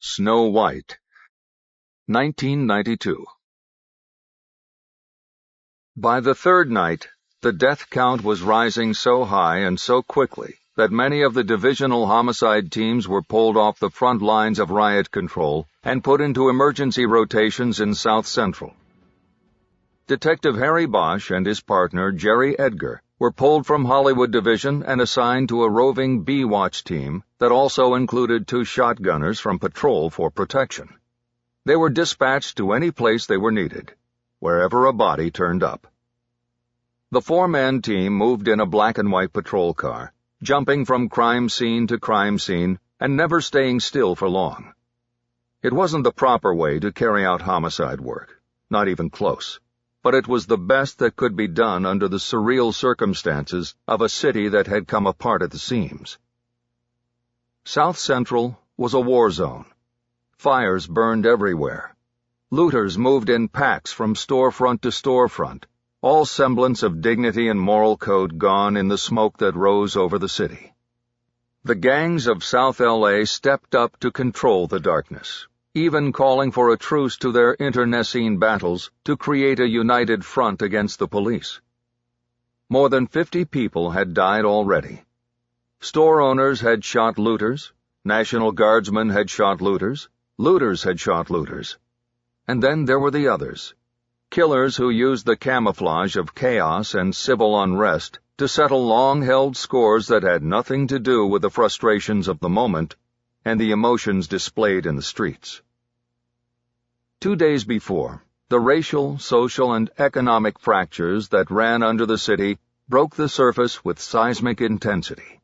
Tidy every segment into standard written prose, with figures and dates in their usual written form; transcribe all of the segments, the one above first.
Snow White, 1992. By the third night, the death count was rising so high and so quickly that many of the divisional homicide teams were pulled off the front lines of riot control and put into emergency rotations in South Central. Detective Harry Bosch and his partner, Jerry Edgar, were pulled from Hollywood Division and assigned to a roving B-Watch team that also included 2 shotgunners from patrol for protection. They were dispatched to any place they were needed, wherever a body turned up. The 4-man team moved in a black and white patrol car, jumping from crime scene to crime scene and never staying still for long. It wasn't the proper way to carry out homicide work, not even close, but it was the best that could be done under the surreal circumstances of a city that had come apart at the seams. South Central was a war zone. Fires burned everywhere. Looters moved in packs from storefront to storefront, all semblance of dignity and moral code gone in the smoke that rose over the city. The gangs of South L.A. stepped up to control the darkness, even calling for a truce to their internecine battles to create a united front against the police. More than 50 people had died already. Store owners had shot looters, National Guardsmen had shot looters, looters had shot looters. And then there were the others, killers who used the camouflage of chaos and civil unrest to settle long-held scores that had nothing to do with the frustrations of the moment and the emotions displayed in the streets. 2 days before, the racial, social, and economic fractures that ran under the city broke the surface with seismic intensity.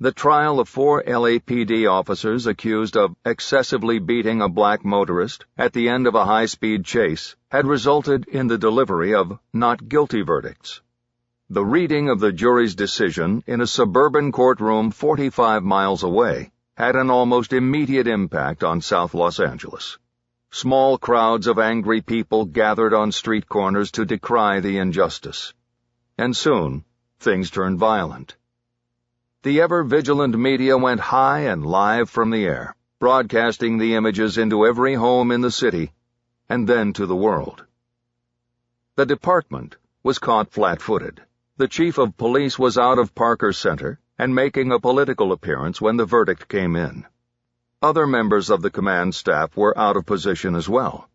The trial of 4 LAPD officers accused of excessively beating a black motorist at the end of a high-speed chase had resulted in the delivery of not guilty verdicts. The reading of the jury's decision in a suburban courtroom 45 miles away had an almost immediate impact on South Los Angeles. Small crowds of angry people gathered on street corners to decry the injustice. And soon, things turned violent. The ever-vigilant media went high and live from the air, broadcasting the images into every home in the city, and then to the world. The department was caught flat-footed. The chief of police was out of Parker Center and making a political appearance when the verdict came in. Other members of the command staff were out of position as well.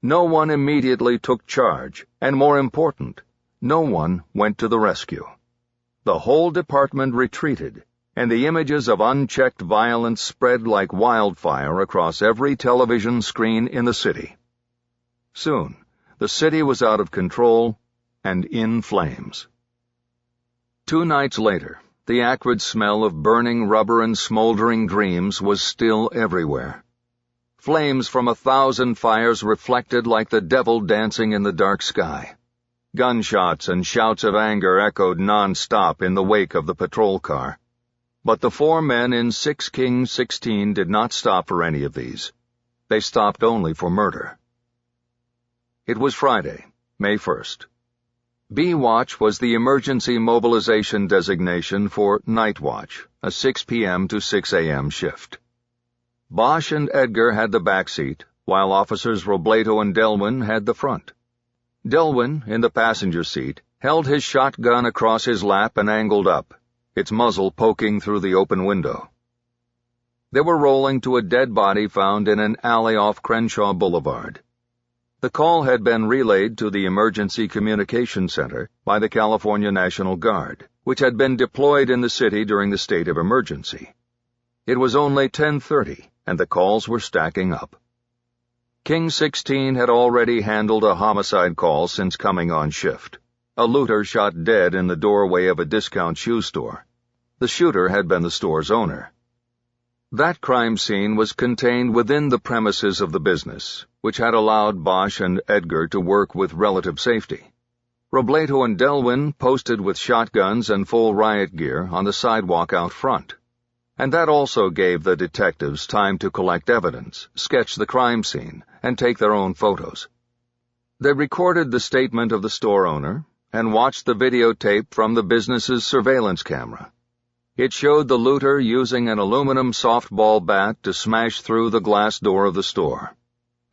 No one immediately took charge, and more important, no one went to the rescue. The whole department retreated, and the images of unchecked violence spread like wildfire across every television screen in the city. Soon, the city was out of control and in flames. 2 nights later, the acrid smell of burning rubber and smoldering dreams was still everywhere. Flames from 1,000 fires reflected like the devil dancing in the dark sky. Gunshots and shouts of anger echoed non-stop in the wake of the patrol car. But the 4 men in 6 Kings 16 did not stop for any of these. They stopped only for murder. It was Friday, May 1st. B-Watch was the emergency mobilization designation for Night Watch, a 6 p.m. to 6 a.m. shift. Bosch and Edgar had the back seat, while officers Robledo and Delwin had the front. Delwin, in the passenger seat, held his shotgun across his lap and angled up, its muzzle poking through the open window. They were rolling to a dead body found in an alley off Crenshaw Boulevard. The call had been relayed to the Emergency Communication Center by the California National Guard, which had been deployed in the city during the state of emergency. It was only 10:30, and the calls were stacking up. King 16 had already handled a homicide call since coming on shift. A looter shot dead in the doorway of a discount shoe store. The shooter had been the store's owner. That crime scene was contained within the premises of the business, which had allowed Bosch and Edgar to work with relative safety. Robledo and Delwin posted with shotguns and full riot gear on the sidewalk out front. And that also gave the detectives time to collect evidence, sketch the crime scene, and take their own photos. They recorded the statement of the store owner and watched the videotape from the business's surveillance camera. It showed the looter using an aluminum softball bat to smash through the glass door of the store.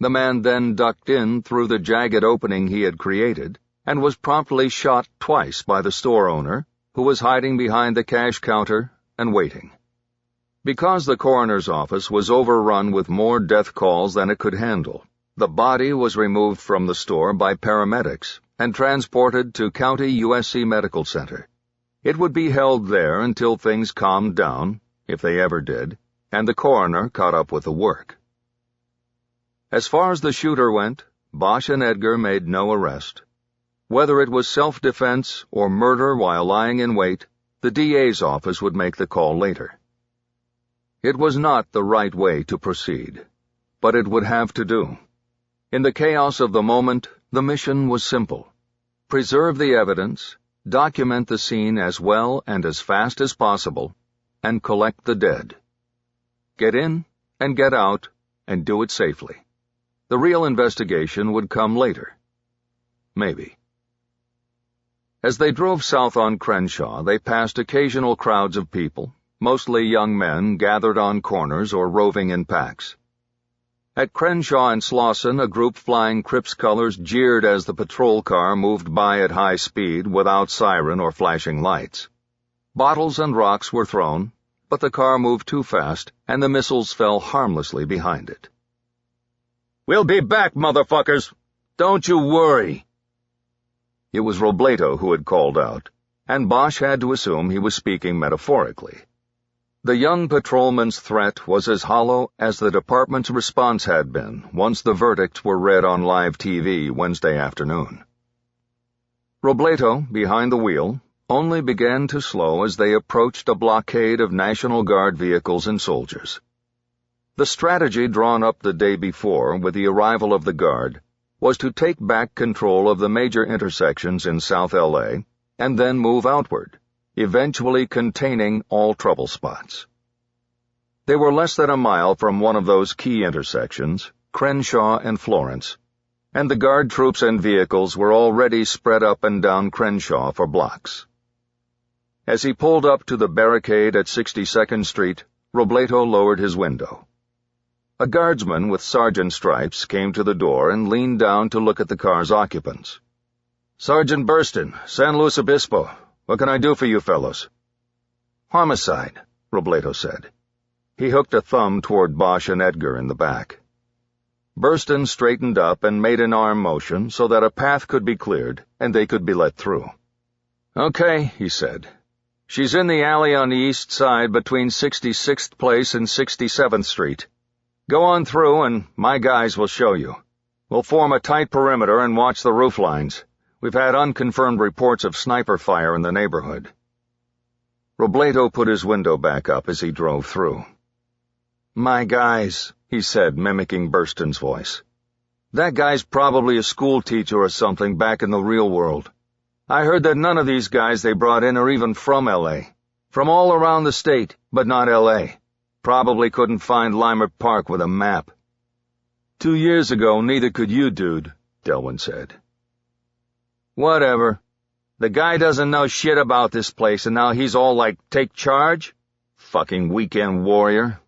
The man then ducked in through the jagged opening he had created and was promptly shot twice by the store owner, who was hiding behind the cash counter and waiting. Because the coroner's office was overrun with more death calls than it could handle, the body was removed from the store by paramedics and transported to County USC Medical Center. It would be held there until things calmed down, if they ever did, and the coroner caught up with the work. As far as the shooter went, Bosch and Edgar made no arrest. Whether it was self-defense or murder while lying in wait, the DA's office would make the call later. It was not the right way to proceed, but it would have to do. In the chaos of the moment, the mission was simple. Preserve the evidence, document the scene as well and as fast as possible, and collect the dead. Get in and get out, and do it safely. The real investigation would come later. Maybe. As they drove south on Crenshaw, they passed occasional crowds of people, mostly young men gathered on corners or roving in packs. At Crenshaw and Slauson, a group flying Crips colors jeered as the patrol car moved by at high speed without siren or flashing lights. Bottles and rocks were thrown, but the car moved too fast, and the missiles fell harmlessly behind it. "We'll be back, motherfuckers! Don't you worry!" It was Robledo who had called out, and Bosch had to assume he was speaking metaphorically. The young patrolman's threat was as hollow as the department's response had been once the verdicts were read on live TV Wednesday afternoon. Robledo, behind the wheel, only began to slow as they approached a blockade of National Guard vehicles and soldiers. The strategy drawn up the day before with the arrival of the Guard was to take back control of the major intersections in South LA and then move outward, eventually containing all trouble spots. They were less than a mile from one of those key intersections, Crenshaw and Florence, and the Guard troops and vehicles were already spread up and down Crenshaw for blocks. As he pulled up to the barricade at 62nd Street, Robledo lowered his window. A guardsman with sergeant stripes came to the door and leaned down to look at the car's occupants. "Sergeant Burston, San Luis Obispo. What can I do for you fellows?" "Homicide," Robledo said. He hooked a thumb toward Bosch and Edgar in the back. Burston straightened up and made an arm motion so that a path could be cleared and they could be let through. "Okay," he said. "She's in the alley on the east side between 66th Place and 67th Street. Go on through and my guys will show you. We'll form a tight perimeter and watch the roof lines. We've had unconfirmed reports of sniper fire in the neighborhood." Robledo put his window back up as he drove through. "My guys," he said, mimicking Burston's voice. "That guy's probably a school teacher or something back in the real world. I heard that none of these guys they brought in are even from L.A. From all around the state, but not L.A. Probably couldn't find Limer Park with a map." "2 years ago, neither could you, dude," Delwyn said. "Whatever. The guy doesn't know shit about this place and now he's all like, take charge? Fucking weekend warrior.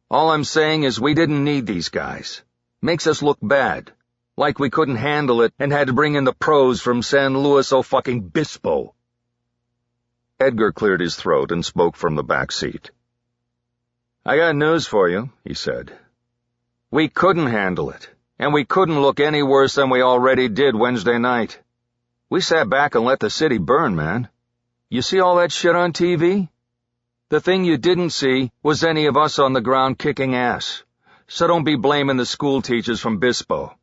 All I'm saying is we didn't need these guys. Makes us look bad. Like we couldn't handle it and had to bring in the pros from San Luis Obispo." Edgar cleared his throat and spoke from the back seat. "I got news for you," he said. "We couldn't handle it, and we couldn't look any worse than we already did Wednesday night. We sat back and let the city burn, man. You see all that shit on TV? The thing you didn't see was any of us on the ground kicking ass. So don't be blaming the school teachers from Bispo.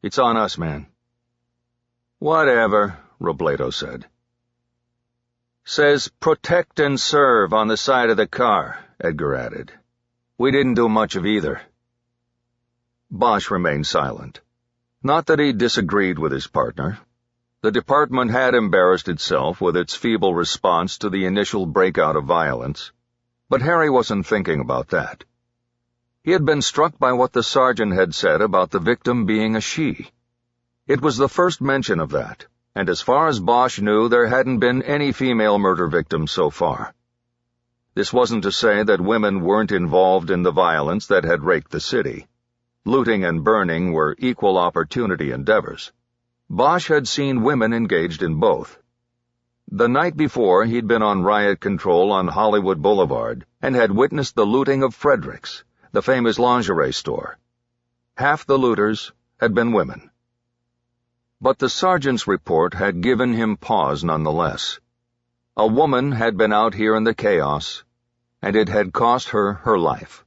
It's on us, man." "Whatever," Robledo said. "Says protect and serve on the side of the car," Edgar added. "We didn't do much of either." Bosch remained silent. Not that he disagreed with his partner. The department had embarrassed itself with its feeble response to the initial breakout of violence, but Harry wasn't thinking about that. He had been struck by what the sergeant had said about the victim being a she. It was the first mention of that, and as far as Bosch knew, there hadn't been any female murder victims so far. This wasn't to say that women weren't involved in the violence that had raked the city. Looting and burning were equal opportunity endeavors. Bosch had seen women engaged in both. The night before, he'd been on riot control on Hollywood Boulevard and had witnessed the looting of Frederick's, the famous lingerie store. Half the looters had been women. But the sergeant's report had given him pause nonetheless. A woman had been out here in the chaos, and it had cost her her life.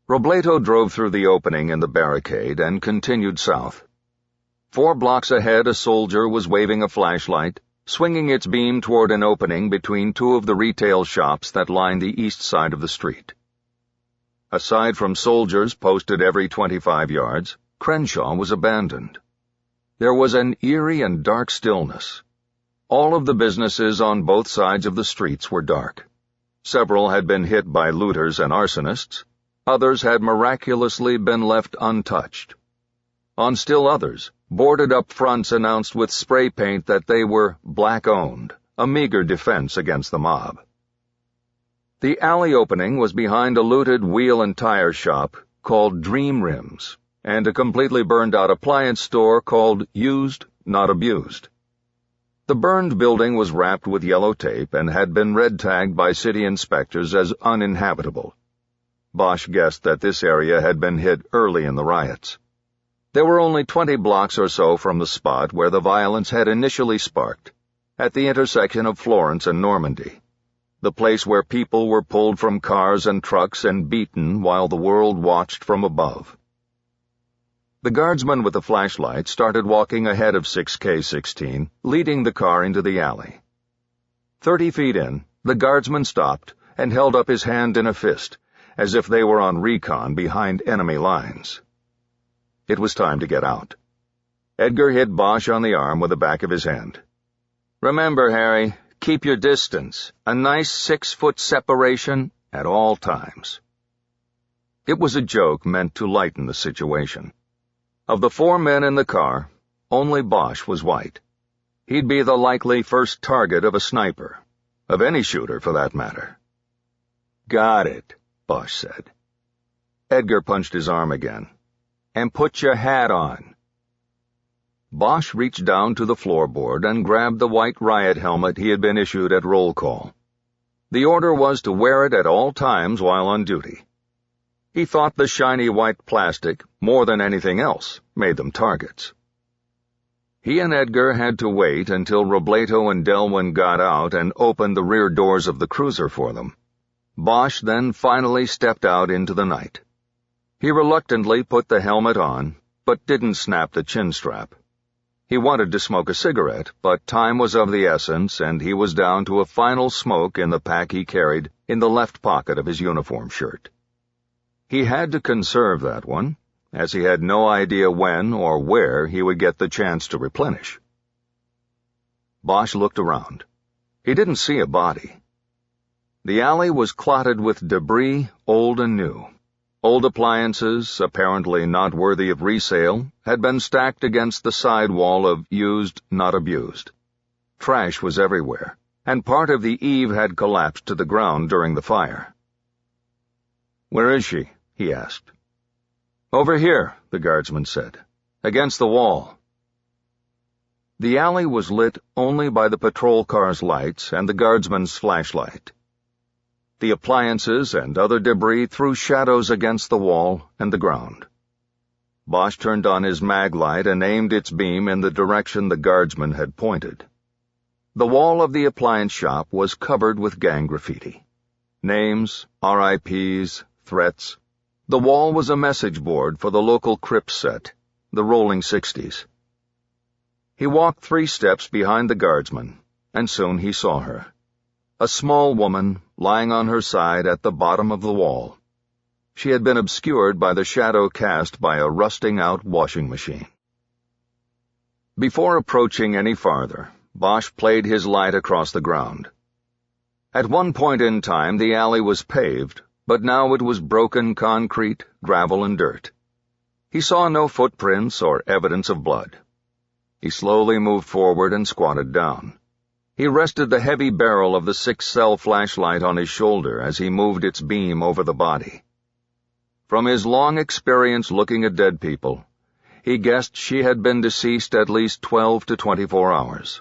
Robledo drove through the opening in the barricade and continued south. 4 blocks ahead, a soldier was waving a flashlight, swinging its beam toward an opening between 2 of the retail shops that lined the east side of the street. Aside from soldiers posted every 25 yards, Crenshaw was abandoned. There was an eerie and dark stillness. All of the businesses on both sides of the streets were dark. Several had been hit by looters and arsonists. Others had miraculously been left untouched. On still others, boarded-up fronts announced with spray paint that they were black-owned, a meager defense against the mob. The alley opening was behind a looted wheel and tire shop called Dream Rims and a completely burned-out appliance store called Used, Not Abused. The burned building was wrapped with yellow tape and had been red-tagged by city inspectors as uninhabitable. Bosch guessed that this area had been hit early in the riots. They were only 20 blocks or so from the spot where the violence had initially sparked, at the intersection of Florence and Normandy, the place where people were pulled from cars and trucks and beaten while the world watched from above. The guardsman with the flashlight started walking ahead of 6K16, leading the car into the alley. 30 feet in, the guardsman stopped and held up his hand in a fist, as if they were on recon behind enemy lines. It was time to get out. Edgar hit Bosch on the arm with the back of his hand. "Remember, Harry, keep your distance. A nice 6-foot separation at all times." It was a joke meant to lighten the situation. Of the 4 men in the car, only Bosch was white. He'd be the likely first target of a sniper, of any shooter for that matter. "Got it," Bosch said. Edgar punched his arm again. "And put your hat on." Bosch reached down to the floorboard and grabbed the white riot helmet he had been issued at roll call. The order was to wear it at all times while on duty. He thought the shiny white plastic, more than anything else, made them targets. He and Edgar had to wait until Robledo and Delwyn got out and opened the rear doors of the cruiser for them. Bosch then finally stepped out into the night. He reluctantly put the helmet on, but didn't snap the chin strap. He wanted to smoke a cigarette, but time was of the essence, and he was down to a final smoke in the pack he carried in the left pocket of his uniform shirt. He had to conserve that one, as he had no idea when or where he would get the chance to replenish. Bosch looked around. He didn't see a body. The alley was clotted with debris, old and new. Old appliances, apparently not worthy of resale, had been stacked against the side wall of Used, Not Abused. Trash was everywhere, and part of the eave had collapsed to the ground during the fire. "Where is she?" he asked. "Over here," the guardsman said. "Against the wall." The alley was lit only by the patrol car's lights and the guardsman's flashlight. The appliances and other debris threw shadows against the wall and the ground. Bosch turned on his mag light and aimed its beam in the direction the guardsman had pointed. The wall of the appliance shop was covered with gang graffiti. Names, RIPs, threats. The wall was a message board for the local Crips set, the Rolling 60s. He walked 3 steps behind the guardsman, and soon he saw her. A small woman lying on her side at the bottom of the wall. She had been obscured by the shadow cast by a rusting-out washing machine. Before approaching any farther, Bosch played his light across the ground. At one point in time the alley was paved, but now it was broken concrete, gravel, and dirt. He saw no footprints or evidence of blood. He slowly moved forward and squatted down. He rested the heavy barrel of the 6-cell flashlight on his shoulder as he moved its beam over the body. From his long experience looking at dead people, he guessed she had been deceased at least 12 to 24 hours.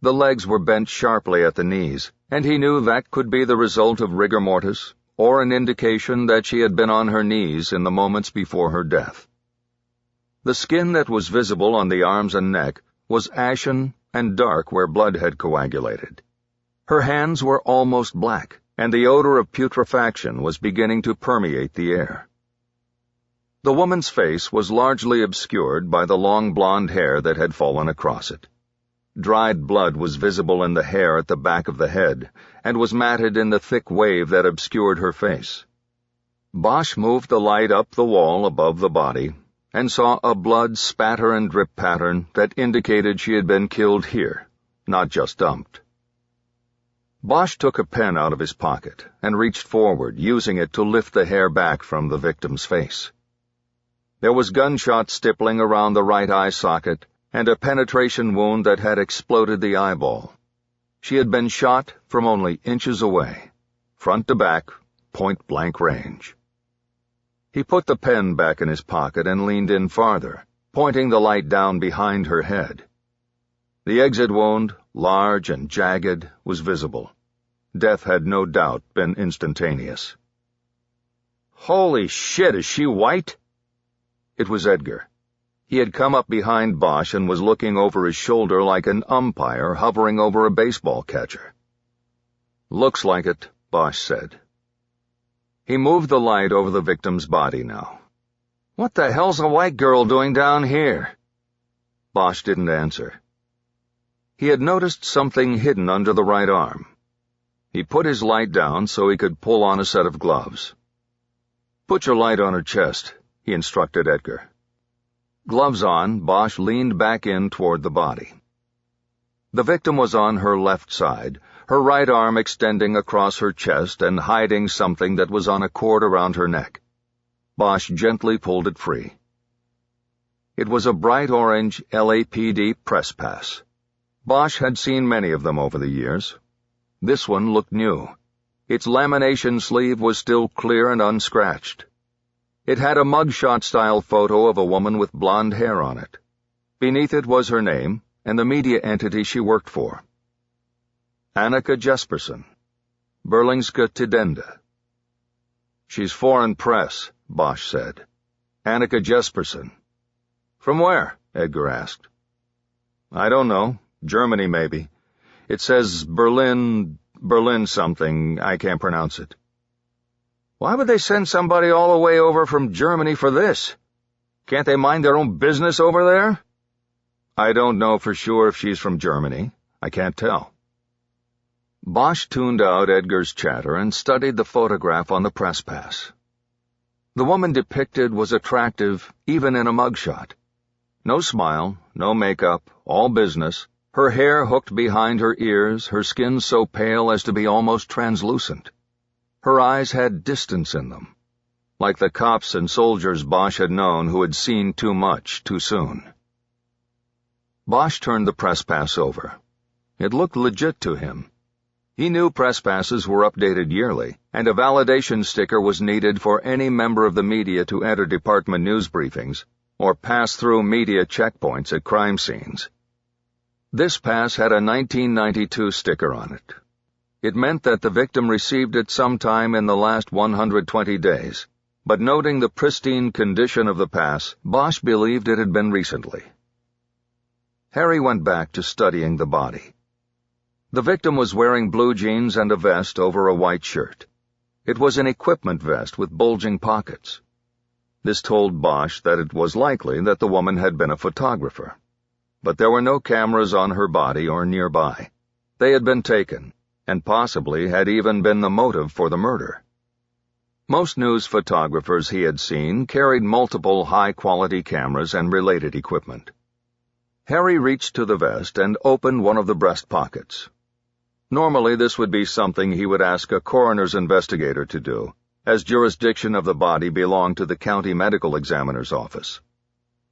The legs were bent sharply at the knees, and he knew that could be the result of rigor mortis, or an indication that she had been on her knees in the moments before her death. The skin that was visible on the arms and neck was ashen and dark where blood had coagulated. Her hands were almost black, and the odor of putrefaction was beginning to permeate the air. The woman's face was largely obscured by the long blonde hair that had fallen across it. Dried blood was visible in the hair at the back of the head, and was matted in the thick wave that obscured her face. Bosch moved the light up the wall above the body, and saw a blood spatter and drip pattern that indicated she had been killed here, not just dumped. Bosch took a pen out of his pocket and reached forward, using it to lift the hair back from the victim's face. There was gunshot stippling around the right eye socket and a penetration wound that had exploded the eyeball. She had been shot from only inches away, front to back, point-blank range. He put the pen back in his pocket and leaned in farther, pointing the light down behind her head. The exit wound, large and jagged, was visible. Death had no doubt been instantaneous. "Holy shit, is she white?" It was Edgar. He had come up behind Bosch and was looking over his shoulder like an umpire hovering over a baseball catcher. "Looks like it," Bosch said. He moved the light over the victim's body now. "What the hell's a white girl doing down here?" Bosch didn't answer. He had noticed something hidden under the right arm. He put his light down so he could pull on a set of gloves. "Put your light on her chest," he instructed Edgar. Gloves on, Bosch leaned back in toward the body. The victim was on her left side, her right arm extending across her chest and hiding something that was on a cord around her neck. Bosch gently pulled it free. It was a bright orange LAPD press pass. Bosch had seen many of them over the years. This one looked new. Its lamination sleeve was still clear and unscratched. It had a mugshot-style photo of a woman with blonde hair on it. Beneath it was her name and the media entity she worked for. Annika Jesperson, Berlingske Tidende. "She's foreign press," Bosch said. "Annika Jesperson." "From where?" Edgar asked. "I don't know. Germany, maybe. It says Berlin something. I can't pronounce it." "Why would they send somebody all the way over from Germany for this? Can't they mind their own business over there?" "I don't know for sure if she's from Germany. I can't tell." Bosch tuned out Edgar's chatter and studied the photograph on the press pass. The woman depicted was attractive even in a mugshot. No smile, no makeup, all business, her hair hooked behind her ears, her skin so pale as to be almost translucent. Her eyes had distance in them, like the cops and soldiers Bosch had known who had seen too much too soon. Bosch turned the press pass over. It looked legit to him. He knew press passes were updated yearly, and a validation sticker was needed for any member of the media to enter department news briefings or pass through media checkpoints at crime scenes. This pass had a 1992 sticker on it. It meant that the victim received it sometime in the last 120 days, but noting the pristine condition of the pass, Bosch believed it had been recently. Harry went back to studying the body. The victim was wearing blue jeans and a vest over a white shirt. It was an equipment vest with bulging pockets. This told Bosch that it was likely that the woman had been a photographer. But there were no cameras on her body or nearby. They had been taken, and possibly had even been the motive for the murder. Most news photographers he had seen carried multiple high-quality cameras and related equipment. Harry reached to the vest and opened one of the breast pockets. Normally this would be something he would ask a coroner's investigator to do, as jurisdiction of the body belonged to the county medical examiner's office.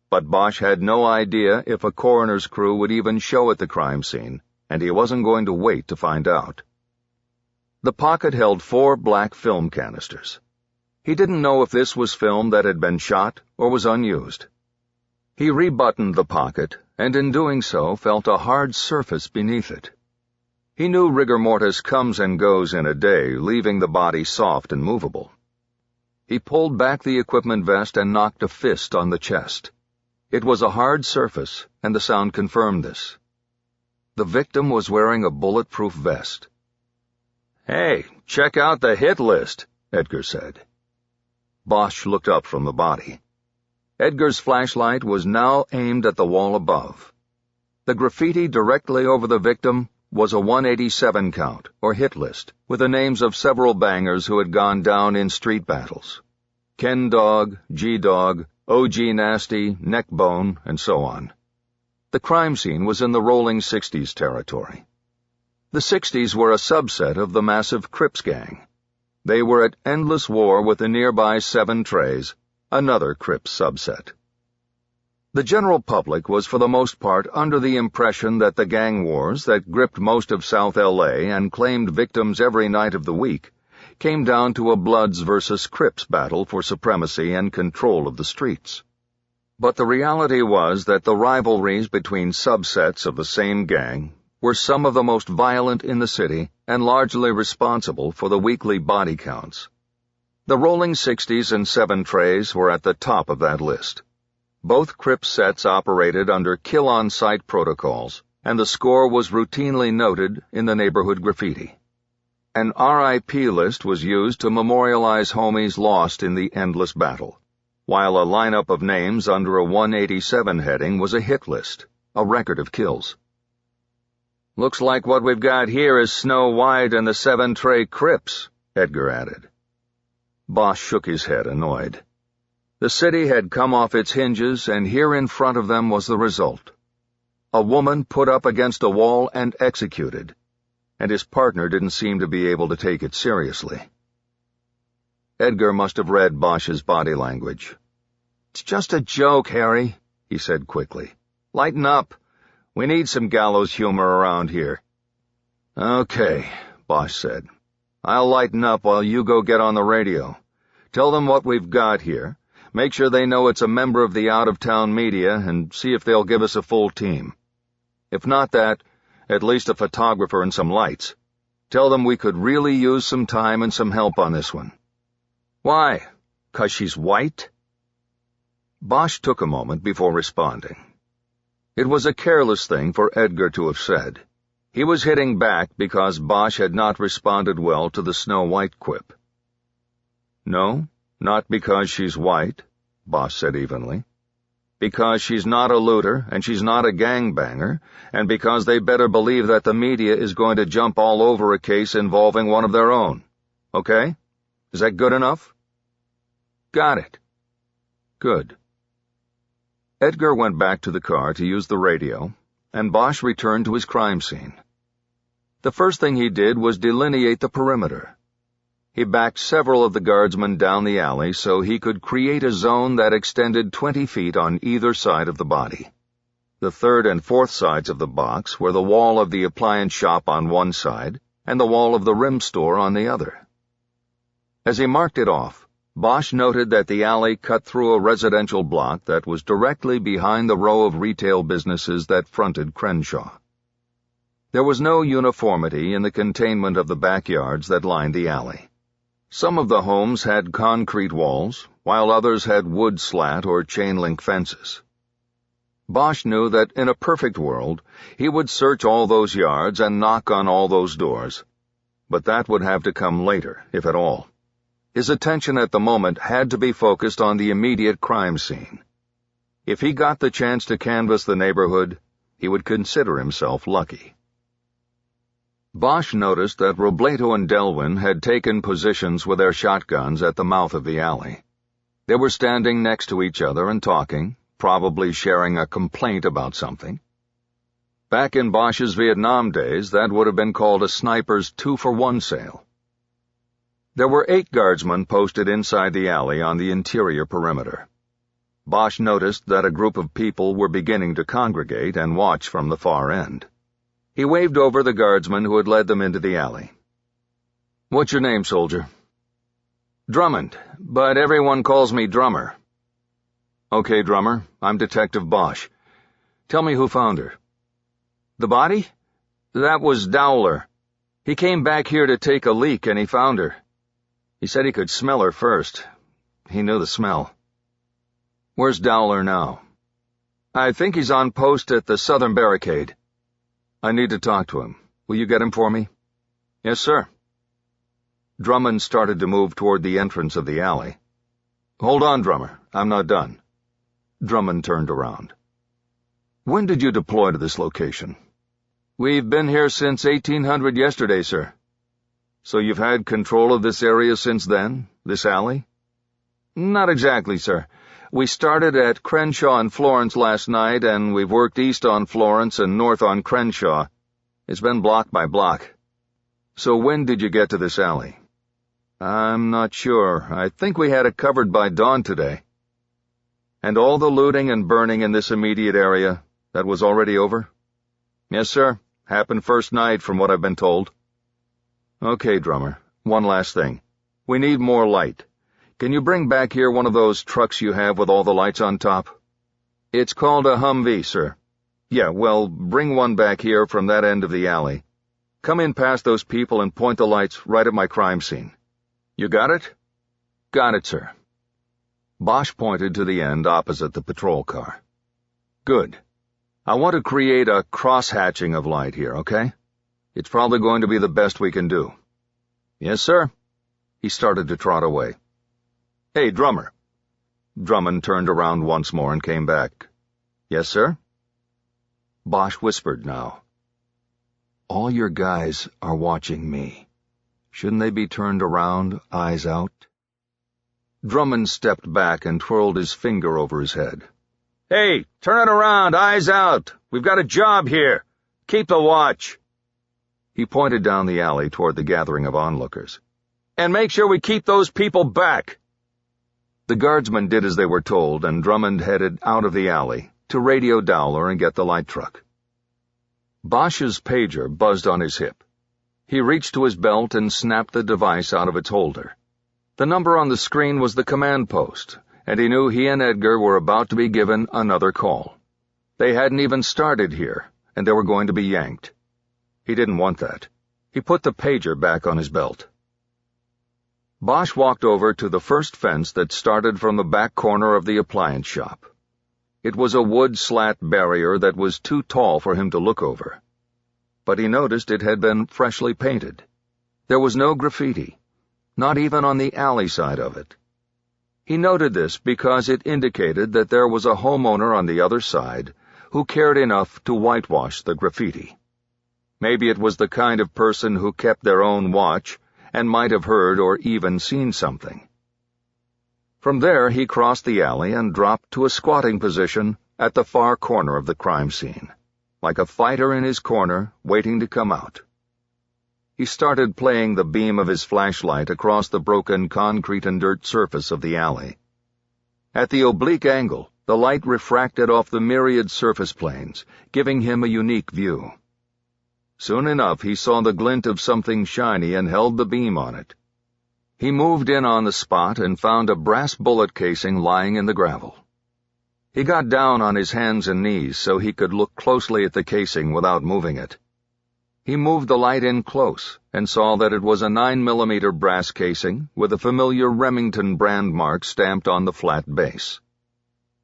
But Bosch had no idea if a coroner's crew would even show at the crime scene, and he wasn't going to wait to find out. The pocket held 4 black film canisters. He didn't know if this was film that had been shot or was unused. He rebuttoned the pocket, and in doing so felt a hard surface beneath it. He knew rigor mortis comes and goes in a day, leaving the body soft and movable. He pulled back the equipment vest and knocked a fist on the chest. It was a hard surface, and the sound confirmed this. The victim was wearing a bulletproof vest. "Hey, check out the hit list," Edgar said. Bosch looked up from the body. Edgar's flashlight was now aimed at the wall above. The graffiti directly over the victim was a 187 count, or hit list, with the names of several bangers who had gone down in street battles. Ken Dog, G-Dog, OG Nasty, Neckbone, and so on. The crime scene was in the rolling 60s territory. The 60s were a subset of the massive Crips gang. They were at endless war with the nearby 7 Treys, another Crips subset. The general public was for the most part under the impression that the gang wars that gripped most of South L.A. and claimed victims every night of the week came down to a Bloods versus Crips battle for supremacy and control of the streets. But the reality was that the rivalries between subsets of the same gang were some of the most violent in the city and largely responsible for the weekly body counts. The rolling 60s and 7 Treys were at the top of that list. Both Crips sets operated under kill-on-sight protocols, and the score was routinely noted in the neighborhood graffiti. An RIP list was used to memorialize homies lost in the endless battle, while a lineup of names under a 187 heading was a hit list, a record of kills. "Looks like what we've got here is Snow White and the 7 Trey Crips," Edgar added. Bosch shook his head, annoyed. The city had come off its hinges, and here in front of them was the result. A woman put up against a wall and executed, and his partner didn't seem to be able to take it seriously. Edgar must have read Bosch's body language. "It's just a joke, Harry," he said quickly. "Lighten up. We need some gallows humor around here." "Okay," Bosch said. "I'll lighten up while you go get on the radio. Tell them what we've got here. Make sure they know it's a member of the out-of-town media and see if they'll give us a full team. If not that, at least a photographer and some lights. Tell them we could really use some time and some help on this one." "Why? 'Cause she's white?" Bosch took a moment before responding. It was a careless thing for Edgar to have said. He was hitting back because Bosch had not responded well to the Snow White quip. "No, not because she's white," Bosch said evenly. "Because she's not a looter and she's not a gangbanger, and because they better believe that the media is going to jump all over a case involving one of their own. Okay? Is that good enough?" "Got it." "Good." Edgar went back to the car to use the radio, and Bosch returned to his crime scene. The first thing he did was delineate the perimeter. He backed several of the guardsmen down the alley so he could create a zone that extended 20 feet on either side of the body. The third and fourth sides of the box were the wall of the appliance shop on one side and the wall of the rim store on the other. As he marked it off, Bosch noted that the alley cut through a residential block that was directly behind the row of retail businesses that fronted Crenshaw. There was no uniformity in the containment of the backyards that lined the alley. Some of the homes had concrete walls, while others had wood slat or chain-link fences. Bosch knew that in a perfect world, he would search all those yards and knock on all those doors, but that would have to come later, if at all. His attention at the moment had to be focused on the immediate crime scene. If he got the chance to canvass the neighborhood, he would consider himself lucky. Bosch noticed that Robledo and Delwyn had taken positions with their shotguns at the mouth of the alley. They were standing next to each other and talking, probably sharing a complaint about something. Back in Bosch's Vietnam days, that would have been called a sniper's 2-for-1 sale. There were 8 guardsmen posted inside the alley on the interior perimeter. Bosch noticed that a group of people were beginning to congregate and watch from the far end. He waved over the guardsman who had led them into the alley. "What's your name, soldier?" "Drummond, but everyone calls me Drummer." "Okay, Drummer, I'm Detective Bosch. Tell me who found her." "The body? That was Dowler. He came back here to take a leak and he found her. He said he could smell her first. He knew the smell." "Where's Dowler now?" "I think he's on post at the southern barricade." "I need to talk to him. Will you get him for me?" "Yes, sir." Drummond started to move toward the entrance of the alley. "Hold on, Drummer. I'm not done." Drummond turned around. "When did you deploy to this location?" "We've been here since 1800 yesterday, sir." "So you've had control of this area since then, this alley?" "Not exactly, sir. We started at Crenshaw and Florence last night, and we've worked east on Florence and north on Crenshaw. It's been block by block." "So when did you get to this alley?" "I'm not sure. I think we had it covered by dawn today." "And all the looting and burning in this immediate area, that was already over?" "Yes, sir. Happened first night, from what I've been told." "Okay, Drummer. One last thing. We need more light. Can you bring back here one of those trucks you have with all the lights on top?" "It's called a Humvee, sir." "Yeah, well, bring one back here from that end of the alley. Come in past those people and point the lights right at my crime scene." "You got it?" "Got it, sir." Bosch pointed to the end opposite the patrol car. "Good. I want to create a cross-hatching of light here, okay? It's probably going to be the best we can do." "Yes, sir." He started to trot away. "Hey, Drummer." Drummond turned around once more and came back. "Yes, sir?" Bosch whispered now. "All your guys are watching me. Shouldn't they be turned around, eyes out?" Drummond stepped back and twirled his finger over his head. "Hey, turn it around, eyes out. We've got a job here. Keep the watch." He pointed down the alley toward the gathering of onlookers. "And make sure we keep those people back." The guardsmen did as they were told, and Drummond headed out of the alley to radio Dowler and get the light truck. Bosch's pager buzzed on his hip. He reached to his belt and snapped the device out of its holder. The number on the screen was the command post, and he knew he and Edgar were about to be given another call. They hadn't even started here, and they were going to be yanked. He didn't want that. He put the pager back on his belt. Bosch walked over to the first fence that started from the back corner of the appliance shop. It was a wood slat barrier that was too tall for him to look over. But he noticed it had been freshly painted. There was no graffiti, not even on the alley side of it. He noted this because it indicated that there was a homeowner on the other side who cared enough to whitewash the graffiti. Maybe it was the kind of person who kept their own watch and might have heard or even seen something. From there he crossed the alley and dropped to a squatting position at the far corner of the crime scene, like a fighter in his corner waiting to come out. He started playing the beam of his flashlight across the broken concrete and dirt surface of the alley. At the oblique angle, the light refracted off the myriad surface planes, giving him a unique view. Soon enough he saw the glint of something shiny and held the beam on it. He moved in on the spot and found a brass bullet casing lying in the gravel. He got down on his hands and knees so he could look closely at the casing without moving it. He moved the light in close and saw that it was a 9mm brass casing with a familiar Remington brand mark stamped on the flat base.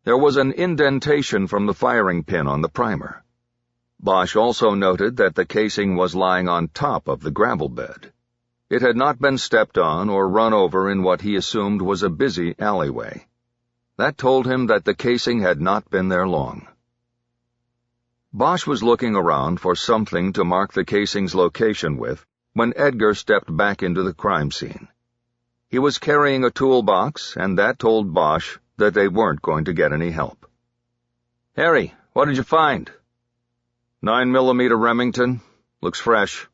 There was an indentation from the firing pin on the primer. Bosch also noted that the casing was lying on top of the gravel bed. It had not been stepped on or run over in what he assumed was a busy alleyway. That told him that the casing had not been there long. Bosch was looking around for something to mark the casing's location with when Edgar stepped back into the crime scene. He was carrying a toolbox, and that told Bosch that they weren't going to get any help. "Harry, what did you find?" 9mm Remington. Looks fresh."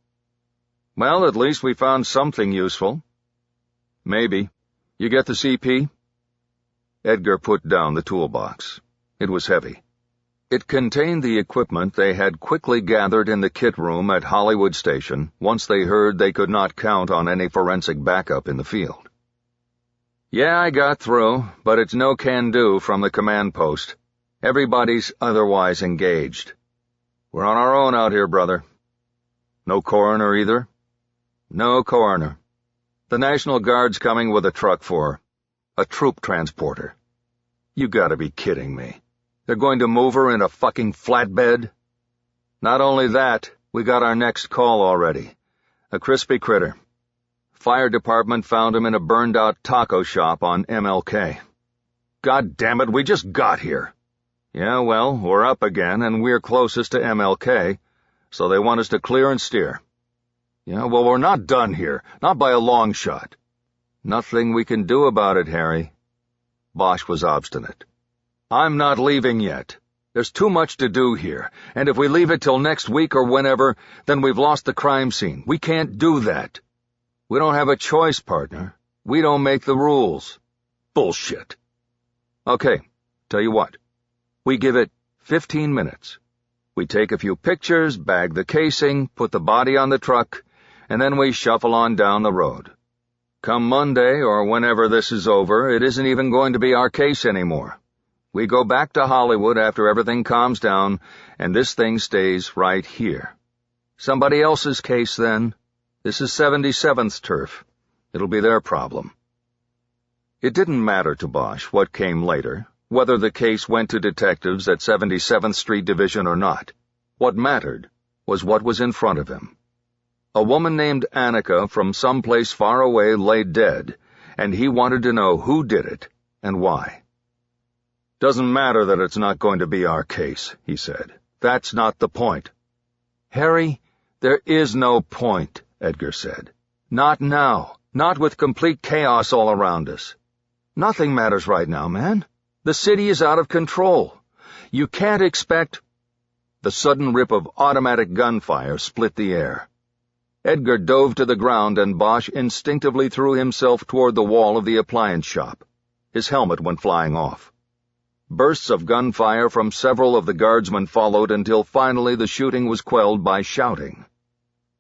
"Well, at least we found something useful." "Maybe. You get the CP?" Edgar put down the toolbox. It was heavy. It contained the equipment they had quickly gathered in the kit room at Hollywood Station once they heard they could not count on any forensic backup in the field. "Yeah, I got through, but it's no can-do from the command post. Everybody's otherwise engaged. We're on our own out here, brother." "No coroner either?" "No coroner. The National Guard's coming with a truck for a troop transporter." "You gotta be kidding me. They're going to move her in a fucking flatbed?" "Not only that, we got our next call already. A crispy critter. Fire department found him in a burned-out taco shop on MLK. God damn it, we just got here." "Yeah, well, we're up again, and we're closest to MLK, so they want us to clear and steer." "Yeah, well, we're not done here, not by a long shot." "Nothing we can do about it, Harry." Bosch was obstinate. "I'm not leaving yet. There's too much to do here, and if we leave it till next week or whenever, then we've lost the crime scene. We can't do that. We don't have a choice, partner. We don't make the rules." "Bullshit." "Okay, tell you what. We give it 15 minutes. We take a few pictures, bag the casing, put the body on the truck, and then we shuffle on down the road. Come Monday, or whenever this is over, it isn't even going to be our case anymore. We go back to Hollywood after everything calms down, and this thing stays right here. Somebody else's case, then. This is 77th's turf. It'll be their problem." It didn't matter to Bosch what came later, whether the case went to detectives at 77th Street Division or not. What mattered was what was in front of him. A woman named Annika from someplace far away lay dead, and he wanted to know who did it and why. "Doesn't matter that it's not going to be our case," he said. "That's not the point." "Harry, there is no point," Edgar said. "Not now. Not with complete chaos all around us. Nothing matters right now, man. The city is out of control. You can't expect—" The sudden rip of automatic gunfire split the air. Edgar dove to the ground, and Bosch instinctively threw himself toward the wall of the appliance shop. His helmet went flying off. Bursts of gunfire from several of the guardsmen followed until finally the shooting was quelled by shouting.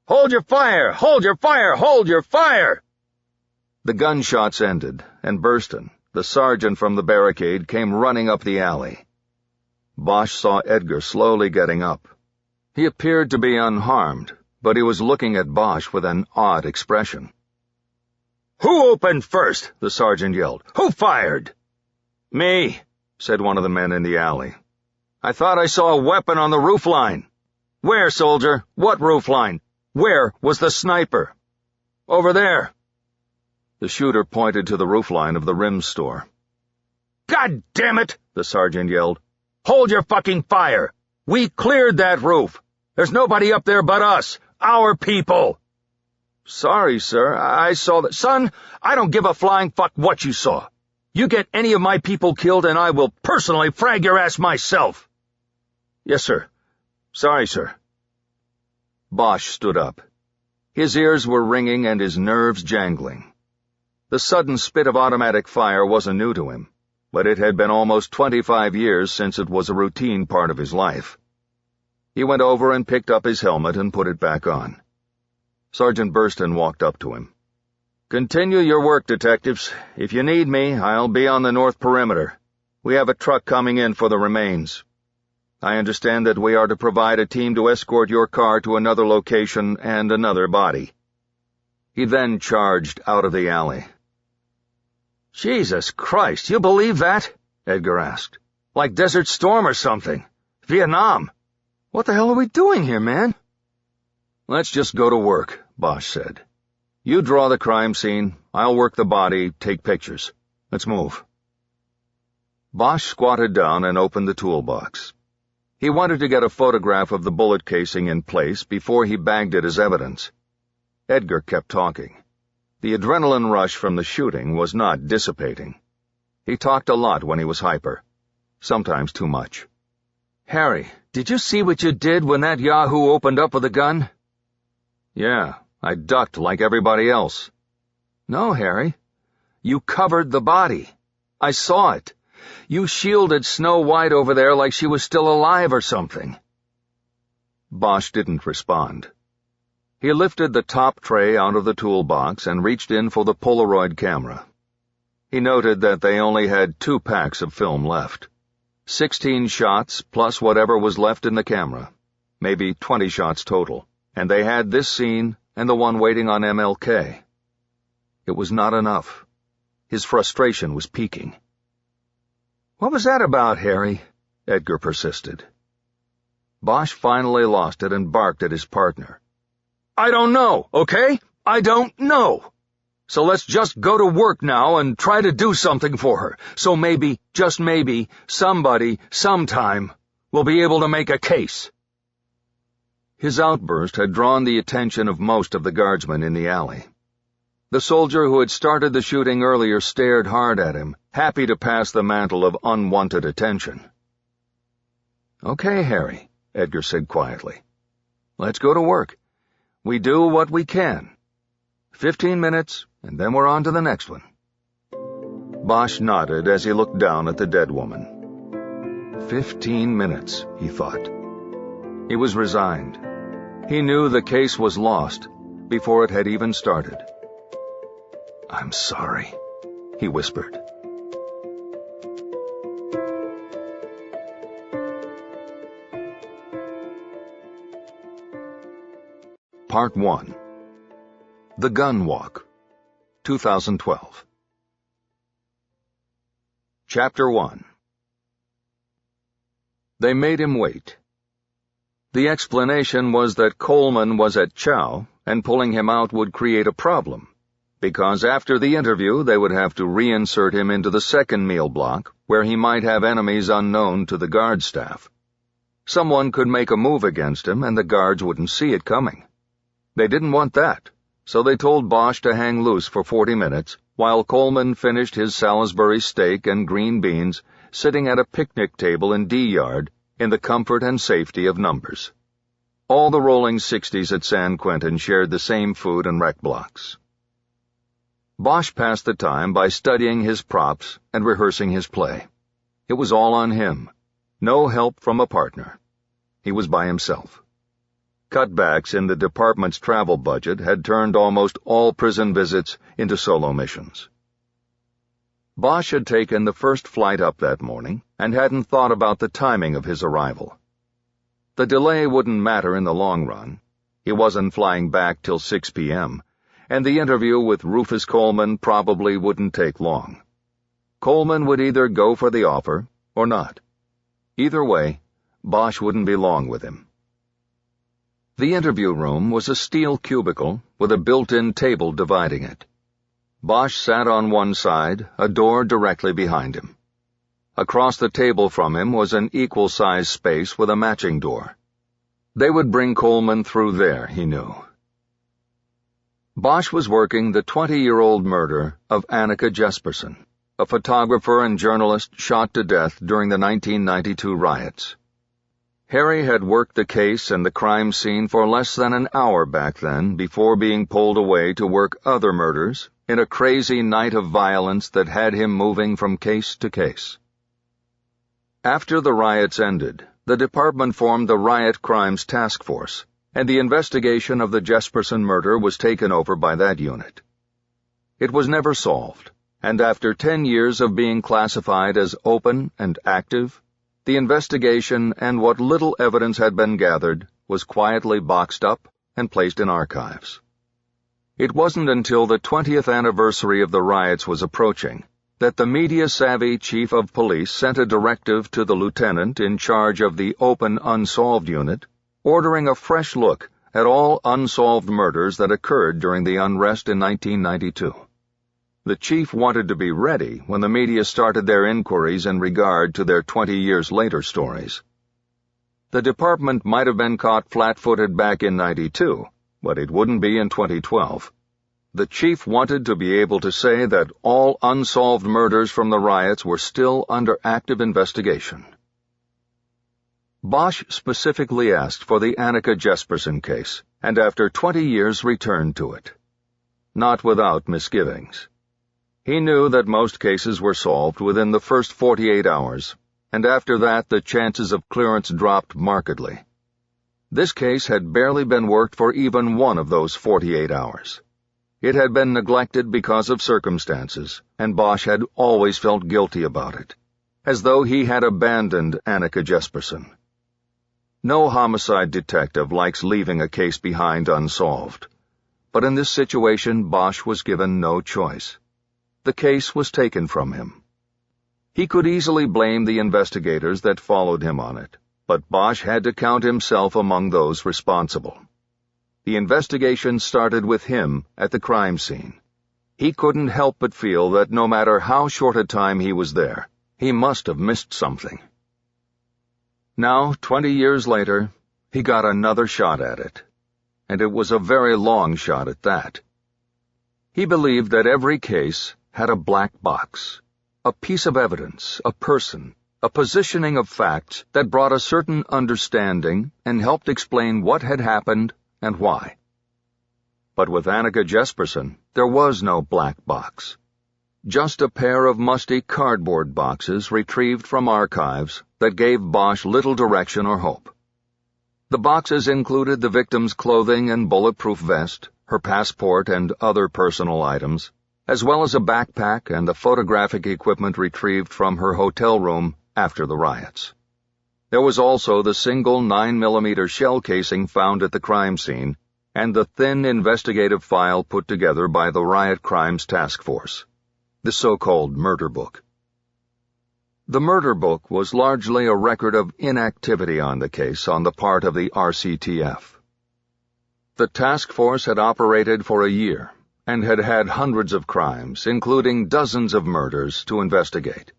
"Hold your fire! Hold your fire! Hold your fire!" The gunshots ended, and Burston, the sergeant from the barricade, came running up the alley. Bosch saw Edgar slowly getting up. He appeared to be unharmed, but he was looking at Bosch with an odd expression. "Who opened first?" the sergeant yelled. "Who fired?" "Me," said one of the men in the alley. "I thought I saw a weapon on the roofline." "Where, soldier? What roofline? Where was the sniper?" "Over there." The shooter pointed to the roofline of the Rims store. "God damn it!" the sergeant yelled. "Hold your fucking fire! We cleared that roof! There's nobody up there but us! Our people!" "Sorry, sir, I saw that—" "Son, I don't give a flying fuck what you saw. You get any of my people killed and I will personally frag your ass myself." "Yes, sir. Sorry, sir." Bosch stood up. His ears were ringing and his nerves jangling. The sudden spit of automatic fire wasn't new to him, but it had been almost 25 years since it was a routine part of his life. He went over and picked up his helmet and put it back on. Sergeant Burston walked up to him. "Continue your work, detectives. If you need me, I'll be on the north perimeter. We have a truck coming in for the remains. I understand that we are to provide a team to escort your car to another location and another body." He then charged out of the alley. "Jesus Christ, you believe that?" Edgar asked. "Like Desert Storm or something. Vietnam. What the hell are we doing here, man?" "Let's just go to work," Bosch said. "You draw the crime scene, I'll work the body, take pictures. Let's move." Bosch squatted down and opened the toolbox. He wanted to get a photograph of the bullet casing in place before he bagged it as evidence. Edgar kept talking. The adrenaline rush from the shooting was not dissipating. He talked a lot when he was hyper, sometimes too much. "Harry, did you see what you did when that yahoo opened up with a gun?" "Yeah, I ducked like everybody else." "No, Harry. You covered the body. I saw it. You shielded Snow White over there like she was still alive or something." Bosch didn't respond. He lifted the top tray out of the toolbox and reached in for the Polaroid camera. He noted that they only had 2 packs of film left. 16 shots plus whatever was left in the camera. Maybe 20 shots total. And they had this scene and the one waiting on MLK. It was not enough. His frustration was peaking. "What was that about, Harry?" Edgar persisted. Bosch finally lost it and barked at his partner. "I don't know, okay? I don't know. So let's just go to work now and try to do something for her. So maybe, just maybe, somebody, sometime, will be able to make a case." His outburst had drawn the attention of most of the guardsmen in the alley. The soldier who had started the shooting earlier stared hard at him, happy to pass the mantle of unwanted attention. "Okay, Harry," Edgar said quietly. "Let's go to work. We do what we can. 15 minutes, and then we're on to the next one." Bosch nodded as he looked down at the dead woman. 15 minutes, he thought. He was resigned. He knew the case was lost before it had even started. "I'm sorry," he whispered. Part 1. The Gun Walk, 2012. Chapter 1. They made him wait. The explanation was that Coleman was at Chow, and pulling him out would create a problem, because after the interview they would have to reinsert him into the second meal block, where he might have enemies unknown to the guard staff. Someone could make a move against him, and the guards wouldn't see it coming. They didn't want that, so they told Bosch to hang loose for 40 minutes, while Coleman finished his Salisbury steak and green beans, sitting at a picnic table in D Yard, in the comfort and safety of numbers. All the rolling 60s at San Quentin shared the same food and rec blocks. Bosch passed the time by studying his props and rehearsing his play. It was all on him. No help from a partner. He was by himself. Cutbacks in the department's travel budget had turned almost all prison visits into solo missions. Bosch had taken the first flight up that morning and hadn't thought about the timing of his arrival. The delay wouldn't matter in the long run. He wasn't flying back till 6 p.m., and the interview with Rufus Coleman probably wouldn't take long. Coleman would either go for the offer or not. Either way, Bosch wouldn't be long with him. The interview room was a steel cubicle with a built-in table dividing it. Bosch sat on one side, a door directly behind him. Across the table from him was an equal-sized space with a matching door. They would bring Coleman through there, he knew. Bosch was working the 20-year-old murder of Annika Jesperson, a photographer and journalist shot to death during the 1992 riots. Harry had worked the case and the crime scene for less than an hour back then before being pulled away to work other murders in a crazy night of violence that had him moving from case to case. After the riots ended, the department formed the Riot Crimes Task Force, and the investigation of the Jesperson murder was taken over by that unit. It was never solved, and after 10 years of being classified as open and active, the investigation and what little evidence had been gathered was quietly boxed up and placed in archives. It wasn't until the 20th anniversary of the riots was approaching that the media-savvy chief of police sent a directive to the lieutenant in charge of the Open Unsolved Unit, ordering a fresh look at all unsolved murders that occurred during the unrest in 1992. The chief wanted to be ready when the media started their inquiries in regard to their 20 years later stories. The department might have been caught flat-footed back in 92, but it wouldn't be in 2012. The chief wanted to be able to say that all unsolved murders from the riots were still under active investigation. Bosch specifically asked for the Annika Jesperson case, and after 20 years returned to it. Not without misgivings. He knew that most cases were solved within the first 48 hours, and after that the chances of clearance dropped markedly. This case had barely been worked for even one of those 48 hours. It had been neglected because of circumstances, and Bosch had always felt guilty about it, as though he had abandoned Annika Jesperson. No homicide detective likes leaving a case behind unsolved, but in this situation Bosch was given no choice. The case was taken from him. He could easily blame the investigators that followed him on it, but Bosch had to count himself among those responsible. The investigation started with him at the crime scene. He couldn't help but feel that no matter how short a time he was there, he must have missed something. Now, 20 years later, he got another shot at it, and it was a very long shot at that. He believed that every case had a black box, a piece of evidence, a person, a positioning of facts that brought a certain understanding and helped explain what had happened and why. But with Annika Jesperson, there was no black box. Just a pair of musty cardboard boxes retrieved from archives that gave Bosch little direction or hope. The boxes included the victim's clothing and bulletproof vest, her passport and other personal items, as well as a backpack and the photographic equipment retrieved from her hotel room after the riots. There was also the single 9mm shell casing found at the crime scene and the thin investigative file put together by the Riot Crimes Task Force, the so-called murder book. The murder book was largely a record of inactivity on the case on the part of the RCTF. The task force had operated for a year and had had hundreds of crimes, including dozens of murders, to investigate.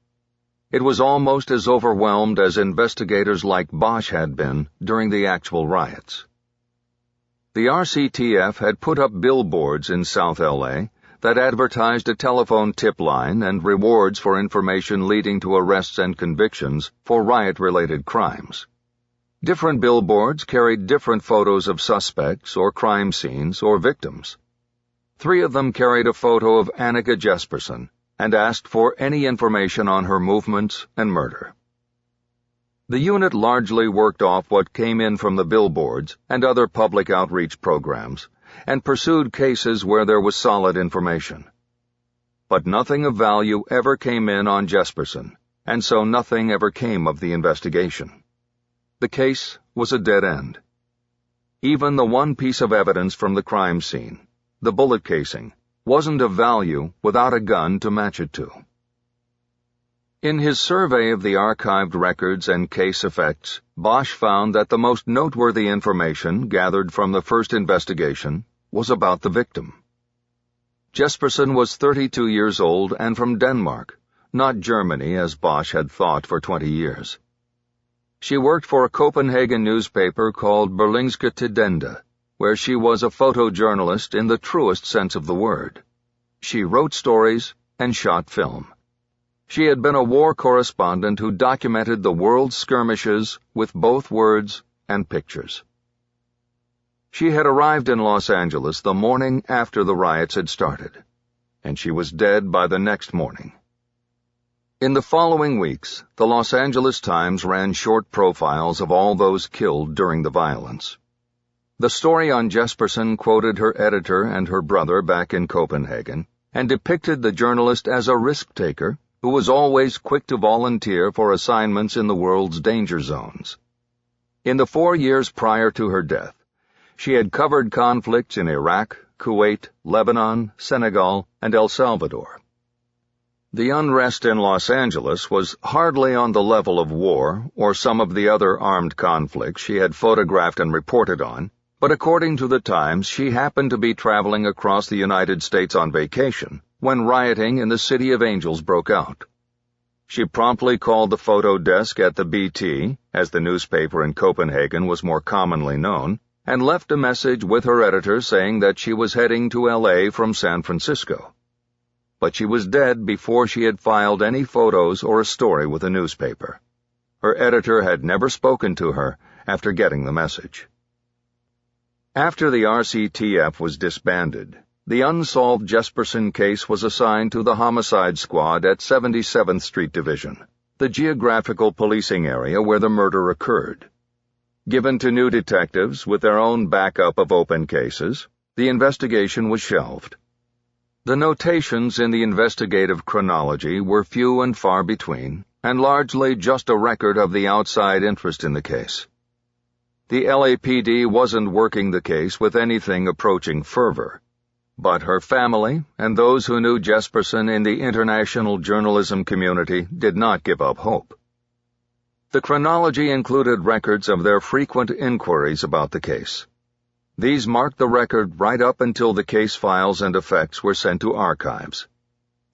It was almost as overwhelmed as investigators like Bosch had been during the actual riots. The RCTF had put up billboards in South LA that advertised a telephone tip line and rewards for information leading to arrests and convictions for riot-related crimes. Different billboards carried different photos of suspects or crime scenes or victims. 3 of them carried a photo of Annika Jesperson and asked for any information on her movements and murder. The unit largely worked off what came in from the billboards and other public outreach programs, and pursued cases where there was solid information. But nothing of value ever came in on Jesperson, and so nothing ever came of the investigation. The case was a dead end. Even the one piece of evidence from the crime scene, the bullet casing, wasn't of value without a gun to match it to. In his survey of the archived records and case effects, Bosch found that the most noteworthy information gathered from the first investigation was about the victim. Jesperson was 32 years old and from Denmark, not Germany as Bosch had thought for 20 years. She worked for a Copenhagen newspaper called Berlingske Tidende, where she was a photojournalist in the truest sense of the word. She wrote stories and shot film. She had been a war correspondent who documented the world's skirmishes with both words and pictures. She had arrived in Los Angeles the morning after the riots had started, and she was dead by the next morning. In the following weeks, the Los Angeles Times ran short profiles of all those killed during the violence. The story on Jesperson quoted her editor and her brother back in Copenhagen and depicted the journalist as a risk-taker who was always quick to volunteer for assignments in the world's danger zones. In the 4 years prior to her death, she had covered conflicts in Iraq, Kuwait, Lebanon, Senegal, and El Salvador. The unrest in Los Angeles was hardly on the level of war or some of the other armed conflicts she had photographed and reported on, but according to the Times, she happened to be traveling across the United States on vacation when rioting in the City of Angels broke out. She promptly called the photo desk at the BT, as the newspaper in Copenhagen was more commonly known, and left a message with her editor saying that she was heading to LA from San Francisco. But she was dead before she had filed any photos or a story with a newspaper. Her editor had never spoken to her after getting the message. After the RCTF was disbanded, the unsolved Jesperson case was assigned to the Homicide Squad at 77th Street Division, the geographical policing area where the murder occurred. Given to new detectives with their own backup of open cases, the investigation was shelved. The notations in the investigative chronology were few and far between, and largely just a record of the outside interest in the case. The LAPD wasn't working the case with anything approaching fervor, but her family and those who knew Jesperson in the international journalism community did not give up hope. The chronology included records of their frequent inquiries about the case. These marked the record right up until the case files and effects were sent to archives.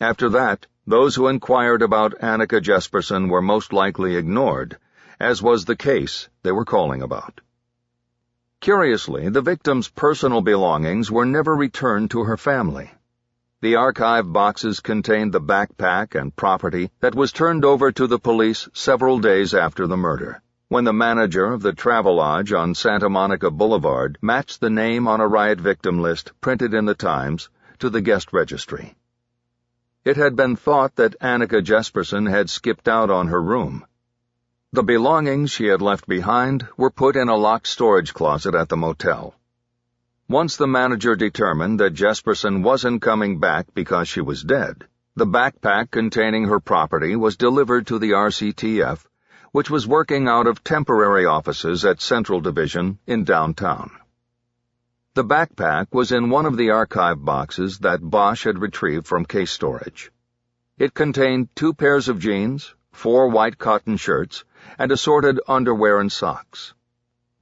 After that, those who inquired about Annika Jesperson were most likely ignored, as was the case they were calling about. Curiously, the victim's personal belongings were never returned to her family. The archive boxes contained the backpack and property that was turned over to the police several days after the murder, when the manager of the Travelodge on Santa Monica Boulevard matched the name on a riot victim list printed in the Times to the guest registry. It had been thought that Annika Jesperson had skipped out on her room. The belongings she had left behind were put in a locked storage closet at the motel. Once the manager determined that Jesperson wasn't coming back because she was dead, the backpack containing her property was delivered to the RCTF, which was working out of temporary offices at Central Division in downtown. The backpack was in one of the archive boxes that Bosch had retrieved from case storage. It contained 2 pairs of jeans, 4 white cotton shirts, and assorted underwear and socks.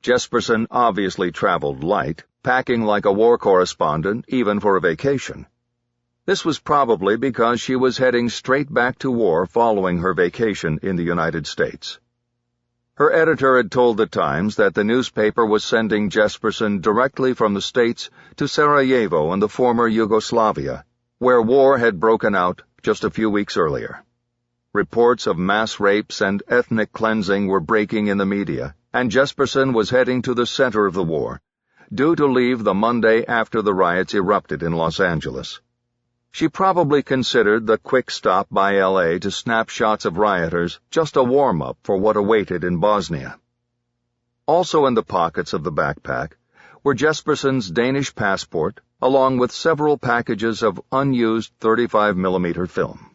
Jesperson obviously traveled light, packing like a war correspondent even for a vacation. This was probably because she was heading straight back to war following her vacation in the United States. Her editor had told the Times that the newspaper was sending Jesperson directly from the States to Sarajevo and the former Yugoslavia, where war had broken out just a few weeks earlier. Reports of mass rapes and ethnic cleansing were breaking in the media, and Jesperson was heading to the center of the war, due to leave the Monday after the riots erupted in Los Angeles. She probably considered the quick stop by L.A. to snap shots of rioters just a warm-up for what awaited in Bosnia. Also in the pockets of the backpack were Jesperson's Danish passport, along with several packages of unused 35mm film.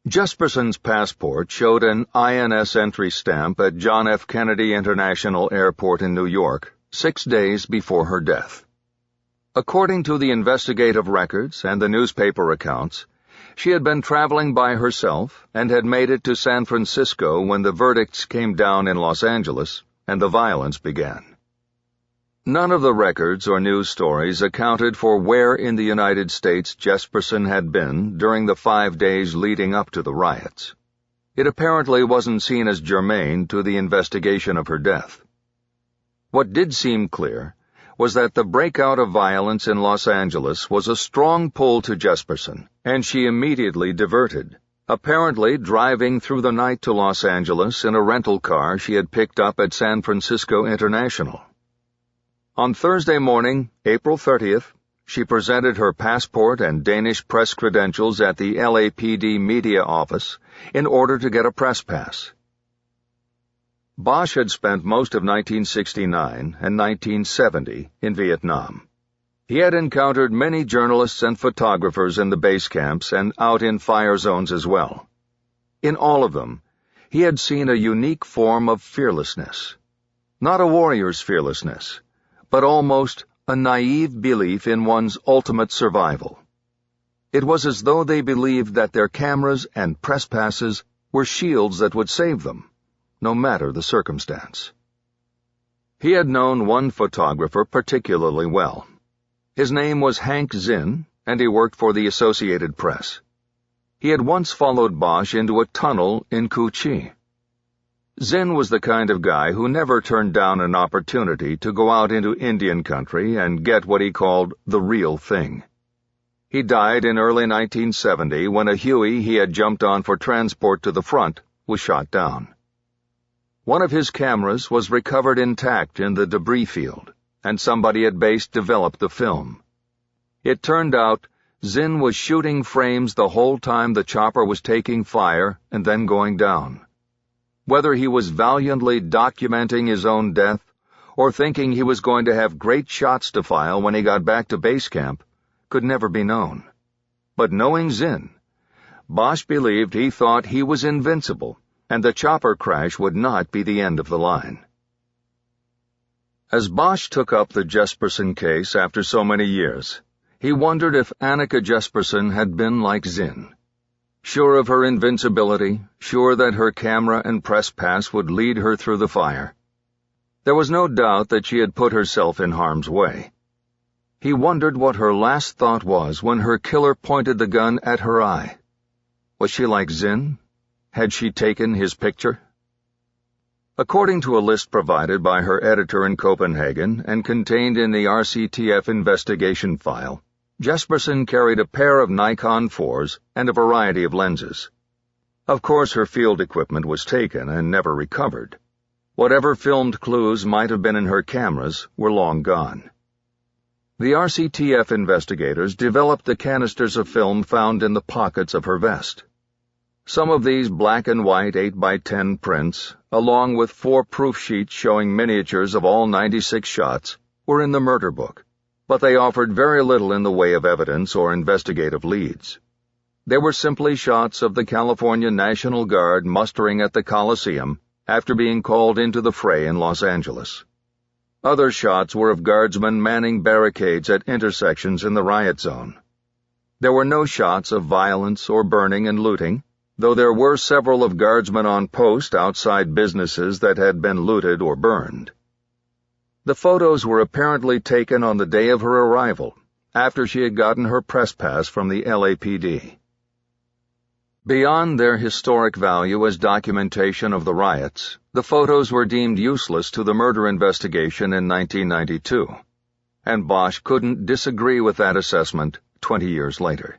Jesperson's passport showed an INS entry stamp at John F. Kennedy International Airport in New York 6 days before her death. According to the investigative records and the newspaper accounts, she had been traveling by herself and had made it to San Francisco when the verdicts came down in Los Angeles and the violence began. None of the records or news stories accounted for where in the United States Jesperson had been during the 5 days leading up to the riots. It apparently wasn't seen as germane to the investigation of her death. What did seem clear was that the breakout of violence in Los Angeles was a strong pull to Jesperson, and she immediately diverted, apparently driving through the night to Los Angeles in a rental car she had picked up at San Francisco International. On Thursday morning, April 30th, she presented her passport and Danish press credentials at the LAPD media office in order to get a press pass. Bosch had spent most of 1969 and 1970 in Vietnam. He had encountered many journalists and photographers in the base camps and out in fire zones as well. In all of them, he had seen a unique form of fearlessness. Not a warrior's fearlessness, but almost a naive belief in one's ultimate survival. It was as though they believed that their cameras and press passes were shields that would save them, no matter the circumstance. He had known one photographer particularly well. His name was Hank Zinn, and he worked for the Associated Press. He had once followed Bosch into a tunnel in Cu Chi. Zinn was the kind of guy who never turned down an opportunity to go out into Indian country and get what he called the real thing. He died in early 1970 when a Huey he had jumped on for transport to the front was shot down. One of his cameras was recovered intact in the debris field, and somebody at base developed the film. It turned out Zinn was shooting frames the whole time the chopper was taking fire and then going down. Whether he was valiantly documenting his own death or thinking he was going to have great shots to file when he got back to base camp could never be known. But knowing Zinn, Bosch believed he thought he was invincible, and the chopper crash would not be the end of the line. As Bosch took up the Jesperson case after so many years, he wondered if Annika Jesperson had been like Zinn. Sure of her invincibility, sure that her camera and press pass would lead her through the fire. There was no doubt that she had put herself in harm's way. He wondered what her last thought was when her killer pointed the gun at her eye. Was she like Zinn? Had she taken his picture? According to a list provided by her editor in Copenhagen and contained in the RCTF investigation file, Jesperson carried a pair of Nikon 4s and a variety of lenses. Of course, her field equipment was taken and never recovered. Whatever filmed clues might have been in her cameras were long gone. The RCTF investigators developed the canisters of film found in the pockets of her vest. Some of these black and white 8x10 prints, along with 4 proof sheets showing miniatures of all 96 shots, were in the murder book, but they offered very little in the way of evidence or investigative leads. They were simply shots of the California National Guard mustering at the Coliseum after being called into the fray in Los Angeles. Other shots were of guardsmen manning barricades at intersections in the riot zone. There were no shots of violence or burning and looting, though there were several of guardsmen on post outside businesses that had been looted or burned. The photos were apparently taken on the day of her arrival, after she had gotten her press pass from the LAPD. Beyond their historic value as documentation of the riots, the photos were deemed useless to the murder investigation in 1992, and Bosch couldn't disagree with that assessment 20 years later.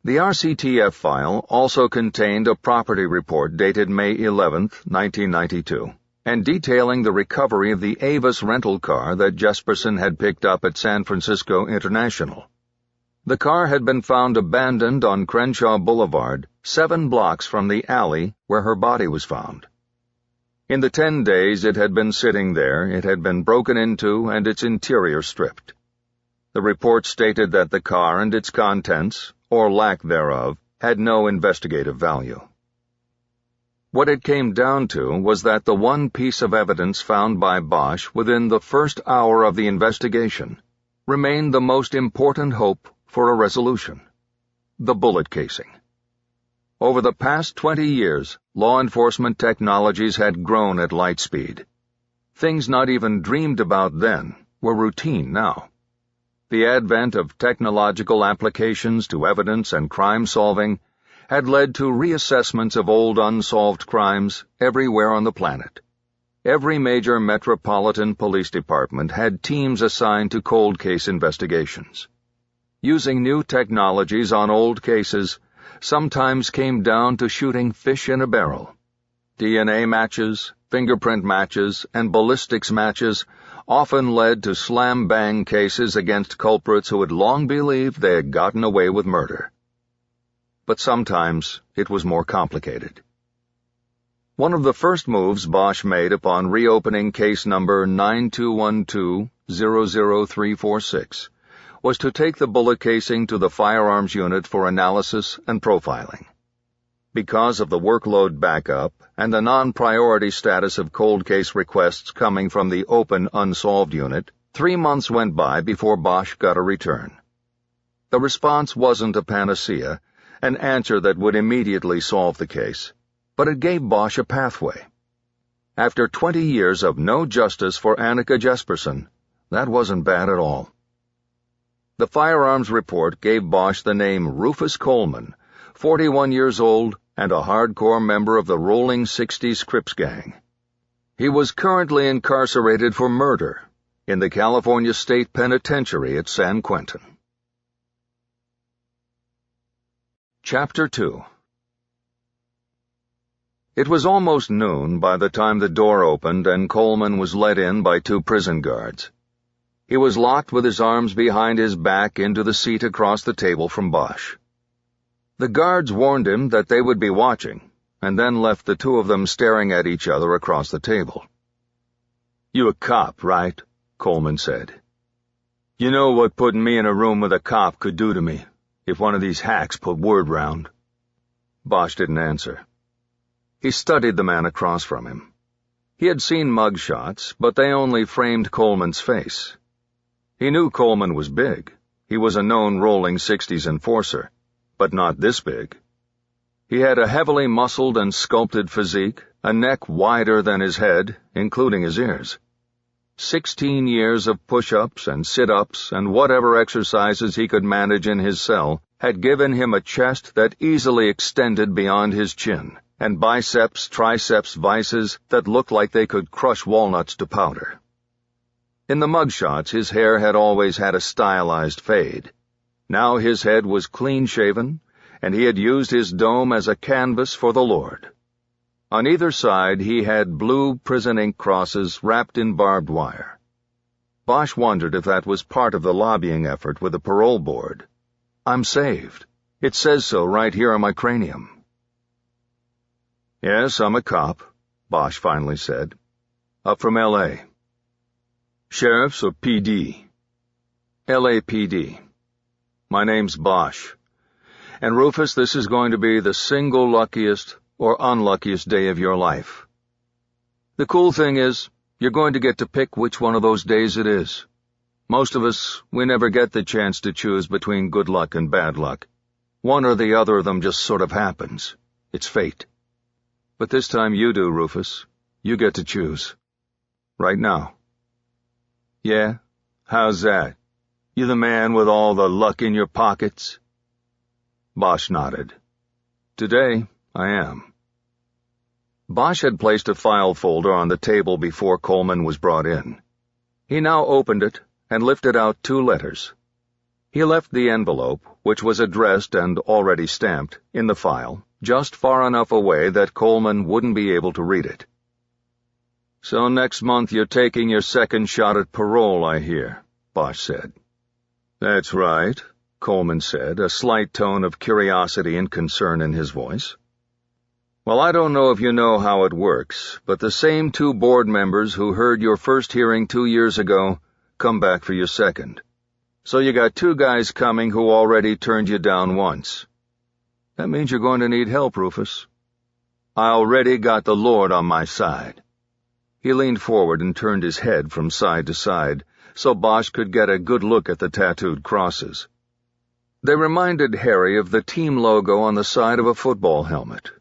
The RCTF file also contained a property report dated May 11, 1992, and detailing the recovery of the Avis rental car that Jesperson had picked up at San Francisco International. The car had been found abandoned on Crenshaw Boulevard, 7 blocks from the alley where her body was found. In the 10 days it had been sitting there, it had been broken into and its interior stripped. The report stated that the car and its contents, or lack thereof, had no investigative value. What it came down to was that the one piece of evidence found by Bosch within the first hour of the investigation remained the most important hope for a resolution: the bullet casing. Over the past 20 years, law enforcement technologies had grown at light speed. Things not even dreamed about then were routine now. The advent of technological applications to evidence and crime solving had led to reassessments of old unsolved crimes everywhere on the planet. Every major metropolitan police department had teams assigned to cold case investigations. Using new technologies on old cases sometimes came down to shooting fish in a barrel. DNA matches, fingerprint matches, and ballistics matches often led to slam-bang cases against culprits who had long believed they had gotten away with murder. But sometimes it was more complicated. One of the first moves Bosch made upon reopening case number 9212-00346 was to take the bullet casing to the firearms unit for analysis and profiling. Because of the workload backup and the non-priority status of cold case requests coming from the open unsolved unit, 3 months went by before Bosch got a return. The response wasn't a panacea, an answer that would immediately solve the case, but it gave Bosch a pathway. After 20 years of no justice for Annika Jesperson, that wasn't bad at all. The firearms report gave Bosch the name Rufus Coleman, 41 years old and a hardcore member of the Rolling 60s Crips gang. He was currently incarcerated for murder in the California State Penitentiary at San Quentin. Chapter 2. It was almost noon by the time the door opened and Coleman was let in by 2 prison guards. He was locked with his arms behind his back into the seat across the table from Bosch. The guards warned him that they would be watching, and then left the two of them staring at each other across the table. "You a cop, right?" Coleman said. "You know what putting me in a room with a cop could do to me, if one of these hacks put word round." Bosch didn't answer. He studied the man across from him. He had seen mug shots, but they only framed Coleman's face. He knew Coleman was big. He was a known rolling 60s enforcer, but not this big. He had a heavily muscled and sculpted physique, a neck wider than his head, including his ears. 16 years of push-ups and sit-ups and whatever exercises he could manage in his cell had given him a chest that easily extended beyond his chin, and triceps vices that looked like they could crush walnuts to powder. In the mugshots, his hair had always had a stylized fade. Now his head was clean-shaven, and he had used his dome as a canvas for the Lord. On either side, he had blue prison ink crosses wrapped in barbed wire. Bosch wondered if that was part of the lobbying effort with the parole board. "I'm saved. It says so right here on my cranium." "Yes, I'm a cop," Bosch finally said. "Up from L.A. "Sheriff's or PD?" "LAPD. My name's Bosch. And Rufus, this is going to be the single luckiest or unluckiest day of your life. The cool thing is, you're going to get to pick which one of those days it is. Most of us, we never get the chance to choose between good luck and bad luck. One or the other of them just sort of happens. It's fate. But this time you do, Rufus. You get to choose. Right now." "Yeah? How's that? You the man with all the luck in your pockets?" Bosch nodded. "Today, I am." Bosch had placed a file folder on the table before Coleman was brought in. He now opened it and lifted out 2 letters. He left the envelope, which was addressed and already stamped, in the file, just far enough away that Coleman wouldn't be able to read it. "So next month you're taking your second shot at parole, I hear," Bosch said. "That's right," Coleman said, a slight tone of curiosity and concern in his voice. "Well, I don't know if you know how it works, but the same 2 board members who heard your first hearing 2 years ago come back for your second. So you got 2 guys coming who already turned you down once. That means you're going to need help, Rufus. I already got the Lord on my side." He leaned forward and turned his head from side to side, so Bosch could get a good look at the tattooed crosses. They reminded Harry of the team logo on the side of a football helmet.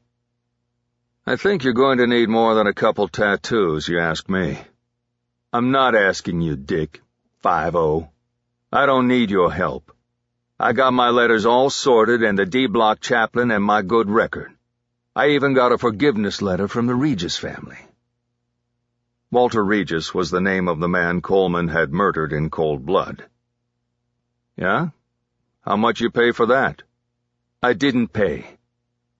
"I think you're going to need more than a couple tattoos, you ask me." "I'm not asking you, Dick. 5-0. I don't need your help. I got my letters all sorted and the D-Block chaplain and my good record. I even got a forgiveness letter from the Regis family." Walter Regis was the name of the man Coleman had murdered in cold blood. "Yeah? How much you pay for that?" "I didn't pay.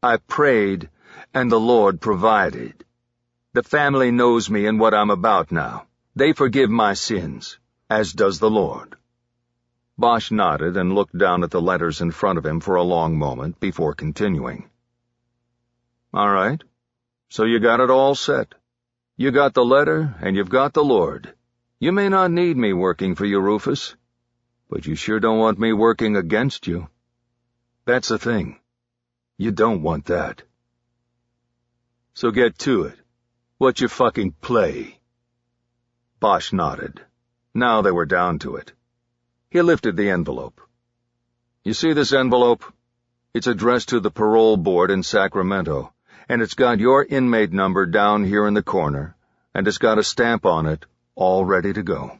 I prayed, and the Lord provided. The family knows me and what I'm about now. They forgive my sins, as does the Lord." Bosch nodded and looked down at the letters in front of him for a long moment before continuing. "All right. So you got it all set. You got the letter, and you've got the Lord. You may not need me working for you, Rufus, but you sure don't want me working against you. That's the thing. You don't want that. So get to it. What's your fucking play?" Bosch nodded. Now they were down to it. He lifted the envelope. "You see this envelope? It's addressed to the parole board in Sacramento, and it's got your inmate number down here in the corner, and it's got a stamp on it, all ready to go."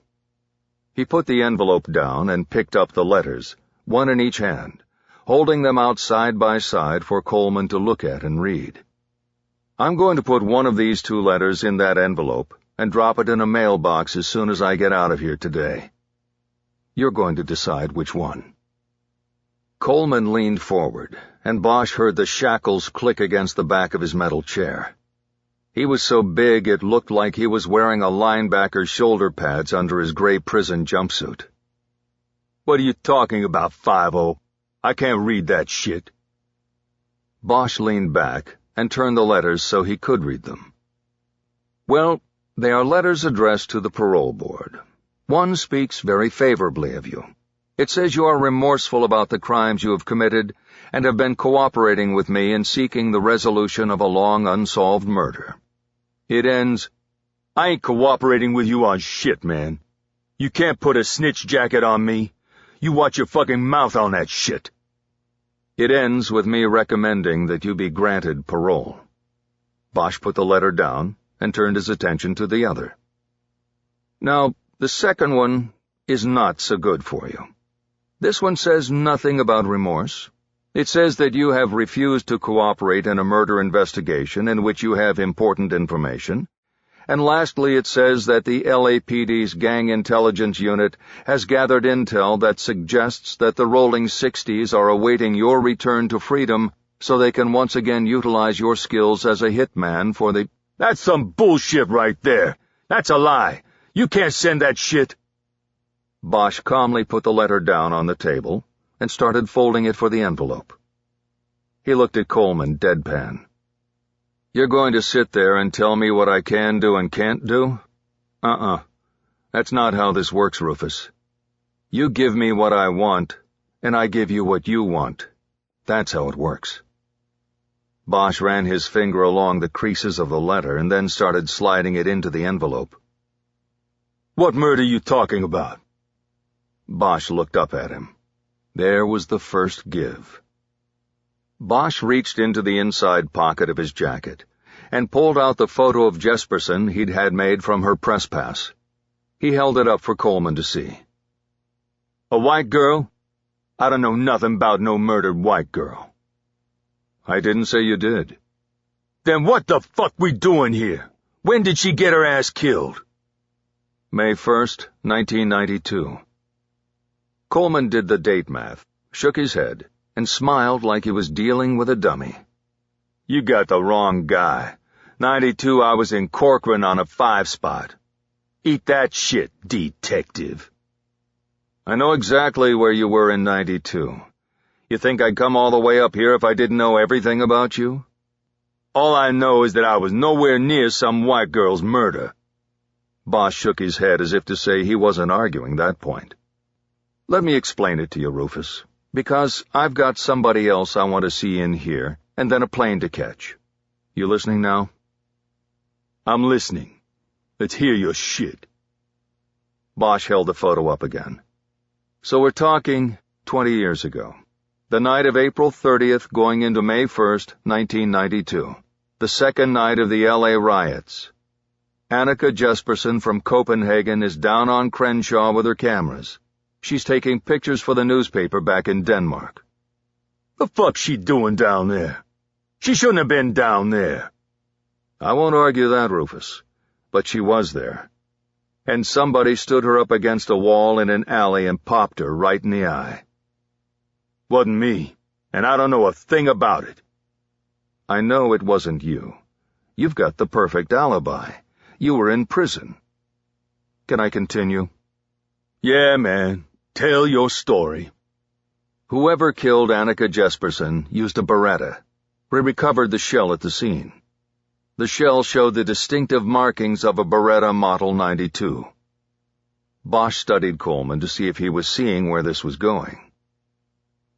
He put the envelope down and picked up the letters, 1 in each hand, holding them out side by side for Coleman to look at and read. "I'm going to put one of these 2 letters in that envelope and drop it in a mailbox as soon as I get out of here today. You're going to decide which one." Coleman leaned forward, and Bosch heard the shackles click against the back of his metal chair. He was so big it looked like he was wearing a linebacker's shoulder pads under his gray prison jumpsuit. "What are you talking about, 5-0? I can't read that shit." Bosch leaned back and turned the letters so he could read them. "Well, they are letters addressed to the parole board. One speaks very favorably of you. It says you are remorseful about the crimes you have committed and have been cooperating with me in seeking the resolution of a long unsolved murder. It ends, "I ain't cooperating with you on shit, man. You can't put a snitch jacket on me. You watch your fucking mouth on that shit." It ends with me recommending that you be granted parole. Bosch put the letter down and turned his attention to the other. Now, the second one is not so good for you. This one says nothing about remorse. It says that you have refused to cooperate in a murder investigation in which you have important information. And lastly, it says that the LAPD's Gang Intelligence Unit has gathered intel that suggests that the Rolling 60s are awaiting your return to freedom so they can once again utilize your skills as a hitman for the— "That's some bullshit right there. That's a lie. You can't send that shit." Bosch calmly put the letter down on the table and started folding it for the envelope. He looked at Coleman deadpan. "You're going to sit there and tell me what I can do and can't do? That's not how this works, Rufus. You give me what I want, and I give you what you want. That's how it works." Bosch ran his finger along the creases of the letter and then started sliding it into the envelope. "What murder are you talking about?" Bosch looked up at him. There was the first give. Bosch reached into the inside pocket of his jacket and pulled out the photo of Jesperson he'd had made from her press pass. He held it up for Coleman to see. "A white girl? I don't know nothing about no murdered white girl." "I didn't say you did." "Then what the fuck we doing here? When did she get her ass killed?" "May 1st, 1992. Coleman did the date math, shook his head, and smiled like he was dealing with a dummy. "You got the wrong guy. 92 I was in Corcoran on a 5-spot. Eat that shit, detective." "I know exactly where you were in 92. You think I'd come all the way up here if I didn't know everything about you?" "All I know is that I was nowhere near some white girl's murder." Bosch shook his head as if to say he wasn't arguing that point. "Let me explain it to you, Rufus, because I've got somebody else I want to see in here, and then a plane to catch. You listening now?" "I'm listening. Let's hear your shit." Bosch held the photo up again. "So we're talking 20 years ago. The night of April 30th going into May 1st, 1992. The second night of the LA riots. Annika Jesperson from Copenhagen is down on Crenshaw with her cameras. She's taking pictures for the newspaper back in Denmark." "The fuck's she doing down there? She shouldn't have been down there." "I won't argue that, Rufus, but she was there. And somebody stood her up against a wall in an alley and popped her right in the eye." "Wasn't me, and I don't know a thing about it." "I know it wasn't you. You've got the perfect alibi. You were in prison. Can I continue?" "Yeah, man. Tell your story." "Whoever killed Annika Jesperson used a Beretta. We recovered the shell at the scene. The shell showed the distinctive markings of a Beretta Model 92. Bosch studied Coleman to see if he was seeing where this was going.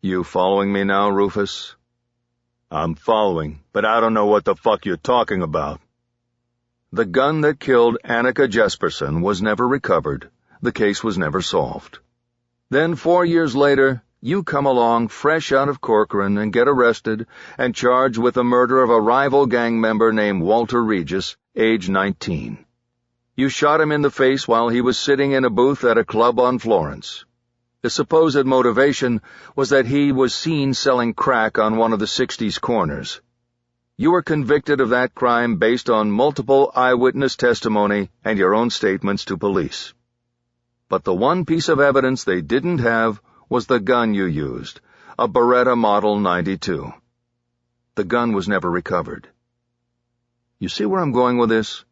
You following me now, Rufus? "I'm following, but I don't know what the fuck you're talking about." The gun that killed Annika Jesperson was never recovered. The case was never solved. Then 4 years later, you come along fresh out of Corcoran and get arrested and charged with the murder of a rival gang member named Walter Regis, age 19. You shot him in the face while he was sitting in a booth at a club on Florence. The supposed motivation was that he was seen selling crack on one of the 60s corners. You were convicted of that crime based on multiple eyewitness testimony and your own statements to police. But the one piece of evidence they didn't have was the gun you used, a Beretta Model 92. The gun was never recovered. You see where I'm going with this?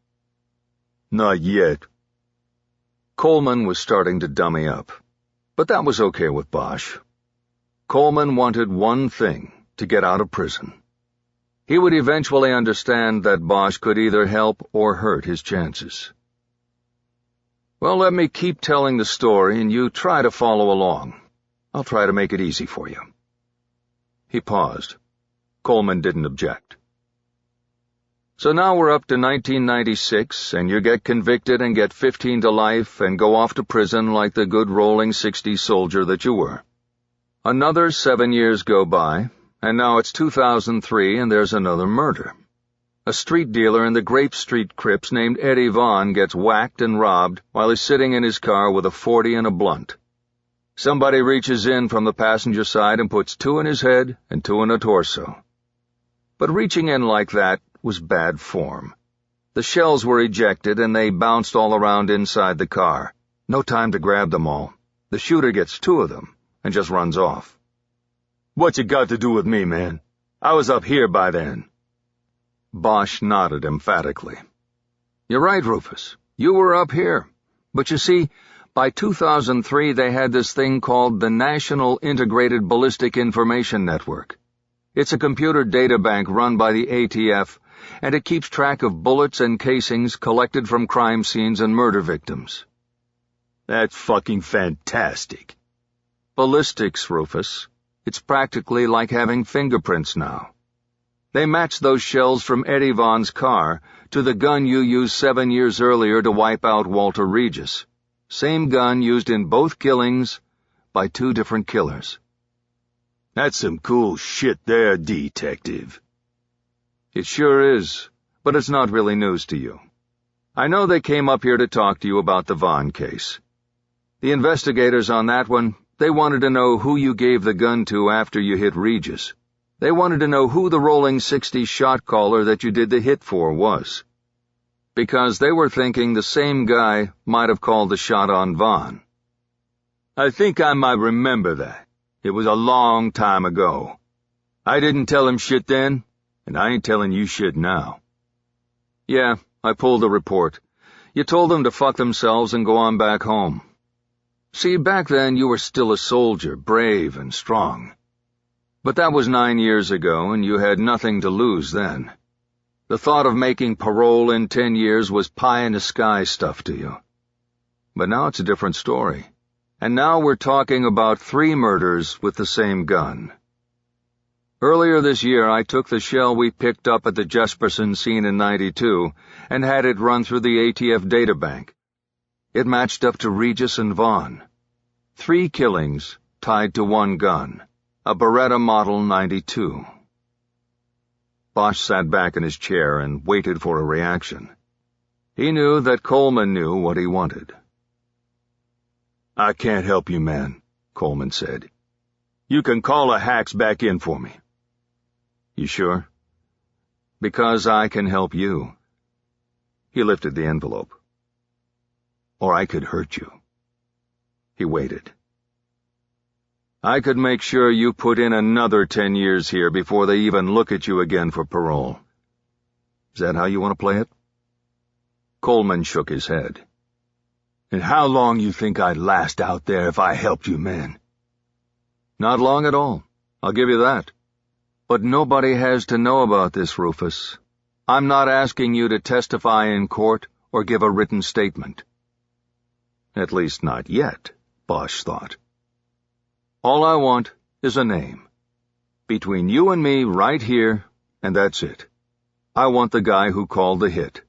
Not yet. Coleman was starting to dummy up, but that was okay with Bosch. Coleman wanted one thing: to get out of prison. He would eventually understand that Bosch could either help or hurt his chances. Well, let me keep telling the story and you try to follow along. I'll try to make it easy for you. He paused. Coleman didn't object. So now we're up to 1996, and you get convicted and get 15 to life and go off to prison like the good rolling 60s soldier that you were. Another 7 years go by, and now it's 2003 and there's another murder. A street dealer in the Grape Street Crips named Eddie Vaughn gets whacked and robbed while he's sitting in his car with a .40 and a blunt. Somebody reaches in from the passenger side and puts 2 in his head and 2 in a torso. But reaching in like that was bad form. The shells were ejected and they bounced all around inside the car. No time to grab them all. The shooter gets 2 of them and just runs off. What you got to do with me, man? I was up here by then. Bosch nodded emphatically. You're right, Rufus. You were up here. But you see, by 2003 they had this thing called the National Integrated Ballistic Information Network. It's a computer data bank run by the ATF, and it keeps track of bullets and casings collected from crime scenes and murder victims. That's fucking fantastic. Ballistics, Rufus. It's practically like having fingerprints now. They match those shells from Eddie Vaughn's car to the gun you used 7 years earlier to wipe out Walter Regis. Same gun used in both killings by 2 different killers. That's some cool shit there, detective. It sure is, but it's not really news to you. I know they came up here to talk to you about the Vaughn case. The investigators on that one, they wanted to know who you gave the gun to after you hit Regis. They wanted to know who the rolling 60s shot caller that you did the hit for was. Because they were thinking the same guy might have called the shot on Vaughn. I think I might remember that. It was a long time ago. I didn't tell him shit then, and I ain't telling you shit now. Yeah, I pulled the report. You told them to fuck themselves and go on back home. See, back then you were still a soldier, brave and strong. But that was 9 years ago, and you had nothing to lose then. The thought of making parole in 10 years was pie-in-the-sky stuff to you. But now it's a different story. And now we're talking about 3 murders with the same gun. Earlier this year, I took the shell we picked up at the Jesperson scene in '92 and had it run through the ATF databank. It matched up to Regis and Vaughn. 3 killings tied to 1 gun, a Beretta Model 92. Bosch sat back in his chair and waited for a reaction. He knew that Coleman knew what he wanted. I can't help you, man, Coleman said. You can call the hacks back in for me. You sure? Because I can help you. He lifted the envelope. Or I could hurt you. He waited. I could make sure you put in another 10 years here before they even look at you again for parole. Is that how you want to play it? Coleman shook his head. And how long you think I'd last out there if I helped you, man? Not long at all. I'll give you that. But nobody has to know about this, Rufus. I'm not asking you to testify in court or give a written statement. At least not yet, Bosch thought. All I want is a name. Between you and me right here, and that's it. I want the guy who called the hit.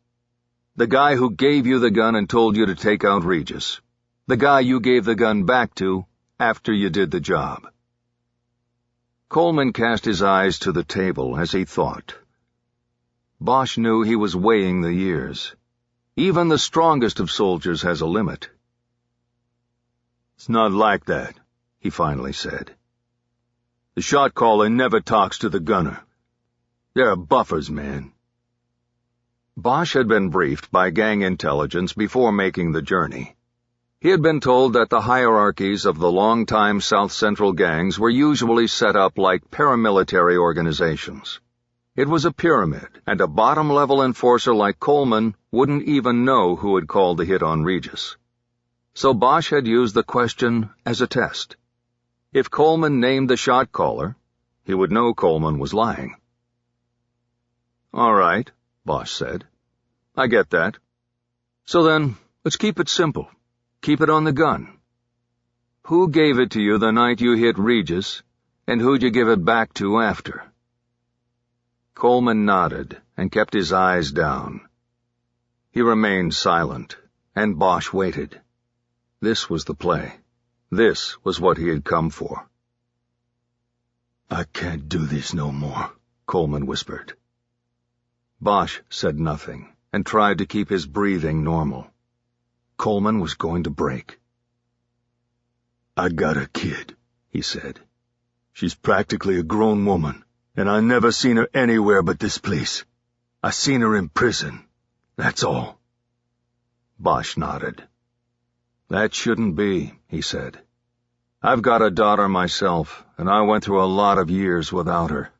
The guy who gave you the gun and told you to take out Regis. The guy you gave the gun back to after you did the job. Coleman cast his eyes to the table as he thought. Bosch knew he was weighing the years. Even the strongest of soldiers has a limit. It's not like that, he finally said. The shot caller never talks to the gunner. There are buffers, man. Bosch had been briefed by gang intelligence before making the journey. He had been told that the hierarchies of the long-time South Central gangs were usually set up like paramilitary organizations. It was a pyramid, and a bottom-level enforcer like Coleman wouldn't even know who had called the hit on Regis. So Bosch had used the question as a test. If Coleman named the shot caller, he would know Coleman was lying. "All right," Bosch said. "I get that. So then, let's keep it simple. Keep it on the gun. Who gave it to you the night you hit Regis, and who'd you give it back to after?" Coleman nodded and kept his eyes down. He remained silent, and Bosch waited. This was the play. This was what he had come for. "I can't do this no more," Coleman whispered. Bosch said nothing and tried to keep his breathing normal. Coleman was going to break. "I got a kid," he said. "She's practically a grown woman, and I never seen her anywhere but this place. I seen her in prison. That's all." Bosch nodded. "That shouldn't be," he said. "I've got a daughter myself, and I went through a lot of years without her."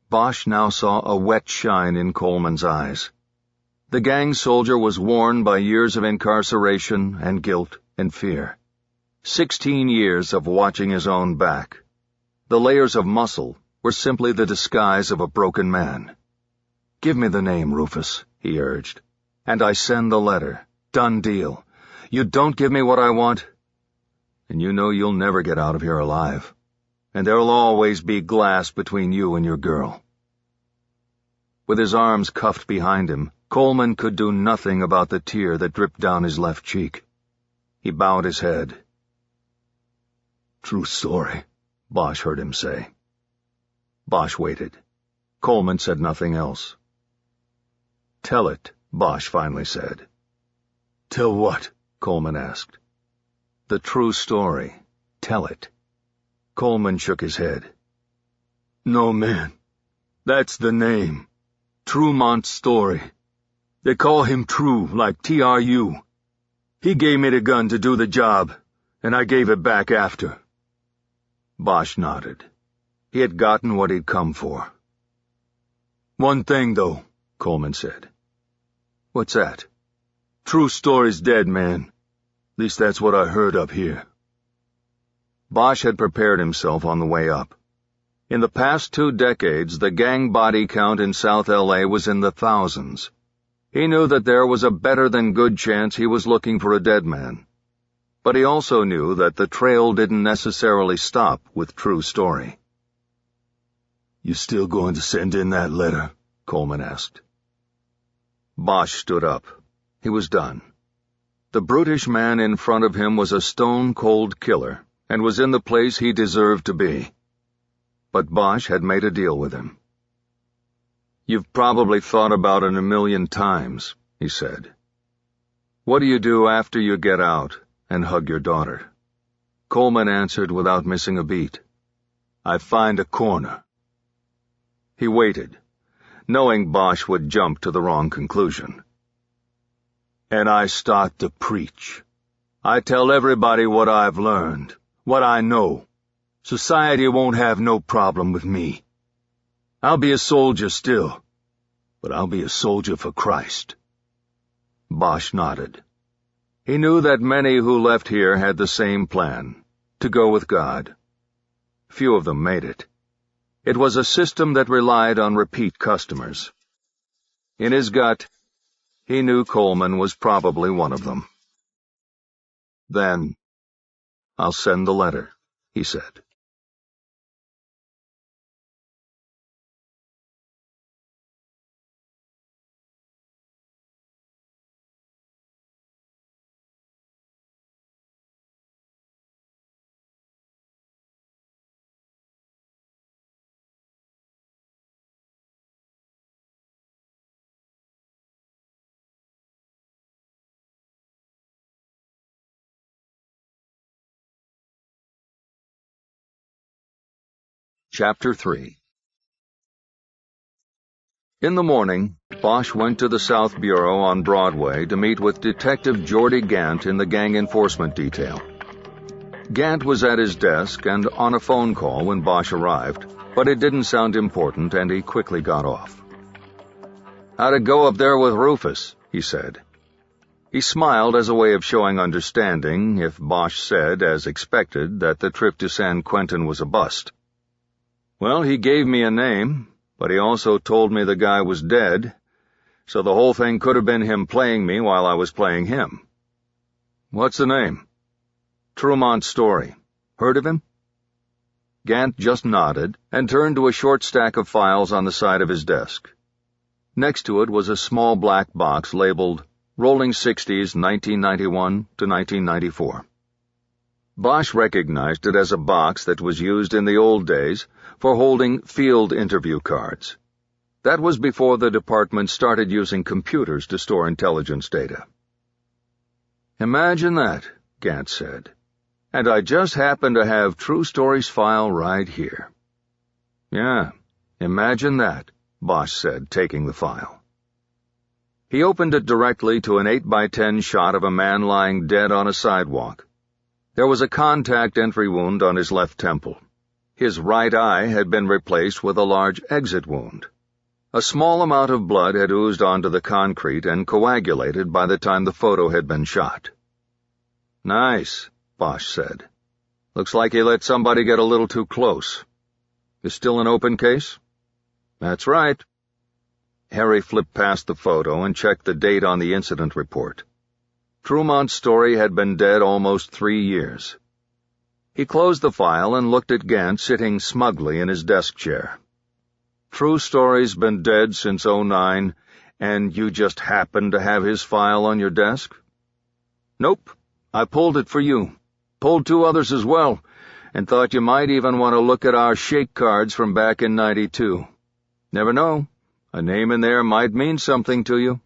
Bosch now saw a wet shine in Coleman's eyes. The gang soldier was worn by years of incarceration and guilt and fear. 16 years of watching his own back. The layers of muscle were simply the disguise of a broken man. "Give me the name, Rufus," he urged, "and I send the letter. Done deal. You don't give me what I want, and you know you'll never get out of here alive. And there'll always be glass between you and your girl." With his arms cuffed behind him, Coleman could do nothing about the tear that dripped down his left cheek. He bowed his head. "True story," Bosch heard him say. Bosch waited. Coleman said nothing else. "Tell it," Bosch finally said. "Tell what?" Coleman asked. "The true story. Tell it." Coleman shook his head. "No, man. That's the name. Trumont's story. They call him True, like TRU. He gave me the gun to do the job, and I gave it back after." Bosch nodded. He had gotten what he'd come for. "One thing, though," Coleman said. "What's that?" "True story's dead, man. At least that's what I heard up here." Bosch had prepared himself on the way up. In the past 2 decades, the gang body count in South L.A. was in the thousands. He knew that there was a better-than-good chance he was looking for a dead man. But he also knew that the trail didn't necessarily stop with True Story. "You still going to send in that letter?" Coleman asked. Bosch stood up. He was done. The brutish man in front of him was a stone-cold killer, and was in the place he deserved to be. But Bosch had made a deal with him. "You've probably thought about it 1,000,000 times," he said. "What do you do after you get out and hug your daughter?" Coleman answered without missing a beat. "I find a corner." He waited, knowing Bosch would jump to the wrong conclusion. "And I start to preach. I tell everybody what I've learned, what I know. Society won't have no problem with me. I'll be a soldier still, but I'll be a soldier for Christ." Bosch nodded. He knew that many who left here had the same plan, to go with God. Few of them made it. It was a system that relied on repeat customers. In his gut, he knew Coleman was probably one of them. "Then, I'll send the letter," he said. Chapter 3. In the morning, Bosch went to the South Bureau on Broadway to meet with Detective Jordy Gant in the gang enforcement detail. Gant was at his desk and on a phone call when Bosch arrived, but it didn't sound important, and he quickly got off. "How'd it go up there with Rufus?" he said. He smiled as a way of showing understanding if Bosch said, as expected, that the trip to San Quentin was a bust. "Well, he gave me a name, but he also told me the guy was dead, so the whole thing could have been him playing me while I was playing him." "What's the name?" "Trumont Story. Heard of him?" Gant just nodded and turned to a short stack of files on the side of his desk. Next to it was a small black box labeled Rolling 60s 1991 to 1994. Bosch recognized it as a box that was used in the old days for holding field interview cards. That was before the department started using computers to store intelligence data. "Imagine that," Gant said. "And I just happen to have True Story's file right here." "Yeah, imagine that," Bosch said, taking the file. He opened it directly to an 8x10 shot of a man lying dead on a sidewalk. There was a contact entry wound on his left temple. His right eye had been replaced with a large exit wound. A small amount of blood had oozed onto the concrete and coagulated by the time the photo had been shot. "Nice," Bosch said. "Looks like he let somebody get a little too close. Is still an open case?" "That's right." Harry flipped past the photo and checked the date on the incident report. Trumont Story had been dead almost 3 years. He closed the file and looked at Gant sitting smugly in his desk chair. "True Story's been dead since '09, and you just happened to have his file on your desk?" "Nope. I pulled it for you. Pulled 2 others as well, and thought you might even want to look at our shake cards from back in '92. Never know. A name in there might mean something to you."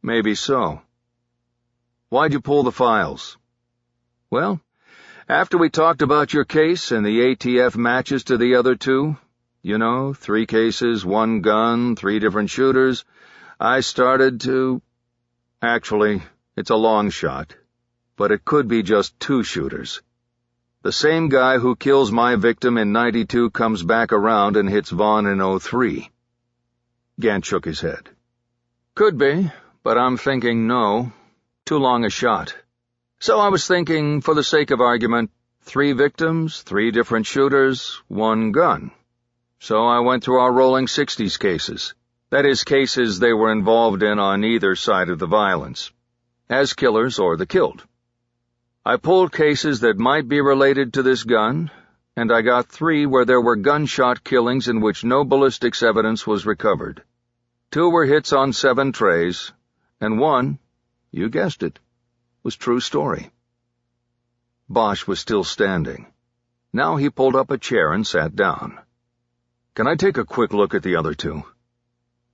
"Maybe so." "Why'd you pull the files?" "Well, after we talked about your case and the ATF matches to the other 2, 3 cases, 1 gun, 3 different shooters, I started to— Actually, it's a long shot, but it could be just 2 shooters. The same guy who kills my victim in '92 comes back around and hits Vaughn in '03. Gant shook his head. "Could be, but I'm thinking no. Too long a shot. So I was thinking, for the sake of argument, 3 victims, 3 different shooters, 1 gun. So I went through our rolling 60s cases. That is, cases they were involved in on either side of the violence, as killers or the killed. I pulled cases that might be related to this gun, and I got 3 where there were gunshot killings in which no ballistics evidence was recovered. 2 were hits on 7 trays, and 1, you guessed it, was True Story." Bosch was still standing. Now he pulled up a chair and sat down. "Can I take a quick look at the other 2?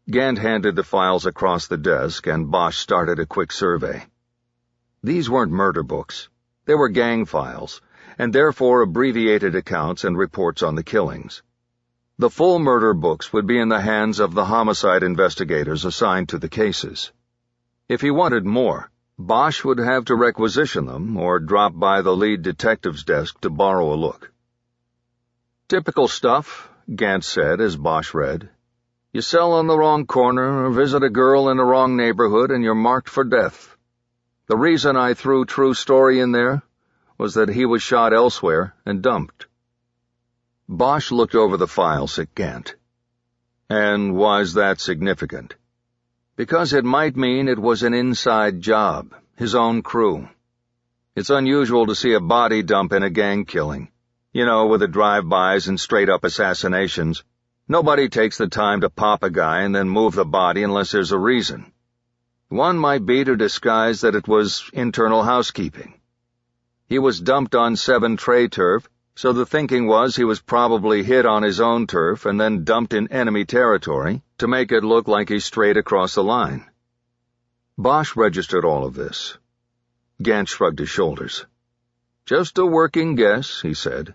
Gant handed the files across the desk, and Bosch started a quick survey. These weren't murder books. They were gang files, and therefore abbreviated accounts and reports on the killings. The full murder books would be in the hands of the homicide investigators assigned to the cases. If he wanted more, Bosch would have to requisition them or drop by the lead detective's desk to borrow a look. "Typical stuff," Gant said as Bosch read. "You sell on the wrong corner or visit a girl in the wrong neighborhood and you're marked for death. The reason I threw True Story in there was that he was shot elsewhere and dumped." Bosch looked over the files at Gant. "And why's that significant?" "Because it might mean it was an inside job, his own crew. It's unusual to see a body dump in a gang killing. With the drive-bys and straight-up assassinations. Nobody takes the time to pop a guy and then move the body unless there's a reason. One might be to disguise that it was internal housekeeping. He was dumped on 7 tray turf, so the thinking was he was probably hit on his own turf and then dumped in enemy territory to make it look like he strayed across the line." Bosch registered all of this. Gant shrugged his shoulders. "Just a working guess," he said.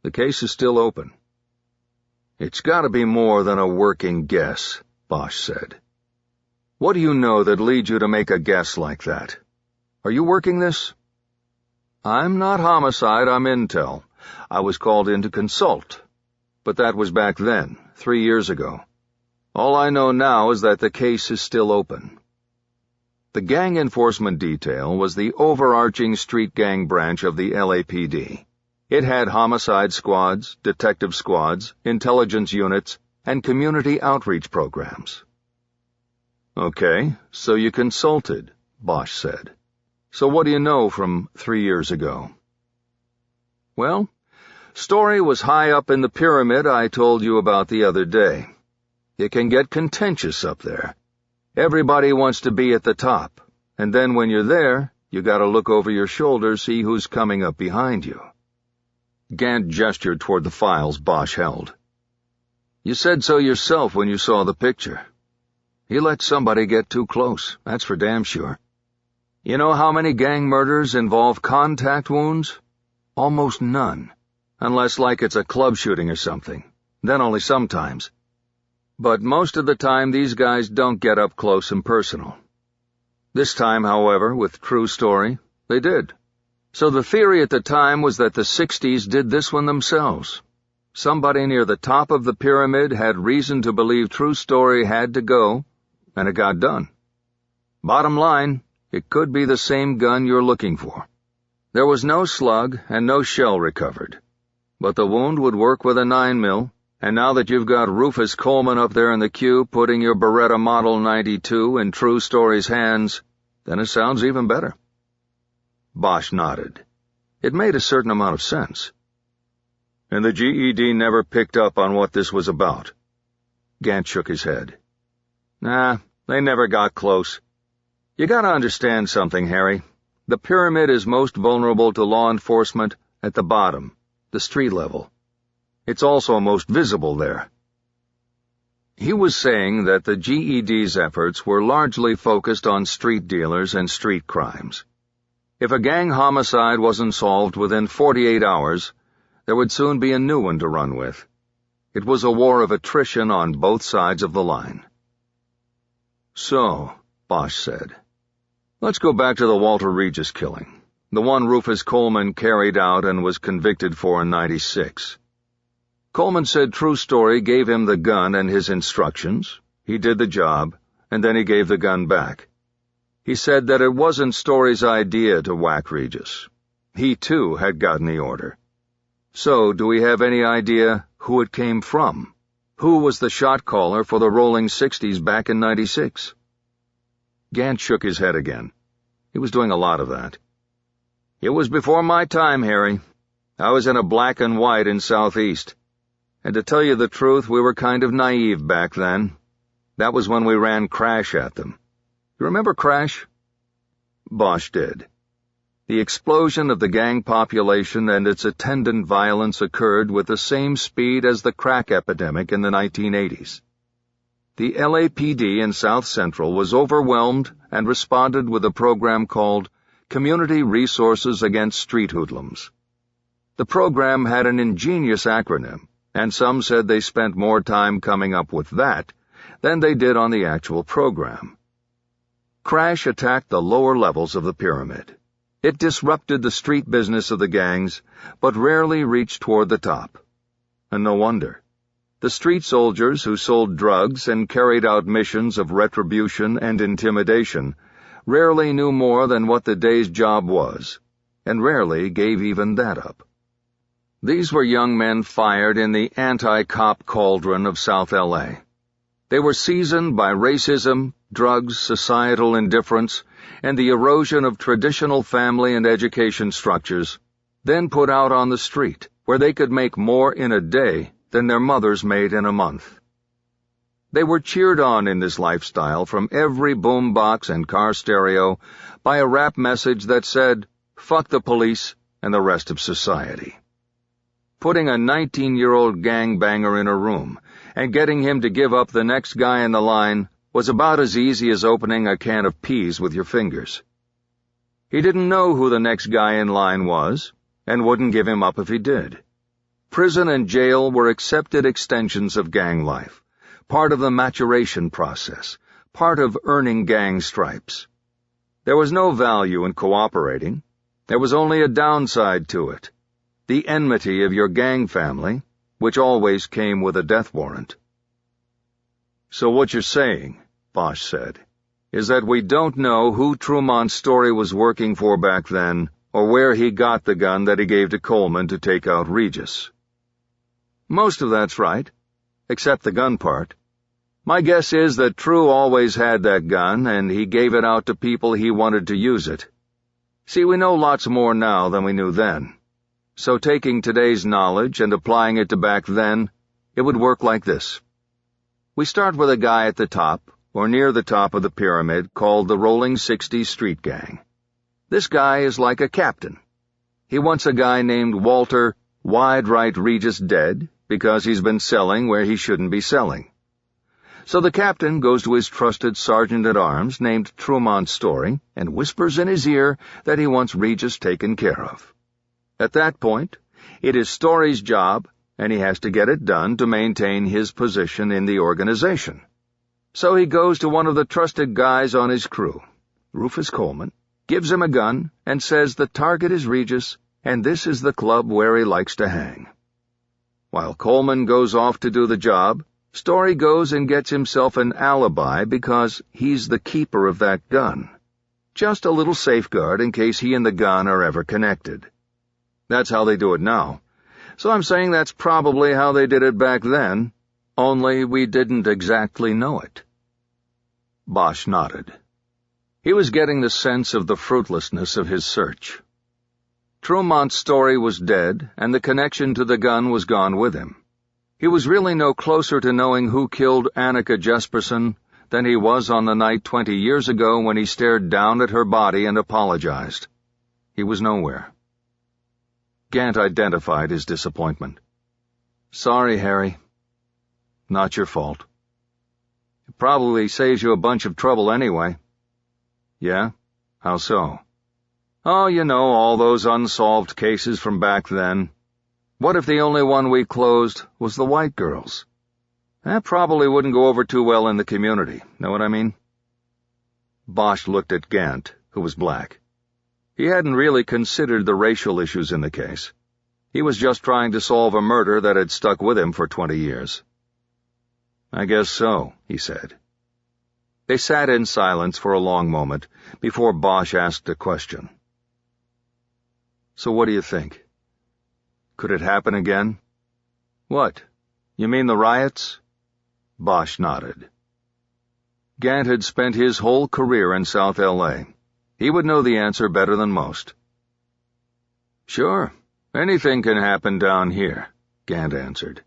"The case is still open." "It's got to be more than a working guess," Bosch said. "What do you know that leads you to make a guess like that? Are you working this?" "I'm not homicide, I'm intel. I was called in to consult." but that was back then, 3 years ago. All I know now is that the case is still open. The Gang Enforcement Detail was the overarching street gang branch of the LAPD. It had homicide squads, detective squads, intelligence units, and community outreach programs. "Okay, so you consulted," Bosch said. "So what do you know from 3 years ago?" "Well, Story was high up in the pyramid I told you about the other day. It can get contentious up there. Everybody wants to be at the top, and then when you're there, you gotta look over your shoulder, see who's coming up behind you." Gant gestured toward the files Bosch held. "You said so yourself when you saw the picture. He let somebody get too close, that's for damn sure. You know how many gang murders involve contact wounds? Almost none, unless like it's a club shooting or something, then only sometimes. But most of the time these guys don't get up close and personal. This time, however, with True Story, they did. So the theory at the time was that the 60s did this one themselves. Somebody near the top of the pyramid had reason to believe True Story had to go, and it got done. Bottom line, it could be the same gun you're looking for. There was no slug and no shell recovered, but the wound would work with a 9mm, and now that you've got Rufus Coleman up there in the queue putting your Beretta Model 92 in True Story's hands, then it sounds even better." Bosch nodded. It made a certain amount of sense. "And the GED never picked up on what this was about?" Gant shook his head. "Nah, they never got close. You gotta understand something, Harry. The pyramid is most vulnerable to law enforcement at the bottom, the street level. It's also most visible there." He was saying that the GED's efforts were largely focused on street dealers and street crimes. If a gang homicide wasn't solved within 48 hours, there would soon be a new one to run with. It was a war of attrition on both sides of the line. "So," Bosch said, "let's go back to the Walter Regis killing, the one Rufus Coleman carried out and was convicted for in '96. Coleman said True Story gave him the gun and his instructions. He did the job, and then he gave the gun back. He said that it wasn't Story's idea to whack Regis. He, too, had gotten the order. So, do we have any idea who it came from? Who was the shot caller for the Rolling 60s back in '96? Gant shook his head again. He was doing a lot of that. "It was before my time, Harry. I was in a black and white in Southeast. And to tell you the truth, we were kind of naive back then. That was when we ran Crash at them. You remember Crash?" Bosch did. The explosion of the gang population and its attendant violence occurred with the same speed as the crack epidemic in the 1980s. The LAPD in South Central was overwhelmed and responded with a program called Community Resources Against Street Hoodlums. The program had an ingenious acronym, and some said they spent more time coming up with that than they did on the actual program. Crash attacked the lower levels of the pyramid. It disrupted the street business of the gangs, but rarely reached toward the top. And no wonder. The street soldiers who sold drugs and carried out missions of retribution and intimidation rarely knew more than what the day's job was, and rarely gave even that up. These were young men fired in the anti-cop cauldron of South L.A. They were seasoned by racism, drugs, societal indifference, and the erosion of traditional family and education structures, then put out on the street, where they could make more in a day than their mothers made in a month. They were cheered on in this lifestyle from every boombox and car stereo by a rap message that said, "Fuck the police and the rest of society." Putting a 19-year-old gangbanger in a room and getting him to give up the next guy in the line was about as easy as opening a can of peas with your fingers. He didn't know who the next guy in line was, and wouldn't give him up if he did. Prison and jail were accepted extensions of gang life, part of the maturation process, part of earning gang stripes. There was no value in cooperating. There was only a downside to it. The enmity of your gang family, which always came with a death warrant. "So what you're saying," Bosch said, "is that we don't know who Trumont's story was working for back then, or where he got the gun that he gave to Coleman to take out Regis." "Most of that's right, except the gun part. My guess is that True always had that gun, and he gave it out to people he wanted to use it. See, we know lots more now than we knew then. So taking today's knowledge and applying it to back then, it would work like this. We start with a guy at the top, or near the top of the pyramid, called the Rolling 60 Street Gang. This guy is like a captain. He wants a guy named Walter Wide Right Regis dead because he's been selling where he shouldn't be selling. So the captain goes to his trusted sergeant-at-arms named Trumont Story and whispers in his ear that he wants Regis taken care of. At that point, it is Story's job, and he has to get it done to maintain his position in the organization. So he goes to one of the trusted guys on his crew, Rufus Coleman, gives him a gun, and says the target is Regis, and this is the club where he likes to hang. While Coleman goes off to do the job, Story goes and gets himself an alibi because he's the keeper of that gun. Just a little safeguard in case he and the gun are ever connected. That's how they do it now. So I'm saying that's probably how they did it back then, only we didn't exactly know it." Bosch nodded. He was getting the sense of the fruitlessness of his search. Trumont's Story was dead, and the connection to the gun was gone with him. He was really no closer to knowing who killed Annika Jesperson than he was on the night 20 years ago when he stared down at her body and apologized. He was nowhere. Gant identified his disappointment. "Sorry, Harry. Not your fault. It probably saves you a bunch of trouble anyway." "Yeah? How so?" "Oh, you know, all those unsolved cases from back then. What if the only one we closed was the white girls? That probably wouldn't go over too well in the community, know what I mean?" Bosch looked at Gant, who was black. He hadn't really considered the racial issues in the case. He was just trying to solve a murder that had stuck with him for 20 years. "I guess so," he said. They sat in silence for a long moment before Bosch asked a question. "So what do you think? Could it happen again?" "What? You mean the riots?" Bosch nodded. Gant had spent his whole career in South L.A. He would know the answer better than most. "Sure, anything can happen down here," Gant answered.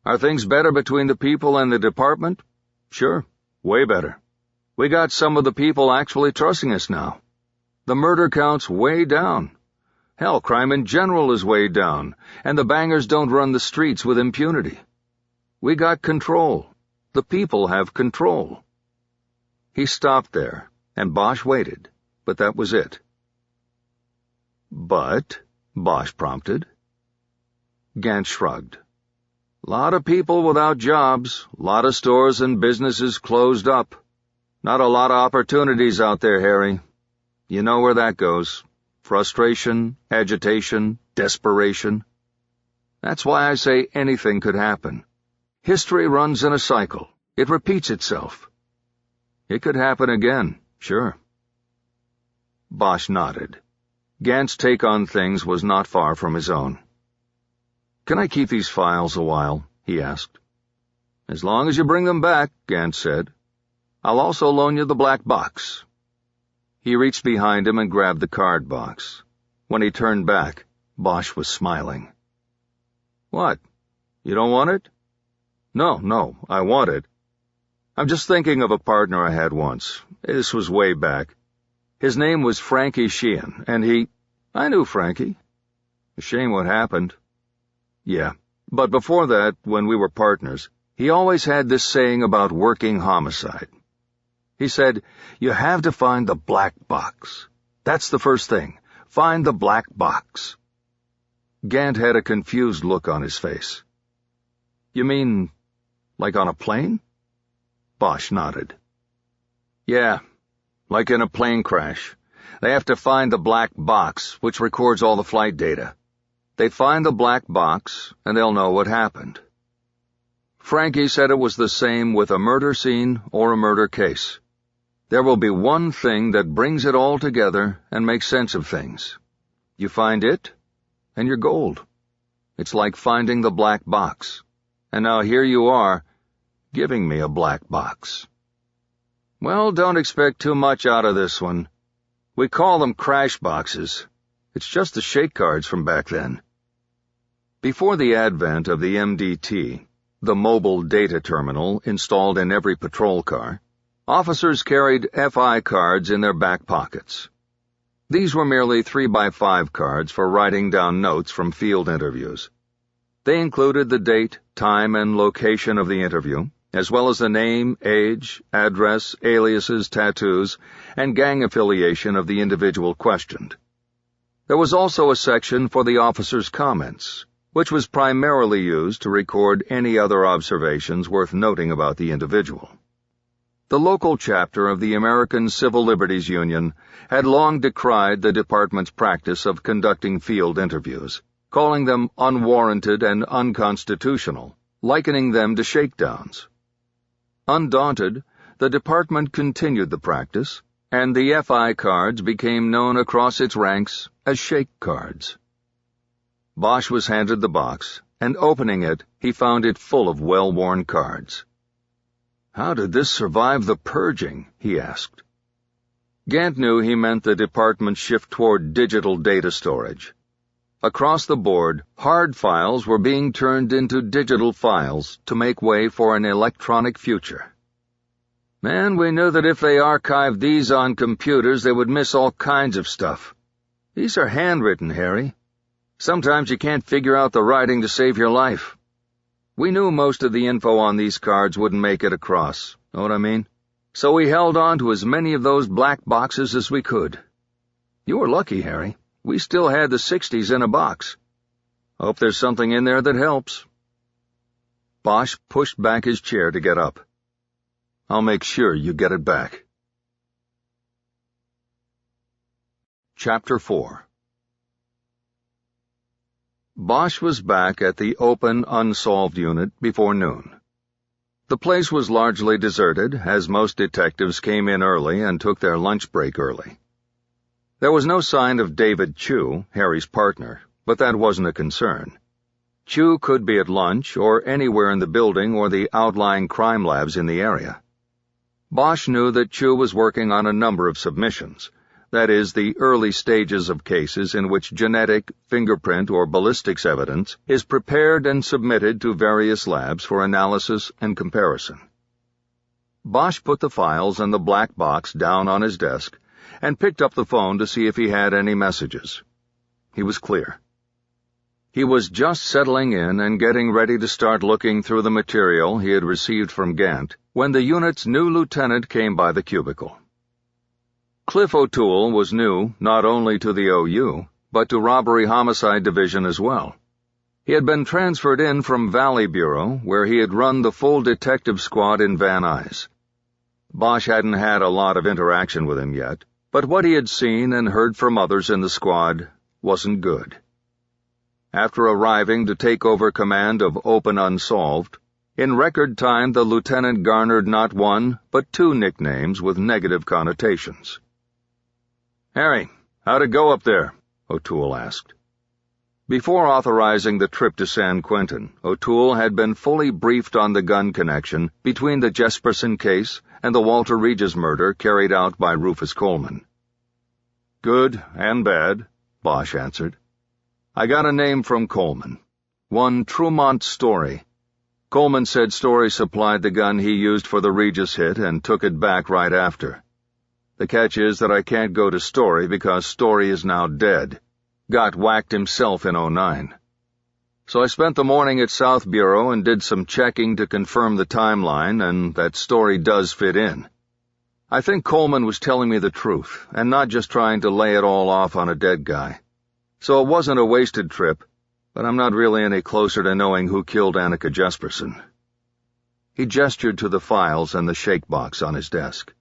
"Are things better between the people and the department? Sure, way better. We got some of the people actually trusting us now. The murder count's way down. Hell, crime in general is way down, and the bangers don't run the streets with impunity. We got control. The people have control." He stopped there, and Bosch waited, but that was it. "But," Bosch prompted. Gant shrugged. "Lot of people without jobs, lot of stores and businesses closed up. Not a lot of opportunities out there, Harry. You know where that goes. Frustration, agitation, desperation. That's why I say anything could happen. History runs in a cycle. It repeats itself. It could happen again, sure." Bosch nodded. Gant's take on things was not far from his own. "Can I keep these files a while?" he asked. "As long as you bring them back," Gant said. "I'll also loan you the black box." He reached behind him and grabbed the card box. When he turned back, Bosch was smiling. "What? You don't want it?" No, I want it. I'm just thinking of a partner I had once. This was way back. His name was Frankie Sheehan, and I knew Frankie. A shame what happened. Yeah, but before that, when we were partners, he always had this saying about working homicide. He said, "You have to find the black box. That's the first thing. Find the black box." Gant had a confused look on his face. "You mean, like on a plane?" Bosch nodded. "Yeah, like in a plane crash. They have to find the black box, which records all the flight data. They find the black box, and they'll know what happened. Frankie said it was the same with a murder scene or a murder case. There will be one thing that brings it all together and makes sense of things. You find it, and you're gold. It's like finding the black box. And now here you are, giving me a black box. Well, don't expect too much out of this one. We call them crash boxes. It's just the shake cards from back then. Before the advent of the MDT, the mobile data terminal installed in every patrol car, officers carried FI cards in their back pockets. These were merely 3x5 cards for writing down notes from field interviews. They included the date, time, and location of the interview, as well as the name, age, address, aliases, tattoos, and gang affiliation of the individual questioned. There was also a section for the officer's comments, which was primarily used to record any other observations worth noting about the individual. The local chapter of the American Civil Liberties Union had long decried the department's practice of conducting field interviews, calling them unwarranted and unconstitutional, likening them to shakedowns. Undaunted, the department continued the practice, and the FI cards became known across its ranks as shake cards. Bosch was handed the box, and opening it, he found it full of well-worn cards. "How did this survive the purging?" he asked. Gant knew he meant the department's shift toward digital data storage. Across the board, hard files were being turned into digital files to make way for an electronic future. "Man, we knew that if they archived these on computers, they would miss all kinds of stuff. These are handwritten, Harry. Sometimes you can't figure out the writing to save your life. We knew most of the info on these cards wouldn't make it across, know what I mean? So we held on to as many of those black boxes as we could. You were lucky, Harry. We still had the 60s in a box. Hope there's something in there that helps." Bosch pushed back his chair to get up. "I'll make sure you get it back." Chapter 4. Bosch was back at the open, unsolved unit before noon. The place was largely deserted, as most detectives came in early and took their lunch break early. There was no sign of David Chu, Harry's partner, but that wasn't a concern. Chu could be at lunch or anywhere in the building or the outlying crime labs in the area. Bosch knew that Chu was working on a number of submissions, that is, the early stages of cases in which genetic, fingerprint, or ballistics evidence is prepared and submitted to various labs for analysis and comparison. Bosch put the files and the black box down on his desk and picked up the phone to see if he had any messages. He was clear. He was just settling in and getting ready to start looking through the material he had received from Gant when the unit's new lieutenant came by the cubicle. Cliff O'Toole was new not only to the OU, but to Robbery Homicide Division as well. He had been transferred in from Valley Bureau, where he had run the full detective squad in Van Nuys. Bosch hadn't had a lot of interaction with him yet, but what he had seen and heard from others in the squad wasn't good. After arriving to take over command of Open Unsolved, in record time the lieutenant garnered not one, but two nicknames with negative connotations. "Harry, how'd it go up there?" O'Toole asked. Before authorizing the trip to San Quentin, O'Toole had been fully briefed on the gun connection between the Jesperson case and the Walter Regis murder carried out by Rufus Coleman. "Good and bad," Bosch answered. "I got a name from Coleman. One Trumont Story. Coleman said Story supplied the gun he used for the Regis hit and took it back right after. The catch is that I can't go to Story because Story is now dead. Got whacked himself in '09. So I spent the morning at South Bureau and did some checking to confirm the timeline, and that Story does fit in. I think Coleman was telling me the truth, and not just trying to lay it all off on a dead guy. So it wasn't a wasted trip, but I'm not really any closer to knowing who killed Annika Jesperson." He gestured to the files and the shake box on his desk.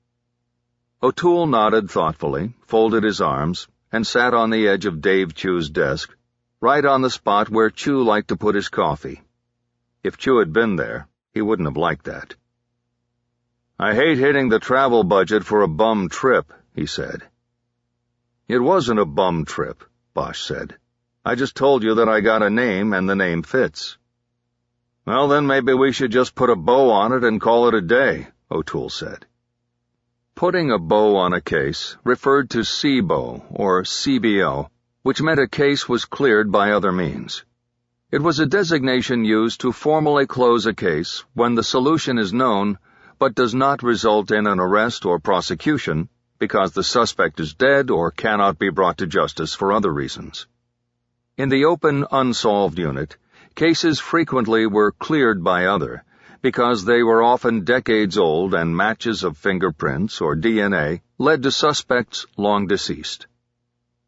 O'Toole nodded thoughtfully, folded his arms, and sat on the edge of Dave Chu's desk, right on the spot where Chu liked to put his coffee. If Chu had been there, he wouldn't have liked that. "I hate hitting the travel budget for a bum trip," he said. "It wasn't a bum trip," Bosch said. "I just told you that I got a name and the name fits." "Well, then maybe we should just put a bow on it and call it a day," O'Toole said. Putting a bow on a case referred to CBO or CBO, which meant a case was cleared by other means. It was a designation used to formally close a case when the solution is known but does not result in an arrest or prosecution because the suspect is dead or cannot be brought to justice for other reasons. In the open unsolved unit, cases frequently were cleared by other because they were often decades old and matches of fingerprints or DNA led to suspects long deceased.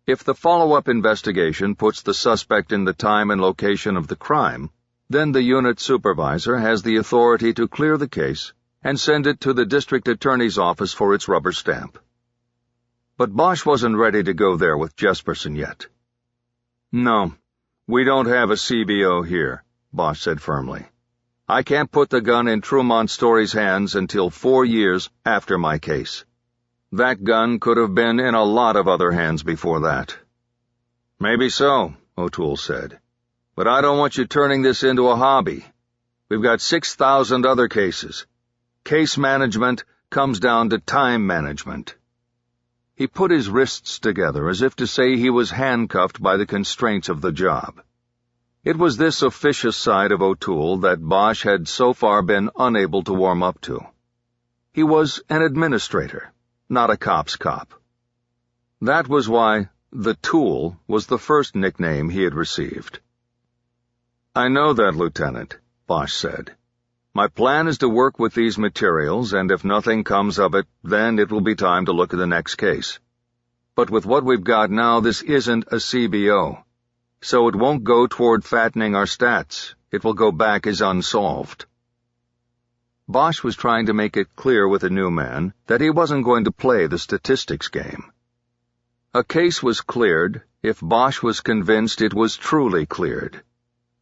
If the follow-up investigation puts the suspect in the time and location of the crime, then the unit supervisor has the authority to clear the case and send it to the district attorney's office for its rubber stamp. But Bosch wasn't ready to go there with Jesperson yet. "No, we don't have a CBO here," Bosch said firmly. "I can't put the gun in Tremont Story's hands until 4 years after my case. That gun could have been in a lot of other hands before that." "Maybe so," O'Toole said. "But I don't want you turning this into a hobby. We've got 6,000 other cases. Case management comes down to time management." He put his wrists together as if to say he was handcuffed by the constraints of the job. It was this officious side of O'Toole that Bosch had so far been unable to warm up to. He was an administrator, not a cop's cop. That was why the Tool was the first nickname he had received. "I know that, Lieutenant," Bosch said. "My plan is to work with these materials, and if nothing comes of it, then it will be time to look at the next case. But with what we've got now, this isn't a CBO. So it won't go toward fattening our stats. It will go back as unsolved." Bosch was trying to make it clear with the new man that he wasn't going to play the statistics game. A case was cleared if Bosch was convinced it was truly cleared.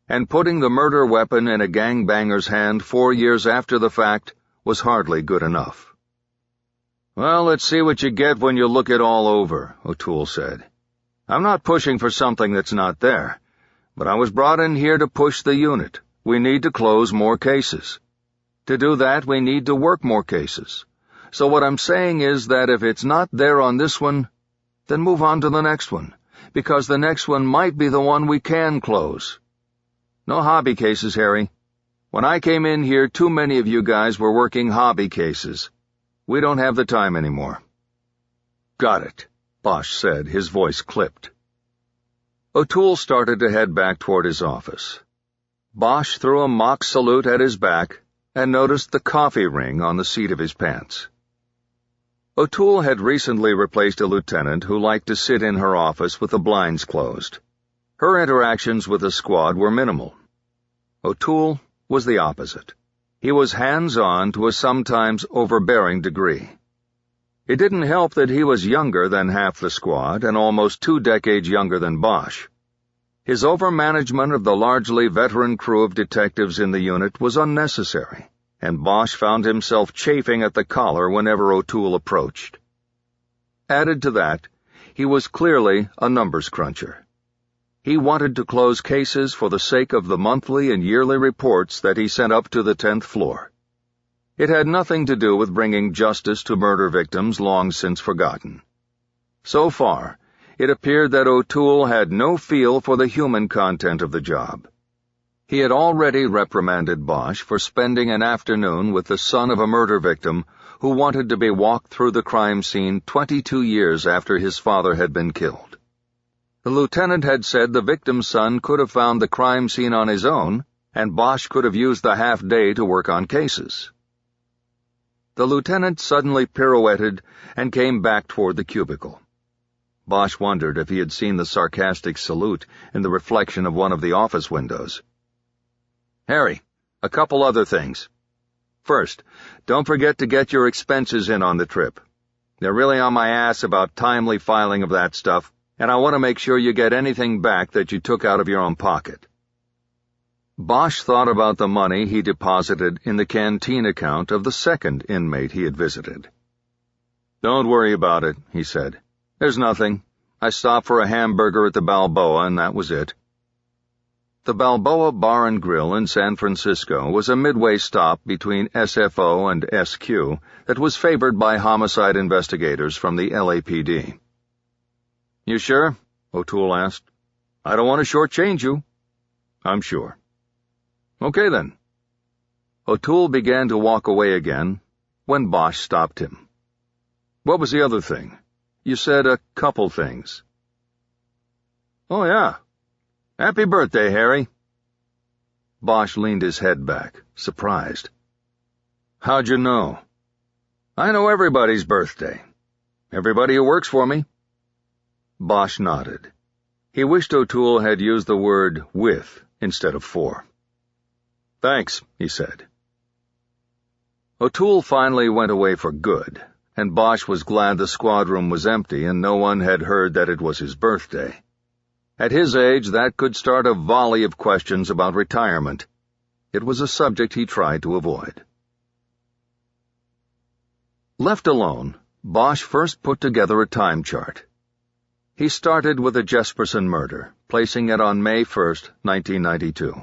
And putting the murder weapon in a gangbanger's hand 4 years after the fact was hardly good enough. "Well, let's see what you get when you look it all over," O'Toole said. "I'm not pushing for something that's not there, but I was brought in here to push the unit. We need to close more cases. To do that, we need to work more cases. So what I'm saying is that if it's not there on this one, then move on to the next one, because the next one might be the one we can close. No hobby cases, Harry. When I came in here, too many of you guys were working hobby cases. We don't have the time anymore." "Got it," Bosch said, his voice clipped. O'Toole started to head back toward his office. Bosch threw a mock salute at his back and noticed the coffee ring on the seat of his pants. O'Toole had recently replaced a lieutenant who liked to sit in her office with the blinds closed. Her interactions with the squad were minimal. O'Toole was the opposite. He was hands-on to a sometimes overbearing degree. It didn't help that he was younger than half the squad and almost 2 decades younger than Bosch. His overmanagement of the largely veteran crew of detectives in the unit was unnecessary, and Bosch found himself chafing at the collar whenever O'Toole approached. Added to that, he was clearly a numbers cruncher. He wanted to close cases for the sake of the monthly and yearly reports that he sent up to the 10th floor. It had nothing to do with bringing justice to murder victims long since forgotten. So far, it appeared that O'Toole had no feel for the human content of the job. He had already reprimanded Bosch for spending an afternoon with the son of a murder victim who wanted to be walked through the crime scene 22 years after his father had been killed. The lieutenant had said the victim's son could have found the crime scene on his own, and Bosch could have used the half-day to work on cases. The lieutenant suddenly pirouetted and came back toward the cubicle. Bosch wondered if he had seen the sarcastic salute in the reflection of one of the office windows. "Harry, a couple other things. First, don't forget to get your expenses in on the trip. They're really on my ass about timely filing of that stuff. and I want to make sure you get anything back that you took out of your own pocket." Bosch thought about the money he deposited in the canteen account of the second inmate he had visited. "Don't worry about it," he said. "There's nothing. I stopped for a hamburger at the Balboa, and that was it." The Balboa Bar and Grill in San Francisco was a midway stop between SFO and SQ that was favored by homicide investigators from the LAPD. "You sure?" O'Toole asked. "I don't want to shortchange you." "I'm sure." "Okay, then." O'Toole began to walk away again when Bosch stopped him. "What was the other thing? You said a couple things." "Oh, yeah. Happy birthday, Harry." Bosch leaned his head back, surprised. "How'd you know?" "I know everybody's birthday. Everybody who works for me." Bosch nodded. He wished O'Toole had used the word with instead of for. "Thanks," he said. O'Toole finally went away for good, and Bosch was glad the squad room was empty and no one had heard that it was his birthday. At his age, that could start a volley of questions about retirement. It was a subject he tried to avoid. Left alone, Bosch first put together a time chart. He started with the Jesperson murder, placing it on May 1, 1992.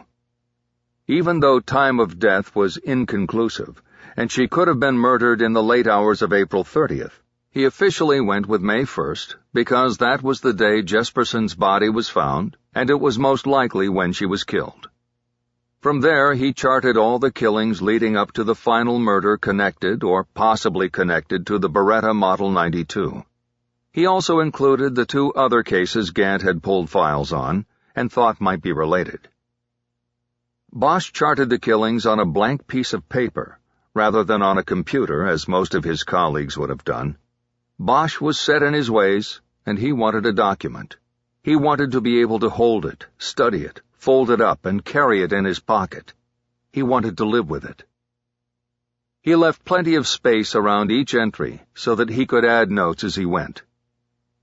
Even though time of death was inconclusive, and she could have been murdered in the late hours of April 30th, he officially went with May 1st because that was the day Jesperson's body was found, and it was most likely when she was killed. From there, he charted all the killings leading up to the final murder connected or possibly connected to the Beretta Model 92. He also included the two other cases Gant had pulled files on and thought might be related. Bosch charted the killings on a blank piece of paper, rather than on a computer as most of his colleagues would have done. Bosch was set in his ways, and he wanted a document. He wanted to be able to hold it, study it, fold it up, and carry it in his pocket. He wanted to live with it. He left plenty of space around each entry so that he could add notes as he went.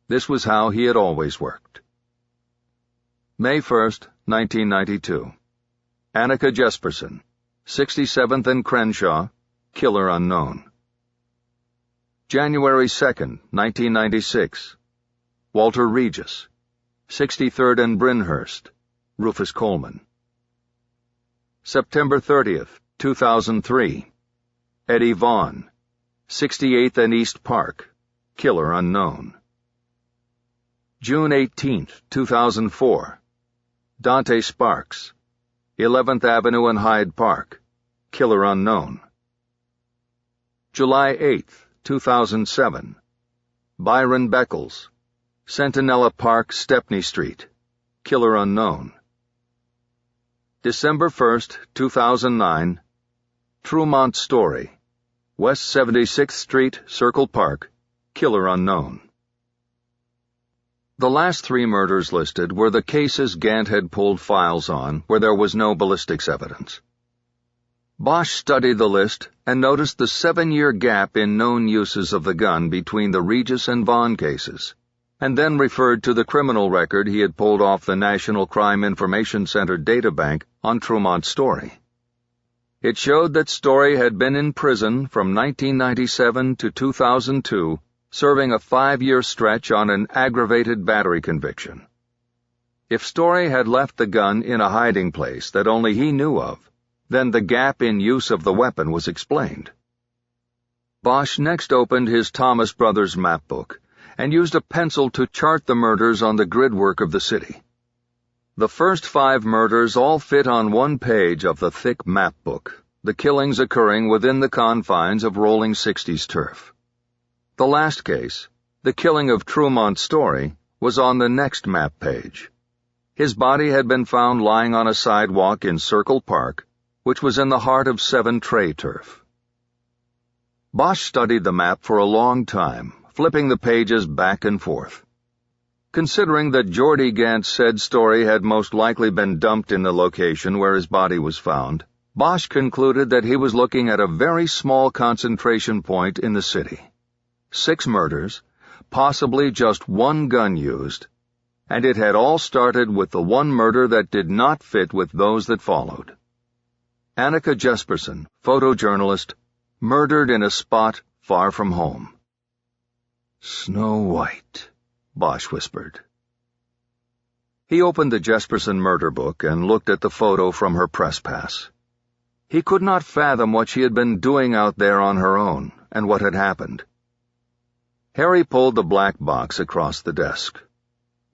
This was how he had always worked. May 1st, 1992. Annika Jesperson, 67th and Crenshaw, killer unknown. January 2nd, 1996. Walter Regis, 63rd and Brynhurst, Rufus Coleman. September 30th, 2003. Eddie Vaughn, 68th and East Park, killer unknown. June 18th, 2004. Dante Sparks, 11th Avenue and Hyde Park, killer unknown. July 8th, 2007. Byron Beckles, Centinela Park, Stepney Street, killer unknown. December 1st, 2009. Trumont Story, West 76th Street, Circle Park, killer unknown. The last three murders listed were the cases Gant had pulled files on where there was no ballistics evidence. Bosch studied the list and noticed the 7-year gap in known uses of the gun between the Regis and Vaughn cases, and then referred to the criminal record he had pulled off the National Crime Information Center databank on Trumont Story. It showed that Story had been in prison from 1997 to 2002, serving a 5-year stretch on an aggravated battery conviction. If Story had left the gun in a hiding place that only he knew of, then the gap in use of the weapon was explained. Bosch next opened his Thomas Brothers map book and used a pencil to chart the murders on the gridwork of the city. The first 5 murders all fit on one page of the thick map book, the killings occurring within the confines of rolling 60s turf. The last case, the killing of Trumont Story, was on the next map page. His body had been found lying on a sidewalk in Circle Park, which was in the heart of 7 Tray turf. Bosch studied the map for a long time, flipping the pages back and forth. Considering that Geordie Gant's said Story had most likely been dumped in the location where his body was found, Bosch concluded that he was looking at a very small concentration point in the city. 6 murders, possibly just 1 gun used, and it had all started with the one murder that did not fit with those that followed. Annika Jesperson, photojournalist, murdered in a spot far from home. "Snow White," Bosch whispered. He opened the Jesperson murder book and looked at the photo from her press pass. He could not fathom what she had been doing out there on her own, and what had happened. Harry pulled the black box across the desk.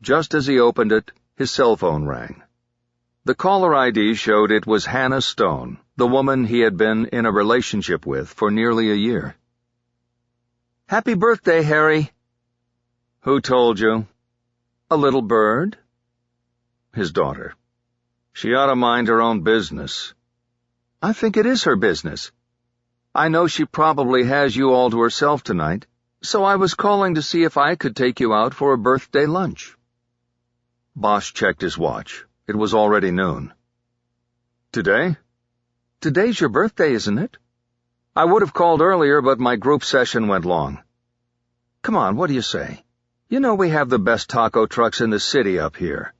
Just as he opened it, his cell phone rang. The caller ID showed it was Hannah Stone, the woman he had been in a relationship with for nearly a year. "Happy birthday, Harry." "Who told you?" "A little bird." His daughter. "She ought to mind her own business." "I think it is her business. I know she probably has you all to herself tonight, so I was calling to see if I could take you out for a birthday lunch." Bosch checked his watch. It was already noon. "Today?" "Today's your birthday, isn't it?" "I would have called earlier, but my group session went long." "Come on, what do you say? You know we have the best taco trucks in the city up here."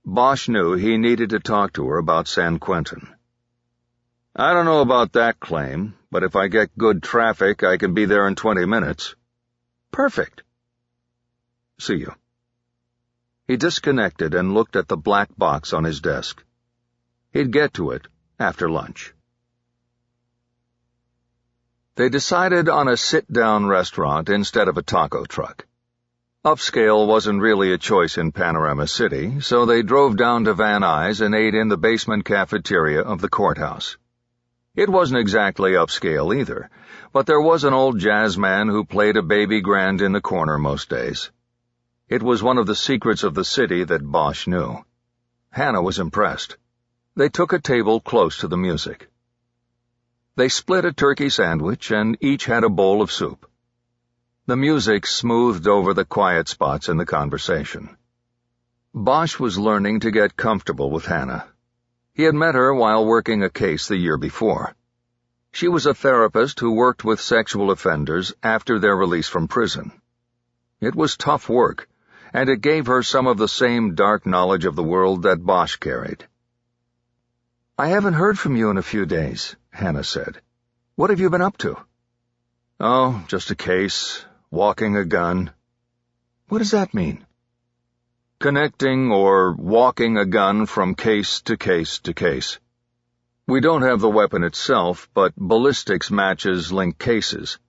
Bosch knew he needed to talk to her about San Quentin. "I don't know about that claim, but if I get good traffic, I can be there in 20 minutes. "Perfect." "See you." He disconnected and looked at the black box on his desk. He'd get to it after lunch. They decided on a sit-down restaurant instead of a taco truck. Upscale wasn't really a choice in Panorama City, so they drove down to Van Nuys and ate in the basement cafeteria of the courthouse. It wasn't exactly upscale either, but there was an old jazz man who played a baby grand in the corner most days. It was one of the secrets of the city that Bosch knew. Hannah was impressed. They took a table close to the music. They split a turkey sandwich and each had a bowl of soup. The music smoothed over the quiet spots in the conversation. Bosch was learning to get comfortable with Hannah. He had met her while working a case the year before. She was a therapist who worked with sexual offenders after their release from prison. It was tough work, and it gave her some of the same dark knowledge of the world that Bosch carried. "I haven't heard from you in a few days," Hannah said. "What have you been up to?" "Oh, just a case. Walking a gun." "What does that mean?" "Connecting or walking a gun from case to case to case. We don't have the weapon itself, but ballistics matches link cases.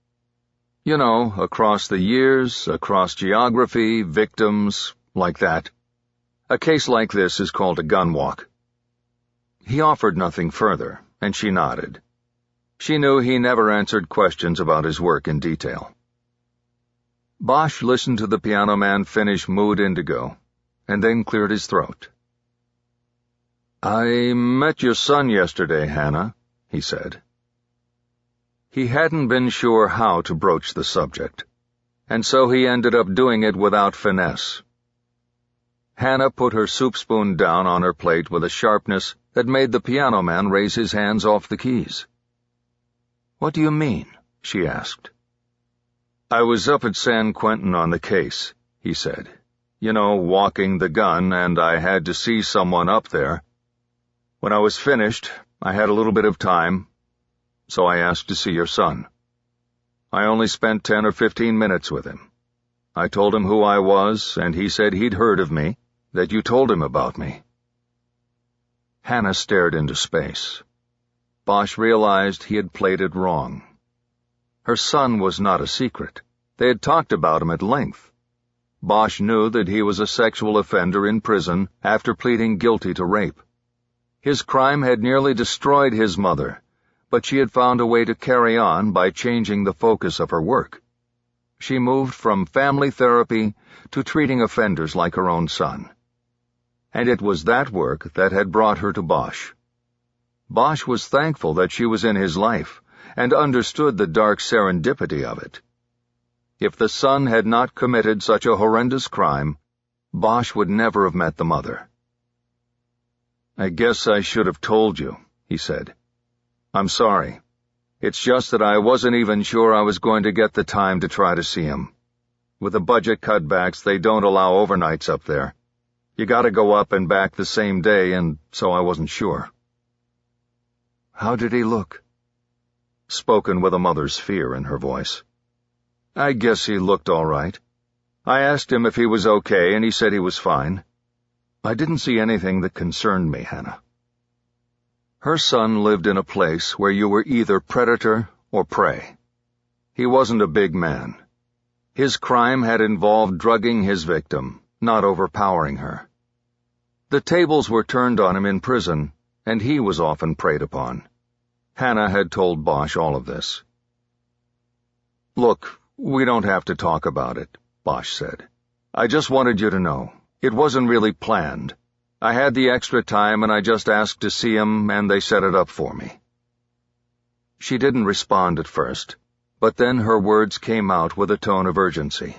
You know, across the years, across geography, victims, like that. A case like this is called a gun walk." He offered nothing further, and she nodded. She knew he never answered questions about his work in detail. Bosch listened to the piano man finish Mood Indigo, and then cleared his throat. "I met your son yesterday, Hannah," he said. He hadn't been sure how to broach the subject, and so he ended up doing it without finesse. Hannah put her soup spoon down on her plate with a sharpness that made the piano man raise his hands off the keys. "What do you mean?" she asked. "I was up at San Quentin on the case," he said. "You know, walking the gun, and I had to see someone up there. When I was finished, I had a little bit of time, so I asked to see your son. I only spent 10 or 15 minutes with him. I told him who I was, and he said he'd heard of me, that you told him about me." Hannah stared into space. Bosch realized he had played it wrong. Her son was not a secret. They had talked about him at length. Bosch knew that he was a sexual offender in prison after pleading guilty to rape. His crime had nearly destroyed his mother, but she had found a way to carry on by changing the focus of her work. She moved from family therapy to treating offenders like her own son. And it was that work that had brought her to Bosch. Bosch was thankful that she was in his life and understood the dark serendipity of it. If the son had not committed such a horrendous crime, Bosch would never have met the mother. "I guess I should have told you," he said. "I'm sorry. It's just that I wasn't even sure I was going to get the time to try to see him." With the budget cutbacks, they don't allow overnights up there. You gotta go up and back the same day, and so I wasn't sure." "How did he look?" Spoken with a mother's fear in her voice. "I guess he looked all right. I asked him if he was okay, and he said he was fine. I didn't see anything that concerned me, Hannah." Her son lived in a place where you were either predator or prey. He wasn't a big man. His crime had involved drugging his victim, not overpowering her. The tables were turned on him in prison, and he was often preyed upon. Hannah had told Bosch all of this. "Look, we don't have to talk about it," Bosch said. "I just wanted you to know. It wasn't really planned. I had the extra time and I just asked to see him and they set it up for me." She didn't respond at first, but then her words came out with a tone of urgency.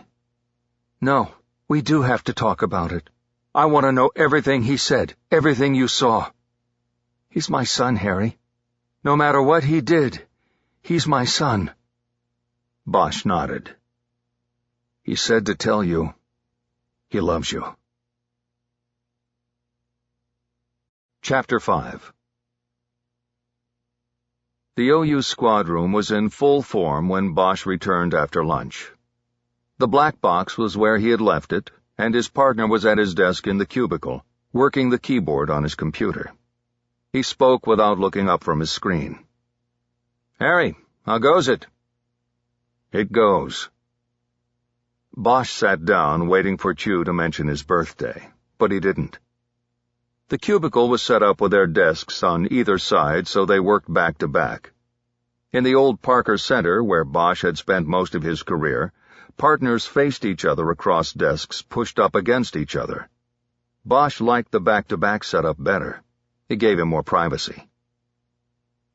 "No, we do have to talk about it. I want to know everything he said, everything you saw. He's my son, Harry. No matter what he did, he's my son." Bosch nodded. "He said to tell you, he loves you." Chapter 5. The OU squad room was in full form when Bosch returned after lunch. The black box was where he had left it, and his partner was at his desk in the cubicle, working the keyboard on his computer. He spoke without looking up from his screen. "Harry, how goes it?" "It goes." Bosch sat down, waiting for Chew to mention his birthday, but he didn't. The cubicle was set up with their desks on either side so they worked back to back. In the old Parker Center, where Bosch had spent most of his career, partners faced each other across desks pushed up against each other. Bosch liked the back-to-back setup better. It gave him more privacy.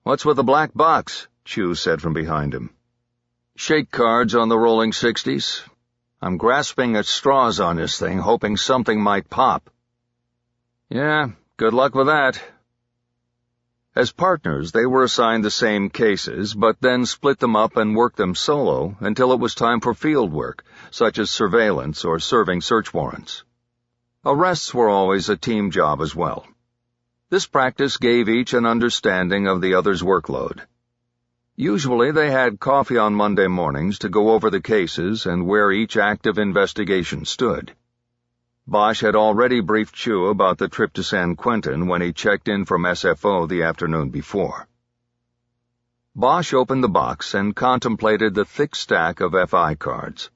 "What's with the black box?" Chew said from behind him. "Shake cards on the rolling 60s. I'm grasping at straws on this thing, hoping something might pop." "Yeah, good luck with that." As partners, they were assigned the same cases, but then split them up and worked them solo until it was time for field work, such as surveillance or serving search warrants. Arrests were always a team job as well. This practice gave each an understanding of the other's workload. Usually they had coffee on Monday mornings to go over the cases and where each active investigation stood. Bosch had already briefed Chew about the trip to San Quentin when he checked in from SFO the afternoon before. Bosch opened the box and contemplated the thick stack of FI cards.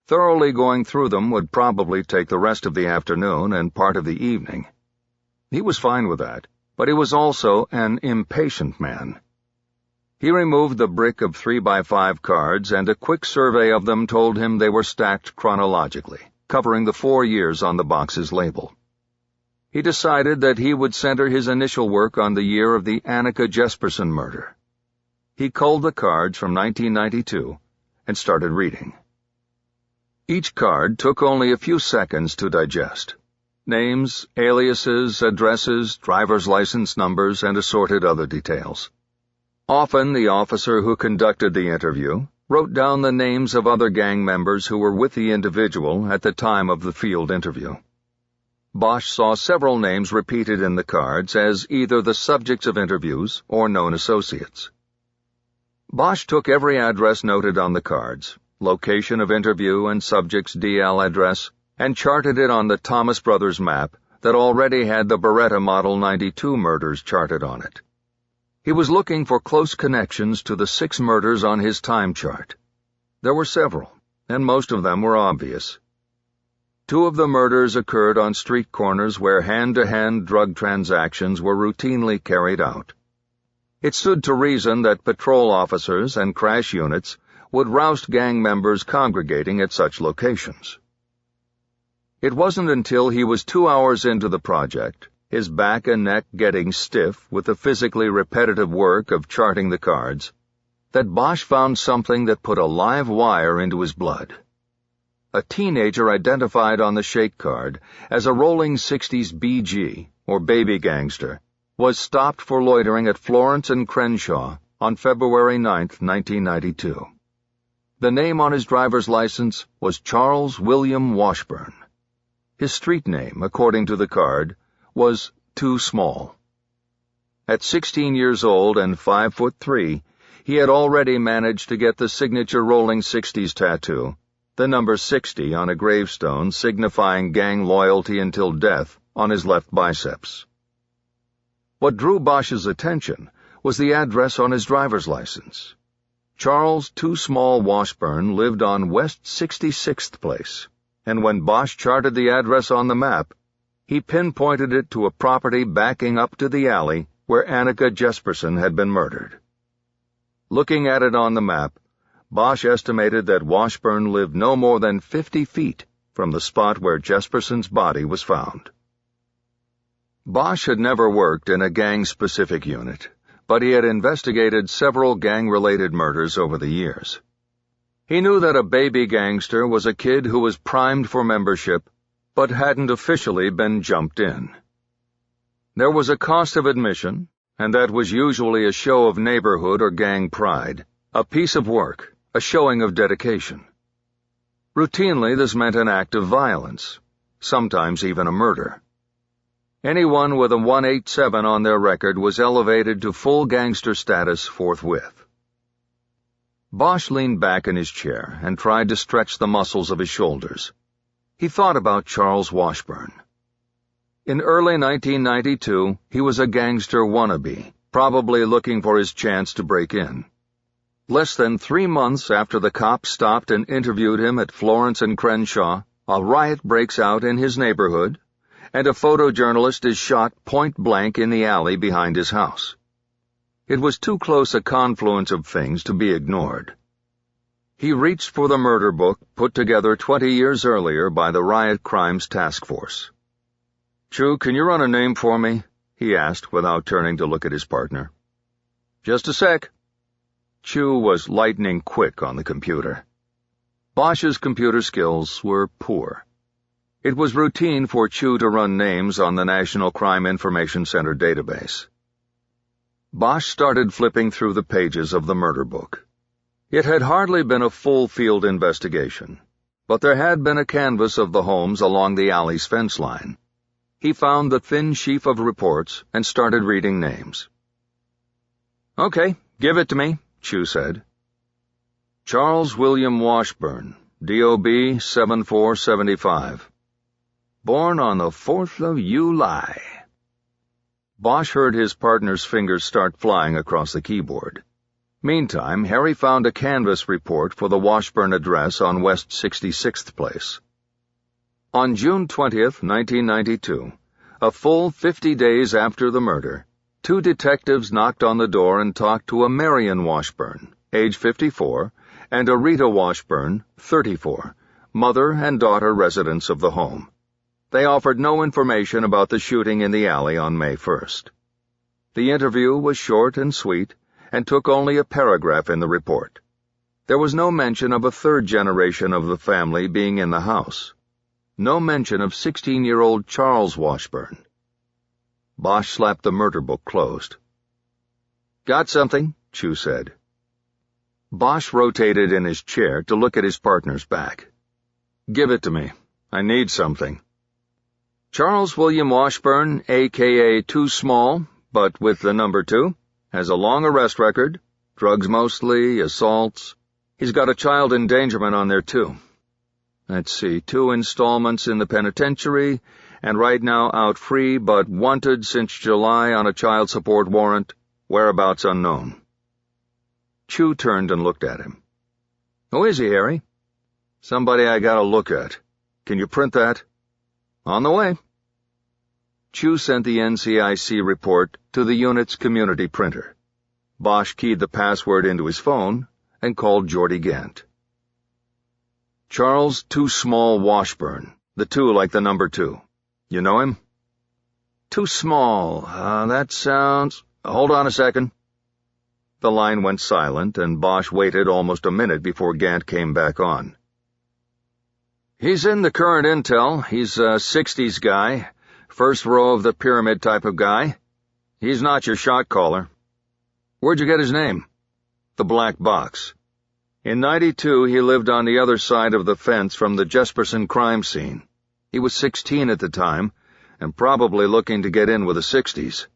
Thoroughly going through them would probably take the rest of the afternoon and part of the evening. He was fine with that, but he was also an impatient man. He removed the brick of 3x5 cards, and a quick survey of them told him they were stacked chronologically, covering the 4 years on the box's label. He decided that he would center his initial work on the year of the Annika Jesperson murder. He culled the cards from 1992 and started reading. Each card took only a few seconds to digest. Names, aliases, addresses, driver's license numbers, and assorted other details. Often the officer who conducted the interview wrote down the names of other gang members who were with the individual at the time of the field interview. Bosch saw several names repeated in the cards as either the subjects of interviews or known associates. Bosch took every address noted on the cards, location of interview and subject's DL address, and charted it on the Thomas Brothers map that already had the Beretta Model 92 murders charted on it. He was looking for close connections to the 6 murders on his time chart. There were several, and most of them were obvious. 2 of the murders occurred on street corners where hand-to-hand drug transactions were routinely carried out. It stood to reason that patrol officers and crash units would roust gang members congregating at such locations. It wasn't until he was 2 hours into the project, his back and neck getting stiff with the physically repetitive work of charting the cards, that Bosch found something that put a live wire into his blood. A teenager identified on the shake card as a rolling 60s BG, or baby gangster, was stopped for loitering at Florence and Crenshaw on February 9, 1992. The name on his driver's license was Charles William Washburn. His street name, according to the card, was Too Small. At 16 years old and 5'3", he had already managed to get the signature Rolling 60s tattoo, the number 60 on a gravestone signifying gang loyalty until death, on his left biceps. What drew Bosch's attention was the address on his driver's license. Charles Too Small Washburn lived on West 66th Place, and when Bosch charted the address on the map, he pinpointed it to a property backing up to the alley where Annika Jesperson had been murdered. Looking at it on the map, Bosch estimated that Washburn lived no more than 50 feet from the spot where Jesperson's body was found. Bosch had never worked in a gang-specific unit, but he had investigated several gang-related murders over the years. He knew that a baby gangster was a kid who was primed for membership, but hadn't officially been jumped in. There was a cost of admission, and that was usually a show of neighborhood or gang pride, a piece of work, a showing of dedication. Routinely, this meant an act of violence, sometimes even a murder. Anyone with a 187 on their record was elevated to full gangster status forthwith. Bosch leaned back in his chair and tried to stretch the muscles of his shoulders. He thought about Charles Washburn. In early 1992, he was a gangster wannabe, probably looking for his chance to break in. Less than 3 months after the cops stopped and interviewed him at Florence and Crenshaw, a riot breaks out in his neighborhood, and a photojournalist is shot point-blank in the alley behind his house. It was too close a confluence of things to be ignored. He reached for the murder book put together 20 years earlier by the Riot Crimes Task Force. "Chu, can you run a name for me?" he asked without turning to look at his partner. "Just a sec." Chu was lightning quick on the computer. Bosch's computer skills were poor. It was routine for Chu to run names on the National Crime Information Center database. Bosch started flipping through the pages of the murder book. It had hardly been a full field investigation, but there had been a canvass of the homes along the alley's fence line. He found the thin sheaf of reports and started reading names. "Okay, give it to me," Chu said. Charles William Washburn, DOB 7475. Born on the 4th of July. Bosch heard his partner's fingers start flying across the keyboard. Meantime, Harry found a canvass report for the Washburn address on West 66th Place. On June 20th, 1992, a full 50 days after the murder, 2 detectives knocked on the door and talked to a Marion Washburn, age 54, and a Rita Washburn, 34, mother and daughter residents of the home. They offered no information about the shooting in the alley on May 1st. The interview was short and sweet and took only a paragraph in the report. There was no mention of a third generation of the family being in the house. No mention of 16-year-old Charles Washburn. Bosch slapped the murder book closed. "Got something?" Chu said. Bosch rotated in his chair to look at his partner's back. "Give it to me. I need something." Charles William Washburn, a.k.a. Too Small, but with the number 2, has a long arrest record, drugs mostly, assaults. He's got a child endangerment on there, too. Let's see, 2 installments in the penitentiary, and right now out free but wanted since July on a child support warrant, whereabouts unknown. Chu turned and looked at him. "Who is he, Harry?" "Somebody I gotta look at. Can you print that?" "On the way." Chu sent the NCIC report to the unit's community printer. Bosch keyed the password into his phone and called Geordie Gant. "Charles Too Small Washburn, the 2 like the number 2. You know him?" "Too Small, that sounds—" "Hold on a second." The line went silent, and Bosch waited almost a minute before Gant came back on. "He's in the current intel. He's a 60s guy, first row of the pyramid type of guy. He's not your shot caller." "Where'd you get his name?" "The black box." In '92, he lived on the other side of the fence from the Jesperson crime scene. He was 16 at the time, and probably looking to get in with the 60s.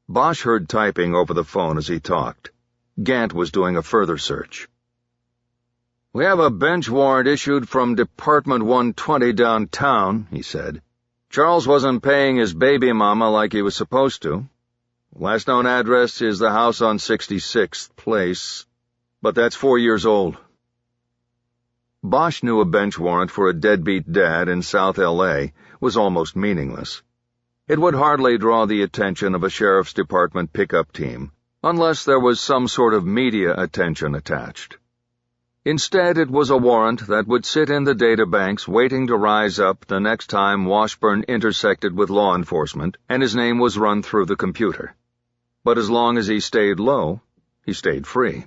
Bosch heard typing over the phone as he talked. Gant was doing a further search. "We have a bench warrant issued from Department 120 downtown," he said. "Charles wasn't paying his baby mama like he was supposed to. Last known address is the house on 66th Place, but that's 4 years old." Bosch knew a bench warrant for a deadbeat dad in South L.A. was almost meaningless. It would hardly draw the attention of a sheriff's department pickup team, unless there was some sort of media attention attached. Instead, it was a warrant that would sit in the databanks waiting to rise up the next time Washburn intersected with law enforcement and his name was run through the computer. But as long as he stayed low, he stayed free.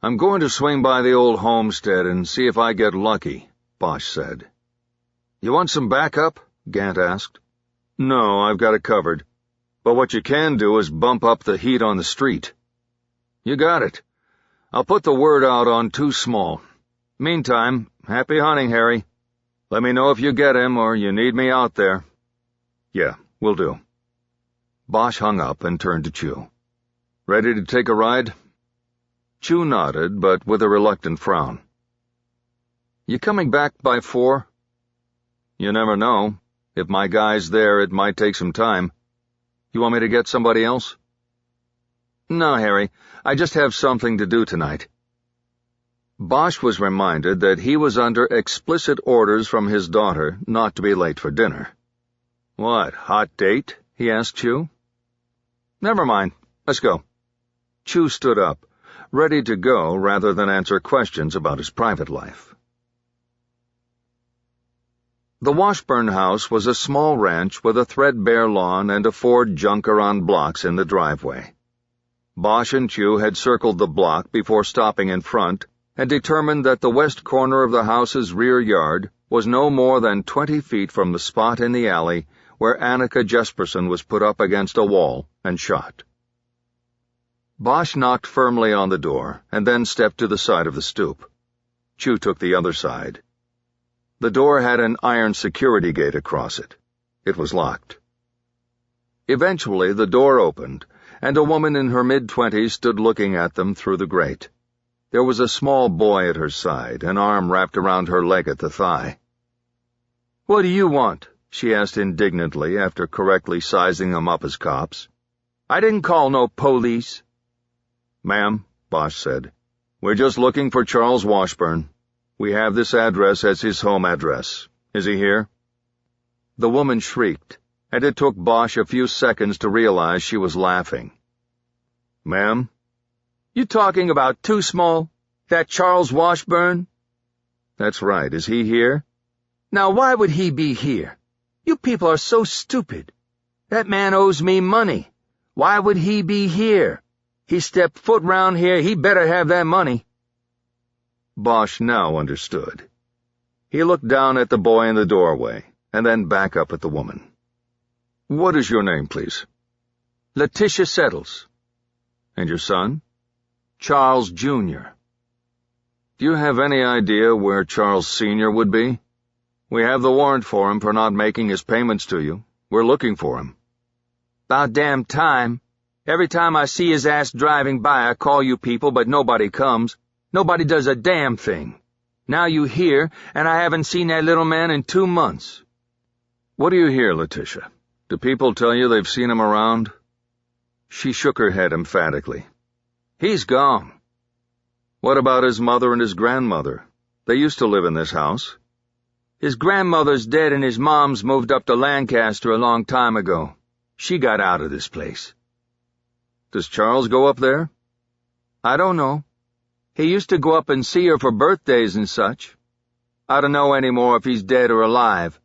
"I'm going to swing by the old homestead and see if I get lucky," Bosch said. "You want some backup?" Gant asked. "No, I've got it covered. But what you can do is bump up the heat on the street." "You got it. I'll put the word out on Too Small. Meantime, happy hunting, Harry. Let me know if you get him or you need me out there." "Yeah, will do." Bosch hung up and turned to Chew. "Ready to take a ride?" Chew nodded, but with a reluctant frown. "You coming back by 4? "You never know. If my guy's there, it might take some time. You want me to get somebody else?" "No, Harry. I just have something to do tonight." Bosch was reminded that he was under explicit orders from his daughter not to be late for dinner. "What, hot date?" he asked Chew. "Never mind. Let's go." Chew stood up, ready to go rather than answer questions about his private life. The Washburn house was a small ranch with a threadbare lawn and a Ford junker on blocks in the driveway. Bosch and Chew had circled the block before stopping in front and determined that the west corner of the house's rear yard was no more than 20 feet from the spot in the alley where Annika Jesperson was put up against a wall and shot. Bosch knocked firmly on the door and then stepped to the side of the stoop. Chew took the other side. The door had an iron security gate across it. It was locked. Eventually, the door opened, and a woman in her mid-20s stood looking at them through the grate. There was a small boy at her side, an arm wrapped around her leg at the thigh. "What do you want?" she asked indignantly after correctly sizing them up as cops. "I didn't call no police." "Ma'am," Bosch said, "we're just looking for Charles Washburn. We have this address as his home address. Is he here?" The woman shrieked, and it took Bosch a few seconds to realize she was laughing. "Ma'am?" "You talking about Too Small? That Charles Washburn?" "That's right. Is he here?" "Now why would he be here? You people are so stupid. That man owes me money. Why would he be here? He stepped foot round here, he better have that money." Bosch now understood. He looked down at the boy in the doorway, and then back up at the woman. "What is your name, please?" "Letitia Settles." "And your son?" "Charles Jr." "Do you have any idea where Charles Sr. would be? We have the warrant for him for not making his payments to you. We're looking for him." "About damn time. Every time I see his ass driving by, I call you people, but nobody comes. Nobody does a damn thing. Now you here, and I haven't seen that little man in 2 months." "What do you hear, Letitia? Do people tell you they've seen him around?" She shook her head emphatically. "He's gone." "What about his mother and his grandmother? They used to live in this house." "His grandmother's dead and his mom's moved up to Lancaster a long time ago. She got out of this place." "Does Charles go up there?" "I don't know. He used to go up and see her for birthdays and such. I don't know anymore if he's dead or alive.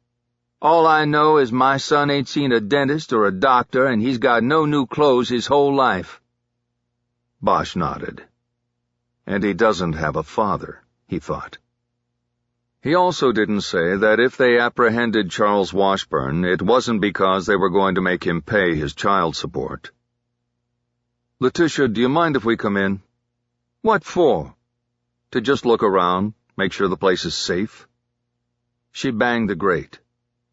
All I know is my son ain't seen a dentist or a doctor, and he's got no new clothes his whole life." Bosch nodded. And he doesn't have a father, he thought. He also didn't say that if they apprehended Charles Washburn, it wasn't because they were going to make him pay his child support. "Letitia, do you mind if we come in?" What for? To just look around, make sure the place is safe. She banged the grate.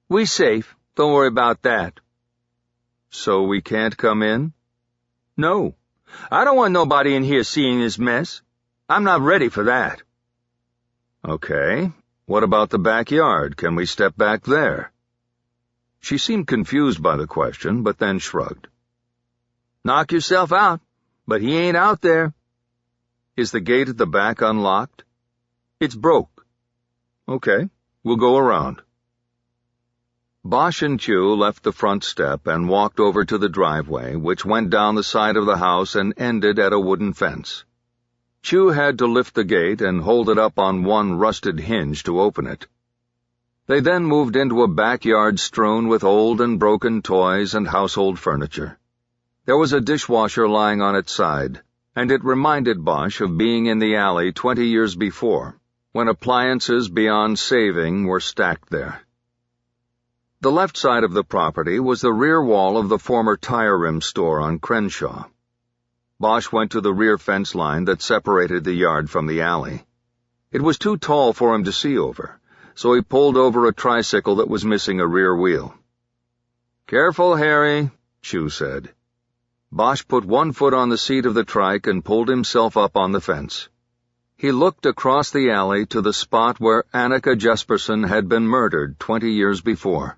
We safe. Don't worry about that. So we can't come in? No. I don't want nobody in here seeing this mess. I'm not ready for that. Okay. What about the backyard? Can we step back there? She seemed confused by the question, but then shrugged. Knock yourself out, but he ain't out there. Is the gate at the back unlocked? It's broke. Okay, we'll go around. Bosch and Chu left the front step and walked over to the driveway, which went down the side of the house and ended at a wooden fence. Chu had to lift the gate and hold it up on one rusted hinge to open it. They then moved into a backyard strewn with old and broken toys and household furniture. There was a dishwasher lying on its side, and it reminded Bosch of being in the alley 20 years before, when appliances beyond saving were stacked there. The left side of the property was the rear wall of the former tire rim store on Crenshaw. Bosch went to the rear fence line that separated the yard from the alley. It was too tall for him to see over, so he pulled over a tricycle that was missing a rear wheel. Careful, Harry, Chu said. Bosch put one foot on the seat of the trike and pulled himself up on the fence. He looked across the alley to the spot where Annika Jesperson had been murdered 20 years before.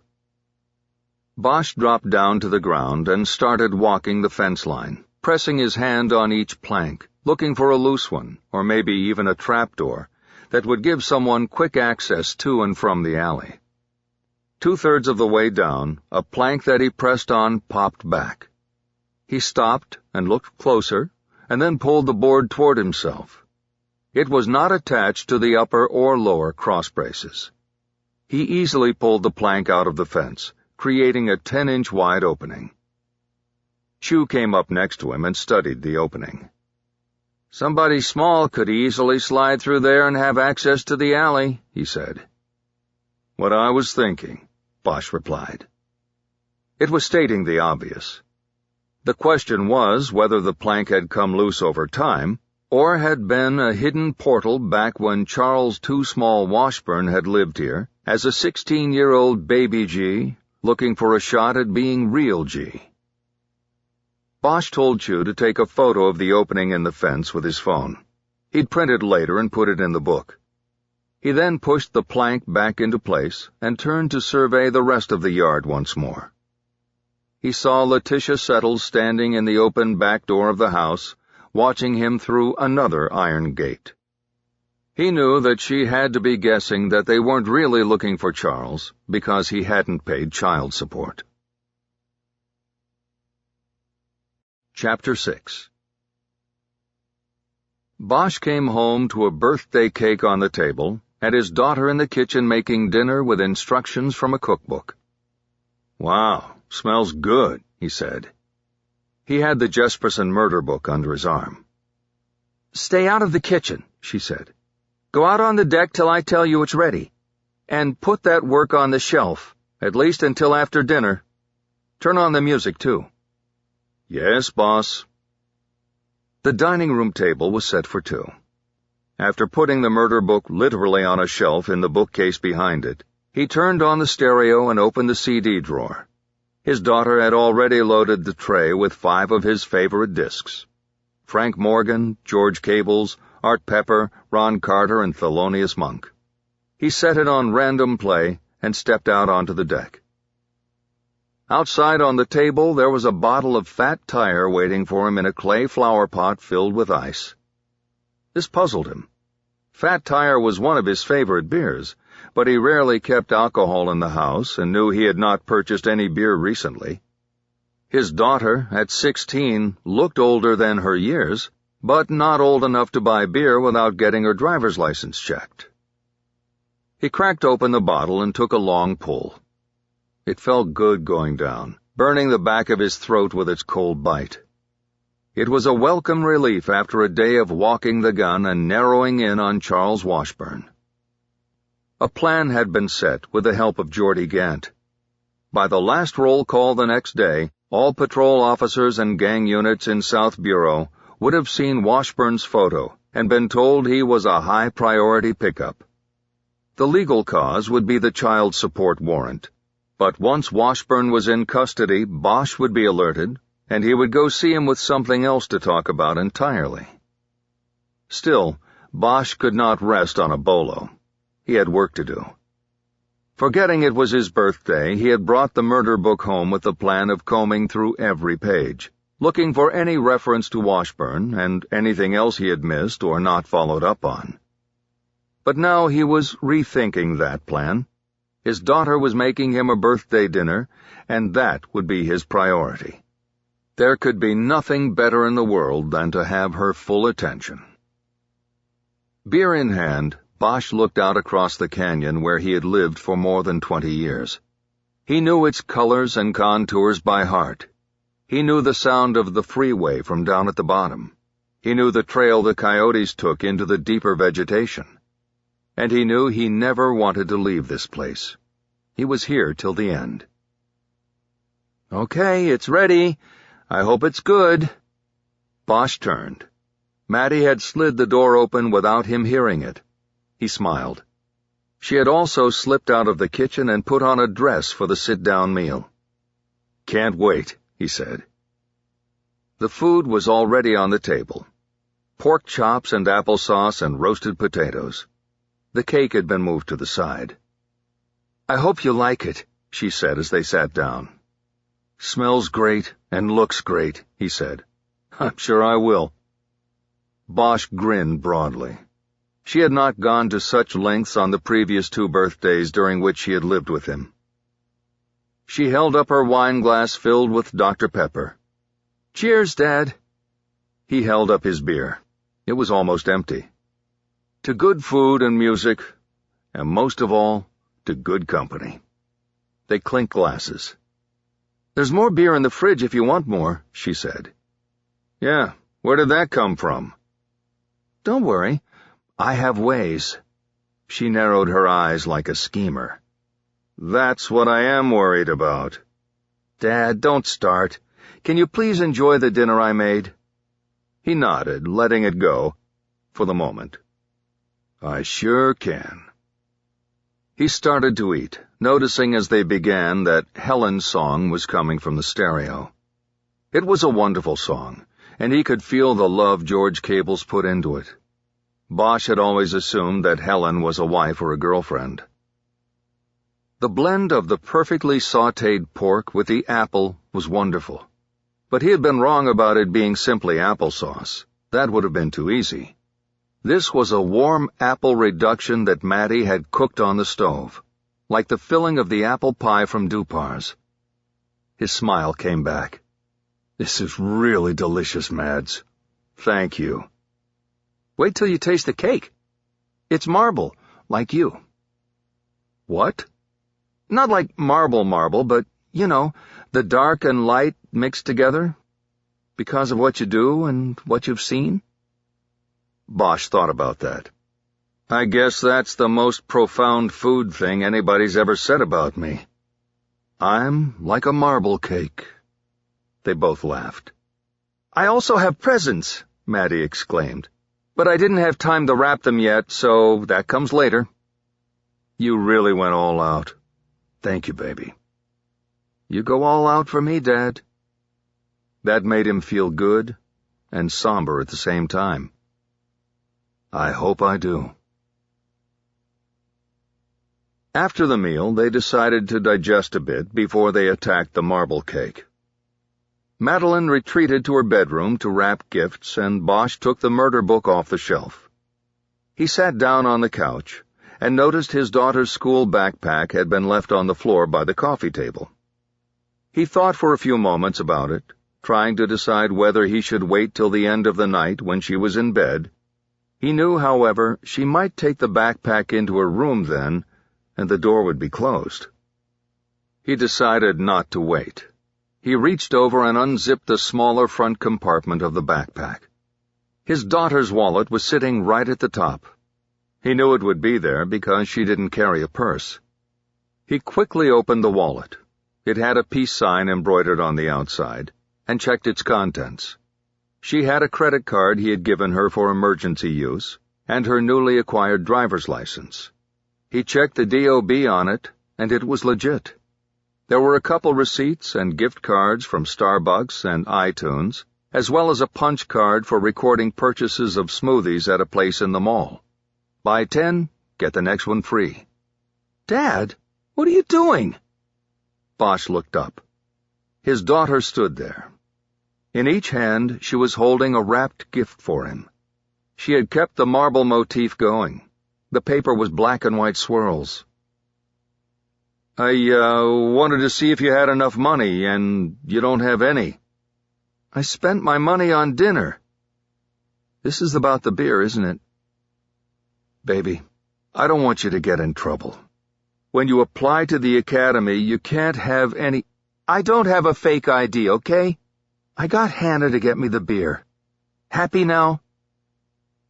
Bosch dropped down to the ground and started walking the fence line, pressing his hand on each plank, looking for a loose one, or maybe even a trapdoor, that would give someone quick access to and from the alley. 2/3 of the way down, a plank that he pressed on popped back. He stopped and looked closer, and then pulled the board toward himself. It was not attached to the upper or lower cross braces. He easily pulled the plank out of the fence, creating a 10-inch wide opening. Chu came up next to him and studied the opening. Somebody small could easily slide through there and have access to the alley, he said. What I was thinking, Bosch replied. It was stating the obvious. The question was whether the plank had come loose over time, or had been a hidden portal back when Charles Too Small Washburn had lived here as a 16-year-old baby G, looking for a shot at being real G. Bosch told Chu to take a photo of the opening in the fence with his phone. He'd print it later and put it in the book. He then pushed the plank back into place and turned to survey the rest of the yard once more. He saw Letitia Settles standing in the open back door of the house, watching him through another iron gate. He knew that she had to be guessing that they weren't really looking for Charles because he hadn't paid child support. Chapter 6. Bosch came home to a birthday cake on the table and his daughter in the kitchen making dinner with instructions from a cookbook. Wow, smells good, he said. He had the Jesperson murder book under his arm. Stay out of the kitchen, she said. Go out on the deck till I tell you it's ready. And put that work on the shelf, at least until after dinner. Turn on the music, too. Yes, boss. The dining room table was set for two. After putting the murder book literally on a shelf in the bookcase behind it, he turned on the stereo and opened the CD drawer. His daughter had already loaded the tray with 5 of his favorite discs. Frank Morgan, George Cables, Art Pepper, Ron Carter, and Thelonious Monk. He set it on random play and stepped out onto the deck. Outside on the table there was a bottle of Fat Tire waiting for him in a clay flower pot filled with ice. This puzzled him. Fat Tire was one of his favorite beers, but he rarely kept alcohol in the house and knew he had not purchased any beer recently. His daughter, at 16, looked older than her years, but not old enough to buy beer without getting her driver's license checked. He cracked open the bottle and took a long pull. It felt good going down, burning the back of his throat with its cold bite. It was a welcome relief after a day of walking the gun and narrowing in on Charles Washburn. A plan had been set with the help of Geordie Gant. By the last roll call the next day, all patrol officers and gang units in South Bureau would have seen Washburn's photo and been told he was a high-priority pickup. The legal cause would be the child support warrant, but once Washburn was in custody, Bosch would be alerted, and he would go see him with something else to talk about entirely. Still, Bosch could not rest on a bolo. He had work to do. Forgetting it was his birthday, he had brought the murder book home with the plan of combing through every page, looking for any reference to Washburn and anything else he had missed or not followed up on. But now he was rethinking that plan. His daughter was making him a birthday dinner, and that would be his priority. There could be nothing better in the world than to have her full attention. Beer in hand, Bosch looked out across the canyon where he had lived for more than 20 years. He knew its colors and contours by heart. He knew the sound of the freeway from down at the bottom. He knew the trail the coyotes took into the deeper vegetation. And he knew he never wanted to leave this place. He was here till the end. "Okay, it's ready. I hope it's good." Bosch turned. Maddie had slid the door open without him hearing it. He smiled. She had also slipped out of the kitchen and put on a dress for the sit-down meal. "Can't wait," he said. The food was already on the table. Pork chops and applesauce and roasted potatoes. The cake had been moved to the side. "I hope you like it," she said as they sat down. "Smells great and looks great," he said. "I'm sure I will." Bosch grinned broadly. She had not gone to such lengths on the previous 2 birthdays during which she had lived with him. She held up her wine glass filled with Dr. Pepper. "Cheers, Dad." He held up his beer. It was almost empty. To good food and music, and most of all, to good company. They clinked glasses. "There's more beer in the fridge if you want more," she said. "Yeah, where did that come from?" "Don't worry, I have ways." She narrowed her eyes like a schemer. "That's what I am worried about." "Dad, don't start. Can you please enjoy the dinner I made?" He nodded, letting it go, for the moment. "I sure can." He started to eat, noticing as they began that Helen's song was coming from the stereo. It was a wonderful song, and he could feel the love George Cable's put into it. Bosch had always assumed that Helen was a wife or a girlfriend. The blend of the perfectly sautéed pork with the apple was wonderful, but he had been wrong about it being simply applesauce. That would have been too easy. This was a warm apple reduction that Maddie had cooked on the stove, like the filling of the apple pie from Dupar's. His smile came back. "This is really delicious, Mads. Thank you." "Wait till you taste the cake. It's marble, like you." "What?" "Not like marble, but, you know, the dark and light mixed together. Because of what you do and what you've seen." Bosch thought about that. "I guess that's the most profound food thing anybody's ever said about me. I'm like a marble cake." They both laughed. "I also have presents," Maddie exclaimed. "But I didn't have time to wrap them yet, so that comes later." "You really went all out. Thank you, baby." "You go all out for me, Dad." That made him feel good and somber at the same time. "I hope I do." After the meal, they decided to digest a bit before they attacked the marble cake. Madeline retreated to her bedroom to wrap gifts, and Bosch took the murder book off the shelf. He sat down on the couch and noticed his daughter's school backpack had been left on the floor by the coffee table. He thought for a few moments about it, trying to decide whether he should wait till the end of the night when she was in bed. He knew, however, she might take the backpack into her room then, and the door would be closed. He decided not to wait. He reached over and unzipped the smaller front compartment of the backpack. His daughter's wallet was sitting right at the top. He knew it would be there because she didn't carry a purse. He quickly opened the wallet. It had a peace sign embroidered on the outside, and checked its contents. She had a credit card he had given her for emergency use, and her newly acquired driver's license. He checked the DOB on it, and it was legit. There were a couple receipts and gift cards from Starbucks and iTunes, as well as a punch card for recording purchases of smoothies at a place in the mall. Buy 10, get the next one free. Dad, what are you doing? Bosch looked up. His daughter stood there. In each hand she was holding a wrapped gift for him. She had kept the marble motif going. The paper was black and white swirls. I wanted to see if you had enough money, and you don't have any. I spent my money on dinner. This is about the beer, isn't it? Baby, I don't want you to get in trouble. When you apply to the academy, you can't have any— I don't have a fake ID, okay? I got Hannah to get me the beer. Happy now?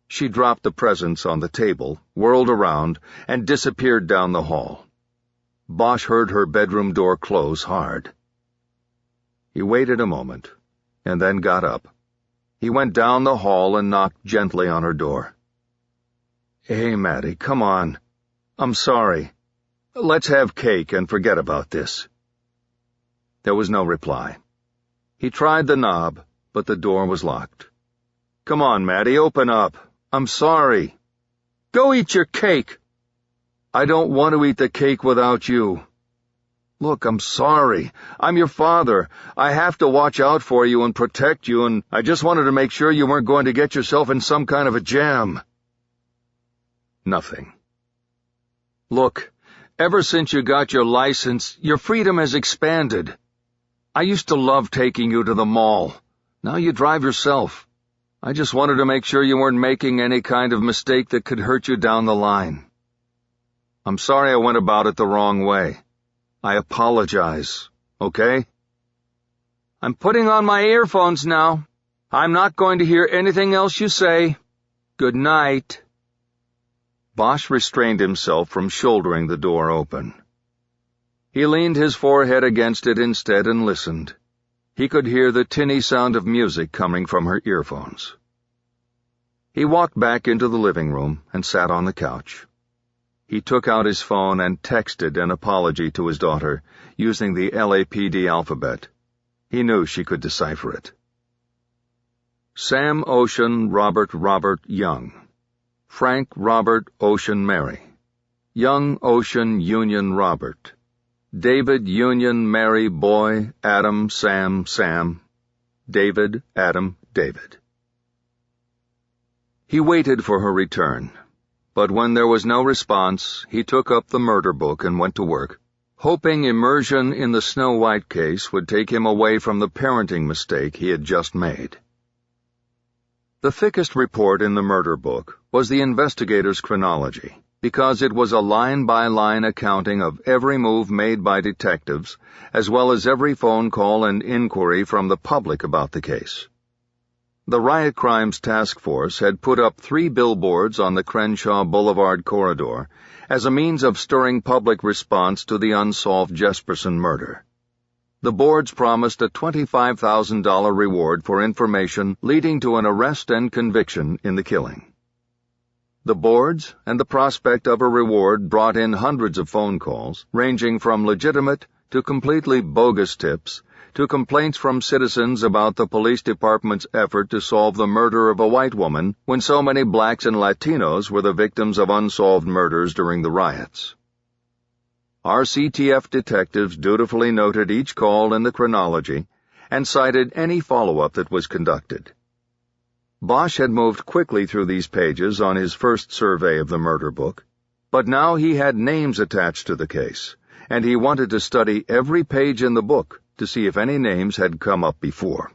She dropped the presents on the table, whirled around, and disappeared down the hall. Bosch heard her bedroom door close hard. He waited a moment, and then got up. He went down the hall and knocked gently on her door. Hey, Maddie, come on. I'm sorry. Let's have cake and forget about this. There was no reply. He tried the knob, but the door was locked. Come on, Maddie, open up. I'm sorry. Go eat your cake. I don't want to eat the cake without you. Look, I'm sorry. I'm your father. I have to watch out for you and protect you, and I just wanted to make sure you weren't going to get yourself in some kind of a jam. Nothing. Look, ever since you got your license, your freedom has expanded. I used to love taking you to the mall. Now you drive yourself. I just wanted to make sure you weren't making any kind of mistake that could hurt you down the line. I'm sorry I went about it the wrong way. I apologize, okay? I'm putting on my earphones now. I'm not going to hear anything else you say. Good night. Bosch restrained himself from shouldering the door open. He leaned his forehead against it instead and listened. He could hear the tinny sound of music coming from her earphones. He walked back into the living room and sat on the couch. He took out his phone and texted an apology to his daughter, using the LAPD alphabet. He knew she could decipher it. Sam Ocean Robert Young. Frank Robert Ocean Mary. Young Ocean Union Robert. David Union Mary Boy Adam Sam. David Adam David. He waited for her return. But when there was no response, he took up the murder book and went to work, hoping immersion in the Snow White case would take him away from the parenting mistake he had just made. The thickest report in the murder book was the investigator's chronology, because it was a line-by-line accounting of every move made by detectives, as well as every phone call and inquiry from the public about the case. The Riot Crimes Task Force had put up 3 billboards on the Crenshaw Boulevard corridor as a means of stirring public response to the unsolved Jesperson murder. The boards promised a $25,000 reward for information leading to an arrest and conviction in the killing. The boards and the prospect of a reward brought in hundreds of phone calls, ranging from legitimate to completely bogus tips, to complaints from citizens about the police department's effort to solve the murder of a white woman when so many blacks and Latinos were the victims of unsolved murders during the riots. RCTF detectives dutifully noted each call in the chronology and cited any follow-up that was conducted. Bosch had moved quickly through these pages on his first survey of the murder book, but now he had names attached to the case, and he wanted to study every page in the book to see if any names had come up before.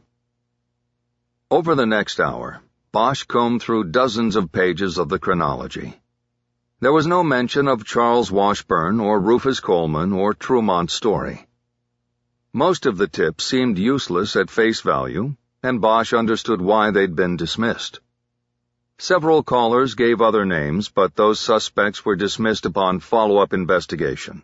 Over the next hour, Bosch combed through dozens of pages of the chronology. There was no mention of Charles Washburn or Rufus Coleman or Trumont's story. Most of the tips seemed useless at face value, and Bosch understood why they'd been dismissed. Several callers gave other names, but those suspects were dismissed upon follow-up investigation.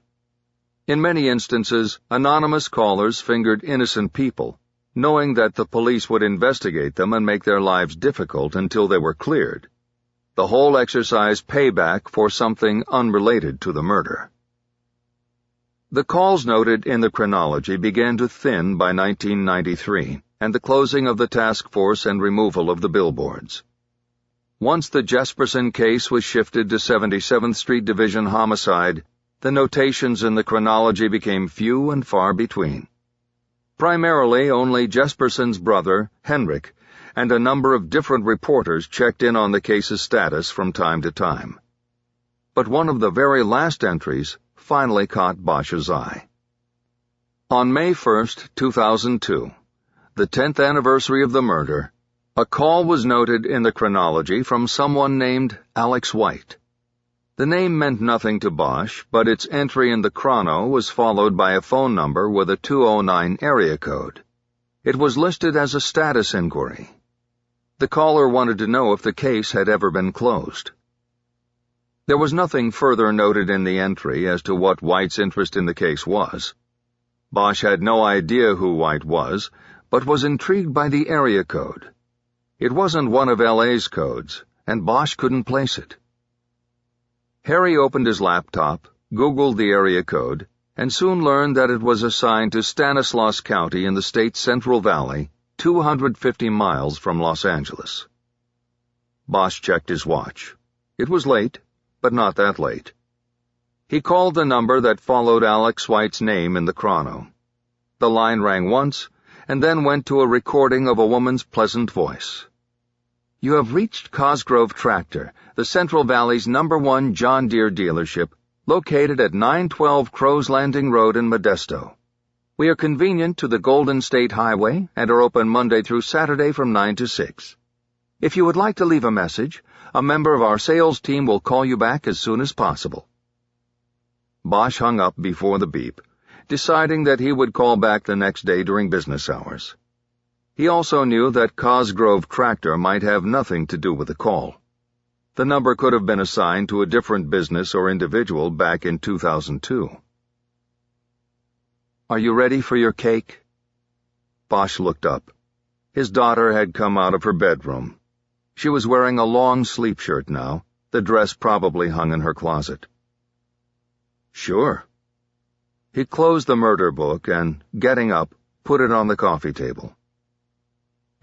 In many instances, anonymous callers fingered innocent people, knowing that the police would investigate them and make their lives difficult until they were cleared. The whole exercise payback for something unrelated to the murder. The calls noted in the chronology began to thin by 1993 and the closing of the task force and removal of the billboards. Once the Jesperson case was shifted to 77th Street Division homicide, the notations in the chronology became few and far between. Primarily, only Jesperson's brother, Henrik, and a number of different reporters checked in on the case's status from time to time. But one of the very last entries finally caught Bosch's eye. On May 1, 2002, the 10th anniversary of the murder, a call was noted in the chronology from someone named Alex White. The name meant nothing to Bosch, but its entry in the chrono was followed by a phone number with a 209 area code. It was listed as a status inquiry. The caller wanted to know if the case had ever been closed. There was nothing further noted in the entry as to what White's interest in the case was. Bosch had no idea who White was, but was intrigued by the area code. It wasn't one of LA's codes, and Bosch couldn't place it. Harry opened his laptop, Googled the area code, and soon learned that it was assigned to Stanislaus County in the state's Central Valley, 250 miles from Los Angeles. Bosch checked his watch. It was late, but not that late. He called the number that followed Alex White's name in the chrono. The line rang once, and then went to a recording of a woman's pleasant voice. "You have reached Cosgrove Tractor, the Central Valley's #1 John Deere dealership, located at 912 Crow's Landing Road in Modesto. We are convenient to the Golden State Highway and are open Monday through Saturday from 9 to 6. If you would like to leave a message, a member of our sales team will call you back as soon as possible." Bosch hung up before the beep, deciding that he would call back the next day during business hours. He also knew that Cosgrove Tractor might have nothing to do with the call. The number could have been assigned to a different business or individual back in 2002. "Are you ready for your cake?" Bosch looked up. His daughter had come out of her bedroom. She was wearing a long sleep shirt now, the dress probably hung in her closet. "Sure." He closed the murder book and, getting up, put it on the coffee table.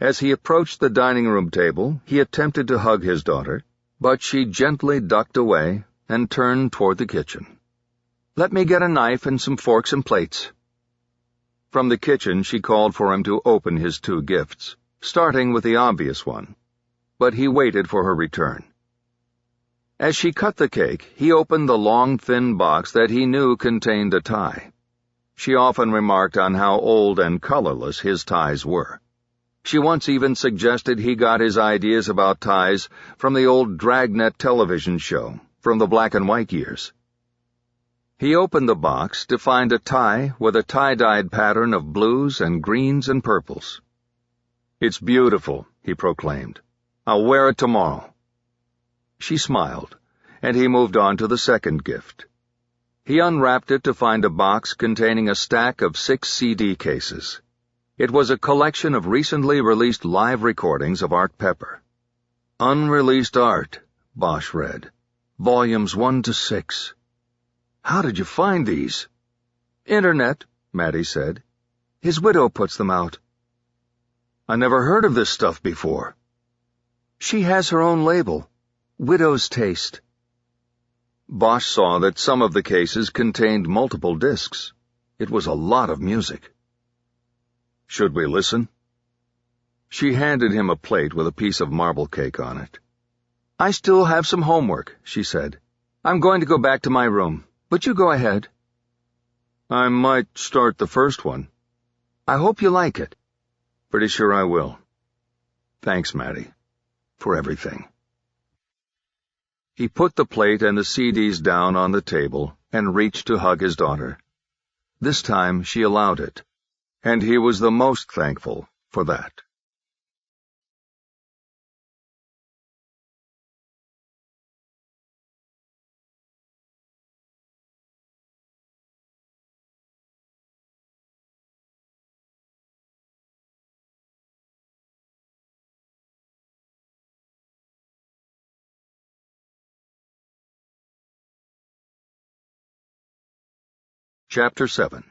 As he approached the dining room table, he attempted to hug his daughter, but she gently ducked away and turned toward the kitchen. "Let me get a knife and some forks and plates." From the kitchen, she called for him to open his 2 gifts, starting with the obvious one, but he waited for her return. As she cut the cake, he opened the long, thin box that he knew contained a tie. She often remarked on how old and colorless his ties were. She once even suggested he got his ideas about ties from the old Dragnet television show, from the black and white years. He opened the box to find a tie with a tie-dyed pattern of blues and greens and purples. "It's beautiful," he proclaimed. "I'll wear it tomorrow." She smiled, and he moved on to the second gift. He unwrapped it to find a box containing a stack of 6 CD cases. It was a collection of recently released live recordings of Art Pepper. "Unreleased art," Bosch read. "Volumes 1 to 6. How did you find these?" "Internet," Maddie said. "His widow puts them out." "I never heard of this stuff before." "She has her own label, Widow's Taste." Bosch saw that some of the cases contained multiple discs. It was a lot of music. "Should we listen?" She handed him a plate with a piece of marble cake on it. "I still have some homework," she said. "I'm going to go back to my room, but you go ahead." "I might start the first one." "I hope you like it." "Pretty sure I will. Thanks, Maddie, for everything." He put the plate and the CDs down on the table and reached to hug his daughter. This time she allowed it, and he was the most thankful for that. Chapter 7.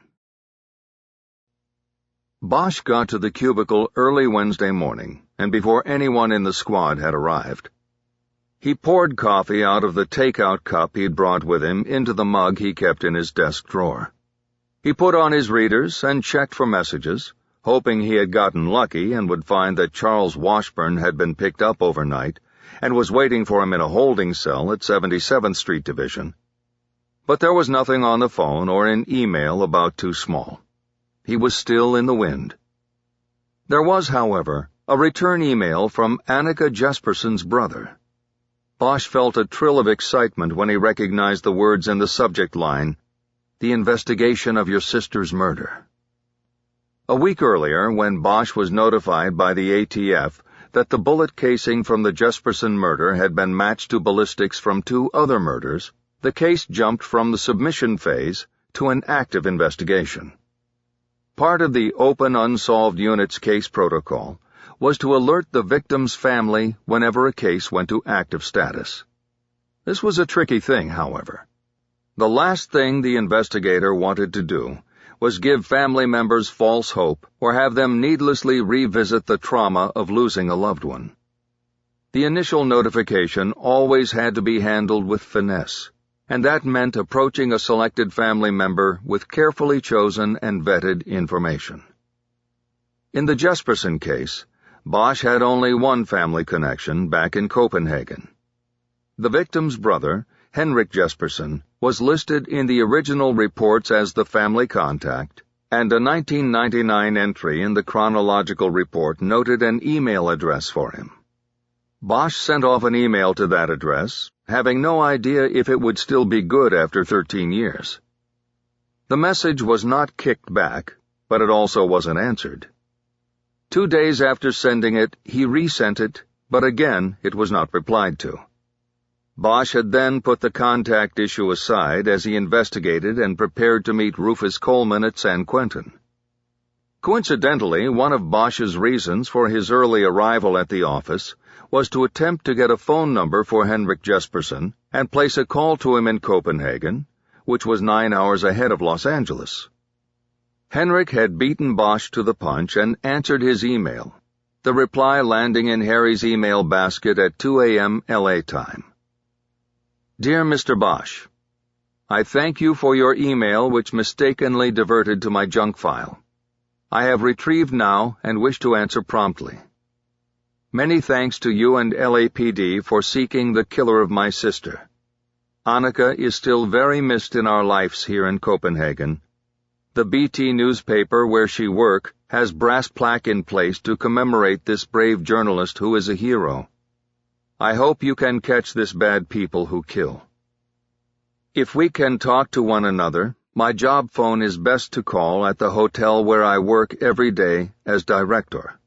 Bosch got to the cubicle early Wednesday morning, and before anyone in the squad had arrived. He poured coffee out of the take-out cup he'd brought with him into the mug he kept in his desk drawer. He put on his readers and checked for messages, hoping he had gotten lucky and would find that Charles Washburn had been picked up overnight and was waiting for him in a holding cell at 77th Street Division. But there was nothing on the phone or in email about Too Small. He was still in the wind. There was, however, a return email from Annika Jesperson's brother. Bosch felt a thrill of excitement when he recognized the words in the subject line, "The investigation of your sister's murder." A week earlier, when Bosch was notified by the ATF that the bullet casing from the Jesperson murder had been matched to ballistics from 2 other murders, the case jumped from the submission phase to an active investigation. Part of the Open Unsolved Unit's case protocol was to alert the victim's family whenever a case went to active status. This was a tricky thing, however. The last thing the investigator wanted to do was give family members false hope or have them needlessly revisit the trauma of losing a loved one. The initial notification always had to be handled with finesse, and that meant approaching a selected family member with carefully chosen and vetted information. In the Jesperson case, Bosch had only one family connection back in Copenhagen. The victim's brother, Henrik Jesperson, was listed in the original reports as the family contact, and a 1999 entry in the chronological report noted an email address for him. Bosch sent off an email to that address, having no idea if it would still be good after 13 years. The message was not kicked back, but it also wasn't answered. 2 days after sending it, he resent it, but again it was not replied to. Bosch had then put the contact issue aside as he investigated and prepared to meet Rufus Coleman at San Quentin. Coincidentally, one of Bosch's reasons for his early arrival at the office was to attempt to get a phone number for Henrik Jesperson and place a call to him in Copenhagen, which was 9 hours ahead of Los Angeles. Henrik had beaten Bosch to the punch and answered his email, the reply landing in Harry's email basket at 2 a.m. LA time. Dear Mr. Bosch, I thank you for your email which mistakenly diverted to my junk file. I have retrieved now and wish to answer promptly. Many thanks to you and LAPD for seeking the killer of my sister. Annika is still very missed in our lives here in Copenhagen. The BT newspaper where she works has brass plaque in place to commemorate this brave journalist who is a hero. I hope you can catch this bad people who kill. If we can talk to one another, my job phone is best to call at the hotel where I work every day as director.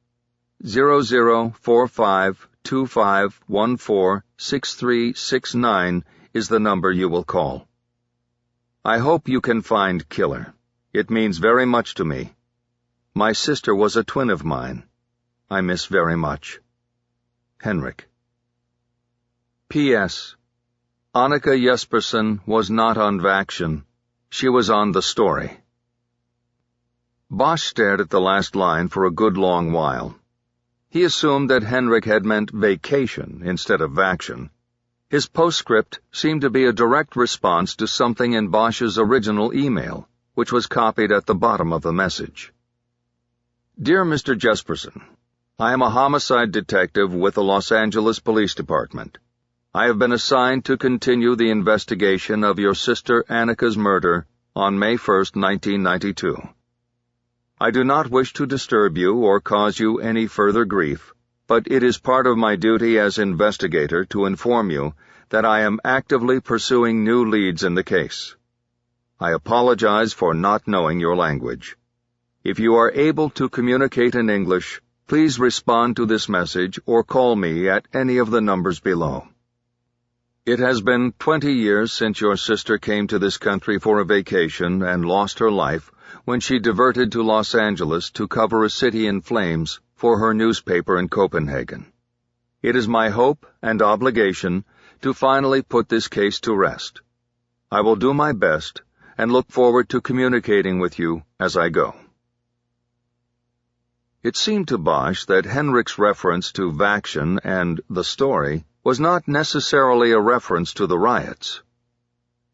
004525146369 is the number you will call. I hope you can find killer. It means very much to me. My sister was a twin of mine. I miss very much. Henrik. P.S. Annika Jesperson was not on Vaction. She was on the story. Bosch stared at the last line for a good long while. He assumed that Henrik had meant vacation instead of Vaction. His postscript seemed to be a direct response to something in Bosch's original email, which was copied at the bottom of the message. Dear Mr. Jesperson, I am a homicide detective with the Los Angeles Police Department. I have been assigned to continue the investigation of your sister Annika's murder on May 1, 1992. I do not wish to disturb you or cause you any further grief, but it is part of my duty as investigator to inform you that I am actively pursuing new leads in the case. I apologize for not knowing your language. If you are able to communicate in English, please respond to this message or call me at any of the numbers below. It has been 20 years since your sister came to this country for a vacation and lost her life when she diverted to Los Angeles to cover a city in flames for her newspaper in Copenhagen. It is my hope and obligation to finally put this case to rest. I will do my best, and look forward to communicating with you as I go." It seemed to Bosch that Henrik's reference to Vaction and the story was not necessarily a reference to the riots.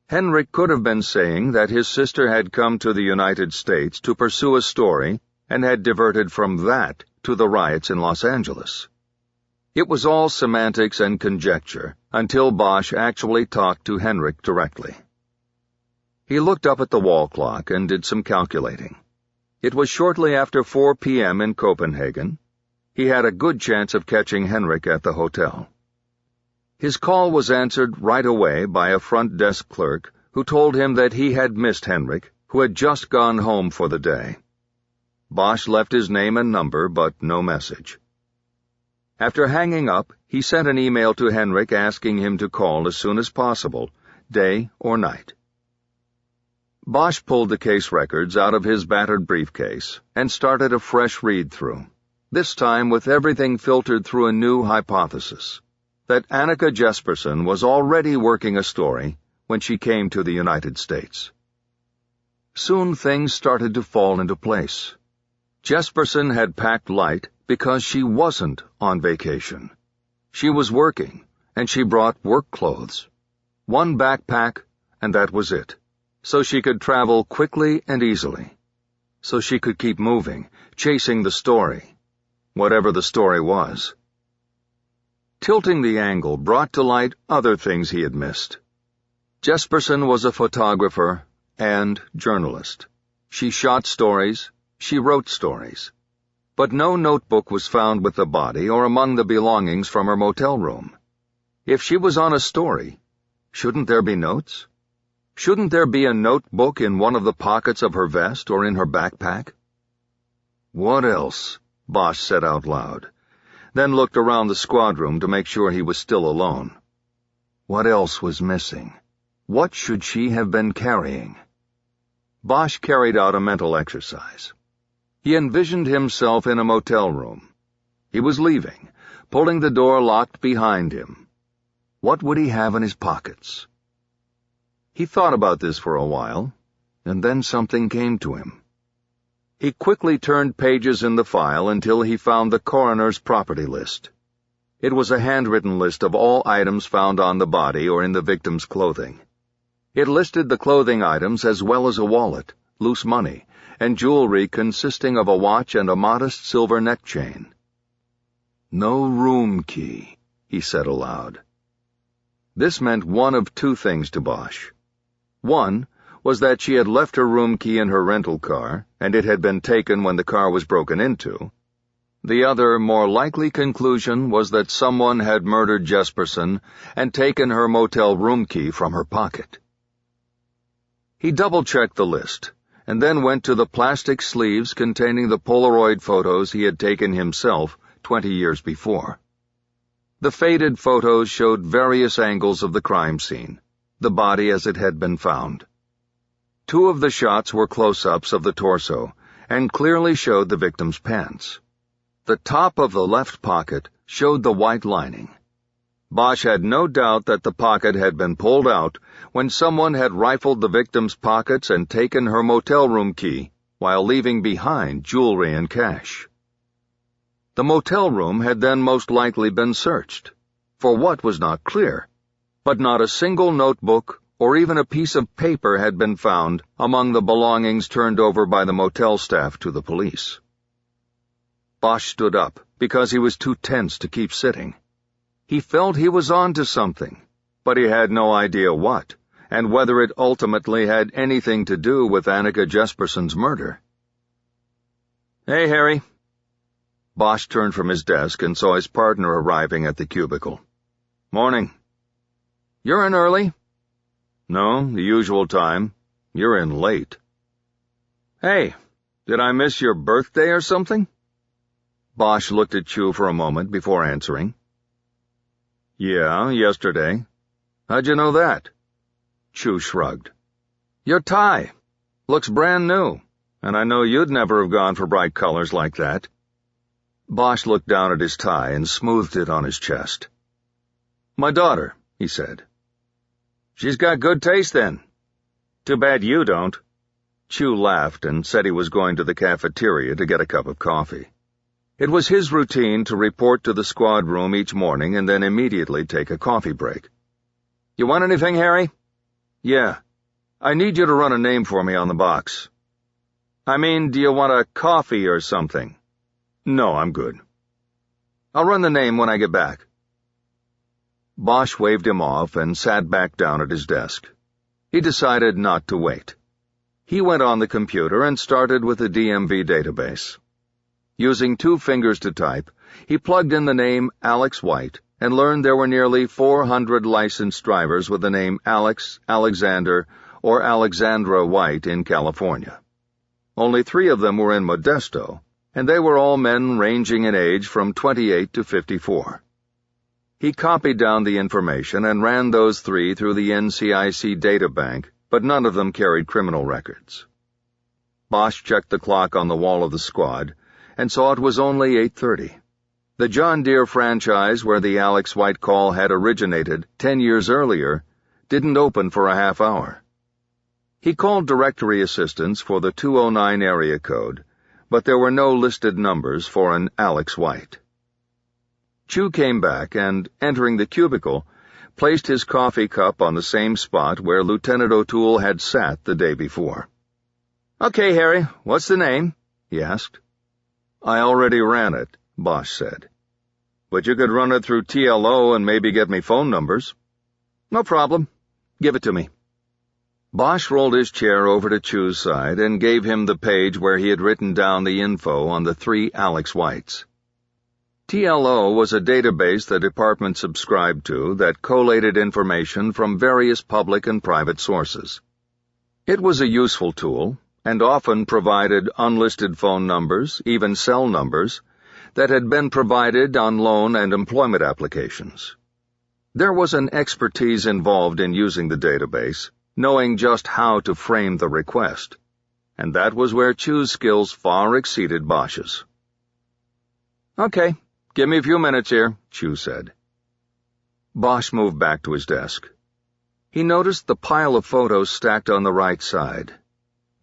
Henrik could have been saying that his sister had come to the United States to pursue a story and had diverted from that to the riots in Los Angeles. It was all semantics and conjecture until Bosch actually talked to Henrik directly. He looked up at the wall clock and did some calculating. It was shortly after 4 p.m. in Copenhagen. He had a good chance of catching Henrik at the hotel. His call was answered right away by a front desk clerk who told him that he had missed Henrik, who had just gone home for the day. Bosch left his name and number, but no message. After hanging up, he sent an email to Henrik asking him to call as soon as possible, day or night. Bosch pulled the case records out of his battered briefcase and started a fresh read-through, this time with everything filtered through a new hypothesis, that Annika Jesperson was already working a story when she came to the United States. Soon things started to fall into place. Jesperson had packed light because she wasn't on vacation. She was working, and she brought work clothes. One backpack, and that was it, so she could travel quickly and easily. So she could keep moving, chasing the story, whatever the story was. Tilting the angle brought to light other things he had missed. Jesperson was a photographer and journalist. She shot stories, she wrote stories. But no notebook was found with the body or among the belongings from her motel room. If she was on a story, shouldn't there be notes? Shouldn't there be a notebook in one of the pockets of her vest or in her backpack? "What else?" Bosch said out loud, then looked around the squad room to make sure he was still alone. What else was missing? What should she have been carrying? Bosch carried out a mental exercise. He envisioned himself in a motel room. He was leaving, pulling the door locked behind him. What would he have in his pockets? He thought about this for a while, and then something came to him. He quickly turned pages in the file until he found the coroner's property list. It was a handwritten list of all items found on the body or in the victim's clothing. It listed the clothing items as well as a wallet, loose money, and jewelry consisting of a watch and a modest silver neck chain. "No room key," he said aloud. This meant one of two things to Bosch. One was that she had left her room key in her rental car, and it had been taken when the car was broken into. The other, more likely conclusion was that someone had murdered Jesperson and taken her motel room key from her pocket. He double-checked the list, and then went to the plastic sleeves containing the Polaroid photos he had taken himself 20 years before. The faded photos showed various angles of the crime scene, the body as it had been found. Two of the shots were close-ups of the torso, and clearly showed the victim's pants. The top of the left pocket showed the white lining. Bosch had no doubt that the pocket had been pulled out when someone had rifled the victim's pockets and taken her motel room key, while leaving behind jewelry and cash. The motel room had then most likely been searched. For what was not clear, but not a single notebook or even a piece of paper had been found among the belongings turned over by the motel staff to the police. Bosch stood up because he was too tense to keep sitting. He felt he was on to something, but he had no idea what, and whether it ultimately had anything to do with Annika Jesperson's murder. "Hey, Harry." Bosch turned from his desk and saw his partner arriving at the cubicle. "Morning." "You're in early?" "No, the usual time. You're in late." "Hey, did I miss your birthday or something?" Bosch looked at Chu for a moment before answering. "Yeah, yesterday. How'd you know that?" Chu shrugged. "Your tie. Looks brand new, and I know you'd never have gone for bright colors like that." Bosch looked down at his tie and smoothed it on his chest. "My daughter," he said. "She's got good taste then." Too bad you don't. Chu laughed and said he was going to the cafeteria to get a cup of coffee. It was his routine to report to the squad room each morning and then immediately take a coffee break. You want anything, Harry? Yeah. I need you to run a name for me on the box. I mean, do you want a coffee or something? No, I'm good. I'll run the name when I get back. Bosch waved him off and sat back down at his desk. He decided not to wait. He went on the computer and started with the DMV database. Using 2 fingers to type, he plugged in the name Alex White and learned there were nearly 400 licensed drivers with the name Alex, Alexander, or Alexandra White in California. Only 3 of them were in Modesto, and they were all men ranging in age from 28 to 54. He copied down the information and ran those 3 through the NCIC databank, but none of them carried criminal records. Bosch checked the clock on the wall of the squad and saw it was only 8:30. The John Deere franchise where the Alex White call had originated 10 years earlier didn't open for a half hour. He called directory assistance for the 209 area code, but there were no listed numbers for an Alex White. Chu came back and, entering the cubicle, placed his coffee cup on the same spot where Lieutenant O'Toole had sat the day before. Okay, Harry, what's the name? He asked. I already ran it, Bosch said. But you could run it through TLO and maybe get me phone numbers. No problem. Give it to me. Bosch rolled his chair over to Chu's side and gave him the page where he had written down the info on the 3 Alex Whites. TLO was a database the department subscribed to that collated information from various public and private sources. It was a useful tool, and often provided unlisted phone numbers, even cell numbers, that had been provided on loan and employment applications. There was an expertise involved in using the database, knowing just how to frame the request, and that was where Chu's skills far exceeded Bosch's. Okay, give me a few minutes here, Chu said. Bosch moved back to his desk. He noticed the pile of photos stacked on the right side.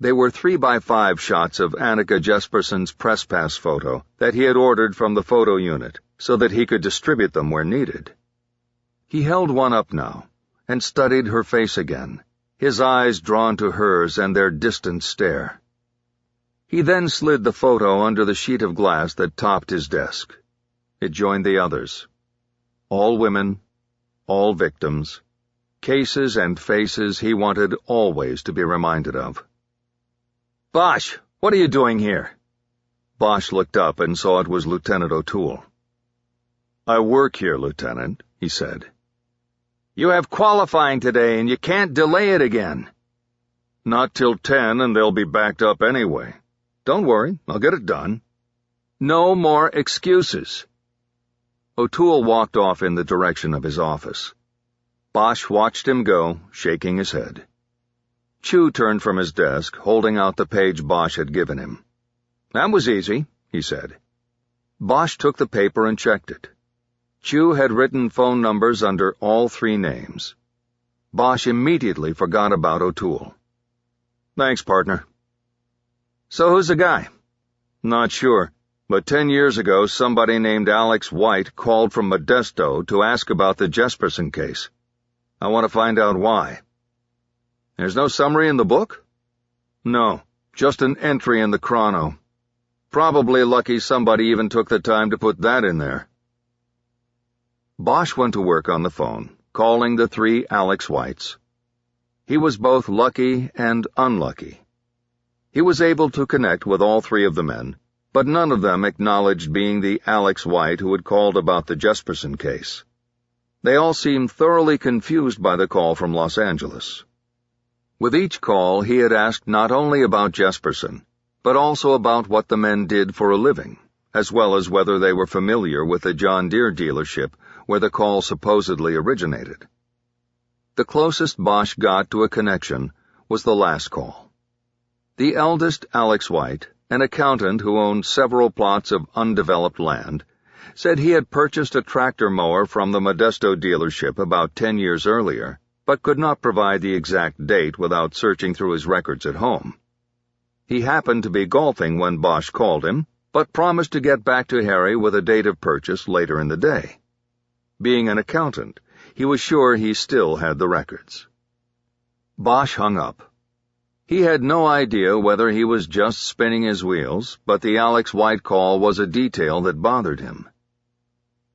They were 3x5 shots of Annika Jesperson's press pass photo that he had ordered from the photo unit so that he could distribute them where needed. He held one up now and studied her face again, his eyes drawn to hers and their distant stare. He then slid the photo under the sheet of glass that topped his desk. It joined the others. All women, all victims, cases and faces he wanted always to be reminded of. Bosch, what are you doing here? Bosch looked up and saw it was Lieutenant O'Toole. I work here, Lieutenant, he said. You have qualifying today and you can't delay it again. Not till 10 and they'll be backed up anyway. Don't worry, I'll get it done. No more excuses. O'Toole walked off in the direction of his office. Bosch watched him go, shaking his head. Chu turned from his desk, holding out the page Bosch had given him. That was easy, he said. Bosch took the paper and checked it. Chu had written phone numbers under all 3 names. Bosch immediately forgot about O'Toole. Thanks, partner. So who's the guy? Not sure, but 10 years ago somebody named Alex White called from Modesto to ask about the Jesperson case. I want to find out why. There's no summary in the book? No, just an entry in the chrono. Probably lucky somebody even took the time to put that in there. Bosch went to work on the phone, calling the 3 Alex Whites. He was both lucky and unlucky. He was able to connect with all 3 of the men, but none of them acknowledged being the Alex White who had called about the Jesperson case. They all seemed thoroughly confused by the call from Los Angeles. With each call, he had asked not only about Jesperson, but also about what the men did for a living, as well as whether they were familiar with the John Deere dealership where the call supposedly originated. The closest Bosch got to a connection was the last call. The eldest Alex White, an accountant who owned several plots of undeveloped land, said he had purchased a tractor mower from the Modesto dealership about 10 years earlier, but could not provide the exact date without searching through his records at home. He happened to be golfing when Bosch called him, but promised to get back to Harry with a date of purchase later in the day. Being an accountant, he was sure he still had the records. Bosch hung up. He had no idea whether he was just spinning his wheels, but the Alex White call was a detail that bothered him.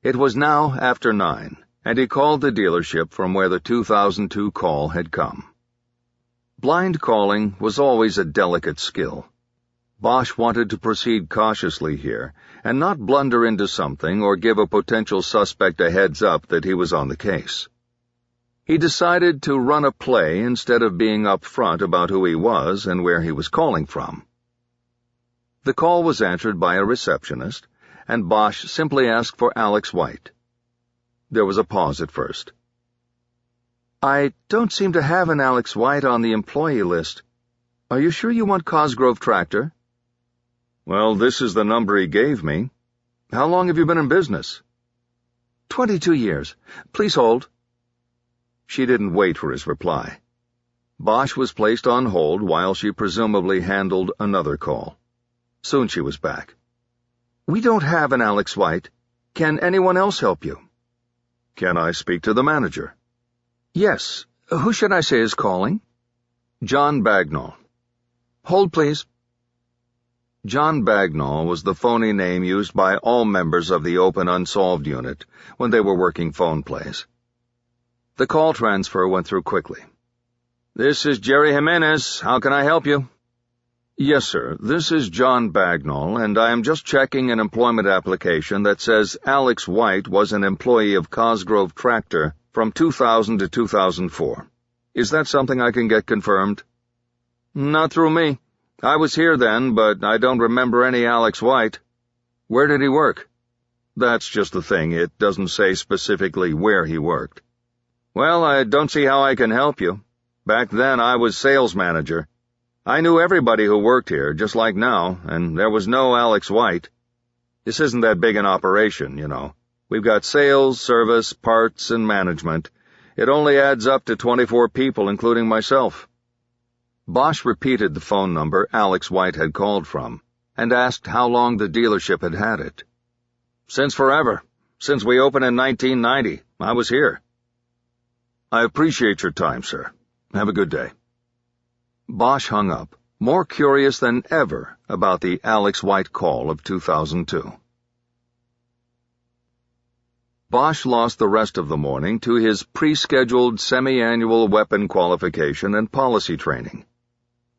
It was now after 9, and he called the dealership from where the 2002 call had come. Blind calling was always a delicate skill. Bosch wanted to proceed cautiously here and not blunder into something or give a potential suspect a heads-up that he was on the case. He decided to run a play instead of being up front about who he was and where he was calling from. The call was answered by a receptionist, and Bosch simply asked for Alex White. There was a pause at first. "I don't seem to have an Alex White on the employee list. Are you sure you want Cosgrove Tractor?" "Well, this is the number he gave me. How long have you been in business?" 22 years. Please hold." She didn't wait for his reply. Bosch was placed on hold while she presumably handled another call. Soon she was back. "We don't have an Alex White. Can anyone else help you?" "Can I speak to the manager?" "Yes. Who should I say is calling?" "John Bagnall." "Hold, please." John Bagnall was the phony name used by all members of the Open Unsolved unit when they were working phone plays. The call transfer went through quickly. "This is Jerry Jimenez. How can I help you?" "Yes, sir. This is John Bagnall, and I am just checking an employment application that says Alex White was an employee of Cosgrove Tractor from 2000 to 2004. Is that something I can get confirmed?" "Not through me. I was here then, but I don't remember any Alex White." "Where did he work?" "That's just the thing. It doesn't say specifically where he worked." "Well, I don't see how I can help you. Back then I was sales manager. I knew everybody who worked here, just like now, and there was no Alex White. This isn't that big an operation, you know. We've got sales, service, parts, and management. It only adds up to 24 people, including myself." Bosch repeated the phone number Alex White had called from, and asked how long the dealership had had it. "Since forever. Since we opened in 1990. I was here." "I appreciate your time, sir. Have a good day." Bosch hung up, more curious than ever about the Alex White call of 2002. Bosch lost the rest of the morning to his pre-scheduled semi-annual weapon qualification and policy training.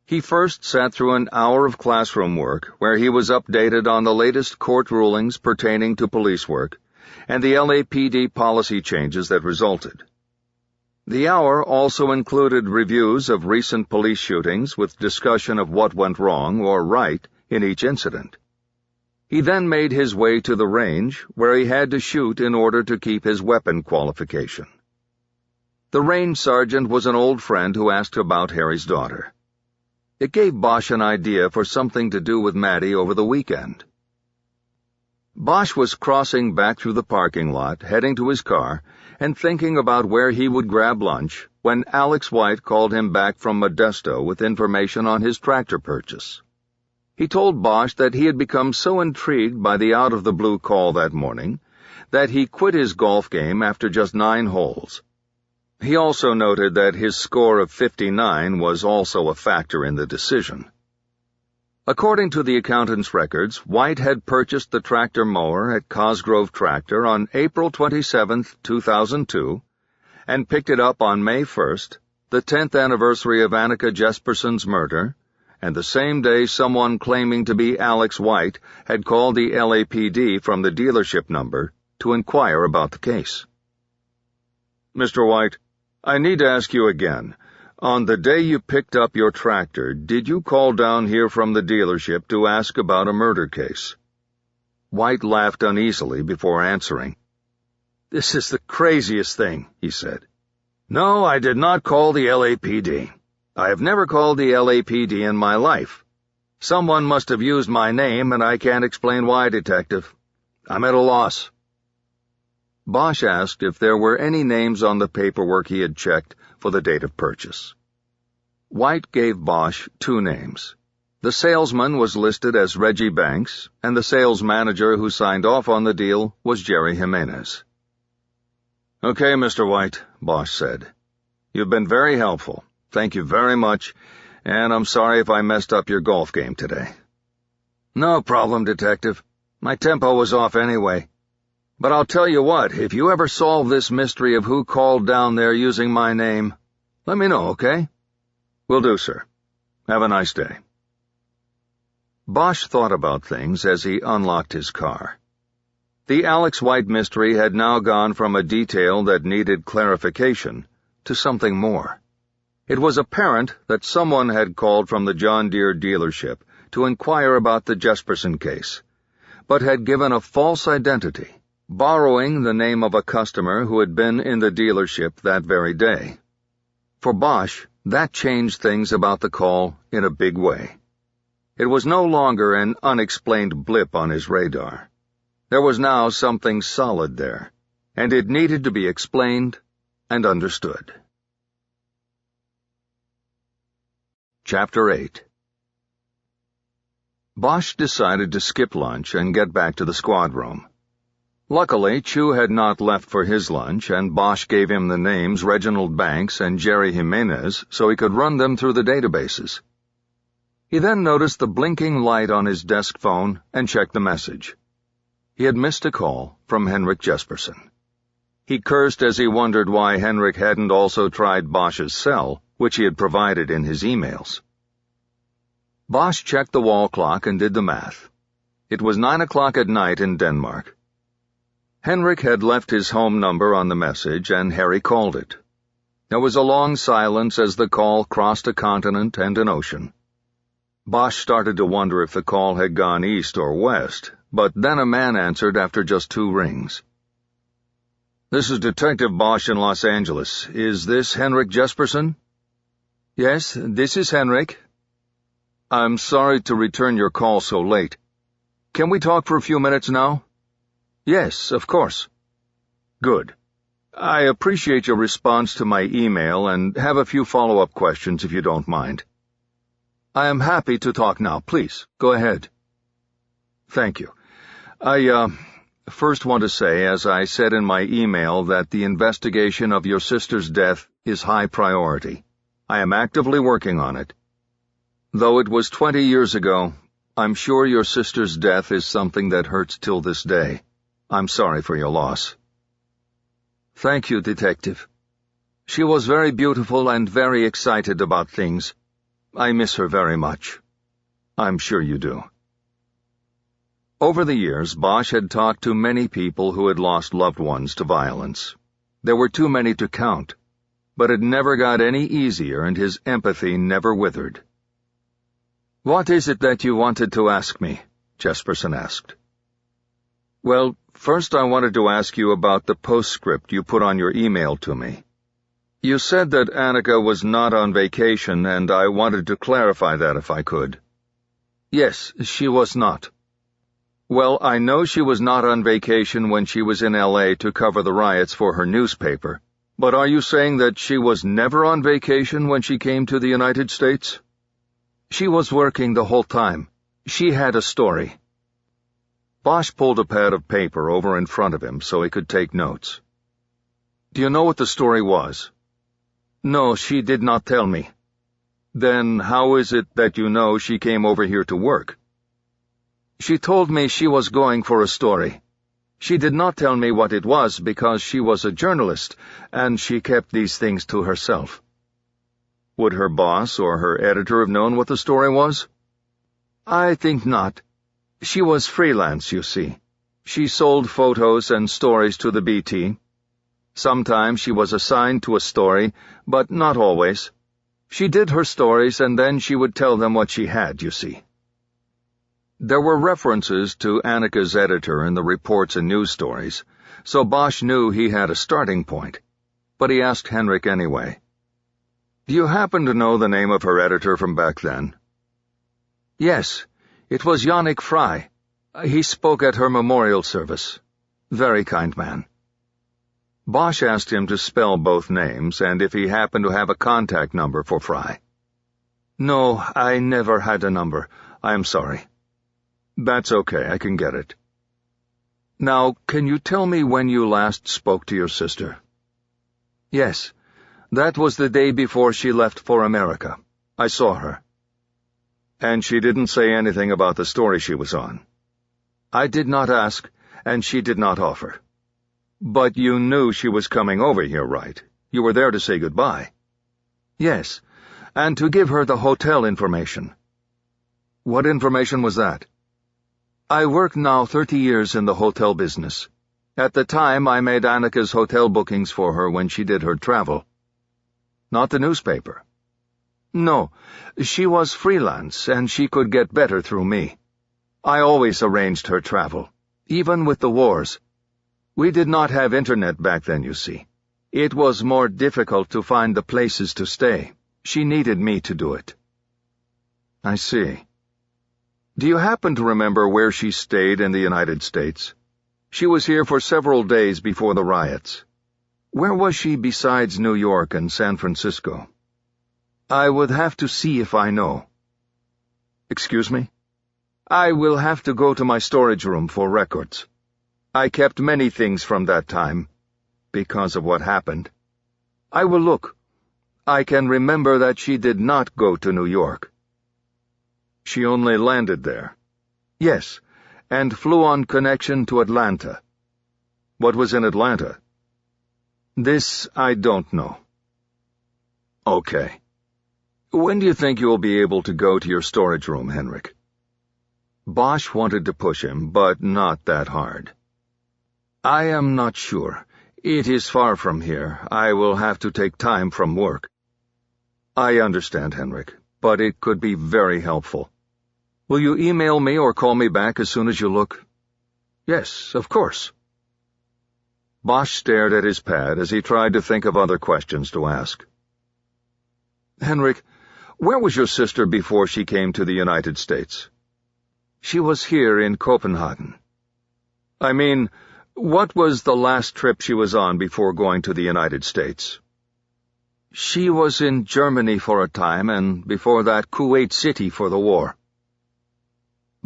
He first sat through an hour of classroom work where he was updated on the latest court rulings pertaining to police work and the LAPD policy changes that resulted. The hour also included reviews of recent police shootings with discussion of what went wrong or right in each incident. He then made his way to the range, where he had to shoot in order to keep his weapon qualification. The range sergeant was an old friend who asked about Harry's daughter. It gave Bosch an idea for something to do with Maddie over the weekend. Bosch was crossing back through the parking lot, heading to his car, and thinking about where he would grab lunch when Alex White called him back from Modesto with information on his tractor purchase. He told Bosch that he had become so intrigued by the out-of-the-blue call that morning that he quit his golf game after just 9 holes. He also noted that his score of 59 was also a factor in the decision. According to the accountant's records, White had purchased the tractor mower at Cosgrove Tractor on April 27, 2002, and picked it up on May 1st, the 10th anniversary of Annika Jesperson's murder, and the same day someone claiming to be Alex White had called the LAPD from the dealership number to inquire about the case. "Mr. White, I need to ask you again. On the day you picked up your tractor, did you call down here from the dealership to ask about a murder case?" White laughed uneasily before answering. "This is the craziest thing," he said. "No, I did not call the LAPD. I have never called the LAPD in my life. Someone must have used my name, and I can't explain why, Detective. I'm at a loss." Bosch asked if there were any names on the paperwork he had checked for the date of purchase. White gave Bosch 2 names. The salesman was listed as Reggie Banks, and the sales manager who signed off on the deal was Jerry Jimenez. "Okay, Mr. White," Bosch said. "You've been very helpful. Thank you very much, and I'm sorry if I messed up your golf game today." "No problem, Detective. My tempo was off anyway. But I'll tell you what, if you ever solve this mystery of who called down there using my name, let me know, okay?" "Will do, sir. Have a nice day." Bosch thought about things as he unlocked his car. The Alex White mystery had now gone from a detail that needed clarification to something more. It was apparent that someone had called from the John Deere dealership to inquire about the Jesperson case, but had given a false identity, borrowing the name of a customer who had been in the dealership that very day. For Bosch, that changed things about the call in a big way. It was no longer an unexplained blip on his radar. There was now something solid there, and it needed to be explained and understood. Chapter 8. Bosch decided to skip lunch and get back to the squad room. Luckily, Chu had not left for his lunch, and Bosch gave him the names Reginald Banks and Jerry Jimenez so he could run them through the databases. He then noticed the blinking light on his desk phone and checked the message. He had missed a call from Henrik Jesperson. He cursed as he wondered why Henrik hadn't also tried Bosch's cell, which he had provided in his emails. Bosch checked the wall clock and did the math. It was 9 o'clock at night in Denmark. Henrik had left his home number on the message, and Harry called it. There was a long silence as the call crossed a continent and an ocean. Bosch started to wonder if the call had gone east or west, but then a man answered after just 2 rings. "This is Detective Bosch in Los Angeles. Is this Henrik Jesperson?" "Yes, this is Henrik." "I'm sorry to return your call so late. Can we talk for a few minutes now?" "Yes, of course." "Good. I appreciate your response to my email and have a few follow-up questions if you don't mind." "I am happy to talk now. Please, go ahead." "Thank you. I first want to say, as I said in my email, that the investigation of your sister's death is high priority. I am actively working on it. Though it was 20 years ago, I'm sure your sister's death is something that hurts till this day. I'm sorry for your loss." "Thank you, Detective. She was very beautiful and very excited about things. I miss her very much." "I'm sure you do." Over the years, Bosch had talked to many people who had lost loved ones to violence. There were too many to count, but it never got any easier and his empathy never withered. "What is it that you wanted to ask me?" Jesperson asked. "Well, first I wanted to ask you about the postscript you put on your email to me. You said that Annika was not on vacation, and I wanted to clarify that if I could." "Yes, she was not." "Well, I know she was not on vacation when she was in L.A. to cover the riots for her newspaper, but are you saying that she was never on vacation when she came to the United States?" "She was working the whole time. She had a story." Bosch pulled a pad of paper over in front of him so he could take notes. "Do you know what the story was?" "No, she did not tell me." "Then how is it that you know she came over here to work?" "She told me she was going for a story. She did not tell me what it was because she was a journalist, and she kept these things to herself." "Would her boss or her editor have known what the story was?" "I think not. She was freelance, you see. She sold photos and stories to the BT. Sometimes she was assigned to a story, but not always. She did her stories and then she would tell them what she had, you see." There were references to Annika's editor in the reports and news stories, so Bosch knew he had a starting point, but he asked Henrik anyway. "Do you happen to know the name of her editor from back then?" "Yes, it was Yannick Fry. He spoke at her memorial service. Very kind man." Bosch asked him to spell both names and if he happened to have a contact number for Fry. No, I never had a number. I am sorry. That's okay, I can get it. Now, can you tell me when you last spoke to your sister? Yes, that was the day before she left for America. I saw her. And she didn't say anything about the story she was on? I did not ask, and she did not offer. But you knew she was coming over here, right? You were there to say goodbye. Yes, and to give her the hotel information. What information was that? I work now 30 years in the hotel business. At the time, I made Annika's hotel bookings for her when she did her travel. Not the newspaper? No, she was freelance, and she could get better through me. I always arranged her travel, even with the wars. We did not have internet back then, you see. It was more difficult to find the places to stay. She needed me to do it. I see. Do you happen to remember where she stayed in the United States? She was here for several days before the riots. Where was she besides New York and San Francisco? I would have to see if I know. Excuse me? I will have to go to my storage room for records. I kept many things from that time, because of what happened. I will look. I can remember that she did not go to New York. She only landed there? Yes, and flew on connection to Atlanta. What was in Atlanta? This I don't know. Okay. When do you think you'll be able to go to your storage room, Henrik? Bosch wanted to push him, but not that hard. I am not sure. It is far from here. I will have to take time from work. I understand, Henrik, but it could be very helpful. Will you email me or call me back as soon as you look? Yes, of course. Bosch stared at his pad as he tried to think of other questions to ask. Henrik, where was your sister before she came to the United States? She was here in Copenhagen. I mean, what was the last trip she was on before going to the United States? She was in Germany for a time, and before that Kuwait City for the war.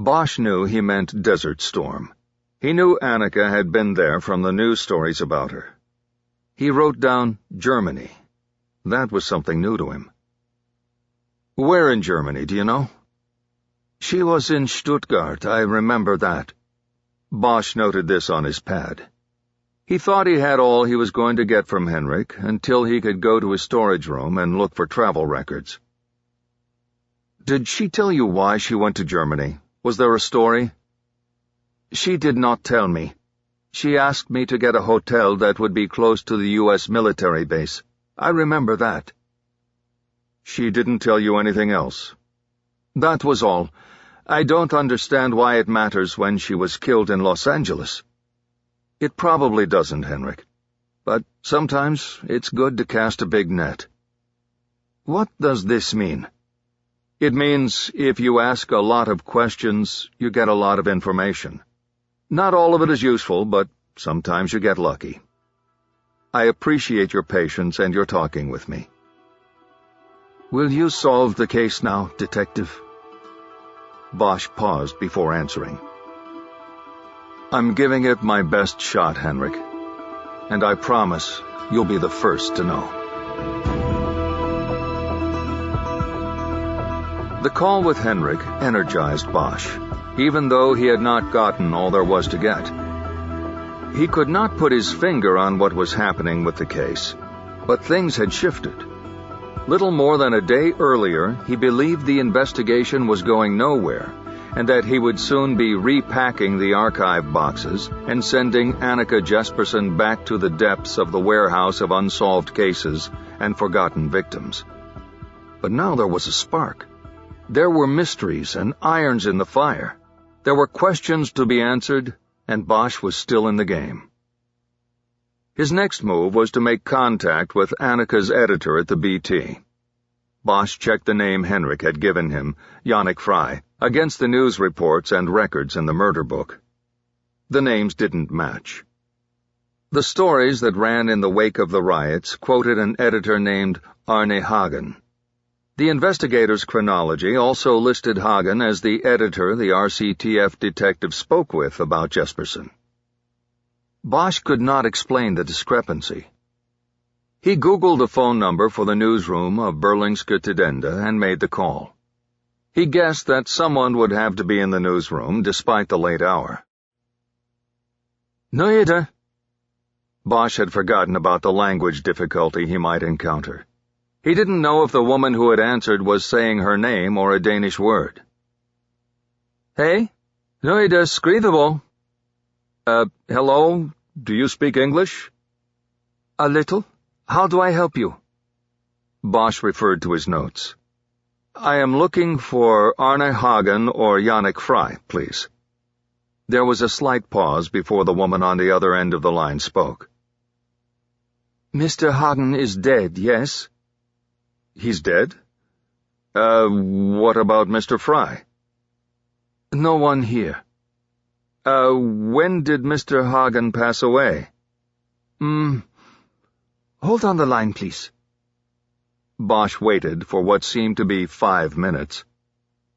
Bosch knew he meant Desert Storm. He knew Annika had been there from the news stories about her. He wrote down Germany. That was something new to him. Where in Germany, do you know? She was in Stuttgart, I remember that. Bosch noted this on his pad. He thought he had all he was going to get from Henrik until he could go to his storage room and look for travel records. Did she tell you why she went to Germany? Was there a story? She did not tell me. She asked me to get a hotel that would be close to the U.S. military base. I remember that. She didn't tell you anything else? That was all. I don't understand why it matters when she was killed in Los Angeles. It probably doesn't, Henrik. But sometimes it's good to cast a big net. What does this mean? It means if you ask a lot of questions, you get a lot of information. Not all of it is useful, but sometimes you get lucky. I appreciate your patience and your talking with me. Will you solve the case now, Detective? Bosch paused before answering. I'm giving it my best shot, Henrik, and I promise you'll be the first to know. The call with Henrik energized Bosch, even though he had not gotten all there was to get. He could not put his finger on what was happening with the case, but things had shifted. Little more than a day earlier, he believed the investigation was going nowhere, and that he would soon be repacking the archive boxes and sending Annika Jesperson back to the depths of the warehouse of unsolved cases and forgotten victims. But now there was a spark. There were mysteries and irons in the fire. There were questions to be answered, and Bosch was still in the game. His next move was to make contact with Annika's editor at the BT. Bosch checked the name Henrik had given him, Yannick Fry, against the news reports and records in the murder book. The names didn't match. The stories that ran in the wake of the riots quoted an editor named Arne Hagen. The investigator's chronology also listed Hagen as the editor the RCTF detective spoke with about Jesperson. Bosch could not explain the discrepancy. He Googled a phone number for the newsroom of Berlingske Tidende and made the call. He guessed that someone would have to be in the newsroom despite the late hour. Nøyde. Bosch had forgotten about the language difficulty he might encounter. He didn't know if the woman who had answered was saying her name or a Danish word. Hey, Nøyde skrivable. Hello? Do you speak English? A little. How do I help you? Bosch referred to his notes. I am looking for Arne Hagen or Jannik Fry, please. There was a slight pause before the woman on the other end of the line spoke. Mr. Hagen is dead, yes? He's dead? What about Mr. Fry? No one here. When did Mr. Hagen pass away? Hold on the line, please. Bosch waited for what seemed to be 5 minutes.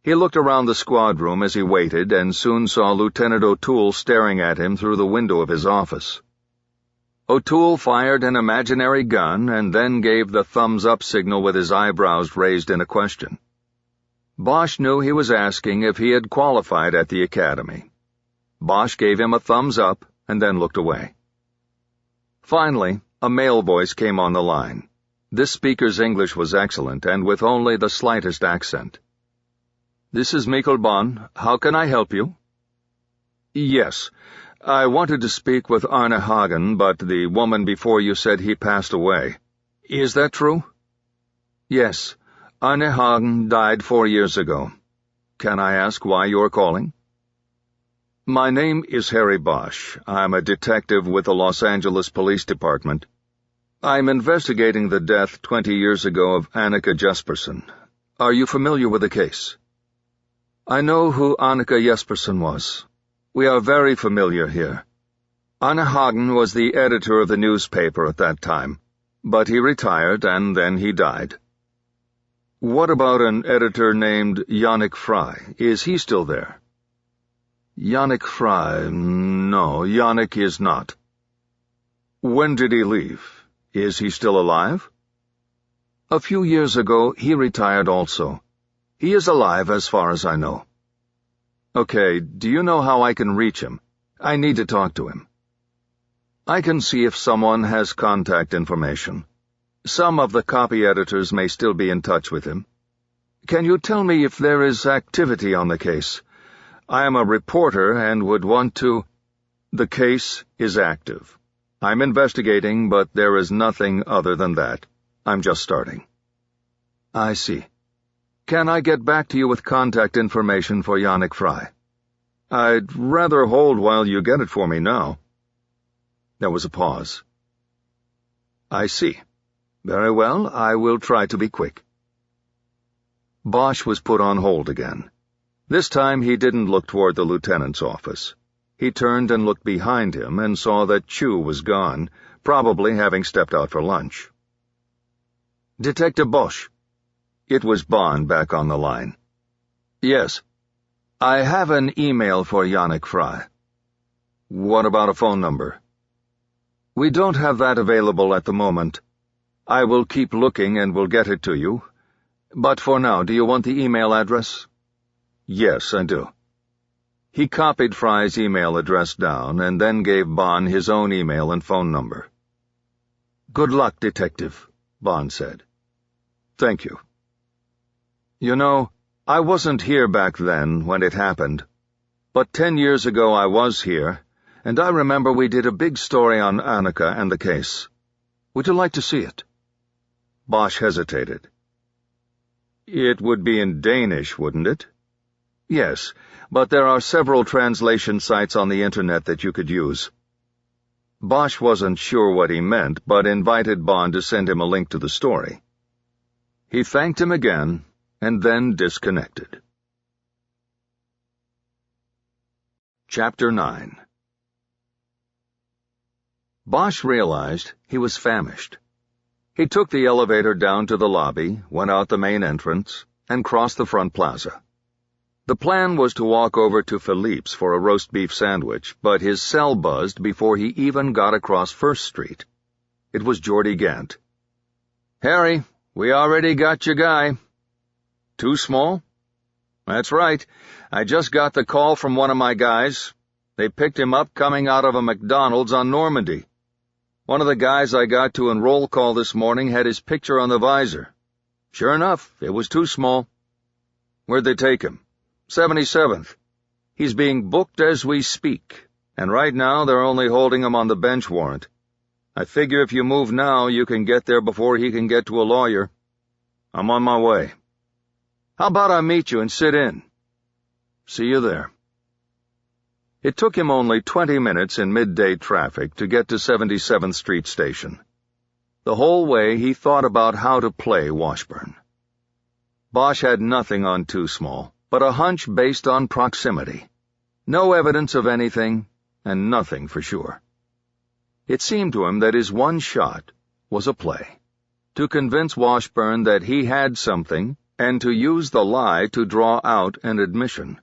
He looked around the squad room as he waited and soon saw Lieutenant O'Toole staring at him through the window of his office. O'Toole fired an imaginary gun and then gave the thumbs-up signal with his eyebrows raised in a question. Bosch knew he was asking if he had qualified at the academy. Bosch gave him a thumbs up and then looked away. Finally, a male voice came on the line. This speaker's English was excellent and with only the slightest accent. This is Michael Bonn. How can I help you? Yes. I wanted to speak with Arne Hagen, but the woman before you said he passed away. Is that true? Yes. Arne Hagen died 4 years ago. Can I ask why you're calling? My name is Harry Bosch. I'm a detective with the Los Angeles Police Department. I'm investigating the death 20 years ago of Annika Jesperson. Are you familiar with the case? I know who Annika Jesperson was. We are very familiar here. Arne Hagen was the editor of the newspaper at that time, but he retired and then he died. What about an editor named Jannik Fry? Is he still there? Jannik Fry, no, Jannik is not. When did he leave? Is he still alive? A few years ago, he retired also. He is alive as far as I know. Okay, do you know how I can reach him? I need to talk to him. I can see if someone has contact information. Some of the copy editors may still be in touch with him. Can you tell me if there is activity on the case? I am a reporter and would want to— The case is active. I'm investigating, but there is nothing other than that. I'm just starting. I see. Can I get back to you with contact information for Jannik Fry? I'd rather hold while you get it for me now. There was a pause. I see. Very well, I will try to be quick. Bosch was put on hold again. This time he didn't look toward the lieutenant's office. He turned and looked behind him and saw that Chu was gone, probably having stepped out for lunch. Detective Bosch. It was Bond back on the line. Yes. I have an email for Jannik Fry. What about a phone number? We don't have that available at the moment. I will keep looking and will get it to you. But for now, do you want the email address? Yes, I do. He copied Fry's email address down and then gave Bond his own email and phone number. Good luck, Detective, Bond said. Thank you. You know, I wasn't here back then when it happened, but 10 years ago I was here, and I remember we did a big story on Annika and the case. Would you like to see it? Bosch hesitated. It would be in Danish, wouldn't it? Yes, but there are several translation sites on the internet that you could use. Bosch wasn't sure what he meant, but invited Bond to send him a link to the story. He thanked him again, and then disconnected. Chapter 9. Bosch realized he was famished. He took the elevator down to the lobby, went out the main entrance, and crossed the front plaza. The plan was to walk over to Philippe's for a roast beef sandwich, but his cell buzzed before he even got across First Street. It was Geordie Gant. "Harry, we already got your guy." "Too small?" "That's right. I just got the call from one of my guys. They picked him up coming out of a McDonald's on Normandy. One of the guys I got to enroll call this morning had his picture on the visor. Sure enough, it was too small." "Where'd they take him?" 77th. He's being booked as we speak, and right now they're only holding him on the bench warrant. I figure if you move now, you can get there before he can get to a lawyer." "I'm on my way." "How about I meet you and sit in?" "See you there." It took him only 20 minutes in midday traffic to get to 77th Street Station. The whole way he thought about how to play Washburn. Bosch had nothing on Too Small, but a hunch based on proximity. No evidence of anything, and nothing for sure. It seemed to him that his one shot was a play, to convince Washburn that he had something, and to use the lie to draw out an admission.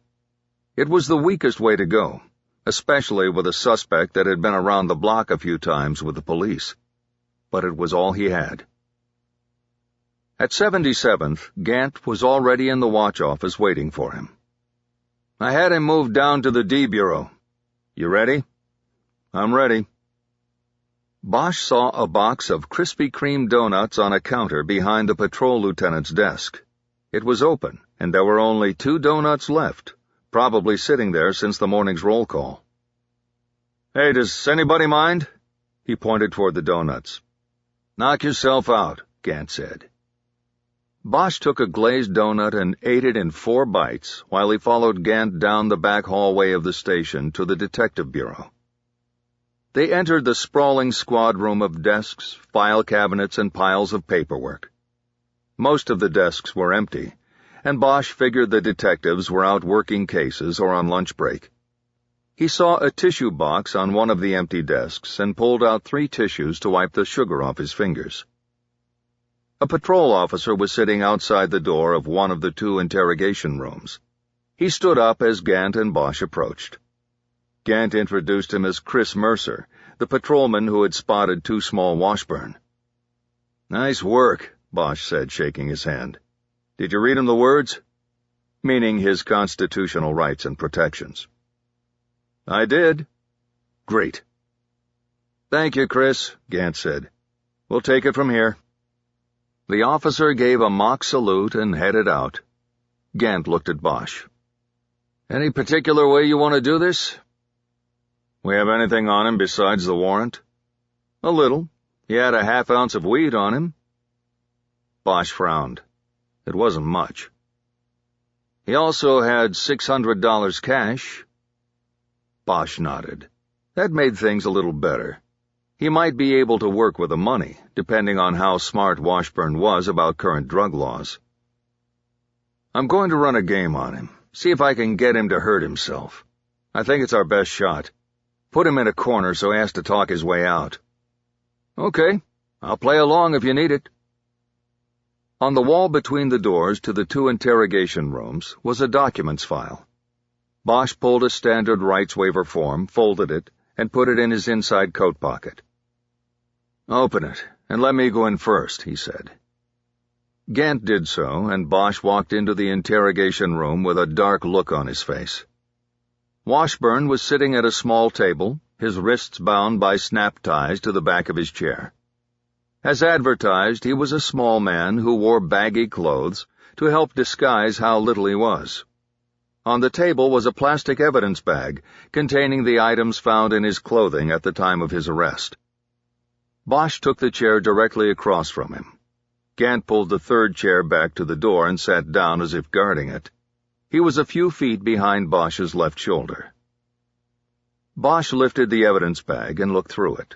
It was the weakest way to go, especially with a suspect that had been around the block a few times with the police. But it was all he had. At 77th, Gant was already in the watch office waiting for him. "I had him moved down to the D Bureau. You ready?" "I'm ready." Bosch saw a box of Krispy Kreme donuts on a counter behind the patrol lieutenant's desk. It was open, and there were only 2 donuts left, probably sitting there since the morning's roll call. "Hey, does anybody mind?" He pointed toward the donuts. "Knock yourself out," Gant said. Bosch took a glazed donut and ate it in 4 bites while he followed Gant down the back hallway of the station to the detective bureau. They entered the sprawling squad room of desks, file cabinets, and piles of paperwork. Most of the desks were empty, and Bosch figured the detectives were out working cases or on lunch break. He saw a tissue box on one of the empty desks and pulled out 3 tissues to wipe the sugar off his fingers. A patrol officer was sitting outside the door of one of the 2 interrogation rooms. He stood up as Gant and Bosch approached. Gant introduced him as Chris Mercer, the patrolman who had spotted Too Small Washburn. "Nice work," Bosch said, shaking his hand. "Did you read him the words?" Meaning his constitutional rights and protections. "I did." "Great." "Thank you, Chris," Gant said. "We'll take it from here." The officer gave a mock salute and headed out. Gant looked at Bosch. "Any particular way you want to do this?" "We have anything on him besides the warrant?" "A little. He had a half ounce of weed on him." Bosch frowned. It wasn't much. "He also had $600 cash." Bosch nodded. That made things a little better. He might be able to work with the money, depending on how smart Washburn was about current drug laws. "I'm going to run a game on him, see if I can get him to hurt himself. I think it's our best shot. Put him in a corner so he has to talk his way out." "Okay, I'll play along if you need it." On the wall between the doors to the 2 interrogation rooms was a documents file. Bosch pulled a standard rights waiver form, folded it, and put it in his inside coat pocket. "Open it, and let me go in first," he said. Gant did so, and Bosch walked into the interrogation room with a dark look on his face. Washburn was sitting at a small table, his wrists bound by snap ties to the back of his chair. As advertised, he was a small man who wore baggy clothes to help disguise how little he was. On the table was a plastic evidence bag containing the items found in his clothing at the time of his arrest. Bosch took the chair directly across from him. Gant pulled the 3rd chair back to the door and sat down as if guarding it. He was a few feet behind Bosch's left shoulder. Bosch lifted the evidence bag and looked through it.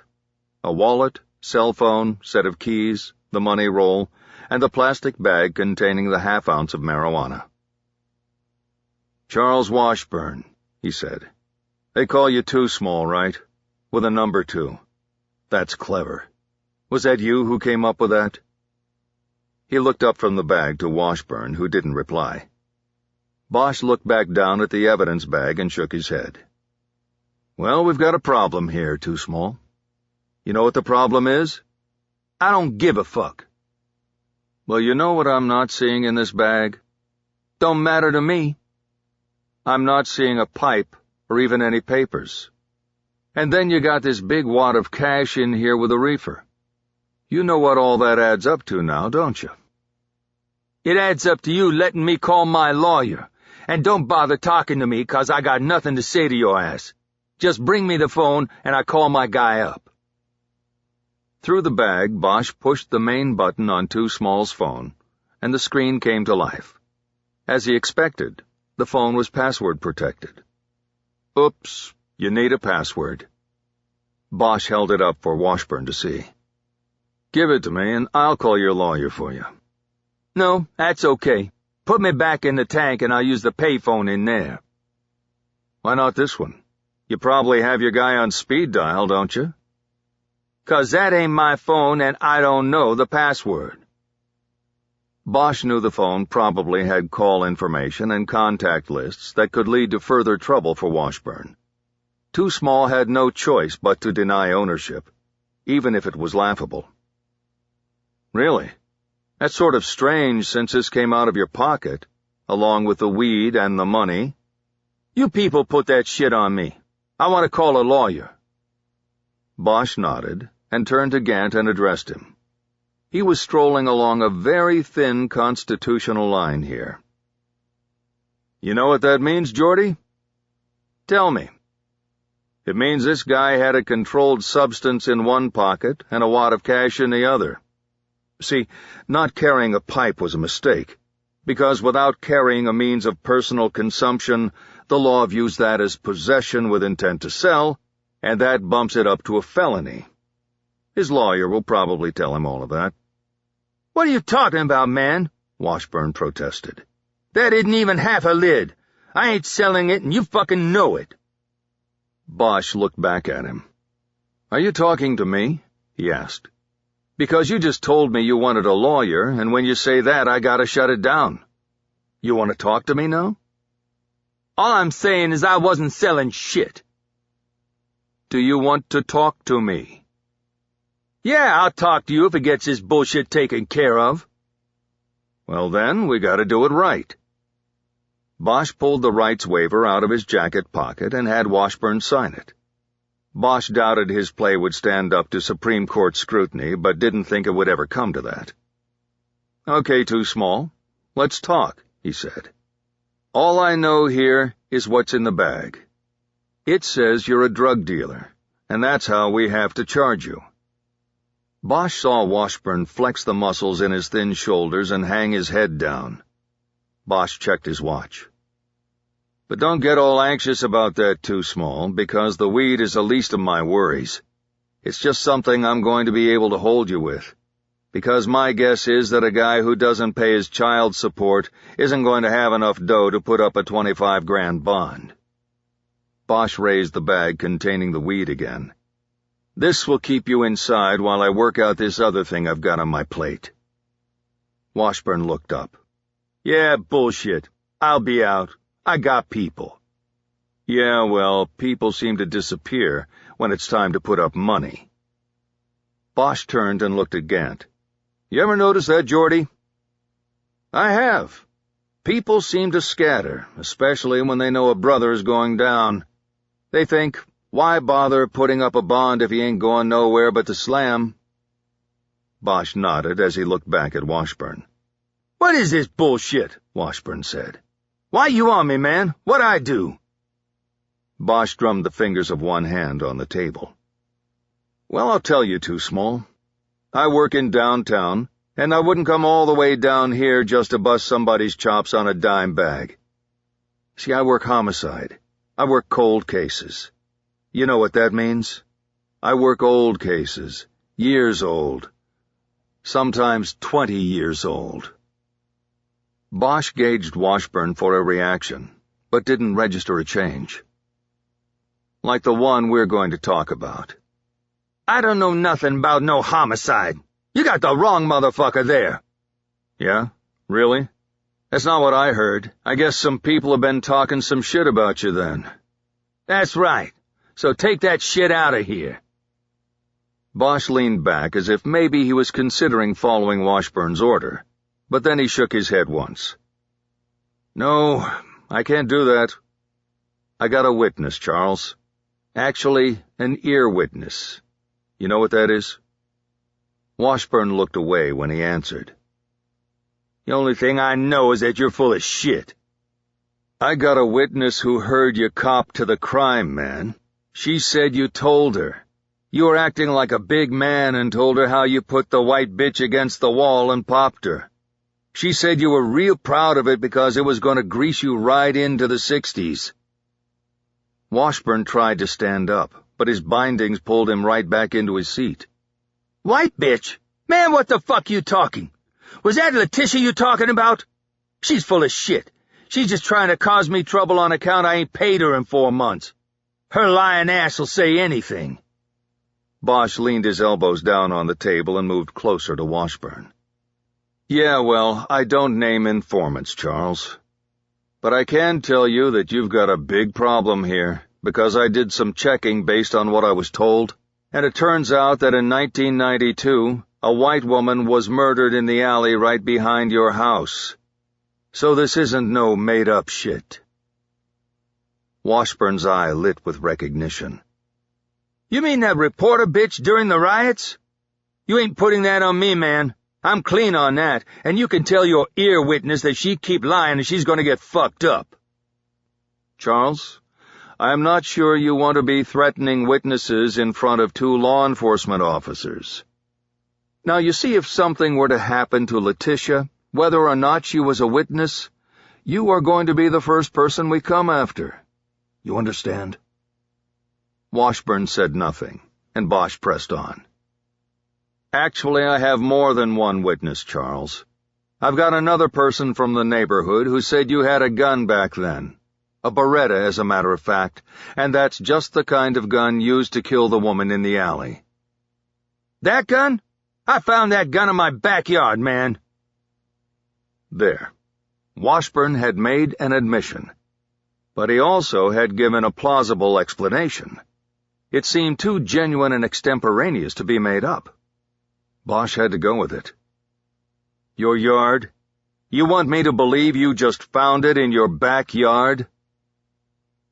A wallet, cell phone, set of keys, the money roll, and the plastic bag containing the half ounce of marijuana. "Charles Washburn," he said. "They call you Too Small, right? With a number 2. That's clever. Was that you who came up with that?" He looked up from the bag to Washburn, who didn't reply. Bosch looked back down at the evidence bag and shook his head. "Well, we've got a problem here, Too Small. You know what the problem is?" "I don't give a fuck." "Well, you know what I'm not seeing in this bag?" "Don't matter to me." "I'm not seeing a pipe or even any papers. And then you got this big wad of cash in here with a reefer. You know what all that adds up to now, don't you?" "It adds up to you letting me call my lawyer. And don't bother talking to me, 'cause I got nothing to say to your ass. Just bring me the phone and I call my guy up." Through the bag, Bosch pushed the main button on Too Small's phone, and the screen came to life. As he expected, the phone was password protected. "Oops, you need a password." Bosch held it up for Washburn to see. "Give it to me and I'll call your lawyer for you." "No, that's okay. Put me back in the tank and I'll use the payphone in there." "Why not this one? You probably have your guy on speed dial, don't you?" "'Cause that ain't my phone and I don't know the password." Bosch knew the phone probably had call information and contact lists that could lead to further trouble for Washburn. Too Small had no choice but to deny ownership, even if it was laughable. "Really? That's sort of strange since this came out of your pocket, along with the weed and the money." "You people put that shit on me. I want to call a lawyer." Bosch nodded and turned to Gant and addressed him. He was strolling along a very thin constitutional line here. "You know what that means, Geordie?" "Tell me." "It means this guy had a controlled substance in one pocket and a wad of cash in the other. See, not carrying a pipe was a mistake, because without carrying a means of personal consumption, the law views that as possession with intent to sell, and that bumps it up to a felony. His lawyer will probably tell him all of that." "What are you talking about, man?" Washburn protested. "That isn't even half a lid. I ain't selling it, and you fucking know it." Bosch looked back at him. "Are you talking to me?" he asked. "Because you just told me you wanted a lawyer, and when you say that, I gotta shut it down. You want to talk to me now?" "All I'm saying is I wasn't selling shit." "Do you want to talk to me?" "Yeah, I'll talk to you if it gets this bullshit taken care of." "Well then, we gotta do it right." Bosch pulled the rights waiver out of his jacket pocket and had Washburn sign it. Bosch doubted his play would stand up to Supreme Court scrutiny, but didn't think it would ever come to that. "Okay, Too Small. Let's talk," he said. "All I know here is what's in the bag. It says you're a drug dealer, and that's how we have to charge you." Bosch saw Washburn flex the muscles in his thin shoulders and hang his head down. Bosch checked his watch. "But don't get all anxious about that, Too Small, because the weed is the least of my worries. It's just something I'm going to be able to hold you with, because my guess is that a guy who doesn't pay his child support isn't going to have enough dough to put up a 25 grand bond." Bosch raised the bag containing the weed again. "This will keep you inside while I work out this other thing I've got on my plate." Washburn looked up. "Yeah, bullshit. I'll be out. I got people." "Yeah, well, people seem to disappear when it's time to put up money." Bosch turned and looked at Gant. "You ever notice that, Geordie?" "I have. People seem to scatter, especially when they know a brother is going down. They think, why bother putting up a bond if he ain't going nowhere but to slam?" Bosch nodded as he looked back at Washburn. "What is this bullshit?" Washburn said. "Why you on me, man? What'd I do?" Bosch drummed the fingers of one hand on the table. "Well, I'll tell you, Too Small. I work in downtown, and I wouldn't come all the way down here just to bust somebody's chops on a dime bag. See, I work homicide. I work cold cases. You know what that means? I work old cases, years old. Sometimes 20 years old." Bosch gauged Washburn for a reaction, but didn't register a change. "Like the one we're going to talk about." I don't know nothing about no homicide. You got the wrong motherfucker there. Yeah? Really? That's not what I heard. I guess some people have been talking some shit about you then. That's right. So take that shit out of here. Bosch leaned back as if maybe he was considering following Washburn's order, but then he shook his head once. No, I can't do that. I got a witness, Charles. Actually, an ear witness. You know what that is? Washburn looked away when he answered. The only thing I know is that you're full of shit. I got a witness who heard you cop to the crime, man. She said you told her. You were acting like a big man and told her how you put the white bitch against the wall and popped her. She said you were real proud of it because it was going to grease you right into the 60s. Washburn tried to stand up, but his bindings pulled him right back into his seat. White bitch? Man, what the fuck you talking? Was that Letitia you talking about? She's full of shit. She's just trying to cause me trouble on account I ain't paid her in 4 months. Her lying ass will say anything. Bosch leaned his elbows down on the table and moved closer to Washburn. Yeah, well, I don't name informants, Charles. But I can tell you that you've got a big problem here, because I did some checking based on what I was told, and it turns out that in 1992, a white woman was murdered in the alley right behind your house. So this isn't no made-up shit. Washburn's eye lit with recognition. You mean that reporter bitch during the riots? You ain't putting that on me, man. I'm clean on that, and you can tell your ear witness that she keep lying and she's gonna get fucked up. Charles, I'm not sure you want to be threatening witnesses in front of 2 law enforcement officers. Now, you see, if something were to happen to Letitia, whether or not she was a witness, you are going to be the first person we come after. You understand? Washburn said nothing, and Bosch pressed on. Actually, I have more than one witness, Charles. I've got another person from the neighborhood who said you had a gun back then. A Beretta, as a matter of fact, and that's just the kind of gun used to kill the woman in the alley. That gun? I found that gun in my backyard, man. There. Washburn had made an admission. But he also had given a plausible explanation. It seemed too genuine and extemporaneous to be made up. Bosch had to go with it. Your yard? You want me to believe you just found it in your backyard?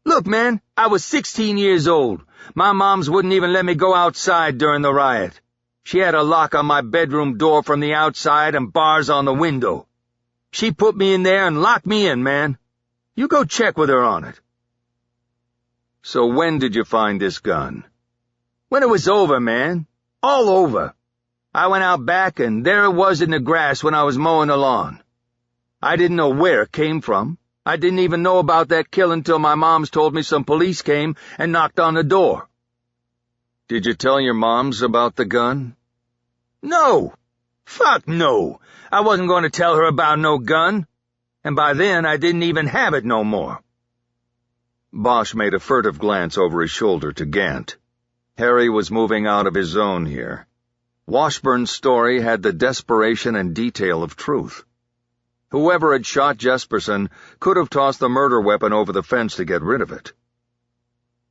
Look, man, I was 16 years old. My moms wouldn't even let me go outside during the riot. She had a lock on my bedroom door from the outside and bars on the window. She put me in there and locked me in, man. You go check with her on it. So when did you find this gun? When it was over, man. All over. I went out back and there it was in the grass when I was mowing the lawn. I didn't know where it came from. I didn't even know about that kill until my moms told me some police came and knocked on the door. Did you tell your moms about the gun? No. Fuck no. I wasn't going to tell her about no gun. And by then I didn't even have it no more. Bosch made a furtive glance over his shoulder to Gant. Harry was moving out of his zone here. Washburn's story had the desperation and detail of truth. Whoever had shot Jesperson could have tossed the murder weapon over the fence to get rid of it.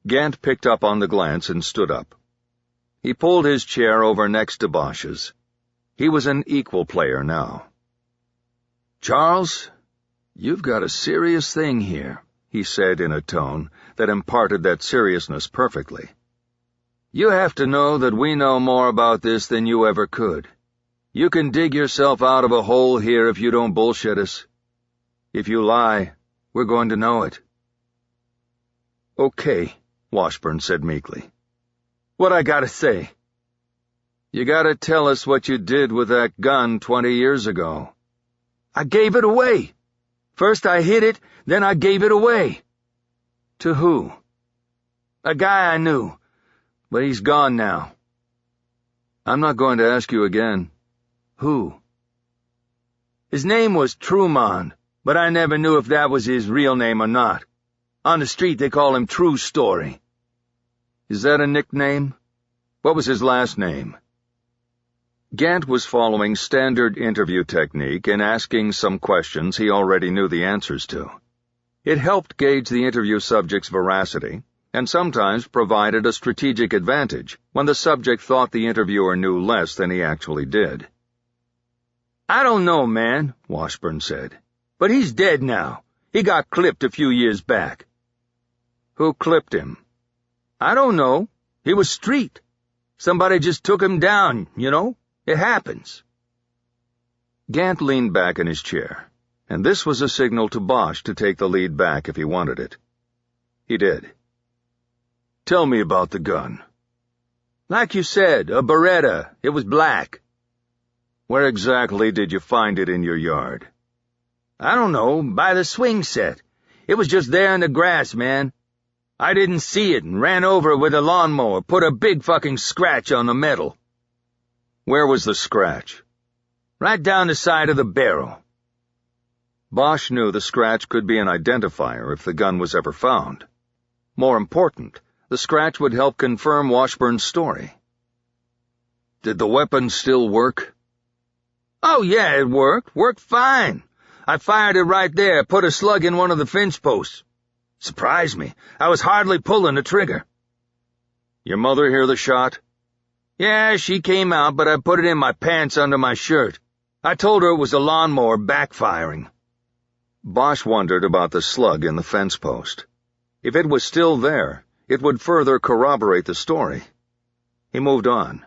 Gant picked up on the glance and stood up. He pulled his chair over next to Bosch's. He was an equal player now. Charles, you've got a serious thing here, he said in a tone that imparted that seriousness perfectly. You have to know that we know more about this than you ever could. You can dig yourself out of a hole here if you don't bullshit us. If you lie, we're going to know it. Okay, Washburn said meekly. What I gotta say? You gotta tell us what you did with that gun 20 years ago. I gave it away. First I hid it, then I gave it away. To who? A guy I knew, but he's gone now. I'm not going to ask you again. Who? His name was Truman, but I never knew if that was his real name or not. On the street they call him True Story. Is that a nickname? What was his last name? Gant was following standard interview technique in asking some questions he already knew the answers to. It helped gauge the interview subject's veracity, and sometimes provided a strategic advantage when the subject thought the interviewer knew less than he actually did. I don't know, man, Washburn said. But he's dead now. He got clipped a few years back. Who clipped him? I don't know. He was street. Somebody just took him down, you know? It happens. Gant leaned back in his chair, and this was a signal to Bosch to take the lead back if he wanted it. He did. Tell me about the gun. Like you said, a Beretta. It was black. Where exactly did you find it in your yard? I don't know, by the swing set. It was just there in the grass, man. I didn't see it and ran over it with a lawnmower, put a big fucking scratch on the metal. Where was the scratch? Right down the side of the barrel. Bosch knew the scratch could be an identifier if the gun was ever found. More important, the scratch would help confirm Washburn's story. Did the weapon still work? Oh, yeah, it worked. Worked fine. I fired it right there, put a slug in one of the fence posts. Surprised me. I was hardly pulling the trigger. Your mother hear the shot? Yeah, she came out, but I put it in my pants under my shirt. I told her it was a lawnmower backfiring. Bosch wondered about the slug in the fence post. If it was still there, it would further corroborate the story. He moved on.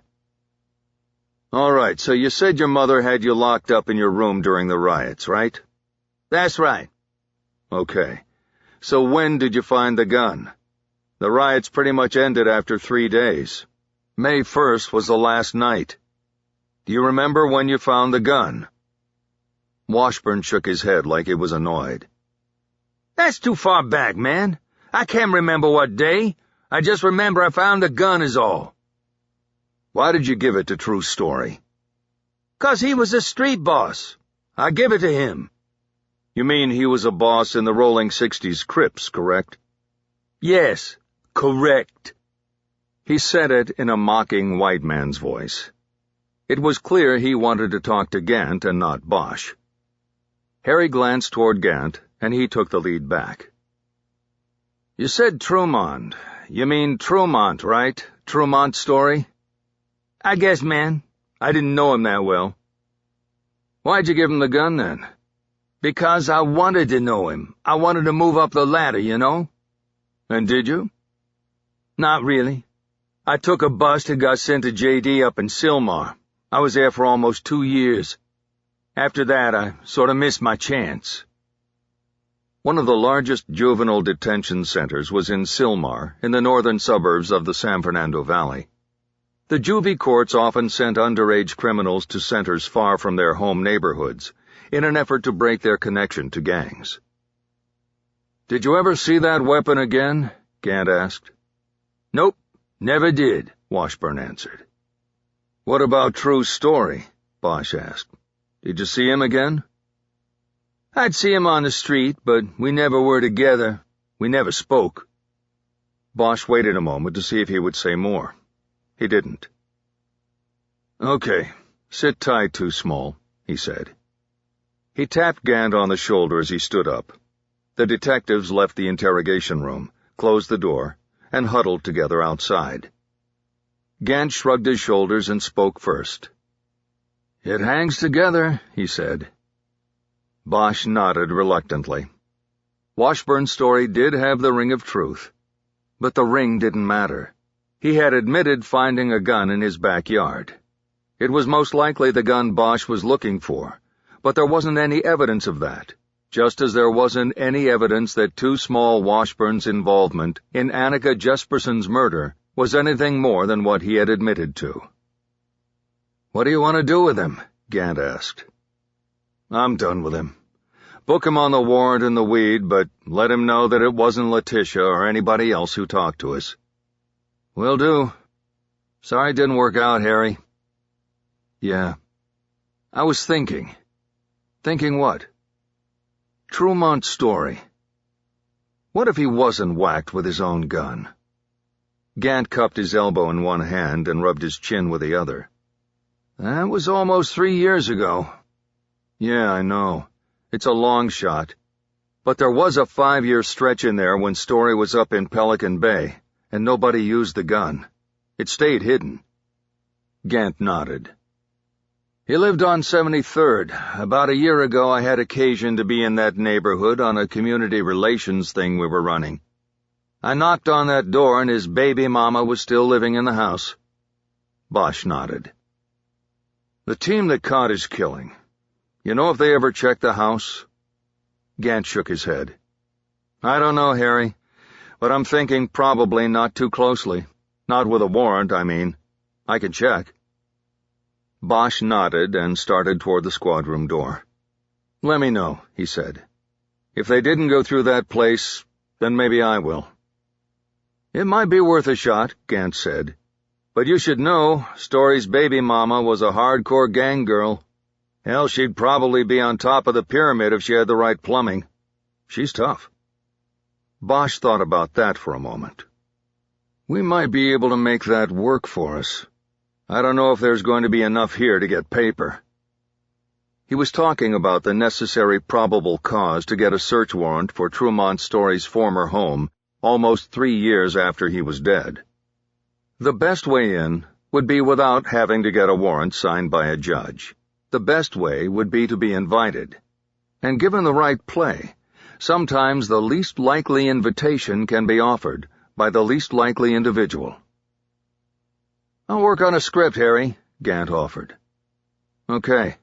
All right, so you said your mother had you locked up in your room during the riots, right? That's right. Okay. So when did you find the gun? The riots pretty much ended after 3 days. May 1st was the last night. Do you remember when you found the gun? Washburn shook his head like he was annoyed. That's too far back, man. I can't remember what day. I just remember I found the gun is all. Why did you give it to True Story? 'Cause he was a street boss. I give it to him. You mean he was a boss in the Rolling 60s Crips, correct? Yes, correct. He said it in a mocking white man's voice. It was clear he wanted to talk to Gant and not Bosch. Harry glanced toward Gant, and he took the lead back. You said Trumont. You mean Trumont, right? Trumont Story? I guess, man. I didn't know him that well. Why'd you give him the gun, then? Because I wanted to know him. I wanted to move up the ladder, you know? And did you? Not really. I took a bust and got sent to J.D. up in Sylmar. I was there for almost 2 years. After that, I sort of missed my chance. One of the largest juvenile detention centers was in Sylmar, in the northern suburbs of the San Fernando Valley. The juvie courts often sent underage criminals to centers far from their home neighborhoods, in an effort to break their connection to gangs. Did you ever see that weapon again? Gant asked. Nope, never did, Washburn answered. What about True Story? Bosch asked. Did you see him again? I'd see him on the street, but we never were together. We never spoke. Bosch waited a moment to see if he would say more. He didn't. Okay, sit tight, Too Small, he said. He tapped Gant on the shoulder as he stood up. The detectives left the interrogation room, closed the door, and huddled together outside. Gant shrugged his shoulders and spoke first. It hangs together, he said. Bosch nodded reluctantly. Washburn's story did have the ring of truth, but the ring didn't matter. He had admitted finding a gun in his backyard. It was most likely the gun Bosch was looking for, but there wasn't any evidence of that, just as there wasn't any evidence that Too Small Washburn's involvement in Annika Jesperson's murder was anything more than what he had admitted to. What do you want to do with him? Gant asked. I'm done with him. Book him on the warrant in the weed, but let him know that it wasn't Letitia or anybody else who talked to us. Will do. Sorry it didn't work out, Harry. Yeah. I was thinking. Thinking what? Trumont's story. What if he wasn't whacked with his own gun? Gant cupped his elbow in one hand and rubbed his chin with the other. That was almost 3 years ago. Yeah, I know. It's a long shot. But there was a 5-year stretch in there when Story was up in Pelican Bay, and nobody used the gun. It stayed hidden. Gant nodded. He lived on 73rd. About a year ago I had occasion to be in that neighborhood on a community relations thing we were running. I knocked on that door and his baby mama was still living in the house. Bosch nodded. The team that caught his killing. You know if they ever checked the house? Gant shook his head. I don't know, Harry, but I'm thinking probably not too closely. Not with a warrant, I mean. I can check. Bosch nodded and started toward the squad room door. Let me know, he said. If they didn't go through that place, then maybe I will. It might be worth a shot, Gant said. But you should know, Story's baby mama was a hardcore gang girl. Hell, she'd probably be on top of the pyramid if she had the right plumbing. She's tough. Bosch thought about that for a moment. We might be able to make that work for us. I don't know if there's going to be enough here to get paper. He was talking about the necessary probable cause to get a search warrant for Tremont Story's former home almost 3 years after he was dead. The best way in would be without having to get a warrant signed by a judge. The best way would be to be invited. And given the right play, sometimes the least likely invitation can be offered by the least likely individual. I'll work on a script, Harry, Gant offered. Okay,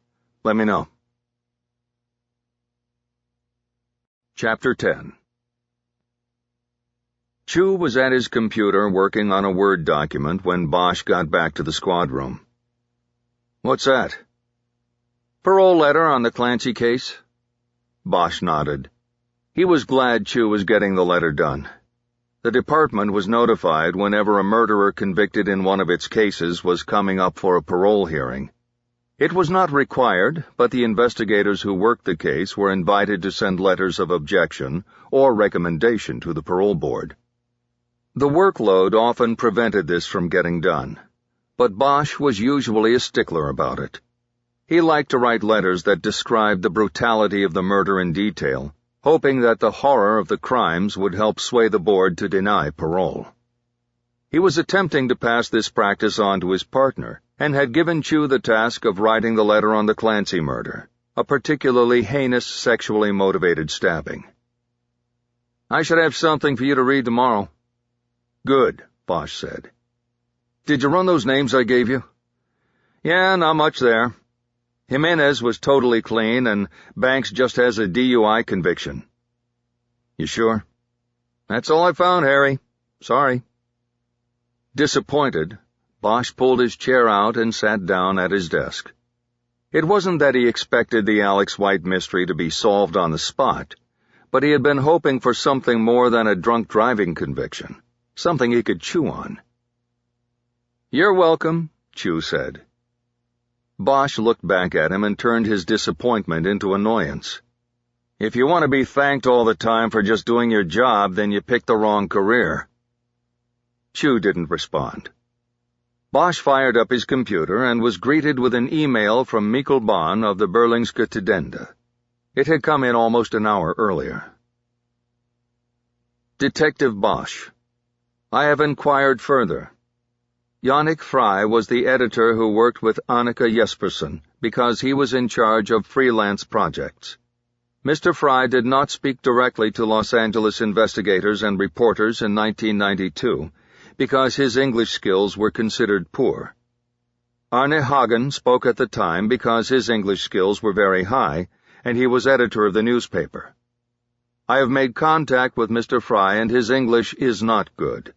let me know. Chapter 10. Chu was at his computer working on a Word document when Bosch got back to the squad room. What's that? Parole letter on the Clancy case. Bosch nodded. He was glad Chu was getting the letter done. The department was notified whenever a murderer convicted in one of its cases was coming up for a parole hearing. It was not required, but the investigators who worked the case were invited to send letters of objection or recommendation to the parole board. The workload often prevented this from getting done, but Bosch was usually a stickler about it. He liked to write letters that described the brutality of the murder in detail, hoping that the horror of the crimes would help sway the board to deny parole. He was attempting to pass this practice on to his partner, and had given Chu the task of writing the letter on the Clancy murder, a particularly heinous sexually motivated stabbing. I should have something for you to read tomorrow. Good, Bosch said. Did you run those names I gave you? Yeah, not much there. Jimenez was totally clean, and Banks just has a DUI conviction. You sure? That's all I found, Harry. Sorry. Disappointed, Bosch pulled his chair out and sat down at his desk. It wasn't that he expected the Alex White mystery to be solved on the spot, but he had been hoping for something more than a drunk driving conviction, something he could chew on. You're welcome, Chu said. Bosch looked back at him and turned his disappointment into annoyance. If you want to be thanked all the time for just doing your job, then you picked the wrong career. Chu didn't respond. Bosch fired up his computer and was greeted with an email from Michael Connelly of the Berlingske Tidende. It had come in almost an hour earlier. Detective Bosch, I have inquired further. Yannick Frey was the editor who worked with Annika Jespersen because he was in charge of freelance projects. Mr. Frey did not speak directly to Los Angeles investigators and reporters in 1992 because his English skills were considered poor. Arne Hagen spoke at the time because his English skills were very high, and he was editor of the newspaper. I have made contact with Mr. Frey, and his English is not good.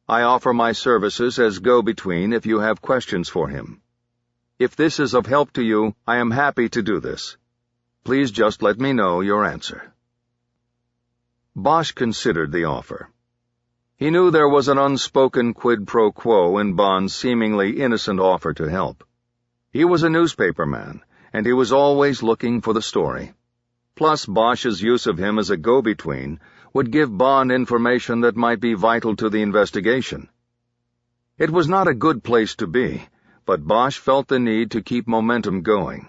I offer my services as go-between if you have questions for him. If this is of help to you, I am happy to do this. Please just let me know your answer. Bosch considered the offer. He knew there was an unspoken quid pro quo in Bond's seemingly innocent offer to help. He was a newspaperman, and he was always looking for the story. Plus, Bosch's use of him as a go-between would give Bond information that might be vital to the investigation, It was not a good place to be, but Bosch felt the need to keep momentum going.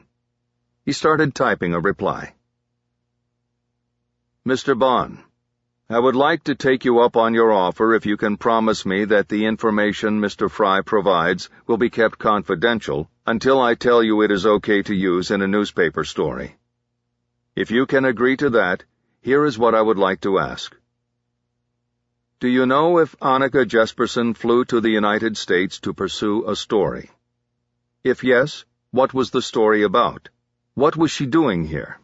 He started typing a reply. Mr. Bond, I would like to take you up on your offer if you can promise me that the information Mr. Fry provides will be kept confidential until I tell you it is okay to use in a newspaper story. If you can agree to that, here is what I would like to ask. Do you know if Annika Jesperson flew to the United States to pursue a story? If yes, what was the story about? What was she doing here?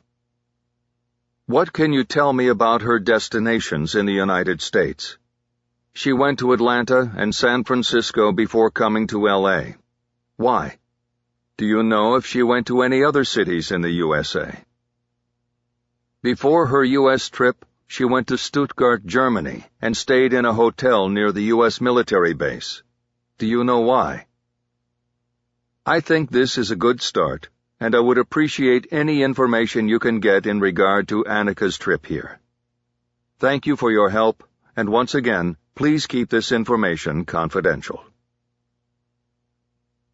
What can you tell me about her destinations in the United States? She went to Atlanta and San Francisco before coming to L.A. Why? Do you know if she went to any other cities in the USA? Before her U.S. trip, she went to Stuttgart, Germany, and stayed in a hotel near the U.S. military base. Do you know why? I think this is a good start, and I would appreciate any information you can get in regard to Annika's trip here. Thank you for your help, and once again, please keep this information confidential.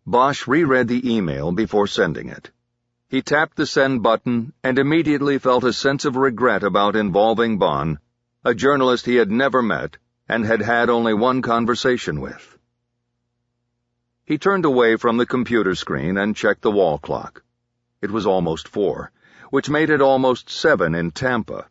Bosch reread the email before sending it. He tapped the send button and immediately felt a sense of regret about involving Bond, a journalist he had never met and had had only one conversation with. He turned away from the computer screen and checked the wall clock. It was almost 4, which made it almost 7 in Tampa.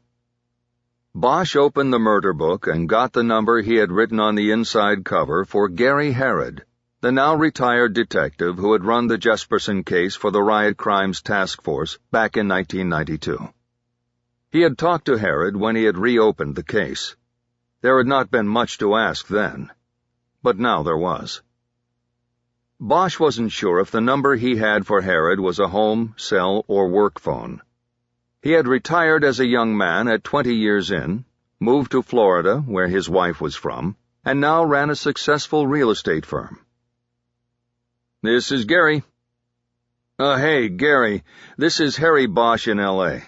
Bosch opened the murder book and got the number he had written on the inside cover for Gary Harrod, the now-retired detective who had run the Jesperson case for the Riot Crimes Task Force back in 1992. He had talked to Harrod when he had reopened the case. There had not been much to ask then, but now there was. Bosch wasn't sure if the number he had for Harrod was a home, cell, or work phone. He had retired as a young man at 20 years in, moved to Florida, where his wife was from, and now ran a successful real estate firm. This is Gary. Hey, Gary, this is Harry Bosch in L.A.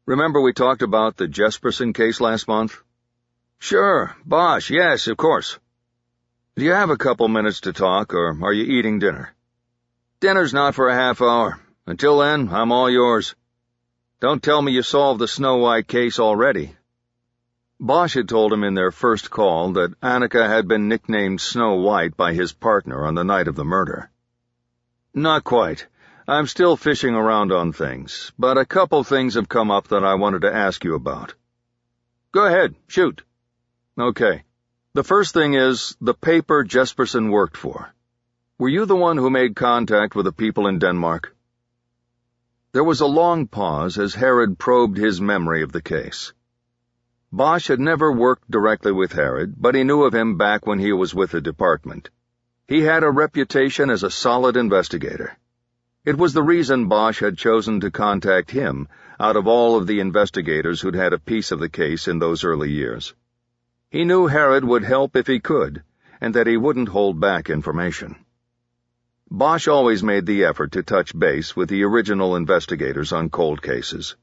Remember we talked about the Jesperson case last month? Sure, Bosch, yes, of course. Do you have a couple minutes to talk, or are you eating dinner? Dinner's not for a half hour. Until then, I'm all yours. Don't tell me you solved the Snow White case already. Bosch had told him in their first call that Annika had been nicknamed Snow White by his partner on the night of the murder. Not quite. I'm still fishing around on things, but a couple things have come up that I wanted to ask you about. Go ahead, shoot. Okay. The first thing is the paper Jesperson worked for. Were you the one who made contact with the people in Denmark? There was a long pause as Harrod probed his memory of the case. Bosch had never worked directly with Harrod, but he knew of him back when he was with the department. He had a reputation as a solid investigator. It was the reason Bosch had chosen to contact him out of all of the investigators who'd had a piece of the case in those early years. He knew Harrod would help if he could, and that he wouldn't hold back information. Bosch always made the effort to touch base with the original investigators on cold cases.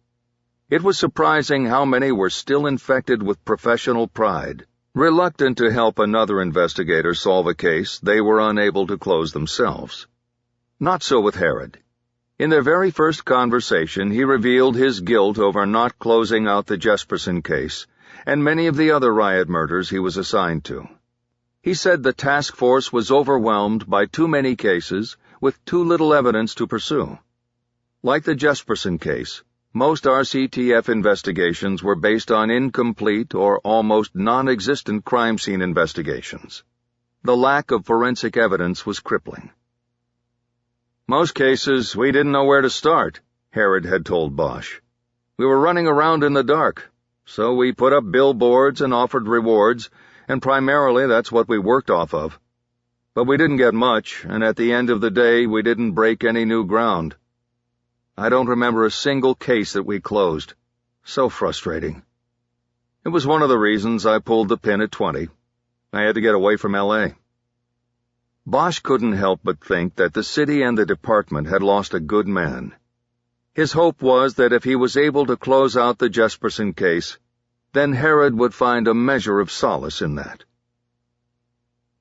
It was surprising how many were still infected with professional pride, reluctant to help another investigator solve a case they were unable to close themselves. Not so with Harrod. In their very first conversation, he revealed his guilt over not closing out the Jesperson case and many of the other riot murders he was assigned to. He said the task force was overwhelmed by too many cases with too little evidence to pursue. Like the Jesperson case, most RCTF investigations were based on incomplete or almost non-existent crime scene investigations. The lack of forensic evidence was crippling. Most cases, we didn't know where to start, Harrod had told Bosch. We were running around in the dark, so we put up billboards and offered rewards, and primarily that's what we worked off of. But we didn't get much, and at the end of the day, we didn't break any new ground. I don't remember a single case that we closed. So frustrating. It was one of the reasons I pulled the pin at 20. I had to get away from L.A. Bosch couldn't help but think that the city and the department had lost a good man. His hope was that if he was able to close out the Jesperson case, then Harrod would find a measure of solace in that.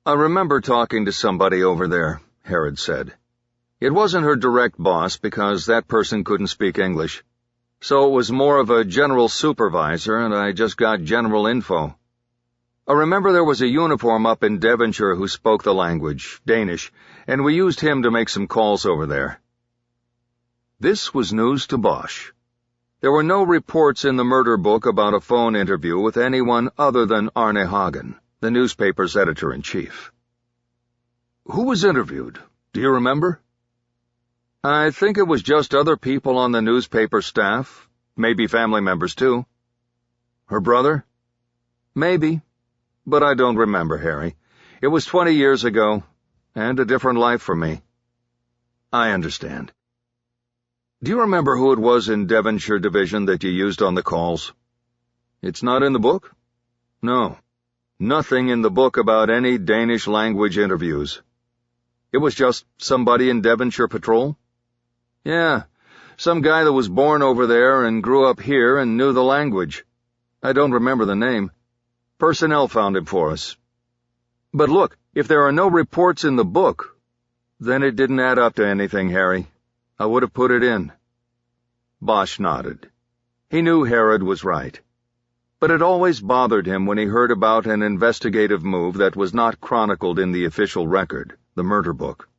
I remember talking to somebody over there, Harrod said. It wasn't her direct boss because that person couldn't speak English. So it was more of a general supervisor, and I just got general info. I remember there was a uniform up in Devonshire who spoke the language, Danish, and we used him to make some calls over there. This was news to Bosch. There were no reports in the murder book about a phone interview with anyone other than Arne Hagen, the newspaper's editor-in-chief. Who was interviewed? Do you remember? I think it was just other people on the newspaper staff, maybe family members too. Her brother? Maybe, but I don't remember, Harry. It was 20 years ago, and a different life for me. I understand. Do you remember who it was in Devonshire Division that you used on the calls? It's not in the book? No. Nothing in the book about any Danish language interviews. It was just somebody in Devonshire Patrol? Yeah, some guy that was born over there and grew up here and knew the language. I don't remember the name. Personnel found him for us. But look, if there are no reports in the book, then it didn't add up to anything, Harry. I would have put it in. Bosch nodded. He knew Harrod was right. But it always bothered him when he heard about an investigative move that was not chronicled in the official record, the murder book.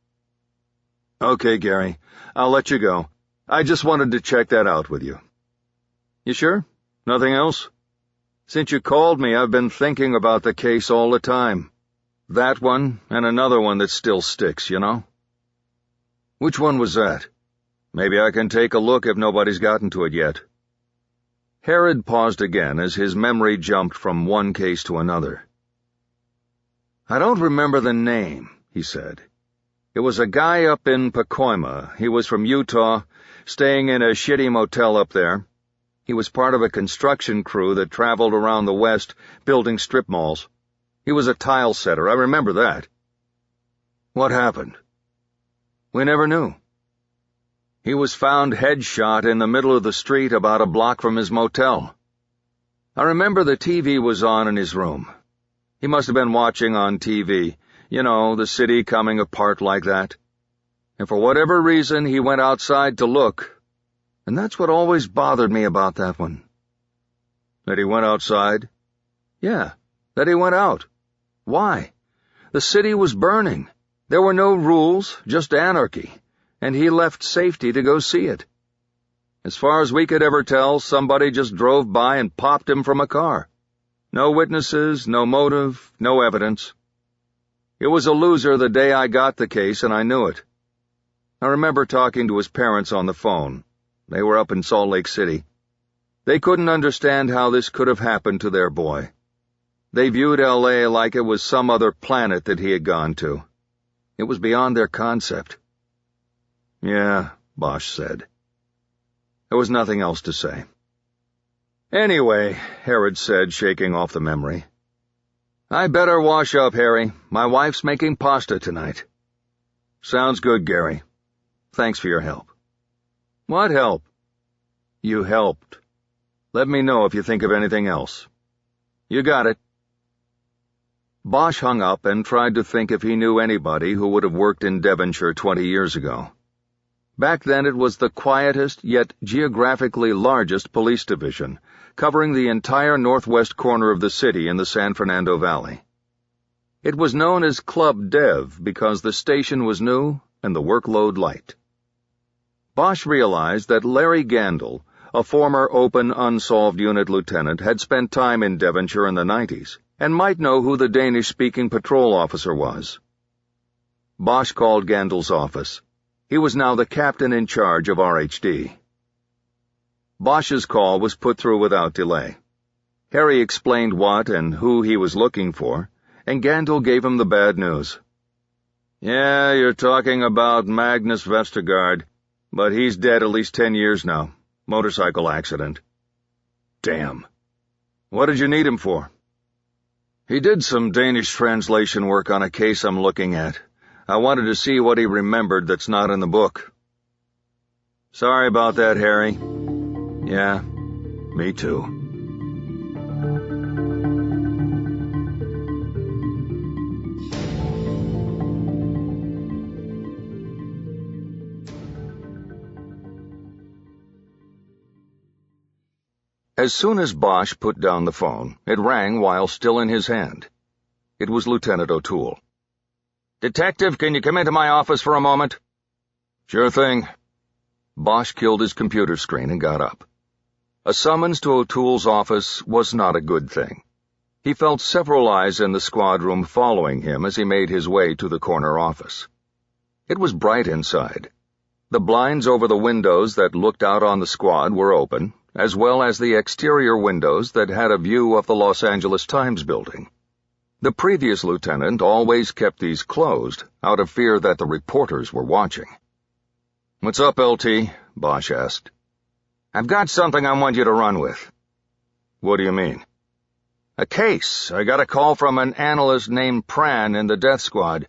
Okay, Gary, I'll let you go. I just wanted to check that out with you. You sure? Nothing else? Since you called me, I've been thinking about the case all the time. That one and another one that still sticks, you know? Which one was that? Maybe I can take a look if nobody's gotten to it yet. Harrod paused again as his memory jumped from one case to another. I don't remember the name, he said. It was a guy up in Pacoima. He was from Utah, staying in a shitty motel up there. He was part of a construction crew that traveled around the West, building strip malls. He was a tile setter, I remember that. What happened? We never knew. He was found headshot in the middle of the street about a block from his motel. I remember the TV was on in his room. He must have been watching on TV. You know, the city coming apart like that. And for whatever reason, he went outside to look. And that's what always bothered me about that one. That he went outside? Yeah, that he went out. Why? The city was burning. There were no rules, just anarchy. And he left safety to go see it. As far as we could ever tell, somebody just drove by and popped him from a car. No witnesses, no motive, no evidence. It was a loser the day I got the case, and I knew it. I remember talking to his parents on the phone. They were up in Salt Lake City. They couldn't understand how this could have happened to their boy. They viewed L.A. like it was some other planet that he had gone to. It was beyond their concept. Yeah, Bosch said. There was nothing else to say. Anyway, Harrod said, shaking off the memory. I better wash up, Harry. My wife's making pasta tonight. Sounds good, Gary. Thanks for your help. What help? You helped. Let me know if you think of anything else. You got it. Bosch hung up and tried to think if he knew anybody who would have worked in Devonshire 20 years ago. Back then it was the quietest yet geographically largest police division, covering the entire northwest corner of the city in the San Fernando Valley. It was known as Club Dev because the station was new and the workload light. Bosch realized that Larry Gandil, a former open unsolved unit lieutenant, had spent time in Devonshire in the 90s and might know who the Danish-speaking patrol officer was. Bosch called Gandil's office. He was now the captain in charge of RHD. Bosch's call was put through without delay. Harry explained what and who he was looking for, and Gandil gave him the bad news. Yeah, you're talking about Magnus Vestergaard, but he's dead at least 10 years now. Motorcycle accident. Damn. What did you need him for? He did some Danish translation work on a case I'm looking at. I wanted to see what he remembered that's not in the book. Sorry about that, Harry. Yeah, me too. As soon as Bosch put down the phone, it rang while still in his hand. It was Lieutenant O'Toole. "Detective, can you come into my office for a moment?" "Sure thing." Bosch killed his computer screen and got up. A summons to O'Toole's office was not a good thing. He felt several eyes in the squad room following him as he made his way to the corner office. It was bright inside. The blinds over the windows that looked out on the squad were open, as well as the exterior windows that had a view of the Los Angeles Times building. The previous lieutenant always kept these closed, out of fear that the reporters were watching. "What's up, LT?" Bosch asked. "I've got something I want you to run with." "What do you mean?" "A case. I got a call from an analyst named Pran in the death squad.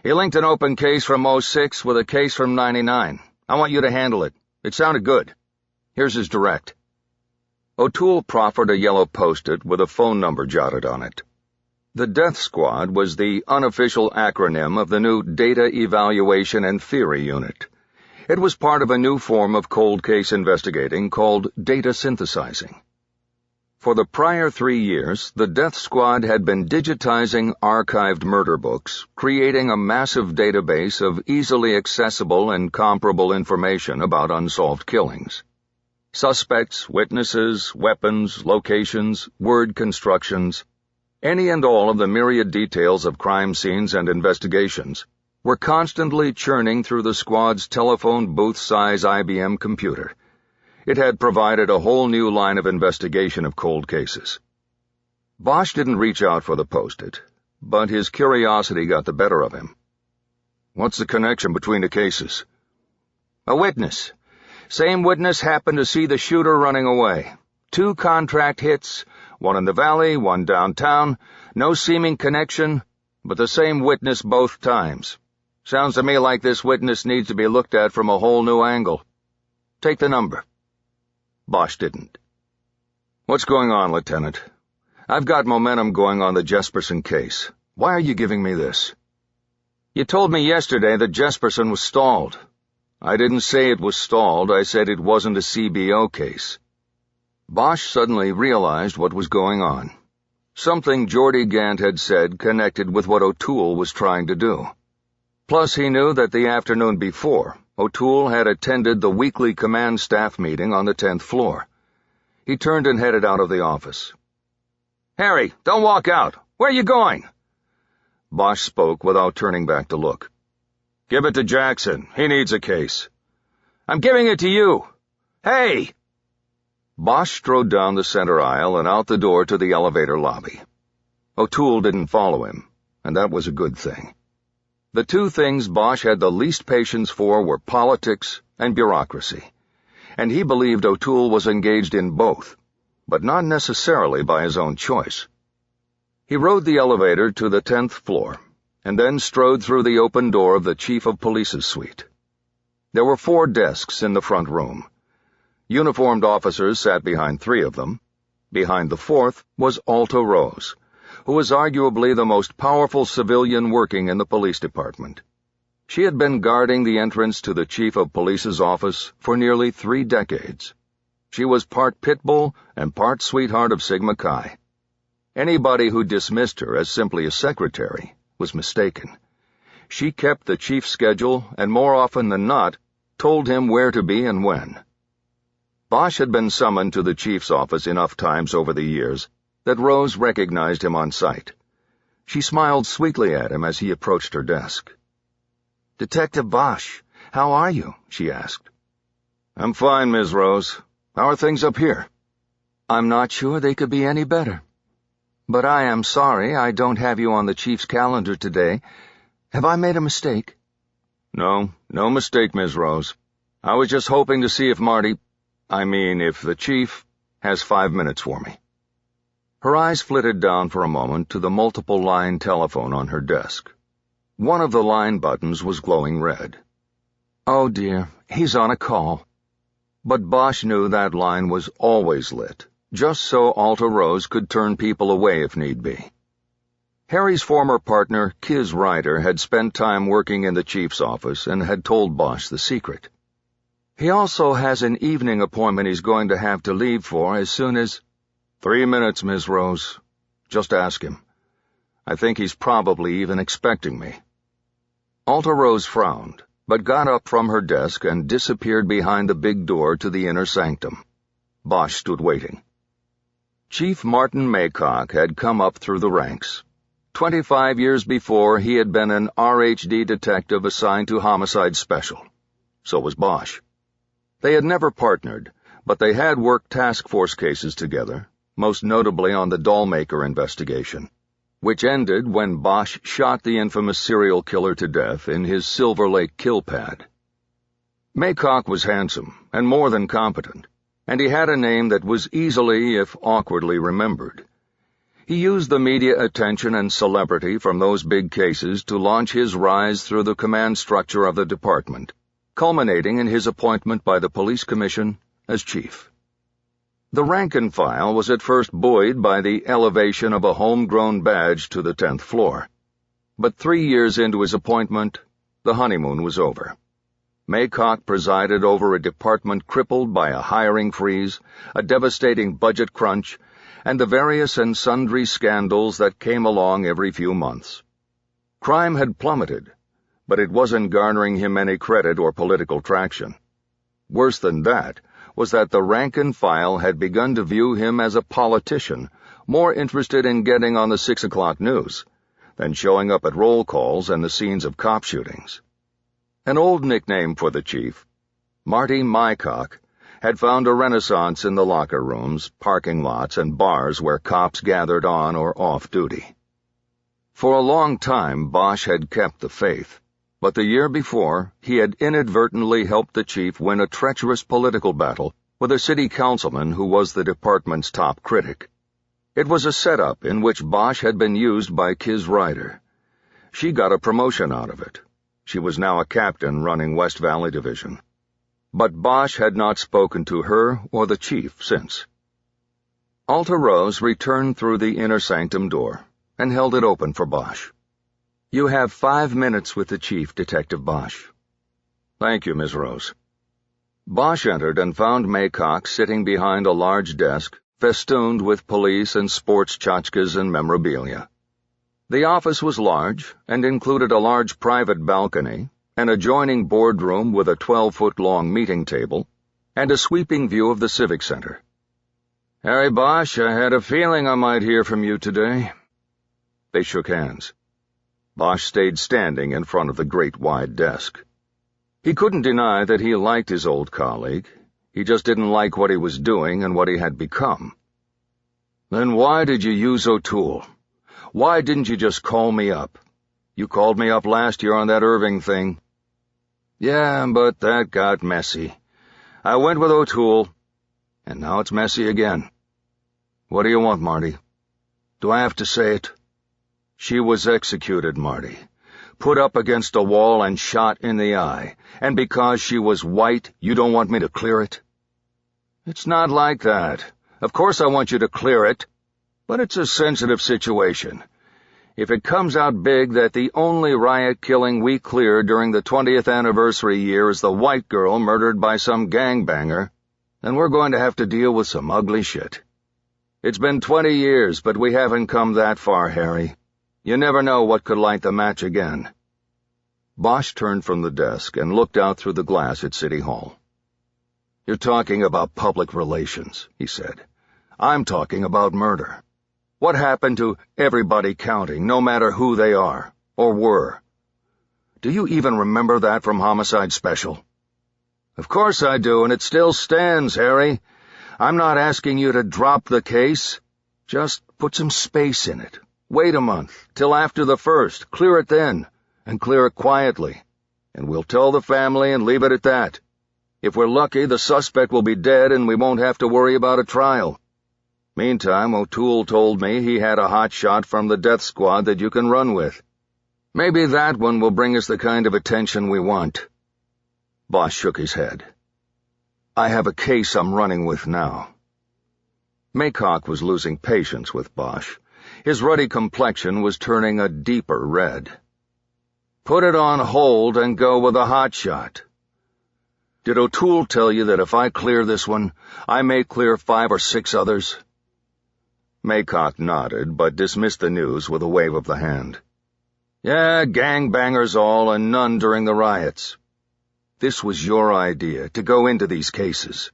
He linked an open case from '06 with a case from '99. I want you to handle it. It sounded good. Here's his direct." O'Toole proffered a yellow post-it with a phone number jotted on it. The Death Squad was the unofficial acronym of the new Data Evaluation and Theory Unit. It was part of a new form of cold case investigating called data synthesizing. For the prior 3 years, the Death Squad had been digitizing archived murder books, creating a massive database of easily accessible and comparable information about unsolved killings. Suspects, witnesses, weapons, locations, word constructions, any and all of the myriad details of crime scenes and investigations were constantly churning through the squad's telephone booth-size IBM computer. It had provided a whole new line of investigation of cold cases. Bosch didn't reach out for the post-it, but his curiosity got the better of him. "What's the connection between the cases?" "A witness. Same witness happened to see the shooter running away. 2 contract hits, one in the valley, one downtown, no seeming connection, but the same witness both times. Sounds to me like this witness needs to be looked at from a whole new angle. Take the number." Bosch didn't. "What's going on, Lieutenant? I've got momentum going on the Jesperson case. Why are you giving me this?" "You told me yesterday that Jesperson was stalled." "I didn't say it was stalled. I said it wasn't a CBO case." Bosch suddenly realized what was going on. Something Geordie Gant had said connected with what O'Toole was trying to do. Plus, he knew that the afternoon before, O'Toole had attended the weekly command staff meeting on the 10th floor. He turned and headed out of the office. "Harry, don't walk out. Where are you going?" Bosch spoke without turning back to look. "Give it to Jackson. He needs a case." "I'm giving it to you. Hey!" Bosch strode down the center aisle and out the door to the elevator lobby. O'Toole didn't follow him, and that was a good thing. The 2 things Bosch had the least patience for were politics and bureaucracy, and he believed O'Toole was engaged in both, but not necessarily by his own choice. He rode the elevator to the 10th floor, and then strode through the open door of the Chief of Police's suite. There were 4 desks in the front room. Uniformed officers sat behind 3 of them. Behind the 4th was Alta Rose, who was arguably the most powerful civilian working in the police department. She had been guarding the entrance to the Chief of Police's office for nearly 3 decades. She was part pit bull and part sweetheart of Sigma Chi. Anybody who dismissed her as simply a secretary was mistaken. She kept the chief's schedule and more often than not told him where to be and when. Bosch had been summoned to the chief's office enough times over the years that Rose recognized him on sight. She smiled sweetly at him as he approached her desk. "Detective Bosch, how are you?" she asked. "I'm fine, Ms. Rose. How are things up here?" "I'm not sure they could be any better. But I am sorry I don't have you on the chief's calendar today. Have I made a mistake?" No mistake, Ms. Rose. I was just hoping to see if if the chief has 5 minutes for me." Her eyes flitted down for a moment to the multiple-line telephone on her desk. One of the line buttons was glowing red. "Oh dear, he's on a call." But Bosch knew that line was always lit, just so Alta Rose could turn people away if need be. Harry's former partner, Kiz Ryder, had spent time working in the chief's office and had told Bosch the secret. He also has an evening appointment he's going to have to leave for as soon as— 3 minutes, Miss Rose. Just ask him. I think he's probably even expecting me. Alta Rose frowned, but got up from her desk and disappeared behind the big door to the inner sanctum. Bosch stood waiting. Chief Martin Maycock had come up through the ranks. 25 years before, he had been an RHD detective assigned to Homicide Special. So was Bosch. They had never partnered, but they had worked task force cases together, most notably on the Dollmaker investigation, which ended when Bosch shot the infamous serial killer to death in his Silver Lake kill pad. Maycock was handsome and more than competent, and he had a name that was easily, if awkwardly, remembered. He used the media attention and celebrity from those big cases to launch his rise through the command structure of the department, culminating in his appointment by the police commission as chief. The rank and file was at first buoyed by the elevation of a homegrown badge to the 10th floor. But 3 years into his appointment, the honeymoon was over. Maycock presided over a department crippled by a hiring freeze, a devastating budget crunch, and the various and sundry scandals that came along every few months. Crime had plummeted, but it wasn't garnering him any credit or political traction. Worse than that was that the rank and file had begun to view him as a politician, more interested in getting on the 6 o'clock news than showing up at roll calls and the scenes of cop shootings. An old nickname for the chief, Marty Mycock, had found a renaissance in the locker rooms, parking lots, and bars where cops gathered on or off duty. For a long time, Bosch had kept the faith, but the year before, he had inadvertently helped the chief win a treacherous political battle with a city councilman who was the department's top critic. It was a setup in which Bosch had been used by Kiz Ryder. She got a promotion out of it. She was now a captain running West Valley Division. But Bosch had not spoken to her or the chief since. Alta Rose returned through the inner sanctum door and held it open for Bosch. "You have 5 minutes with the chief, Detective Bosch." "Thank you, Miss Rose." Bosch entered and found Maycock sitting behind a large desk, festooned with police and sports tchotchkes and memorabilia. The office was large and included a large private balcony, an adjoining boardroom with a 12-foot-long meeting table, and a sweeping view of the Civic Center. "Harry Bosch, I had a feeling I might hear from you today." They shook hands. Bosch stayed standing in front of the great wide desk. He couldn't deny that he liked his old colleague. He just didn't like what he was doing and what he had become. "Then why did you use O'Toole? Why didn't you just call me up? You called me up last year on that Irving thing." "Yeah, but that got messy. I went with O'Toole, and now it's messy again." "What do you want, Marty? Do I have to say it?" "She was executed, Marty. Put up against a wall and shot in the eye. And because she was white, you don't want me to clear it?" "It's not like that. Of course I want you to clear it. But it's a sensitive situation. If it comes out big that the only riot killing we cleared during the 20th anniversary year is the white girl murdered by some gangbanger, then we're going to have to deal with some ugly shit. It's been 20 years, but we haven't come that far, Harry. You never know what could light the match again." Bosch turned from the desk and looked out through the glass at City Hall. "You're talking about public relations," he said. "I'm talking about murder. What happened to everybody counting, no matter who they are, or were? Do you even remember that from Homicide Special?" "Of course I do, and it still stands, Harry. I'm not asking you to drop the case. Just put some space in it. Wait a month, till after the 1st, clear it then, and clear it quietly, and we'll tell the family and leave it at that. If we're lucky, the suspect will be dead and we won't have to worry about a trial. Meantime, O'Toole told me he had a hot shot from the death squad that you can run with. Maybe that one will bring us the kind of attention we want." Bosch shook his head. "I have a case I'm running with now." Maycock was losing patience with Bosch. His ruddy complexion was turning a deeper red. "Put it on hold and go with a hot shot." Did O'Toole tell you that if I clear this one, I may clear 5 or 6 others?" Maycock nodded, but dismissed the news with a wave of the hand. "Yeah, gangbangers all, and none during the riots." "This was your idea, to go into these cases."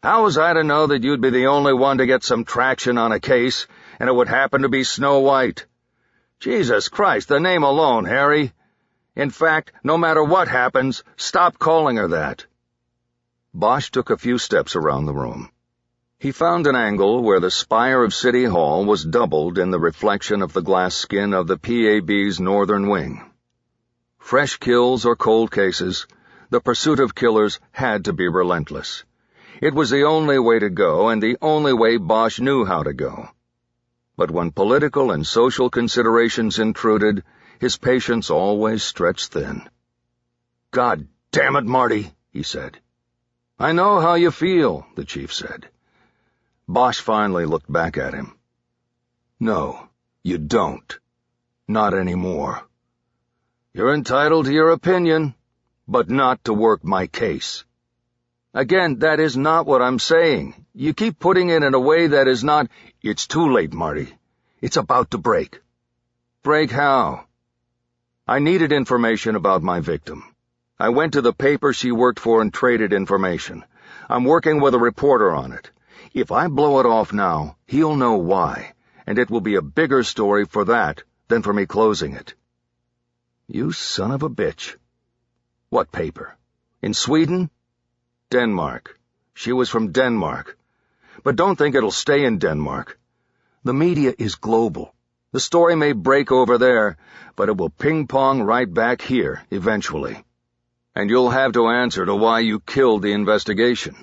"How was I to know that you'd be the only one to get some traction on a case, and it would happen to be Snow White? Jesus Christ, the name alone, Harry. In fact, no matter what happens, stop calling her that." Bosch took a few steps around the room. He found an angle where the spire of City Hall was doubled in the reflection of the glass skin of the PAB's northern wing. Fresh kills or cold cases, the pursuit of killers had to be relentless. It was the only way to go, and the only way Bosch knew how to go. But when political and social considerations intruded, his patience always stretched thin. "God damn it, Marty," he said. "I know how you feel," the chief said. Bosch finally looked back at him. "No, you don't. Not anymore. You're entitled to your opinion, but not to work my case." "Again, that is not what I'm saying. You keep putting it in a way that is not—" "It's too late, Marty. It's about to break." "Break how?" "I needed information about my victim. I went to the paper she worked for and traded information. I'm working with a reporter on it. If I blow it off now, he'll know why, and it will be a bigger story for that than for me closing it." "You son of a bitch." "What paper? In Sweden?" "Denmark. She was from Denmark. But don't think it'll stay in Denmark. The media is global. The story may break over there, but it will ping-pong right back here eventually. And you'll have to answer to why you killed the investigation."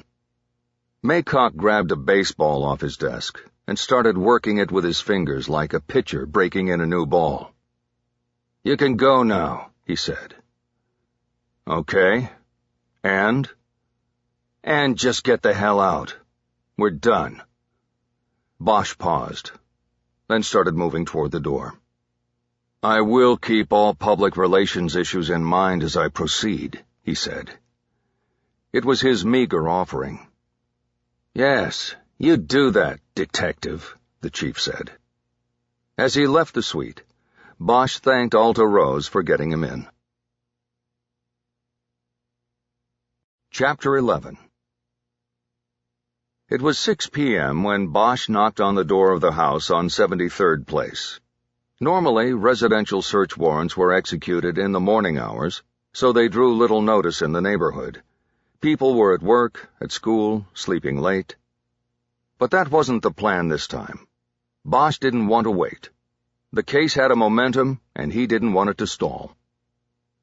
Maycock grabbed a baseball off his desk and started working it with his fingers like a pitcher breaking in a new ball. "You can go now," he said. "Okay. And just get the hell out. We're done." Bosch paused, then started moving toward the door. "I will keep all public relations issues in mind as I proceed," he said. It was his meager offering. "Yes, you do that, detective," the chief said. As he left the suite, Bosch thanked Alta Rose for getting him in. Chapter 11. It was 6 p.m. when Bosch knocked on the door of the house on 73rd Place. Normally, residential search warrants were executed in the morning hours, so they drew little notice in the neighborhood. People were at work, at school, sleeping late. But that wasn't the plan this time. Bosch didn't want to wait. The case had a momentum, and he didn't want it to stall.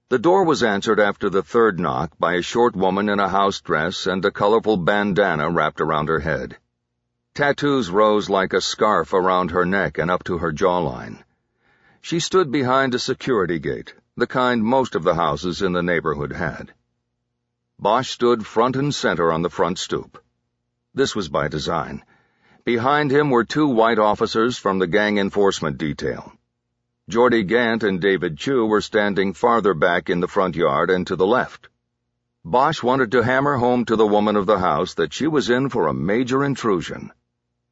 The door was answered after the third knock by a short woman in a house dress and a colorful bandana wrapped around her head. Tattoos rose like a scarf around her neck and up to her jawline. She stood behind a security gate, the kind most of the houses in the neighborhood had. Bosch stood front and center on the front stoop. This was by design. Behind him were 2 white officers from the gang enforcement detail. Geordie Gant and David Chu were standing farther back in the front yard and to the left. Bosch wanted to hammer home to the woman of the house that she was in for a major intrusion.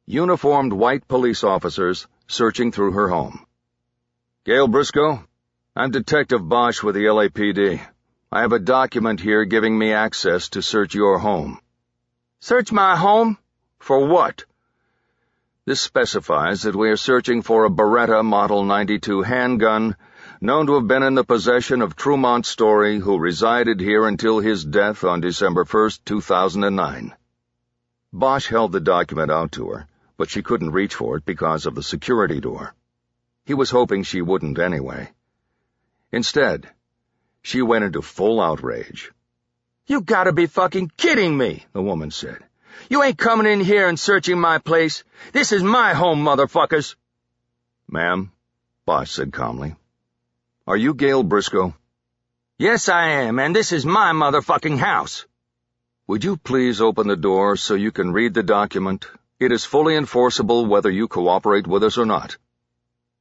Uniformed white police officers searching through her home. "Gail Briscoe? I'm Detective Bosch with the LAPD. I have a document here giving me access to search your home." "Search my home? For what?" "This specifies that we are searching for a Beretta Model 92 handgun known to have been in the possession of Tremont Story, who resided here until his death on December 1st, 2009. Bosch held the document out to her, but she couldn't reach for it because of the security door. He was hoping she wouldn't anyway. Instead, she went into full outrage. "You gotta be fucking kidding me," the woman said. "You ain't coming in here and searching my place. This is my home, motherfuckers." "Ma'am," Bosch said calmly, "are you Gail Briscoe?" "Yes, I am, and this is my motherfucking house." "Would you please open the door so you can read the document? It is fully enforceable whether you cooperate with us or not."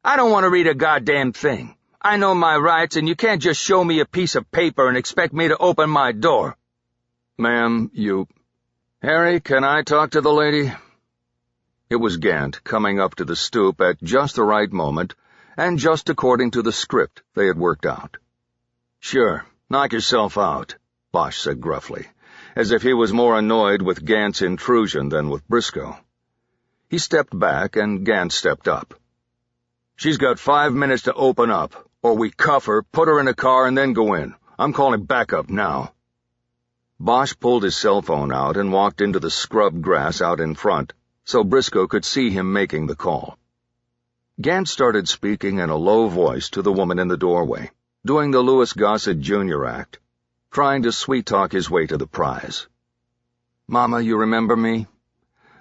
"I don't want to read a goddamn thing. I know my rights, and you can't just show me a piece of paper and expect me to open my door." Ma'am, you— Harry, can I talk to the lady? It was Gant coming up to the stoop at just the right moment and just according to the script they had worked out. Sure, knock yourself out, Bosch said gruffly, as if he was more annoyed with Gant's intrusion than with Briscoe. He stepped back and Gant stepped up. She's got 5 minutes to open up, or we cuff her, put her in a car, and then go in. I'm calling backup now. Bosch pulled his cell phone out and walked into the scrub grass out in front, so Briscoe could see him making the call. Gant started speaking in a low voice to the woman in the doorway, doing the Louis Gossett Jr. act, trying to sweet-talk his way to the prize. "Mama, you remember me?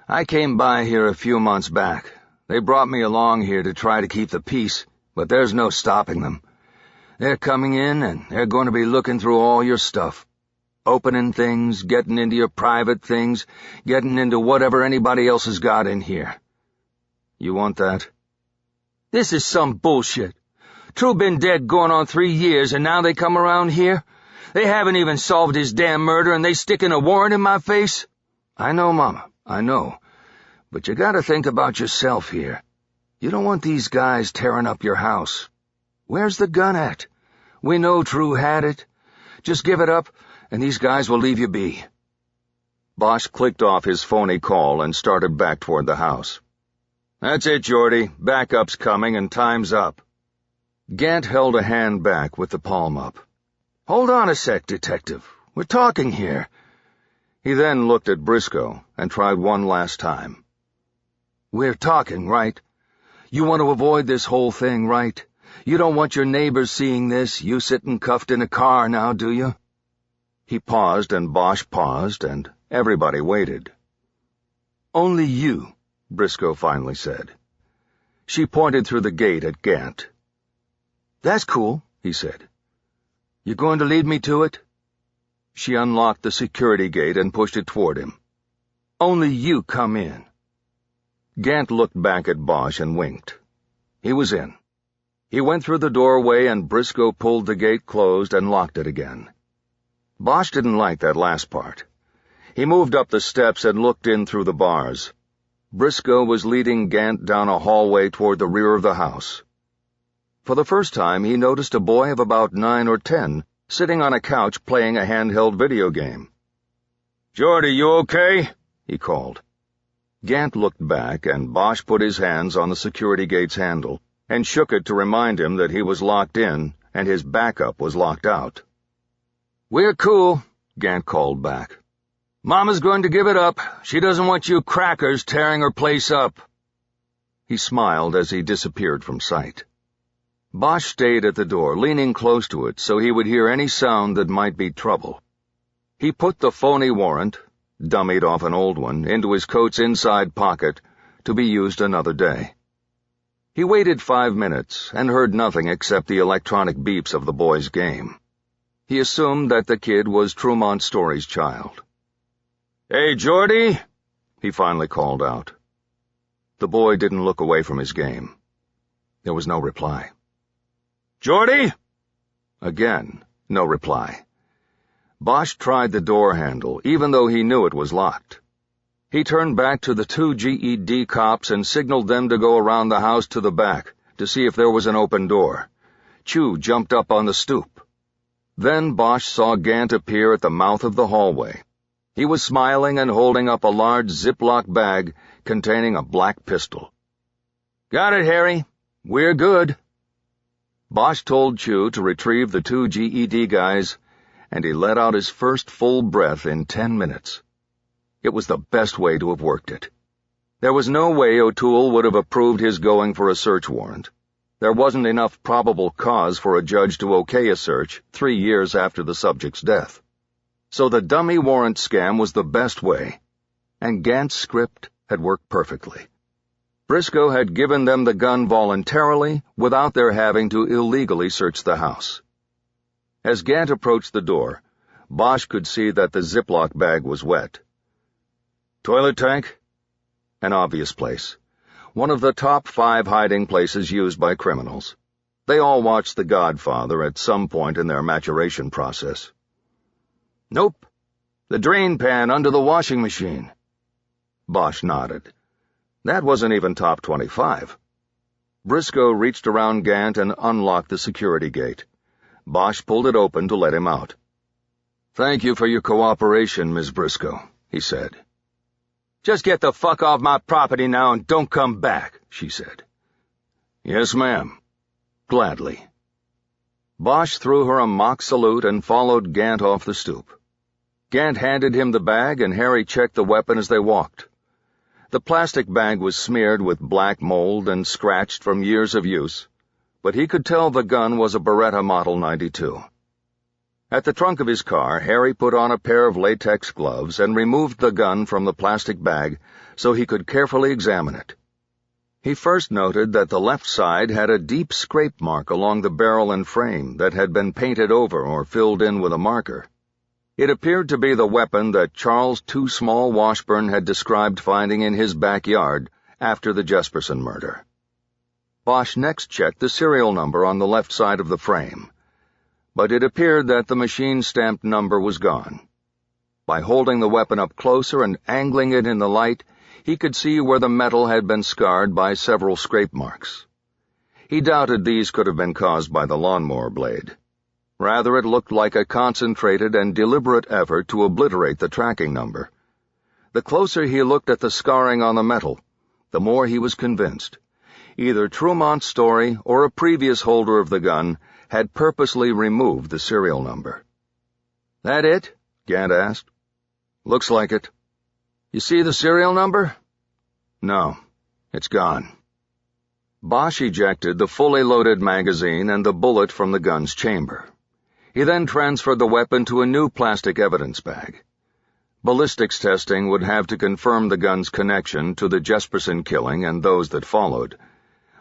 I came by here a few months back. They brought me along here to try to keep the peace, but there's no stopping them. They're coming in and they're going to be looking through all your stuff. Opening things, getting into your private things, getting into whatever anybody else has got in here. You want that?" This is some bullshit. True been dead going on 3 years, and now they come around here? They haven't even solved his damn murder, and they sticking a warrant in my face? I know, Mama, I know. But you gotta think about yourself here. You don't want these guys tearing up your house. Where's the gun at? We know True had it. Just give it up, and these guys will leave you be. Bosch clicked off his phony call and started back toward the house. That's it, Geordie. Backup's coming and time's up. Gant held a hand back with the palm up. Hold on a sec, Detective. We're talking here. He then looked at Briscoe and tried one last time. We're talking, right? You want to avoid this whole thing, right? You don't want your neighbors seeing this, you sitting cuffed in a car now, do you? He paused and Bosch paused and everybody waited. Only you, Briscoe finally said. She pointed through the gate at Gant. That's cool, he said. You going to lead me to it? She unlocked the security gate and pushed it toward him. Only you come in. Gant looked back at Bosch and winked. He was in. He went through the doorway and Briscoe pulled the gate closed and locked it again. Bosch didn't like that last part. He moved up the steps and looked in through the bars. Briscoe was leading Gant down a hallway toward the rear of the house. For the first time, he noticed a boy of about 9 or 10 sitting on a couch playing a handheld video game. "Geordie, you okay?" he called. Gant looked back, and Bosch put his hands on the security gate's handle and shook it to remind him that he was locked in and his backup was locked out. "We're cool," Gant called back. "Mama's going to give it up. She doesn't want you crackers tearing her place up." He smiled as he disappeared from sight. Bosch stayed at the door, leaning close to it so he would hear any sound that might be trouble. He put the phony warrant, dummied off an old one, into his coat's inside pocket to be used another day. He waited 5 minutes and heard nothing except the electronic beeps of the boy's game. He assumed that the kid was Tremont Story's child. "Hey, Geordie," he finally called out. The boy didn't look away from his game. There was no reply. "Geordie?" Again, no reply. Bosch tried the door handle, even though he knew it was locked. He turned back to the 2 GED cops and signaled them to go around the house to the back to see if there was an open door. Chu jumped up on the stoop. Then Bosch saw Gant appear at the mouth of the hallway. He was smiling and holding up a large Ziploc bag containing a black pistol. "Got it, Harry. We're good." Bosch told Chu to retrieve the 2 GED guys, and he let out his first full breath in 10 minutes. It was the best way to have worked it. There was no way O'Toole would have approved his going for a search warrant. There wasn't enough probable cause for a judge to okay a search 3 years after the subject's death. So the dummy warrant scam was the best way, and Gant's script had worked perfectly. Briscoe had given them the gun voluntarily without their having to illegally search the house. As Gant approached the door, Bosch could see that the Ziploc bag was wet. "Toilet tank?" An obvious place. One of the top 5 hiding places used by criminals. They all watched The Godfather at some point in their maturation process. "Nope. The drain pan under the washing machine. Bosch nodded. That wasn't even top 25. Briscoe reached around Gant and unlocked the security gate. Bosch pulled it open to let him out. "Thank you for your cooperation, Ms. Briscoe," he said. "Just get the fuck off my property now and don't come back," she said. "Yes, ma'am." Gladly. Bosch threw her a mock salute and followed Gant off the stoop. Gant handed him the bag, and Harry checked the weapon as they walked. The plastic bag was smeared with black mold and scratched from years of use, but he could tell the gun was a Beretta Model 92. At the trunk of his car, Harry put on a pair of latex gloves and removed the gun from the plastic bag so he could carefully examine it. He first noted that the left side had a deep scrape mark along the barrel and frame that had been painted over or filled in with a marker. It appeared to be the weapon that Charles Too Small Washburn had described finding in his backyard after the Jesperson murder. Bosch next checked the serial number on the left side of the frame, but it appeared that the machine-stamped number was gone. By holding the weapon up closer and angling it in the light, he could see where the metal had been scarred by several scrape marks. He doubted these could have been caused by the lawnmower blade. Rather, it looked like a concentrated and deliberate effort to obliterate the tracking number. The closer he looked at the scarring on the metal, the more he was convinced. Either Trumont's story or a previous holder of the gun had purposely removed the serial number. "That it?" Gant asked. "Looks like it." "You see the serial number?" "No, it's gone." Bosch ejected the fully loaded magazine and the bullet from the gun's chamber. He then transferred the weapon to a new plastic evidence bag. Ballistics testing would have to confirm the gun's connection to the Jesperson killing and those that followed,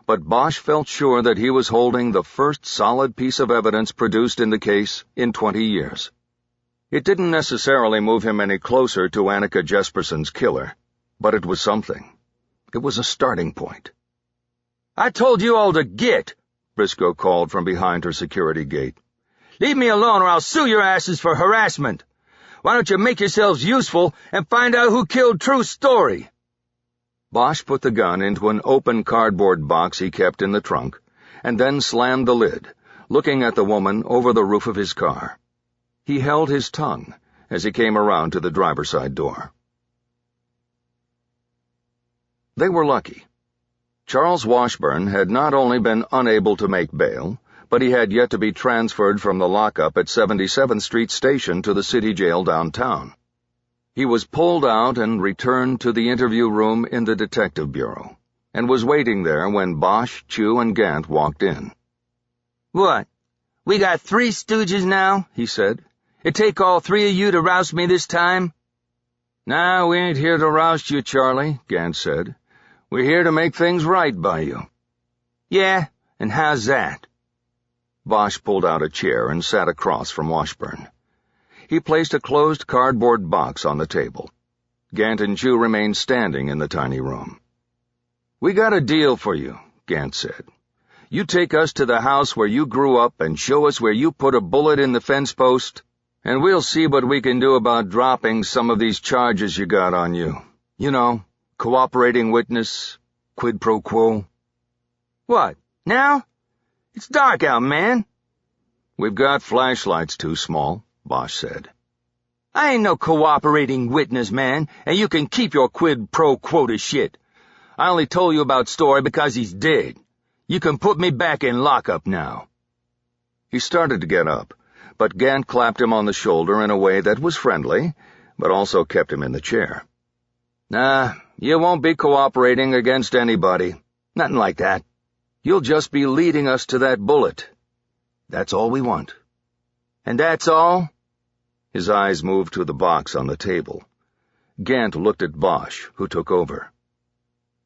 but Bosch felt sure that he was holding the first solid piece of evidence produced in the case in 20 years. It didn't necessarily move him any closer to Annika Jesperson's killer, but it was something. It was a starting point. "I told you all to get," Briscoe called from behind her security gate. "Leave me alone or I'll sue your asses for harassment. Why don't you make yourselves useful and find out who killed True Story?" Bosch put the gun into an open cardboard box he kept in the trunk, and then slammed the lid, looking at the woman over the roof of his car. He held his tongue as he came around to the driver's side door. They were lucky. Charles Washburn had not only been unable to make bail, but he had yet to be transferred from the lockup at 77th Street Station to the city jail downtown. He was pulled out and returned to the interview room in the detective bureau, and was waiting there when Bosch, Chew, and Gant walked in. "What? We got 3 stooges now?" he said. "It take all 3 of you to roust me this time?" "Nah, we ain't here to roust you, Charlie," Gant said. "We're here to make things right by you." "Yeah, and how's that?" Bosch pulled out a chair and sat across from Washburn. He placed a closed cardboard box on the table. Gant and Chew remained standing in the tiny room. "We got a deal for you," Gant said. "You take us to the house where you grew up and show us where you put a bullet in the fence post, and we'll see what we can do about dropping some of these charges you got on you. You know, cooperating witness, quid pro quo." "What, now? It's dark out, man." "We've got flashlights, Too Small," Bosch said. "I ain't no cooperating witness, man, and you can keep your quid pro quo shit. I only told you about Story because he's dead. You can put me back in lockup now." He started to get up, but Gant clapped him on the shoulder in a way that was friendly, but also kept him in the chair. "Nah, you won't be cooperating against anybody. Nothing like that. You'll just be leading us to that bullet. That's all we want." "And that's all?" His eyes moved to the box on the table. Gant looked at Bosch, who took over.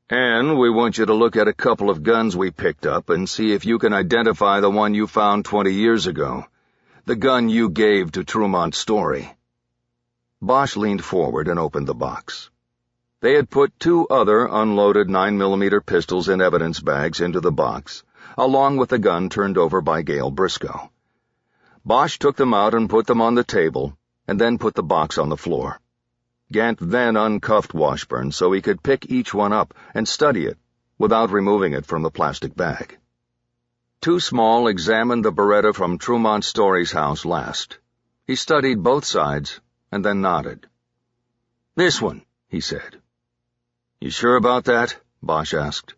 "And we want you to look at a couple of guns we picked up and see if you can identify the one you found 20 years ago, the gun you gave to Trumont's Story." Bosch leaned forward and opened the box. They had put 2 other unloaded 9mm pistols in evidence bags into the box, along with the gun turned over by Gail Briscoe. Bosch took them out and put them on the table, and then put the box on the floor. Gant then uncuffed Washburn so he could pick each one up and study it without removing it from the plastic bag. Too Small examined the Beretta from Tremont Story's house last. He studied both sides and then nodded. "This one," he said. "You sure about that?" Bosch asked.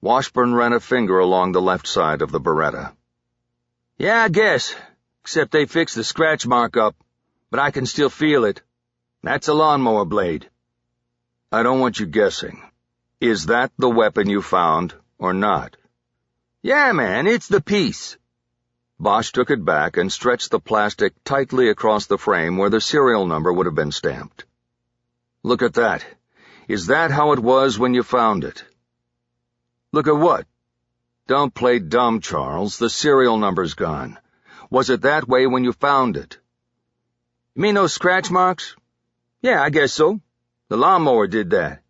Washburn ran a finger along the left side of the Beretta. "Yeah, I guess, except they fixed the scratch mark up, but I can still feel it. That's a lawnmower blade." "I don't want you guessing. Is that the weapon you found, or not?" "Yeah, man, it's the piece." Bosch took it back and stretched the plastic tightly across the frame where the serial number would have been stamped. "Look at that. Is that how it was when you found it?" "Look at what?" "Don't play dumb, Charles. The serial number's gone. Was it that way when you found it?" "You mean those scratch marks? Yeah, I guess so. The lawnmower did that."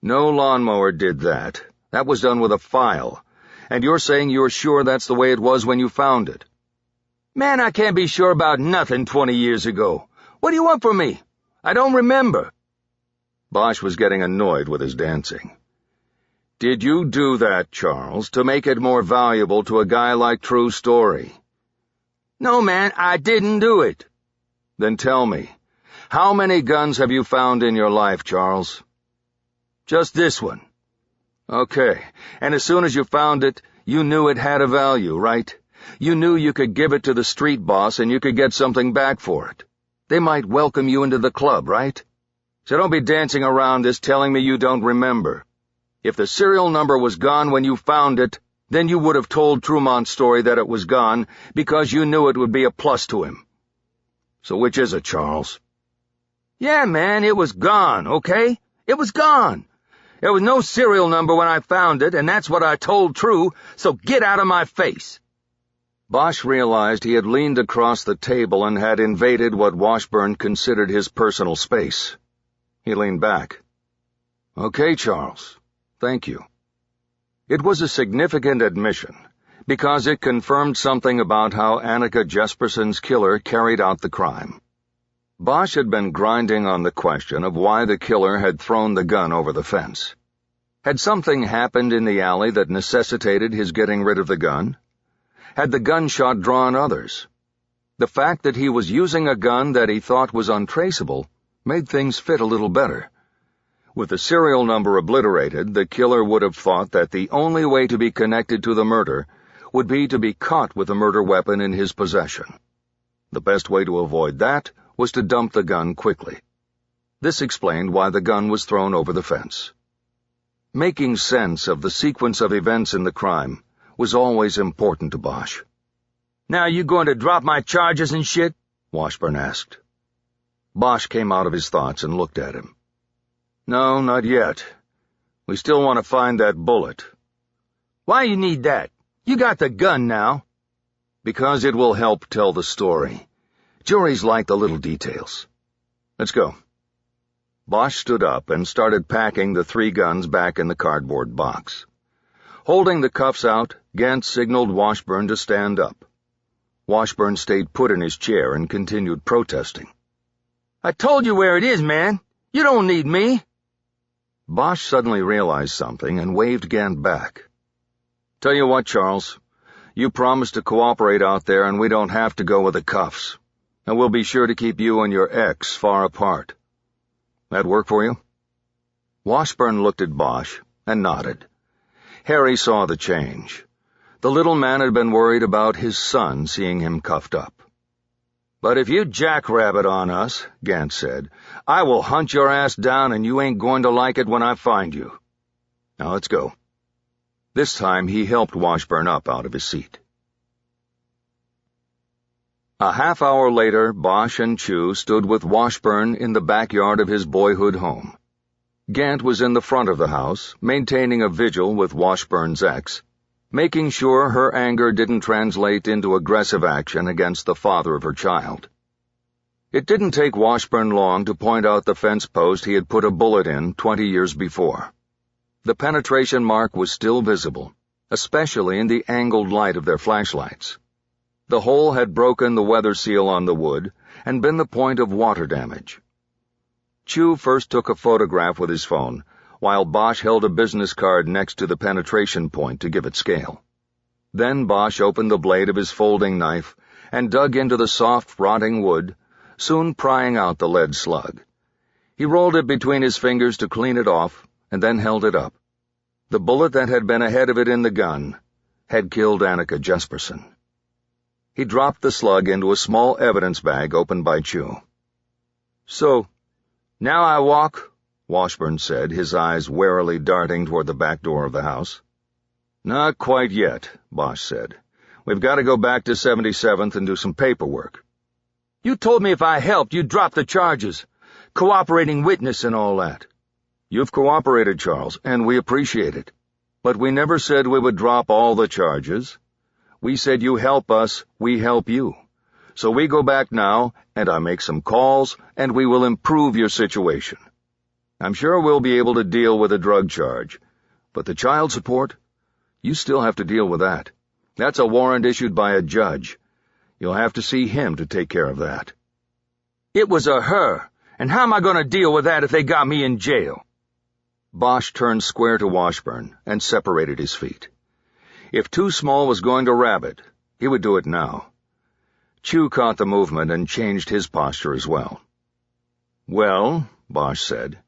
"No lawnmower did that. That was done with a file. And you're saying you're sure that's the way it was when you found it?" "Man, I can't be sure about nothing 20 years ago. What do you want from me? I don't remember." Bosch was getting annoyed with his dancing. "Did you do that, Charles, to make it more valuable to a guy like True Story?" "No, man, I didn't do it." "Then tell me, how many guns have you found in your life, Charles?" "Just this one." "Okay, and as soon as you found it, you knew it had a value, right? You knew you could give it to the street boss and you could get something back for it. They might welcome you into the club, right? So don't be dancing around this telling me you don't remember. If the serial number was gone when you found it, then you would have told Tremont Story that it was gone because you knew it would be a plus to him. So which is it, Charles?" "Yeah, man, it was gone, okay? It was gone. There was no serial number when I found it, and that's what I told True, so get out of my face." Bosch realized he had leaned across the table and had invaded what Washburn considered his personal space. He leaned back. "Okay, Charles. Thank you." It was a significant admission, because it confirmed something about how Annika Jesperson's killer carried out the crime. Bosch had been grinding on the question of why the killer had thrown the gun over the fence. Had something happened in the alley that necessitated his getting rid of the gun? Had the gunshot drawn others? The fact that he was using a gun that he thought was untraceable made things fit a little better. With the serial number obliterated, the killer would have thought that the only way to be connected to the murder would be to be caught with the murder weapon in his possession. The best way to avoid that was to dump the gun quickly. This explained why the gun was thrown over the fence. Making sense of the sequence of events in the crime was always important to Bosch. "Now you going to drop my charges and shit?" Washburn asked. Bosch came out of his thoughts and looked at him. "No, not yet. We still want to find that bullet." "Why you need that? You got the gun now." "Because it will help tell the story. Juries like the little details. Let's go." Bosch stood up and started packing the 3 guns back in the cardboard box. Holding the cuffs out, Gant signaled Washburn to stand up. Washburn stayed put in his chair and continued protesting. "I told you where it is, man. You don't need me." Bosch suddenly realized something and waved Gant back. "Tell you what, Charles, you promised to cooperate out there and we don't have to go with the cuffs. And we'll be sure to keep you and your ex far apart. That work for you?" Washburn looked at Bosch and nodded. Harry saw the change. The little man had been worried about his son seeing him cuffed up. "But if you jackrabbit on us," Gant said, "I will hunt your ass down and you ain't going to like it when I find you. Now let's go." This time he helped Washburn up out of his seat. A half hour later, Bosch and Chu stood with Washburn in the backyard of his boyhood home. Gant was in the front of the house, maintaining a vigil with Washburn's ex, making sure her anger didn't translate into aggressive action against the father of her child. It didn't take Washburn long to point out the fence post he had put a bullet in 20 years before. The penetration mark was still visible, especially in the angled light of their flashlights. The hole had broken the weather seal on the wood, and been the point of water damage. Chu first took a photograph with his phone, while Bosch held a business card next to the penetration point to give it scale. Then Bosch opened the blade of his folding knife and dug into the soft, rotting wood, soon prying out the lead slug. He rolled it between his fingers to clean it off, and then held it up. The bullet that had been ahead of it in the gun had killed Annika Jesperson. He dropped the slug into a small evidence bag opened by Chu. "So, now I walk," Washburn said, his eyes warily darting toward the back door of the house. "Not quite yet," Bosch said. "We've got to go back to 77th and do some paperwork." "You told me if I helped, you'd drop the charges. Cooperating witness and all that." "You've cooperated, Charles, and we appreciate it. But we never said we would drop all the charges. We said you help us, we help you. So we go back now, and I make some calls, and we will improve your situation. I'm sure we'll be able to deal with a drug charge. But the child support? You still have to deal with that. That's a warrant issued by a judge. You'll have to see him to take care of that." "It was a her, and how am I going to deal with that if they got me in jail?" Bosch turned square to Washburn and separated his feet. If Too Small was going to rabbit, he would do it now. Chu caught the movement and changed his posture as well. "Well," Bosch said,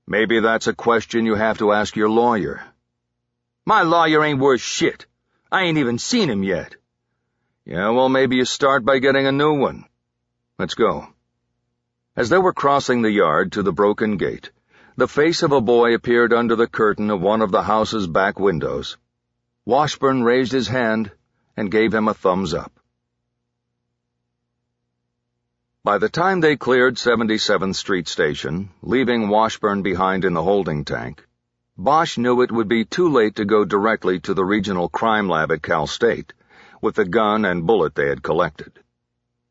"maybe that's a question you have to ask your lawyer." "My lawyer ain't worth shit. I ain't even seen him yet." "Yeah, well, maybe you start by getting a new one. Let's go." As they were crossing the yard to the broken gate, the face of a boy appeared under the curtain of one of the house's back windows. Washburn raised his hand and gave him a thumbs up. By the time they cleared 77th Street Station, leaving Washburn behind in the holding tank, Bosch knew it would be too late to go directly to the regional crime lab at Cal State, with the gun and bullet they had collected.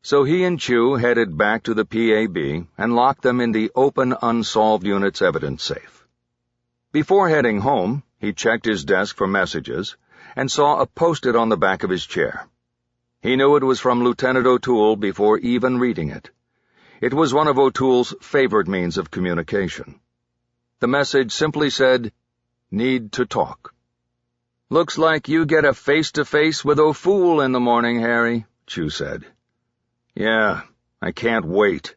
So he and Chu headed back to the PAB and locked them in the open unsolved unit's evidence safe. Before heading home, he checked his desk for messages and saw a post-it on the back of his chair. He knew it was from Lieutenant O'Toole before even reading it. It was one of O'Toole's favorite means of communication. The message simply said, "Need to talk." "Looks like you get a face-to-face with O'Fool in the morning, Harry," Chu said. "Yeah, I can't wait."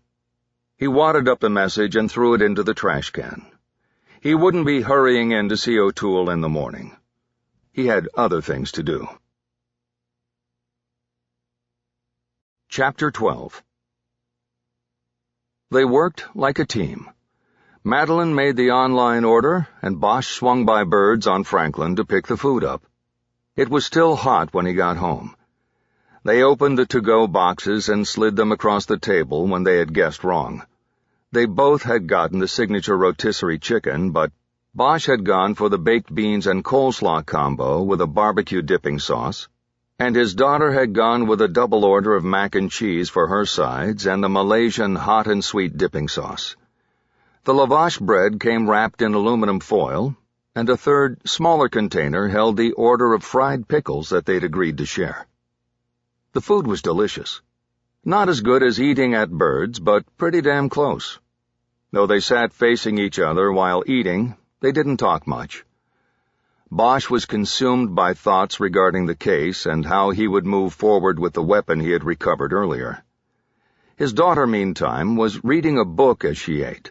He wadded up the message and threw it into the trash can. He wouldn't be hurrying in to see O'Toole in the morning. He had other things to do. Chapter 12. They worked like a team. Madeline made the online order, and Bosch swung by Bird's on Franklin to pick the food up. It was still hot when he got home. They opened the to-go boxes and slid them across the table when they had guessed wrong. They both had gotten the signature rotisserie chicken, but Bosch had gone for the baked beans and coleslaw combo with a barbecue dipping sauce, and his daughter had gone with a double order of mac and cheese for her sides and the Malaysian hot and sweet dipping sauce. The lavash bread came wrapped in aluminum foil, and a third, smaller container held the order of fried pickles that they'd agreed to share. The food was delicious. Not as good as eating at Bird's, but pretty damn close. Though they sat facing each other while eating, they didn't talk much. Bosch was consumed by thoughts regarding the case and how he would move forward with the weapon he had recovered earlier. His daughter, meantime, was reading a book as she ate.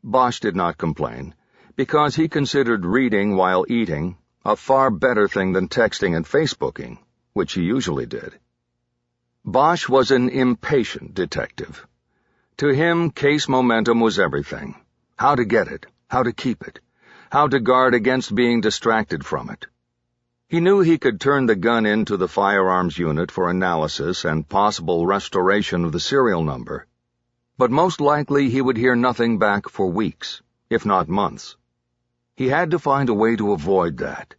Bosch did not complain, because he considered reading while eating a far better thing than texting and Facebooking, which he usually did. Bosch was an impatient detective. To him, case momentum was everything. How to get it, how to keep it, how to guard against being distracted from it. He knew he could turn the gun into the firearms unit for analysis and possible restoration of the serial number, but most likely he would hear nothing back for weeks, if not months. He had to find a way to avoid that,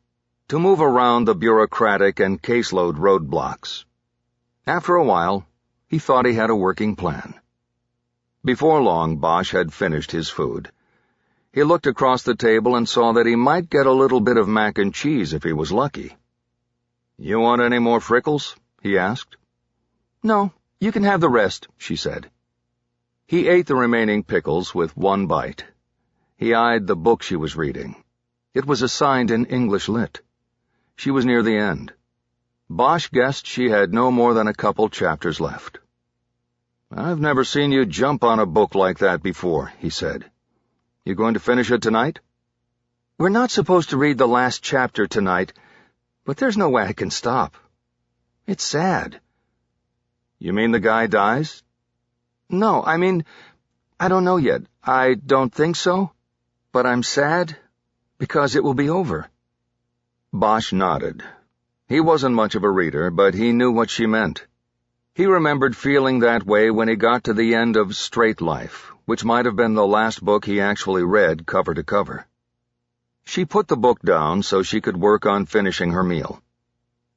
to move around the bureaucratic and caseload roadblocks. After a while, he thought he had a working plan. Before long, Bosch had finished his food. He looked across the table and saw that he might get a little bit of mac and cheese if he was lucky. "You want any more frickles?" he asked. "No, You can have the rest, she said. He ate the remaining pickles with one bite. He eyed the book she was reading. It was assigned in English Lit. She was near the end. Bosch guessed she had no more than a couple chapters left. I've never seen you jump on a book like that before, he said. You going to finish it tonight? We're not supposed to read the last chapter tonight, but there's no way I can stop. It's sad. You mean the guy dies? No, I mean, I don't know yet. I don't think so, but I'm sad because it will be over. Bosch nodded. He wasn't much of a reader, but he knew what she meant. He remembered feeling that way when he got to the end of Straight Life, which might have been the last book he actually read cover to cover. She put the book down so she could work on finishing her meal.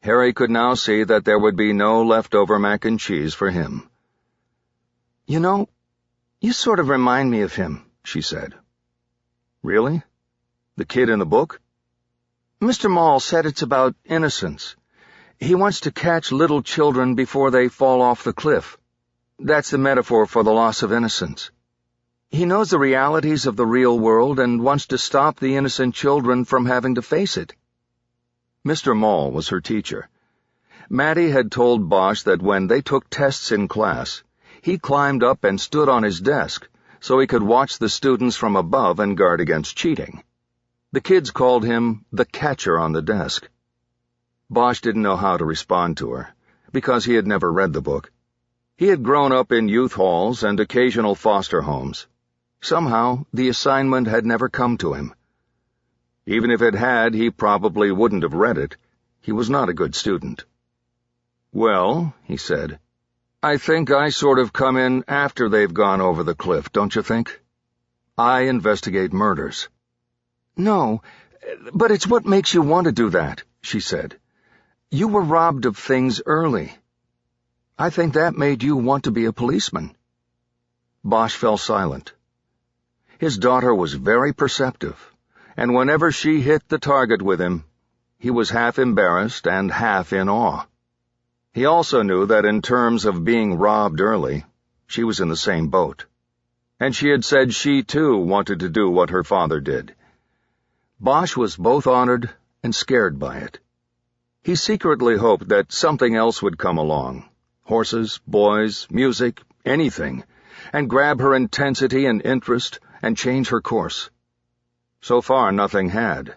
Harry could now see that there would be no leftover mac and cheese for him. You know, you sort of remind me of him, she said. Really? The kid in the book? Mr. Maul said it's about innocence. He wants to catch little children before they fall off the cliff. That's the metaphor for the loss of innocence. He knows the realities of the real world and wants to stop the innocent children from having to face it. Mr. Maul was her teacher. Maddie had told Bosch that when they took tests in class, he climbed up and stood on his desk so he could watch the students from above and guard against cheating. The kids called him the catcher on the desk. Bosch didn't know how to respond to her, because he had never read the book. He had grown up in youth halls and occasional foster homes. Somehow, the assignment had never come to him. Even if it had, he probably wouldn't have read it. He was not a good student. Well, he said, I think I sort of come in after they've gone over the cliff, don't you think? I investigate murders. No, but it's what makes you want to do that, she said. You were robbed of things early. I think that made you want to be a policeman. Bosch fell silent. His daughter was very perceptive, and whenever she hit the target with him, he was half embarrassed and half in awe. He also knew that in terms of being robbed early, she was in the same boat. And she had said she, too, wanted to do what her father did. Bosch was both honored and scared by it. He secretly hoped that something else would come along, horses, boys, music, anything, and grab her intensity and interest and change her course. So far, nothing had,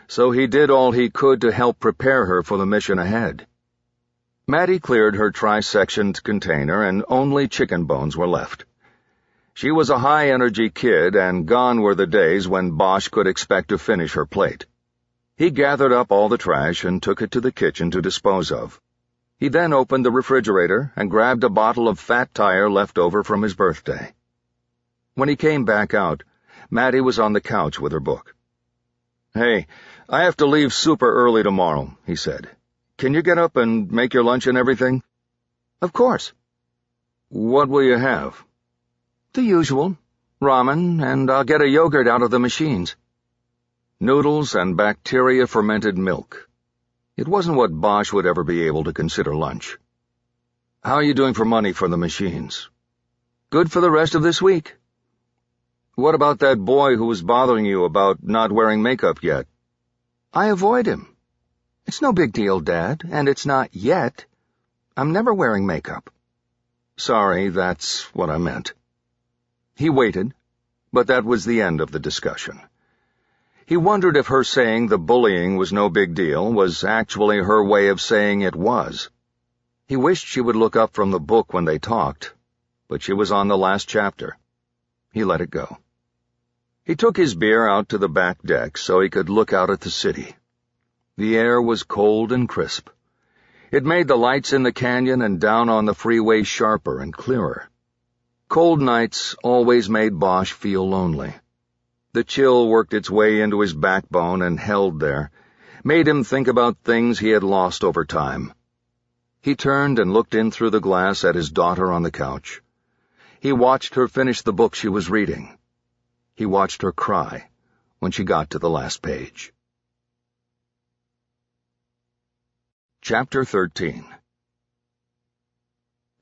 so he did all he could to help prepare her for the mission ahead. Maddie cleared her tri-sectioned container and only chicken bones were left. She was a high-energy kid, and gone were the days when Bosch could expect to finish her plate. He gathered up all the trash and took it to the kitchen to dispose of. He then opened the refrigerator and grabbed a bottle of fat tire left over from his birthday. When he came back out, Maddie was on the couch with her book. Hey, I have to leave super early tomorrow, he said. Can you get up and make your lunch and everything? Of course. What will you have? The usual. Ramen, and I'll get a yogurt out of the machines. Noodles and bacteria-fermented milk. It wasn't what Bosch would ever be able to consider lunch. How are you doing for money for the machines? Good for the rest of this week. What about that boy who was bothering you about not wearing makeup yet? I avoid him. It's no big deal, Dad, and it's not yet. I'm never wearing makeup. Sorry, that's what I meant. He waited, but that was the end of the discussion. He wondered if her saying the bullying was no big deal was actually her way of saying it was. He wished she would look up from the book when they talked, but she was on the last chapter. He let it go. He took his beer out to the back deck so he could look out at the city. The air was cold and crisp. It made the lights in the canyon and down on the freeway sharper and clearer. Cold nights always made Bosch feel lonely. The chill worked its way into his backbone and held there, made him think about things he had lost over time. He turned and looked in through the glass at his daughter on the couch. He watched her finish the book she was reading. He watched her cry when she got to the last page. Chapter 13.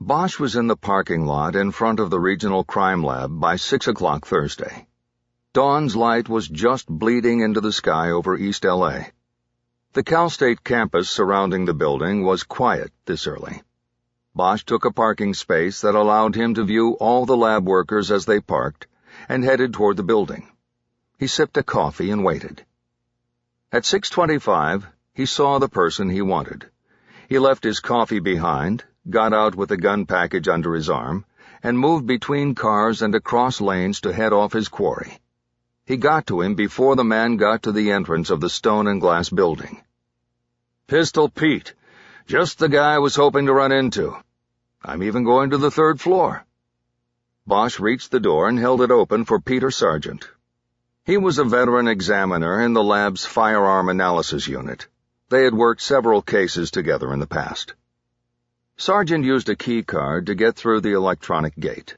Bosch was in the parking lot in front of the regional crime lab by 6 o'clock Thursday. Dawn's light was just bleeding into the sky over East L.A. The Cal State campus surrounding the building was quiet this early. Bosch took a parking space that allowed him to view all the lab workers as they parked and headed toward the building. He sipped a coffee and waited. At 6:25, he saw the person he wanted. He left his coffee behind, got out with a gun package under his arm, and moved between cars and across lanes to head off his quarry. He got to him before the man got to the entrance of the stone and glass building. "Pistol Pete. Just the guy I was hoping to run into. I'm even going to the 3rd floor." Bosch reached the door and held it open for Peter Sargent. He was a veteran examiner in the lab's firearm analysis unit. They had worked several cases together in the past. Sargent used a key card to get through the electronic gate.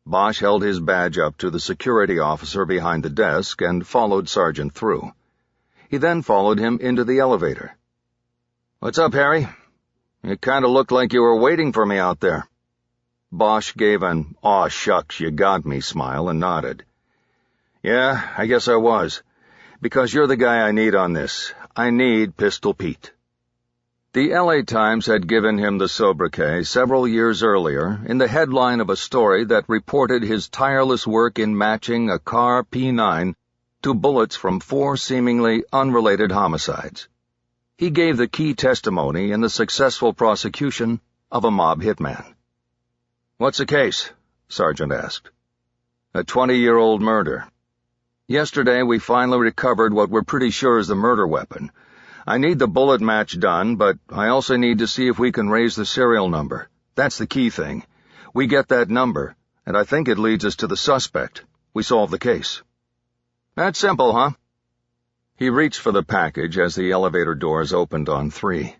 Bosch held his badge up to the security officer behind the desk and followed Sargent through. He then followed him into the elevator. "What's up, Harry? It kind of looked like you were waiting for me out there." Bosch gave an "aw shucks, you got me" smile and nodded. "Yeah, I guess I was. Because you're the guy I need on this. I need Pistol Pete." The L.A. Times had given him the sobriquet several years earlier in the headline of a story that reported his tireless work in matching a car P9 to bullets from 4 seemingly unrelated homicides. He gave the key testimony in the successful prosecution of a mob hitman. "What's the case?" Sargent asked. "A 20-year-old murder. Yesterday we finally recovered what we're pretty sure is the murder weapon. I need the bullet match done, but I also need to see if we can raise the serial number. That's the key thing. We get that number, and I think it leads us to the suspect. We solve the case." "That's simple, huh?" He reached for the package as the elevator doors opened on 3.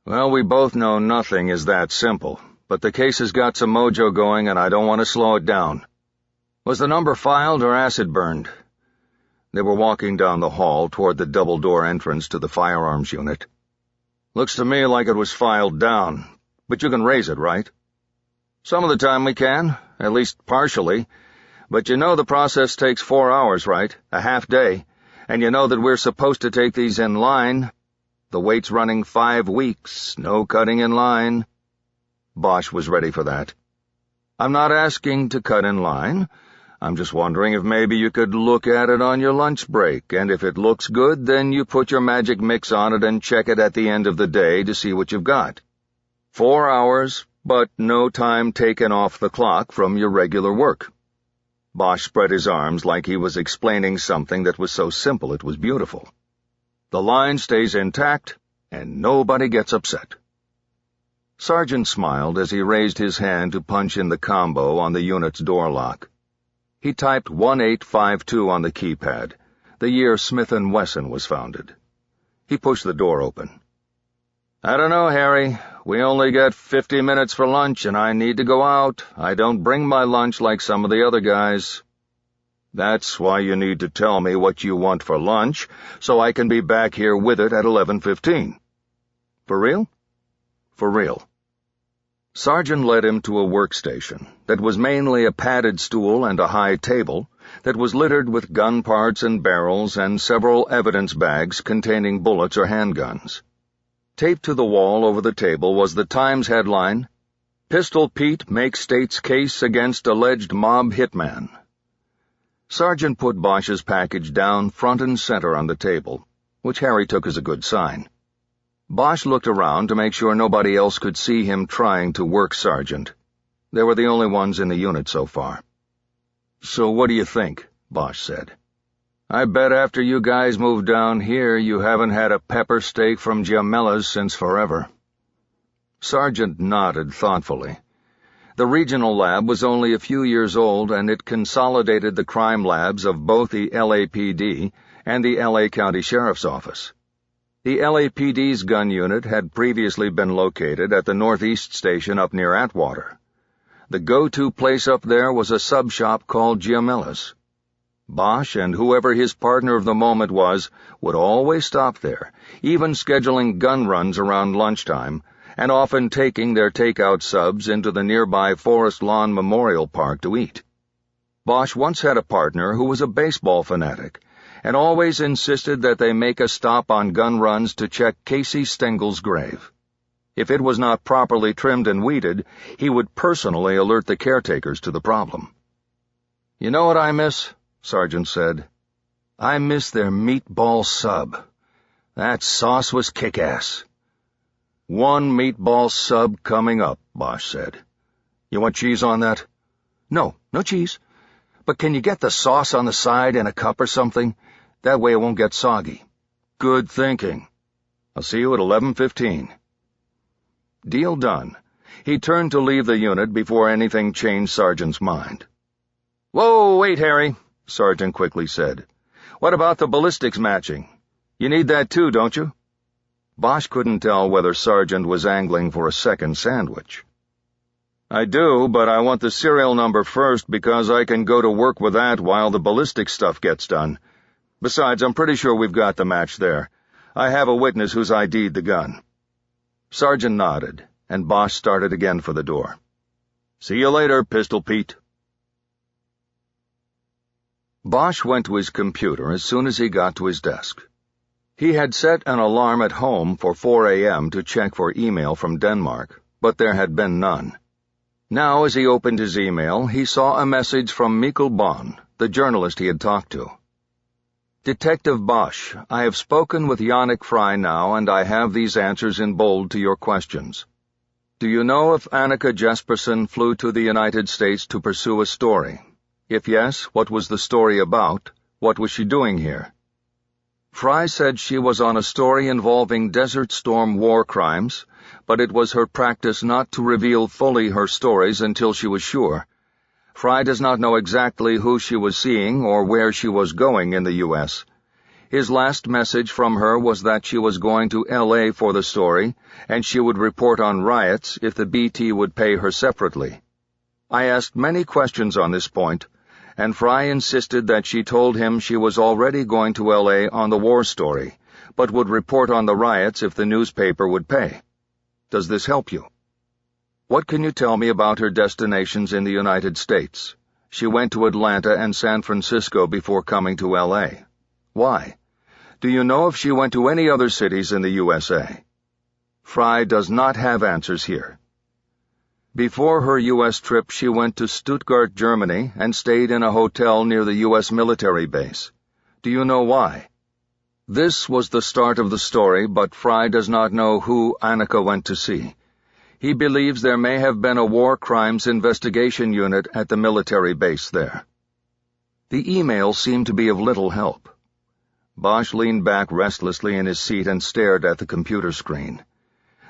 "Well, we both know nothing is that simple, but the case has got some mojo going and I don't want to slow it down." "Was the number filed or acid burned?" They were walking down the hall toward the double-door entrance to the firearms unit. "Looks to me like it was filed down, but you can raise it, right?" "Some of the time we can, at least partially. But you know the process takes 4 hours, right? A half day. And you know that we're supposed to take these in line. The wait's running 5 weeks, no cutting in line." Bosch was ready for that. "I'm not asking to cut in line. I'm just wondering if maybe you could look at it on your lunch break, and if it looks good, then you put your magic mix on it and check it at the end of the day to see what you've got. 4 hours, but no time taken off the clock from your regular work." Bosch spread his arms like he was explaining something that was so simple it was beautiful. "The line stays intact, and nobody gets upset." Sargent smiled as he raised his hand to punch in the combo on the unit's door lock. He typed 1852 on the keypad, the year Smith & Wesson was founded. He pushed the door open. "I don't know, Harry. We only get 50 minutes for lunch, and I need to go out. I don't bring my lunch like some of the other guys." "That's why you need to tell me what you want for lunch, so I can be back here with it at 11:15. "For real?" "For real." Sargent led him to a workstation that was mainly a padded stool and a high table that was littered with gun parts and barrels and several evidence bags containing bullets or handguns. Taped to the wall over the table was the Times headline, "Pistol Pete Makes State's Case Against Alleged Mob Hitman." Sargent put Bosch's package down front and center on the table, which Harry took as a good sign. Bosch looked around to make sure nobody else could see him trying to work Sargent. They were the only ones in the unit so far. "So what do you think?" Bosch said. "I bet after you guys moved down here you haven't had a pepper steak from Giamella's since forever." Sargent nodded thoughtfully. The regional lab was only a few years old, and it consolidated the crime labs of both the LAPD and the LA County Sheriff's Office. The LAPD's gun unit had previously been located at the Northeast Station up near Atwater. The go-to place up there was a sub-shop called Giamella's. Bosch and whoever his partner of the moment was would always stop there, even scheduling gun runs around lunchtime, and often taking their takeout subs into the nearby Forest Lawn Memorial Park to eat. Bosch once had a partner who was a baseball fanatic, and always insisted that they make a stop on gun runs to check Casey Stengel's grave. If it was not properly trimmed and weeded, he would personally alert the caretakers to the problem. "You know what I miss?" Sargent said. "I miss their meatball sub. That sauce was kick-ass." "One meatball sub coming up," Bosch said. "You want cheese on that?" "No cheese. But can you get the sauce on the side in a cup or something? That way it won't get soggy." "Good thinking. I'll see you at 11:15. Deal done. He turned to leave the unit before anything changed Sargent's mind. "Whoa, wait, Harry," Sargent quickly said. "What about the ballistics matching? You need that too, don't you?" Bosch couldn't tell whether Sargent was angling for a second sandwich. "I do, but I want the serial number first because I can go to work with that while the ballistics stuff gets done. Besides, I'm pretty sure we've got the match there. I have a witness who's ID'd the gun." Sargent nodded, and Bosch started again for the door. "See you later, Pistol Pete." Bosch went to his computer as soon as he got to his desk. He had set an alarm at home for 4 a.m. to check for email from Denmark, but there had been none. Now, as he opened his email, he saw a message from Michael Connelly, the journalist he had talked to. "Detective Bosch, I have spoken with Yannick Fry now, and I have these answers in bold to your questions. Do you know if Annika Jespersen flew to the United States to pursue a story? If yes, what was the story about? What was she doing here?" Fry said she was on a story involving Desert Storm war crimes, but it was her practice not to reveal fully her stories until she was sure. Fry does not know exactly who she was seeing or where she was going in the U.S. His last message from her was that she was going to L.A. for the story, and she would report on riots if the BT would pay her separately. I asked many questions on this point, and Fry insisted that she told him she was already going to L.A. on the war story, but would report on the riots if the newspaper would pay. Does this help you? What can you tell me about her destinations in the United States? She went to Atlanta and San Francisco before coming to L.A. Why? Do you know if she went to any other cities in the USA? Fry does not have answers here. Before her U.S. trip, she went to Stuttgart, Germany, and stayed in a hotel near the U.S. military base. Do you know why? This was the start of the story, but Fry does not know who Annika went to see. He believes there may have been a war crimes investigation unit at the military base there. The email seemed to be of little help. Bosch leaned back restlessly in his seat and stared at the computer screen.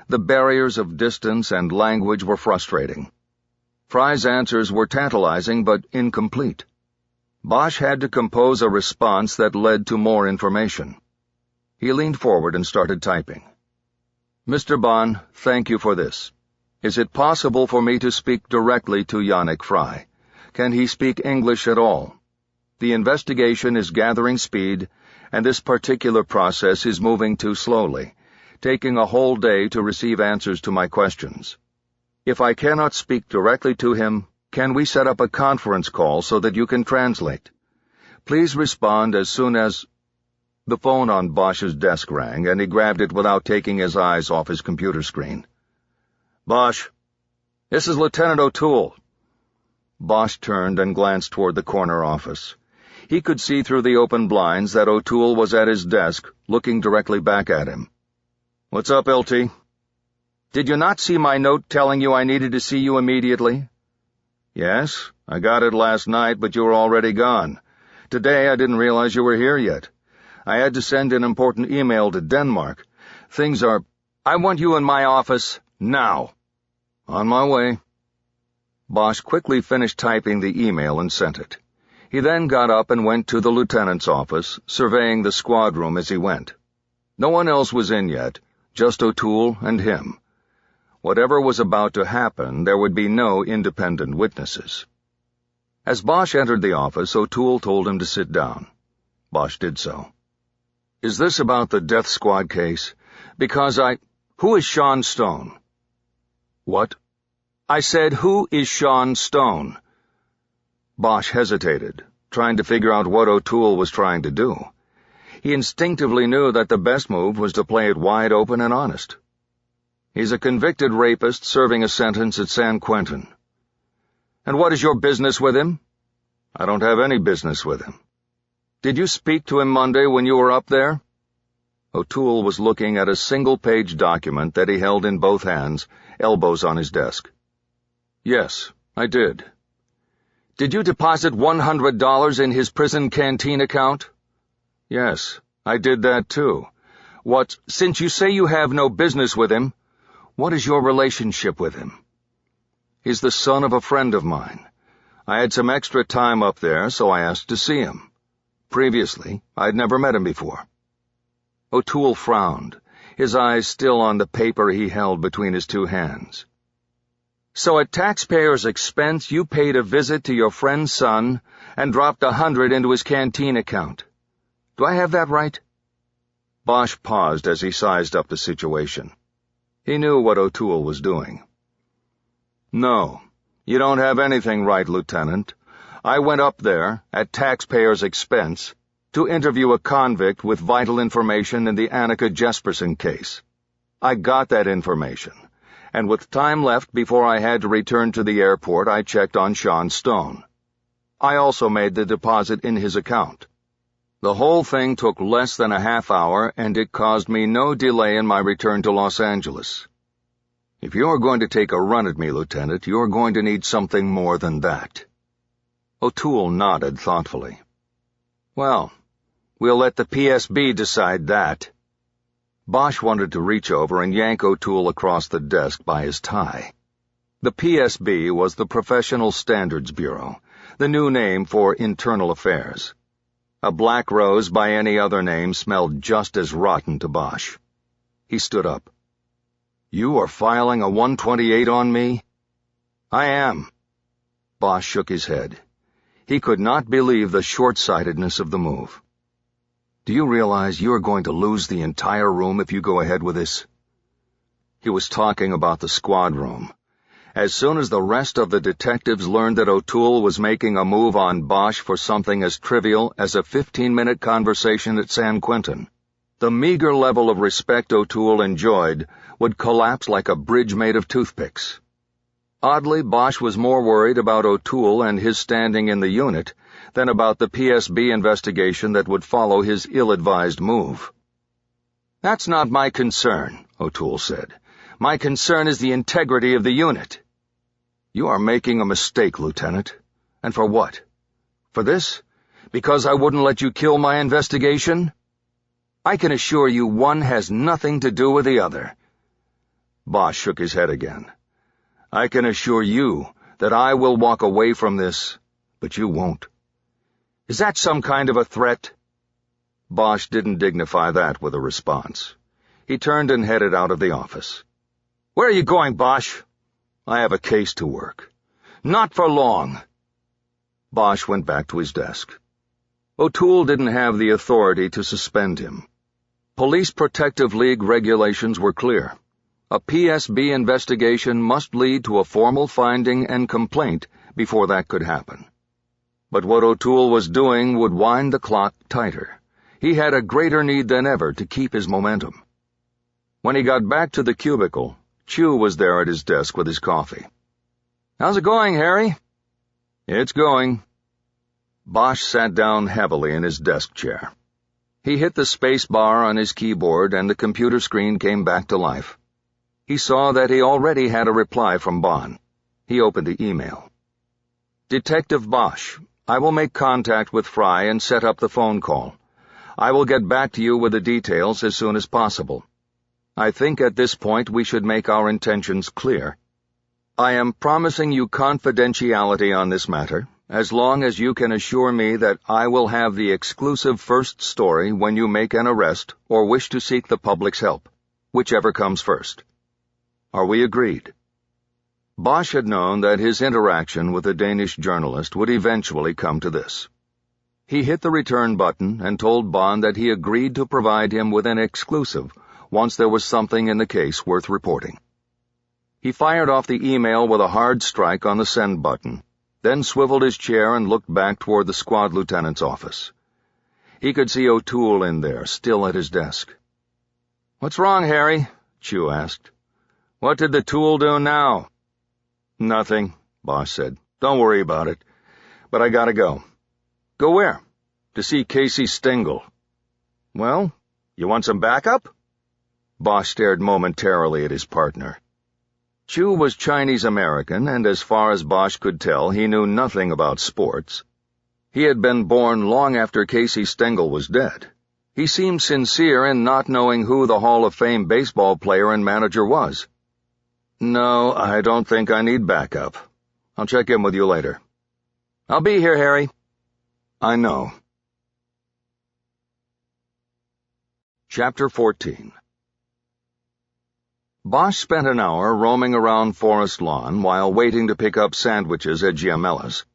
The barriers of distance and language were frustrating. Fry's answers were tantalizing but incomplete. Bosch had to compose a response that led to more information. He leaned forward and started typing. "Mr. Bond, thank you for this. Is it possible for me to speak directly to Yannick Fry? Can he speak English at all? The investigation is gathering speed, and this particular process is moving too slowly, taking a whole day to receive answers to my questions. If I cannot speak directly to him, can we set up a conference call so that you can translate? Please respond as soon as—" The phone on Bosch's desk rang, and he grabbed it without taking his eyes off his computer screen. "Bosch, this is Lieutenant O'Toole." Bosch turned and glanced toward the corner office. He could see through the open blinds that O'Toole was at his desk, looking directly back at him. "What's up, LT?" "Did you not see my note telling you I needed to see you immediately?" "Yes, I got it last night, but you were already gone. Today I didn't realize you were here yet. I had to send an important email to Denmark. Things are— I want you in my office now." "On my way." Bosch quickly finished typing the email and sent it. He then got up and went to the lieutenant's office, surveying the squad room as he went. No one else was in yet, just O'Toole and him. Whatever was about to happen, there would be no independent witnesses. As Bosch entered the office, O'Toole told him to sit down. Bosch did so. "Is this about the death squad case? Because Who is Sean Stone?" What? I said, who is Sean Stone? Bosch hesitated, trying to figure out what O'Toole was trying to do. He instinctively knew that the best move was to play it wide open and honest. He's a convicted rapist serving a sentence at San Quentin. And what is your business with him? I don't have any business with him. Did you speak to him Monday when you were up there? O'Toole was looking at a single-page document that he held in both hands, elbows on his desk. Yes, I did. Did you deposit $100 in his prison canteen account? Yes, I did that too. Since you say you have no business with him, what is your relationship with him? He's the son of a friend of mine. I had some extra time up there, so I asked to see him. Previously, I'd never met him before. O'Toole frowned, his eyes still on the paper he held between his two hands. So at taxpayers' expense, you paid a visit to your friend's son and dropped $100 into his canteen account. Do I have that right? Bosch paused as he sized up the situation. He knew what O'Toole was doing. No, you don't have anything right, Lieutenant. I went up there, at taxpayers' expense, to interview a convict with vital information in the Annika Jesperson case. I got that information, and with time left before I had to return to the airport, I checked on Sean Stone. I also made the deposit in his account. The whole thing took less than a half hour, and it caused me no delay in my return to Los Angeles. If you're going to take a run at me, Lieutenant, you're going to need something more than that. O'Toole nodded thoughtfully. Well, we'll let the PSB decide that. Bosch wanted to reach over and yank O'Toole across the desk by his tie. The PSB was the Professional Standards Bureau, the new name for internal affairs. A black rose by any other name smelled just as rotten to Bosch. He stood up. You are filing a 128 on me? I am. Bosch shook his head. He could not believe the short-sightedness of the move. Do you realize you are going to lose the entire room if you go ahead with this? He was talking about the squad room. As soon as the rest of the detectives learned that O'Toole was making a move on Bosch for something as trivial as a 15-minute conversation at San Quentin, the meager level of respect O'Toole enjoyed would collapse like a bridge made of toothpicks. Oddly, Bosch was more worried about O'Toole and his standing in the unit than about the PSB investigation that would follow his ill-advised move. That's not my concern, O'Toole said. My concern is the integrity of the unit. You are making a mistake, Lieutenant. And for what? For this? Because I wouldn't let you kill my investigation? I can assure you one has nothing to do with the other. Bosch shook his head again. I can assure you that I will walk away from this, but you won't. Is that some kind of a threat? Bosch didn't dignify that with a response. He turned and headed out of the office. Where are you going, Bosch? I have a case to work. Not for long. Bosch went back to his desk. O'Toole didn't have the authority to suspend him. Police Protective League regulations were clear. A PSB investigation must lead to a formal finding and complaint before that could happen. But what O'Toole was doing would wind the clock tighter. He had a greater need than ever to keep his momentum. When he got back to the cubicle, Chew was there at his desk with his coffee. How's it going, Harry? It's going. Bosch sat down heavily in his desk chair. He hit the space bar on his keyboard and the computer screen came back to life. He saw that he already had a reply from Bond. He opened the email. Detective Bosch, I will make contact with Fry and set up the phone call. I will get back to you with the details as soon as possible. I think at this point we should make our intentions clear. I am promising you confidentiality on this matter, as long as you can assure me that I will have the exclusive first story when you make an arrest or wish to seek the public's help, whichever comes first. Are we agreed? Bosch had known that his interaction with the Danish journalist would eventually come to this. He hit the return button and told Bond that he agreed to provide him with an exclusive once there was something in the case worth reporting. He fired off the email with a hard strike on the send button, then swiveled his chair and looked back toward the squad lieutenant's office. He could see O'Toole in there, still at his desk. "What's wrong, Harry?" Chew asked. "What did the tool do now?" "Nothing," Bosch said. "Don't worry about it. But I gotta go." "Go where?" "To see Casey Stengel." "Well, you want some backup?" Bosch stared momentarily at his partner. Chew was Chinese-American, and as far as Bosch could tell, he knew nothing about sports. He had been born long after Casey Stengel was dead. He seemed sincere in not knowing who the Hall of Fame baseball player and manager was. "No, I don't think I need backup. I'll check in with you later." "I'll be here, Harry." "I know." Chapter 14. Bosch spent an hour roaming around Forest Lawn while waiting to pick up sandwiches at Giamella's.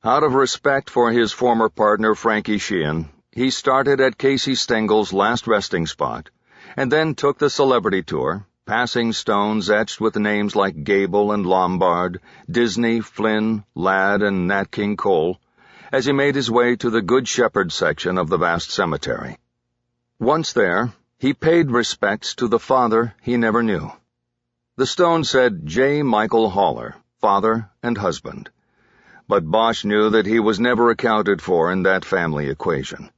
Out of respect for his former partner Frankie Sheehan, he started at Casey Stengel's last resting spot, and then took the celebrity tour, passing stones etched with names like Gable and Lombard, Disney, Flynn, Ladd, and Nat King Cole, as he made his way to the Good Shepherd section of the vast cemetery. Once there, he paid respects to the father he never knew. The stone said J. Michael Haller, father and husband, but Bosch knew that he was never accounted for in that family equation.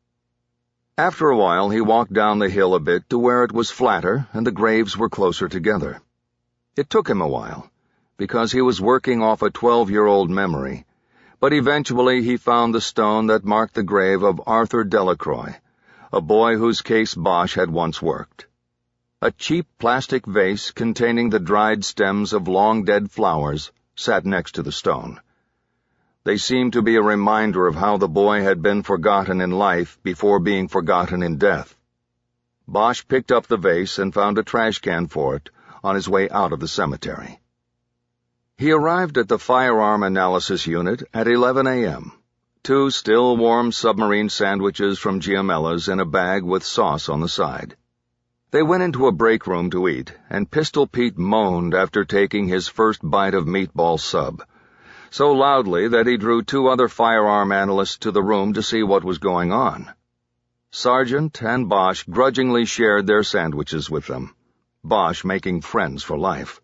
After a while, he walked down the hill a bit to where it was flatter and the graves were closer together. It took him a while, because he was working off a 12-year-old memory, but eventually he found the stone that marked the grave of Arthur Delacroix, a boy whose case Bosch had once worked. A cheap plastic vase containing the dried stems of long-dead flowers sat next to the stone. They seemed to be a reminder of how the boy had been forgotten in life before being forgotten in death. Bosch picked up the vase and found a trash can for it on his way out of the cemetery. He arrived at the firearm analysis unit at 11 a.m., 2 still-warm submarine sandwiches from Giamella's in a bag with sauce on the side. They went into a break room to eat, and Pistol Pete moaned after taking his first bite of meatball sub, so loudly that he drew 2 other firearm analysts to the room to see what was going on. Sargent and Bosch grudgingly shared their sandwiches with them, Bosch making friends for life.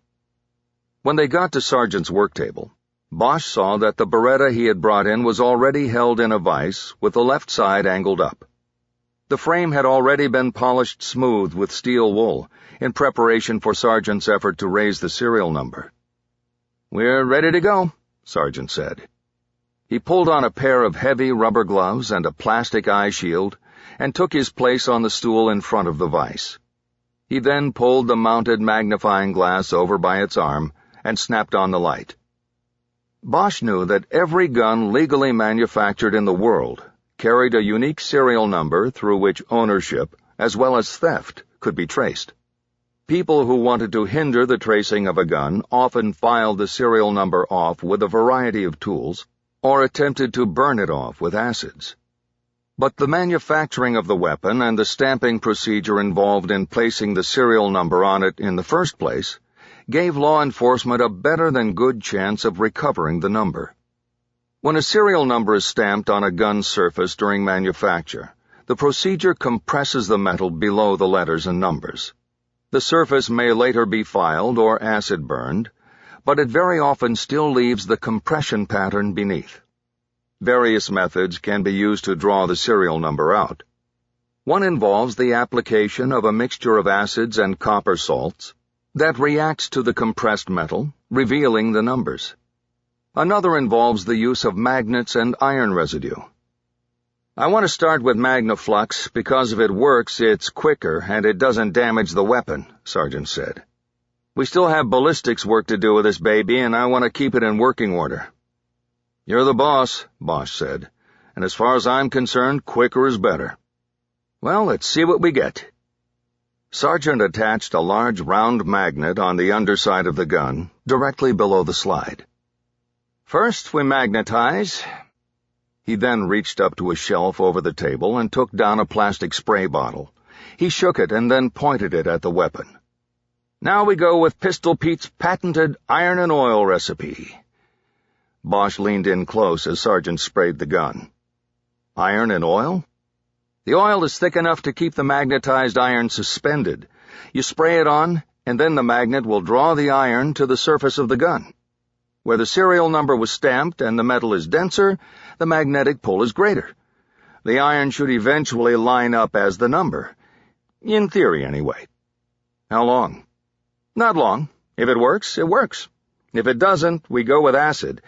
When they got to Sargent's work table, Bosch saw that the Beretta he had brought in was already held in a vise with the left side angled up. The frame had already been polished smooth with steel wool in preparation for Sargent's effort to raise the serial number. "We're ready to go," Sargent said. He pulled on a pair of heavy rubber gloves and a plastic eye shield and took his place on the stool in front of the vise. He then pulled the mounted magnifying glass over by its arm and snapped on the light. Bosch knew that every gun legally manufactured in the world carried a unique serial number through which ownership, as well as theft, could be traced. People who wanted to hinder the tracing of a gun often filed the serial number off with a variety of tools, or attempted to burn it off with acids. But the manufacturing of the weapon and the stamping procedure involved in placing the serial number on it in the first place gave law enforcement a better-than-good chance of recovering the number. When a serial number is stamped on a gun's surface during manufacture, the procedure compresses the metal below the letters and numbers. The surface may later be filed or acid burned, but it very often still leaves the compression pattern beneath. Various methods can be used to draw the serial number out. One involves the application of a mixture of acids and copper salts that reacts to the compressed metal, revealing the numbers. Another involves the use of magnets and iron residue. "I want to start with Magnaflux because if it works, it's quicker and it doesn't damage the weapon," Sargent said. "We still have ballistics work to do with this baby, and I want to keep it in working order." "You're the boss," Bosch said, "and as far as I'm concerned, quicker is better." "Well, let's see what we get." Sargent attached a large round magnet on the underside of the gun, directly below the slide. "First, we magnetize." He then reached up to a shelf over the table and took down a plastic spray bottle. He shook it and then pointed it at the weapon. Now we go with Pistol Pete's patented iron and oil recipe." Bosch leaned in close as Sargent sprayed the gun. "Iron and oil?" "The oil is thick enough to keep the magnetized iron suspended. You spray it on, and then the magnet will draw the iron to the surface of the gun. Where the serial number was stamped and the metal is denser, the magnetic pull is greater. The iron should eventually line up as the number. In theory, anyway." "How long?" "Not long. If it works, it works. If it doesn't, we go with acid.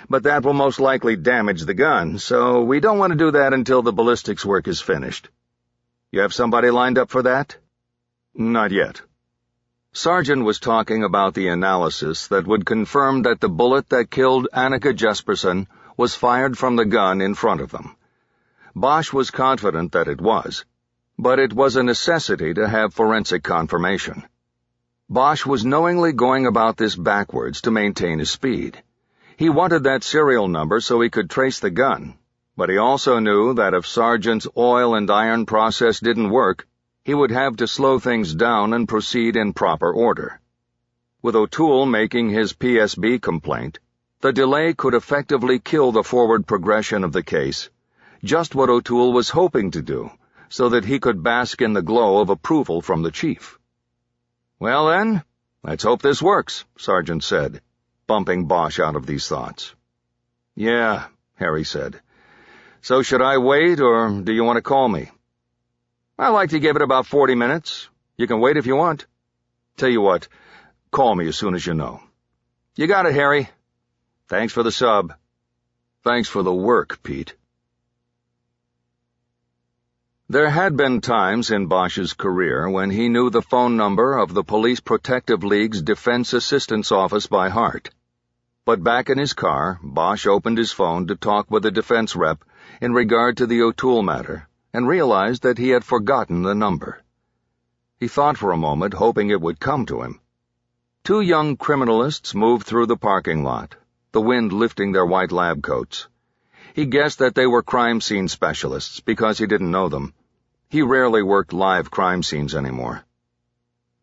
But that will most likely damage the gun, so we don't want to do that until the ballistics work is finished." "You have somebody lined up for that?" "Not yet." Sargent was talking about the analysis that would confirm that the bullet that killed Annika Jesperson was fired from the gun in front of them. Bosch was confident that it was, but it was a necessity to have forensic confirmation. Bosch was knowingly going about this backwards to maintain his speed. He wanted that serial number so he could trace the gun, but he also knew that if Sargent's oil and iron process didn't work, he would have to slow things down and proceed in proper order. With O'Toole making his PSB complaint, the delay could effectively kill the forward progression of the case, just what O'Toole was hoping to do, so that he could bask in the glow of approval from the chief. "Well then, let's hope this works," Sargent said, bumping Bosch out of these thoughts. "Yeah," Harry said. "So should I wait, or do you want to call me?" "I like to give it about 40 minutes. You can wait if you want." "Tell you what, call me as soon as you know." "You got it, Harry. Thanks for the sub." "Thanks for the work, Pete." There had been times in Bosch's career when he knew the phone number of the Police Protective League's Defense Assistance Office by heart. But back in his car, Bosch opened his phone to talk with a defense rep in regard to the O'Toole matter, and realized that he had forgotten the number. He thought for a moment, hoping it would come to him. Two young criminalists moved through the parking lot, the wind lifting their white lab coats. He guessed that they were crime scene specialists because he didn't know them. He rarely worked live crime scenes anymore.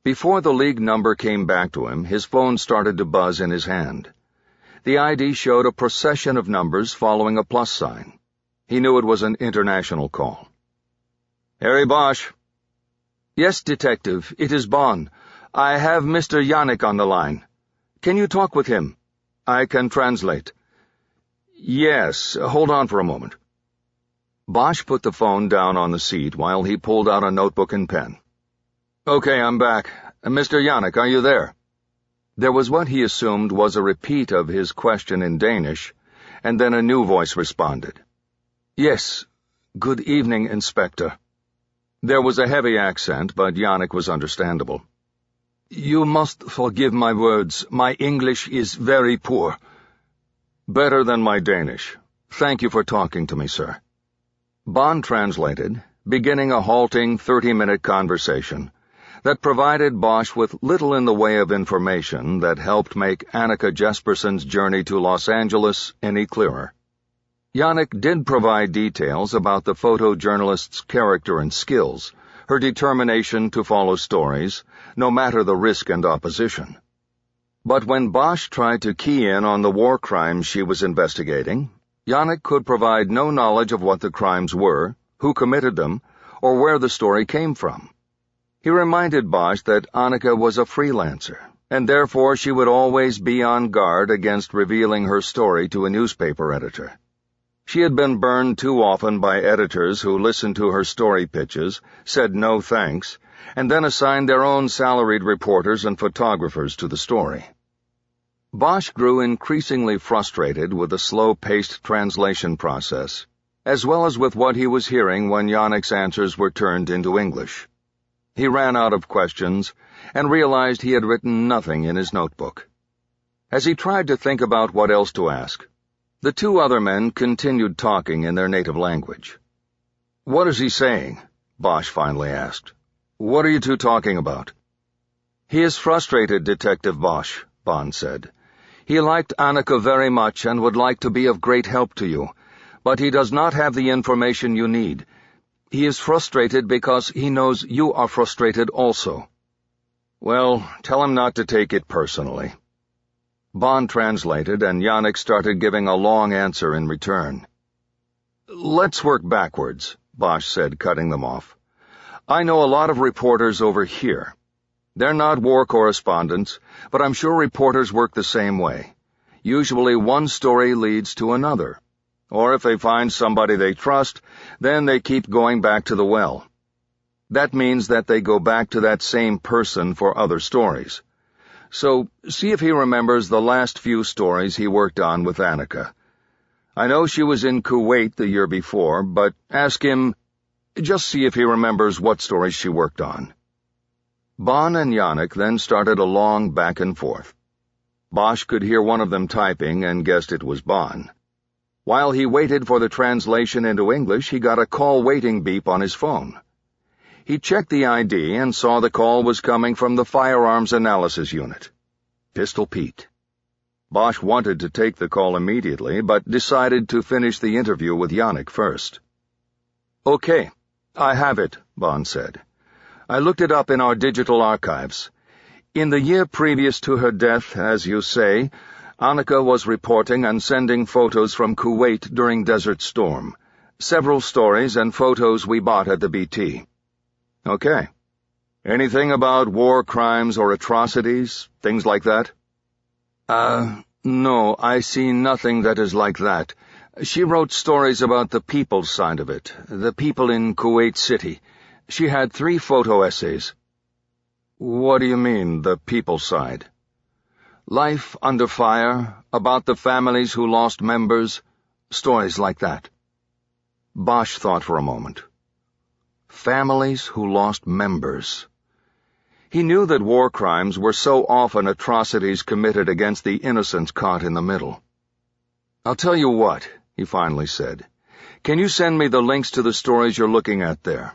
Before the league number came back to him, his phone started to buzz in his hand. The ID showed a procession of numbers following a plus sign. He knew it was an international call. "Harry Bosch." "Yes, Detective, it is Bonn. I have Mr. Yannick on the line. Can you talk with him? I can translate." "Yes, hold on for a moment." Bosch put the phone down on the seat while he pulled out a notebook and pen. "Okay, I'm back. Mr. Yannick, are you there?" There was what he assumed was a repeat of his question in Danish, and then a new voice responded. "Yes. Good evening, Inspector." There was a heavy accent, but Yannick was understandable. "You must forgive my words. My English is very poor." "Better than my Danish. Thank you for talking to me, sir." Bond translated, beginning a halting 30-minute conversation that provided Bosch with little in the way of information that helped make Annika Jesperson's journey to Los Angeles any clearer. Yannick did provide details about the photojournalist's character and skills, her determination to follow stories, no matter the risk and opposition. But when Bosch tried to key in on the war crimes she was investigating, Yannick could provide no knowledge of what the crimes were, who committed them, or where the story came from. He reminded Bosch that Annika was a freelancer, and therefore she would always be on guard against revealing her story to a newspaper editor. She had been burned too often by editors who listened to her story pitches, said no thanks, and then assigned their own salaried reporters and photographers to the story. Bosch grew increasingly frustrated with the slow-paced translation process, as well as with what he was hearing when Yannick's answers were turned into English. He ran out of questions and realized he had written nothing in his notebook. As he tried to think about what else to ask, the two other men continued talking in their native language. "What is he saying?" Bosch finally asked. "What are you two talking about?" "He is frustrated, Detective Bosch," Bond said. "He liked Annika very much and would like to be of great help to you, but he does not have the information you need. He is frustrated because he knows you are frustrated also." Well, tell him not to take it personally. Bond translated, and Yannick started giving a long answer in return. Let's work backwards, Bosch said, cutting them off. I know a lot of reporters over here. They're not war correspondents, but I'm sure reporters work the same way. Usually one story leads to another. Or if they find somebody they trust, then they keep going back to the well. That means that they go back to that same person for other stories. So, see if he remembers the last few stories he worked on with Annika. I know she was in Kuwait the year before, but ask him, just see if he remembers what stories she worked on. Bond and Yannick then started a long back and forth. Bosch could hear one of them typing and guessed it was Bond. While he waited for the translation into English, he got a call waiting beep on his phone. He checked the ID and saw the call was coming from the Firearms Analysis Unit. Pistol Pete. Bosch wanted to take the call immediately, but decided to finish the interview with Yannick first. Okay, I have it, Bond said. I looked it up in our digital archives. In the year previous to her death, as you say, Annika was reporting and sending photos from Kuwait during Desert Storm. Several stories and photos we bought at the BT. Okay. Anything about war crimes or atrocities, things like that? No, I see nothing that is like that. She wrote stories about the people side of it, the people in Kuwait City. She had 3 photo essays. What do you mean, the people side? Life under fire, about the families who lost members, stories like that. Bosch thought for a moment. Families who lost members. He knew that war crimes were so often atrocities committed against the innocents caught in the middle. I'll tell you what, he finally said. Can you send me the links to the stories you're looking at there?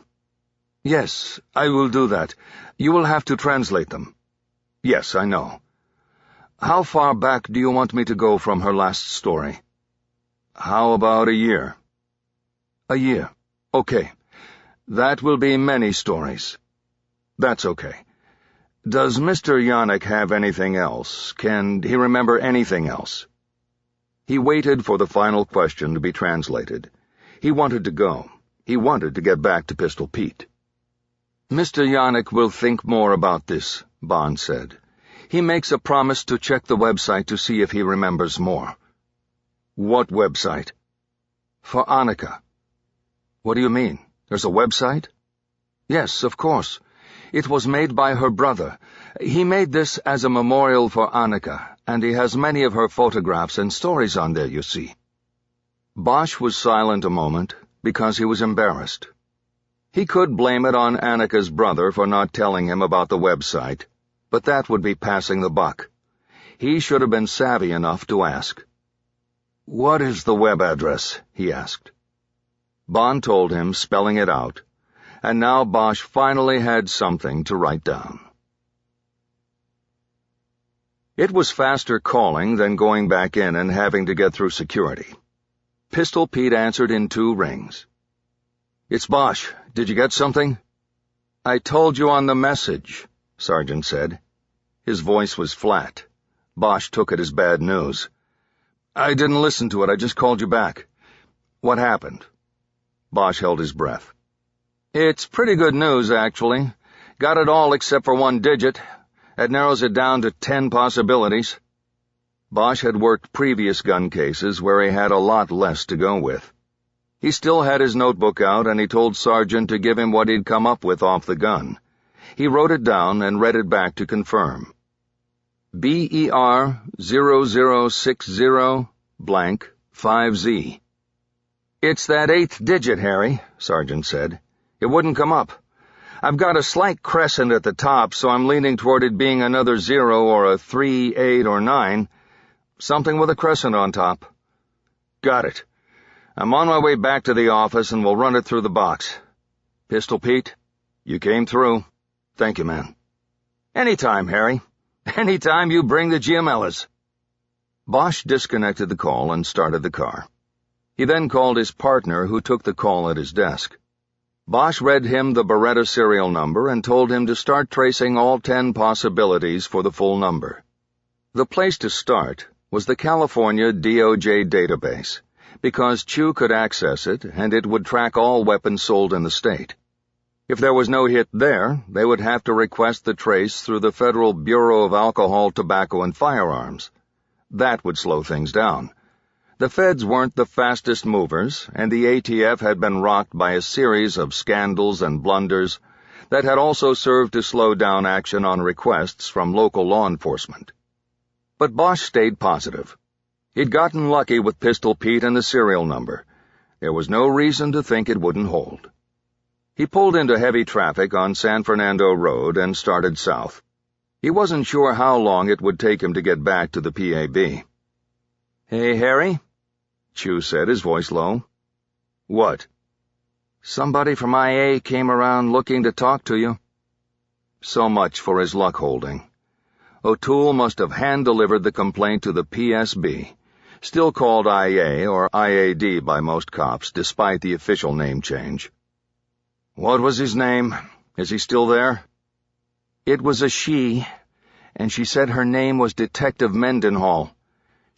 Yes, I will do that. You will have to translate them. Yes, I know. How far back do you want me to go from her last story? How about a year? A year. Okay. That will be many stories. That's okay. Does Mr. Yannick have anything else? Can he remember anything else? He waited for the final question to be translated. He wanted to go. He wanted to get back to Pistol Pete. Mr. Yannick will think more about this, Bond said. He makes a promise to check the website to see if he remembers more. What website? For Annika. What do you mean? There's a website? Yes, of course. It was made by her brother. He made this as a memorial for Annika, and he has many of her photographs and stories on there, you see. Bosch was silent a moment, because he was embarrassed. He could blame it on Annika's brother for not telling him about the website, but that would be passing the buck. He should have been savvy enough to ask. What is the web address? He asked. Bond told him, spelling it out, and now Bosch finally had something to write down. It was faster calling than going back in and having to get through security. Pistol Pete answered in 2 rings. It's Bosch. Did you get something? I told you on the message, Sergeant said. His voice was flat. Bosch took it as bad news. I didn't listen to it. I just called you back. What happened? Bosch held his breath. It's pretty good news, actually. Got it all except for 1 digit. That narrows it down to 10 possibilities. Bosch had worked previous gun cases where he had a lot less to go with. He still had his notebook out, and he told Sergeant to give him what he'd come up with off the gun. He wrote it down and read it back to confirm. BER 0060 blank 5Z. It's that 8th digit, Harry, Sergeant said. It wouldn't come up. I've got a slight crescent at the top, so I'm leaning toward it being another 0 or a 3, 8, or 9. Something with a crescent on top. Got it. I'm on my way back to the office and we'll run it through the box. Pistol Pete, you came through. Thank you, man. Anytime, Harry. Anytime you bring the GMLers. Bosch disconnected the call and started the car. He then called his partner, who took the call at his desk. Bosch read him the Beretta serial number and told him to start tracing all 10 possibilities for the full number. The place to start was the California DOJ database, because Chu could access it and it would track all weapons sold in the state. If there was no hit there, they would have to request the trace through the Federal Bureau of Alcohol, Tobacco, and Firearms. That would slow things down. The feds weren't the fastest movers, and the ATF had been rocked by a series of scandals and blunders that had also served to slow down action on requests from local law enforcement. But Bosch stayed positive. He'd gotten lucky with Pistol Pete and the serial number. There was no reason to think it wouldn't hold. He pulled into heavy traffic on San Fernando Road and started south. He wasn't sure how long it would take him to get back to the PAB. "Hey, Harry?" Chu said, his voice low. "What?" "Somebody from IA came around looking to talk to you." So much for his luck holding. O'Toole must have hand-delivered the complaint to the PSB, still called IA or IAD by most cops, despite the official name change. "What was his name? Is he still there?" "It was a she, and she said her name was Detective Mendenhall.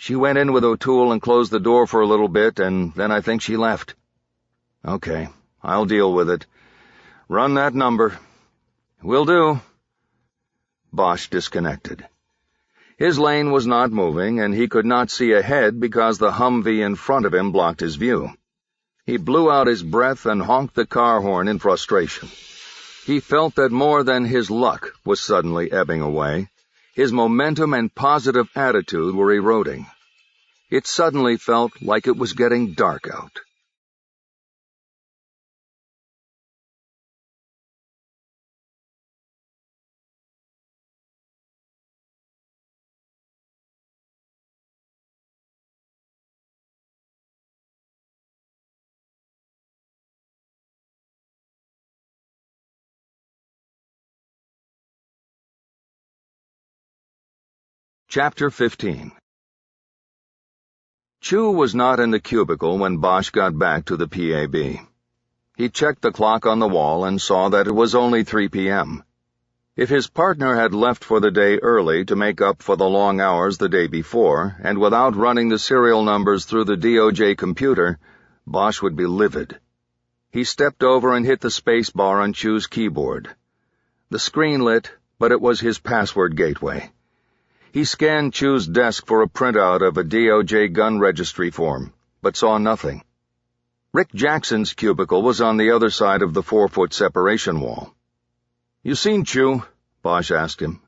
She went in with O'Toole and closed the door for a little bit, and then I think she left." "Okay, I'll deal with it. Run that number." "Will do." Bosch disconnected. His lane was not moving, and he could not see ahead because the Humvee in front of him blocked his view. He blew out his breath and honked the car horn in frustration. He felt that more than his luck was suddenly ebbing away. His momentum and positive attitude were eroding. It suddenly felt like it was getting dark out. Chapter 15. Chu was not in the cubicle when Bosch got back to the PAB. He checked the clock on the wall and saw that it was only 3 p.m. If his partner had left for the day early to make up for the long hours the day before, and without running the serial numbers through the DOJ computer, Bosch would be livid. He stepped over and hit the space bar on Chu's keyboard. The screen lit, but it was his password gateway. He scanned Chu's desk for a printout of a DOJ gun registry form, but saw nothing. Rick Jackson's cubicle was on the other side of the 4-foot separation wall. "You seen Chu?" Bosch asked him.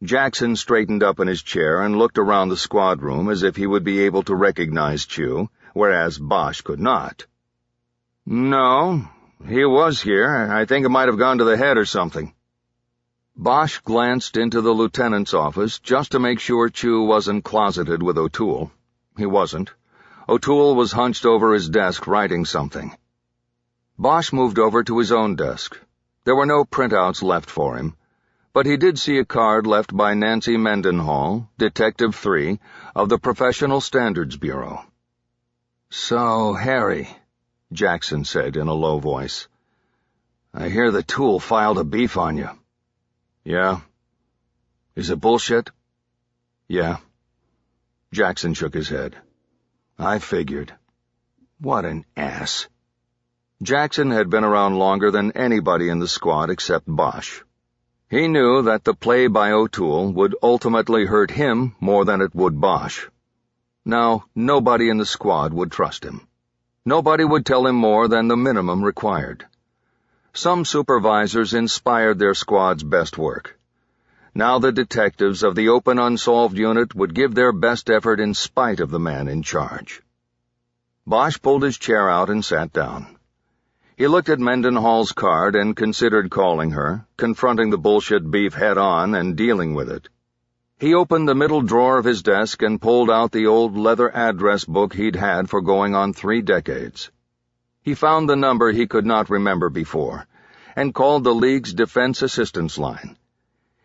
Jackson straightened up in his chair and looked around the squad room as if he would be able to recognize Chu, whereas Bosch could not. "No, he was here. I think it might have gone to the head or something." Bosch glanced into the lieutenant's office just to make sure Chu wasn't closeted with O'Toole. He wasn't. O'Toole was hunched over his desk writing something. Bosch moved over to his own desk. There were no printouts left for him, but he did see a card left by Nancy Mendenhall, Detective 3, of the Professional Standards Bureau. "So, Harry," Jackson said in a low voice, "I hear the Toole filed a beef on you." "Yeah." "Is it bullshit?" "Yeah." Jackson shook his head. "I figured." What an ass. Jackson had been around longer than anybody in the squad except Bosch. He knew that the play by O'Toole would ultimately hurt him more than it would Bosch. Now, nobody in the squad would trust him. Nobody would tell him more than the minimum required. Some supervisors inspired their squad's best work. Now the detectives of the Open Unsolved Unit would give their best effort in spite of the man in charge. Bosch pulled his chair out and sat down. He looked at Mendenhall's card and considered calling her, confronting the bullshit beef head-on and dealing with it. He opened the middle drawer of his desk and pulled out the old leather address book he'd had for going on 3 decades. He found the number he could not remember before, and called the League's Defense Assistance Line.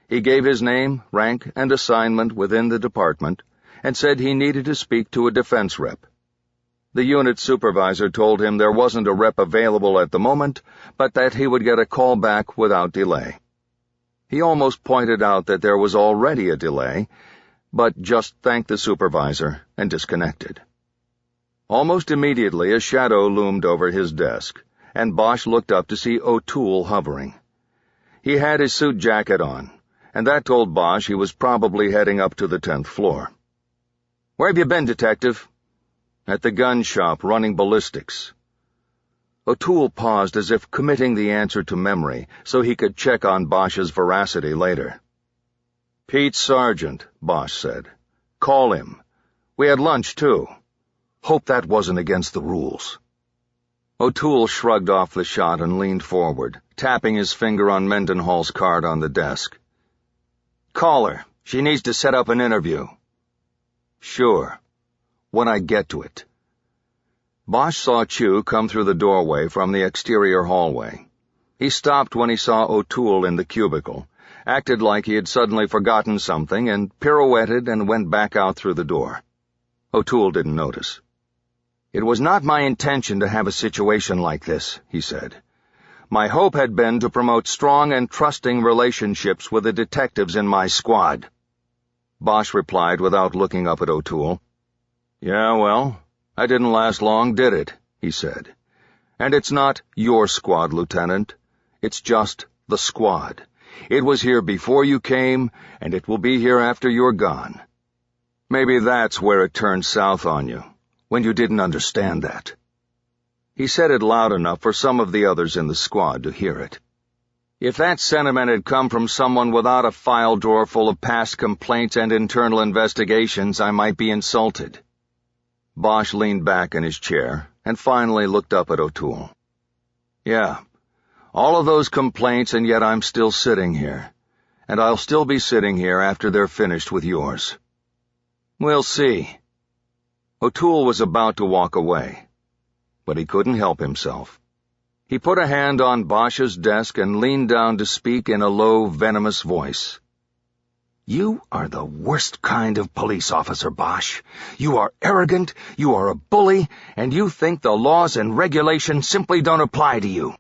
He gave his name, rank, and assignment within the department, and said he needed to speak to a defense rep. The unit supervisor told him there wasn't a rep available at the moment, but that he would get a call back without delay. He almost pointed out that there was already a delay, but just thanked the supervisor and disconnected. Almost immediately a shadow loomed over his desk, and Bosch looked up to see O'Toole hovering. He had his suit jacket on, and that told Bosch he was probably heading up to the 10th floor. "Where have you been, Detective?" "At the gun shop, running ballistics." O'Toole paused as if committing the answer to memory so he could check on Bosch's veracity later. "Pete Sargent," Bosch said. "Call him. We had lunch, too. Hope that wasn't against the rules." O'Toole shrugged off the shot and leaned forward, tapping his finger on Mendenhall's card on the desk. "Call her. She needs to set up an interview." "Sure. When I get to it." Bosch saw Chu come through the doorway from the exterior hallway. He stopped when he saw O'Toole in the cubicle, acted like he had suddenly forgotten something, and pirouetted and went back out through the door. O'Toole didn't notice. "It was not my intention to have a situation like this," he said. "My hope had been to promote strong and trusting relationships with the detectives in my squad." Bosch replied without looking up at O'Toole. "Yeah, well, I didn't last long, did it?" he said. "And it's not your squad, Lieutenant. It's just the squad. It was here before you came, and it will be here after you're gone. Maybe that's where it turned south on you, when you didn't understand that." He said it loud enough for some of the others in the squad to hear it. If that sentiment had come from someone without a file drawer full of past complaints and internal investigations, I might be insulted. Bosch leaned back in his chair and finally looked up at O'Toole. "Yeah, all of those complaints, and yet I'm still sitting here. And I'll still be sitting here after they're finished with yours." "We'll see." O'Toole was about to walk away, but he couldn't help himself. He put a hand on Bosch's desk and leaned down to speak in a low, venomous voice. "You are the worst kind of police officer, Bosch. You are arrogant, you are a bully, and you think the laws and regulations simply don't apply to you.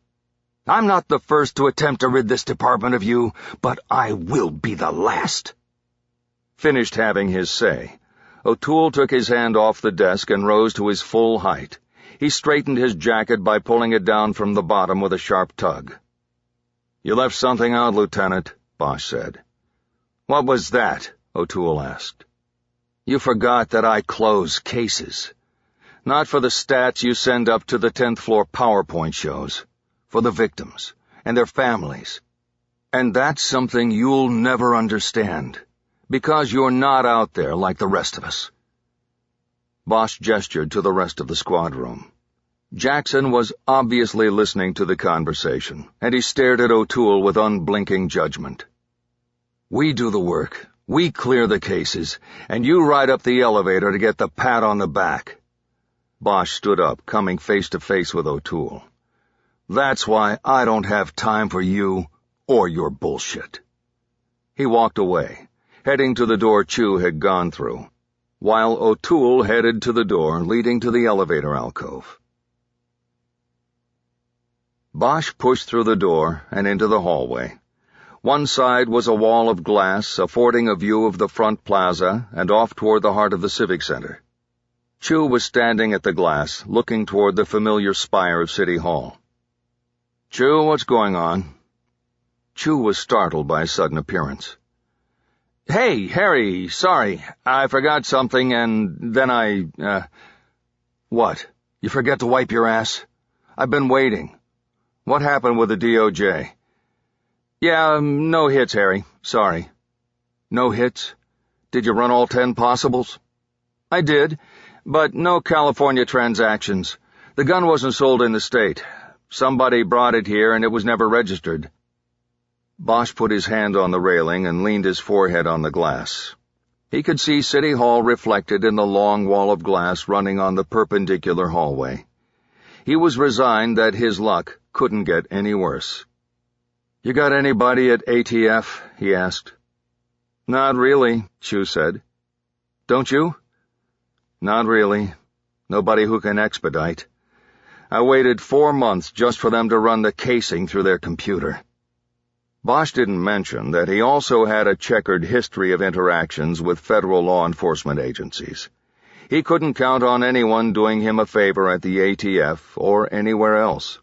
I'm not the first to attempt to rid this department of you, but I will be the last." Finished having his say, O'Toole took his hand off the desk and rose to his full height. He straightened his jacket by pulling it down from the bottom with a sharp tug. "You left something out, Lieutenant," Bosch said. "What was that?" O'Toole asked. "You forgot that I close cases. Not for the stats you send up to the 10th floor PowerPoint shows. For the victims and their families. And that's something you'll never understand, because you're not out there like the rest of us." Bosch gestured to the rest of the squad room. Jackson was obviously listening to the conversation, and he stared at O'Toole with unblinking judgment. "We do the work, we clear the cases, and you ride up the elevator to get the pat on the back." Bosch stood up, coming face to face with O'Toole. "That's why I don't have time for you or your bullshit." He walked away, heading to the door Chu had gone through, while O'Toole headed to the door leading to the elevator alcove. Bosch pushed through the door and into the hallway. One side was a wall of glass affording a view of the front plaza and off toward the heart of the Civic Center. Chu was standing at the glass, looking toward the familiar spire of City Hall. "Chu, what's going on?" Chu was startled by his sudden appearance. "Hey, Harry, sorry, I forgot something and then "What? You forget to wipe your ass? I've been waiting. What happened with the DOJ? "Yeah, no hits, Harry. Sorry." "No hits? Did you run all 10 possibles?" "I did, but no California transactions. The gun wasn't sold in the state. Somebody brought it here and it was never registered." Bosch put his hand on the railing and leaned his forehead on the glass. He could see City Hall reflected in the long wall of glass running on the perpendicular hallway. He was resigned that his luck couldn't get any worse. "You got anybody at ATF?" he asked. "Not really," Chu said. "Don't you?" "Not really. Nobody who can expedite. I waited 4 months just for them to run the casing through their computer." Bosch didn't mention that he also had a checkered history of interactions with federal law enforcement agencies. He couldn't count on anyone doing him a favor at the ATF or anywhere else.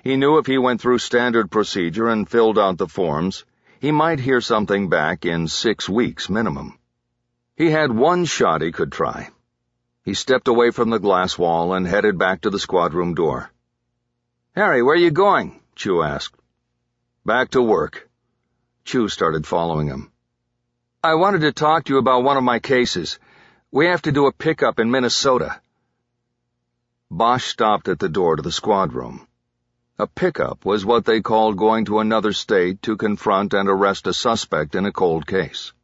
He knew if he went through standard procedure and filled out the forms, he might hear something back in 6 weeks minimum. He had one shot he could try. He stepped away from the glass wall and headed back to the squad room door. "Harry, where are you going?" Chu asked. "Back to work." Chu started following him. "I wanted to talk to you about one of my cases. We have to do a pickup in Minnesota." Bosch stopped at the door to the squad room. A pickup was what they called going to another state to confront and arrest a suspect in a cold case.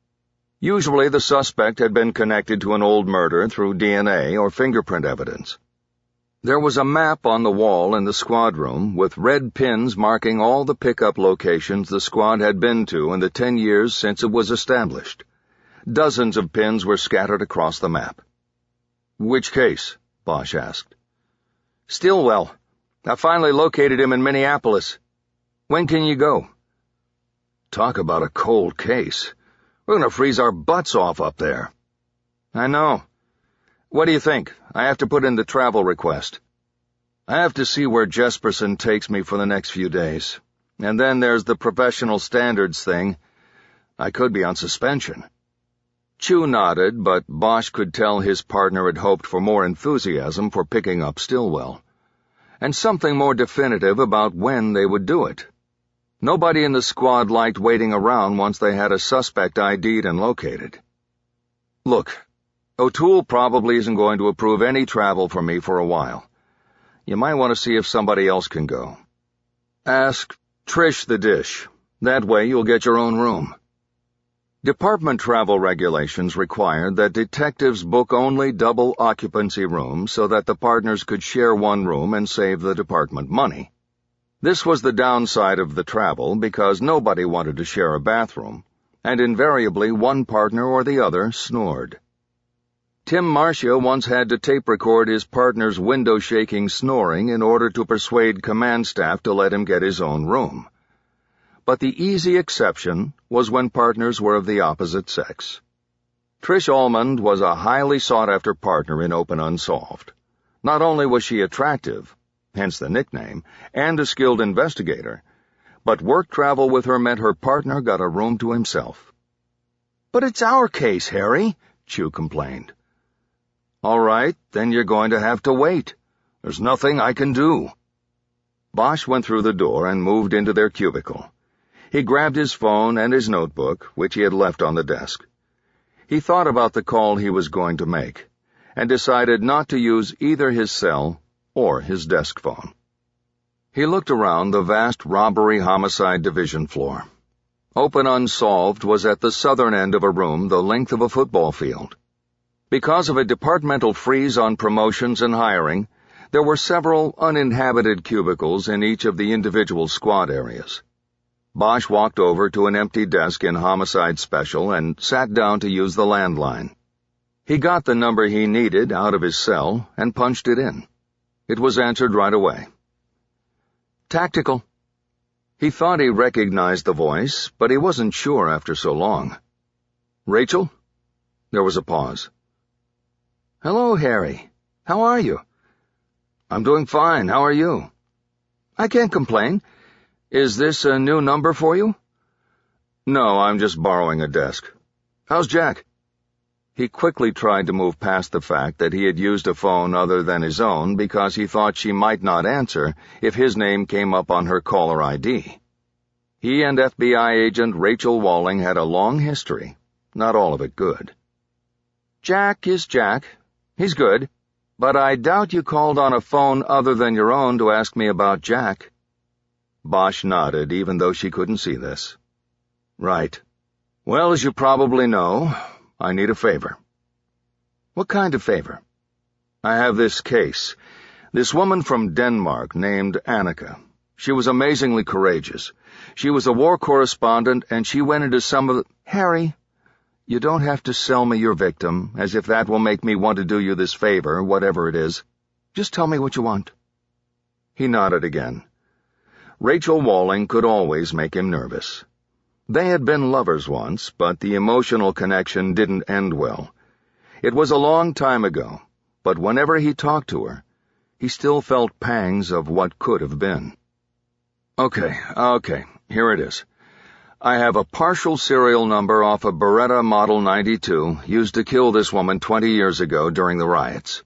Usually the suspect had been connected to an old murder through DNA or fingerprint evidence. There was a map on the wall in the squad room with red pins marking all the pickup locations the squad had been to in the 10 years since it was established. Dozens of pins were scattered across the map. "Which case?" Bosch asked. "Stillwell. I finally located him in Minneapolis. When can you go?" "Talk about a cold case. We're going to freeze our butts off up there." "I know. What do you think? I have to put in the travel request." "I have to see where Jesperson takes me for the next few days. And then there's the professional standards thing. I could be on suspension." Chu nodded, but Bosch could tell his partner had hoped for more enthusiasm for picking up Stillwell, and something more definitive about when they would do it. Nobody in the squad liked waiting around once they had a suspect ID'd and located. "Look, O'Toole probably isn't going to approve any travel for me for a while. You might want to see if somebody else can go. Ask Trish the Dish. That way you'll get your own room." Department travel regulations required that detectives book only double occupancy rooms so that the partners could share one room and save the department money. This was the downside of the travel because nobody wanted to share a bathroom, and invariably one partner or the other snored. Tim Marcia once had to tape record his partner's window-shaking snoring in order to persuade command staff to let him get his own room. But the easy exception was when partners were of the opposite sex. Trish Almond was a highly sought-after partner in Open Unsolved. Not only was she attractive, hence the nickname, and a skilled investigator, but work travel with her meant her partner got a room to himself. "But it's our case, Harry," Chu complained. "All right, then you're going to have to wait. There's nothing I can do." Bosch went through the door and moved into their cubicle. He grabbed his phone and his notebook, which he had left on the desk. He thought about the call he was going to make, and decided not to use either his cell or his desk phone. He looked around the vast robbery-homicide division floor. Open Unsolved was at the southern end of a room the length of a football field. Because of a departmental freeze on promotions and hiring, there were several uninhabited cubicles in each of the individual squad areas. Bosch walked over to an empty desk in Homicide Special and sat down to use the landline. He got the number he needed out of his cell and punched it in. It was answered right away. "Tactical." He thought he recognized the voice, but he wasn't sure after so long. "Rachel?" There was a pause. "Hello, Harry. How are you?" "I'm doing fine. How are you?" "I can't complain. Is this a new number for you?" "No, I'm just borrowing a desk. How's Jack?" He quickly tried to move past the fact that he had used a phone other than his own because he thought she might not answer if his name came up on her caller ID. He and FBI agent Rachel Walling had a long history, not all of it good. "Jack is Jack. He's good. But I doubt you called on a phone other than your own to ask me about Jack." Bosch nodded, even though she couldn't see this. "Right. Well, as you probably know, I need a favor." "What kind of favor?" "I have this case. This woman from Denmark named Annika. She was amazingly courageous. She was a war correspondent, and she went into some of the—" "Harry, You don't have to sell me your victim, as if that will make me want to do you this favor, whatever it is. Just tell me what you want." He nodded again. Rachel Walling could always make him nervous. They had been lovers once, but the emotional connection didn't end well. It was a long time ago, but whenever he talked to her, he still felt pangs of what could have been. Okay, here it is. I have a partial serial number off a Beretta Model 92 used to kill this woman 20 years ago during the riots.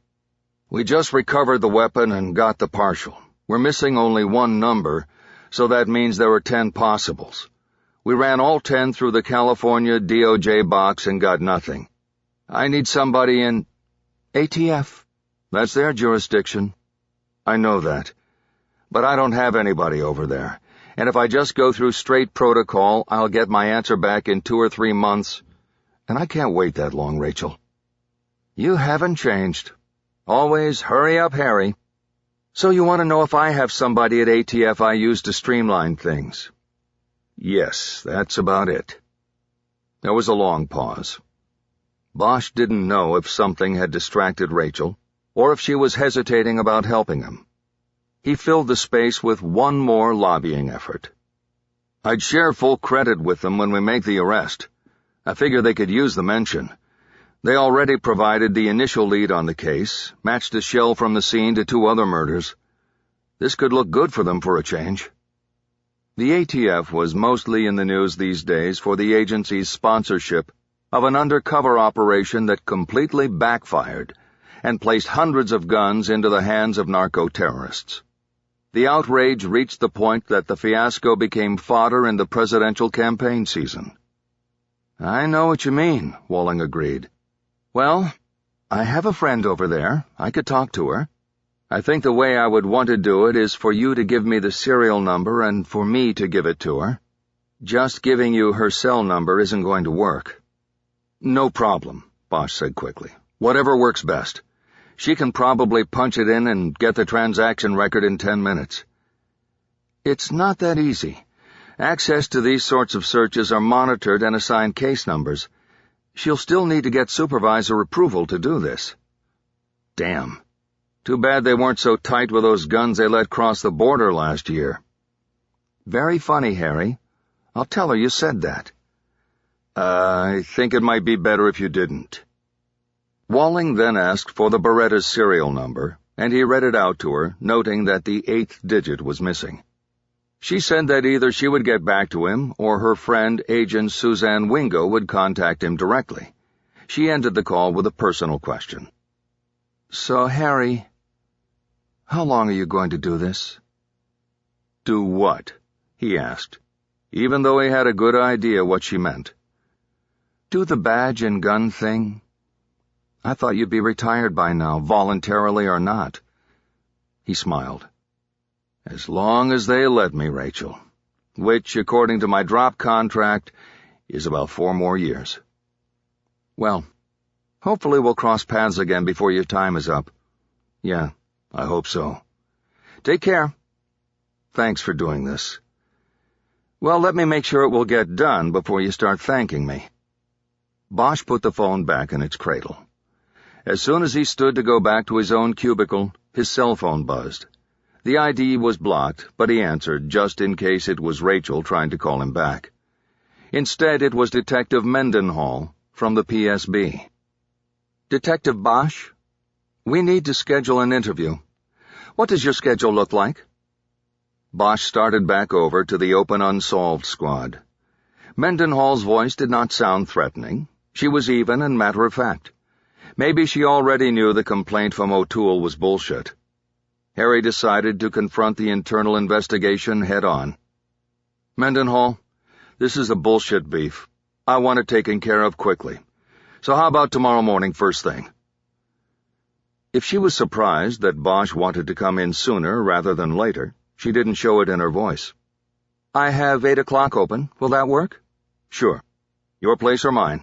We just recovered the weapon and got the partial. We're missing only one number, so that means there are 10 possibles. We ran all 10 through the California DOJ box and got nothing. I need somebody in ATF. That's their jurisdiction. I know that. But I don't have anybody over there. And if I just go through straight protocol, I'll get my answer back in 2 or 3 months. And I can't wait that long, Rachel. You haven't changed. Always hurry up, Harry. So you want to know if I have somebody at ATF I use to streamline things? Yes, that's about it. There was a long pause. Bosch didn't know if something had distracted Rachel, or if she was hesitating about helping him. He filled the space with one more lobbying effort. I'd share full credit with them when we make the arrest. I figure they could use the mention. They already provided the initial lead on the case, matched a shell from the scene to 2 other murders. This could look good for them for a change. The ATF was mostly in the news these days for the agency's sponsorship of an undercover operation that completely backfired and placed hundreds of guns into the hands of narco-terrorists. The outrage reached the point that the fiasco became fodder in the presidential campaign season. I know what you mean, Walling agreed. Well, I have a friend over there. I could talk to her. I think the way I would want to do it is for you to give me the serial number and for me to give it to her. Just giving you her cell number isn't going to work. No problem, Bosch said quickly. Whatever works best. She can probably punch it in and get the transaction record in 10 minutes. It's not that easy. Access to these sorts of searches are monitored and assigned case numbers. She'll still need to get supervisor approval to do this. Damn. Too bad they weren't so tight with those guns they let cross the border last year. Very funny, Harry. I'll tell her you said that. I think it might be better if you didn't. Walling then asked for the Beretta's serial number, and he read it out to her, noting that the 8th digit was missing. She said that either she would get back to him or her friend, Agent Suzanne Wingo, would contact him directly. She ended the call with a personal question. So, Harry, how long are you going to do this? Do what? He asked, even though he had a good idea what she meant. Do the badge and gun thing? I thought you'd be retired by now, voluntarily or not. He smiled. As long as they let me, Rachel. Which, according to my drop contract, is about 4 more years. Well, hopefully we'll cross paths again before your time is up. Yeah, I hope so. Take care. Thanks for doing this. Well, let me make sure it will get done before you start thanking me. Bosch put the phone back in its cradle. As soon as he stood to go back to his own cubicle, his cell phone buzzed. The ID was blocked, but he answered just in case it was Rachel trying to call him back. Instead, it was Detective Mendenhall from the PSB. Detective Bosch? We need to schedule an interview. What does your schedule look like? Bosch started back over to the open unsolved squad. Mendenhall's voice did not sound threatening. She was even and matter-of-fact. Maybe she already knew the complaint from O'Toole was bullshit. Harry decided to confront the internal investigation head-on. Mendenhall, this is a bullshit beef. I want it taken care of quickly. So how about tomorrow morning first thing? If she was surprised that Bosch wanted to come in sooner rather than later, she didn't show it in her voice. I have 8 o'clock open. Will that work? Sure. Your place or mine?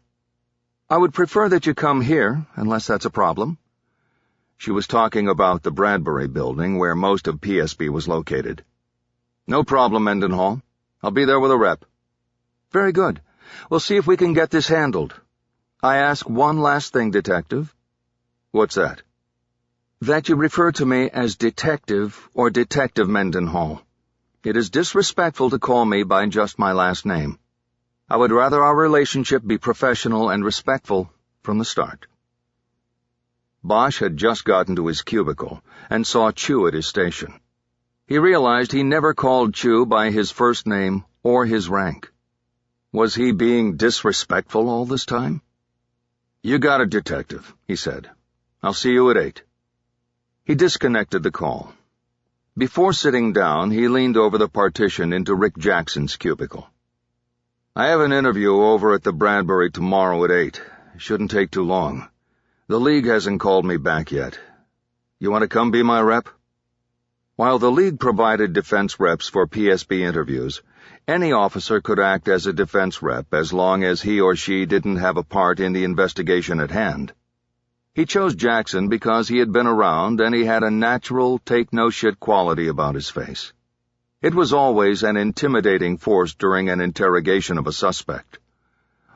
I would prefer that you come here, unless that's a problem. She was talking about the Bradbury building where most of PSB was located. No problem, Mendenhall. I'll be there with a rep. Very good. We'll see if we can get this handled. I ask one last thing, Detective. What's that? That you refer to me as Detective or Detective Mendenhall. It is disrespectful to call me by just my last name. I would rather our relationship be professional and respectful from the start. Bosch had just gotten to his cubicle and saw Chu at his station. He realized he never called Chu by his first name or his rank. Was he being disrespectful all this time? "You got it, Detective," he said. "I'll see you at 8. He disconnected the call. Before sitting down, he leaned over the partition into Rick Jackson's cubicle. "I have an interview over at the Bradbury tomorrow at 8. It shouldn't take too long. The League hasn't called me back yet. You want to come be my rep?" While the League provided defense reps for PSB interviews, any officer could act as a defense rep as long as he or she didn't have a part in the investigation at hand. He chose Jackson because he had been around and he had a natural, take-no-shit quality about his face. It was always an intimidating force during an interrogation of a suspect.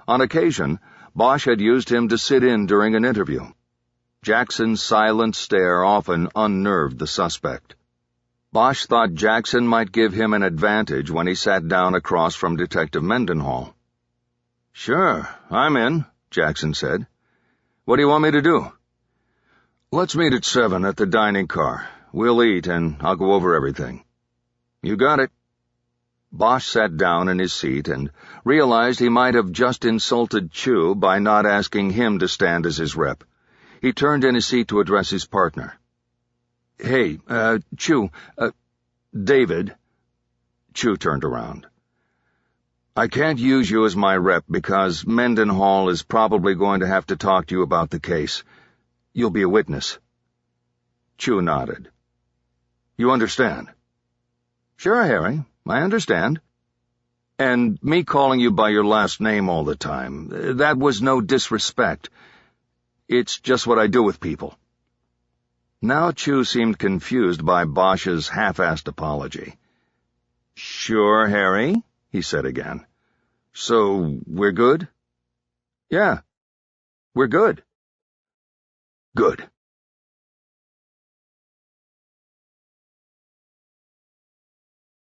On occasion, Bosch had used him to sit in during an interview. Jackson's silent stare often unnerved the suspect. Bosch thought Jackson might give him an advantage when he sat down across from Detective Mendenhall. "Sure, I'm in," Jackson said. "What do you want me to do?" "Let's meet at 7 at the dining car. We'll eat, and I'll go over everything." "You got it." Bosch sat down in his seat and realized he might have just insulted Chu by not asking him to stand as his rep. He turned in his seat to address his partner. "Hey, Chu, David." Chu turned around. "I can't use you as my rep because Mendenhall is probably going to have to talk to you about the case. You'll be a witness." Chu nodded. "You understand?" "Sure, Harry, I understand." "And me calling you by your last name all the time, that was no disrespect. It's just what I do with people." Now Chu seemed confused by Bosch's half-assed apology. "Sure, Harry," he said again. "So, we're good?" "Yeah, we're good." "Good."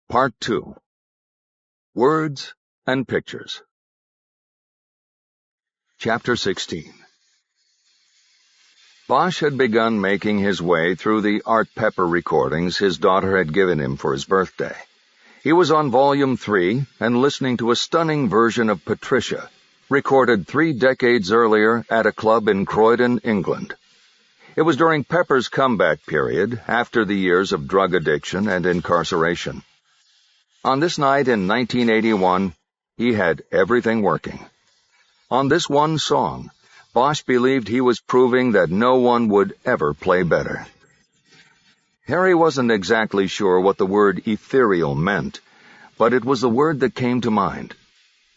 Part 2. Words and Pictures. Chapter 16. Bosch had begun making his way through the Art Pepper recordings his daughter had given him for his birthday. He was on Volume 3 and listening to a stunning version of Patricia, recorded 3 decades earlier at a club in Croydon, England. It was during Pepper's comeback period, after the years of drug addiction and incarceration. On this night in 1981, he had everything working. On this one song, Bosch believed he was proving that no one would ever play better. Harry wasn't exactly sure what the word ethereal meant, but it was the word that came to mind.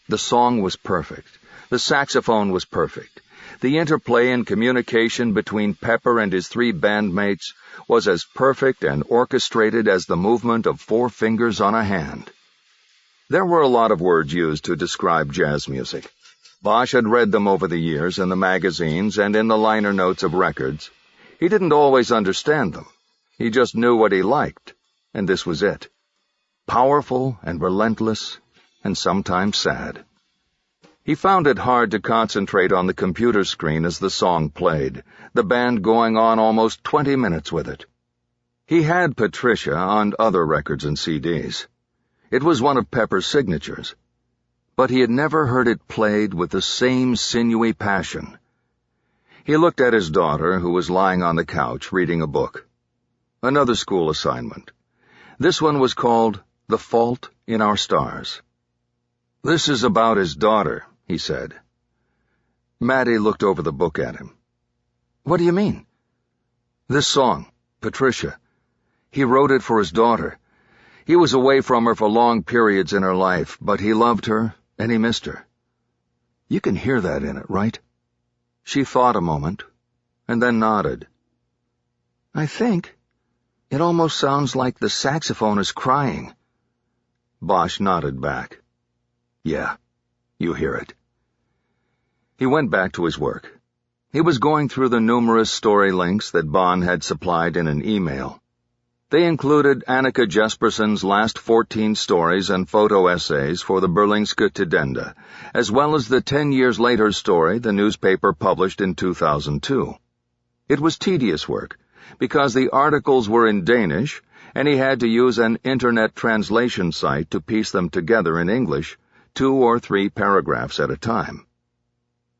The song was perfect. The saxophone was perfect. The interplay and communication between Pepper and his 3 bandmates was as perfect and orchestrated as the movement of 4 fingers on a hand. There were a lot of words used to describe jazz music. Bosch had read them over the years in the magazines and in the liner notes of records. He didn't always understand them. He just knew what he liked, and this was it. Powerful and relentless, and sometimes sad. He found it hard to concentrate on the computer screen as the song played, the band going on almost 20 minutes with it. He had Patricia on other records and CDs. It was one of Pepper's signatures. But he had never heard it played with the same sinewy passion. He looked at his daughter, who was lying on the couch reading a book. Another school assignment. This one was called The Fault in Our Stars. "This is about his daughter," he said. Maddie looked over the book at him. "What do you mean?" "This song, Patricia. He wrote it for his daughter. He was away from her for long periods in her life, but he loved her and he missed her. You can hear that in it, right?" She thought a moment, and then nodded. "I think. It almost sounds like the saxophone is crying." Bosch nodded back. "Yeah, you hear it." He went back to his work. He was going through the numerous story links that Bond had supplied in an email. They included Annika Jesperson's last 14 stories and photo essays for the Berlingske Tidende, as well as the 10 years later story the newspaper published in 2002. It was tedious work, because the articles were in Danish, and he had to use an internet translation site to piece them together in English, 2 or 3 paragraphs at a time.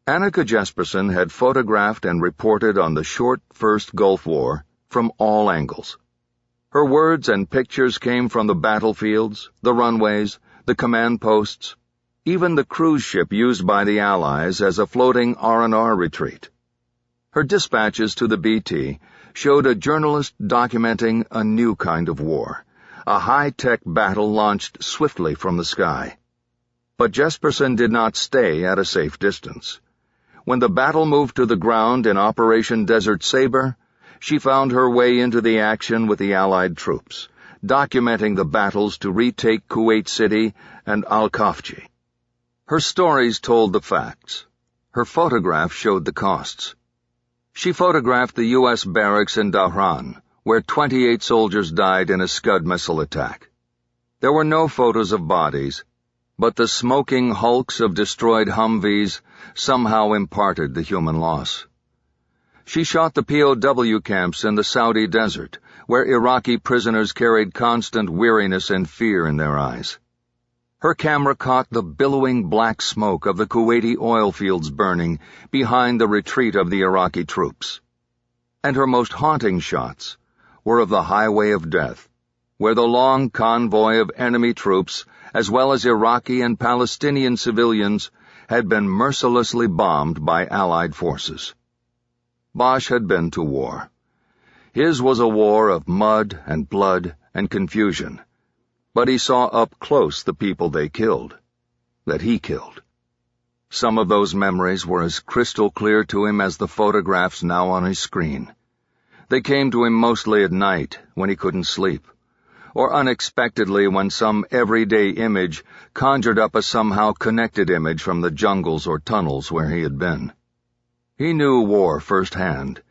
Annika Jesperson had photographed and reported on the short First Gulf War from all angles. Her words and pictures came from the battlefields, the runways, the command posts, even the cruise ship used by the Allies as a floating R&R retreat. Her dispatches to the BT showed a journalist documenting a new kind of war, a high-tech battle launched swiftly from the sky. But Jesperson did not stay at a safe distance. When the battle moved to the ground in Operation Desert Sabre, she found her way into the action with the Allied troops, documenting the battles to retake Kuwait City and Al-Khafji. Her stories told the facts. Her photographs showed the costs. She photographed the U.S. barracks in Dhahran, where 28 soldiers died in a Scud missile attack. There were no photos of bodies, but the smoking hulks of destroyed Humvees somehow imparted the human loss. She shot the POW camps in the Saudi desert, where Iraqi prisoners carried constant weariness and fear in their eyes. Her camera caught the billowing black smoke of the Kuwaiti oil fields burning behind the retreat of the Iraqi troops. And her most haunting shots were of the highway of death, where the long convoy of enemy troops, as well as Iraqi and Palestinian civilians, had been mercilessly bombed by Allied forces. Bosch had been to war. His was a war of mud and blood and confusion, but he saw up close the people they killed, that he killed. Some of those memories were as crystal clear to him as the photographs now on his screen. They came to him mostly at night, when he couldn't sleep, or unexpectedly when some everyday image conjured up a somehow connected image from the jungles or tunnels where he had been. He knew war firsthand,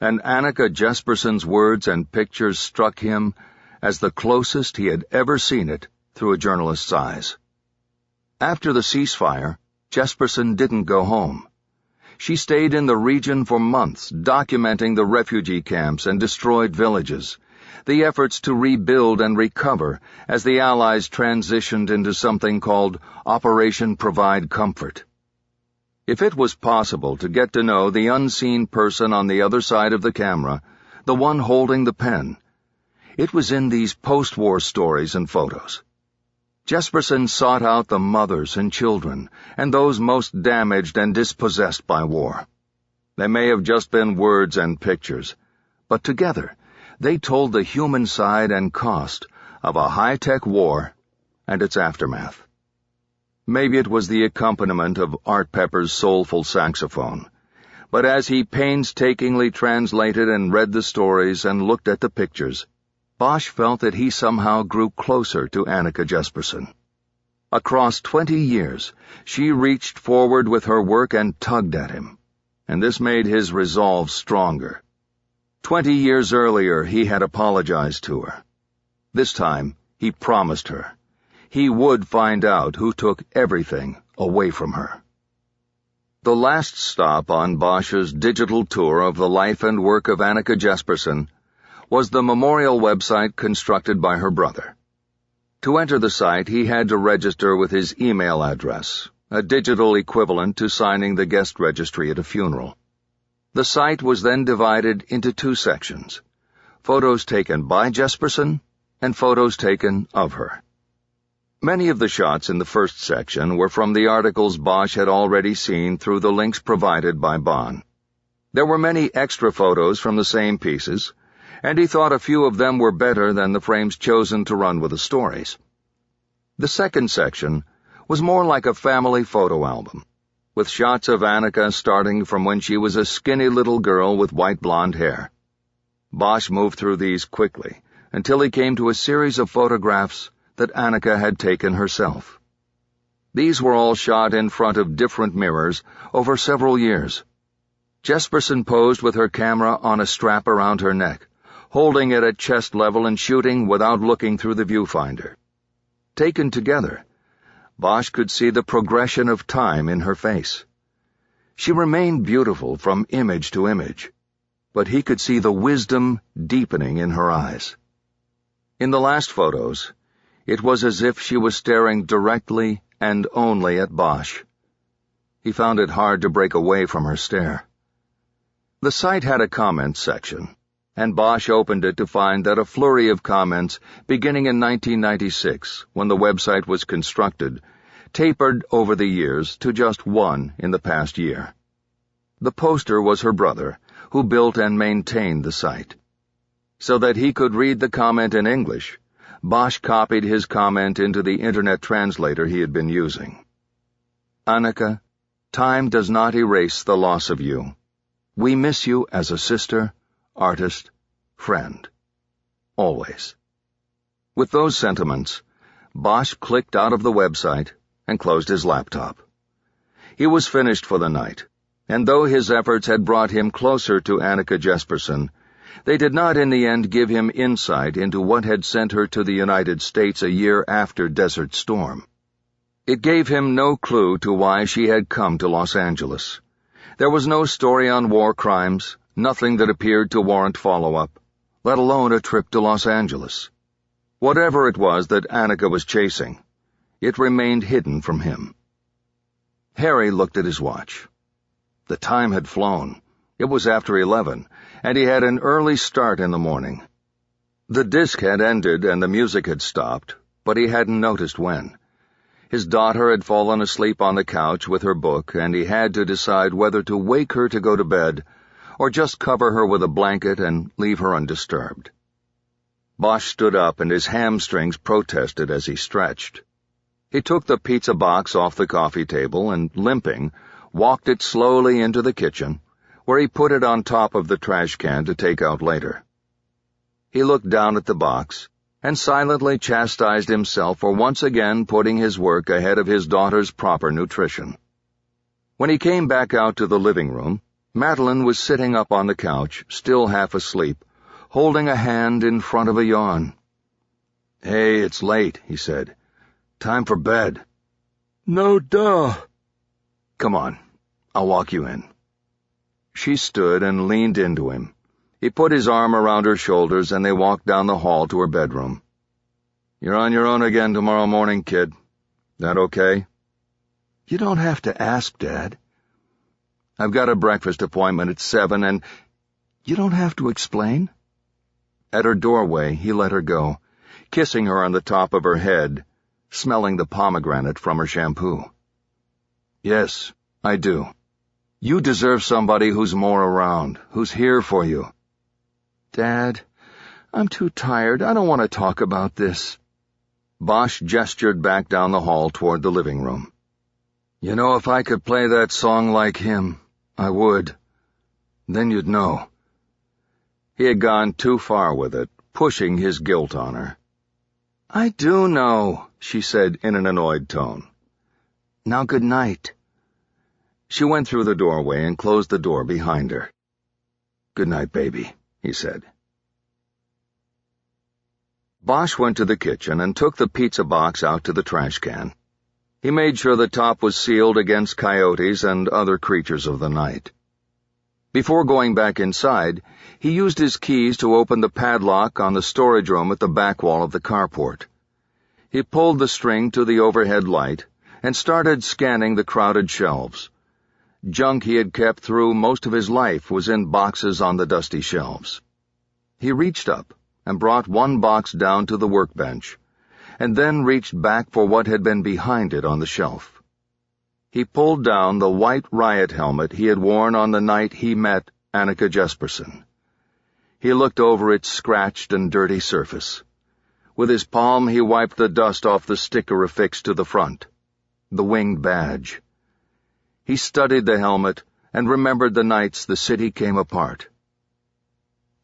and Annika Jesperson's words and pictures struck him as the closest he had ever seen it through a journalist's eyes. After the ceasefire, Jesperson didn't go home. She stayed in the region for months, documenting the refugee camps and destroyed villages, the efforts to rebuild and recover as the Allies transitioned into something called Operation Provide Comfort. If it was possible to get to know the unseen person on the other side of the camera, the one holding the pen, it was in these post-war stories and photos. Jesperson sought out the mothers and children, and those most damaged and dispossessed by war. They may have just been words and pictures, but together they told the human side and cost of a high-tech war and its aftermath. Maybe it was the accompaniment of Art Pepper's soulful saxophone, but as he painstakingly translated and read the stories and looked at the pictures, Bosch felt that he somehow grew closer to Annika Jesperson. Across 20 years, she reached forward with her work and tugged at him, and this made his resolve stronger. 20 years earlier, he had apologized to her. This time, he promised her. He would find out who took everything away from her. The last stop on Bosch's digital tour of the life and work of Annika Jesperson was the memorial website constructed by her brother. To enter the site, he had to register with his email address, a digital equivalent to signing the guest registry at a funeral. The site was then divided into 2 sections, photos taken by Jesperson and photos taken of her. Many of the shots in the first section were from the articles Bosch had already seen through the links provided by Bond. There were many extra photos from the same pieces, and he thought a few of them were better than the frames chosen to run with the stories. The second section was more like a family photo album, with shots of Annika starting from when she was a skinny little girl with white blonde hair. Bosch moved through these quickly until he came to a series of photographs that Annika had taken herself. These were all shot in front of different mirrors over several years. Jesperson posed with her camera on a strap around her neck, holding it at chest level and shooting without looking through the viewfinder. Taken together, Bosch could see the progression of time in her face. She remained beautiful from image to image, but he could see the wisdom deepening in her eyes. In the last photos, it was as if she was staring directly and only at Bosch. He found it hard to break away from her stare. The site had a comments section, and Bosch opened it to find that a flurry of comments beginning in 1996, when the website was constructed, tapered over the years to just one in the past year. The poster was her brother, who built and maintained the site. So that he could read the comment in English, Bosch copied his comment into the internet translator he had been using. Annika, time does not erase the loss of you. We miss you as a sister, artist, friend. Always. With those sentiments, Bosch clicked out of the website and closed his laptop. He was finished for the night, and though his efforts had brought him closer to Annika Jesperson, they did not in the end give him insight into what had sent her to the United States a year after Desert Storm. It gave him no clue to why she had come to Los Angeles. There was no story on war crimes, nothing that appeared to warrant follow-up, let alone a trip to Los Angeles. Whatever it was that Annika was chasing, it remained hidden from him. Harry looked at his watch. The time had flown. It was after 11, and he had an early start in the morning. The disc had ended and the music had stopped, but he hadn't noticed when. His daughter had fallen asleep on the couch with her book, and he had to decide whether to wake her to go to bed or just cover her with a blanket and leave her undisturbed. Bosch stood up and his hamstrings protested as he stretched. He took the pizza box off the coffee table and, limping, walked it slowly into the kitchen, where he put it on top of the trash can to take out later. He looked down at the box and silently chastised himself for once again putting his work ahead of his daughter's proper nutrition. When he came back out to the living room, Madeline was sitting up on the couch, still half asleep, holding a hand in front of a yawn. "Hey, it's late," he said. "Time for bed." "No, duh." "Come on, I'll walk you in." She stood and leaned into him. He put his arm around her shoulders and they walked down the hall to her bedroom. "You're on your own again tomorrow morning, kid. That okay?" "You don't have to ask, Dad." "I've got a breakfast appointment at 7 and—" "You don't have to explain." At her doorway, he let her go, kissing her on the top of her head, smelling the pomegranate from her shampoo. "Yes, I do. You deserve somebody who's more around, who's here for you." "Dad, I'm too tired. I don't want to talk about this." Bosch gestured back down the hall toward the living room. "You know, if I could play that song like him, I would. Then you'd know." He had gone too far with it, pushing his guilt on her. "I do know," she said in an annoyed tone. "Now good night." She went through the doorway and closed the door behind her. "Good night, baby," he said. Bosch went to the kitchen and took the pizza box out to the trash can. He made sure the top was sealed against coyotes and other creatures of the night. Before going back inside, he used his keys to open the padlock on the storage room at the back wall of the carport. He pulled the string to the overhead light and started scanning the crowded shelves. Junk he had kept through most of his life was in boxes on the dusty shelves. He reached up and brought one box down to the workbench, and then reached back for what had been behind it on the shelf. He pulled down the white riot helmet he had worn on the night he met Annika Jesperson. He looked over its scratched and dirty surface. With his palm he wiped the dust off the sticker affixed to the front, the winged badge. He studied the helmet and remembered the nights the city came apart.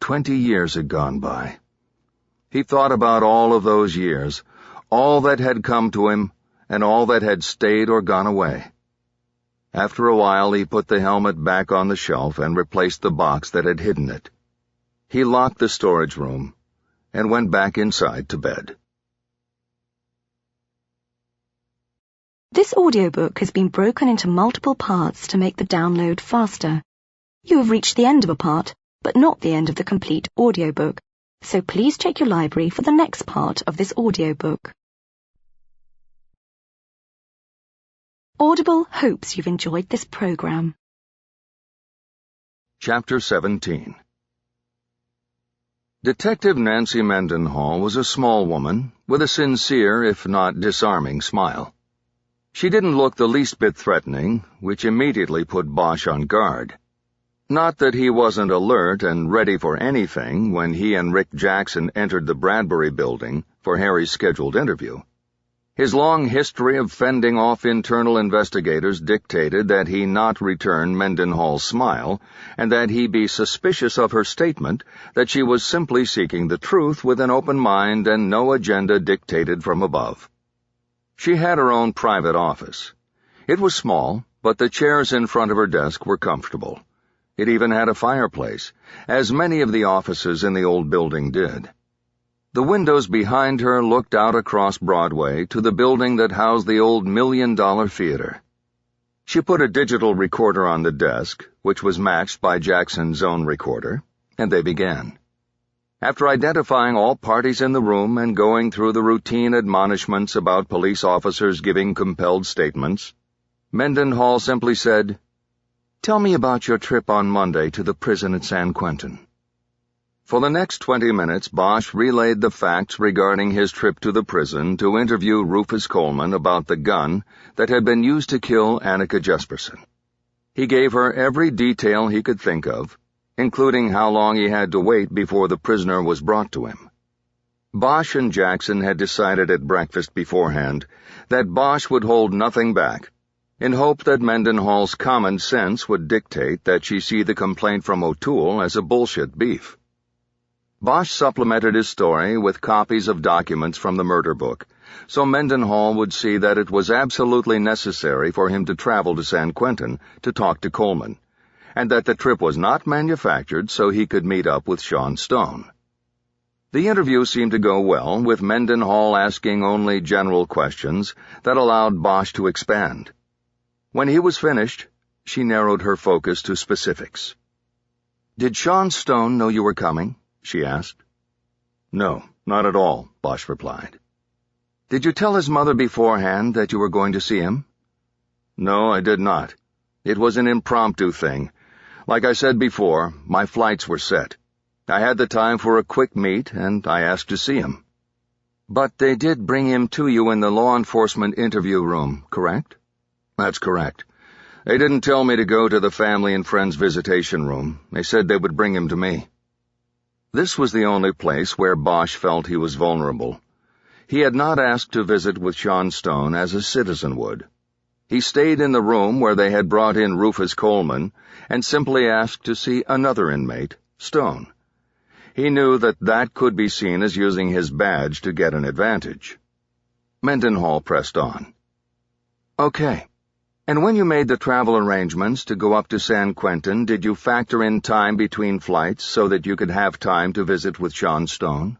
20 years had gone by. He thought about all of those years, all that had come to him, and all that had stayed or gone away. After a while, he put the helmet back on the shelf and replaced the box that had hidden it. He locked the storage room and went back inside to bed. This audiobook has been broken into multiple parts to make the download faster. You have reached the end of a part, but not the end of the complete audiobook, so please check your library for the next part of this audiobook. Audible hopes you've enjoyed this program. Chapter 17. Detective Nancy Mendenhall was a small woman with a sincere, if not disarming, smile. She didn't look the least bit threatening, which immediately put Bosch on guard. Not that he wasn't alert and ready for anything when he and Rick Jackson entered the Bradbury building for Harry's scheduled interview. His long history of fending off internal investigators dictated that he not return Mendenhall's smile, and that he be suspicious of her statement that she was simply seeking the truth with an open mind and no agenda dictated from above. She had her own private office. It was small, but the chairs in front of her desk were comfortable. It even had a fireplace, as many of the offices in the old building did. The windows behind her looked out across Broadway to the building that housed the old $1 Million Theater. She put a digital recorder on the desk, which was matched by Jackson's own recorder, and they began. After identifying all parties in the room and going through the routine admonishments about police officers giving compelled statements, Mendenhall simply said, "Tell me about your trip on Monday to the prison at San Quentin." For the next 20 minutes, Bosch relayed the facts regarding his trip to the prison to interview Rufus Coleman about the gun that had been used to kill Annika Jesperson. He gave her every detail he could think of, including how long he had to wait before the prisoner was brought to him. Bosch and Jackson had decided at breakfast beforehand that Bosch would hold nothing back, in hope that Mendenhall's common sense would dictate that she see the complaint from O'Toole as a bullshit beef. Bosch supplemented his story with copies of documents from the murder book, so Mendenhall would see that it was absolutely necessary for him to travel to San Quentin to talk to Coleman, and that the trip was not manufactured so he could meet up with Sean Stone. The interview seemed to go well, with Mendenhall asking only general questions that allowed Bosch to expand. When he was finished, she narrowed her focus to specifics. "Did Sean Stone know you were coming?" she asked. "No, not at all," Bosch replied. "Did you tell his mother beforehand that you were going to see him?" "No, I did not. It was an impromptu thing. Like I said before, my flights were set. I had the time for a quick meet, and I asked to see him." "But they did bring him to you in the law enforcement interview room, correct?" "That's correct. They didn't tell me to go to the family and friends visitation room. They said they would bring him to me." This was the only place where Bosch felt he was vulnerable. He had not asked to visit with Sean Stone as a citizen would. He stayed in the room where they had brought in Rufus Coleman and simply asked to see another inmate, Stone. He knew that that could be seen as using his badge to get an advantage. Mendenhall pressed on. "Okay. And when you made the travel arrangements to go up to San Quentin, did you factor in time between flights so that you could have time to visit with Sean Stone?"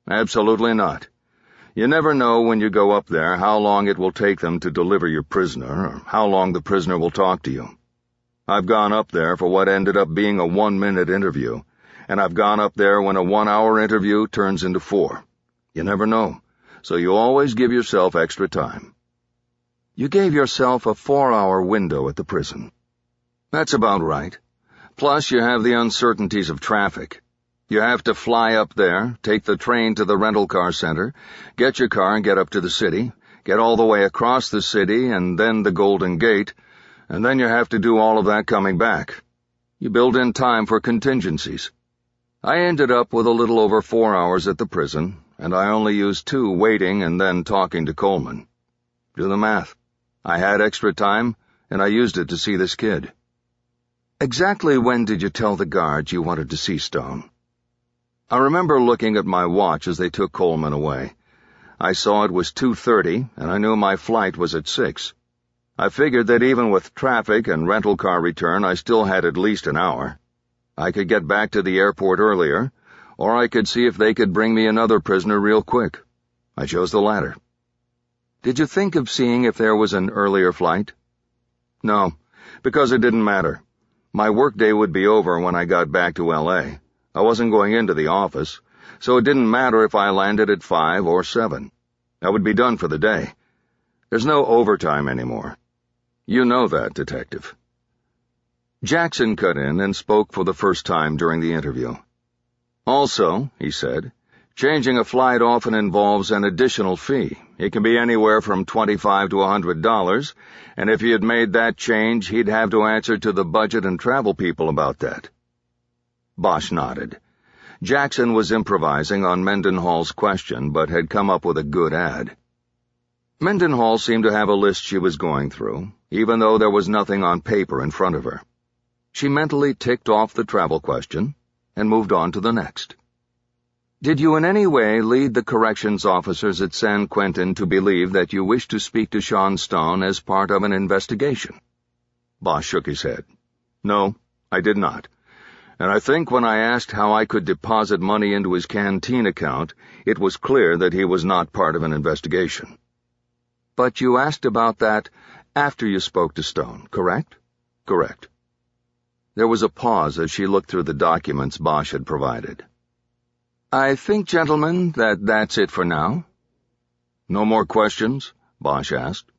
"Absolutely not. You never know when you go up there how long it will take them to deliver your prisoner, or how long the prisoner will talk to you. I've gone up there for what ended up being a 1-minute interview, and I've gone up there when a 1-hour interview turns into 4. You never know, so you always give yourself extra time." "You gave yourself a 4-hour window at the prison." "That's about right. Plus you have the uncertainties of traffic. You have to fly up there, take the train to the rental car center, get your car and get up to the city, get all the way across the city and then the Golden Gate, and then you have to do all of that coming back. You build in time for contingencies. I ended up with a little over 4 hours at the prison, and I only used 2 waiting and then talking to Coleman. Do the math. I had extra time, and I used it to see this kid." "Exactly when did you tell the guards you wanted to see Stone?" "I remember looking at my watch as they took Coleman away. I saw it was 2:30, and I knew my flight was at 6. I figured that even with traffic and rental car return, I still had at least an hour. I could get back to the airport earlier, or I could see if they could bring me another prisoner real quick. I chose the latter. Did you think of seeing if there was an earlier flight? No, because it didn't matter. My workday would be over when I got back to L.A. I wasn't going into the office, so it didn't matter if I landed at 5 or 7. I would be done for the day. There's no overtime anymore. You know that, Detective. Jackson cut in and spoke for the first time during the interview. Also, he said, changing a flight often involves an additional fee. It can be anywhere from $25 to $100, and if he had made that change, he'd have to answer to the budget and travel people about that. Bosch nodded. Jackson was improvising on Mendenhall's question, but had come up with a good ad. Mendenhall seemed to have a list she was going through, even though there was nothing on paper in front of her. She mentally ticked off the travel question and moved on to the next. Did you in any way lead the corrections officers at San Quentin to believe that you wished to speak to Sean Stone as part of an investigation? Bosch shook his head. No, I did not. And I think when I asked how I could deposit money into his canteen account, it was clear that he was not part of an investigation. But you asked about that after you spoke to Stone, correct? Correct. There was a pause as she looked through the documents Bosch had provided. I think, gentlemen, that's it for now. No more questions? Bosch asked.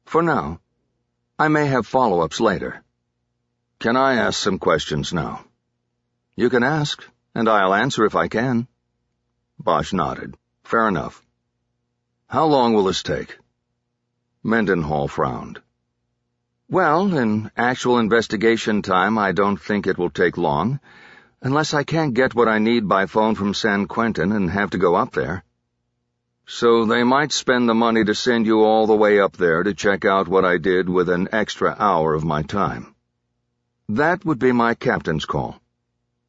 For now. I may have follow-ups later. Can I ask some questions now? You can ask, and I'll answer if I can. Bosch nodded. Fair enough. How long will this take? Mendenhall frowned. Well, in actual investigation time, I don't think it will take long, unless I can't get what I need by phone from San Quentin and have to go up there. So they might spend the money to send you all the way up there to check out what I did with an extra hour of my time. That would be my captain's call.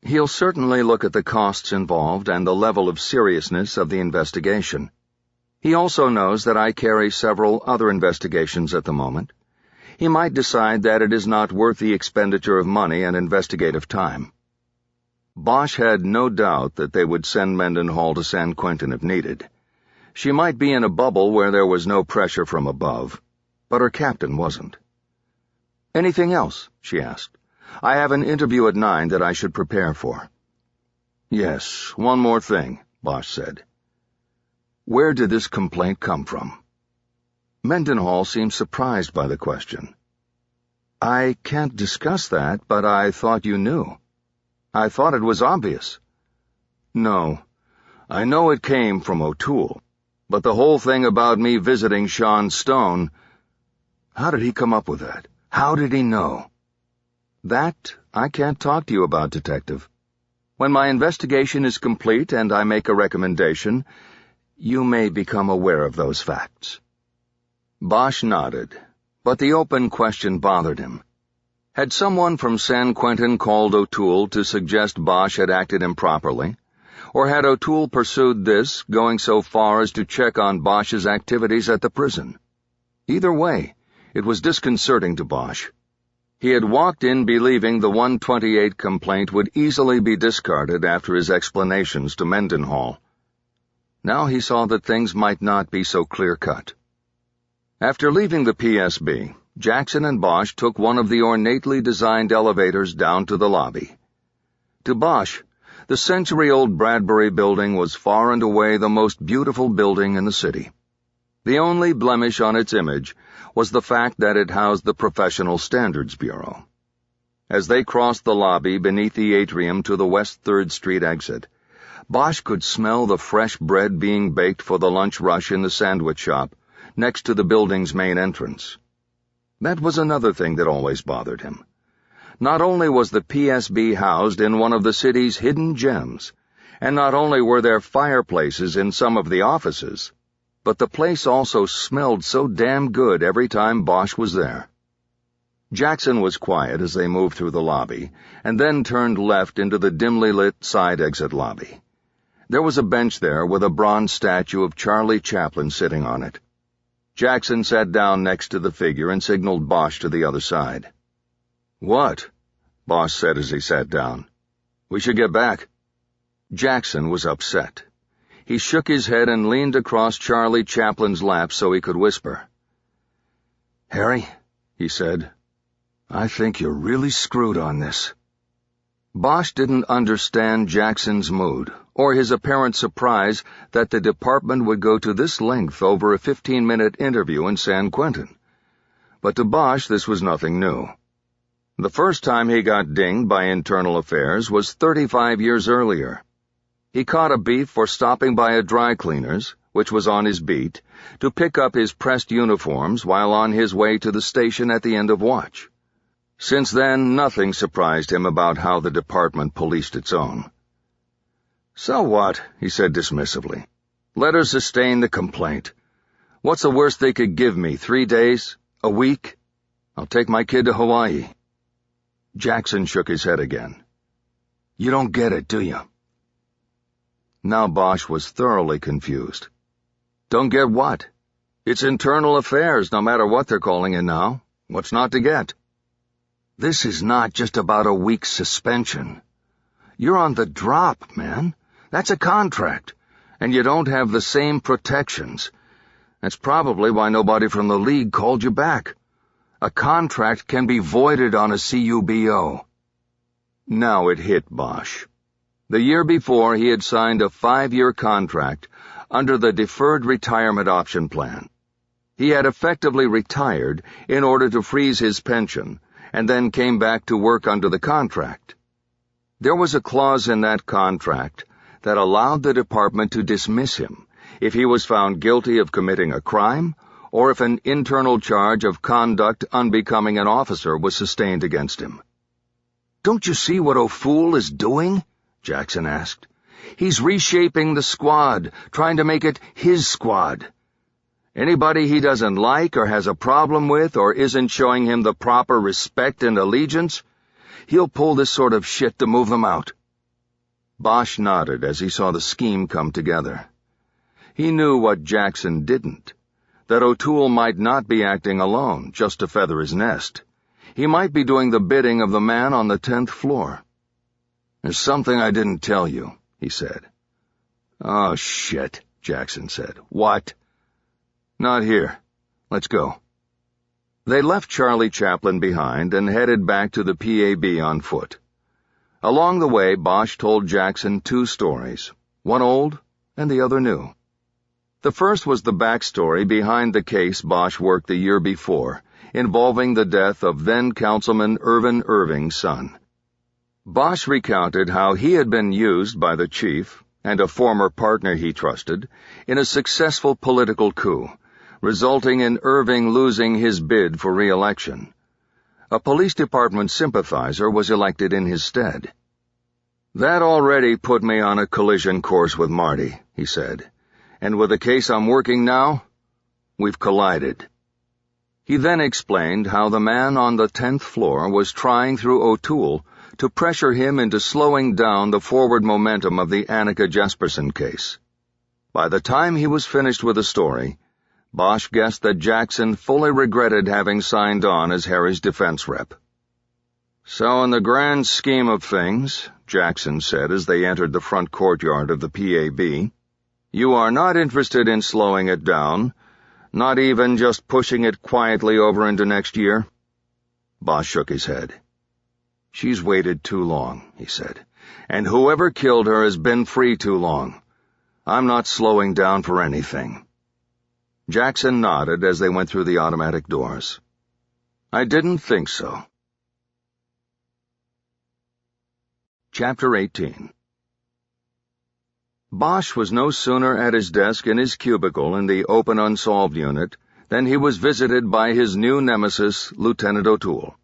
He'll certainly look at the costs involved and the level of seriousness of the investigation. He also knows that I carry several other investigations at the moment. He might decide that it is not worth the expenditure of money and investigative time. Bosch had no doubt that they would send Mendenhall to San Quentin if needed. She might be in a bubble where there was no pressure from above, but her captain wasn't. Anything else? She asked. I have an interview at 9 that I should prepare for. Yes, one more thing, Bosch said. Where did this complaint come from? Mendenhall seemed surprised by the question. I can't discuss that, but I thought you knew. I thought it was obvious. No, I know it came from O'Toole, but the whole thing about me visiting Sean Stone— How did he come up with that? How did he know? That I can't talk to you about, Detective. When my investigation is complete and I make a recommendation, you may become aware of those facts. Bosch nodded, but the open question bothered him. Had someone from San Quentin called O'Toole to suggest Bosch had acted improperly? Or had O'Toole pursued this, going so far as to check on Bosch's activities at the prison? Either way, it was disconcerting to Bosch. He had walked in believing the 128 complaint would easily be discarded after his explanations to Mendenhall. Now he saw that things might not be so clear-cut. After leaving the PSB, Jackson and Bosch took one of the ornately designed elevators down to the lobby. To Bosch, the century-old Bradbury building was far and away the most beautiful building in the city. The only blemish on its image was the fact that it housed the Professional Standards Bureau. As they crossed the lobby beneath the atrium to the West 3rd Street exit, Bosch could smell the fresh bread being baked for the lunch rush in the sandwich shop, next to the building's main entrance. That was another thing that always bothered him. Not only was the PSB housed in one of the city's hidden gems, and not only were there fireplaces in some of the offices, but the place also smelled so damn good every time Bosch was there. Jackson was quiet as they moved through the lobby, and then turned left into the dimly lit side exit lobby. There was a bench there with a bronze statue of Charlie Chaplin sitting on it. Jackson sat down next to the figure and signaled Bosch to the other side. "What?" Bosch said as he sat down. "We should get back." Jackson was upset. He shook his head and leaned across Charlie Chaplin's lap so he could whisper. "Harry," he said, "I think you're really screwed on this." Bosch didn't understand Jackson's mood, or his apparent surprise that the department would go to this length over a 15-minute interview in San Quentin. But to Bosch this was nothing new. The first time he got dinged by Internal Affairs was 35 years earlier. He caught a beef for stopping by a dry cleaner's, which was on his beat, to pick up his pressed uniforms while on his way to the station at the end of watch. Since then, nothing surprised him about how the department policed its own. "So what?" he said dismissively. "Let her sustain the complaint. What's the worst they could give me, 3 days? A week? I'll take my kid to Hawaii." Jackson shook his head again. "You don't get it, do you?" Now Bosch was thoroughly confused. "Don't get what? It's Internal Affairs, no matter what they're calling it now. What's not to get?" "This is not just about a week's suspension. You're on the drop, man. That's a contract, and you don't have the same protections. That's probably why nobody from the league called you back. A contract can be voided on a CUBO. Now it hit Bosch. The year before, he had signed a 5-year contract under the Deferred Retirement Option Plan. He had effectively retired in order to freeze his pension, and then came back to work under the contract. There was a clause in that contract that allowed the department to dismiss him if he was found guilty of committing a crime or if an internal charge of conduct unbecoming an officer was sustained against him. "Don't you see what O'Fool is doing?" Jackson asked. "He's reshaping the squad, trying to make it his squad. Anybody he doesn't like or has a problem with or isn't showing him the proper respect and allegiance, he'll pull this sort of shit to move them out." Bosch nodded as he saw the scheme come together. He knew what Jackson didn't, that O'Toole might not be acting alone just to feather his nest. He might be doing the bidding of the man on the 10th floor. "There's something I didn't tell you," he said. "Oh, shit," Jackson said. "What?" "Not here. Let's go." They left Charlie Chaplin behind and headed back to the PAB on foot. Along the way, Bosch told Jackson 2 stories, one old and the other new. The first was the backstory behind the case Bosch worked the year before, involving the death of then-Councilman Irvin Irving's son. Bosch recounted how he had been used by the chief and a former partner he trusted in a successful political coup, resulting in Irving losing his bid for re-election. A police department sympathizer was elected in his stead. "That already put me on a collision course with Marty," he said, "and with the case I'm working now, we've collided." He then explained how the man on the 10th floor was trying through O'Toole to pressure him into slowing down the forward momentum of the Annika Jesperson case. By the time he was finished with the story, Bosch guessed that Jackson fully regretted having signed on as Harry's defense rep. "So in the grand scheme of things," Jackson said as they entered the front courtyard of the PAB, "you are not interested in slowing it down, not even just pushing it quietly over into next year?" Bosch shook his head. "She's waited too long," he said, "and whoever killed her has been free too long. I'm not slowing down for anything." Jackson nodded as they went through the automatic doors. "I didn't think so." Chapter 18. Bosch was no sooner at his desk in his cubicle in the open unsolved unit than he was visited by his new nemesis, Lieutenant O'Toole.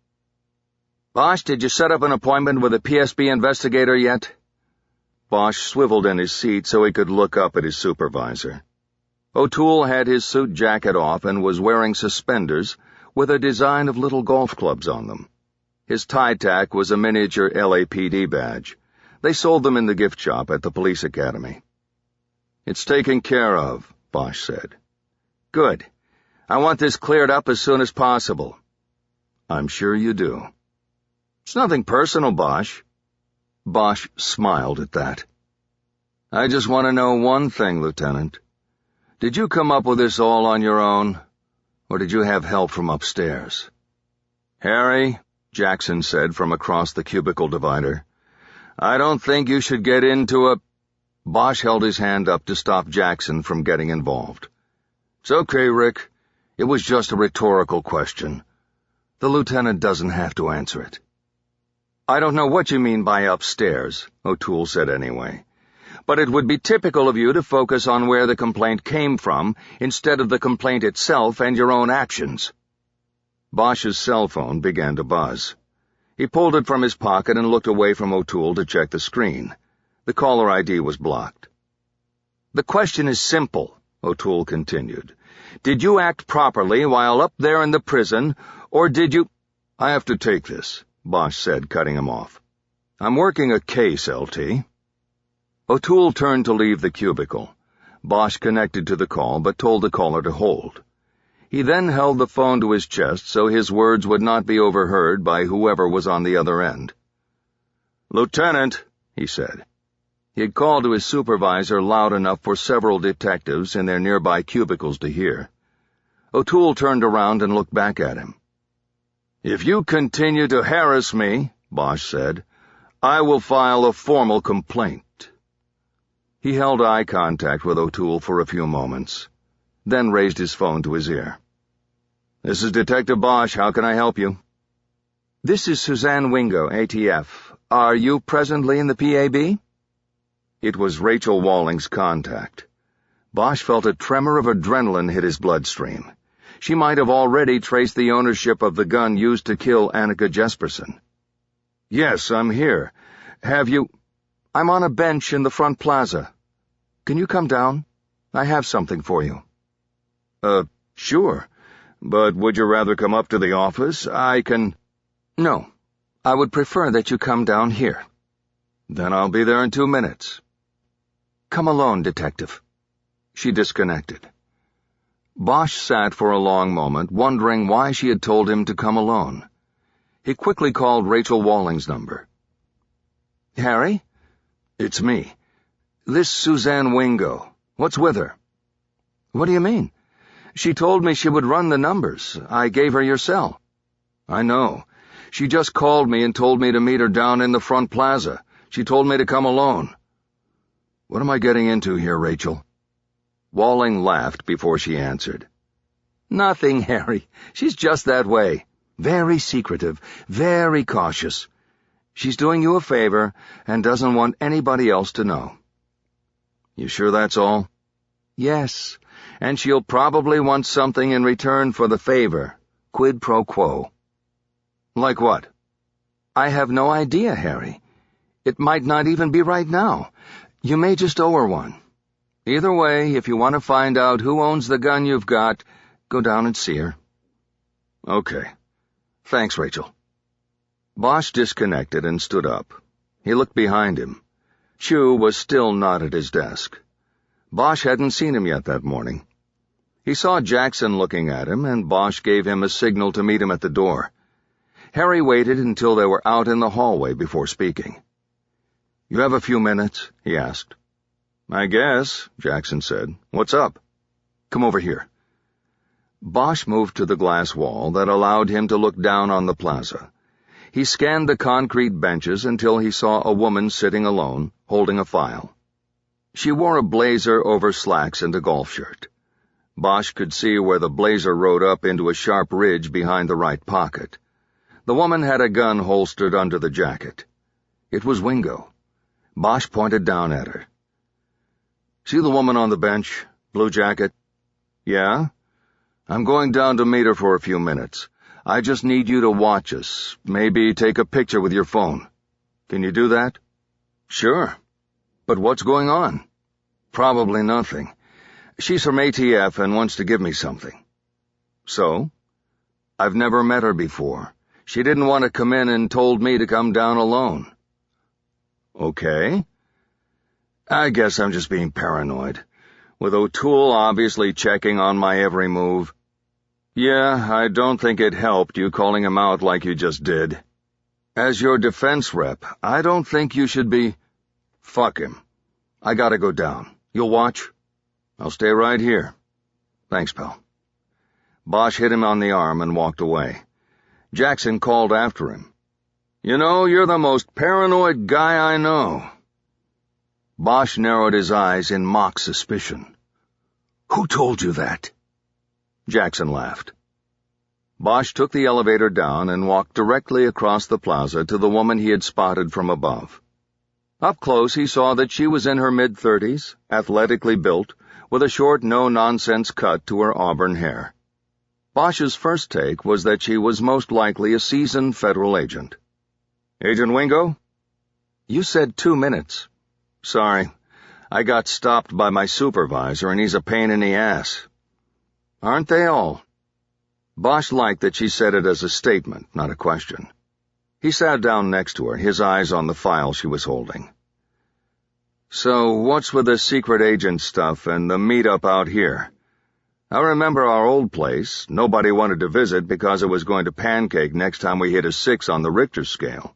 "Bosch, did you set up an appointment with a PSB investigator yet?" Bosch swiveled in his seat so he could look up at his supervisor. O'Toole had his suit jacket off and was wearing suspenders with a design of little golf clubs on them. His tie-tack was a miniature LAPD badge. They sold them in the gift shop at the police academy. "It's taken care of," Bosch said. "Good. I want this cleared up as soon as possible." "I'm sure you do." "It's nothing personal, Bosch." Bosch smiled at that. "I just want to know one thing, Lieutenant. Did you come up with this all on your own, or did you have help from upstairs?" "Harry," Jackson said from across the cubicle divider, "I don't think you should get into a—" Bosch held his hand up to stop Jackson from getting involved. "It's okay, Rick. It was just a rhetorical question. The lieutenant doesn't have to answer it." "I don't know what you mean by upstairs," O'Toole said anyway, "but it would be typical of you to focus on where the complaint came from instead of the complaint itself and your own actions." Bosch's cell phone began to buzz. He pulled it from his pocket and looked away from O'Toole to check the screen. The caller ID was blocked. "The question is simple," O'Toole continued. "Did you act properly while up there in the prison, or did you—" "I have to take this," Bosch said, cutting him off. "I'm working a case, LT." O'Toole turned to leave the cubicle. Bosch connected to the call but told the caller to hold. He then held the phone to his chest so his words would not be overheard by whoever was on the other end. "Lieutenant," he said. He had called to his supervisor loud enough for several detectives in their nearby cubicles to hear. O'Toole turned around and looked back at him. "If you continue to harass me," Bosch said, "I will file a formal complaint." He held eye contact with O'Toole for a few moments, then raised his phone to his ear. "This is Detective Bosch. How can I help you?" "This is Suzanne Wingo, ATF. Are you presently in the PAB?" It was Rachel Walling's contact. Bosch felt a tremor of adrenaline hit his bloodstream. She might have already traced the ownership of the gun used to kill Annika Jesperson. "Yes, I'm here. Have you—" "I'm on a bench in the front plaza. Can you come down? I have something for you." Sure. But would you rather come up to the office? I can—" "No. I would prefer that you come down here." "Then I'll be there in 2 minutes." "Come alone, Detective." She disconnected. Bosch sat for a long moment, wondering why she had told him to come alone. He quickly called Rachel Walling's number. "Harry?" "It's me. This Suzanne Wingo. What's with her?" "What do you mean? She told me she would run the numbers. I gave her your cell." "I know. She just called me and told me to meet her down in the front plaza. She told me to come alone." "What am I getting into here, Rachel?" Walling laughed before she answered. "Nothing, Harry. She's just that way. Very secretive, very cautious. She's doing you a favor and doesn't want anybody else to know." "You sure that's all?" "Yes, and she'll probably want something in return for the favor. Quid pro quo." "Like what?" "I have no idea, Harry. It might not even be right now. You may just owe her one. Either way, if you want to find out who owns the gun you've got, go down and see her." "Okay. Thanks, Rachel." Bosch disconnected and stood up. He looked behind him. Chu was still not at his desk. Bosch hadn't seen him yet that morning. He saw Jackson looking at him, and Bosch gave him a signal to meet him at the door. Harry waited until they were out in the hallway before speaking. "You have a few minutes?" he asked. "I guess," Jackson said. "What's up?" "Come over here." Bosch moved to the glass wall that allowed him to look down on the plaza. He scanned the concrete benches until he saw a woman sitting alone, holding a file. She wore a blazer over slacks and a golf shirt. Bosch could see where the blazer rode up into a sharp ridge behind the right pocket. The woman had a gun holstered under the jacket. It was Wingo. Bosch pointed down at her. "See the woman on the bench? Blue jacket?" "Yeah?" "I'm going down to meet her for a few minutes. I just need you to watch us. Maybe take a picture with your phone. Can you do that?" "Sure. But what's going on?" "Probably nothing. She's from ATF and wants to give me something." "So?" "I've never met her before. She didn't want to come in and told me to come down alone." "Okay." "I guess I'm just being paranoid. with O'Toole obviously checking on my every move. Yeah, I don't think it helped you calling him out like you just did. As your defense rep, I don't think you should be— Fuck him. I gotta go down. You'll watch? I'll stay right here. Thanks, pal. Bosch hit him on the arm and walked away. Jackson called after him. You know, you're the most paranoid guy I know. Bosch narrowed his eyes in mock suspicion. Who told you that? Jackson laughed. Bosch took the elevator down and walked directly across the plaza to the woman he had spotted from above. Up close, he saw that she was in her mid-30s, athletically built, with a short, no-nonsense cut to her auburn hair. Bosch's first take was that she was most likely a seasoned federal agent. Agent Wingo? You said 2 minutes. Sorry, I got stopped by my supervisor and he's a pain in the ass. Aren't they all? Bosch liked that she said it as a statement, not a question. He sat down next to her, his eyes on the file she was holding. So, what's with the secret agent stuff and the meet-up out here? I remember our old place. Nobody wanted to visit because it was going to pancake next time we hit a 6 on the Richter scale.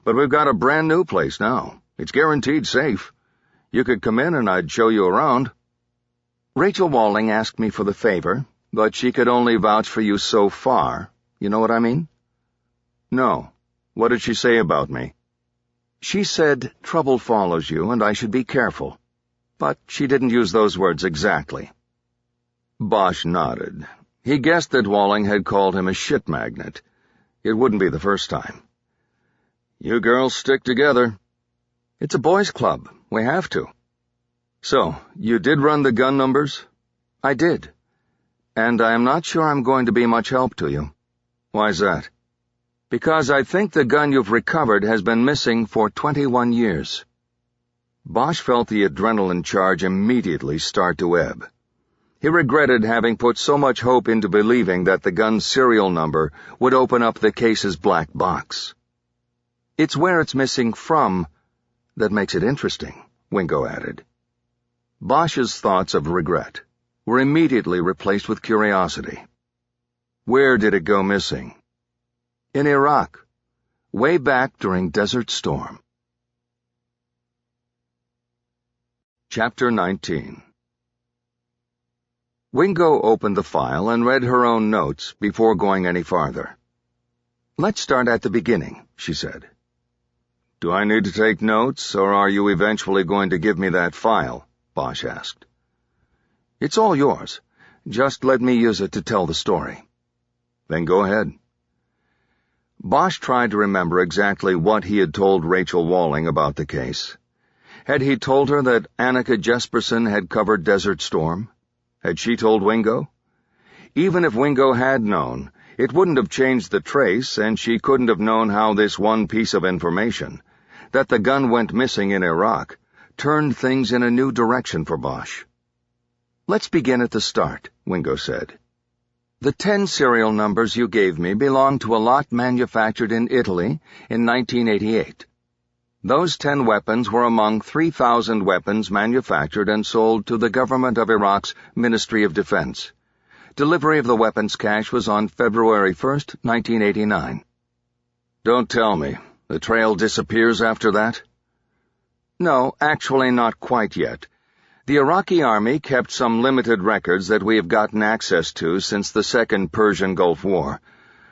But we've got a brand new place now. It's guaranteed safe. You could come in and I'd show you around. Rachel Walling asked me for the favor, but she could only vouch for you so far. You know what I mean? No. What did she say about me? She said trouble follows you and I should be careful. But she didn't use those words exactly. Bosch nodded. He guessed that Walling had called him a shit magnet. It wouldn't be the first time. You girls stick together. It's a boys' club. We have to. So, you did run the gun numbers? I did. And I am not sure I'm going to be much help to you. Why's that? Because I think the gun you've recovered has been missing for 21 years. Bosch felt the adrenaline charge immediately start to ebb. He regretted having put so much hope into believing that the gun's serial number would open up the case's black box. It's where it's missing from that makes it interesting, Wingo added. Bosch's thoughts of regret were immediately replaced with curiosity. Where did it go missing? In Iraq, way back during Desert Storm. Chapter 19. Wingo opened the file and read her own notes before going any farther. Let's start at the beginning, she said. Do I need to take notes, or are you eventually going to give me that file? Bosch asked. It's all yours. Just let me use it to tell the story. Then go ahead. Bosch tried to remember exactly what he had told Rachel Walling about the case. Had he told her that Annika Jesperson had covered Desert Storm? Had she told Wingo? Even if Wingo had known, it wouldn't have changed the trace, and she couldn't have known how this one piece of information, that the gun went missing in Iraq, turned things in a new direction for Bosch. Let's begin at the start, Wingo said. The 10 serial numbers you gave me belong to a lot manufactured in Italy in 1988. Those 10 weapons were among 3,000 weapons manufactured and sold to the government of Iraq's Ministry of Defense. Delivery of the weapons cache was on February 1st, 1989. Don't tell me. The trail disappears after that? No, actually not quite yet. The Iraqi army kept some limited records that we have gotten access to since the Second Persian Gulf War,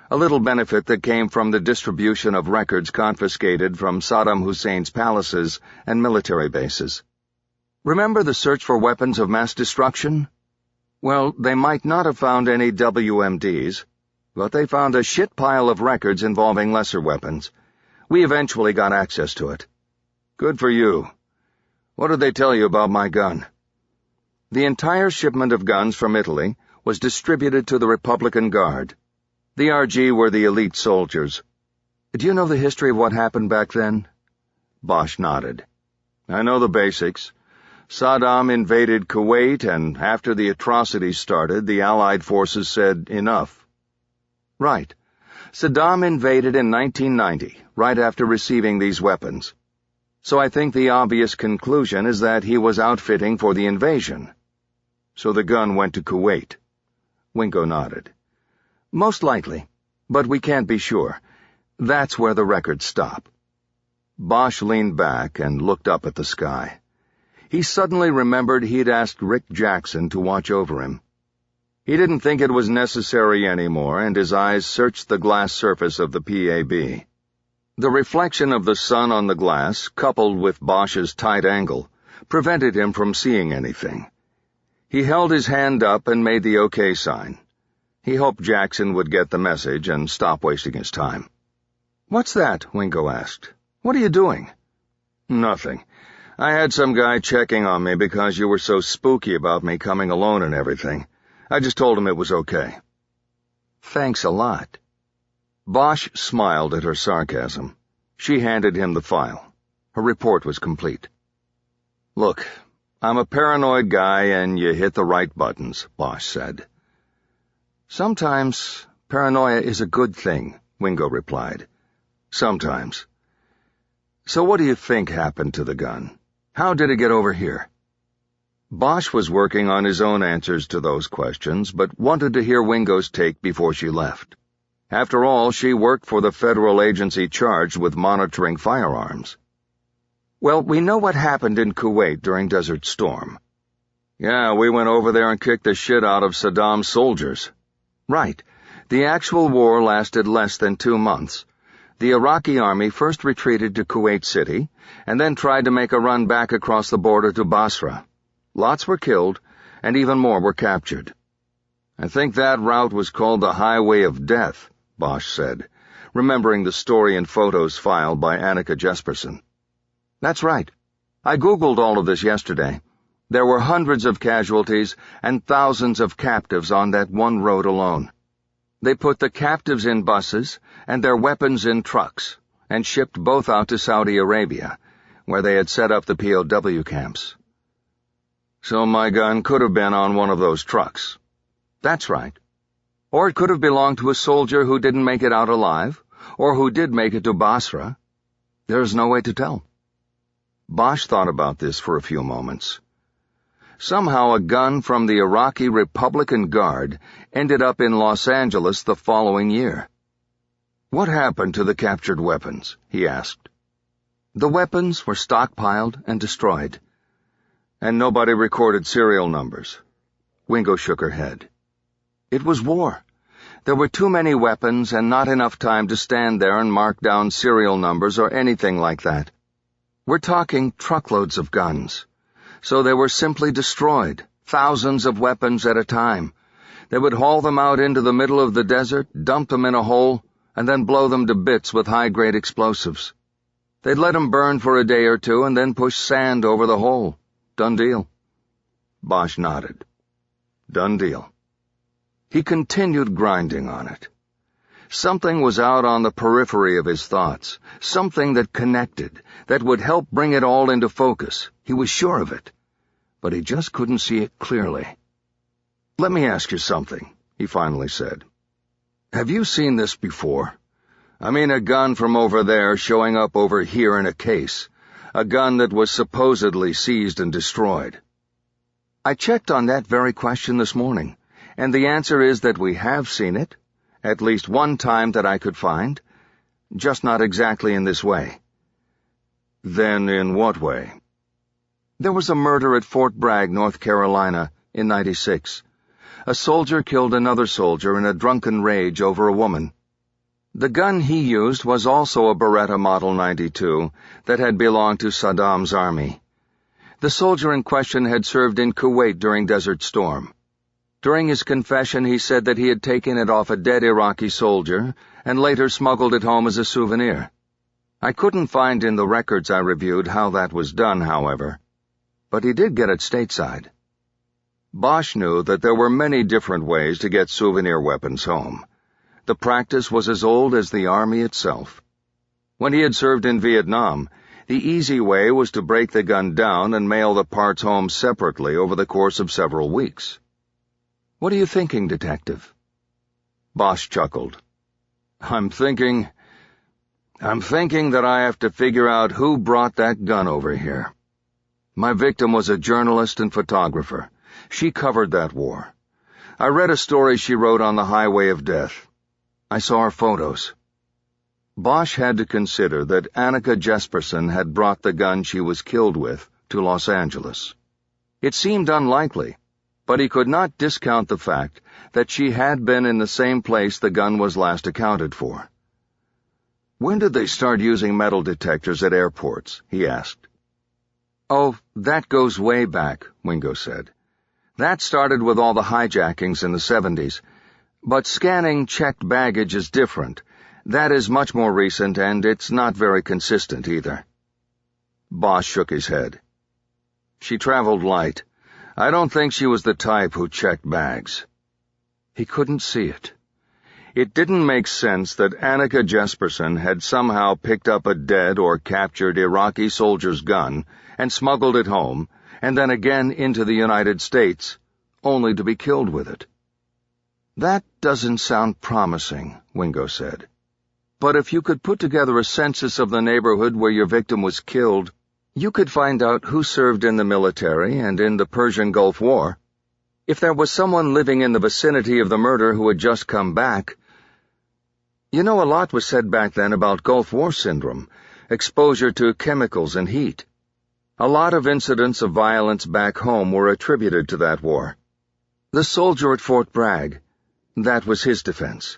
a little benefit that came from the distribution of records confiscated from Saddam Hussein's palaces and military bases. Remember the search for weapons of mass destruction? Well, they might not have found any WMDs, but they found a shit pile of records involving lesser weapons. We eventually got access to it. Good for you. What did they tell you about my gun? The entire shipment of guns from Italy was distributed to the Republican Guard. The RG were the elite soldiers. Do you know the history of what happened back then? Bosch nodded. I know the basics. Saddam invaded Kuwait, and after the atrocities started, the Allied forces said enough. Right. Saddam invaded in 1990, right after receiving these weapons. So I think the obvious conclusion is that he was outfitting for the invasion. So the gun went to Kuwait. Wingo nodded. Most likely, but we can't be sure. That's where the records stop. Bosch leaned back and looked up at the sky. He suddenly remembered he'd asked Rick Jackson to watch over him. He didn't think it was necessary anymore, and his eyes searched the glass surface of the PAB. The reflection of the sun on the glass, coupled with Bosch's tight angle, prevented him from seeing anything. He held his hand up and made the OK sign. He hoped Jackson would get the message and stop wasting his time. "What's that?" Wingo asked. "What are you doing?" "Nothing. I had some guy checking on me because you were so spooky about me coming alone and everything. I just told him it was okay." "Thanks a lot." Bosch smiled at her sarcasm. She handed him the file. Her report was complete. "Look, I'm a paranoid guy and you hit the right buttons," Bosch said. "Sometimes paranoia is a good thing," Wingo replied. "Sometimes." "So what do you think happened to the gun? How did it get over here?" Bosch was working on his own answers to those questions, but wanted to hear Wingo's take before she left. After all, she worked for the federal agency charged with monitoring firearms. "Well, we know what happened in Kuwait during Desert Storm." "Yeah, we went over there and kicked the shit out of Saddam's soldiers." "Right. The actual war lasted less than 2 months. The Iraqi army first retreated to Kuwait City, and then tried to make a run back across the border to Basra. Lots were killed, and even more were captured." "I think that route was called the Highway of Death," Bosch said, remembering the story and photos filed by Annika Jesperson. "That's right. I Googled all of this yesterday. There were hundreds of casualties and thousands of captives on that one road alone. They put the captives in buses and their weapons in trucks and shipped both out to Saudi Arabia, where they had set up the POW camps." "So my gun could have been on one of those trucks." "That's right. Or it could have belonged to a soldier who didn't make it out alive, or who did make it to Basra. There's no way to tell." Bosch thought about this for a few moments. Somehow a gun from the Iraqi Republican Guard ended up in Los Angeles the following year. "What happened to the captured weapons?" he asked. "The weapons were stockpiled and destroyed." "And nobody recorded serial numbers?" Wingo shook her head. "It was war. There were too many weapons and not enough time to stand there and mark down serial numbers or anything like that. We're talking truckloads of guns. So they were simply destroyed, thousands of weapons at a time. They would haul them out into the middle of the desert, dump them in a hole, and then blow them to bits with high-grade explosives. They'd let them burn for a day or two and then push sand over the hole. Done deal." Bosch nodded. "Done deal." He continued grinding on it. Something was out on the periphery of his thoughts, something that connected, that would help bring it all into focus. He was sure of it, but he just couldn't see it clearly. "Let me ask you something," he finally said. "Have you seen this before? I mean, a gun from over there showing up over here in a case, a gun that was supposedly seized and destroyed." "I checked on that very question this morning, and the answer is that we have seen it, at least one time that I could find, just not exactly in this way." "Then in what way?" "There was a murder at Fort Bragg, North Carolina, in '96. A soldier killed another soldier in a drunken rage over a woman. The gun he used was also a Beretta Model 92 that had belonged to Saddam's army. The soldier in question had served in Kuwait during Desert Storm. During his confession, he said that he had taken it off a dead Iraqi soldier and later smuggled it home as a souvenir. I couldn't find in the records I reviewed how that was done, however, but he did get it stateside." Bosch knew that there were many different ways to get souvenir weapons home. The practice was as old as the Army itself. When he had served in Vietnam, the easy way was to break the gun down and mail the parts home separately over the course of several weeks. "What are you thinking, Detective?" Bosch chuckled. I'm thinking that I have to figure out who brought that gun over here. My victim was a journalist and photographer, She covered that war. I read a story she wrote on the Highway of Death. I saw her photos. Bosch had to consider that Annika Jesperson had brought the gun she was killed with to Los Angeles. It seemed unlikely, but he could not discount the fact that she had been in the same place the gun was last accounted for. "When did they start using metal detectors at airports?" he asked. "Oh, that goes way back," Wingo said. "That started with all the hijackings in the 70s. But scanning checked baggage is different. That is much more recent, and it's not very consistent either." Bosch shook his head. "She traveled light. I don't think she was the type who checked bags." He couldn't see it. It didn't make sense that Annika Jesperson had somehow picked up a dead or captured Iraqi soldier's gun and smuggled it home, and then again into the United States, only to be killed with it. "That doesn't sound promising," Wingo said. "But if you could put together a census of the neighborhood where your victim was killed, you could find out who served in the military and in the Persian Gulf War. If there was someone living in the vicinity of the murder who had just come back. You know, a lot was said back then about Gulf War syndrome, exposure to chemicals and heat. A lot of incidents of violence back home were attributed to that war. The soldier at Fort Bragg, that was his defense."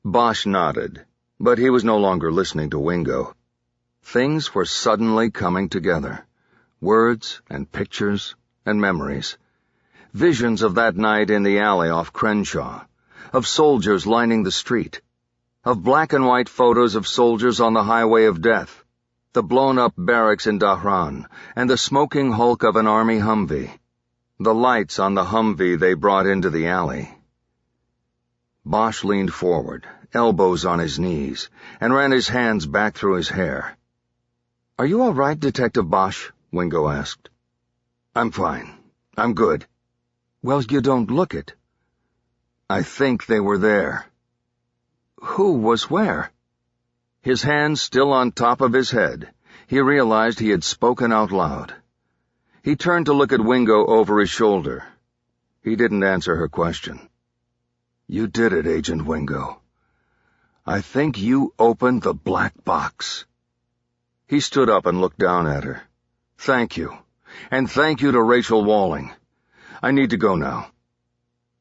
Bosch nodded, but he was no longer listening to Wingo. Things were suddenly coming together. Words and pictures and memories. Visions of that night in the alley off Crenshaw, of soldiers lining the street, of black and white photos of soldiers on the Highway of Death, the blown-up barracks in Dhahran, and the smoking hulk of an army Humvee, the lights on the Humvee they brought into the alley. Bosch leaned forward, elbows on his knees, and ran his hands back through his hair. "Are you all right, Detective Bosch?" Wingo asked. "I'm fine. I'm good." "Well, you don't look it." "I think they were there." "Who was where?" His hands still on top of his head, he realized he had spoken out loud. He turned to look at Wingo over his shoulder. He didn't answer her question. "You did it, Agent Wingo. I think you opened the black box." He stood up and looked down at her. "Thank you. And thank you to Rachel Walling. I need to go now."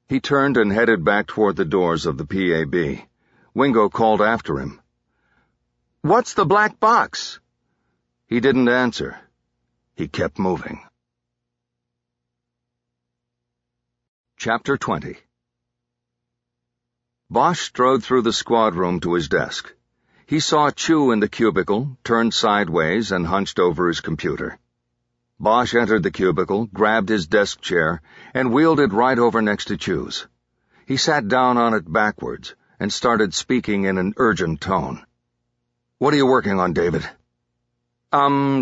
He turned and headed back toward the doors of the PAB. Wingo called after him. "What's the black box?" He didn't answer. He kept moving. Chapter 20. Bosch strode through the squad room to his desk. He saw Chu in the cubicle, turned sideways and hunched over his computer. Bosch entered the cubicle, grabbed his desk chair, and wheeled it right over next to Chu's. He sat down on it backwards and started speaking in an urgent tone. "What are you working on, David?"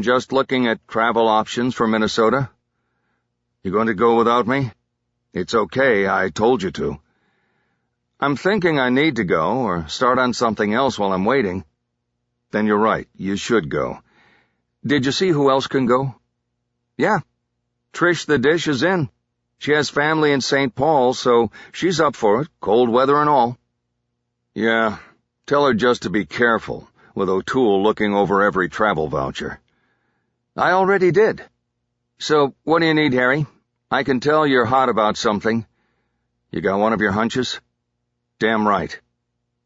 Just looking at travel options for Minnesota." "You going to go without me?" "It's okay, I told you to." "I'm thinking I need to go, or start on something else while I'm waiting." "Then you're right, you should go. Did you see who else can go?" "Yeah. Trish the Dish is in. She has family in St. Paul, so she's up for it, cold weather and all." "Yeah, tell her just to be careful, with O'Toole looking over every travel voucher." "I already did. So, what do you need, Harry? I can tell you're hot about something. You got one of your hunches?" "Damn right.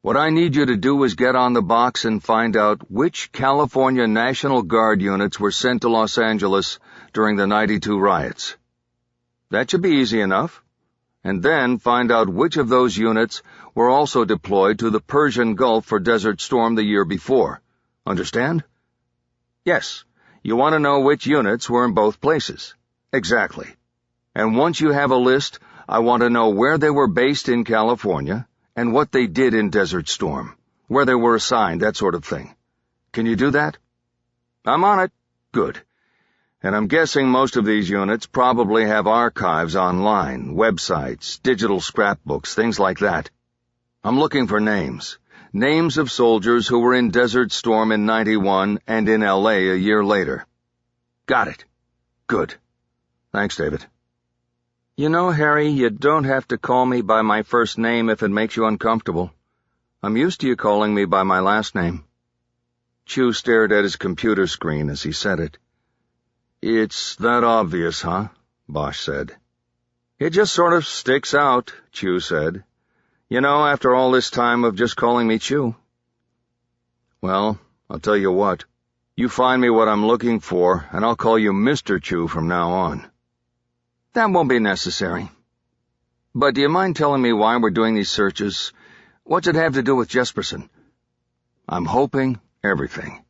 What I need you to do is get on the box and find out which California National Guard units were sent to Los Angeles during the '92 riots. That should be easy enough. And then find out which of those units were also deployed to the Persian Gulf for Desert Storm the year before. Understand?" "Yes. You want to know which units were in both places." "Exactly. And once you have a list, I want to know where they were based in California and what they did in Desert Storm, where they were assigned, that sort of thing. Can you do that?" "I'm on it." "Good. And I'm guessing most of these units probably have archives online, websites, digital scrapbooks, things like that. I'm looking for names. Names of soldiers who were in Desert Storm in '91 and in L.A. a year later." "Got it." "Good. Thanks, David." You know, Harry, you don't have to call me by my first name if it makes you uncomfortable. I'm used to you calling me by my last name. Chew stared at his computer screen as he said it. It's that obvious, huh? Bosch said. It just sort of sticks out, Chew said. You know, after all this time of just calling me Chew. Well, I'll tell you what. You find me what I'm looking for, and I'll call you Mr. Chew from now on. That won't be necessary. But do you mind telling me why we're doing these searches? What's it have to do with Jesperson? I'm hoping everything.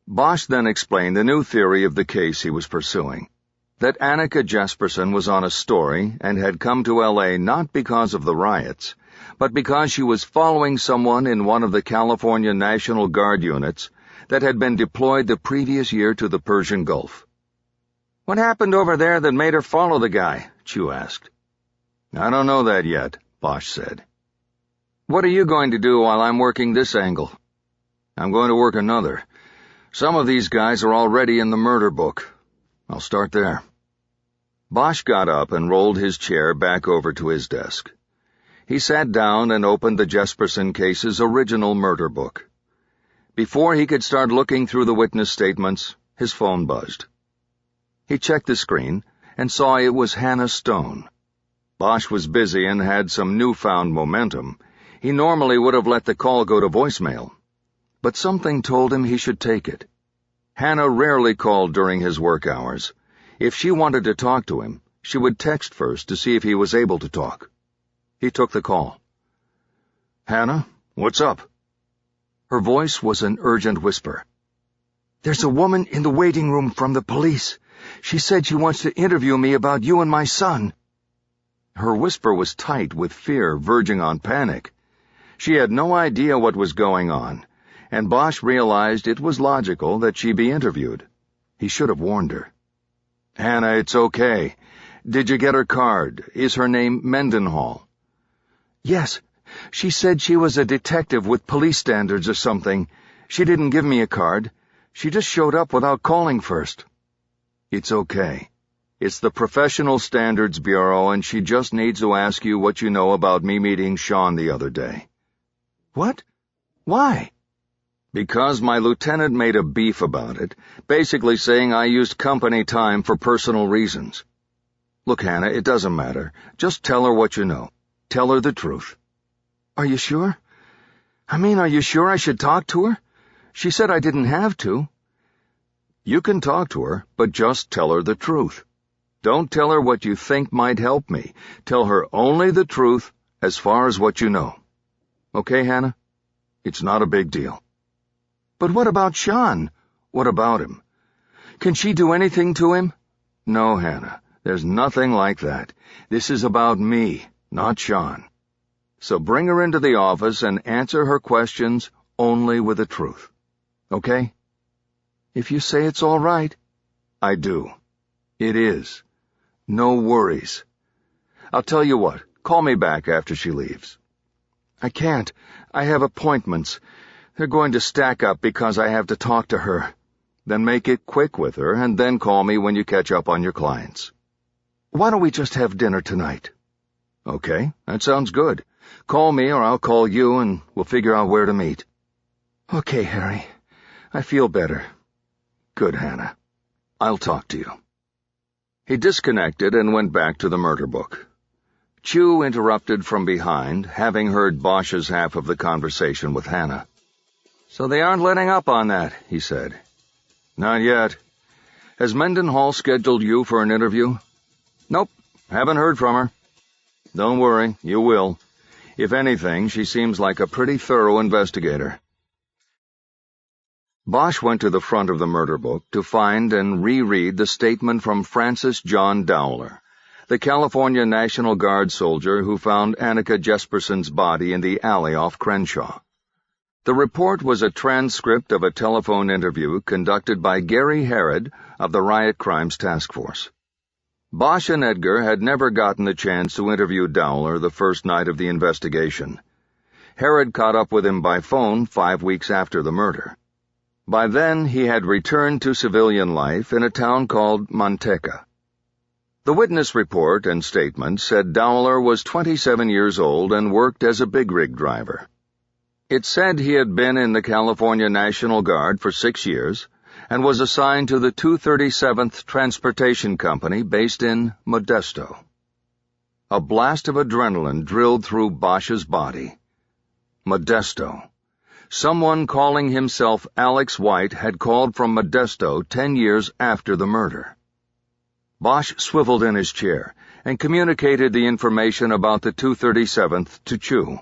Bosch then explained the new theory of the case he was pursuing, that Annika Jesperson was on a story and had come to L.A. not because of the riots, but because she was following someone in one of the California National Guard units that had been deployed the previous year to the Persian Gulf. What happened over there that made her follow the guy? Chew asked. I don't know that yet, Bosch said. What are you going to do while I'm working this angle? I'm going to work another. Some of these guys are already in the murder book. I'll start there. Bosch got up and rolled his chair back over to his desk. He sat down and opened the Jesperson case's original murder book. Before he could start looking through the witness statements, his phone buzzed. He checked the screen and saw it was Hannah Stone. Bosch was busy and had some newfound momentum. He normally would have let the call go to voicemail, but something told him he should take it. Hannah rarely called during his work hours. If she wanted to talk to him, she would text first to see if he was able to talk. He took the call. Hannah, what's up? Her voice was an urgent whisper. There's a woman in the waiting room from the police. She said she wants to interview me about you and my son. Her whisper was tight with fear verging on panic. She had no idea what was going on, and Bosch realized it was logical that she be interviewed. He should have warned her. Hannah, it's okay. Did you get her card? Is her name Mendenhall? Yes. She said she was a detective with police standards or something. She didn't give me a card. She just showed up without calling first. It's okay. It's the Professional Standards Bureau, and she just needs to ask you what you know about me meeting Sean the other day. What? Why? Because my lieutenant made a beef about it, basically saying I used company time for personal reasons. Look, Hannah, it doesn't matter. Just tell her what you know. Tell her the truth. Are you sure? Are you sure I should talk to her? She said I didn't have to. You can talk to her, but just tell her the truth. Don't tell her what you think might help me. Tell her only the truth as far as what you know. Okay, Hannah? It's not a big deal. But what about Sean? What about him? Can she do anything to him? No, Hannah. There's nothing like that. This is about me, not Sean. So bring her into the office and answer her questions only with the truth. Okay? If you say it's all right. I do. It is. No worries. I'll tell you what. Call me back after she leaves. I can't. I have appointments. They're going to stack up because I have to talk to her. Then make it quick with her, and then call me when you catch up on your clients. Why don't we just have dinner tonight? Okay, that sounds good. Call me or I'll call you, and we'll figure out where to meet. Okay, Harry. I feel better. Good, Hannah. I'll talk to you. He disconnected and went back to the murder book. Chew interrupted from behind, having heard Bosch's half of the conversation with Hannah. So they aren't letting up on that, he said. Not yet. Has Mendenhall scheduled you for an interview? Nope, haven't heard from her. Don't worry, you will. If anything, she seems like a pretty thorough investigator. Bosch went to the front of the murder book to find and reread the statement from Francis John Dowler, the California National Guard soldier who found Annika Jesperson's body in the alley off Crenshaw. The report was a transcript of a telephone interview conducted by Gary Herod of the Riot Crimes Task Force. Bosch and Edgar had never gotten the chance to interview Dowler the first night of the investigation. Herod caught up with him by phone 5 weeks after the murder. By then, he had returned to civilian life in a town called Manteca. The witness report and statement said Dowler was 27 years old and worked as a big rig driver. It said he had been in the California National Guard for 6 years and was assigned to the 237th Transportation Company based in Modesto. A blast of adrenaline drilled through Bosch's body. Modesto. Someone calling himself Alex White had called from Modesto 10 years after the murder. Bosch swiveled in his chair and communicated the information about the 237th to Chu,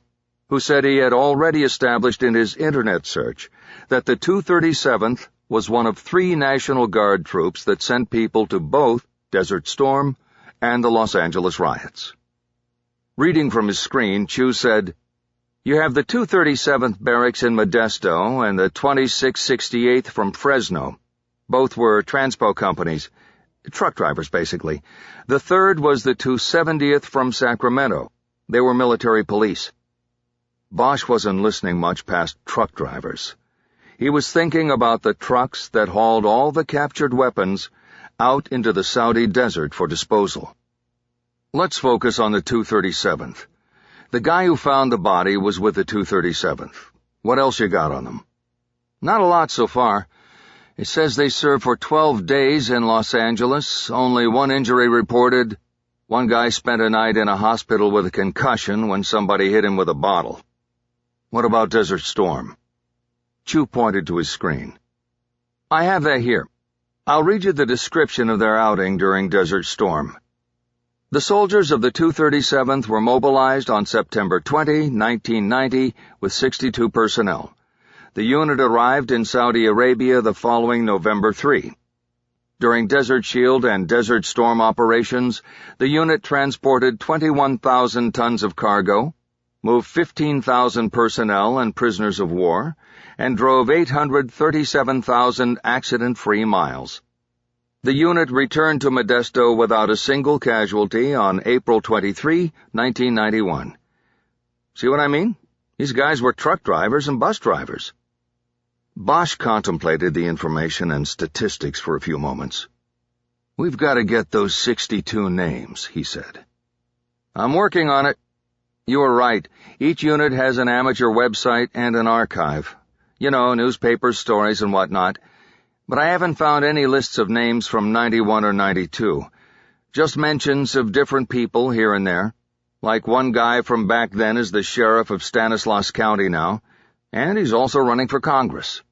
who said he had already established in his internet search that the 237th was one of 3 National Guard troops that sent people to both Desert Storm and the Los Angeles riots. Reading from his screen, Chu said, "You have the 237th Barracks in Modesto and the 2668th from Fresno. Both were transpo companies. Truck drivers, basically. The 3rd was the 270th from Sacramento. They were military police." Bosch wasn't listening much past truck drivers. He was thinking about the trucks that hauled all the captured weapons out into the Saudi desert for disposal. "Let's focus on the 237th. The guy who found the body was with the 237th. What else you got on them?" "Not a lot so far. It says they served for 12 days in Los Angeles, only 1 injury reported. One guy spent a night in a hospital with a concussion when somebody hit him with a bottle." "What about Desert Storm?" Chu pointed to his screen. "I have that here. I'll read you the description of their outing during Desert Storm. The soldiers of the 237th were mobilized on September 20, 1990, with 62 personnel. The unit arrived in Saudi Arabia the following November 3. During Desert Shield and Desert Storm operations, the unit transported 21,000 tons of cargo, moved 15,000 personnel and prisoners of war, and drove 837,000 accident-free miles. The unit returned to Modesto without a single casualty on April 23, 1991. See what I mean? These guys were truck drivers and bus drivers." Bosch contemplated the information and statistics for a few moments. "We've got to get those 62 names," he said. "I'm working on it. You were right. Each unit has an amateur website and an archive. You know, newspapers, stories, and whatnot. But I haven't found any lists of names from 91 or 92. Just mentions of different people here and there. Like one guy from back then is the sheriff of Stanislaus County now, and he's also running for Congress."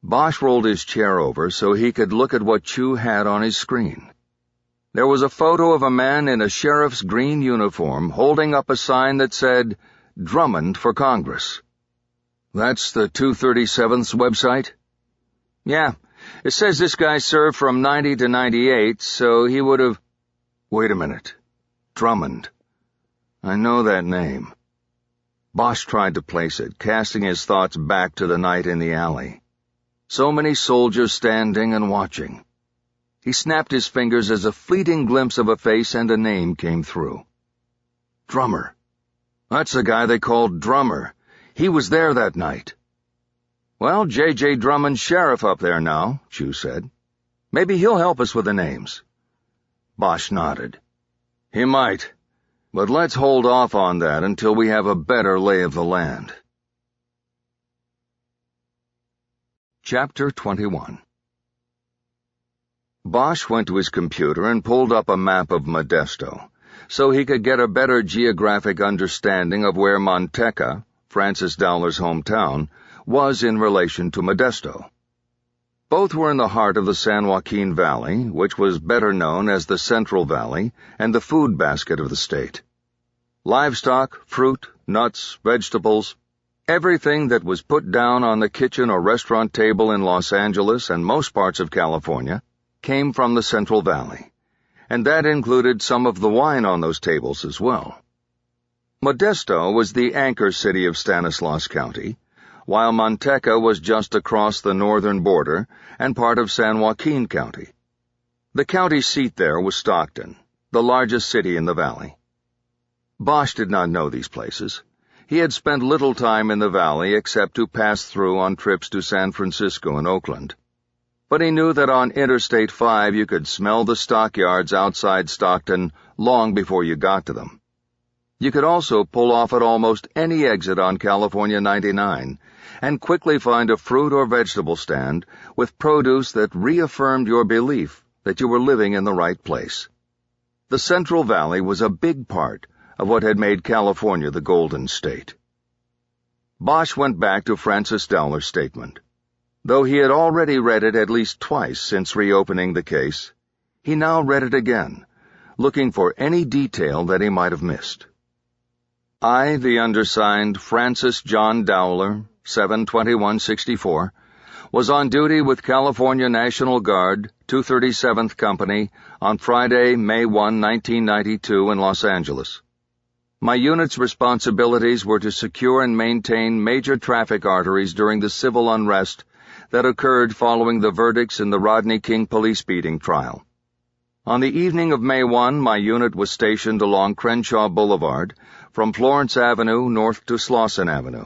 Bosch rolled his chair over so he could look at what Chu had on his screen. There was a photo of a man in a sheriff's green uniform holding up a sign that said, "Drummond for Congress." "That's the 237th's website?" "Yeah, it says this guy served from 90 to 98, so he would have—" "Wait a minute. Drummond. I know that name." Bosch tried to place it, casting his thoughts back to the night in the alley. So many soldiers standing and watching. He snapped his fingers as a fleeting glimpse of a face and a name came through. Drummer. That's the guy they called Drummer. He was there that night. "Well, J.J. Drummond's sheriff up there now," Chu said. "Maybe he'll help us with the names." Bosch nodded. "He might, but let's hold off on that until we have a better lay of the land." Chapter 21. Bosch went to his computer and pulled up a map of Modesto, so he could get a better geographic understanding of where Manteca, Francis Dowler's hometown, was in relation to Modesto. Both were in the heart of the San Joaquin Valley, which was better known as the Central Valley and the food basket of the state. Livestock, fruit, nuts, vegetables, everything that was put down on the kitchen or restaurant table in Los Angeles and most parts of California came from the Central Valley, and that included some of the wine on those tables as well. Modesto was the anchor city of Stanislaus County, while Manteca was just across the northern border and part of San Joaquin County. The county seat there was Stockton, the largest city in the valley. Bosch did not know these places. He had spent little time in the valley except to pass through on trips to San Francisco and Oakland. But he knew that on Interstate 5 you could smell the stockyards outside Stockton long before you got to them. You could also pull off at almost any exit on California 99 and quickly find a fruit or vegetable stand with produce that reaffirmed your belief that you were living in the right place. The Central Valley was a big part of what had made California the Golden State. Bosch went back to Francis Dowler's statement. Though he had already read it at least twice since reopening the case, he now read it again, looking for any detail that he might have missed. I, the undersigned Francis John Dowler, 7/21/64, was on duty with California National Guard, 237th Company, on Friday, May 1, 1992 in Los Angeles. My unit's responsibilities were to secure and maintain major traffic arteries during the civil unrest that occurred following the verdicts in the Rodney King police beating trial. On the evening of May 1, my unit was stationed along Crenshaw Boulevard, from Florence Avenue north to Slauson Avenue.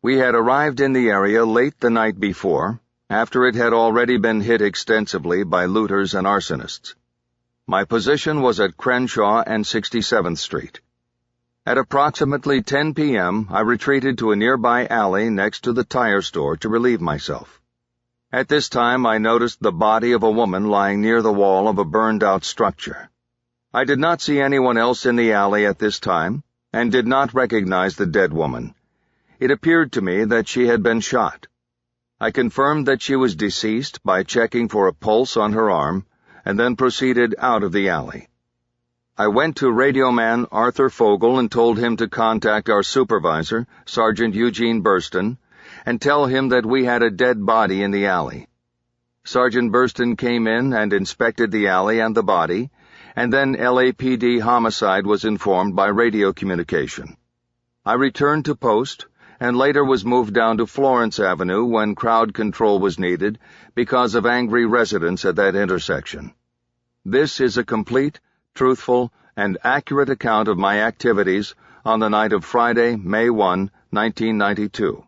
We had arrived in the area late the night before, after it had already been hit extensively by looters and arsonists. My position was at Crenshaw and 67th Street. At approximately 10 p.m., I retreated to a nearby alley next to the tire store to relieve myself. At this time, I noticed the body of a woman lying near the wall of a burned-out structure. I did not see anyone else in the alley at this time, and did not recognize the dead woman. It appeared to me that she had been shot. I confirmed that she was deceased by checking for a pulse on her arm, and then proceeded out of the alley. I went to radioman Arthur Fogel and told him to contact our supervisor, Sergeant Eugene Burston, and tell him that we had a dead body in the alley. Sergeant Burston came in and inspected the alley and the body, and then LAPD homicide was informed by radio communication. I returned to post, and later was moved down to Florence Avenue when crowd control was needed because of angry residents at that intersection. This is a complete, truthful, and accurate account of my activities on the night of Friday, May 1, 1992,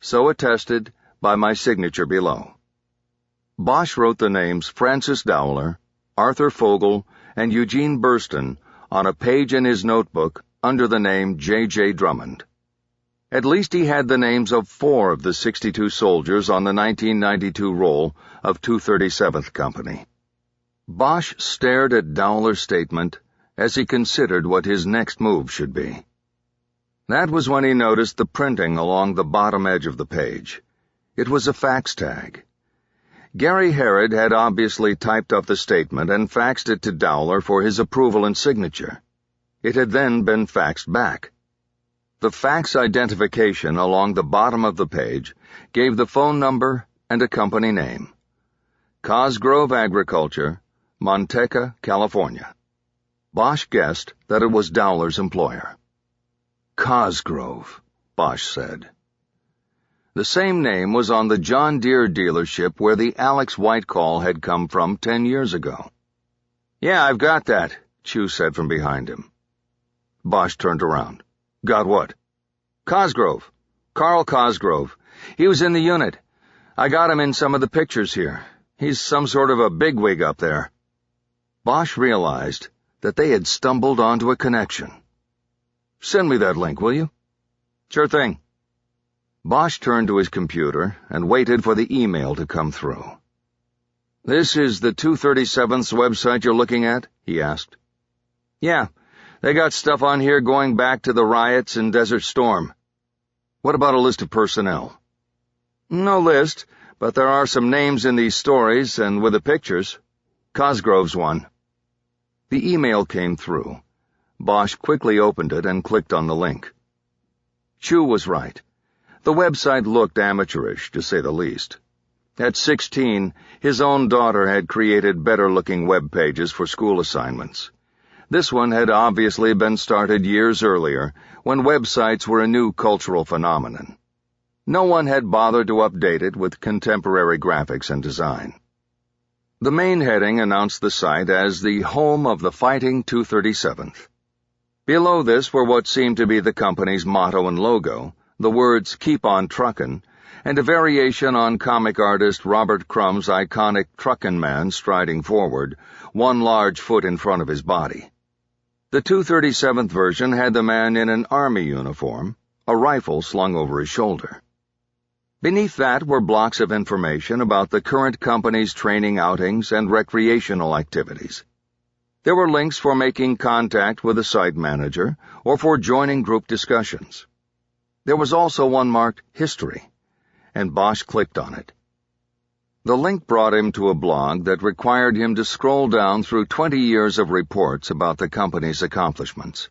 so attested by my signature below. Bosch wrote the names Francis Dowler, Arthur Fogel, and Eugene Burston on a page in his notebook under the name J.J. Drummond. At least he had the names of 4 of the 62 soldiers on the 1992 roll of 237th Company. Bosch stared at Dowler's statement as he considered what his next move should be. That was when he noticed the printing along the bottom edge of the page. It was a fax tag. Gary Herod had obviously typed up the statement and faxed it to Dowler for his approval and signature. It had then been faxed back. The fax identification along the bottom of the page gave the phone number and a company name. Cosgrove Agriculture, Manteca, California. Bosch guessed that it was Dowler's employer. Cosgrove, Bosch said. The same name was on the John Deere dealership where the Alex White call had come from 10 years ago. "Yeah, I've got that," Chu said from behind him. Bosch turned around. "Got what?" "Cosgrove. Carl Cosgrove. He was in the unit. I got him in some of the pictures here. He's some sort of a bigwig up there." Bosch realized that they had stumbled onto a connection. "Send me that link, will you?" "Sure thing." Bosch turned to his computer and waited for the email to come through. "This is the 237th's website you're looking at?" he asked. "Yeah, they got stuff on here going back to the riots and Desert Storm." "What about a list of personnel?" "No list, but there are some names in these stories and with the pictures. Cosgrove's one." The email came through. Bosch quickly opened it and clicked on the link. Chu was right. The website looked amateurish, to say the least. At 16, his own daughter had created better-looking web pages for school assignments. This one had obviously been started years earlier, when websites were a new cultural phenomenon. No one had bothered to update it with contemporary graphics and design. The main heading announced the site as the home of the Fighting 237th. Below this were what seemed to be the company's motto and logo, the words "Keep on Truckin'," and a variation on comic artist Robert Crumb's iconic truckin' man striding forward, one large foot in front of his body. The 237th version had the man in an army uniform, a rifle slung over his shoulder. Beneath that were blocks of information about the current company's training outings and recreational activities. There were links for making contact with a site manager or for joining group discussions. There was also one marked History, and Bosch clicked on it. The link brought him to a blog that required him to scroll down through 20 years of reports about the company's accomplishments.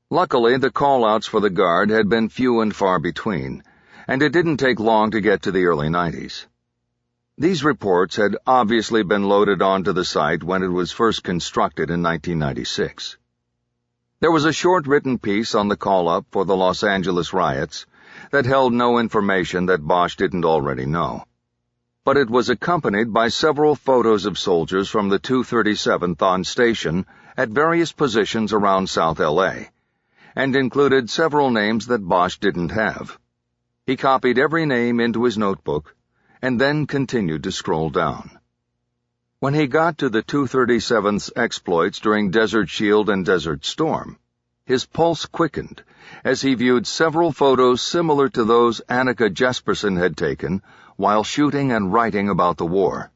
Luckily, the call-outs for the Guard had been few and far between, and it didn't take long to get to the early 90s. These reports had obviously been loaded onto the site when it was first constructed in 1996. There was a short written piece on the call-up for the Los Angeles riots that held no information that Bosch didn't already know. But it was accompanied by several photos of soldiers from the 237th on station at various positions around South LA, and included several names that Bosch didn't have. He copied every name into his notebook, and then continued to scroll down. When he got to the 237th's exploits during Desert Shield and Desert Storm, his pulse quickened as he viewed several photos similar to those Annika Jesperson had taken while shooting and writing about the war.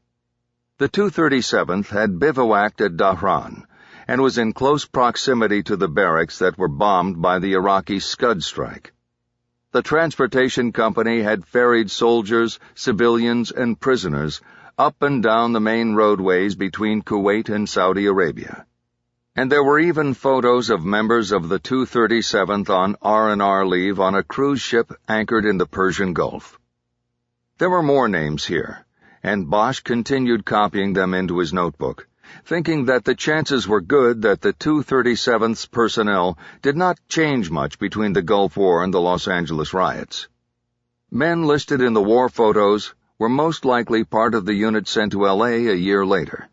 The 237th had bivouacked at Dhahran and was in close proximity to the barracks that were bombed by the Iraqi Scud strike. The transportation company had ferried soldiers, civilians, and prisoners up and down the main roadways between Kuwait and Saudi Arabia. And there were even photos of members of the 237th on R&R leave on a cruise ship anchored in the Persian Gulf. There were more names here, and Bosch continued copying them into his notebook, thinking that the chances were good that the 237th's personnel did not change much between the Gulf War and the Los Angeles riots. Men listed in the war photos were most likely part of the unit sent to L.A. a year later.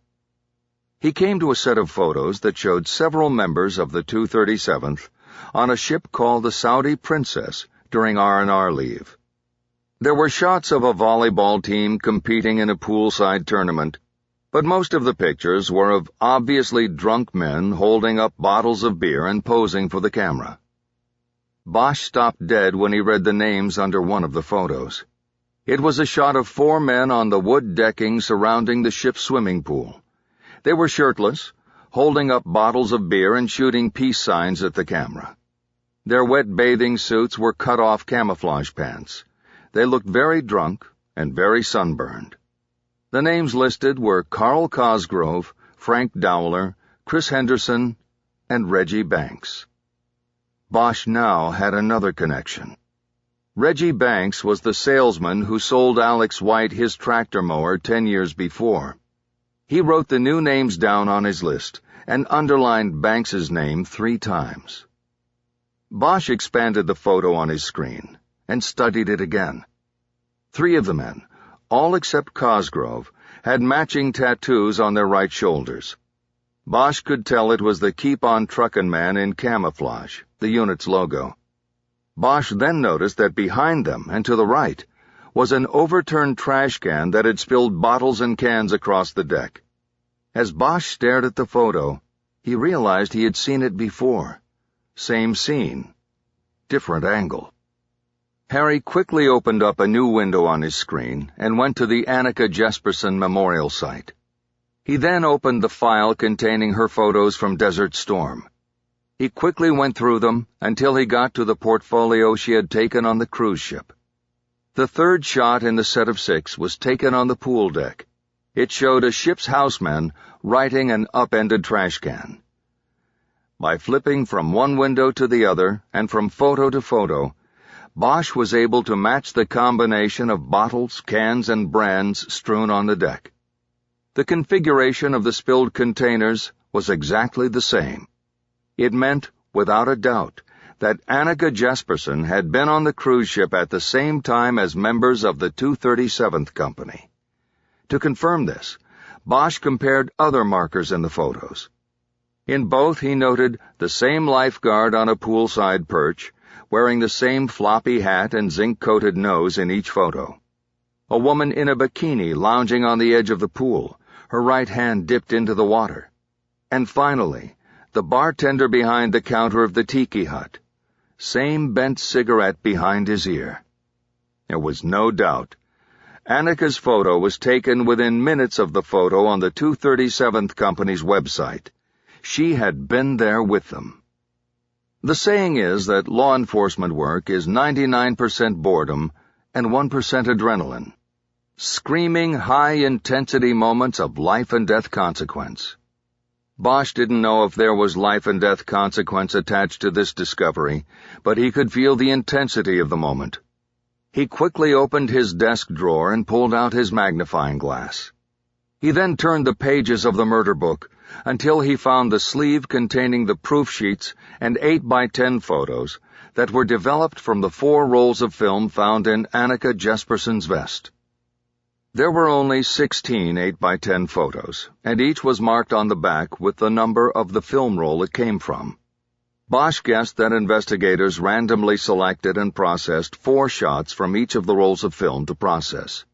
He came to a set of photos that showed several members of the 237th on a ship called the Saudi Princess during R&R leave. There were shots of a volleyball team competing in a poolside tournament, but most of the pictures were of obviously drunk men holding up bottles of beer and posing for the camera. Bosch stopped dead when he read the names under one of the photos. It was a shot of 4 men on the wood decking surrounding the ship's swimming pool. They were shirtless, holding up bottles of beer and shooting peace signs at the camera. Their wet bathing suits were cut-off camouflage pants. They looked very drunk and very sunburned. The names listed were Carl Cosgrove, Frank Dowler, Chris Henderson, and Reggie Banks. Bosch now had another connection. Reggie Banks was the salesman who sold Alex White his tractor mower 10 years before. He wrote the new names down on his list and underlined Banks's name 3 times. Bosch expanded the photo on his screen and studied it again. 3 of the men, all except Cosgrove, had matching tattoos on their right shoulders. Bosch could tell it was the Keep On Truckin' man in camouflage, the unit's logo. Bosch then noticed that behind them and to the right was an overturned trash can that had spilled bottles and cans across the deck. As Bosch stared at the photo, he realized he had seen it before. Same scene, different angle. Harry quickly opened up a new window on his screen and went to the Annika Jesperson Memorial Site. He then opened the file containing her photos from Desert Storm. He quickly went through them until he got to the portfolio she had taken on the cruise ship. The 3rd shot in the set of 6 was taken on the pool deck. It showed a ship's houseman righting an upended trash can. By flipping from one window to the other and from photo to photo, Bosch was able to match the combination of bottles, cans, and brands strewn on the deck. The configuration of the spilled containers was exactly the same. It meant, without a doubt, that Annika Jesperson had been on the cruise ship at the same time as members of the 237th Company. To confirm this, Bosch compared other markers in the photos. In both he noted the same lifeguard on a poolside perch, wearing the same floppy hat and zinc-coated nose in each photo. A woman in a bikini lounging on the edge of the pool, her right hand dipped into the water. And finally, the bartender behind the counter of the tiki hut. Same bent cigarette behind his ear. There was no doubt. Annika's photo was taken within minutes of the photo on the 237th Company's website. She had been there with them. The saying is that law enforcement work is 99% boredom and 1% adrenaline. Screaming, high-intensity moments of life-and-death consequence. Bosch didn't know if there was life-and-death consequence attached to this discovery, but he could feel the intensity of the moment. He quickly opened his desk drawer and pulled out his magnifying glass. He then turned the pages of the murder book until he found the sleeve containing the proof sheets and 8x10 photos that were developed from the 4 rolls of film found in Annika Jesperson's vest. There were only 16 8x10 photos, and each was marked on the back with the number of the film roll it came from. Bosch guessed that investigators randomly selected and processed 4 shots from each of the rolls of film to process.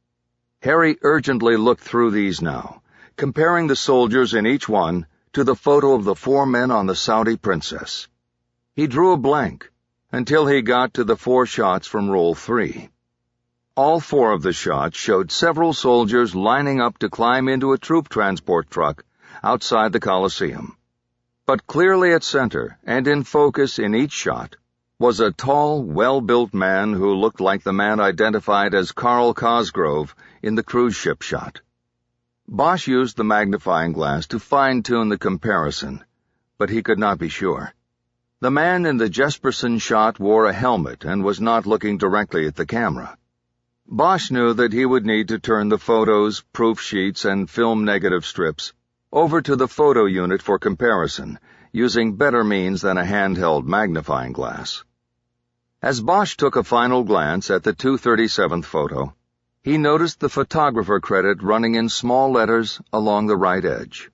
Harry urgently looked through these now, comparing the soldiers in each one to the photo of the 4 men on the Saudi Princess. He drew a blank until he got to the 4 shots from roll 3. All 4 of the shots showed several soldiers lining up to climb into a troop transport truck outside the Coliseum. But clearly at center and in focus in each shot was a tall, well-built man who looked like the man identified as Carl Cosgrove in the cruise ship shot. Bosch used the magnifying glass to fine-tune the comparison, but he could not be sure. The man in the Jesperson shot wore a helmet and was not looking directly at the camera. Bosch knew that he would need to turn the photos, proof sheets, and film negative strips over to the photo unit for comparison, using better means than a handheld magnifying glass. As Bosch took a final glance at the 237th photo, he noticed the photographer credit running in small letters along the right edge.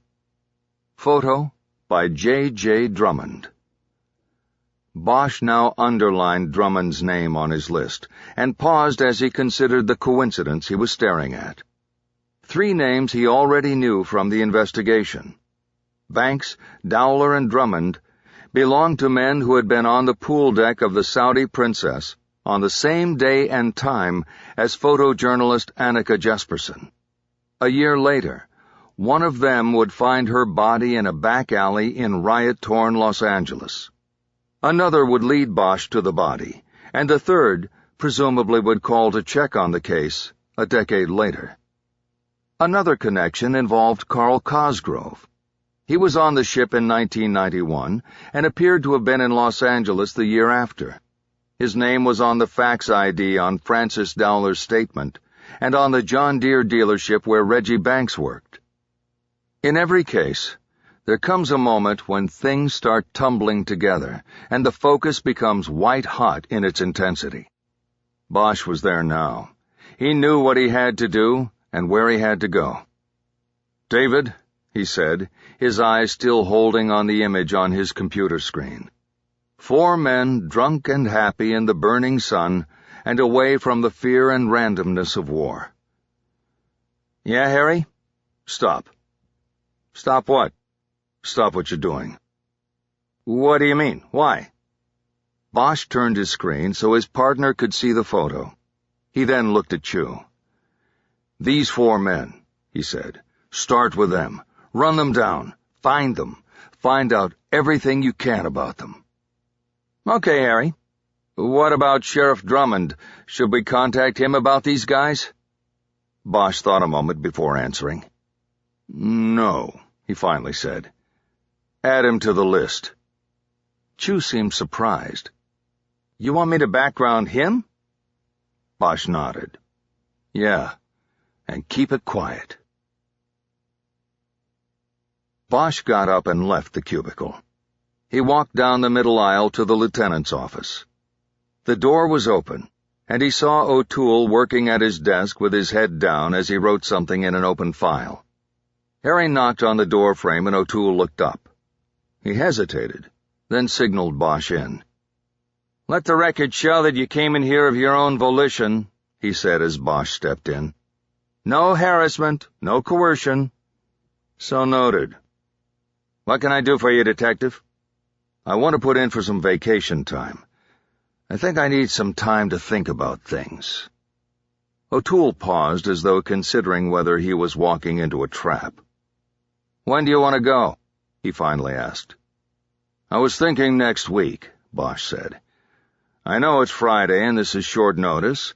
Photo by J. Drummond. Bosch now underlined Drummond's name on his list and paused as he considered the coincidence he was staring at. 3 names he already knew from the investigation. Banks, Dowler, and Drummond belonged to men who had been on the pool deck of the Saudi Princess on the same day and time as photojournalist Annika Jesperson. A year later, one of them would find her body in a back alley in riot-torn Los Angeles. Another would lead Bosch to the body, and the third presumably would call to check on the case a decade later. Another connection involved Carl Cosgrove. He was on the ship in 1991 and appeared to have been in Los Angeles the year after. His name was on the fax ID on Francis Dowler's statement and on the John Deere dealership where Reggie Banks worked. In every case, there comes a moment when things start tumbling together and the focus becomes white-hot in its intensity. Bosch was there now. He knew what he had to do and where he had to go. "David," he said, his eyes still holding on the image on his computer screen. 4 men drunk and happy in the burning sun and away from the fear and randomness of war. "Yeah, Harry?" "Stop." "Stop what?" "Stop what you're doing." "What do you mean? Why?" Bosch turned his screen so his partner could see the photo. He then looked at Chu. "These 4 men," he said. "Start with them. Run them down. Find them. Find out everything you can about them." "Okay, Harry. What about Sheriff Drummond? Should we contact him about these guys?" Bosch thought a moment before answering. "No," he finally said. "Add him to the list." Chu seemed surprised. "You want me to background him?" Bosch nodded. "Yeah, and keep it quiet." Bosch got up and left the cubicle. He walked down the middle aisle to the lieutenant's office. The door was open, and he saw O'Toole working at his desk with his head down as he wrote something in an open file. Harry knocked on the door frame and O'Toole looked up. He hesitated, then signaled Bosch in. "Let the record show that you came in here of your own volition," he said as Bosch stepped in. "No harassment, no coercion." "So noted. What can I do for you, Detective?" "I want to put in for some vacation time. I think I need some time to think about things." O'Toole paused as though considering whether he was walking into a trap. "When do you want to go?" he finally asked. "I was thinking next week," Bosch said. "I know it's Friday and this is short notice,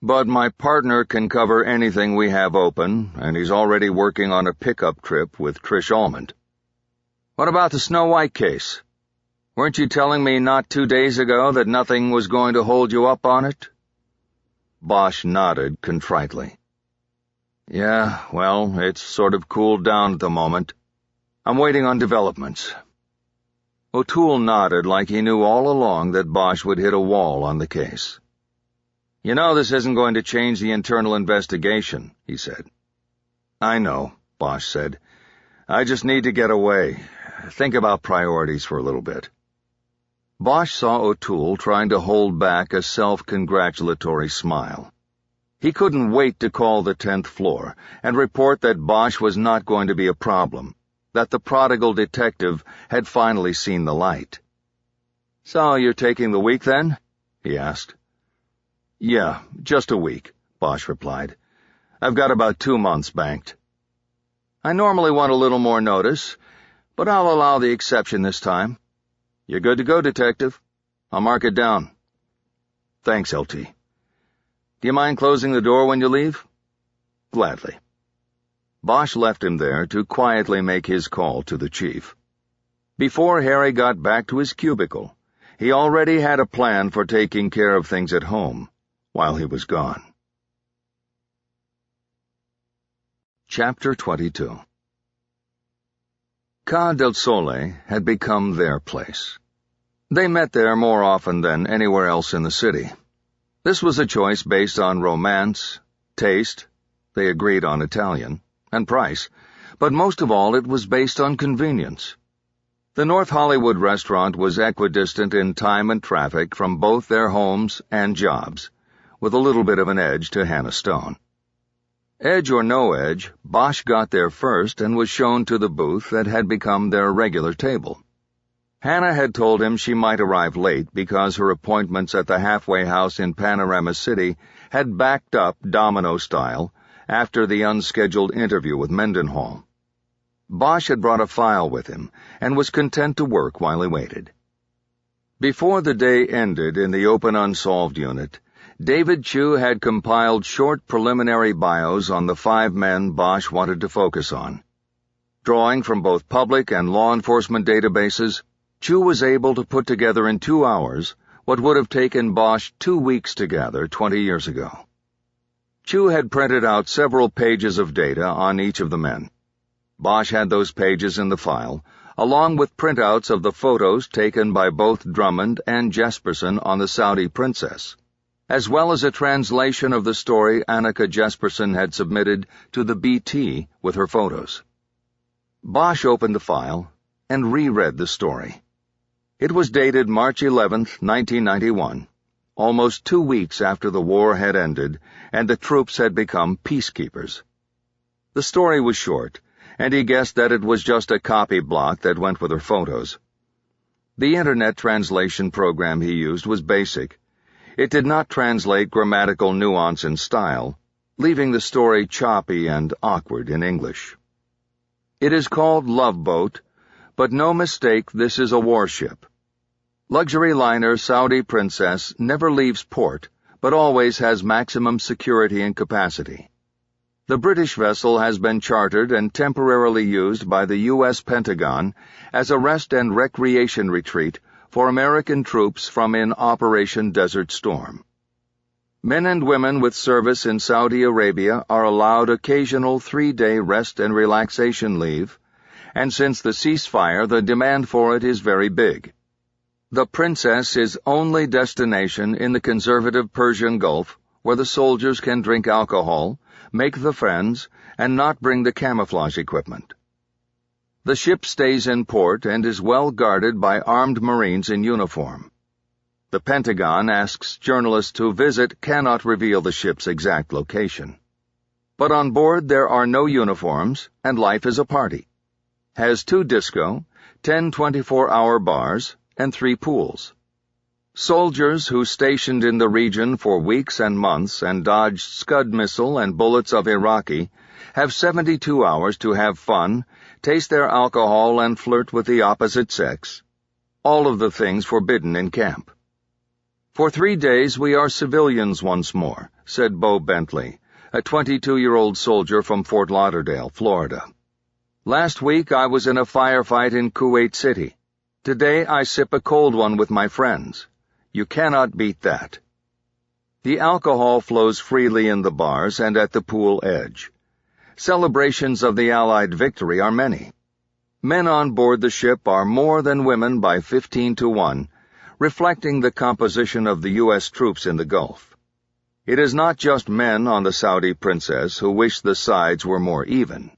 but my partner can cover anything we have open, and he's already working on a pickup trip with Trish Almond." "What about the Snow White case? Weren't you telling me not 2 days ago that nothing was going to hold you up on it?" Bosch nodded contritely. "Yeah, well, it's sort of cooled down at the moment. I'm waiting on developments." O'Toole nodded like he knew all along that Bosch would hit a wall on the case. "You know this isn't going to change the internal investigation," he said. "I know," Bosch said. "I just need to get away. Think about priorities for a little bit." Bosch saw O'Toole trying to hold back a self-congratulatory smile. He couldn't wait to call the 10th floor and report that Bosch was not going to be a problem, that the prodigal detective had finally seen the light. "So you're taking the week then?" he asked. "Yeah, just a week," Bosch replied. "I've got about 2 months banked." "I normally want a little more notice, but I'll allow the exception this time." "You're good to go, Detective. I'll mark it down." "Thanks, LT. Do you mind closing the door when you leave?" "Gladly." Bosch left him there to quietly make his call to the chief. Before Harry got back to his cubicle, he already had a plan for taking care of things at home while he was gone. Chapter 22. Ca del Sole had become their place. They met there more often than anywhere else in the city. This was a choice based on romance, taste, they agreed on Italian, and price, but most of all it was based on convenience. The North Hollywood restaurant was equidistant in time and traffic from both their homes and jobs, with a little bit of an edge to Hannah Stone. Edge or no edge, Bosch got there first and was shown to the booth that had become their regular table. Hannah had told him she might arrive late because her appointments at the halfway house in Panorama City had backed up domino style after the unscheduled interview with Mendenhall. Bosch had brought a file with him and was content to work while he waited. Before the day ended in the open unsolved unit, David Chu had compiled short preliminary bios on the 5 men Bosch wanted to focus on. Drawing from both public and law enforcement databases, Chu was able to put together in 2 hours what would have taken Bosch 2 weeks to gather 20 years ago. Chu had printed out several pages of data on each of the men. Bosch had those pages in the file, along with printouts of the photos taken by both Drummond and Jesperson on the Saudi princess, as well as a translation of the story Annika Jesperson had submitted to the BT with her photos. Bosch opened the file and reread the story. It was dated March 11, 1991, almost 2 weeks after the war had ended and the troops had become peacekeepers. The story was short, and he guessed that it was just a copy block that went with her photos. The internet translation program he used was basic. It did not translate grammatical nuance and style, leaving the story choppy and awkward in English. It is called Love Boat, but no mistake, this is a warship. Luxury liner Saudi Princess never leaves port, but always has maximum security and capacity. The British vessel has been chartered and temporarily used by the U.S. Pentagon as a rest and recreation retreat for American troops from in Operation Desert Storm. Men and women with service in Saudi Arabia are allowed occasional 3-day rest and relaxation leave, and since the ceasefire, the demand for it is very big. The Princess is only destination in the conservative Persian Gulf, where the soldiers can drink alcohol, make the friends, and not bring the camouflage equipment. The ship stays in port and is well guarded by armed Marines in uniform. The Pentagon asks journalists who visit cannot reveal the ship's exact location. But on board there are no uniforms, and life is a party. Has 2 disco, 10 24-hour bars, and 3 pools. Soldiers who stationed in the region for weeks and months and dodged Scud missile and bullets of Iraqi have 72 hours to have fun, taste their alcohol, and flirt with the opposite sex. All of the things forbidden in camp. For 3 days we are civilians once more, said Bo Bentley, a 22-year-old soldier from Fort Lauderdale, Florida. Last week I was in a firefight in Kuwait City. Today I sip a cold one with my friends. You cannot beat that. The alcohol flows freely in the bars and at the pool edge. Celebrations of the Allied victory are many. Men on board the ship are more than women by 15 to 1, reflecting the composition of the U.S. troops in the Gulf. It is not just men on the Saudi Princess who wish the sides were more even.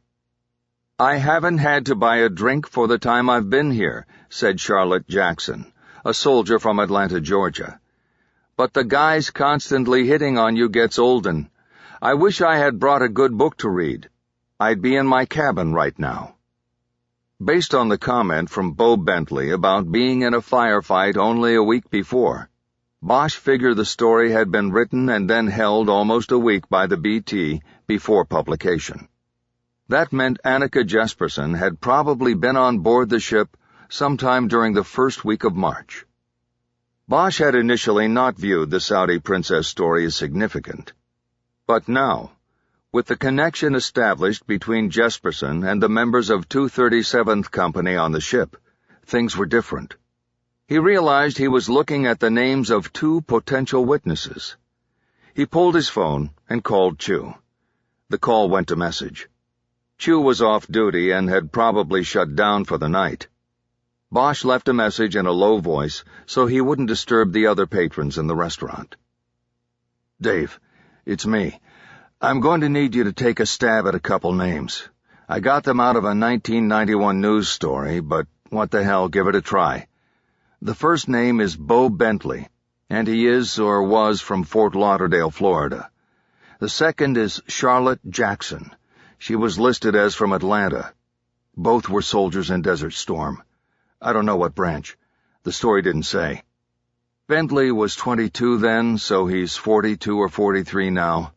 I haven't had to buy a drink for the time I've been here, said Charlotte Jackson, a soldier from Atlanta, Georgia. But the guys constantly hitting on you gets olden. I wish I had brought a good book to read. I'd be in my cabin right now. Based on the comment from Bo Bentley about being in a firefight only a week before, Bosch figured the story had been written and then held almost a week by the BT before publication. That meant Annika Jesperson had probably been on board the ship sometime during the first week of March. Bosch had initially not viewed the Saudi Princess story as significant. But now, with the connection established between Jesperson and the members of 237th Company on the ship, things were different. He realized he was looking at the names of 2 potential witnesses. He pulled his phone and called Chu. The call went to message. Chu was off duty and had probably shut down for the night. Bosch left a message in a low voice so he wouldn't disturb the other patrons in the restaurant. Dave, it's me. I'm going to need you to take a stab at a couple names. I got them out of a 1991 news story, but what the hell, give it a try. The first name is Bo Bentley, and he is or was from Fort Lauderdale, Florida. The second is Charlotte Jackson. She was listed as from Atlanta. Both were soldiers in Desert Storm. I don't know what branch. The story didn't say. Bentley was 22 then, so he's 42 or 43 now.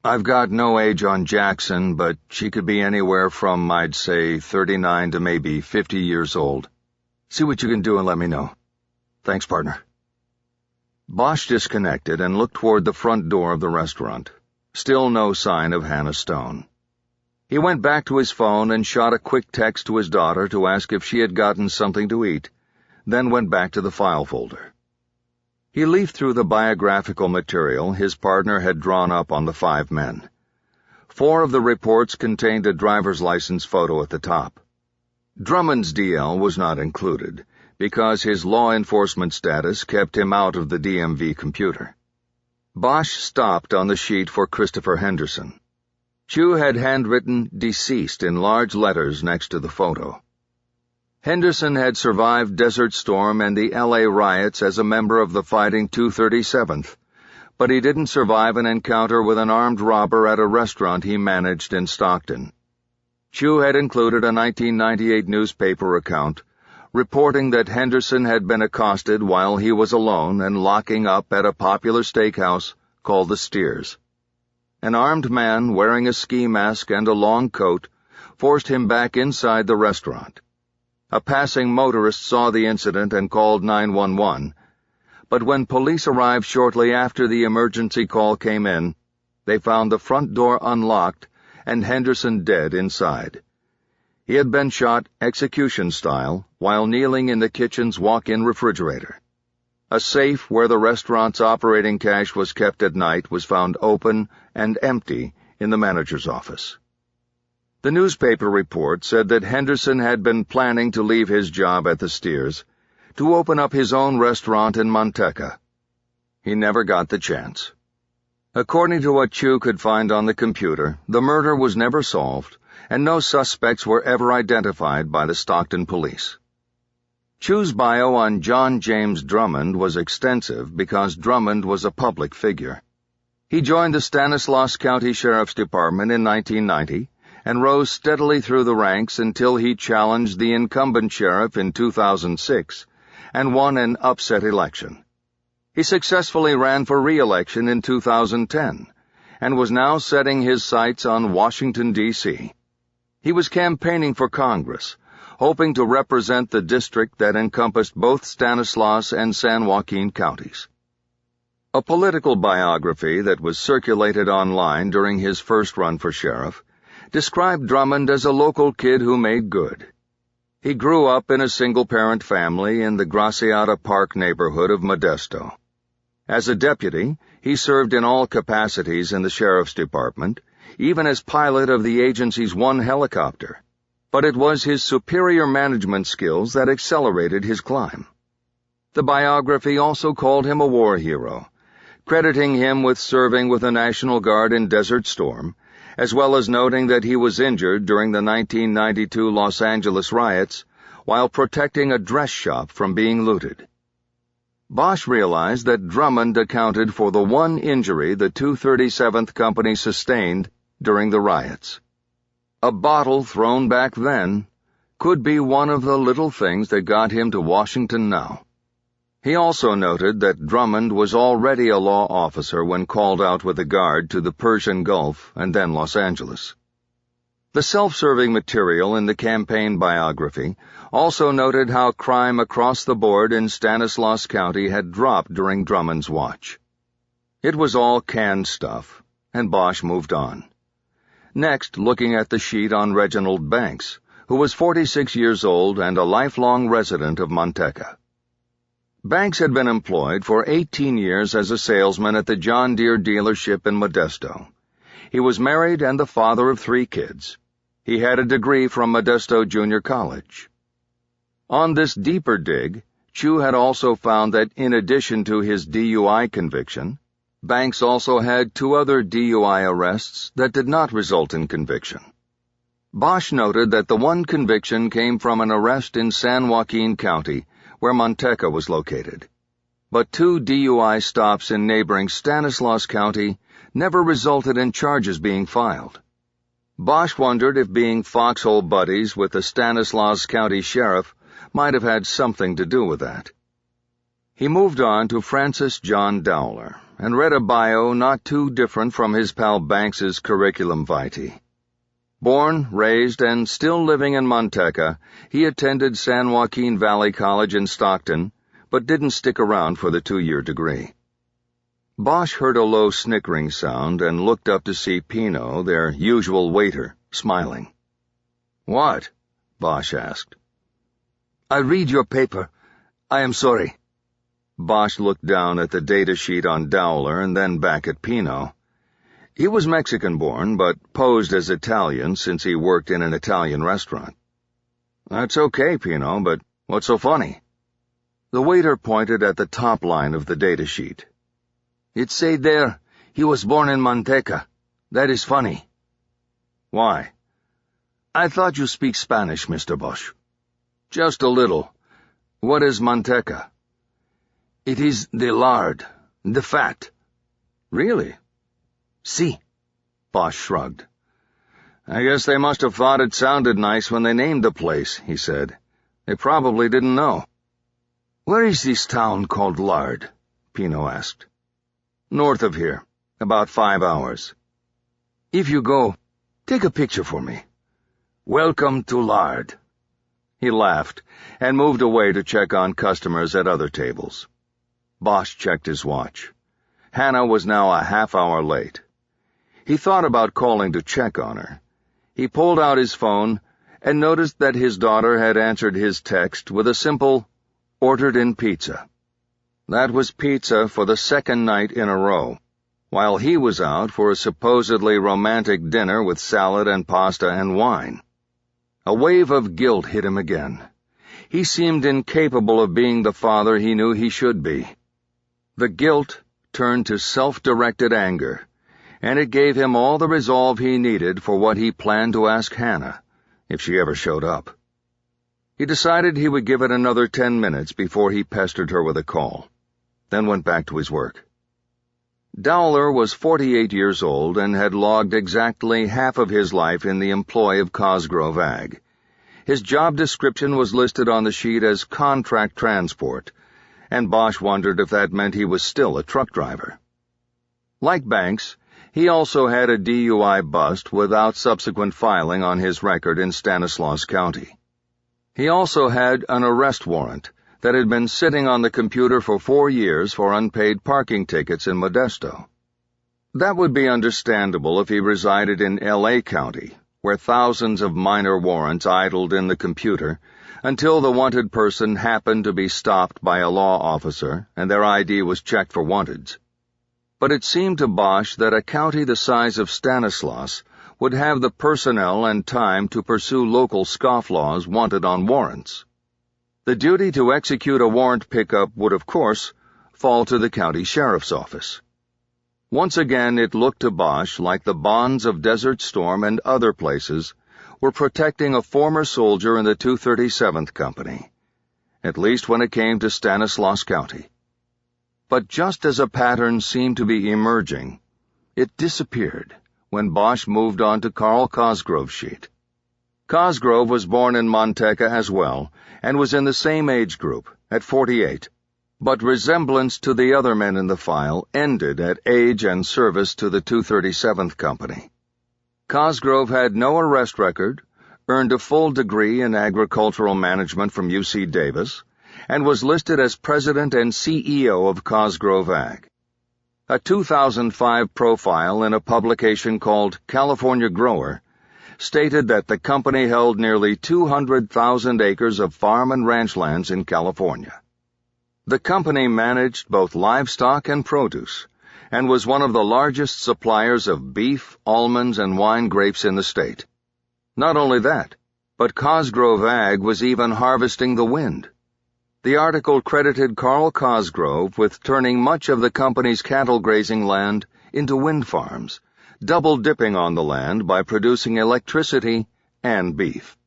I've got no age on Jackson, but she could be anywhere from, I'd say, 39 to maybe 50 years old. See what you can do and let me know. Thanks, partner. Bosch disconnected and looked toward the front door of the restaurant. Still no sign of Hannah Stone. He went back to his phone and shot a quick text to his daughter to ask if she had gotten something to eat, then went back to the file folder. He leafed through the biographical material his partner had drawn up on the 5 men. 4 of the reports contained a driver's license photo at the top. Drummond's DL was not included, because his law enforcement status kept him out of the DMV computer. Bosch stopped on the sheet for Christopher Henderson. Chu had handwritten "deceased" in large letters next to the photo. Henderson had survived Desert Storm and the L.A. riots as a member of the Fighting 237th, but he didn't survive an encounter with an armed robber at a restaurant he managed in Stockton. Chu had included a 1998 newspaper account reporting that Henderson had been accosted while he was alone and locking up at a popular steakhouse called the Steers. An armed man wearing a ski mask and a long coat forced him back inside the restaurant. A passing motorist saw the incident and called 911, but when police arrived shortly after the emergency call came in, they found the front door unlocked and Henderson dead inside. He had been shot execution-style while kneeling in the kitchen's walk-in refrigerator. A safe where the restaurant's operating cash was kept at night was found open and empty in the manager's office. The newspaper report said that Henderson had been planning to leave his job at the Steers to open up his own restaurant in Manteca. He never got the chance. According to what Chu could find on the computer, the murder was never solved, and no suspects were ever identified by the Stockton police. Chu's bio on John James Drummond was extensive because Drummond was a public figure. He joined the Stanislaus County Sheriff's Department in 1990 and rose steadily through the ranks until he challenged the incumbent sheriff in 2006 and won an upset election. He successfully ran for re-election in 2010 and was now setting his sights on Washington, D.C. He was campaigning for Congress, hoping to represent the district that encompassed both Stanislaus and San Joaquin counties. A political biography that was circulated online during his first run for sheriff described Drummond as a local kid who made good. He grew up in a single-parent family in the Graciata Park neighborhood of Modesto. As a deputy, he served in all capacities in the sheriff's department, even as pilot of the agency's one helicopter. But it was his superior management skills that accelerated his climb. The biography also called him a war hero, crediting him with serving with the National Guard in Desert Storm, as well as noting that he was injured during the 1992 Los Angeles riots while protecting a dress shop from being looted. Bosch realized that Drummond accounted for the one injury the 237th Company sustained during the riots. A bottle thrown back then could be one of the little things that got him to Washington now. He also noted that Drummond was already a law officer when called out with the Guard to the Persian Gulf and then Los Angeles. The self-serving material in the campaign biography also noted how crime across the board in Stanislaus County had dropped during Drummond's watch. It was all canned stuff, and Bosch moved on. Next, looking at the sheet on Reginald Banks, who was 46 years old and a lifelong resident of Manteca. Banks had been employed for 18 years as a salesman at the John Deere dealership in Modesto. He was married and the father of 3 kids. He had a degree from Modesto Junior College. On this deeper dig, Chu had also found that in addition to his DUI conviction, Banks also had 2 other DUI arrests that did not result in conviction. Bosch noted that the one conviction came from an arrest in San Joaquin County, where Manteca was located. But 2 DUI stops in neighboring Stanislaus County never resulted in charges being filed. Bosch wondered if being foxhole buddies with the Stanislaus County Sheriff might have had something to do with that. He moved on to Francis John Dowler and read a bio not too different from his pal Banks's curriculum vitae. Born, raised, and still living in Manteca, he attended San Joaquin Valley College in Stockton, but didn't stick around for the 2-year degree. Bosch heard a low snickering sound and looked up to see Pino, their usual waiter, smiling. "What?" Bosch asked. "I read your paper. I am sorry." Bosch looked down at the data sheet on Dowler and then back at Pino. He was Mexican-born, but posed as Italian since he worked in an Italian restaurant. "That's okay, Pino, but what's so funny?" The waiter pointed at the top line of the data sheet. "It say there, he was born in Manteca. That is funny." "Why?" "I thought you speak Spanish, Mr. Bosch." "Just a little. What is Manteca?" "It is the lard, the fat." "Really?" "Si." Bosch shrugged. "I guess they must have thought it sounded nice when they named the place," he said. "They probably didn't know." "Where is this town called Lard?" Pino asked. "North of here, about 5 hours. If you go, take a picture for me. Welcome to Lard." He laughed and moved away to check on customers at other tables. Bosch checked his watch. Hannah was now a half-hour late. He thought about calling to check on her. He pulled out his phone and noticed that his daughter had answered his text with a simple, "Ordered in pizza." That was pizza for the 2nd night in a row, while he was out for a supposedly romantic dinner with salad and pasta and wine. A wave of guilt hit him again. He seemed incapable of being the father he knew he should be. The guilt turned to self-directed anger, and it gave him all the resolve he needed for what he planned to ask Hannah, if she ever showed up. He decided he would give it another 10 minutes before he pestered her with a call, then went back to his work. Dowler was 48 years old and had logged exactly half of his life in the employ of Cosgrove Ag. His job description was listed on the sheet as contract transport, and Bosch wondered if that meant he was still a truck driver. Like Banks, he also had a DUI bust without subsequent filing on his record in Stanislaus County. He also had an arrest warrant that had been sitting on the computer for 4 years for unpaid parking tickets in Modesto. That would be understandable if he resided in L.A. County, where thousands of minor warrants idled in the computer until the wanted person happened to be stopped by a law officer and their ID was checked for wanteds. But it seemed to Bosch that a county the size of Stanislaus would have the personnel and time to pursue local scofflaws wanted on warrants. The duty to execute a warrant pickup would, of course, fall to the county sheriff's office. Once again, it looked to Bosch like the bonds of Desert Storm and other places were protecting a former soldier in the 237th Company, at least when it came to Stanislaus County. But just as a pattern seemed to be emerging, it disappeared when Bosch moved on to Carl Cosgrove's sheet. Cosgrove was born in Manteca as well, and was in the same age group, at 48, but resemblance to the other men in the file ended at age and service to the 237th Company. Cosgrove had no arrest record, earned a full degree in agricultural management from UC Davis, and was listed as president and CEO of Cosgrove Ag. A 2005 profile in a publication called California Grower stated that the company held nearly 200,000 acres of farm and ranch lands in California. The company managed both livestock and produce, and was one of the largest suppliers of beef, almonds, and wine grapes in the state. Not only that, but Cosgrove Ag was even harvesting the wind. The article credited Carl Cosgrove with turning much of the company's cattle grazing land into wind farms, double-dipping on the land by producing electricity and beef.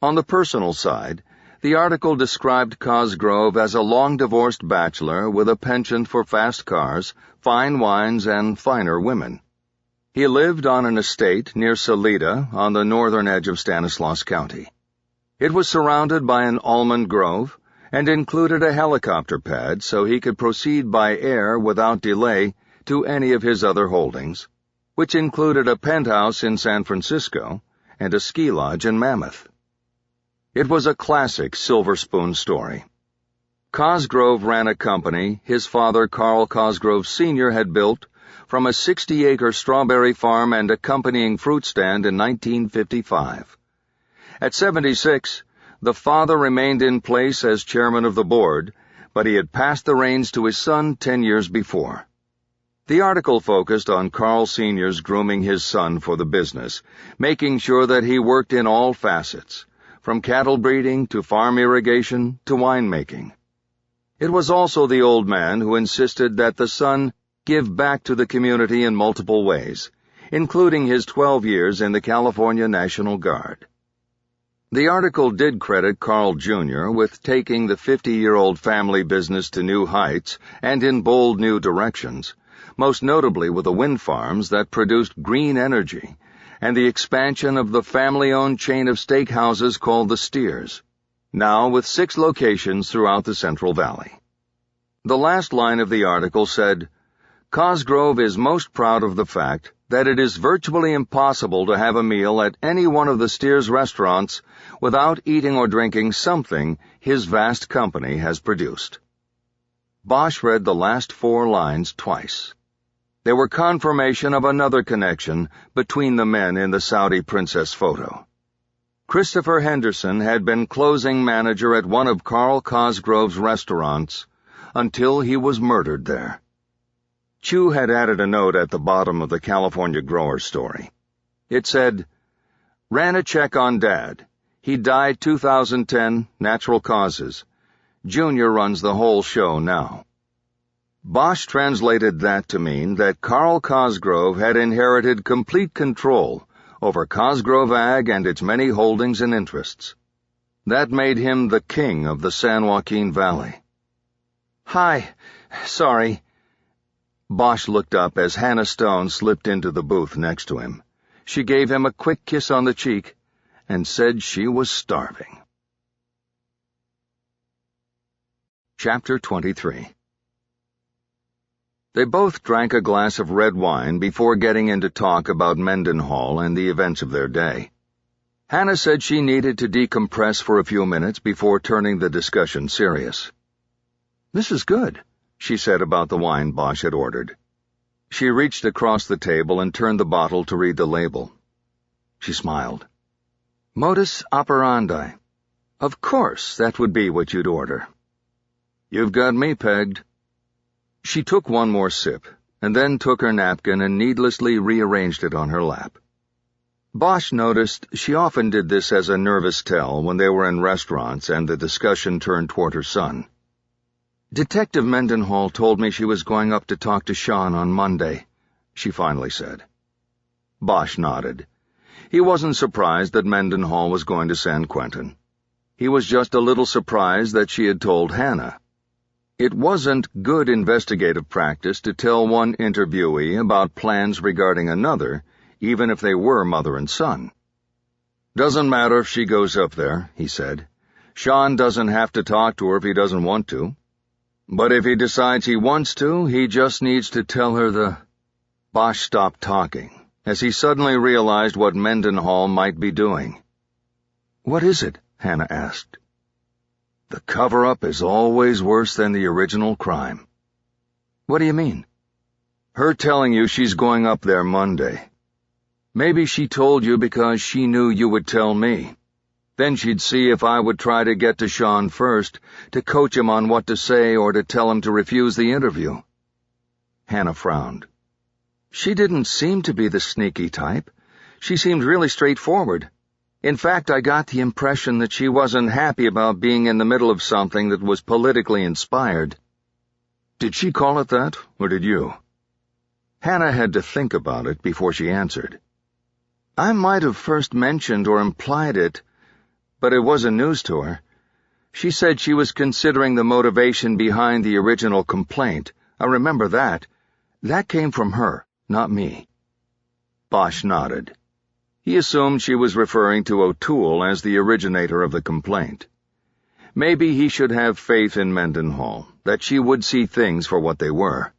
On the personal side, the article described Cosgrove as a long-divorced bachelor with a penchant for fast cars, fine wines, and finer women. He lived on an estate near Salida on the northern edge of Stanislaus County. It was surrounded by an almond grove and included a helicopter pad so he could proceed by air without delay to any of his other holdings, which included a penthouse in San Francisco and a ski lodge in Mammoth. It was a classic Silver Spoon story. Cosgrove ran a company his father Carl Cosgrove Sr. had built from a 60-acre strawberry farm and accompanying fruit stand in 1955. At 76, the father remained in place as chairman of the board, but he had passed the reins to his son 10 years before. The article focused on Carl Sr.'s grooming his son for the business, making sure that he worked in all facets, from cattle breeding to farm irrigation to winemaking. It was also the old man who insisted that the son give back to the community in multiple ways, including his 12 years in the California National Guard. The article did credit Carl Jr. with taking the 50-year-old family business to new heights and in bold new directions, most notably with the wind farms that produced green energy and the expansion of the family-owned chain of steakhouses called the Steers, now with 6 locations throughout the Central Valley. The last line of the article said, Cosgrove is most proud of the fact that it is virtually impossible to have a meal at any one of the Steers restaurants without eating or drinking something his vast company has produced. Bosch read the last 4 lines twice. They were confirmation of another connection between the men in the Saudi princess photo. Christopher Henderson had been closing manager at one of Carl Cosgrove's restaurants until he was murdered there. Chu had added a note at the bottom of the California Grower story. It said, Ran a check on Dad. He died 2010, natural causes. Junior runs the whole show now. Bosch translated that to mean that Carl Cosgrove had inherited complete control over Cosgrove Ag and its many holdings and interests. That made him the king of the San Joaquin Valley. "Hi. Sorry." Bosch looked up as Hannah Stone slipped into the booth next to him. She gave him a quick kiss on the cheek and said she was starving. Chapter 23. They both drank a glass of red wine before getting into talk about Mendenhall and the events of their day. Hannah said she needed to decompress for a few minutes before turning the discussion serious. "This is good," she said about the wine Bosch had ordered. She reached across the table and turned the bottle to read the label. She smiled. "Modus operandi. Of course, that would be what you'd order." "You've got me pegged." She took one more sip, and then took her napkin and needlessly rearranged it on her lap. Bosch noticed she often did this as a nervous tell when they were in restaurants and the discussion turned toward her son. "Detective Mendenhall told me she was going up to talk to Sean on Monday," she finally said. Bosch nodded. He wasn't surprised that Mendenhall was going to San Quentin. He was just a little surprised that she had told Hannah. It wasn't good investigative practice to tell one interviewee about plans regarding another, even if they were mother and son. "Doesn't matter if she goes up there," he said. "Sean doesn't have to talk to her if he doesn't want to. But if he decides he wants to, he just needs to tell her the—" Bosch stopped talking, as he suddenly realized what Mendenhall might be doing. "What is it?" Hannah asked. "The cover-up is always worse than the original crime." "What do you mean?" "Her telling you she's going up there Monday. Maybe she told you because she knew you would tell me. Then she'd see if I would try to get to Sean first, to coach him on what to say or to tell him to refuse the interview." Hannah frowned. "She didn't seem to be the sneaky type. She seemed really straightforward. In fact, I got the impression that she wasn't happy about being in the middle of something that was politically inspired." "Did she call it that, or did you?" Hannah had to think about it before she answered. "I might have first mentioned or implied it, but it wasn't news to her. She said she was considering the motivation behind the original complaint. I remember that. That came from her, not me." Bosch nodded. He assumed she was referring to O'Toole as the originator of the complaint. Maybe he should have faith in Mendenhall, that she would see things for what they were.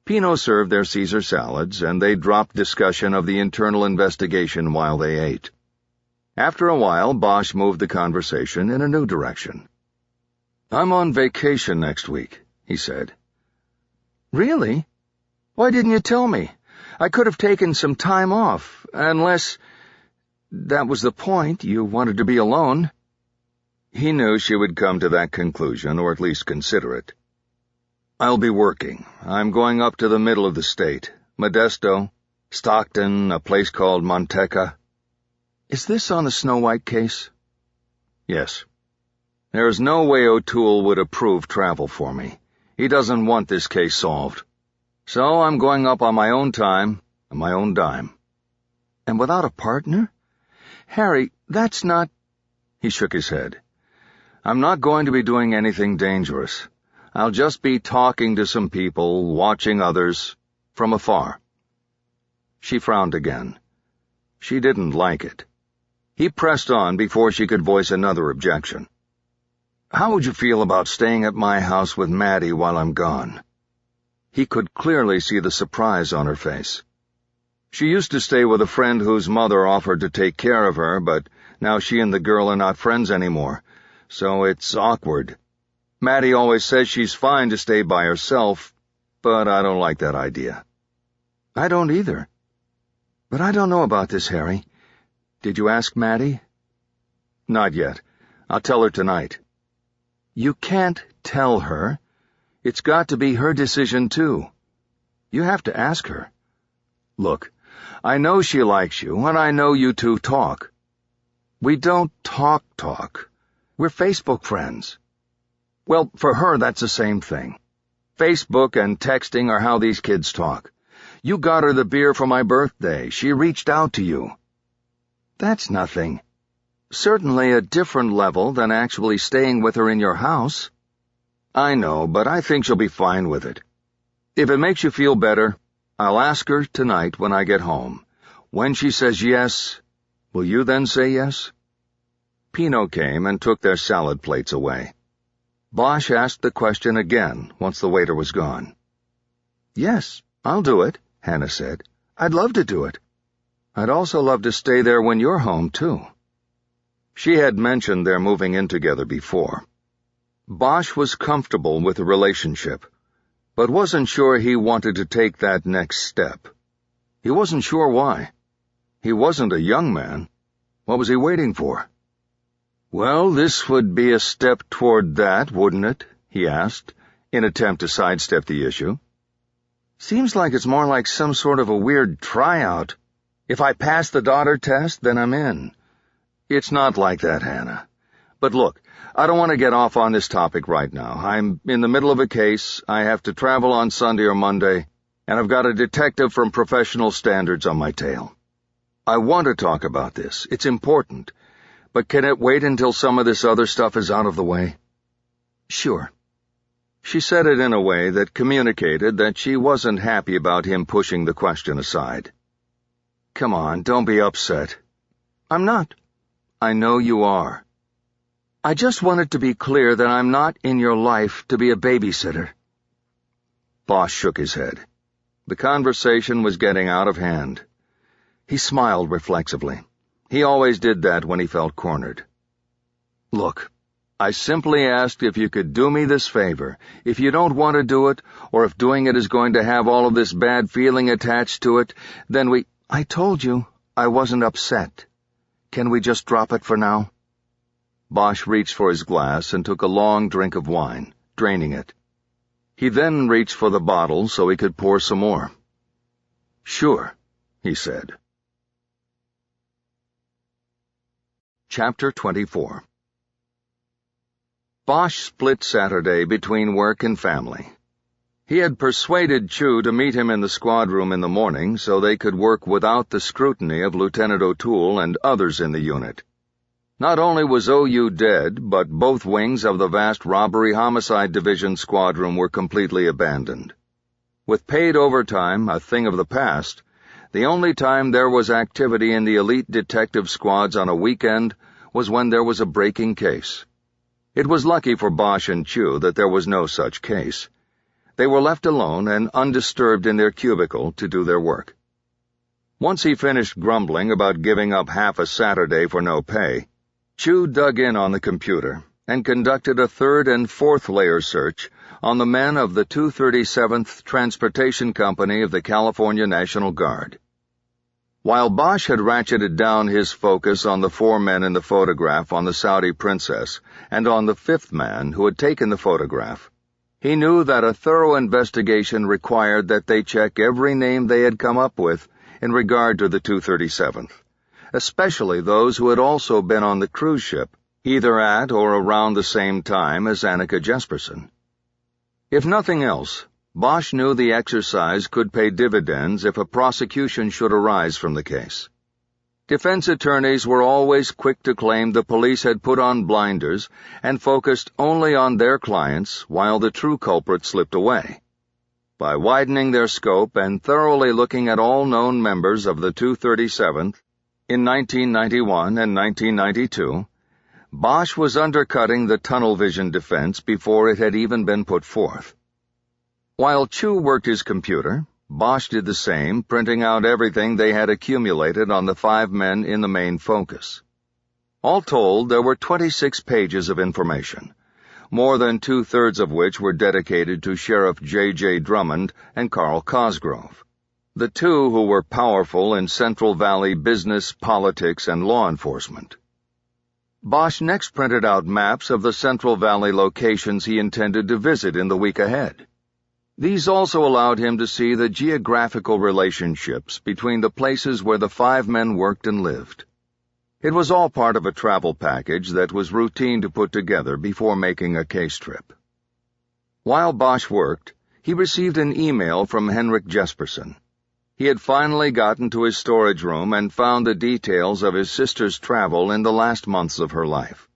Pino served their Caesar salads, and they dropped discussion of the internal investigation while they ate. After a while, Bosch moved the conversation in a new direction. "I'm on vacation next week," he said. "Really? Why didn't you tell me? I could have taken some time off, unless— that was the point, you wanted to be alone." He knew she would come to that conclusion, or at least consider it. "I'll be working. I'm going up to the middle of the state. Modesto, Stockton, a place called Manteca." "Is this on the Snow White case?" "Yes. There's no way O'Toole would approve travel for me. He doesn't want this case solved. So I'm going up on my own time and my own dime." "And without a partner? Harry, that's not—" He shook his head. "I'm not going to be doing anything dangerous. I'll just be talking to some people, watching others, from afar." She frowned again. She didn't like it. He pressed on before she could voice another objection. "How would you feel about staying at my house with Maddie while I'm gone?" He could clearly see the surprise on her face. She used to stay with a friend whose mother offered to take care of her, but now she and the girl are not friends anymore, so it's awkward. Maddie always says she's fine to stay by herself, but I don't like that idea." "I don't either. But I don't know about this, Harry. Did you ask Maddie?" "Not yet. I'll tell her tonight." "You can't tell her. It's got to be her decision, too. You have to ask her." "Look, I know she likes you, and I know you two talk." "We don't talk. We're Facebook friends." "Well, for her that's the same thing. Facebook and texting are how these kids talk. You got her the beer for my birthday. She reached out to you." "That's nothing." Certainly a different level than actually staying with her in your house. I know, but I think she'll be fine with it. If it makes you feel better, I'll ask her tonight when I get home. When she says yes, will you then say yes?" Pino came and took their salad plates away. Bosch asked the question again once the waiter was gone. "Yes, I'll do it," Hannah said. "I'd love to do it. I'd also love to stay there when you're home, too." She had mentioned their moving in together before. Bosch was comfortable with the relationship, but wasn't sure he wanted to take that next step. He wasn't sure why. He wasn't a young man. What was he waiting for? "Well, this would be a step toward that, wouldn't it?" he asked, in attempt to sidestep the issue. "Seems like it's more like some sort of a weird tryout. If I pass the daughter test, then I'm in." "It's not like that, Hannah. But look, I don't want to get off on this topic right now. I'm in the middle of a case, I have to travel on Sunday or Monday, and I've got a detective from Professional Standards on my tail. I want to talk about this. It's important. But can it wait until some of this other stuff is out of the way?" "Sure." She said it in a way that communicated that she wasn't happy about him pushing the question aside. "Come on, don't be upset." "I'm not." "I know you are." "I just want it to be clear that I'm not in your life to be a babysitter." Bosch shook his head. The conversation was getting out of hand. He smiled reflexively. He always did that when he felt cornered. "Look, I simply asked if you could do me this favor. If you don't want to do it, or if doing it is going to have all of this bad feeling attached to it, then we—" "I told you I wasn't upset. Can we just drop it for now?" Bosch reached for his glass and took a long drink of wine, draining it. He then reached for the bottle so he could pour some more. "Sure," he said. Chapter 24. Bosch split Saturday between work and family. He had persuaded Chu to meet him in the squad room in the morning so they could work without the scrutiny of Lieutenant O'Toole and others in the unit. Not only was OU dead, but both wings of the vast robbery-homicide division squad room were completely abandoned. With paid overtime, a thing of the past, the only time there was activity in the elite detective squads on a weekend was when there was a breaking case. It was lucky for Bosch and Chu that there was no such case. They were left alone and undisturbed in their cubicle to do their work. Once he finished grumbling about giving up half a Saturday for no pay, Chu dug in on the computer and conducted a third and fourth layer search on the men of the 237th Transportation Company of the California National Guard. While Bosch had ratcheted down his focus on the 4 men in the photograph on the Saudi princess and on the 5th man who had taken the photograph, he knew that a thorough investigation required that they check every name they had come up with in regard to the 237th, especially those who had also been on the cruise ship, either at or around the same time as Annika Jesperson. If nothing else, Bosch knew the exercise could pay dividends if a prosecution should arise from the case. Defense attorneys were always quick to claim the police had put on blinders and focused only on their clients while the true culprit slipped away. By widening their scope and thoroughly looking at all known members of the 237th in 1991 and 1992, Bosch was undercutting the tunnel vision defense before it had even been put forth. While Chu worked his computer, Bosch did the same, printing out everything they had accumulated on the 5 men in the main focus. All told, there were 26 pages of information, more than 2/3 of which were dedicated to Sheriff J.J. Drummond and Carl Cosgrove, the two who were powerful in Central Valley business, politics, and law enforcement. Bosch next printed out maps of the Central Valley locations he intended to visit in the week ahead. These also allowed him to see the geographical relationships between the places where the 5 men worked and lived. It was all part of a travel package that was routine to put together before making a case trip. While Bosch worked, he received an email from Henrik Jesperson. He had finally gotten to his storage room and found the details of his sister's travel in the last months of her life.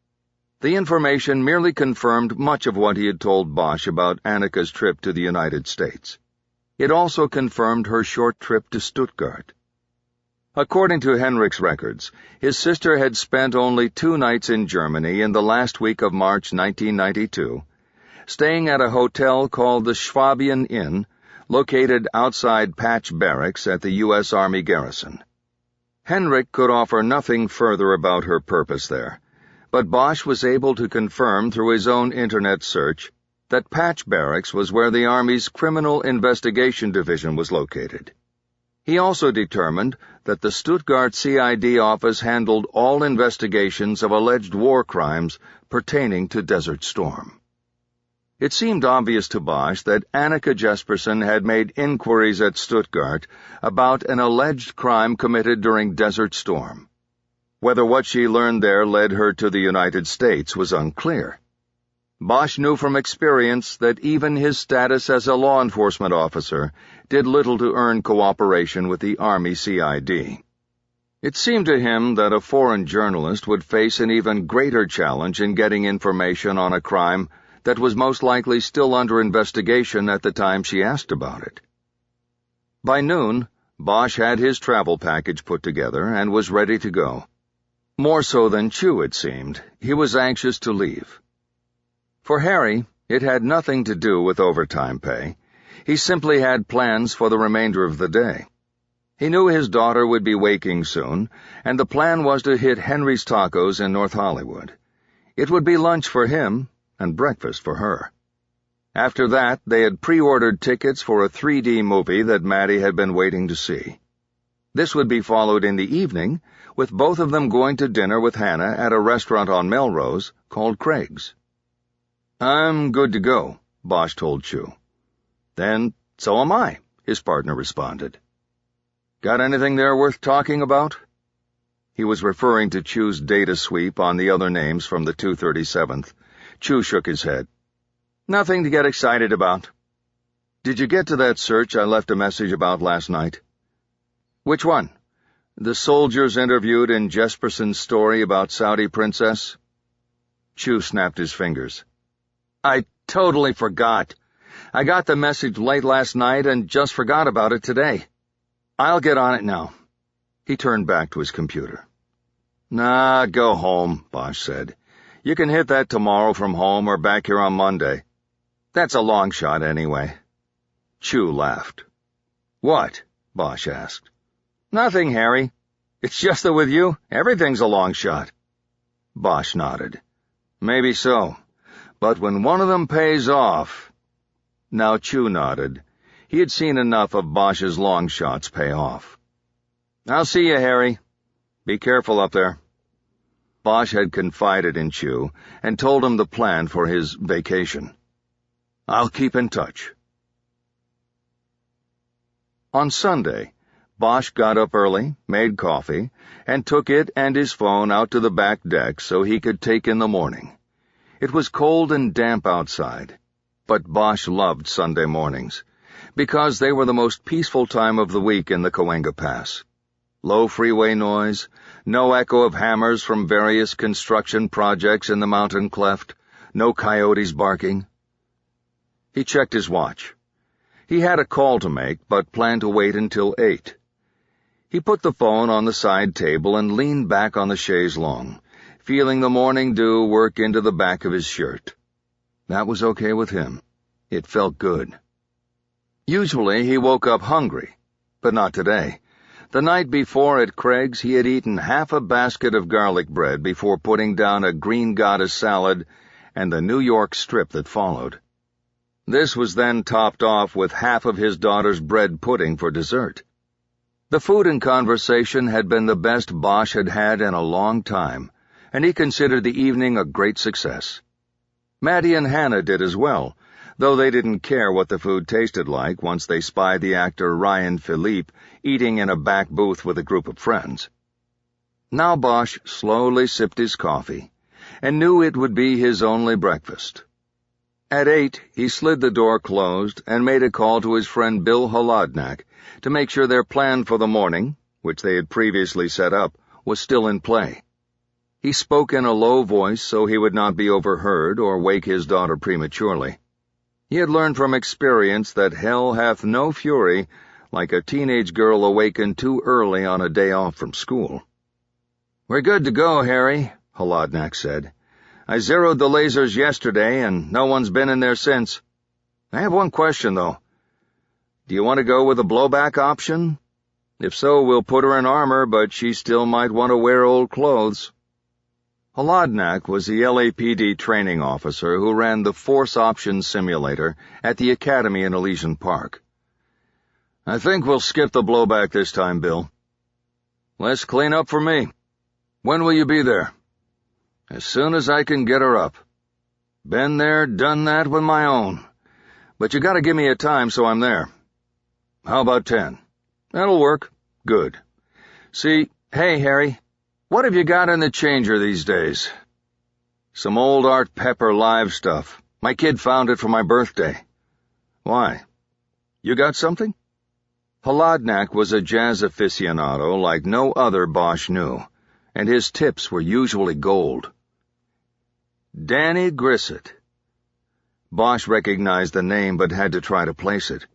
The information merely confirmed much of what he had told Bosch about Annika's trip to the United States. It also confirmed her short trip to Stuttgart. According to Henrik's records, his sister had spent only 2 nights in Germany in the last week of March 1992, staying at a hotel called the Schwabian Inn, located outside Patch Barracks at the U.S. Army garrison. Henrik could offer nothing further about her purpose there, but Bosch was able to confirm through his own internet search that Patch Barracks was where the Army's Criminal Investigation Division was located. He also determined that the Stuttgart CID office handled all investigations of alleged war crimes pertaining to Desert Storm. It seemed obvious to Bosch that Annika Jesperson had made inquiries at Stuttgart about an alleged crime committed during Desert Storm. Whether what she learned there led her to the United States was unclear. Bosch knew from experience that even his status as a law enforcement officer did little to earn cooperation with the Army CID. It seemed to him that a foreign journalist would face an even greater challenge in getting information on a crime that was most likely still under investigation at the time she asked about it. By noon, Bosch had his travel package put together and was ready to go. More so than Chu, it seemed. He was anxious to leave. For Harry, it had nothing to do with overtime pay. He simply had plans for the remainder of the day. He knew his daughter would be waking soon, and the plan was to hit Henry's Tacos in North Hollywood. It would be lunch for him and breakfast for her. After that, they had pre-ordered tickets for a 3D movie that Maddie had been waiting to see. This would be followed in the evening, with both of them going to dinner with Hannah at a restaurant on Melrose called Craig's. "I'm good to go," Bosch told Chu. "Then so am I," his partner responded. "Got anything there worth talking about?" He was referring to Chu's data sweep on the other names from the 237th. Chu shook his head. "Nothing to get excited about." "Did you get to that search I left a message about last night?" "Which one? The soldiers interviewed in Jesperson's story about Saudi Princess?" Chu snapped his fingers. "I totally forgot. I got the message late last night and just forgot about it today. I'll get on it now." He turned back to his computer. "Nah, go home," Bosch said. "You can hit that tomorrow from home or back here on Monday. That's a long shot anyway." Chu laughed. "What?" Bosch asked. "Nothing, Harry. It's just that with you, everything's a long shot." Bosch nodded. "Maybe so. But when one of them pays off—" Now Chu nodded. He had seen enough of Bosch's long shots pay off. "I'll see you, Harry. Be careful up there." Bosch had confided in Chu and told him the plan for his vacation. "I'll keep in touch." On Sunday, Bosch got up early, made coffee, and took it and his phone out to the back deck so he could take in the morning. It was cold and damp outside, but Bosch loved Sunday mornings, because they were the most peaceful time of the week in the Cahuenga Pass. Low freeway noise, no echo of hammers from various construction projects in the mountain cleft, no coyotes barking. He checked his watch. He had a call to make, but planned to wait until 8. He put the phone on the side table and leaned back on the chaise longue, feeling the morning dew work into the back of his shirt. That was okay with him. It felt good. Usually he woke up hungry, but not today. The night before at Craig's he had eaten half a basket of garlic bread before putting down a green goddess salad and the New York strip that followed. This was then topped off with half of his daughter's bread pudding for dessert. The food and conversation had been the best Bosch had had in a long time, and he considered the evening a great success. Maddie and Hannah did as well, though they didn't care what the food tasted like once they spied the actor Ryan Philippe eating in a back booth with a group of friends. Now Bosch slowly sipped his coffee, and knew it would be his only breakfast. At 8, he slid the door closed and made a call to his friend Bill Holodnak to make sure their plan for the morning, which they had previously set up, was still in play. He spoke in a low voice so he would not be overheard or wake his daughter prematurely. He had learned from experience that hell hath no fury like a teenage girl awakened too early on a day off from school. "We're good to go, Harry," Holodnak said. "I zeroed the lasers yesterday, and no one's been in there since. I have one question, though. Do you want to go with the blowback option? If so, we'll put her in armor, but she still might want to wear old clothes." Holodnak was the LAPD training officer who ran the Force Options Simulator at the Academy in Elysian Park. "I think we'll skip the blowback this time, Bill." "Less cleanup for me. When will you be there?" "As soon as I can get her up. Been there, done that with my own. But you gotta give me a time so I'm there." "How about 10? "That'll work." "Good. See, hey, Harry, what have you got in the changer these days?" "Some old Art Pepper live stuff. My kid found it for my birthday." "Why? You got something?" Holodnak was a jazz aficionado like no other Bosch knew, and his tips were usually gold. Danny Grissett. Bosch recognized the name but had to try to place it.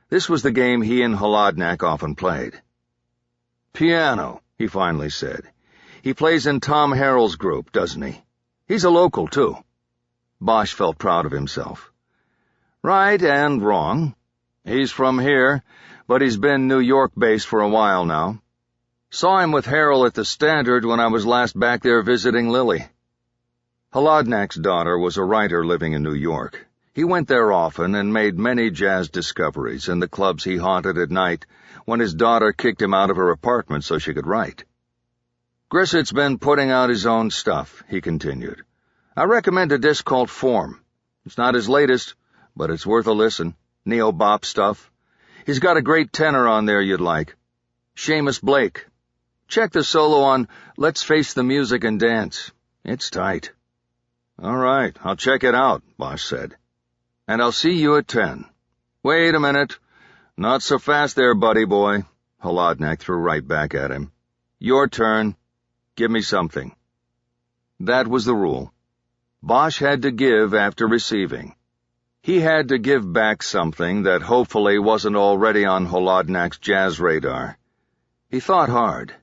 This was the game he and Holodnak often played. "Piano," he finally said. "He plays in Tom Harrell's group, doesn't he? He's a local, too." Bosch felt proud of himself. "Right and wrong. He's from here, but he's been New York-based for a while now. Saw him with Harrell at the Standard when I was last back there visiting Lily." Holodnak's daughter was a writer living in New York. He went there often and made many jazz discoveries in the clubs he haunted at night when his daughter kicked him out of her apartment so she could write. "Grissett's been putting out his own stuff," he continued. "I recommend a disc called Form. It's not his latest, but it's worth a listen. Neo-bop stuff. He's got a great tenor on there you'd like. Seamus Blake. Check the solo on Let's Face the Music and Dance. It's tight." "All right, I'll check it out," Bosch said. "And I'll see you at 10. "Wait a minute. Not so fast there, buddy boy," Holodnak threw right back at him. "Your turn. Give me something." That was the rule. Bosch had to give after receiving. He had to give back something that hopefully wasn't already on Holodnak's jazz radar. He thought hard.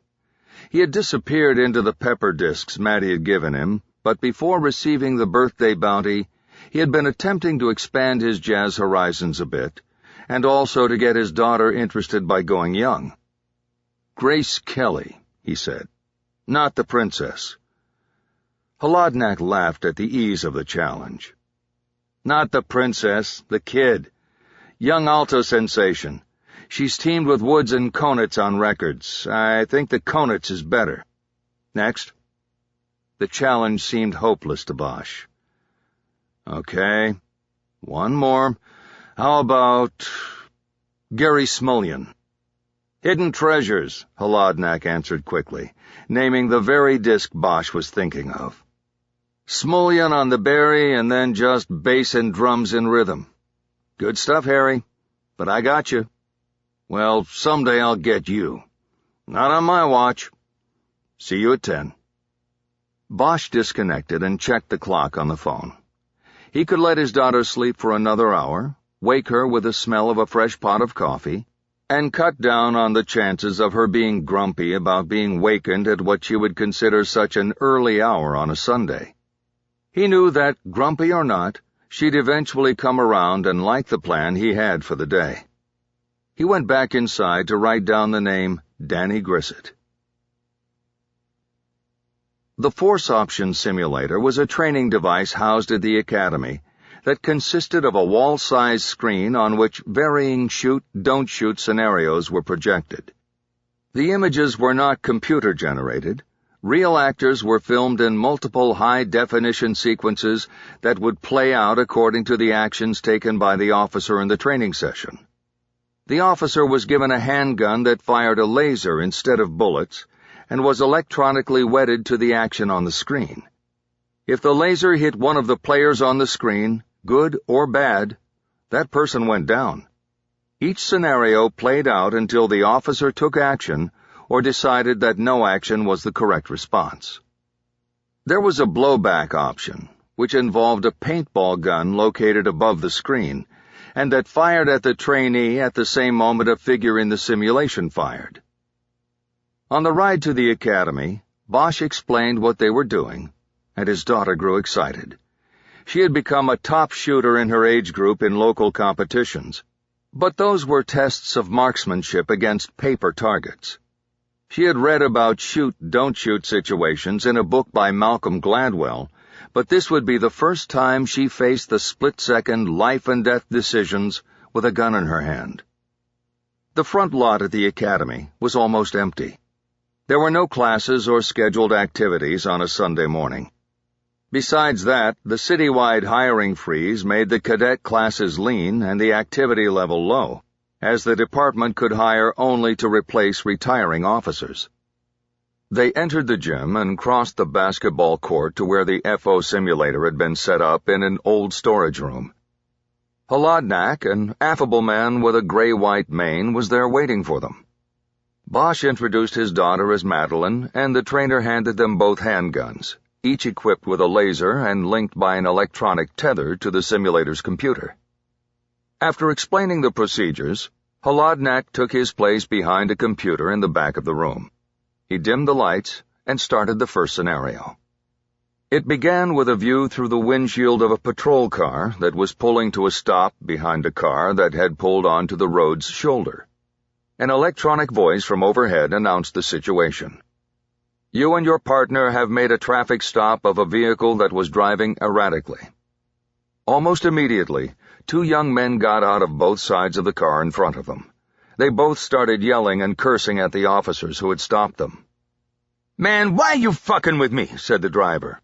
He had disappeared into the pepper discs Matty had given him, but before receiving the birthday bounty, he had been attempting to expand his jazz horizons a bit, and also to get his daughter interested by going young. "Grace Kelly," he said. "Not the princess." Holodnak laughed at the ease of the challenge. "Not the princess, the kid. Young alto sensation. She's teamed with Woods and Konitz on records. I think the Konitz is better. Next." The challenge seemed hopeless to Bosch. "Okay. One more. How about Gary Smulyan?" "Hidden Treasures," Holodnak answered quickly, naming the very disc Bosch was thinking of. "Smulyan on the berry and then just bass and drums in rhythm. Good stuff, Harry. But I got you. Well, someday I'll get you. Not on my watch. See you at 10. Bosch disconnected and checked the clock on the phone. He could let his daughter sleep for another hour, wake her with the smell of a fresh pot of coffee, and cut down on the chances of her being grumpy about being wakened at what she would consider such an early hour on a Sunday. He knew that, grumpy or not, she'd eventually come around and like the plan he had for the day. He went back inside to write down the name Danny Grissett. The Force Options Simulator was a training device housed at the Academy that consisted of a wall-sized screen on which varying shoot-don't-shoot scenarios were projected. The images were not computer-generated. Real actors were filmed in multiple high-definition sequences that would play out according to the actions taken by the officer in the training session. The officer was given a handgun that fired a laser instead of bullets, and was electronically wedded to the action on the screen. If the laser hit one of the players on the screen, Good or bad, that person went down. Each scenario played out until the officer took action or decided that no action was the correct response. There was a blowback option, which involved a paintball gun located above the screen, and that fired at the trainee at the same moment a figure in the simulation fired. On the ride to the academy, Bosch explained what they were doing, and his daughter grew excited. She had become a top shooter in her age group in local competitions, but those were tests of marksmanship against paper targets. She had read about shoot-don't-shoot situations in a book by Malcolm Gladwell, but this would be the first time she faced the split-second life-and-death decisions with a gun in her hand. The front lot at the academy was almost empty. There were no classes or scheduled activities on a Sunday morning. Besides that, the citywide hiring freeze made the cadet classes lean and the activity level low, as the department could hire only to replace retiring officers. They entered the gym and crossed the basketball court to where the FO simulator had been set up in an old storage room. Holodnak, an affable man with a gray-white mane, was there waiting for them. Bosch introduced his daughter as Madeline, and the trainer handed them both handguns, each equipped with a laser and linked by an electronic tether to the simulator's computer. After explaining the procedures, Holodnak took his place behind a computer in the back of the room. He dimmed the lights and started the first scenario. It began with a view through the windshield of a patrol car that was pulling to a stop behind a car that had pulled onto the road's shoulder. An electronic voice from overhead announced the situation. You and your partner have made a traffic stop of a vehicle that was driving erratically. Almost immediately, two young men got out of both sides of the car in front of them. They both started yelling and cursing at the officers who had stopped them. "Man, why you fucking with me?" said the driver.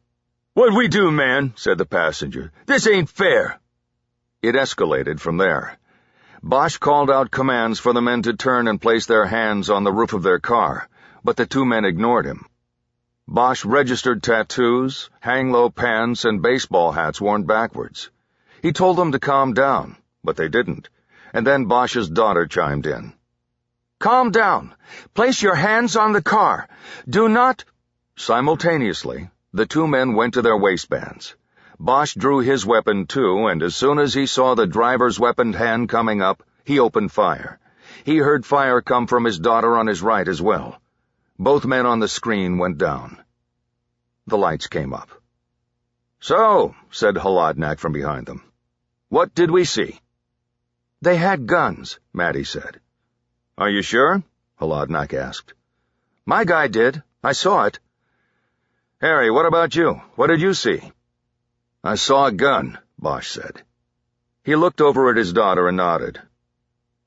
"What'd we do, man?" said the passenger. "This ain't fair." It escalated from there. Bosch called out commands for the men to turn and place their hands on the roof of their car, but the two men ignored him. Bosch registered tattoos, hang-low pants, and baseball hats worn backwards. He told them to calm down, but they didn't, and then Bosch's daughter chimed in. "Calm down. Place your hands on the car. Do not—" Simultaneously, the two men went to their waistbands. Bosch drew his weapon too, and as soon as he saw the driver's weaponed hand coming up, he opened fire. He heard fire come from his daughter on his right as well. Both men on the screen went down. The lights came up. "So," said Holodnak from behind them, "what did we see?" "They had guns," Maddie said. "Are you sure?" Holodnak asked. "My guy did. I saw it." "Harry, what about you? What did you see?" "I saw a gun," Bosch said. He looked over at his daughter and nodded.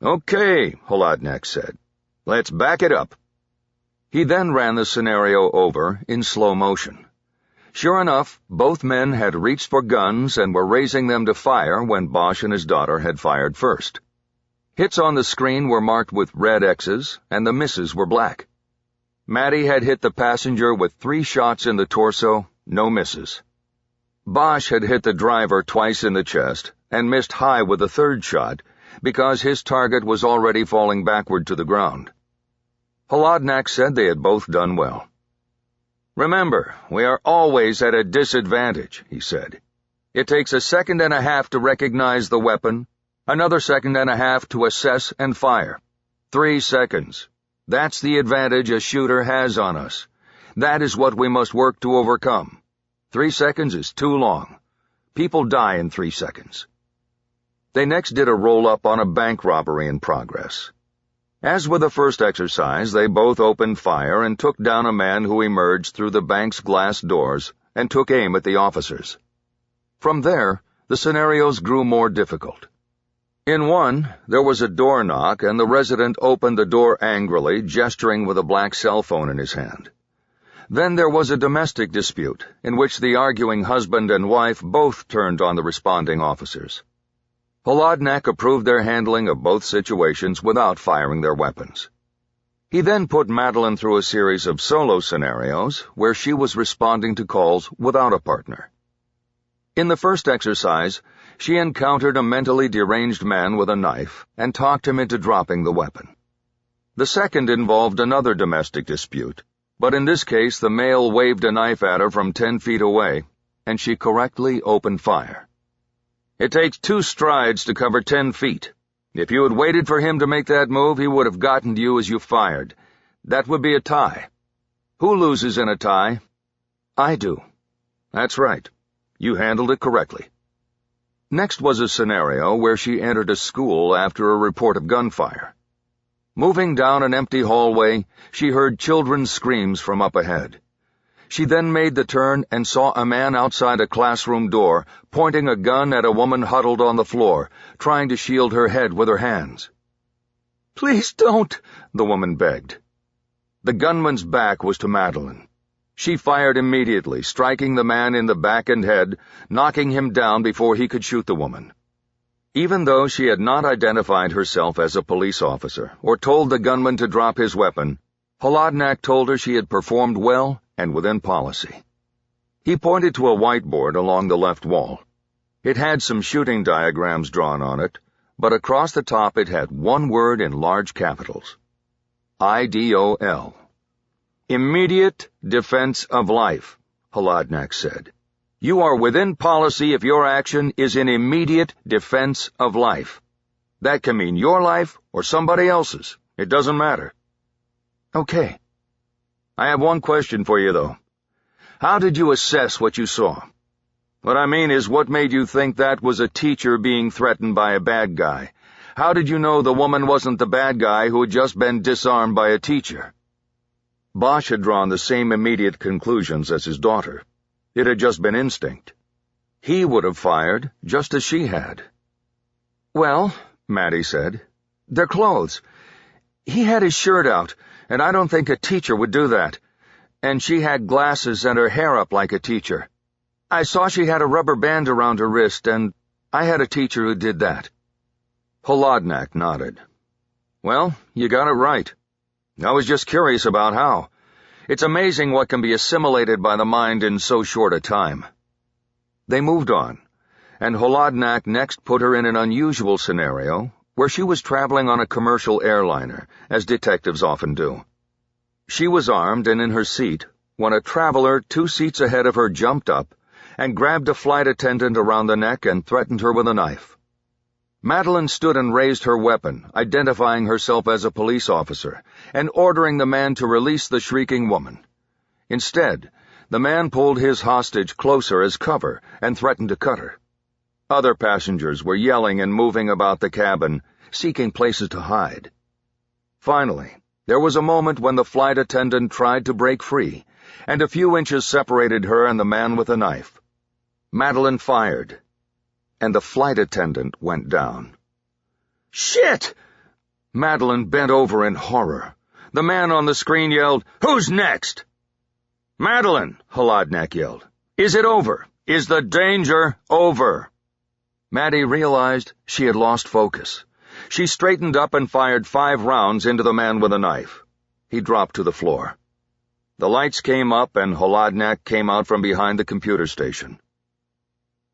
"Okay," Holodnak said. "Let's back it up." He then ran the scenario over in slow motion. Sure enough, both men had reached for guns and were raising them to fire when Bosch and his daughter had fired first. Hits on the screen were marked with red X's, and the misses were black. Maddie had hit the passenger with 3 shots in the torso, no misses. Bosch had hit the driver twice in the chest and missed high with the 3rd shot because his target was already falling backward to the ground. Holodnak said they had both done well. "Remember, we are always at a disadvantage," he said. "It takes a 1.5 seconds to recognize the weapon, another 1.5 seconds to assess and fire. 3 seconds. That's the advantage a shooter has on us. That is what we must work to overcome. 3 seconds is too long. People die in 3 seconds." They next did a roll-up on a bank robbery in progress. As with the first exercise, they both opened fire and took down a man who emerged through the bank's glass doors and took aim at the officers. From there, the scenarios grew more difficult. In one, there was a door knock and the resident opened the door angrily, gesturing with a black cell phone in his hand. Then there was a domestic dispute, in which the arguing husband and wife both turned on the responding officers. Holodnak approved their handling of both situations without firing their weapons. He then put Madeline through a series of solo scenarios where she was responding to calls without a partner. In the first exercise, she encountered a mentally deranged man with a knife and talked him into dropping the weapon. The second involved another domestic dispute, but in this case the male waved a knife at her from 10 feet away, and she correctly opened fire. It takes 2 strides to cover 10 feet. If you had waited for him to make that move, he would have gotten to you as you fired. That would be a tie. Who loses in a tie? I do. That's right. You handled it correctly. Next was a scenario where she entered a school after a report of gunfire. Moving down an empty hallway, she heard children's screams from up ahead. She then made the turn and saw a man outside a classroom door, pointing a gun at a woman huddled on the floor, trying to shield her head with her hands. "Please don't," the woman begged. The gunman's back was to Madeline. She fired immediately, striking the man in the back and head, knocking him down before he could shoot the woman. Even though she had not identified herself as a police officer or told the gunman to drop his weapon, Holodnak told her she had performed well and within policy. He pointed to a whiteboard along the left wall. It had some shooting diagrams drawn on it, but across the top it had one word in large capitals. IDOL. Immediate defense of life, Holodnak said. You are within policy if your action is in immediate defense of life. That can mean your life or somebody else's. It doesn't matter. Okay. I have one question for you, though. How did you assess what you saw? What I mean is, what made you think that was a teacher being threatened by a bad guy? How did you know the woman wasn't the bad guy who had just been disarmed by a teacher? Bosch had drawn the same immediate conclusions as his daughter. It had just been instinct. He would have fired just as she had. "Well," Maddie said, "they're clothes. He had his shirt out, and I don't think a teacher would do that. And she had glasses and her hair up like a teacher. I saw she had a rubber band around her wrist, and I had a teacher who did that." Holodnak nodded. Well, you got it right. I was just curious about how. It's amazing what can be assimilated by the mind in so short a time. They moved on, and Holodnak next put her in an unusual scenario where she was traveling on a commercial airliner, as detectives often do. She was armed and in her seat when a traveler 2 seats ahead of her jumped up and grabbed a flight attendant around the neck and threatened her with a knife. Madeline stood and raised her weapon, identifying herself as a police officer, and ordering the man to release the shrieking woman. Instead, the man pulled his hostage closer as cover and threatened to cut her. Other passengers were yelling and moving about the cabin, seeking places to hide. Finally, there was a moment when the flight attendant tried to break free, and a few inches separated her and the man with the knife. Madeline fired, and the flight attendant went down. "Shit!" Madeline bent over in horror. The man on the screen yelled, "Who's next?" "Madeline," Holodnak yelled. "Is it over? Is the danger over?" Maddie realized she had lost focus. She straightened up and fired 5 rounds into the man with a knife. He dropped to the floor. The lights came up and Holodnak came out from behind the computer station.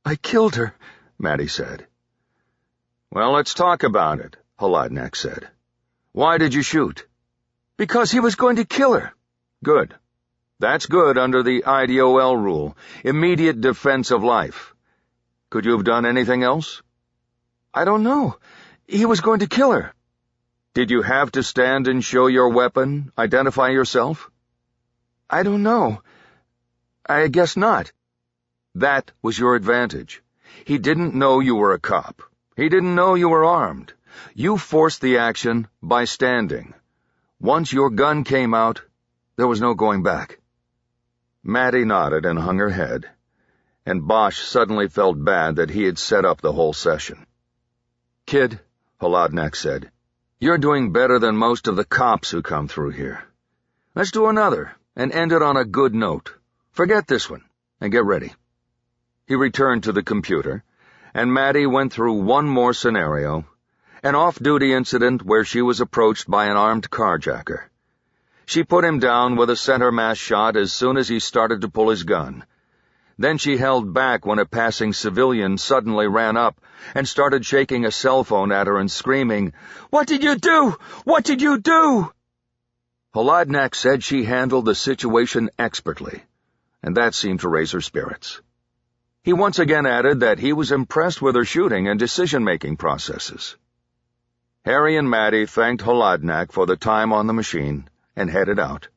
"I killed her," Maddie said. "Well, let's talk about it," Holodnak said. "Why did you shoot?" "Because he was going to kill her." "Good. That's good under the IDOL rule, immediate defense of life. Could you have done anything else?" "I don't know. He was going to kill her." "Did you have to stand and show your weapon, identify yourself?" "I don't know. I guess not." That was your advantage. He didn't know you were a cop. He didn't know you were armed. You forced the action by standing. Once your gun came out, there was no going back. Maddie nodded and hung her head, and Bosch suddenly felt bad that he had set up the whole session. "Kid," Holodnak said, "you're doing better than most of the cops who come through here. Let's do another and end it on a good note. Forget this one and get ready." He returned to the computer, and Maddie went through one more scenario, an off-duty incident where she was approached by an armed carjacker. She put him down with a center mass shot as soon as he started to pull his gun. Then she held back when a passing civilian suddenly ran up and started shaking a cell phone at her and screaming, "What did you do? What did you do?" Holodnak said she handled the situation expertly, and that seemed to raise her spirits. He once again added that he was impressed with her shooting and decision-making processes. Harry and Maddie thanked Holodnak for the time on the machine and headed out.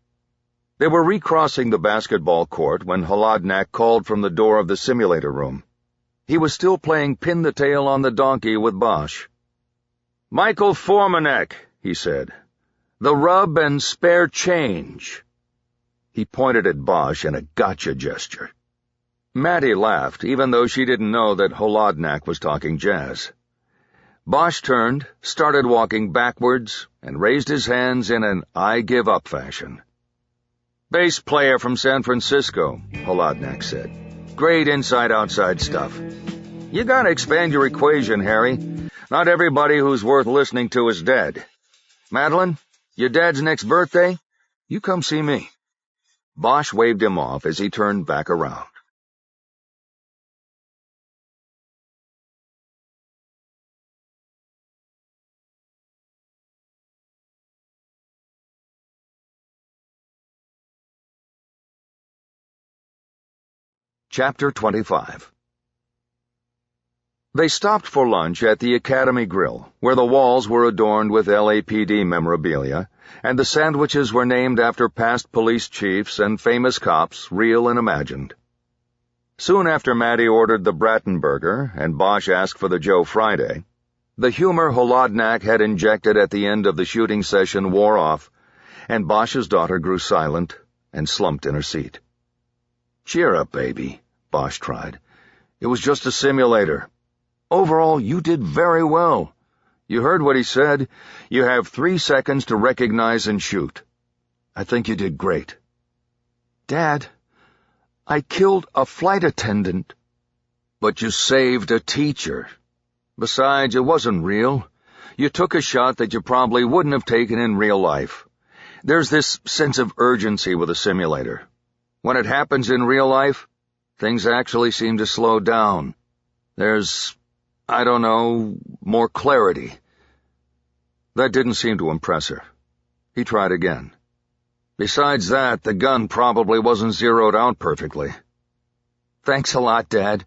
They were recrossing the basketball court when Holodnak called from the door of the simulator room. He was still playing pin-the-tail on the donkey with Bosch. "Michael Formanek," he said. "The rub and spare change." He pointed at Bosch in a gotcha gesture. Maddie laughed, even though she didn't know that Holodnak was talking jazz. Bosch turned, started walking backwards, and raised his hands in an I-give-up fashion. "Bass player from San Francisco," Holodnak said. "Great inside-outside stuff. You gotta expand your equation, Harry. Not everybody who's worth listening to is dead. Madeline, your dad's next birthday? You come see me." Bosch waved him off as he turned back around. Chapter 25. They stopped for lunch at the Academy Grill, where the walls were adorned with LAPD memorabilia, and the sandwiches were named after past police chiefs and famous cops, real and imagined. Soon after Maddie ordered the Brattenburger and Bosch asked for the Joe Friday, the humor Holodnak had injected at the end of the shooting session wore off, and Bosch's daughter grew silent and slumped in her seat. "Cheer up, baby," Bosch tried. "It was just a simulator. Overall, you did very well. You heard what he said. You have 3 seconds to recognize and shoot. I think you did great." "Dad, I killed a flight attendant." "But you saved a teacher. Besides, it wasn't real. You took a shot that you probably wouldn't have taken in real life. There's this sense of urgency with a simulator. When it happens in real life, things actually seem to slow down. There's, I don't know, more clarity." That didn't seem to impress her. He tried again. "Besides that, the gun probably wasn't zeroed out perfectly." "Thanks a lot, Dad.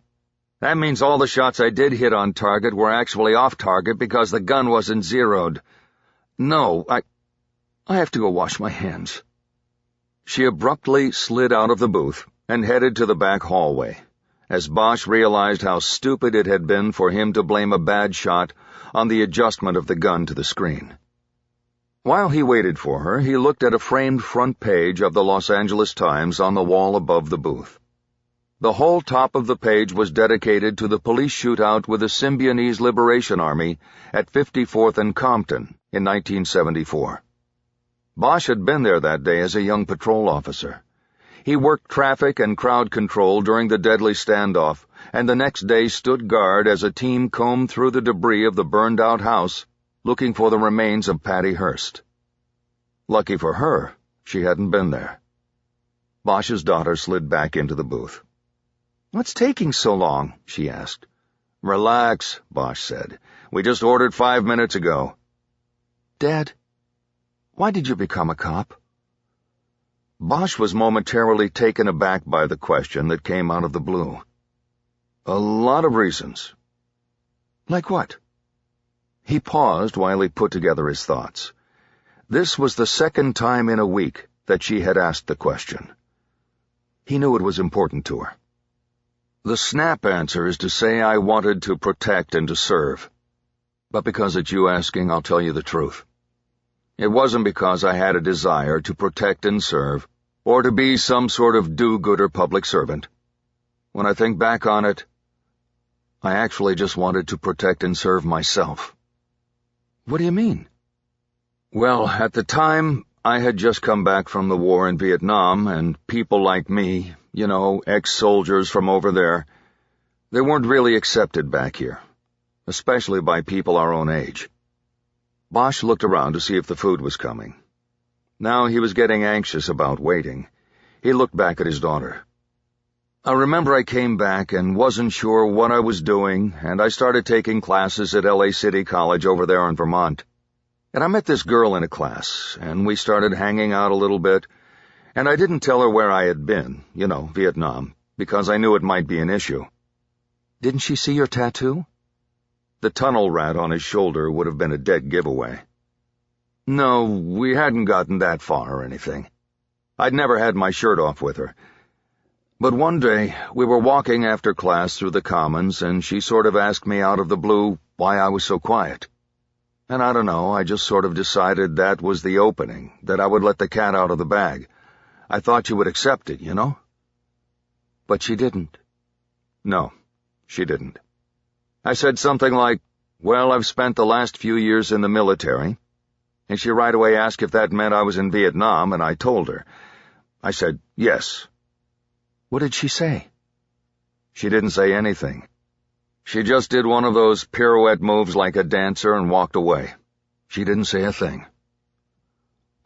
That means all the shots I did hit on target were actually off target because the gun wasn't zeroed. No, I have to go wash my hands." She abruptly slid out of the booth and headed to the back hallway, as Bosch realized how stupid it had been for him to blame a bad shot on the adjustment of the gun to the screen. While he waited for her, he looked at a framed front page of the Los Angeles Times on the wall above the booth. The whole top of the page was dedicated to the police shootout with the Symbionese Liberation Army at 54th and Compton in 1974. Bosch had been there that day as a young patrol officer. He worked traffic and crowd control during the deadly standoff, and the next day stood guard as a team combed through the debris of the burned-out house, looking for the remains of Patty Hearst. Lucky for her, she hadn't been there. Bosch's daughter slid back into the booth. "What's taking so long?" she asked. "Relax," Bosch said. "We just ordered 5 minutes ago." "Dad, why did you become a cop?" Bosch was momentarily taken aback by the question that came out of the blue. "A lot of reasons." "Like what?" He paused while he put together his thoughts. This was the second time in a week that she had asked the question. He knew it was important to her. "The snap answer is to say I wanted to protect and to serve. But because it's you asking, I'll tell you the truth. It wasn't because I had a desire to protect and serve, or to be some sort of do-gooder public servant. When I think back on it, I actually just wanted to protect and serve myself." "What do you mean?" "Well, at the time, I had just come back from the war in Vietnam, and people like me, ex-soldiers from over there, they weren't really accepted back here, especially by people our own age." Bosch looked around to see if the food was coming. Now he was getting anxious about waiting. He looked back at his daughter. I remember I came back and wasn't sure what I was doing, and I started taking classes at LA City College over there in Vermont. And I met this girl in a class, and we started hanging out a little bit, and I didn't tell her where I had been, Vietnam, because I knew it might be an issue. Didn't she see your tattoo? The tunnel rat on his shoulder would have been a dead giveaway. No, we hadn't gotten that far or anything. I'd never had my shirt off with her. But one day, we were walking after class through the Commons, and she sort of asked me out of the blue why I was so quiet. And I don't know, I just sort of decided that was the opening, that I would let the cat out of the bag. I thought she would accept it, But she didn't. No, she didn't. I said something like, well, I've spent the last few years in the military, and she right away asked if that meant I was in Vietnam, and I told her. I said, yes. What did she say? She didn't say anything. She just did one of those pirouette moves like a dancer and walked away. She didn't say a thing.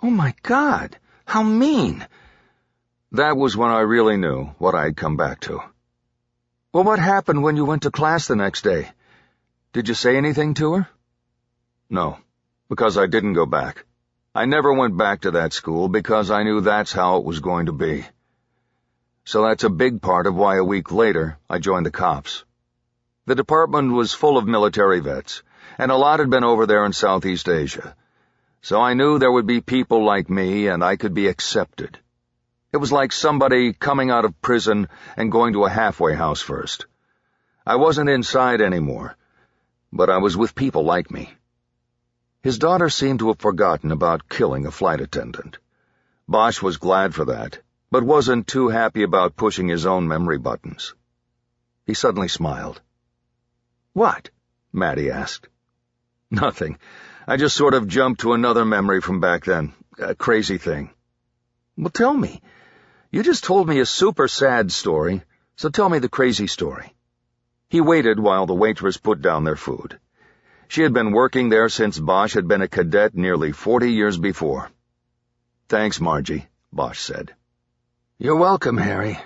Oh my God, how mean! That was when I really knew what I'd come back to. Well, what happened when you went to class the next day? Did you say anything to her? No, because I didn't go back. I never went back to that school because I knew that's how it was going to be. So that's a big part of why a week later I joined the cops. The department was full of military vets, and a lot had been over there in Southeast Asia. So I knew there would be people like me and I could be accepted. It was like somebody coming out of prison and going to a halfway house first. I wasn't inside anymore, but I was with people like me. His daughter seemed to have forgotten about killing a flight attendant. Bosch was glad for that, but wasn't too happy about pushing his own memory buttons. He suddenly smiled. What? Maddie asked. Nothing. I just sort of jumped to another memory from back then. A crazy thing. Well, tell me. You just told me a super sad story, so tell me the crazy story. He waited while the waitress put down their food. She had been working there since Bosch had been a cadet nearly 40 years before. Thanks, Margie, Bosch said. You're welcome, Harry.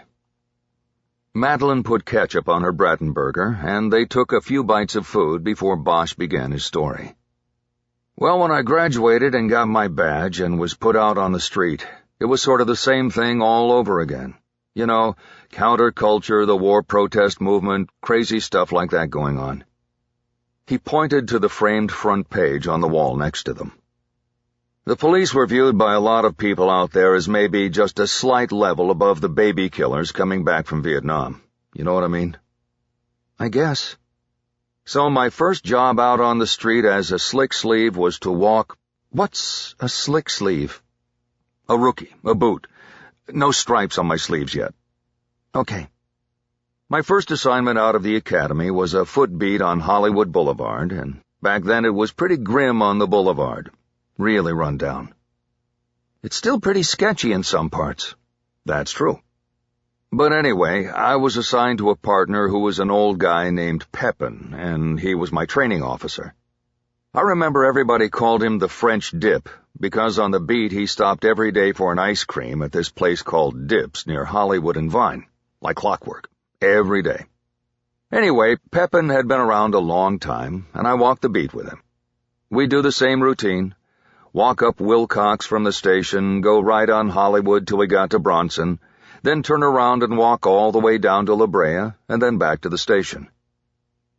Madeline put ketchup on her Brattenburger, and they took a few bites of food before Bosch began his story. Well, when I graduated and got my badge and was put out on the street, it was sort of the same thing all over again. Counterculture, the war protest movement, crazy stuff like that going on. He pointed to the framed front page on the wall next to them. The police were viewed by a lot of people out there as maybe just a slight level above the baby killers coming back from Vietnam. You know what I mean? I guess. So my first job out on the street as a slick sleeve was to walk— What's a slick sleeve? A rookie, a boot. No stripes on my sleeves yet. Okay. My first assignment out of the academy was a footbeat on Hollywood Boulevard, and back then it was pretty grim on the boulevard. Really run down. It's still pretty sketchy in some parts. That's true. But anyway, I was assigned to a partner who was an old guy named Pepin, and he was my training officer. I remember everybody called him the French Dip, because on the beat he stopped every day for an ice cream at this place called Dips near Hollywood and Vine, like clockwork, every day. Anyway, Pepin had been around a long time, and I walked the beat with him. We'd do the same routine. Walk up Wilcox from the station, go right on Hollywood till we got to Bronson, then turn around and walk all the way down to La Brea, and then back to the station.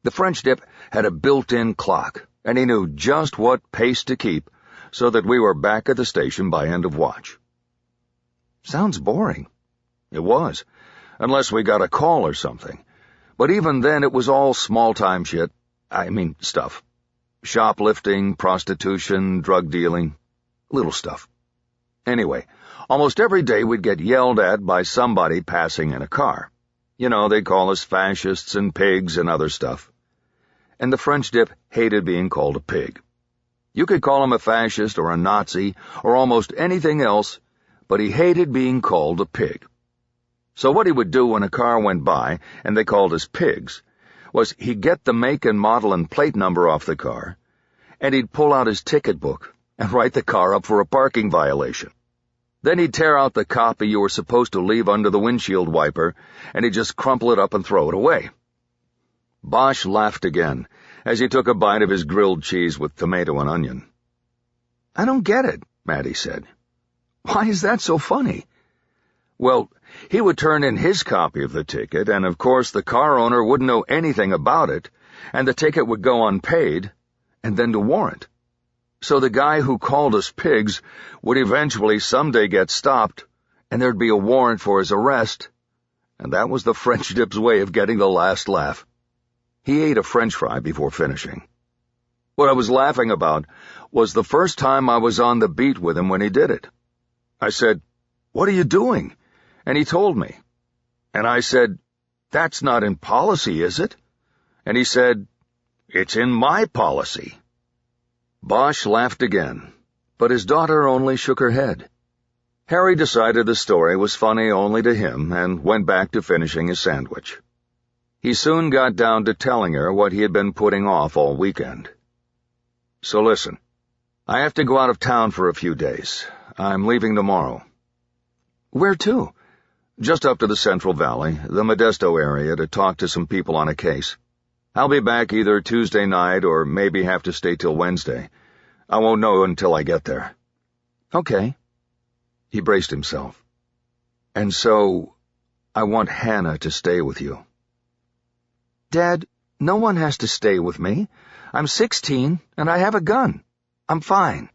The French Dip had a built-in clock, and he knew just what pace to keep, so that we were back at the station by end of watch. Sounds boring. It was, unless we got a call or something. But even then it was all small-time shit. Stuff. Shoplifting, prostitution, drug dealing, little stuff. Anyway, almost every day we'd get yelled at by somebody passing in a car. They'd call us fascists and pigs and other stuff. And the French Dip hated being called a pig. You could call him a fascist or a Nazi or almost anything else, but he hated being called a pig. So what he would do when a car went by and they called us pigs was he'd get the make and model and plate number off the car, and he'd pull out his ticket book and write the car up for a parking violation. Then he'd tear out the copy you were supposed to leave under the windshield wiper, and he'd just crumple it up and throw it away. Bosch laughed again as he took a bite of his grilled cheese with tomato and onion. I don't get it, Maddie said. Why is that so funny? Well, he would turn in his copy of the ticket, and of course the car owner wouldn't know anything about it, and the ticket would go unpaid, and then to warrant. So the guy who called us pigs would eventually someday get stopped, and there'd be a warrant for his arrest, and that was the French dip's way of getting the last laugh. He ate a French fry before finishing. What I was laughing about was the first time I was on the beat with him when he did it. I said, "What are you doing?" And he told me. And I said, "That's not in policy, is it?" And he said, "It's in my policy." Bosch laughed again, but his daughter only shook her head. Harry decided the story was funny only to him and went back to finishing his sandwich. He soon got down to telling her what he had been putting off all weekend. "So listen, I have to go out of town for a few days. I'm leaving tomorrow." "Where to?" "Just up to the Central Valley, the Modesto area, to talk to some people on a case. I'll be back either Tuesday night or maybe have to stay till Wednesday. I won't know until I get there." "Okay." He braced himself. "And so, I want Hannah to stay with you." "Dad, no one has to stay with me. I'm 16, and I have a gun. I'm fine."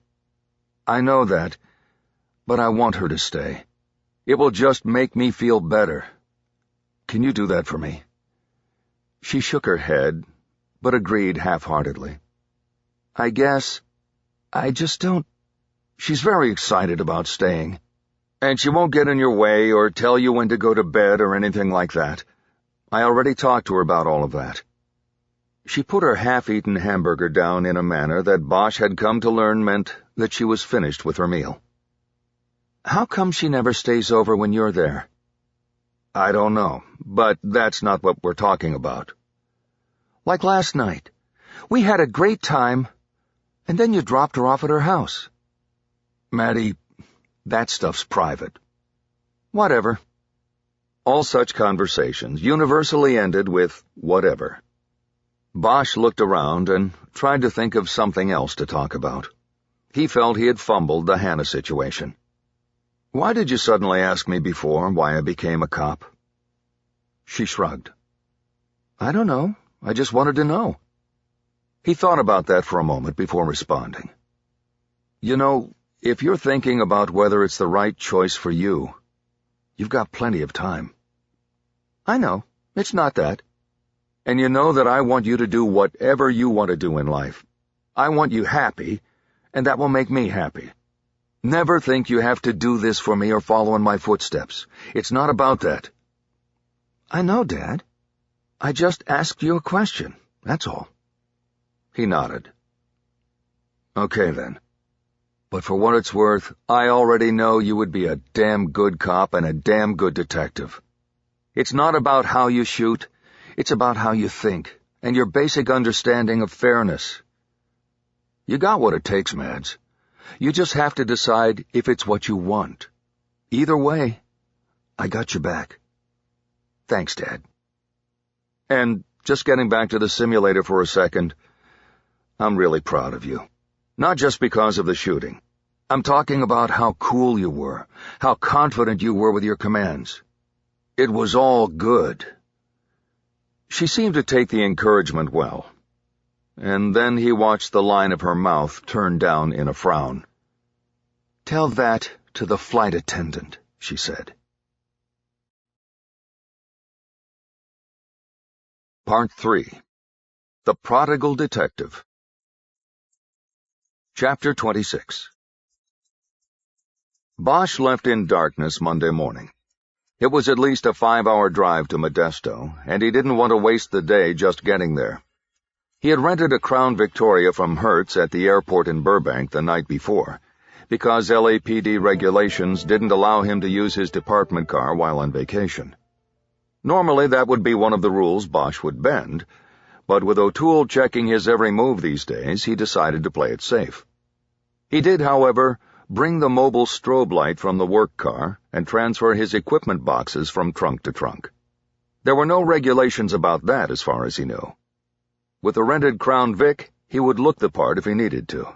"I know that, but I want her to stay. It will just make me feel better. Can you do that for me?" She shook her head, but agreed half-heartedly. "I guess. I just don't—" She's very excited about staying, and she won't get in your way or tell you when to go to bed or anything like that. I already talked to her about all of that. She put her half-eaten hamburger down in a manner that Bosch had come to learn meant that she was finished with her meal. "How come she never stays over when you're there?" "I don't know, but that's not what we're talking about." "Like last night. We had a great time, and then you dropped her off at her house." "Maddie, that stuff's private." "Whatever." All such conversations universally ended with whatever. Bosch looked around and tried to think of something else to talk about. He felt he had fumbled the Hannah situation. "Why did you suddenly ask me before why I became a cop?" She shrugged. "I don't know. I just wanted to know." He thought about that for a moment before responding. "You know, if you're thinking about whether it's the right choice for you, you've got plenty of time." "I know. It's not that." "And you know that I want you to do whatever you want to do in life. I want you happy, and that will make me happy. Never think you have to do this for me or follow in my footsteps. It's not about that." "I know, Dad. I just asked you a question, that's all." He nodded. "Okay, then. But for what it's worth, I already know you would be a damn good cop and a damn good detective. It's not about how you shoot, it's about how you think, and your basic understanding of fairness. You got what it takes, Mads. You just have to decide if it's what you want. Either way, I got your back." "Thanks, Dad." "And just getting back to the simulator for a second, I'm really proud of you. Not just because of the shooting. I'm talking about how cool you were, how confident you were with your commands. It was all good." She seemed to take the encouragement well, and then he watched the line of her mouth turn down in a frown. "Tell that to the flight attendant," she said. Part 3. The Prodigal Detective. Chapter 26. Bosch left in darkness Monday morning. It was at least a 5-hour drive to Modesto, and he didn't want to waste the day just getting there. He had rented a Crown Victoria from Hertz at the airport in Burbank the night before, because LAPD regulations didn't allow him to use his department car while on vacation. Normally that would be one of the rules Bosch would bend, but with O'Toole checking his every move these days, he decided to play it safe. He did, however, bring the mobile strobe light from the work car, and transfer his equipment boxes from trunk to trunk. There were no regulations about that as far as he knew. With a rented Crown Vic, he would look the part if he needed to.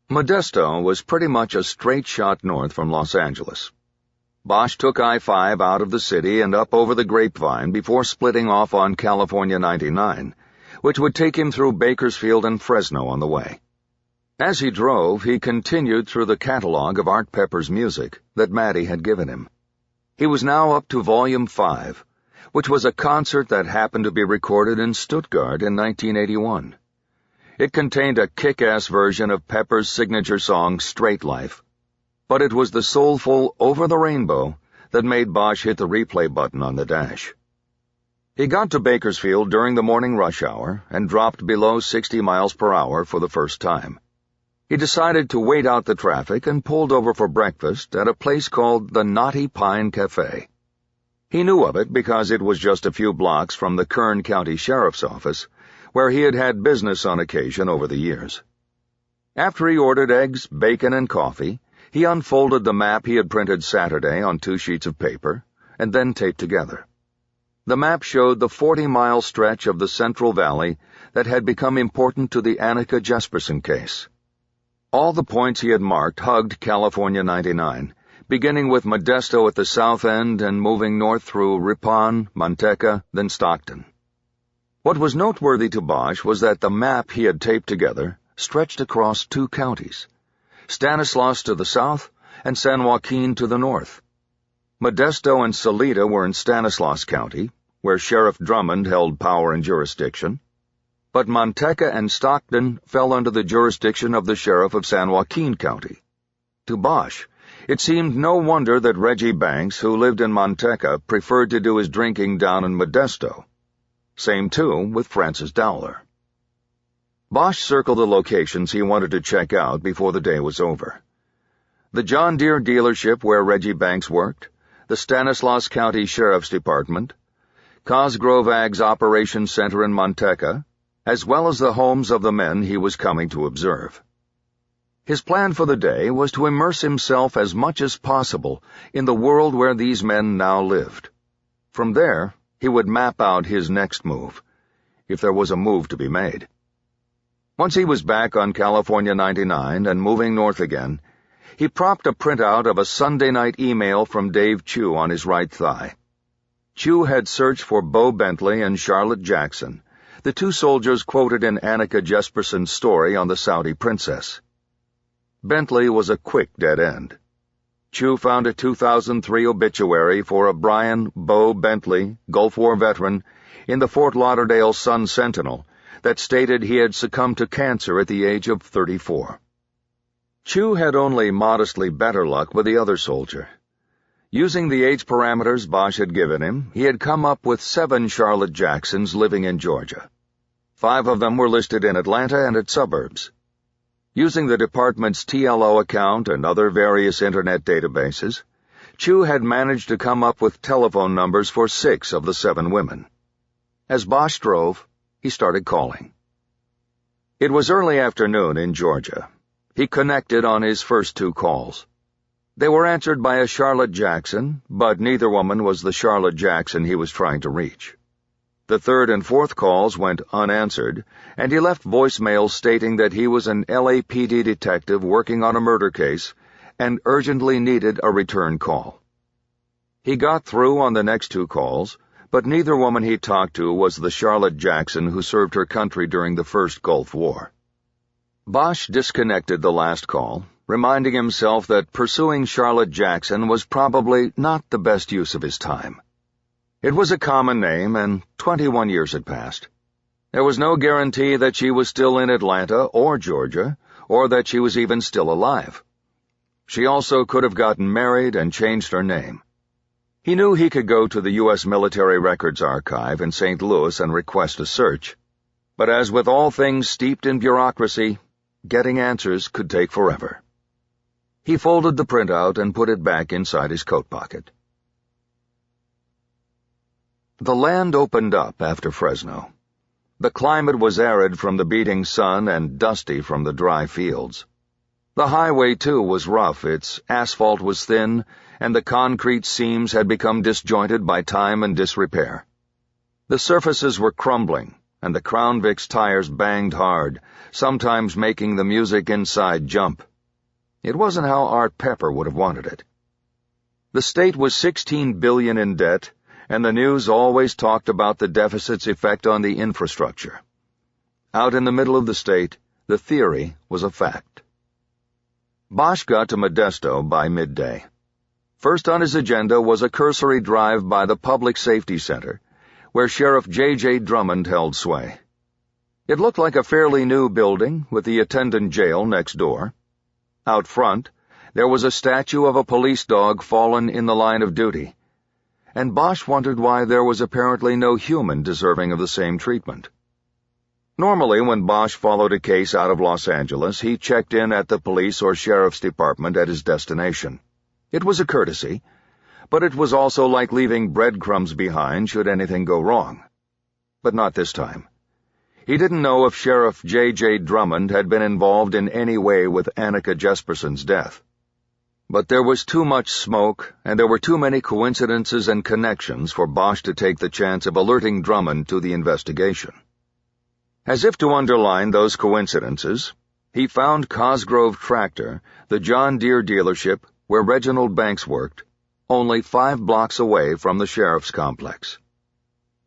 Modesto was pretty much a straight shot north from Los Angeles. Bosch took I-5 out of the city and up over the Grapevine before splitting off on California 99, which would take him through Bakersfield and Fresno on the way. As he drove, he continued through the catalog of Art Pepper's music that Maddie had given him. He was now up to Volume 5, which was a concert that happened to be recorded in Stuttgart in 1981. It contained a kick-ass version of Pepper's signature song, Straight Life, but it was the soulful Over the Rainbow that made Bosch hit the replay button on the dash. He got to Bakersfield during the morning rush hour and dropped below 60 miles per hour for the first time. He decided to wait out the traffic and pulled over for breakfast at a place called the Knotty Pine Cafe. He knew of it because it was just a few blocks from the Kern County Sheriff's Office, where he had had business on occasion over the years. After he ordered eggs, bacon, and coffee, he unfolded the map he had printed Saturday on 2 sheets of paper, and then taped together. The map showed the 40-mile stretch of the Central Valley that had become important to the Annika Jesperson case. All the points he had marked hugged California 99, beginning with Modesto at the south end and moving north through Ripon, Manteca, then Stockton. What was noteworthy to Bosch was that the map he had taped together stretched across 2 counties, Stanislaus to the south and San Joaquin to the north. Modesto and Salida were in Stanislaus County, where Sheriff Drummond held power and jurisdiction, but Manteca and Stockton fell under the jurisdiction of the sheriff of San Joaquin County. To Bosch, it seemed no wonder that Reggie Banks, who lived in Manteca, preferred to do his drinking down in Modesto. Same, too, with Francis Dowler. Bosch circled the locations he wanted to check out before the day was over. The John Deere dealership where Reggie Banks worked, the Stanislaus County Sheriff's Department, Cosgrove Ag's Operations Center in Manteca, as well as the homes of the men he was coming to observe. His plan for the day was to immerse himself as much as possible in the world where these men now lived. From there, he would map out his next move, if there was a move to be made. Once he was back on California 99 and moving north again, he propped a printout of a Sunday night email from Dave Chu on his right thigh. Chu had searched for Bo Bentley and Charlotte Jackson, the 2 soldiers quoted in Annika Jesperson's story on the Saudi Princess. Bentley was a quick dead end. Chu found a 2003 obituary for a Brian Bo Bentley, Gulf War veteran, in the Fort Lauderdale Sun-Sentinel that stated he had succumbed to cancer at the age of 34. Chu had only modestly better luck with the other soldier. Using the age parameters Bosch had given him, he had come up with 7 Charlotte Jacksons living in Georgia. 5 of them were listed in Atlanta and its suburbs. Using the department's TLO account and other various internet databases, Chu had managed to come up with telephone numbers for 6 of the 7 women. As Bosch drove, he started calling. It was early afternoon in Georgia. He connected on his first 2 calls. They were answered by a Charlotte Jackson, but neither woman was the Charlotte Jackson he was trying to reach. The 3rd and 4th calls went unanswered, and he left voicemails stating that he was an LAPD detective working on a murder case and urgently needed a return call. He got through on the next 2 calls, but neither woman he talked to was the Charlotte Jackson who served her country during the First Gulf War. Bosch disconnected the last call, reminding himself that pursuing Charlotte Jackson was probably not the best use of his time. It was a common name, and 21 years had passed. There was no guarantee that she was still in Atlanta or Georgia, or that she was even still alive. She also could have gotten married and changed her name. He knew he could go to the U.S. Military Records Archive in St. Louis and request a search, but as with all things steeped in bureaucracy, getting answers could take forever. He folded the printout and put it back inside his coat pocket. The land opened up after Fresno. The climate was arid from the beating sun and dusty from the dry fields. The highway, too, was rough. Its asphalt was thin, and the concrete seams had become disjointed by time and disrepair. The surfaces were crumbling, and the Crown Vic's tires banged hard, sometimes making the music inside jump. It wasn't how Art Pepper would have wanted it. The state was $16 billion in debt, and the news always talked about the deficit's effect on the infrastructure. Out in the middle of the state, the theory was a fact. Bosch got to Modesto by midday. First on his agenda was a cursory drive by the Public Safety Center, where Sheriff J.J. Drummond held sway. It looked like a fairly new building, with the attendant jail next door. Out front, there was a statue of a police dog fallen in the line of duty, and Bosch wondered why there was apparently no human deserving of the same treatment. Normally, when Bosch followed a case out of Los Angeles, he checked in at the police or sheriff's department at his destination. It was a courtesy, but it was also like leaving breadcrumbs behind should anything go wrong. But not this time. He didn't know if Sheriff J.J. Drummond had been involved in any way with Annika Jesperson's death. But there was too much smoke, and there were too many coincidences and connections for Bosch to take the chance of alerting Drummond to the investigation. As if to underline those coincidences, he found Cosgrove Tractor, the John Deere dealership where Reginald Banks worked, only 5 blocks away from the sheriff's complex.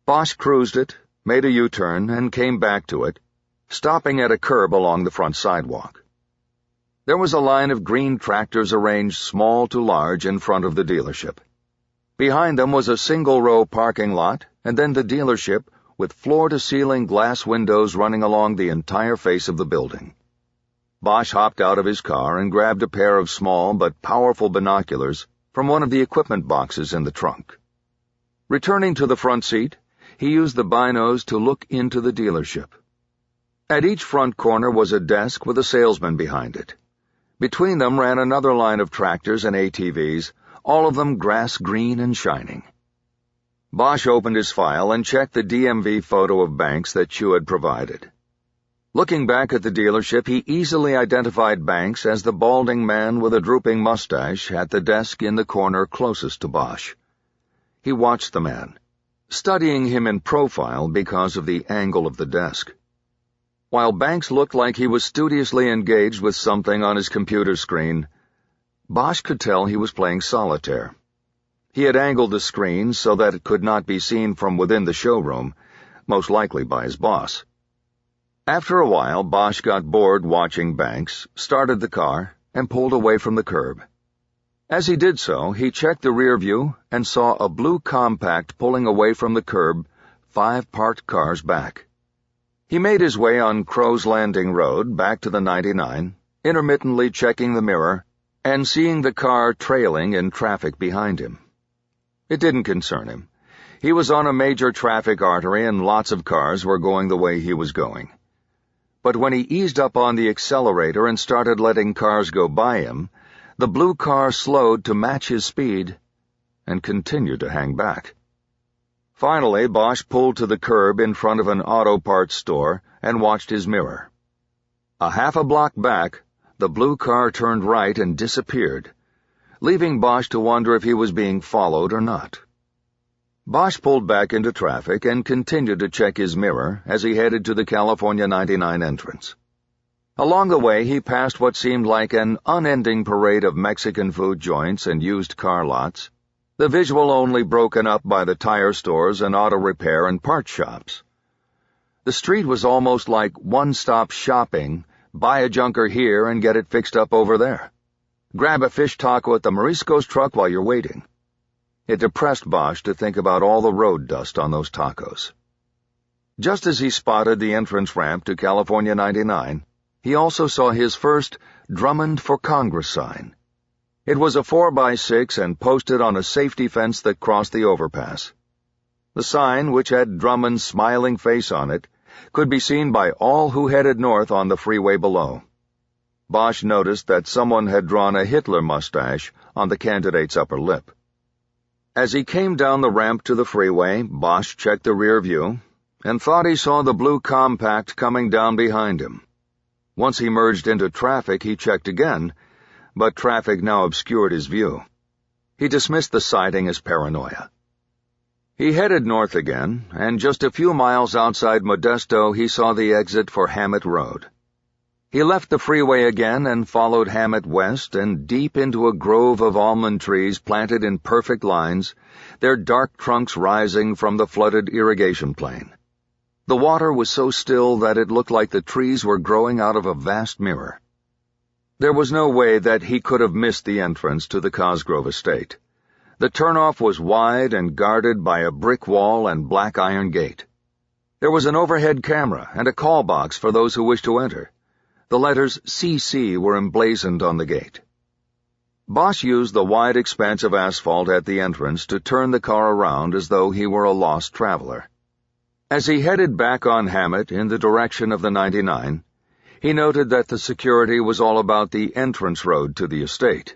Bosch cruised it, made a U-turn, and came back to it, stopping at a curb along the front sidewalk. There was a line of green tractors arranged small to large in front of the dealership. Behind them was a single-row parking lot, and then the dealership, with floor-to-ceiling glass windows running along the entire face of the building. Bosch hopped out of his car and grabbed a pair of small but powerful binoculars from one of the equipment boxes in the trunk. Returning to the front seat, he used the binos to look into the dealership. At each front corner was a desk with a salesman behind it. Between them ran another line of tractors and ATVs, all of them grass-green and shining. Bosch opened his file and checked the DMV photo of Banks that Chu had provided. Looking back at the dealership, he easily identified Banks as the balding man with a drooping mustache at the desk in the corner closest to Bosch. He watched the man, studying him in profile because of the angle of the desk. While Banks looked like he was studiously engaged with something on his computer screen, Bosch could tell he was playing solitaire. He had angled the screen so that it could not be seen from within the showroom, most likely by his boss. After a while, Bosch got bored watching Banks, started the car, and pulled away from the curb. As he did so, he checked the rear view and saw a blue compact pulling away from the curb, 5 parked cars back. He made his way on Crow's Landing Road back to the 99, intermittently checking the mirror and seeing the car trailing in traffic behind him. It didn't concern him. He was on a major traffic artery and lots of cars were going the way he was going. But when he eased up on the accelerator and started letting cars go by him, the blue car slowed to match his speed and continued to hang back. Finally, Bosch pulled to the curb in front of an auto parts store and watched his mirror. A half a block back, the blue car turned right and disappeared, leaving Bosch to wonder if he was being followed or not. Bosch pulled back into traffic and continued to check his mirror as he headed to the California 99 entrance. Along the way, he passed what seemed like an unending parade of Mexican food joints and used car lots, the visual only broken up by the tire stores and auto repair and parts shops. The street was almost like one-stop shopping, buy a junker here and get it fixed up over there. Grab a fish taco at the Marisco's truck while you're waiting. It depressed Bosch to think about all the road dust on those tacos. Just as he spotted the entrance ramp to California 99, he also saw his first Drummond for Congress sign. It was a 4x6 and posted on a safety fence that crossed the overpass. The sign, which had Drummond's smiling face on it, could be seen by all who headed north on the freeway below. Bosch noticed that someone had drawn a Hitler mustache on the candidate's upper lip. As he came down the ramp to the freeway, Bosch checked the rear view and thought he saw the blue compact coming down behind him. Once he merged into traffic, he checked again, but traffic now obscured his view. He dismissed the sighting as paranoia. He headed north again, and just a few miles outside Modesto he saw the exit for Hammett Road. He left the freeway again and followed Hammett west and deep into a grove of almond trees planted in perfect lines, their dark trunks rising from the flooded irrigation plain. The water was so still that it looked like the trees were growing out of a vast mirror. There was no way that he could have missed the entrance to the Cosgrove estate. The turnoff was wide and guarded by a brick wall and black iron gate. There was an overhead camera and a call box for those who wished to enter. The letters CC were emblazoned on the gate. Bosch used the wide expanse of asphalt at the entrance to turn the car around as though he were a lost traveler. As he headed back on Hammett in the direction of the 99, he noted that the security was all about the entrance road to the estate.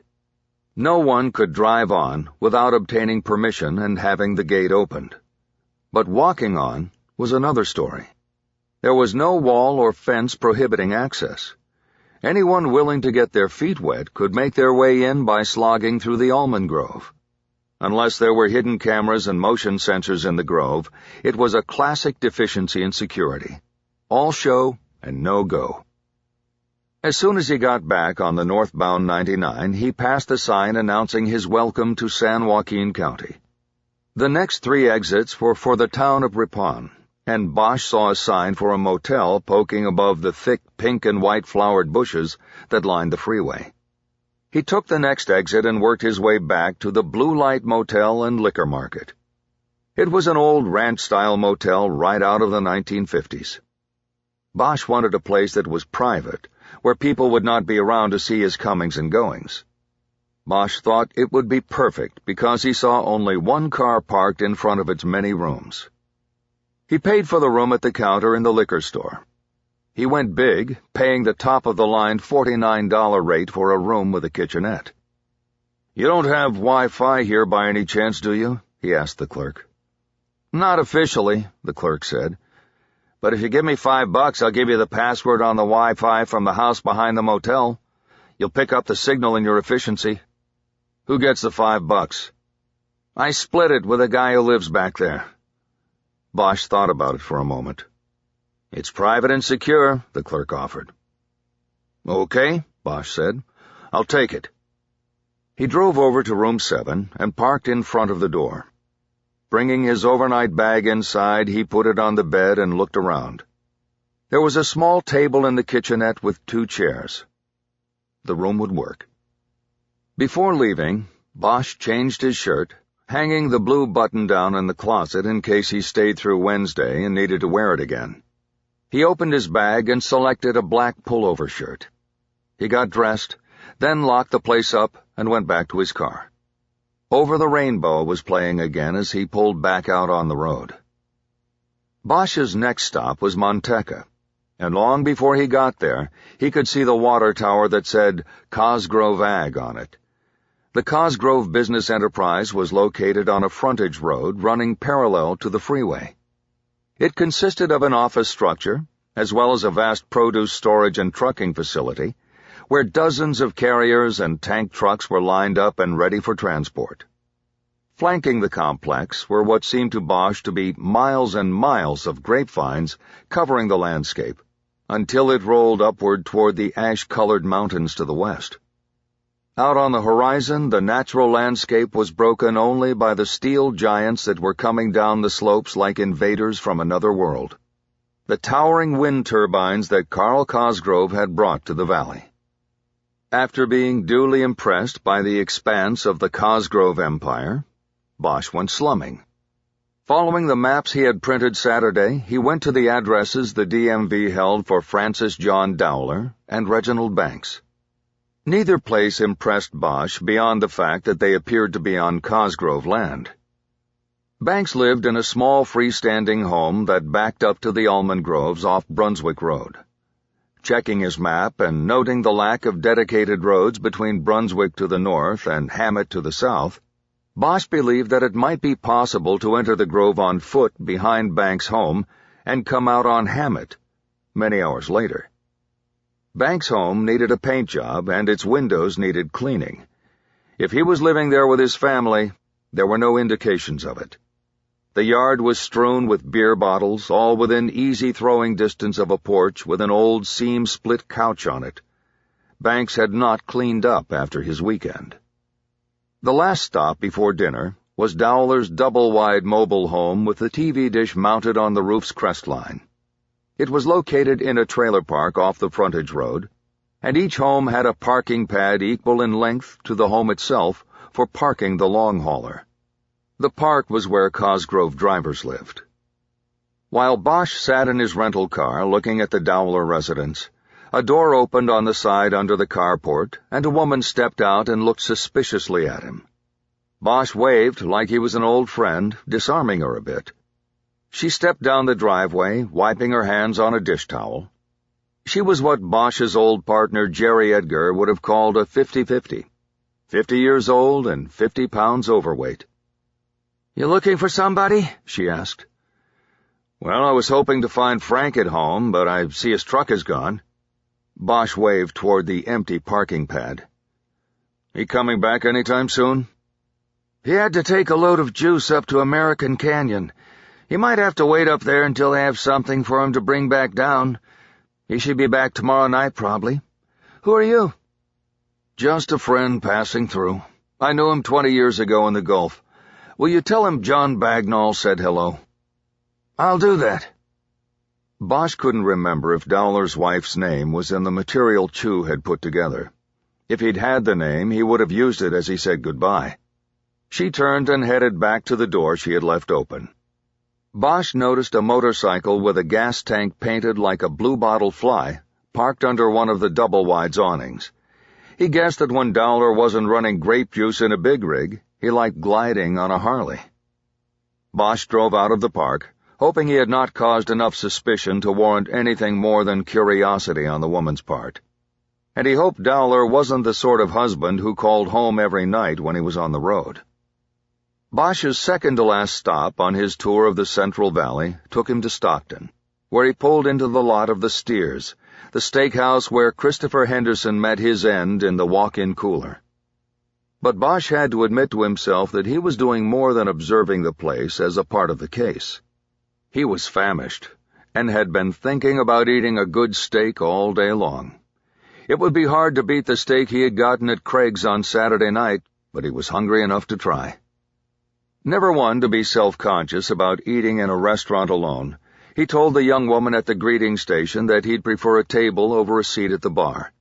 No one could drive on without obtaining permission and having the gate opened. But walking on was another story. There was no wall or fence prohibiting access. Anyone willing to get their feet wet could make their way in by slogging through the almond grove. Unless there were hidden cameras and motion sensors in the grove, it was a classic deficiency in security. All show and no go. As soon as he got back on the northbound 99, he passed a sign announcing his welcome to San Joaquin County. The next 3 exits were for the town of Ripon, and Bosch saw a sign for a motel poking above the thick pink and white flowered bushes that lined the freeway. He took the next exit and worked his way back to the Blue Light Motel and Liquor Market. It was an old ranch-style motel right out of the 1950s. Bosch wanted a place that was private, where people would not be around to see his comings and goings. Bosch thought it would be perfect because he saw only one car parked in front of its many rooms. He paid for the room at the counter in the liquor store. He went big, paying the top-of-the-line $49 rate for a room with a kitchenette. "You don't have Wi-Fi here by any chance, do you?" he asked the clerk. "Not officially," the clerk said. "But if you give me $5, I'll give you the password on the Wi-Fi from the house behind the motel. You'll pick up the signal in your efficiency." "Who gets the $5? "I split it with a guy who lives back there." Bosch thought about it for a moment. "It's private and secure," the clerk offered. "Okay," Bosch said. "I'll take it." He drove over to room 7 and parked in front of the door. Bringing his overnight bag inside, he put it on the bed and looked around. There was a small table in the kitchenette with 2 chairs. The room would work. Before leaving, Bosch changed his shirt, hanging the blue button-down in the closet in case he stayed through Wednesday and needed to wear it again. He opened his bag and selected a black pullover shirt. He got dressed, then locked the place up and went back to his car. Over the Rainbow was playing again as he pulled back out on the road. Bosch's next stop was Manteca, and long before he got there, he could see the water tower that said Cosgrove Ag on it. The Cosgrove business enterprise was located on a frontage road running parallel to the freeway. It consisted of an office structure, as well as a vast produce storage and trucking facility, where dozens of carriers and tank trucks were lined up and ready for transport. Flanking the complex were what seemed to Bosch to be miles and miles of grapevines covering the landscape, until it rolled upward toward the ash-colored mountains to the west. Out on the horizon, the natural landscape was broken only by the steel giants that were coming down the slopes like invaders from another world. The towering wind turbines that Carl Cosgrove had brought to the valley. After being duly impressed by the expanse of the Cosgrove Empire, Bosch went slumming. Following the maps he had printed Saturday, he went to the addresses the DMV held for Francis John Dowler and Reginald Banks. Neither place impressed Bosch beyond the fact that they appeared to be on Cosgrove land. Banks lived in a small freestanding home that backed up to the almond groves off Brunswick Road. Checking his map and noting the lack of dedicated roads between Brunswick to the north and Hammett to the south, Bosch believed that it might be possible to enter the grove on foot behind Banks' home and come out on Hammett many hours later. Banks' home needed a paint job, and its windows needed cleaning. If he was living there with his family, there were no indications of it. The yard was strewn with beer bottles, all within easy throwing distance of a porch with an old seam-split couch on it. Banks had not cleaned up after his weekend. The last stop before dinner was Dowler's double-wide mobile home with the TV dish mounted on the roof's crestline. It was located in a trailer park off the frontage road, and each home had a parking pad equal in length to the home itself for parking the long hauler. The park was where Cosgrove drivers lived. While Bosch sat in his rental car looking at the Dowler residence, a door opened on the side under the carport, and a woman stepped out and looked suspiciously at him. Bosch waved like he was an old friend, disarming her a bit. She stepped down the driveway, wiping her hands on a dish towel. She was what Bosch's old partner Jerry Edgar would have called a 50-50. 50 years old and 50 pounds overweight. "You looking for somebody?" she asked. "Well, I was hoping to find Frank at home, but I see his truck is gone." Bosch waved toward the empty parking pad. "He coming back any time soon?" "He had to take a load of juice up to American Canyon. He might have to wait up there until they have something for him to bring back down. He should be back tomorrow night, probably. Who are you?" "Just a friend passing through. I knew him 20 years ago in the Gulf. Will you tell him John Bagnall said hello?" "I'll do that." Bosch couldn't remember if Dowler's wife's name was in the material Chu had put together. If he'd had the name, he would have used it as he said goodbye. She turned and headed back to the door she had left open. Bosch noticed a motorcycle with a gas tank painted like a blue-bottle fly parked under one of the double-wide's awnings. He guessed that when Dowler wasn't running grape juice in a big rig, he liked gliding on a Harley. Bosch drove out of the park, hoping he had not caused enough suspicion to warrant anything more than curiosity on the woman's part. And he hoped Dowler wasn't the sort of husband who called home every night when he was on the road. Bosch's second-to-last stop on his tour of the Central Valley took him to Stockton, where he pulled into the lot of the Steers, the steakhouse where Christopher Henderson met his end in the walk-in cooler. But Bosch had to admit to himself that he was doing more than observing the place as a part of the case. He was famished, and had been thinking about eating a good steak all day long. It would be hard to beat the steak he had gotten at Craig's on Saturday night, but he was hungry enough to try. Never one to be self-conscious about eating in a restaurant alone, he told the young woman at the greeting station that he'd prefer a table over a seat at the bar.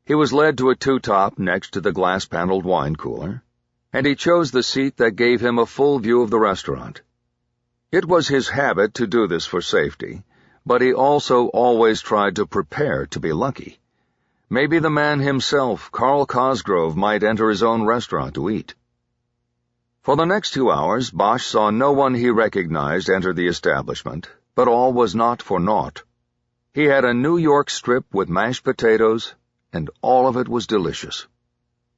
He was led to a two-top next to the glass-paneled wine cooler, and he chose the seat that gave him a full view of the restaurant. It was his habit to do this for safety, but he also always tried to prepare to be lucky. Maybe the man himself, Carl Cosgrove, might enter his own restaurant to eat. For the next 2 hours, Bosch saw no one he recognized enter the establishment, but all was not for naught. He had a New York strip with mashed potatoes, and all of it was delicious.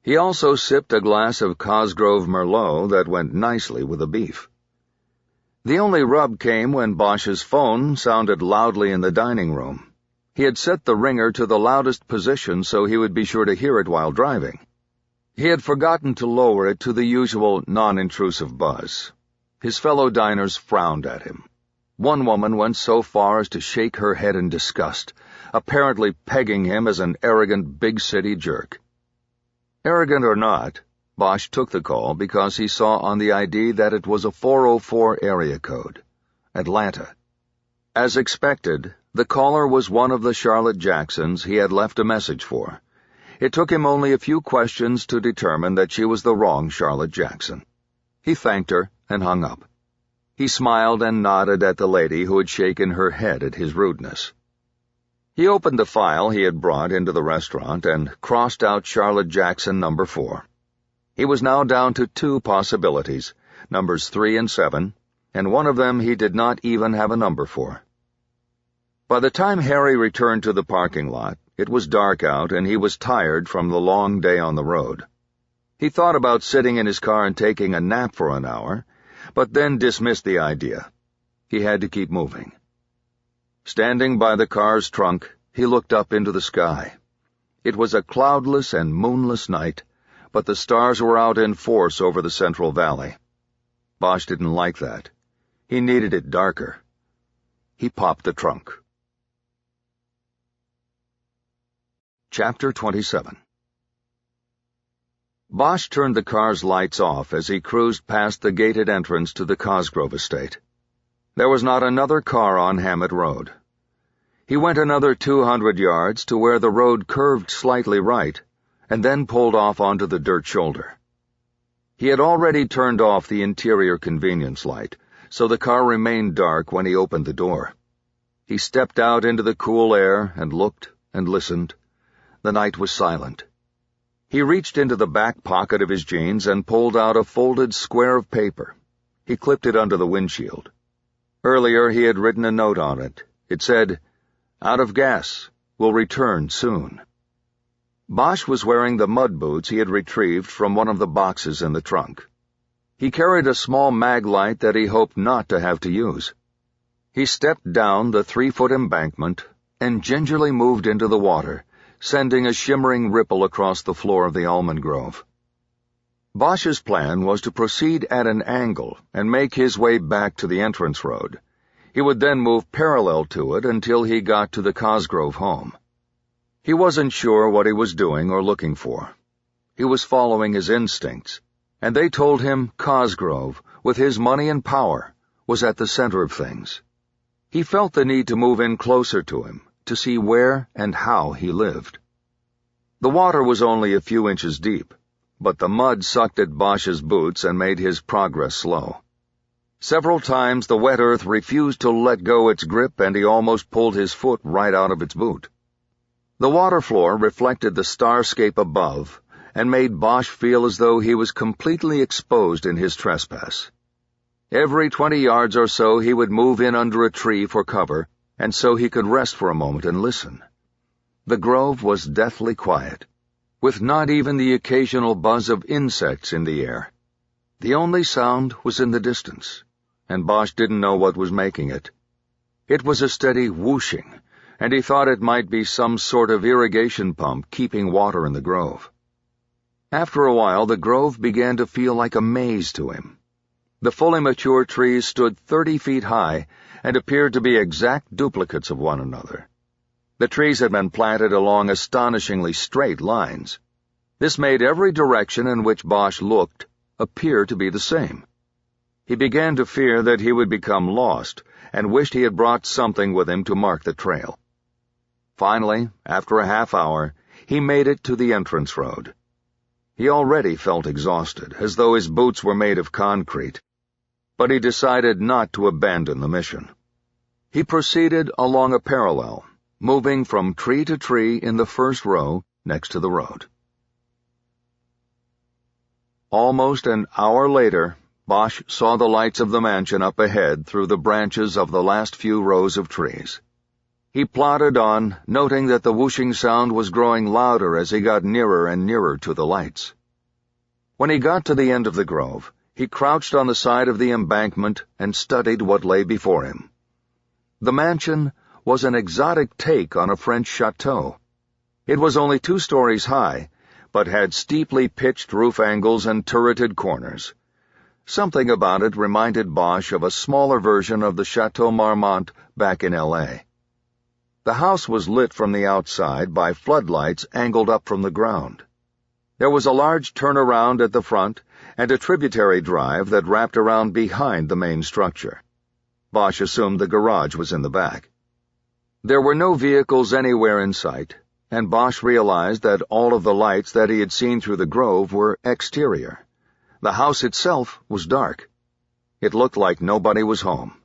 He also sipped a glass of Cosgrove Merlot that went nicely with the beef. The only rub came when Bosch's phone sounded loudly in the dining room. He had set the ringer to the loudest position so he would be sure to hear it while driving. He had forgotten to lower it to the usual non-intrusive buzz. His fellow diners frowned at him. One woman went so far as to shake her head in disgust, apparently pegging him as an arrogant big-city jerk. Arrogant or not, Bosch took the call because he saw on the ID that it was a 404 area code. Atlanta. As expected, the caller was one of the Charlotte Jacksons he had left a message for. It took him only a few questions to determine that she was the wrong Charlotte Jackson. He thanked her and hung up. He smiled and nodded at the lady who had shaken her head at his rudeness. He opened the file he had brought into the restaurant and crossed out Charlotte Jackson number 4. He was now down to 2 possibilities, numbers 3 and 7, and one of them he did not even have a number for. By the time Harry returned to the parking lot, it was dark out and he was tired from the long day on the road. He thought about sitting in his car and taking a nap for an hour, but then dismissed the idea. He had to keep moving. Standing by the car's trunk, he looked up into the sky. It was a cloudless and moonless night, but the stars were out in force over the Central Valley. Bosch didn't like that. He needed it darker. He popped the trunk. Chapter 27. Bosch turned the car's lights off as he cruised past the gated entrance to the Cosgrove estate. There was not another car on Hammett Road. He went another 200 yards to where the road curved slightly right, and then pulled off onto the dirt shoulder. He had already turned off the interior convenience light, so the car remained dark when he opened the door. He stepped out into the cool air and looked and listened. The night was silent. He reached into the back pocket of his jeans and pulled out a folded square of paper. He clipped it under the windshield. Earlier he had written a note on it. It said, "Out of gas. Will return soon." Bosch was wearing the mud boots he had retrieved from one of the boxes in the trunk. He carried a small mag light that he hoped not to have to use. He stepped down the 3-foot embankment and gingerly moved into the water, sending a shimmering ripple across the floor of the almond grove. Bosch's plan was to proceed at an angle and make his way back to the entrance road. He would then move parallel to it until he got to the Cosgrove home. He wasn't sure what he was doing or looking for. He was following his instincts, and they told him Cosgrove, with his money and power, was at the center of things. He felt the need to move in closer to him, to see where and how he lived. The water was only a few inches deep, but the mud sucked at Bosch's boots and made his progress slow. Several times the wet earth refused to let go its grip, and he almost pulled his foot right out of its boot. The water floor reflected the starscape above and made Bosch feel as though he was completely exposed in his trespass. Every 20 yards or so he would move in under a tree for cover, and so he could rest for a moment and listen. The grove was deathly quiet, with not even the occasional buzz of insects in the air. The only sound was in the distance, and Bosch didn't know what was making it. It was a steady whooshing, and he thought it might be some sort of irrigation pump keeping water in the grove. After a while, the grove began to feel like a maze to him. The fully mature trees stood 30 feet high and appeared to be exact duplicates of one another. The trees had been planted along astonishingly straight lines. This made every direction in which Bosch looked appear to be the same. He began to fear that he would become lost, and wished he had brought something with him to mark the trail. Finally, after a half hour, he made it to the entrance road. He already felt exhausted, as though his boots were made of concrete, but he decided not to abandon the mission. He proceeded along a parallel, moving from tree to tree in the first row next to the road. Almost an hour later, Bosch saw the lights of the mansion up ahead through the branches of the last few rows of trees. He plodded on, noting that the whooshing sound was growing louder as he got nearer and nearer to the lights. When he got to the end of the grove, he crouched on the side of the embankment and studied what lay before him. The mansion was an exotic take on a French chateau. It was only 2 stories high, but had steeply pitched roof angles and turreted corners. Something about it reminded Bosch of a smaller version of the Chateau Marmont back in L.A. The house was lit from the outside by floodlights angled up from the ground. There was a large turnaround at the front and a tributary drive that wrapped around behind the main structure. Bosch assumed the garage was in the back. There were no vehicles anywhere in sight, and Bosch realized that all of the lights that he had seen through the grove were exterior. The house itself was dark. It looked like nobody was home.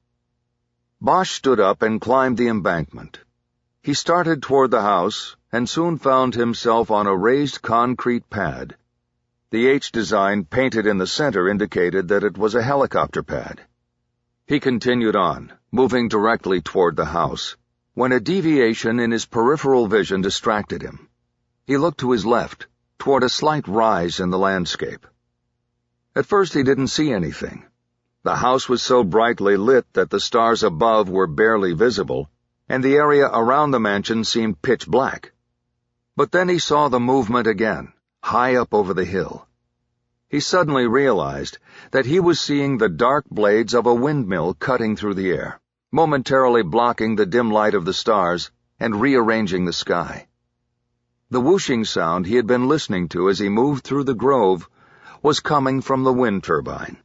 Bosch stood up and climbed the embankment. He started toward the house and soon found himself on a raised concrete pad. The H design painted in the center indicated that it was a helicopter pad. He continued on, moving directly toward the house, when a deviation in his peripheral vision distracted him. He looked to his left, toward a slight rise in the landscape. At first he didn't see anything. The house was so brightly lit that the stars above were barely visible, and the area around the mansion seemed pitch black. But then he saw the movement again, high up over the hill. He suddenly realized that he was seeing the dark blades of a windmill cutting through the air, momentarily blocking the dim light of the stars and rearranging the sky. The whooshing sound he had been listening to as he moved through the grove was coming from the wind turbine.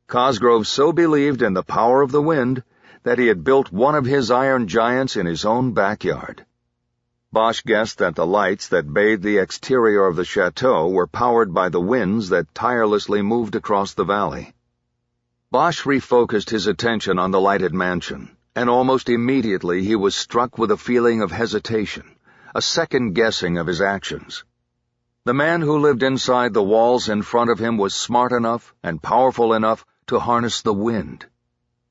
Cosgrove so believed in the power of the wind that he had built one of his iron giants in his own backyard. Bosch guessed that the lights that bathed the exterior of the chateau were powered by the winds that tirelessly moved across the valley. Bosch refocused his attention on the lighted mansion, and almost immediately he was struck with a feeling of hesitation, a second-guessing of his actions. The man who lived inside the walls in front of him was smart enough and powerful enough to harness the wind.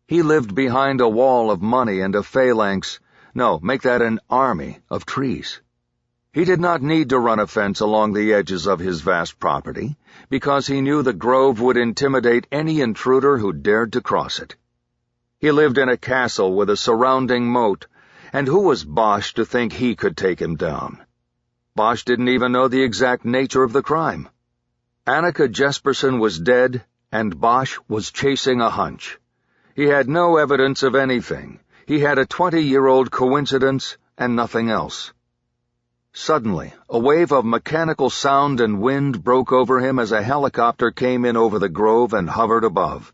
He lived behind a wall of money and a phalanx, no, make that an army of trees. He did not need to run a fence along the edges of his vast property, because he knew the grove would intimidate any intruder who dared to cross it. He lived in a castle with a surrounding moat, and who was Bosch to think he could take him down? Bosch didn't even know the exact nature of the crime. Annika Jesperson was dead, and Bosch was chasing a hunch. He had no evidence of anything. He had a 20-year-old coincidence and nothing else. Suddenly, a wave of mechanical sound and wind broke over him as a helicopter came in over the grove and hovered above.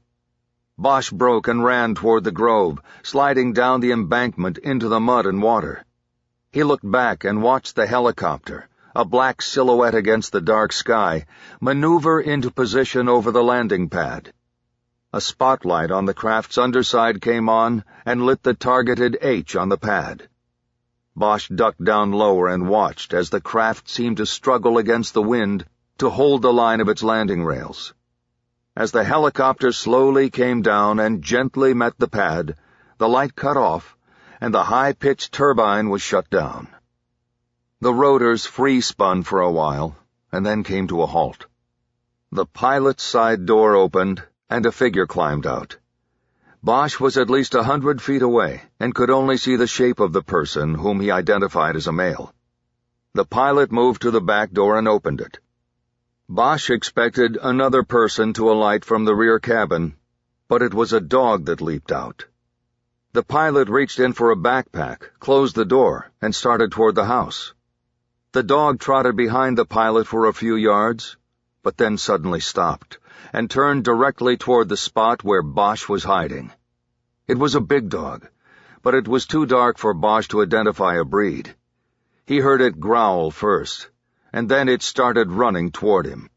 Bosch broke and ran toward the grove, sliding down the embankment into the mud and water. He looked back and watched the helicopter, a black silhouette against the dark sky, maneuver into position over the landing pad. A spotlight on the craft's underside came on and lit the targeted H on the pad. Bosch ducked down lower and watched as the craft seemed to struggle against the wind to hold the line of its landing rails. As the helicopter slowly came down and gently met the pad, the light cut off, and the high-pitched turbine was shut down. The rotors free-spun for a while, and then came to a halt. The pilot's side door opened, and a figure climbed out. Bosch was at least 100 feet away, and could only see the shape of the person, whom he identified as a male. The pilot moved to the back door and opened it. Bosch expected another person to alight from the rear cabin, but it was a dog that leaped out. The pilot reached in for a backpack, closed the door, and started toward the house. The dog trotted behind the pilot for a few yards, but then suddenly stopped, and turned directly toward the spot where Bosch was hiding. It was a big dog, but it was too dark for Bosch to identify a breed. He heard it growl first, and then it started running toward him.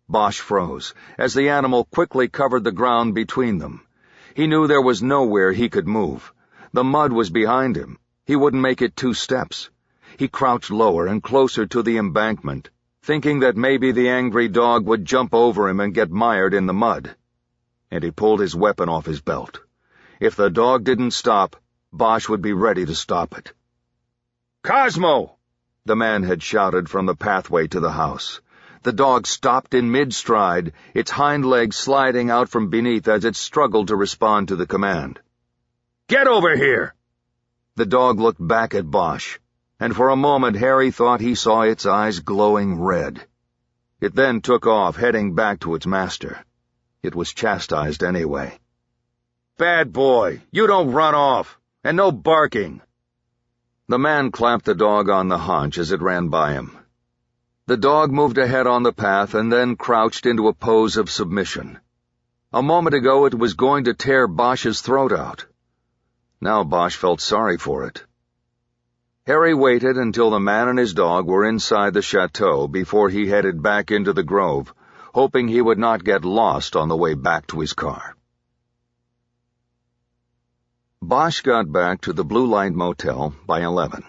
Bosch froze, as the animal quickly covered the ground between them. He knew there was nowhere he could move. The mud was behind him. He wouldn't make it 2 steps. He crouched lower and closer to the embankment, thinking that maybe the angry dog would jump over him and get mired in the mud. And he pulled his weapon off his belt. If the dog didn't stop, Bosch would be ready to stop it. "Cosmo!" the man had shouted from the pathway to the house. The dog stopped in mid-stride, its hind legs sliding out from beneath as it struggled to respond to the command. "Get over here!" The dog looked back at Bosch, and for a moment Harry thought he saw its eyes glowing red. It then took off, heading back to its master. It was chastised anyway. "Bad boy, you don't run off, and no barking." The man clapped the dog on the haunch as it ran by him. The dog moved ahead on the path and then crouched into a pose of submission. A moment ago it was going to tear Bosch's throat out. Now Bosch felt sorry for it. Harry waited until the man and his dog were inside the chateau before he headed back into the grove, hoping he would not get lost on the way back to his car. Bosch got back to the Blue Light Motel by 11.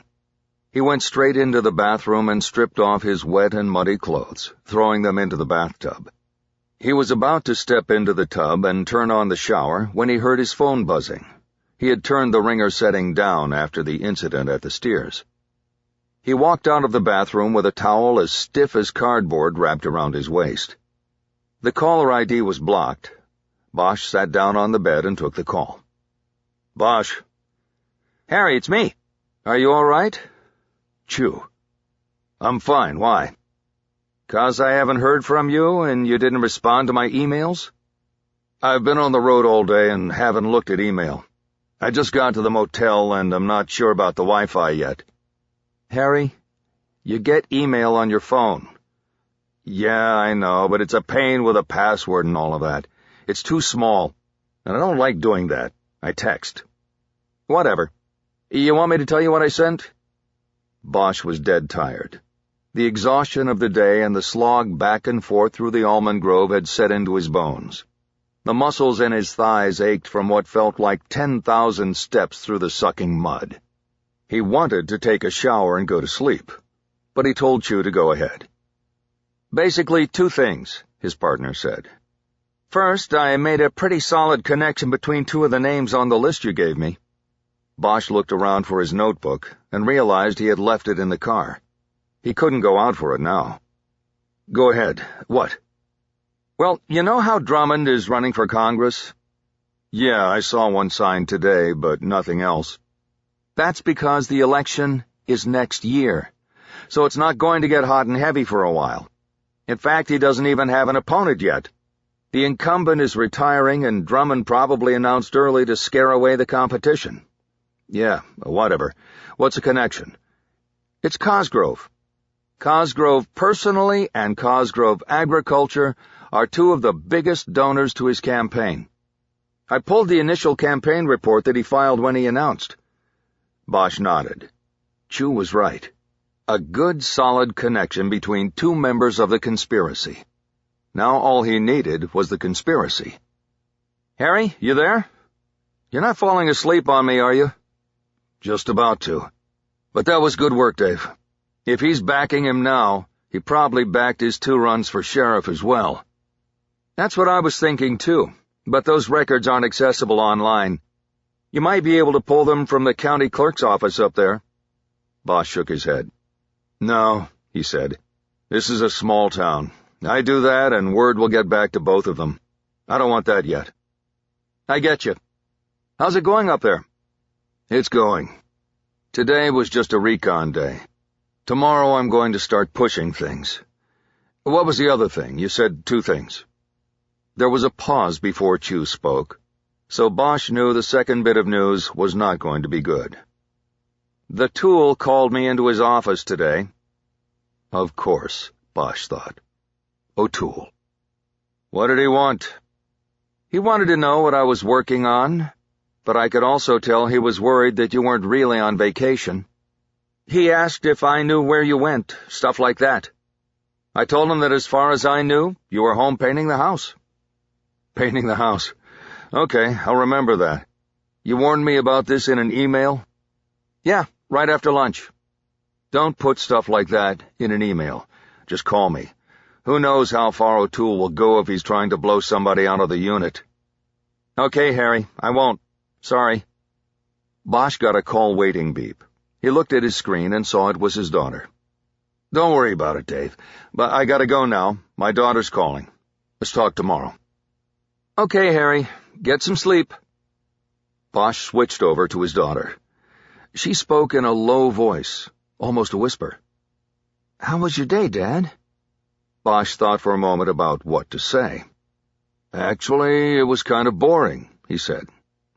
He went straight into the bathroom and stripped off his wet and muddy clothes, throwing them into the bathtub. He was about to step into the tub and turn on the shower when he heard his phone buzzing. He had turned the ringer setting down after the incident at the Steers. He walked out of the bathroom with a towel as stiff as cardboard wrapped around his waist. The caller ID was blocked. Bosch sat down on the bed and took the call. "Bosch." Harry, it's me. Are you all right? Chew. I'm fine, why? 'Cause I haven't heard from you and you didn't respond to my emails? I've been on the road all day and haven't looked at email. I just got to the motel and I'm not sure about the Wi-Fi yet. Harry, you get email on your phone. Yeah, I know, but it's a pain with a password and all of that. It's too small, and I don't like doing that. I text. Whatever. You want me to tell you what I sent? Bosch was dead tired. The exhaustion of the day and the slog back and forth through the almond grove had set into his bones. The muscles in his thighs ached from what felt like 10,000 steps through the sucking mud. He wanted to take a shower and go to sleep, but he told Chew to go ahead. Basically 2 things, his partner said. First, I made a pretty solid connection between 2 of the names on the list you gave me. Bosch looked around for his notebook and realized he had left it in the car. He couldn't go out for it now. Go ahead. What? Well, you know how Drummond is running for Congress? Yeah, I saw one sign today, but nothing else. That's because the election is next year, so it's not going to get hot and heavy for a while. In fact, he doesn't even have an opponent yet. The incumbent is retiring, and Drummond probably announced early to scare away the competition. Yeah, whatever. What's the connection? It's Cosgrove. Cosgrove personally and Cosgrove Agriculture are 2 of the biggest donors to his campaign. I pulled the initial campaign report that he filed when he announced. Bosch nodded. Chew was right. A good, solid connection between 2 members of the conspiracy. Now all he needed was the conspiracy. Harry, you there? You're not falling asleep on me, are you? Just about to. But that was good work, Dave. If he's backing him now, he probably backed his 2 runs for sheriff as well. That's what I was thinking, too, but those records aren't accessible online. You might be able to pull them from the county clerk's office up there. Bosch shook his head. No, he said. This is a small town. I do that and word will get back to both of them. I don't want that yet. I get you. How's it going up there? It's going. Today was just a recon day. Tomorrow I'm going to start pushing things. What was the other thing? You said 2 things. There was a pause before Chew spoke, so Bosch knew the second bit of news was not going to be good. The tool called me into his office today. Of course, Bosch thought. O'Toole. What did he want? He wanted to know what I was working on, but I could also tell he was worried that you weren't really on vacation. He asked if I knew where you went, stuff like that. I told him that as far as I knew, you were home painting the house. Painting the house. Okay, I'll remember that. You warned me about this in an email? Yeah, right after lunch. Don't put stuff like that in an email. Just call me. Who knows how far O'Toole will go if he's trying to blow somebody out of the unit. Okay, Harry, I won't. Sorry. Bosch got a call waiting beep. He looked at his screen and saw it was his daughter. Don't worry about it, Dave. But I gotta go now. My daughter's calling. Let's talk tomorrow. Okay, Harry. Get some sleep. Bosch switched over to his daughter. She spoke in a low voice, almost a whisper. How was your day, Dad? Bosch thought for a moment about what to say. Actually, it was kind of boring, he said.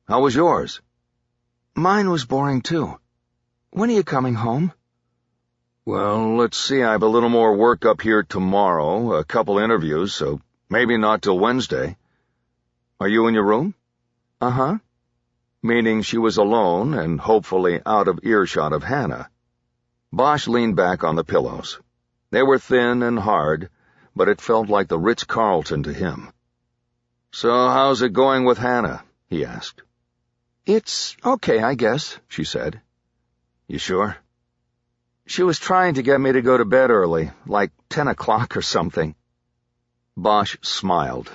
How was yours? Mine was boring, too. When are you coming home? Well, let's see, I have a little more work up here tomorrow, a couple interviews, so maybe not till Wednesday. Are you in your room? Uh-huh. Meaning she was alone and hopefully out of earshot of Hannah. Bosch leaned back on the pillows. They were thin and hard, but it felt like the Ritz-Carlton to him. So how's it going with Hannah? He asked. It's okay, I guess, she said. You sure? She was trying to get me to go to bed early, like 10 o'clock or something. Bosch smiled.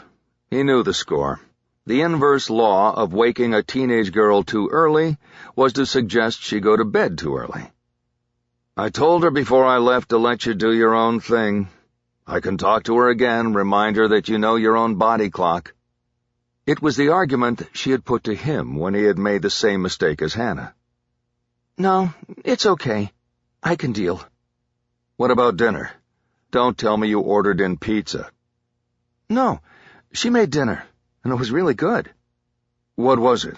He knew the score. The inverse law of waking a teenage girl too early was to suggest she go to bed too early. I told her before I left to let you do your own thing. I can talk to her again, remind her that you know your own body clock. It was the argument she had put to him when he had made the same mistake as Hannah. No, it's okay. I can deal. What about dinner? Don't tell me you ordered in pizza. No, she made dinner, and it was really good. What was it?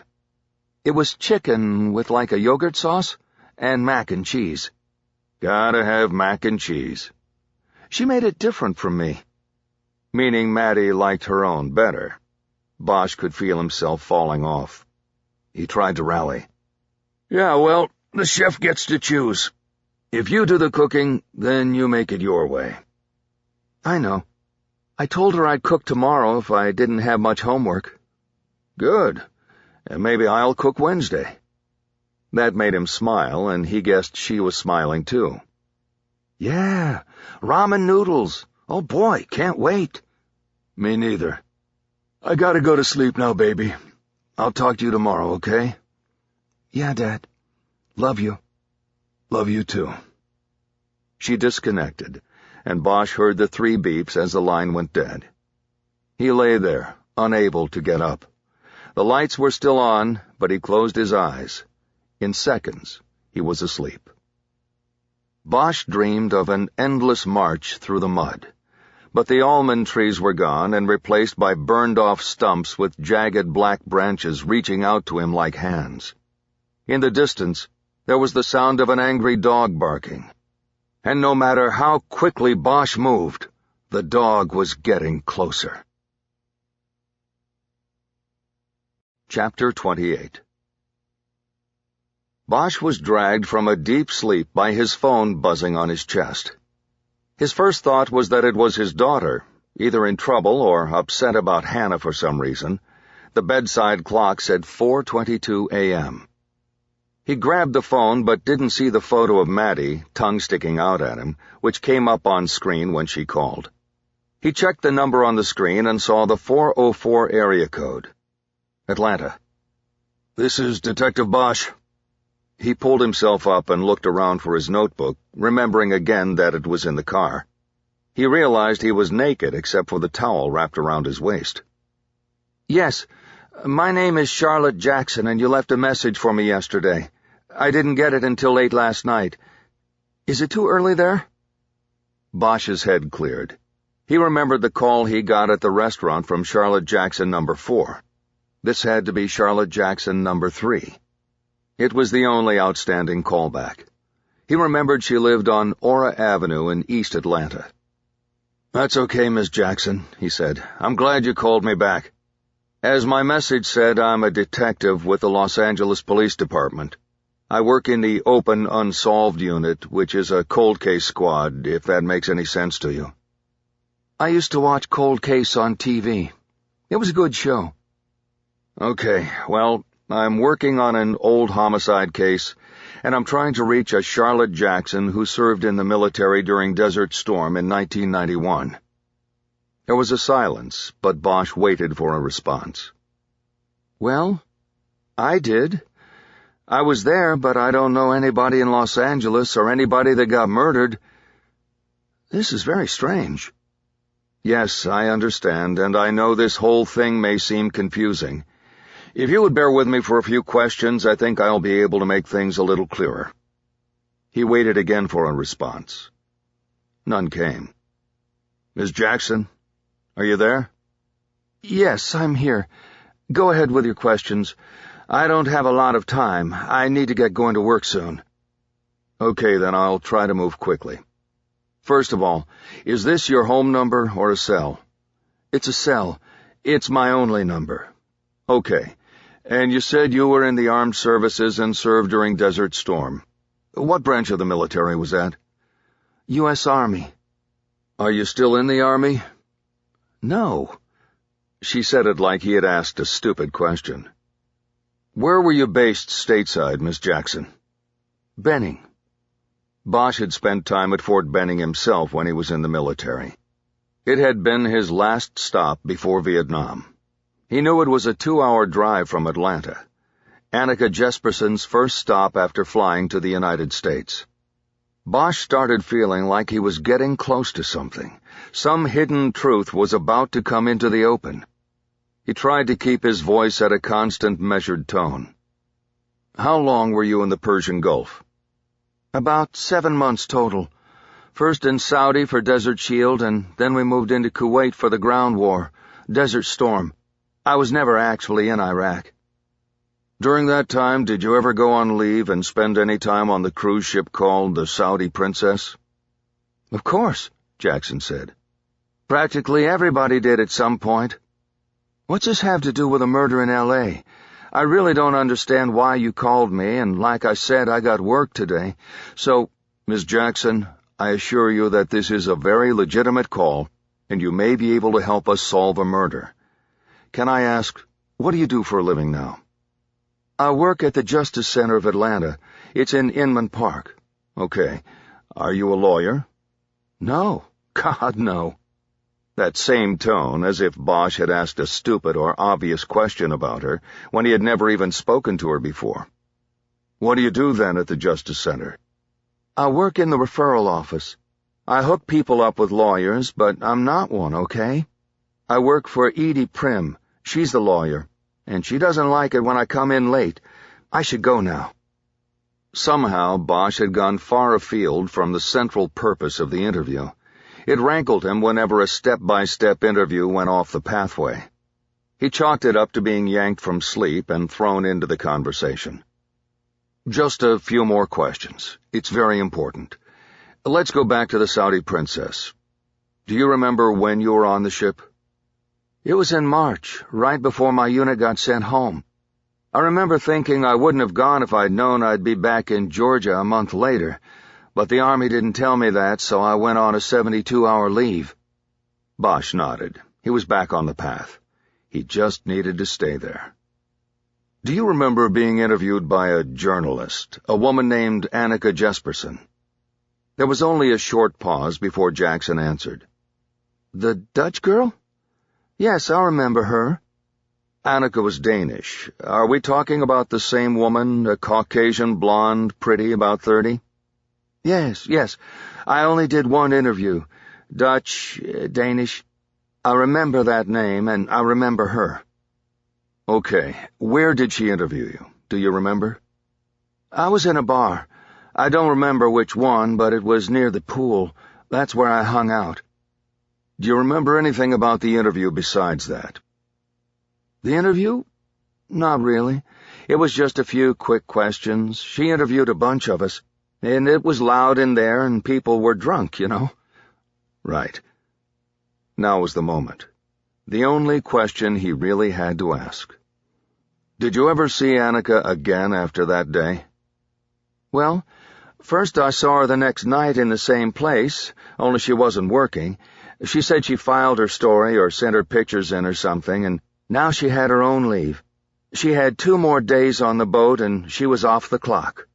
It was chicken with like a yogurt sauce and mac and cheese. Gotta have mac and cheese. She made it different from me. Meaning Maddie liked her own better. Bosch could feel himself falling off. He tried to rally. Yeah, well, the chef gets to choose. If you do the cooking, then you make it your way. I know. I told her I'd cook tomorrow if I didn't have much homework. Good. And maybe I'll cook Wednesday. That made him smile, and he guessed she was smiling too. Yeah, ramen noodles. Oh boy, can't wait. Me neither. I gotta go to sleep now, baby. I'll talk to you tomorrow, okay? Yeah, Dad. Love you. Love you too. She disconnected, and Bosch heard the 3 beeps as the line went dead. He lay there, unable to get up. The lights were still on, but he closed his eyes. In seconds, he was asleep. Bosch dreamed of an endless march through the mud, but the almond trees were gone and replaced by burned-off stumps with jagged black branches reaching out to him like hands. In the distance, there was the sound of an angry dog barking. And no matter how quickly Bosch moved, the dog was getting closer. Chapter 28. Bosch was dragged from a deep sleep by his phone buzzing on his chest. His first thought was that it was his daughter, either in trouble or upset about Hannah for some reason. The bedside clock said 4:22 a.m. He grabbed the phone but didn't see the photo of Maddie, tongue sticking out at him, which came up on screen when she called. He checked the number on the screen and saw the 404 area code. Atlanta. This is Detective Bosch. He pulled himself up and looked around for his notebook, remembering again that it was in the car. He realized he was naked except for the towel wrapped around his waist. Yes, my name is Charlotte Jackson, and you left a message for me yesterday. I didn't get it until late last night. Is it too early there? Bosch's head cleared. He remembered the call he got at the restaurant from Charlotte Jackson number 4. This had to be Charlotte Jackson number 3. It was the only outstanding callback. He remembered she lived on Aura Avenue in East Atlanta. That's okay, Miss Jackson, he said. I'm glad you called me back. As my message said, I'm a detective with the Los Angeles Police Department. I work in the Open Unsolved Unit, which is a cold case squad, if that makes any sense to you. I used to watch Cold Case on TV. It was a good show. Okay, well, I'm working on an old homicide case, and I'm trying to reach a Charlotte Jackson who served in the military during Desert Storm in 1991. There was a silence, but Bosch waited for a response. Well, I did. I was there, but I don't know anybody in Los Angeles or anybody that got murdered. This is very strange. Yes, I understand, and I know this whole thing may seem confusing. If you would bear with me for a few questions, I think I'll be able to make things a little clearer. He waited again for a response. None came. Miss Jackson, are you there? Yes, I'm here. Go ahead with your questions. I don't have a lot of time. I need to get going to work soon. Okay, then I'll try to move quickly. First of all, is this your home number or a cell? It's a cell. It's my only number. Okay. And you said you were in the armed services and served during Desert Storm. What branch of the military was that? U.S. Army. Are you still in the Army? No. She said it like he had asked a stupid question. Where were you based stateside, Miss Jackson? Benning. Bosch had spent time at Fort Benning himself when he was in the military. It had been his last stop before Vietnam. He knew it was a 2-hour drive from Atlanta, Annika Jesperson's first stop after flying to the United States. Bosch started feeling like he was getting close to something. Some hidden truth was about to come into the open. He tried to keep his voice at a constant, measured tone. How long were you in the Persian Gulf? About 7 months total. First in Saudi for Desert Shield, and then we moved into Kuwait for the ground war, Desert Storm. I was never actually in Iraq. During that time, did you ever go on leave and spend any time on the cruise ship called the Saudi Princess? Of course, Jackson said. Practically everybody did at some point. What's this have to do with a murder in L.A.? I really don't understand why you called me, and like I said, I got work today, so— Miss Jackson, I assure you that this is a very legitimate call, and you may be able to help us solve a murder. Can I ask, what do you do for a living now? I work at the Justice Center of Atlanta. It's in Inman Park. Okay. Are you a lawyer? No. God, no. That same tone, as if Bosch had asked a stupid or obvious question about her, when he had never even spoken to her before. What do you do then at the Justice Center? I work in the referral office. I hook people up with lawyers, but I'm not one, okay? I work for Edie Prim. She's the lawyer, and she doesn't like it when I come in late. I should go now. Somehow, Bosch had gone far afield from the central purpose of the interview. It rankled him whenever a step-by-step interview went off the pathway. He chalked it up to being yanked from sleep and thrown into the conversation. Just a few more questions. It's very important. Let's go back to the Saudi Princess. Do you remember when you were on the ship? It was in March, right before my unit got sent home. I remember thinking I wouldn't have gone if I'd known I'd be back in Georgia a month later, but the Army didn't tell me that, so I went on a 72-hour leave. Bosch nodded. He was back on the path. He just needed to stay there. Do you remember being interviewed by a journalist, a woman named Annika Jesperson? There was only a short pause before Jackson answered. The Dutch girl? Yes, I remember her. Annika was Danish. Are we talking about the same woman, a Caucasian blonde, pretty, about 30? Yes. I only did one interview. Dutch, Danish. I remember that name, and I remember her. Okay. Where did she interview you? Do you remember? I was in a bar. I don't remember which one, but it was near the pool. That's where I hung out. Do you remember anything about the interview besides that? The interview? Not really. It was just a few quick questions. She interviewed a bunch of us, and it was loud in there, and people were drunk, you know. Right. Now was the moment. The only question he really had to ask. Did you ever see Annika again after that day? Well, first I saw her the next night in the same place, only she wasn't working. She said she filed her story or sent her pictures in or something, and now she had her own leave. She had 2 more days on the boat, and she was off the clock.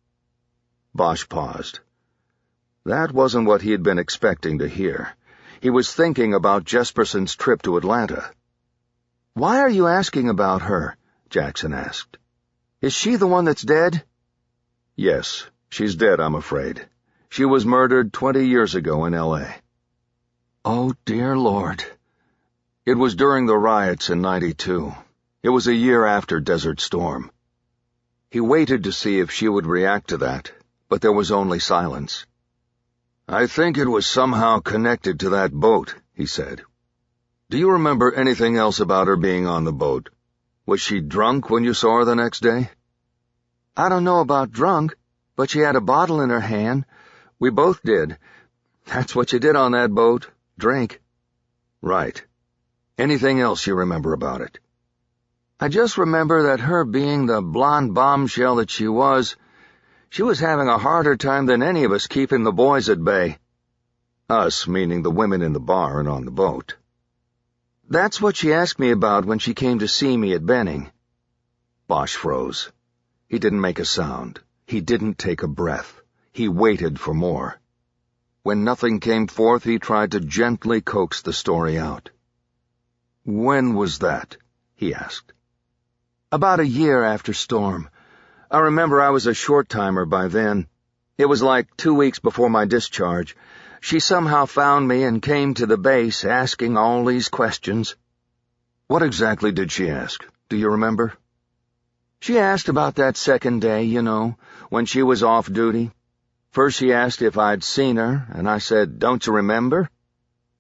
Bosch paused. That wasn't what he had been expecting to hear. He was thinking about Jesperson's trip to Atlanta. "Why are you asking about her?" Jackson asked. "Is she the one that's dead?" "Yes, she's dead, I'm afraid. She was murdered 20 years ago in L.A. "Oh, dear Lord." It was during the riots in '92. It was a year after Desert Storm. He waited to see if she would react to that, but there was only silence. "I think it was somehow connected to that boat," he said. "Do you remember anything else about her being on the boat? Was she drunk when you saw her the next day?" "I don't know about drunk, but she had a bottle in her hand. We both did. That's what you did on that boat, drink." "Right. Anything else you remember about it?" "I just remember that her being the blonde bombshell that she was having a harder time than any of us keeping the boys at bay." "Us," meaning the women in the bar and on the boat. "That's what she asked me about when she came to see me at Benning." Bosch froze. He didn't make a sound. He didn't take a breath. He waited for more. When nothing came forth, he tried to gently coax the story out. "When was that?" he asked. "About a year after Storm. I remember I was a short-timer by then. It was like 2 weeks before my discharge. She somehow found me and came to the base asking all these questions." "What exactly did she ask? Do you remember?" She asked about that second day, when she was off duty. First she asked if I'd seen her, and I said, "Don't you remember?"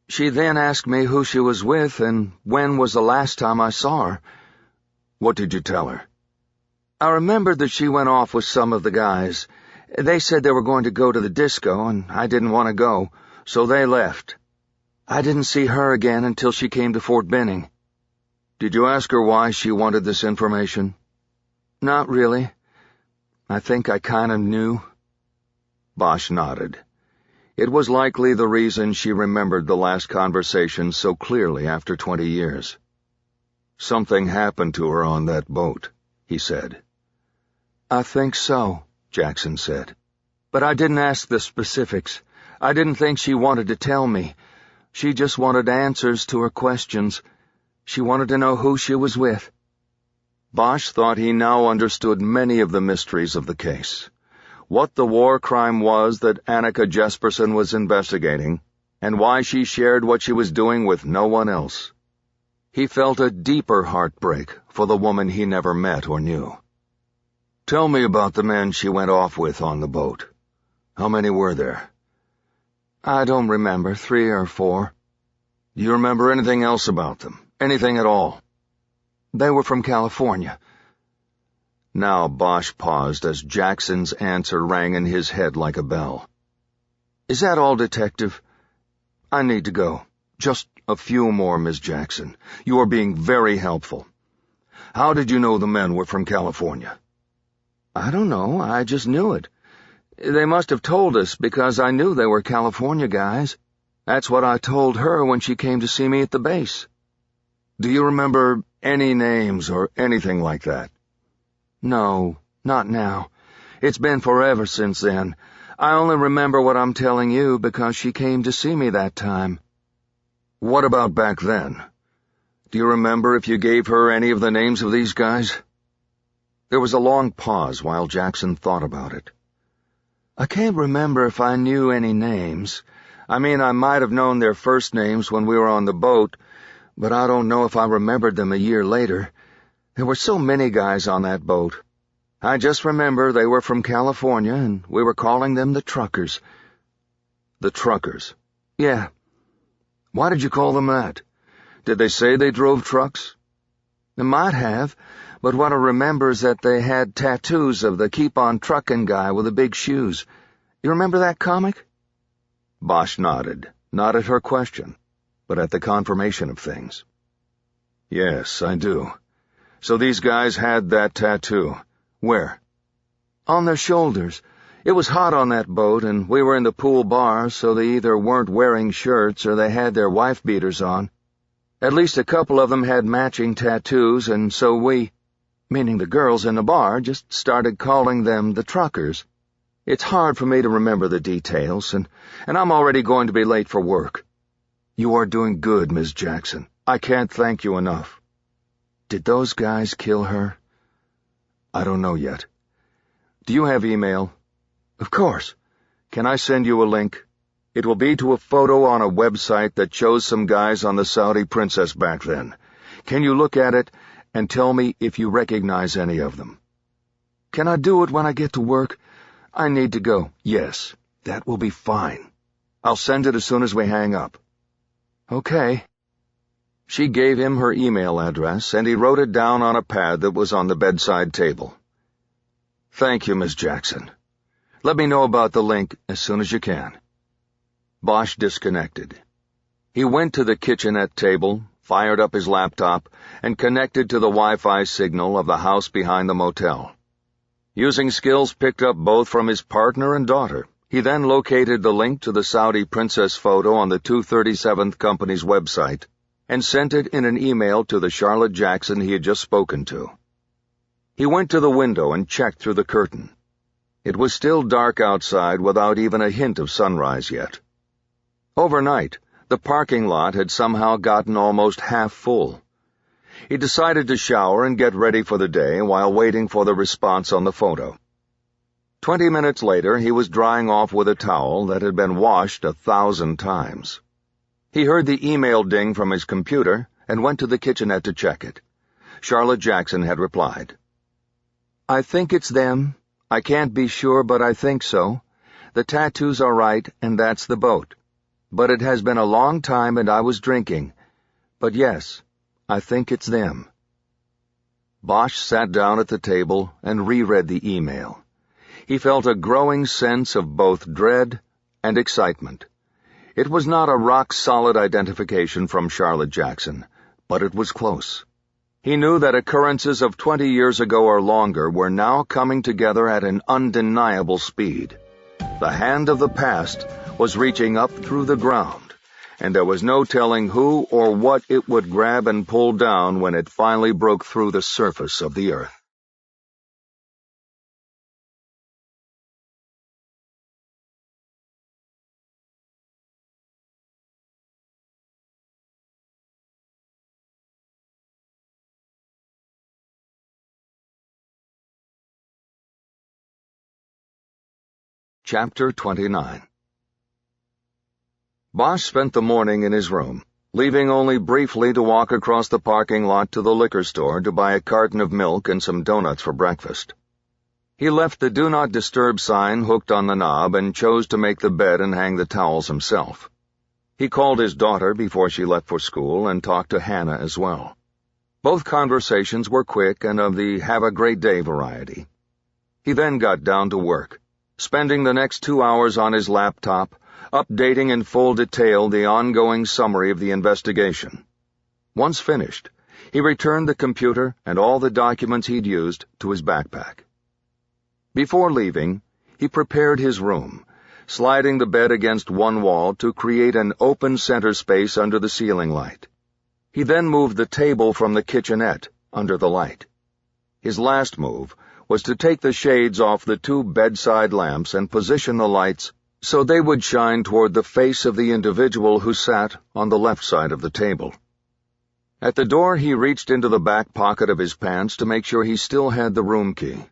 She then asked me who she was with and when was the last time I saw her. What did you tell her? I remembered that she went off with some of the guys. They said they were going to go to the disco, and I didn't want to go, so they left. I didn't see her again until she came to Fort Benning. Did you ask her why she wanted this information? Not really. I think I kind of knew. Bosch nodded. It was likely the reason she remembered the last conversation so clearly after 20 years. Something happened to her on that boat, he said. I think so, Jackson said. But I didn't ask the specifics. I didn't think she wanted to tell me. She just wanted answers to her questions. She wanted to know who she was with. Bosch thought he now understood many of the mysteries of the case. What the war crime was that Annika Jesperson was investigating, and why she shared what she was doing with no one else. He felt a deeper heartbreak for the woman he never met or knew. Tell me about the men she went off with on the boat. How many were there? I don't remember, 3 or 4. Do you remember anything else about them? Anything at all? They were from California. Now Bosch paused as Jackson's answer rang in his head like a bell. Is that all, Detective? I need to go. Just a few more, Miss Jackson. You are being very helpful. How did you know the men were from California? I don't know. I just knew it. They must have told us because I knew they were California guys. That's what I told her when she came to see me at the base. Do you remember any names or anything like that? No, not now. It's been forever since then. I only remember what I'm telling you because she came to see me that time. What about back then? Do you remember if you gave her any of the names of these guys? There was a long pause while Jackson thought about it. I can't remember if I knew any names. I mean, I might have known their first names when we were on the boat, but I don't know if I remembered them a year later. There were so many guys on that boat. I just remember they were from California, and we were calling them the Truckers. The Truckers? Yeah. Why did you call them that? Did they say they drove trucks? They might have, but what I remember is that they had tattoos of the Keep On Truckin' guy with the big shoes. You remember that comic? Bosch nodded, not at her question, but at the confirmation of things. Yes, I do. So these guys had that tattoo. Where? On their shoulders. It was hot on that boat, and we were in the pool bar, so they either weren't wearing shirts or they had their wife-beaters on. At least a couple of them had matching tattoos, and so we, meaning the girls in the bar, just started calling them the Truckers. It's hard for me to remember the details, and I'm already going to be late for work. You are doing good, Miss Jackson. I can't thank you enough. Did those guys kill her? I don't know yet. Do you have email? Of course. Can I send you a link? It will be to a photo on a website that shows some guys on the Saudi Princess back then. Can you look at it and tell me if you recognize any of them? Can I do it when I get to work? I need to go. Yes, that will be fine. I'll send it as soon as we hang up. Okay. She gave him her email address, and he wrote it down on a pad that was on the bedside table. Thank you, Miss Jackson. Let me know about the link as soon as you can. Bosch disconnected. He went to the kitchenette table, fired up his laptop, and connected to the Wi-Fi signal of the house behind the motel. Using skills picked up both from his partner and daughter, he then located the link to the Saudi Princess photo on the 237th Company's website and sent it in an email to the Charlotte Jackson he had just spoken to. He went to the window and checked through the curtain. It was still dark outside without even a hint of sunrise yet. Overnight, the parking lot had somehow gotten almost half full. He decided to shower and get ready for the day while waiting for the response on the photo. 20 minutes later, he was drying off with a towel that had been washed 1,000 times. He heard the email ding from his computer and went to the kitchenette to check it. Charlotte Jackson had replied. I think it's them. I can't be sure, but I think so. The tattoos are right, and that's the boat. But it has been a long time and I was drinking. But yes, I think it's them." Bosch sat down at the table and reread the email. He felt a growing sense of both dread and excitement. It was not a rock-solid identification from Charlotte Jackson, but it was close. He knew that occurrences of 20 years ago or longer were now coming together at an undeniable speed. The hand of the past was reaching up through the ground, and there was no telling who or what it would grab and pull down when it finally broke through the surface of the earth. Chapter 29. Bosch spent the morning in his room, leaving only briefly to walk across the parking lot to the liquor store to buy a carton of milk and some donuts for breakfast. He left the Do Not Disturb sign hooked on the knob and chose to make the bed and hang the towels himself. He called his daughter before she left for school and talked to Hannah as well. Both conversations were quick and of the have-a-great-day variety. He then got down to work, spending the next 2 hours on his laptop, updating in full detail the ongoing summary of the investigation. Once finished, he returned the computer and all the documents he'd used to his backpack. Before leaving, he prepared his room, sliding the bed against one wall to create an open center space under the ceiling light. He then moved the table from the kitchenette under the light. His last move was to take the shades off the 2 bedside lamps and position the lights so they would shine toward the face of the individual who sat on the left side of the table. At the door, he reached into the back pocket of his pants to make sure he still had the room key.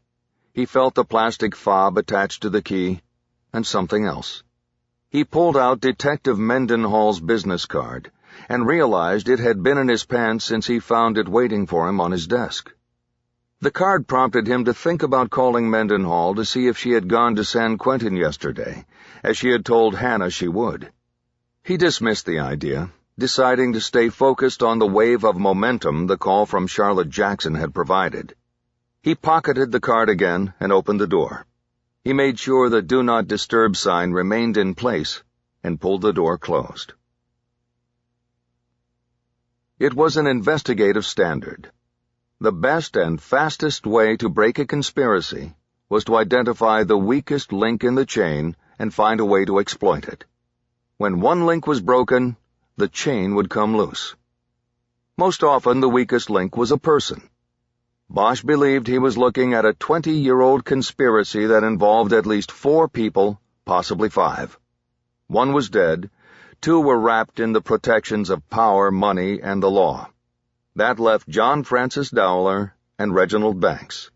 He felt the plastic fob attached to the key, and something else. He pulled out Detective Mendenhall's business card and realized it had been in his pants since he found it waiting for him on his desk. The card prompted him to think about calling Mendenhall to see if she had gone to San Quentin yesterday, as she had told Hannah she would. He dismissed the idea, deciding to stay focused on the wave of momentum the call from Charlotte Jackson had provided. He pocketed the card again and opened the door. He made sure the Do Not Disturb sign remained in place and pulled the door closed. It was an investigative standard. The best and fastest way to break a conspiracy was to identify the weakest link in the chain and find a way to exploit it. When one link was broken, the chain would come loose. Most often, the weakest link was a person. Bosch believed he was looking at a 20-year-old conspiracy that involved at least 4 people, possibly 5. 1 was dead, 2 were wrapped in the protections of power, money, and the law. That left John Francis Dowler and Reginald Banks.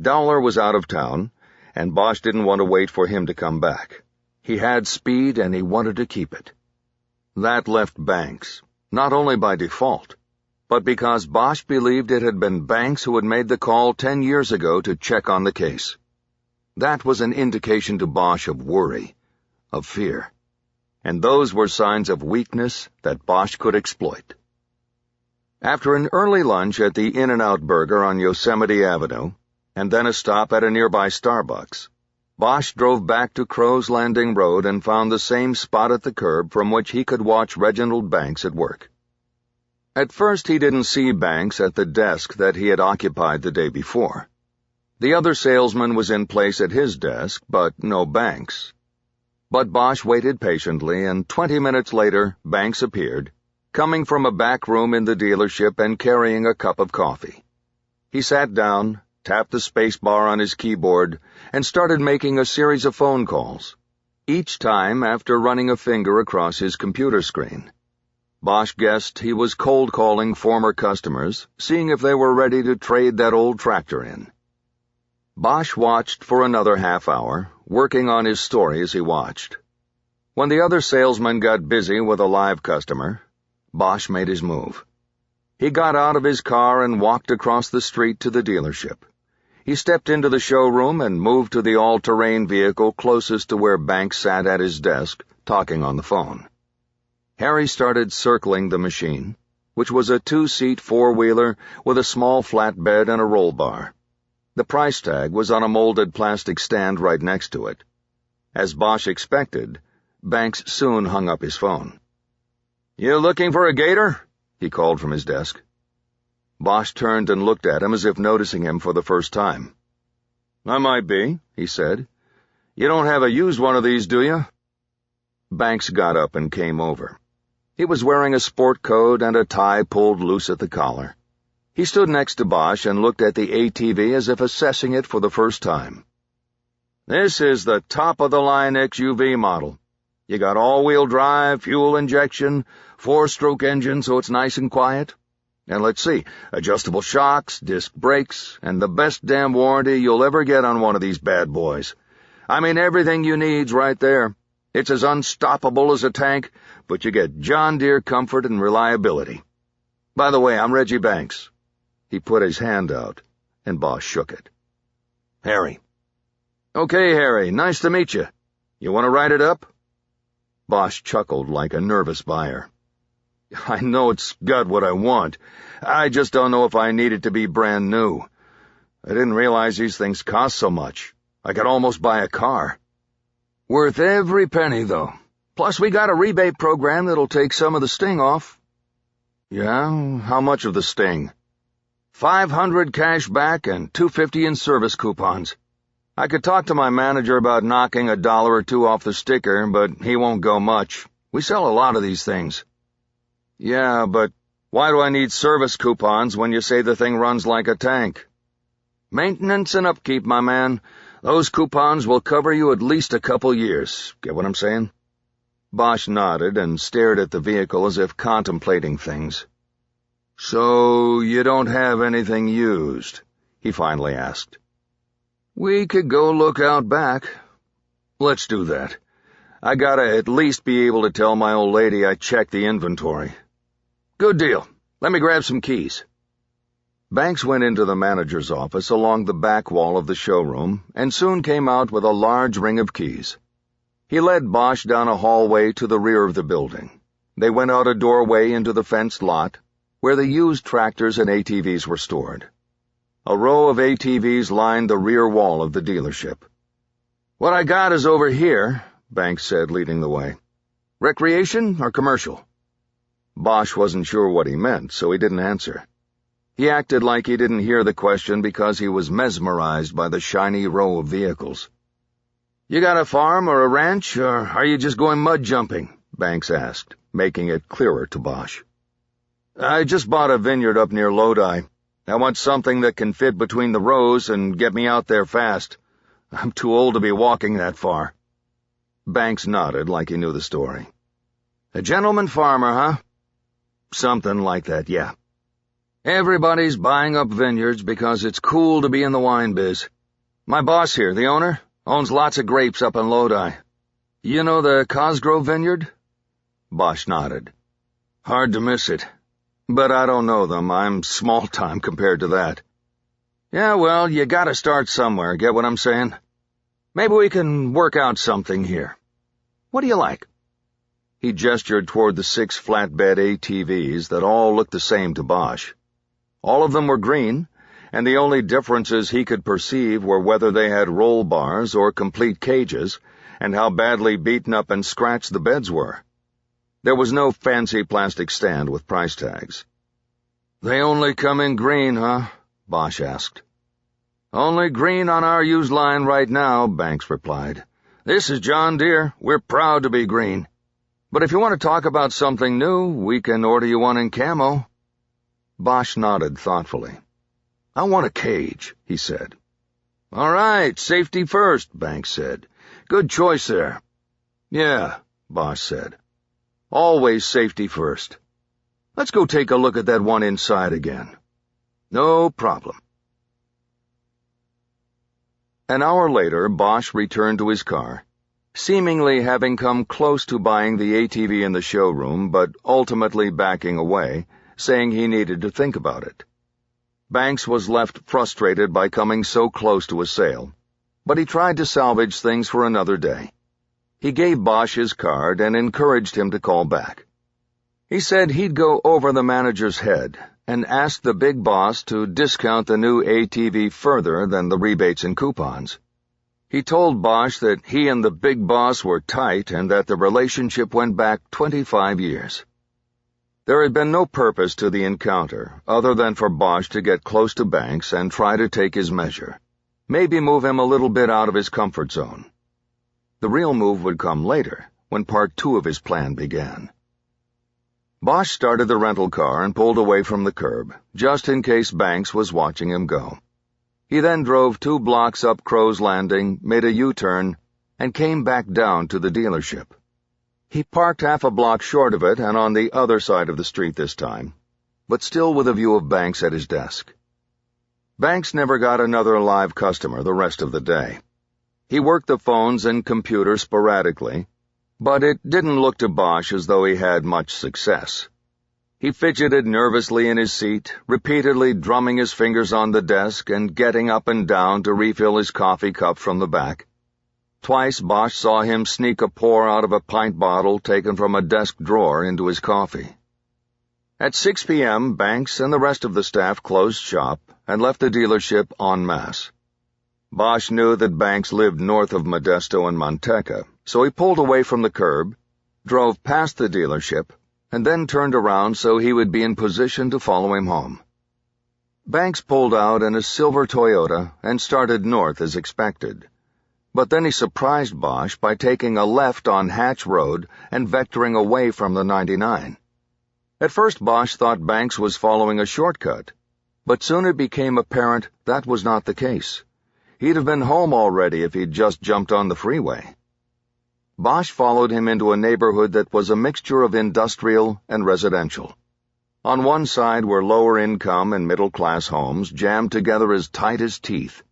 Dowler was out of town, and Bosch didn't want to wait for him to come back. He had speed, and he wanted to keep it. That left Banks, not only by default, but because Bosch believed it had been Banks who had made the call 10 years ago to check on the case. That was an indication to Bosch of worry, of fear, and those were signs of weakness that Bosch could exploit. After an early lunch at the In-N-Out Burger on Yosemite Avenue, and then a stop at a nearby Starbucks, Bosch drove back to Crow's Landing Road and found the same spot at the curb from which he could watch Reginald Banks at work. At first he didn't see Banks at the desk that he had occupied the day before. The other salesman was in place at his desk, but no Banks. But Bosch waited patiently, and 20 minutes later Banks appeared, coming from a back room in the dealership and carrying a cup of coffee. He sat down, tapped the space bar on his keyboard, and started making a series of phone calls, each time after running a finger across his computer screen. Bosch guessed he was cold-calling former customers, seeing if they were ready to trade that old tractor in. Bosch watched for another half hour, working on his story as he watched. When the other salesman got busy with a live customer, Bosch made his move. He got out of his car and walked across the street to the dealership. He stepped into the showroom and moved to the all-terrain vehicle closest to where Banks sat at his desk, talking on the phone. Harry started circling the machine, which was a 2-seat four-wheeler with a small flatbed and a roll bar. The price tag was on a molded plastic stand right next to it. As Bosch expected, Banks soon hung up his phone. "You looking for a gator?" he called from his desk. Bosch turned and looked at him as if noticing him for the first time. "I might be," he said. "You don't have a used one of these, do you?" Banks got up and came over. He was wearing a sport coat and a tie pulled loose at the collar. He stood next to Bosch and looked at the ATV as if assessing it for the first time. "This is the top-of-the-line XUV model. You got all-wheel drive, fuel injection, 4-stroke engine so it's nice and quiet. And let's see, adjustable shocks, disc brakes, and the best damn warranty you'll ever get on one of these bad boys. I mean, everything you need's right there. It's as unstoppable as a tank, but you get John Deere comfort and reliability. By the way, I'm Reggie Banks." He put his hand out, and Bosch shook it. "Harry." "Okay, Harry, nice to meet you. You want to write it up?" Bosch chuckled like a nervous buyer. "I know it's got what I want. I just don't know if I need it to be brand new. I didn't realize these things cost so much. I could almost buy a car." "Worth every penny, though. Plus, we got a rebate program that'll take some of the sting off." "Yeah? How much of the sting?" $500 cash back and $250 in service coupons. I could talk to my manager about knocking $1 or $2 off the sticker, but he won't go much. We sell a lot of these things." "Yeah, but why do I need service coupons when you say the thing runs like a tank?" "Maintenance and upkeep, my man. Those coupons will cover you at least a couple years. Get what I'm saying?" Bosch nodded and stared at the vehicle as if contemplating things. "So you don't have anything used?" he finally asked. "We could go look out back." "Let's do that. I gotta at least be able to tell my old lady I checked the inventory." "Good deal. Let me grab some keys." Banks went into the manager's office along the back wall of the showroom and soon came out with a large ring of keys. He led Bosch down a hallway to the rear of the building. They went out a doorway into the fenced lot, where the used tractors and ATVs were stored. A row of ATVs lined the rear wall of the dealership. "What I got is over here," Banks said, leading the way. "Recreation or commercial?" Bosch wasn't sure what he meant, so he didn't answer. He acted like he didn't hear the question because he was mesmerized by the shiny row of vehicles. "You got a farm or a ranch, or are you just going mud jumping?" Banks asked, making it clearer to Bosch. "I just bought a vineyard up near Lodi. I want something that can fit between the rows and get me out there fast. I'm too old to be walking that far." Banks nodded like he knew the story. "A gentleman farmer, huh?" "Something like that, yeah. Everybody's buying up vineyards because it's cool to be in the wine biz. My boss here, the owner, owns lots of grapes up in Lodi. You know the Cosgrove vineyard?" Bosch nodded. "Hard to miss it. But I don't know them. I'm small-time compared to that." "Yeah, well, you gotta start somewhere, get what I'm saying? Maybe we can work out something here. What do you like?" He gestured toward the 6 flatbed ATVs that all looked the same to Bosch. All of them were green, and the only differences he could perceive were whether they had roll bars or complete cages, and how badly beaten up and scratched the beds were. There was no fancy plastic stand with price tags. "They only come in green, huh?" Bosch asked. "Only green on our used line right now," Banks replied. "This is John Deere. We're proud to be green. But if you want to talk about something new, we can order you one in camo." Bosch nodded thoughtfully. "I want a cage," he said. "All right, safety first," Banks said. "Good choice there." "Yeah," Bosch said. "Always safety first. Let's go take a look at that one inside again." "No problem." An hour later, Bosch returned to his car, seemingly having come close to buying the ATV in the showroom, but ultimately backing away, saying he needed to think about it. Banks was left frustrated by coming so close to a sale, but he tried to salvage things for another day. He gave Bosch his card and encouraged him to call back. He said he'd go over the manager's head and ask the big boss to discount the new ATV further than the rebates and coupons. He told Bosch that he and the big boss were tight and that the relationship went back 25 years. There had been no purpose to the encounter other than for Bosch to get close to Banks and try to take his measure, maybe move him a little bit out of his comfort zone. The real move would come later, when part 2 of his plan began. Bosch started the rental car and pulled away from the curb, just in case Banks was watching him go. He then drove 2 blocks up Crow's Landing, made a U-turn, and came back down to the dealership. He parked half a block short of it and on the other side of the street this time, but still with a view of Banks at his desk. Banks never got another live customer the rest of the day. He worked the phones and computer sporadically, but it didn't look to Bosch as though he had much success. He fidgeted nervously in his seat, repeatedly drumming his fingers on the desk and getting up and down to refill his coffee cup from the back. Twice Bosch saw him sneak a pour out of a pint bottle taken from a desk drawer into his coffee. At 6 p.m., Banks and the rest of the staff closed shop and left the dealership en masse. Bosch knew that Banks lived north of Modesto and Manteca, so he pulled away from the curb, drove past the dealership, and then turned around so he would be in position to follow him home. Banks pulled out in a silver Toyota and started north as expected. But then he surprised Bosch by taking a left on Hatch Road and vectoring away from the 99. At first Bosch thought Banks was following a shortcut, but soon it became apparent that was not the case. He'd have been home already if he'd just jumped on the freeway. Bosch followed him into a neighborhood that was a mixture of industrial and residential. On one side were lower-income and middle-class homes jammed together as tight as teeth,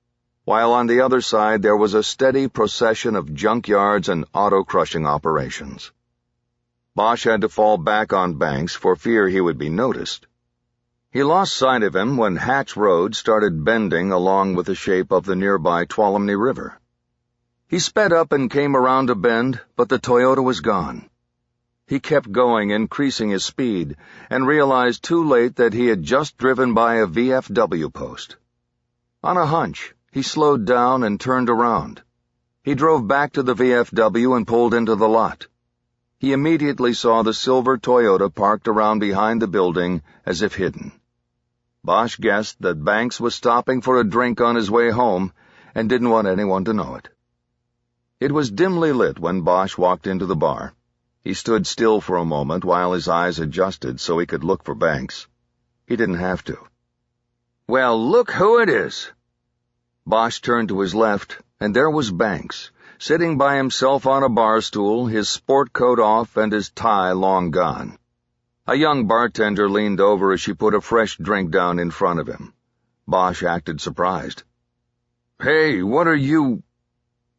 while on the other side there was a steady procession of junkyards and auto-crushing operations. Bosch had to fall back on Banks for fear he would be noticed. He lost sight of him when Hatch Road started bending along with the shape of the nearby Tuolumne River. He sped up and came around a bend, but the Toyota was gone. He kept going, increasing his speed, and realized too late that he had just driven by a VFW post. On a hunch, he slowed down and turned around. He drove back to the VFW and pulled into the lot. He immediately saw the silver Toyota parked around behind the building as if hidden. Bosch guessed that Banks was stopping for a drink on his way home and didn't want anyone to know it. It was dimly lit when Bosch walked into the bar. He stood still for a moment while his eyes adjusted so he could look for Banks. He didn't have to. "Well, look who it is." Bosch turned to his left, and there was Banks, sitting by himself on a bar stool, his sport coat off and his tie long gone. A young bartender leaned over as she put a fresh drink down in front of him. Bosch acted surprised. "Hey, what are you—"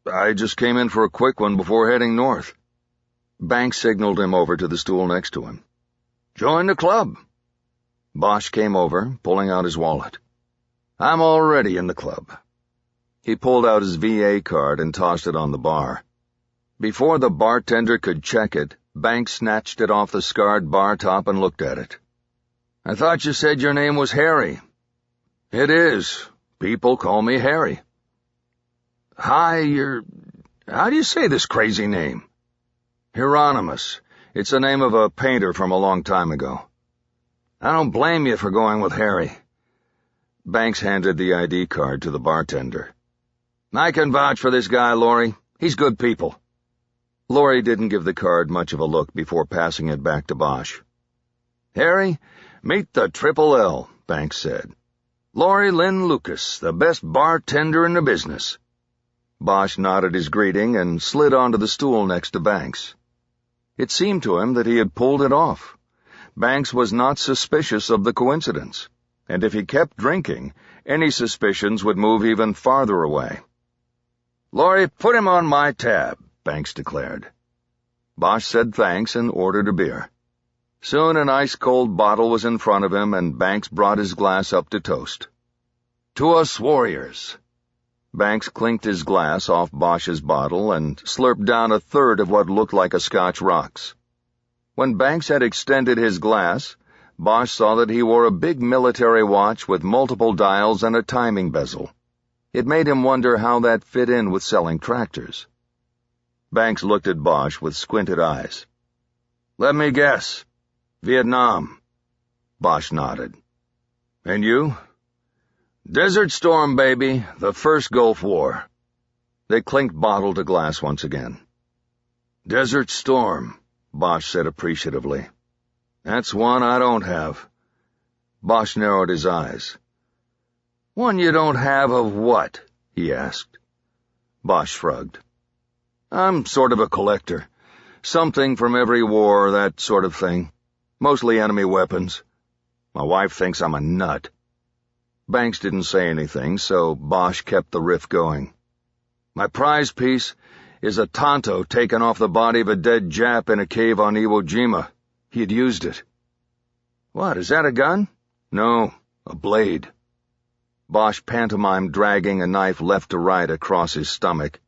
"I just came in for a quick one before heading north." Banks signaled him over to the stool next to him. "Join the club." Bosch came over, pulling out his wallet. "I'm already in the club." He pulled out his VA card and tossed it on the bar. Before the bartender could check it, Banks snatched it off the scarred bar top and looked at it. "I thought you said your name was Harry." "It is. People call me Harry." "Hi, how do you say this crazy name?" "Hieronymus. It's the name of a painter from a long time ago." "I don't blame you for going with Harry." Banks handed the ID card to the bartender. "I can vouch for this guy, Laurie. He's good people." Laurie didn't give the card much of a look before passing it back to Bosch. "Harry, meet the Triple L," Banks said. "Laurie Lynn Lucas, the best bartender in the business." Bosch nodded his greeting and slid onto the stool next to Banks. It seemed to him that he had pulled it off. Banks was not suspicious of the coincidence, and if he kept drinking, any suspicions would move even farther away. "Laurie, put him on my tab," Banks declared. Bosch said thanks and ordered a beer. Soon an ice-cold bottle was in front of him, and Banks brought his glass up to toast. To us warriors." Banks clinked his glass off Bosch's bottle and slurped down a third of what looked like a Scotch rocks. When Banks had extended his glass, Bosch saw that he wore a big military watch with multiple dials and a timing bezel. It made him wonder how that fit in with selling tractors. Banks looked at Bosch with squinted eyes. "Let me guess. Vietnam." Bosch nodded. "And you?" "Desert Storm, baby. The first Gulf War." They clinked bottle to glass once again. "Desert Storm," Bosch said appreciatively. "That's one I don't have." Bosch narrowed his eyes. "One you don't have of what?" he asked. Bosch shrugged. "I'm sort of a collector. Something from every war, that sort of thing. Mostly enemy weapons. My wife thinks I'm a nut." Banks didn't say anything, so Bosch kept the riff going. "My prize piece is a Tonto taken off the body of a dead Jap in a cave on Iwo Jima. He'd used it." "What, is that a gun?" "No, a blade." Bosch pantomimed dragging a knife left to right across his stomach.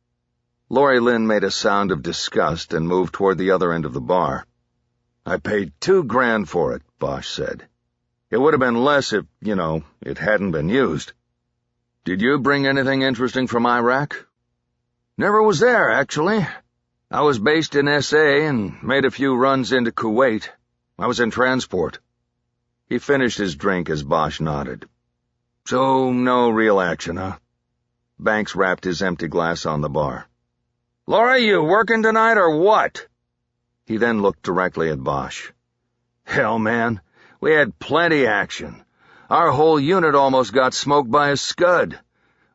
Lori Lynn made a sound of disgust and moved toward the other end of the bar. "I paid $2,000 for it," Bosch said. "It would have been less if, it hadn't been used." "Did you bring anything interesting from Iraq?" "Never was there, actually. I was based in S.A. and made a few runs into Kuwait. I was in transport." He finished his drink as Bosch nodded. "So, no real action, huh?" Banks wrapped his empty glass on the bar. "Laura, you working tonight or what?" He then looked directly at Bosch. "Hell, man, we had plenty action. Our whole unit almost got smoked by a Scud.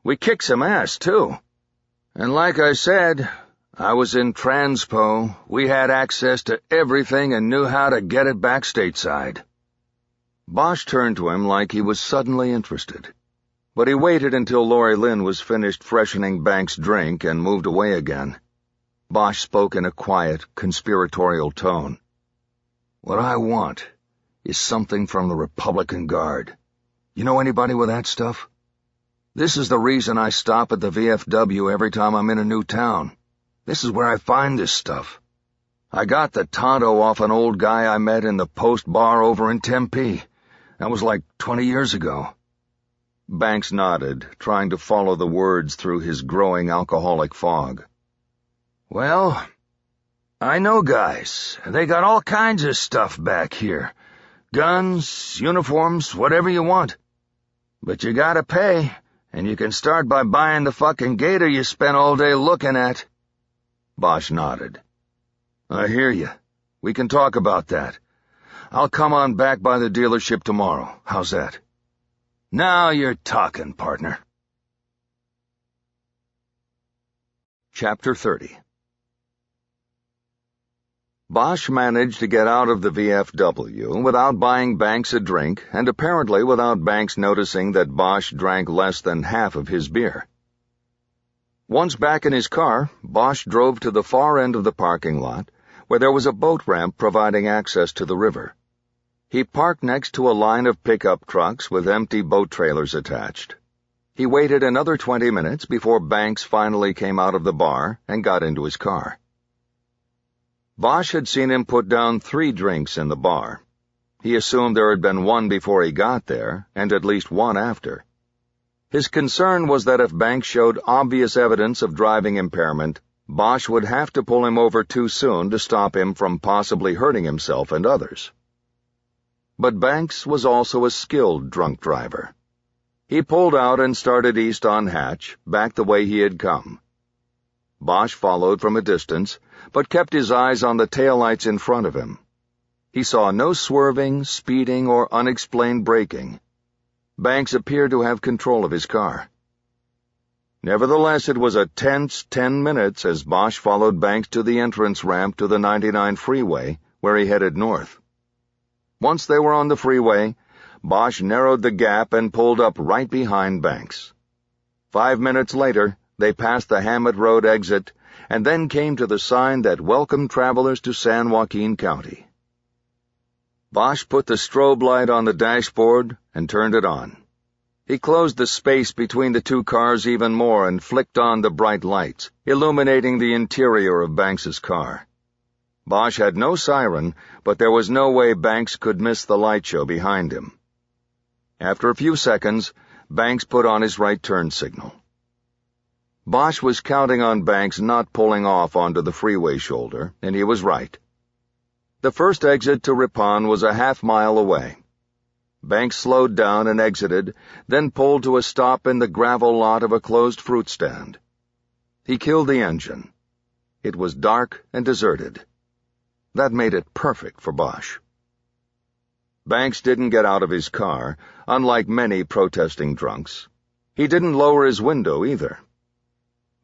We kicked some ass, too. And like I said, I was in Transpo. We had access to everything and knew how to get it back stateside." Bosch turned to him like he was suddenly interested. But he waited until Lori Lynn was finished freshening Banks' drink and moved away again. Bosch spoke in a quiet, conspiratorial tone. "What I want is something from the Republican Guard. You know anybody with that stuff? This is the reason I stop at the VFW every time I'm in a new town. This is where I find this stuff. I got the Tonto off an old guy I met in the Post Bar over in Tempe. That was like 20 years ago." Banks nodded, trying to follow the words through his growing alcoholic fog. "Well, I know guys. They got all kinds of stuff back here. Guns, uniforms, whatever you want. But you gotta pay, and you can start by buying the fucking gator you spent all day looking at." Bosch nodded. "I hear you. We can talk about that. I'll come on back by the dealership tomorrow. How's that?" "Now you're talking, partner." Chapter 30. Bosch managed to get out of the VFW without buying Banks a drink and apparently without Banks noticing that Bosch drank less than half of his beer. Once back in his car, Bosch drove to the far end of the parking lot, where there was a boat ramp providing access to the river. He parked next to a line of pickup trucks with empty boat trailers attached. He waited another 20 minutes before Banks finally came out of the bar and got into his car. Bosch had seen him put down 3 drinks in the bar. He assumed there had been one before he got there, and at least one after. His concern was that if Banks showed obvious evidence of driving impairment, Bosch would have to pull him over too soon to stop him from possibly hurting himself and others. But Banks was also a skilled drunk driver. He pulled out and started east on Hatch, back the way he had come. Bosch followed from a distance, but kept his eyes on the taillights in front of him. He saw no swerving, speeding, or unexplained braking. Banks appeared to have control of his car. Nevertheless, it was a tense 10 minutes as Bosch followed Banks to the entrance ramp to the 99 freeway, where he headed north. Once they were on the freeway, Bosch narrowed the gap and pulled up right behind Banks. 5 minutes later, they passed the Hammett Road exit and then came to the sign that welcomed travelers to San Joaquin County. Bosch put the strobe light on the dashboard and turned it on. He closed the space between the two cars even more and flicked on the bright lights, illuminating the interior of Banks's car. Bosch had no siren, but there was no way Banks could miss the light show behind him. After a few seconds, Banks put on his right turn signal. Bosch was counting on Banks not pulling off onto the freeway shoulder, and he was right. The first exit to Ripon was a half-mile away. Banks slowed down and exited, then pulled to a stop in the gravel lot of a closed fruit stand. He killed the engine. It was dark and deserted. That made it perfect for Bosch. Banks didn't get out of his car, unlike many protesting drunks. He didn't lower his window either.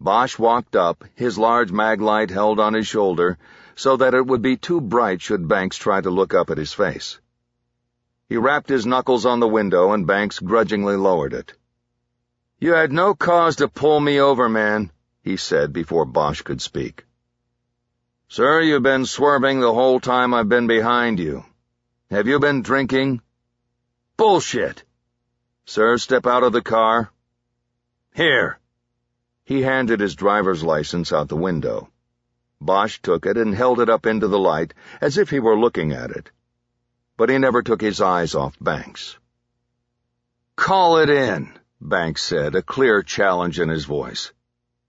Bosch walked up, his large mag light held on his shoulder, so that it would be too bright should Banks try to look up at his face. He rapped his knuckles on the window, and Banks grudgingly lowered it. "You had no cause to pull me over, man," he said before Bosch could speak. "Sir, you've been swerving the whole time I've been behind you. Have you been drinking?" "Bullshit." "Sir, step out of the car." "Here." He handed his driver's license out the window. Bosch took it and held it up into the light, as if he were looking at it. But he never took his eyes off Banks. "Call it in," Banks said, a clear challenge in his voice.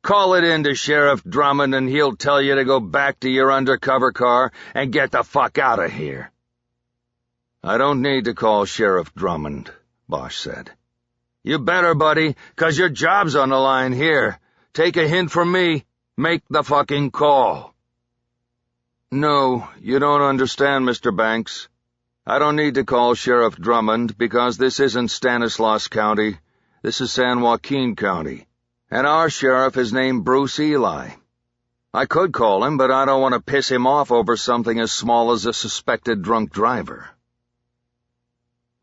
"Call it in to Sheriff Drummond and he'll tell you to go back to your undercover car and get the fuck out of here." "I don't need to call Sheriff Drummond," Bosch said. "You better, buddy, 'cause your job's on the line here. Take a hint from me. Make the fucking call." "No, you don't understand, Mr. Banks. I don't need to call Sheriff Drummond because this isn't Stanislaus County. This is San Joaquin County, and our sheriff is named Bruce Eli. I could call him, but I don't want to piss him off over something as small as a suspected drunk driver."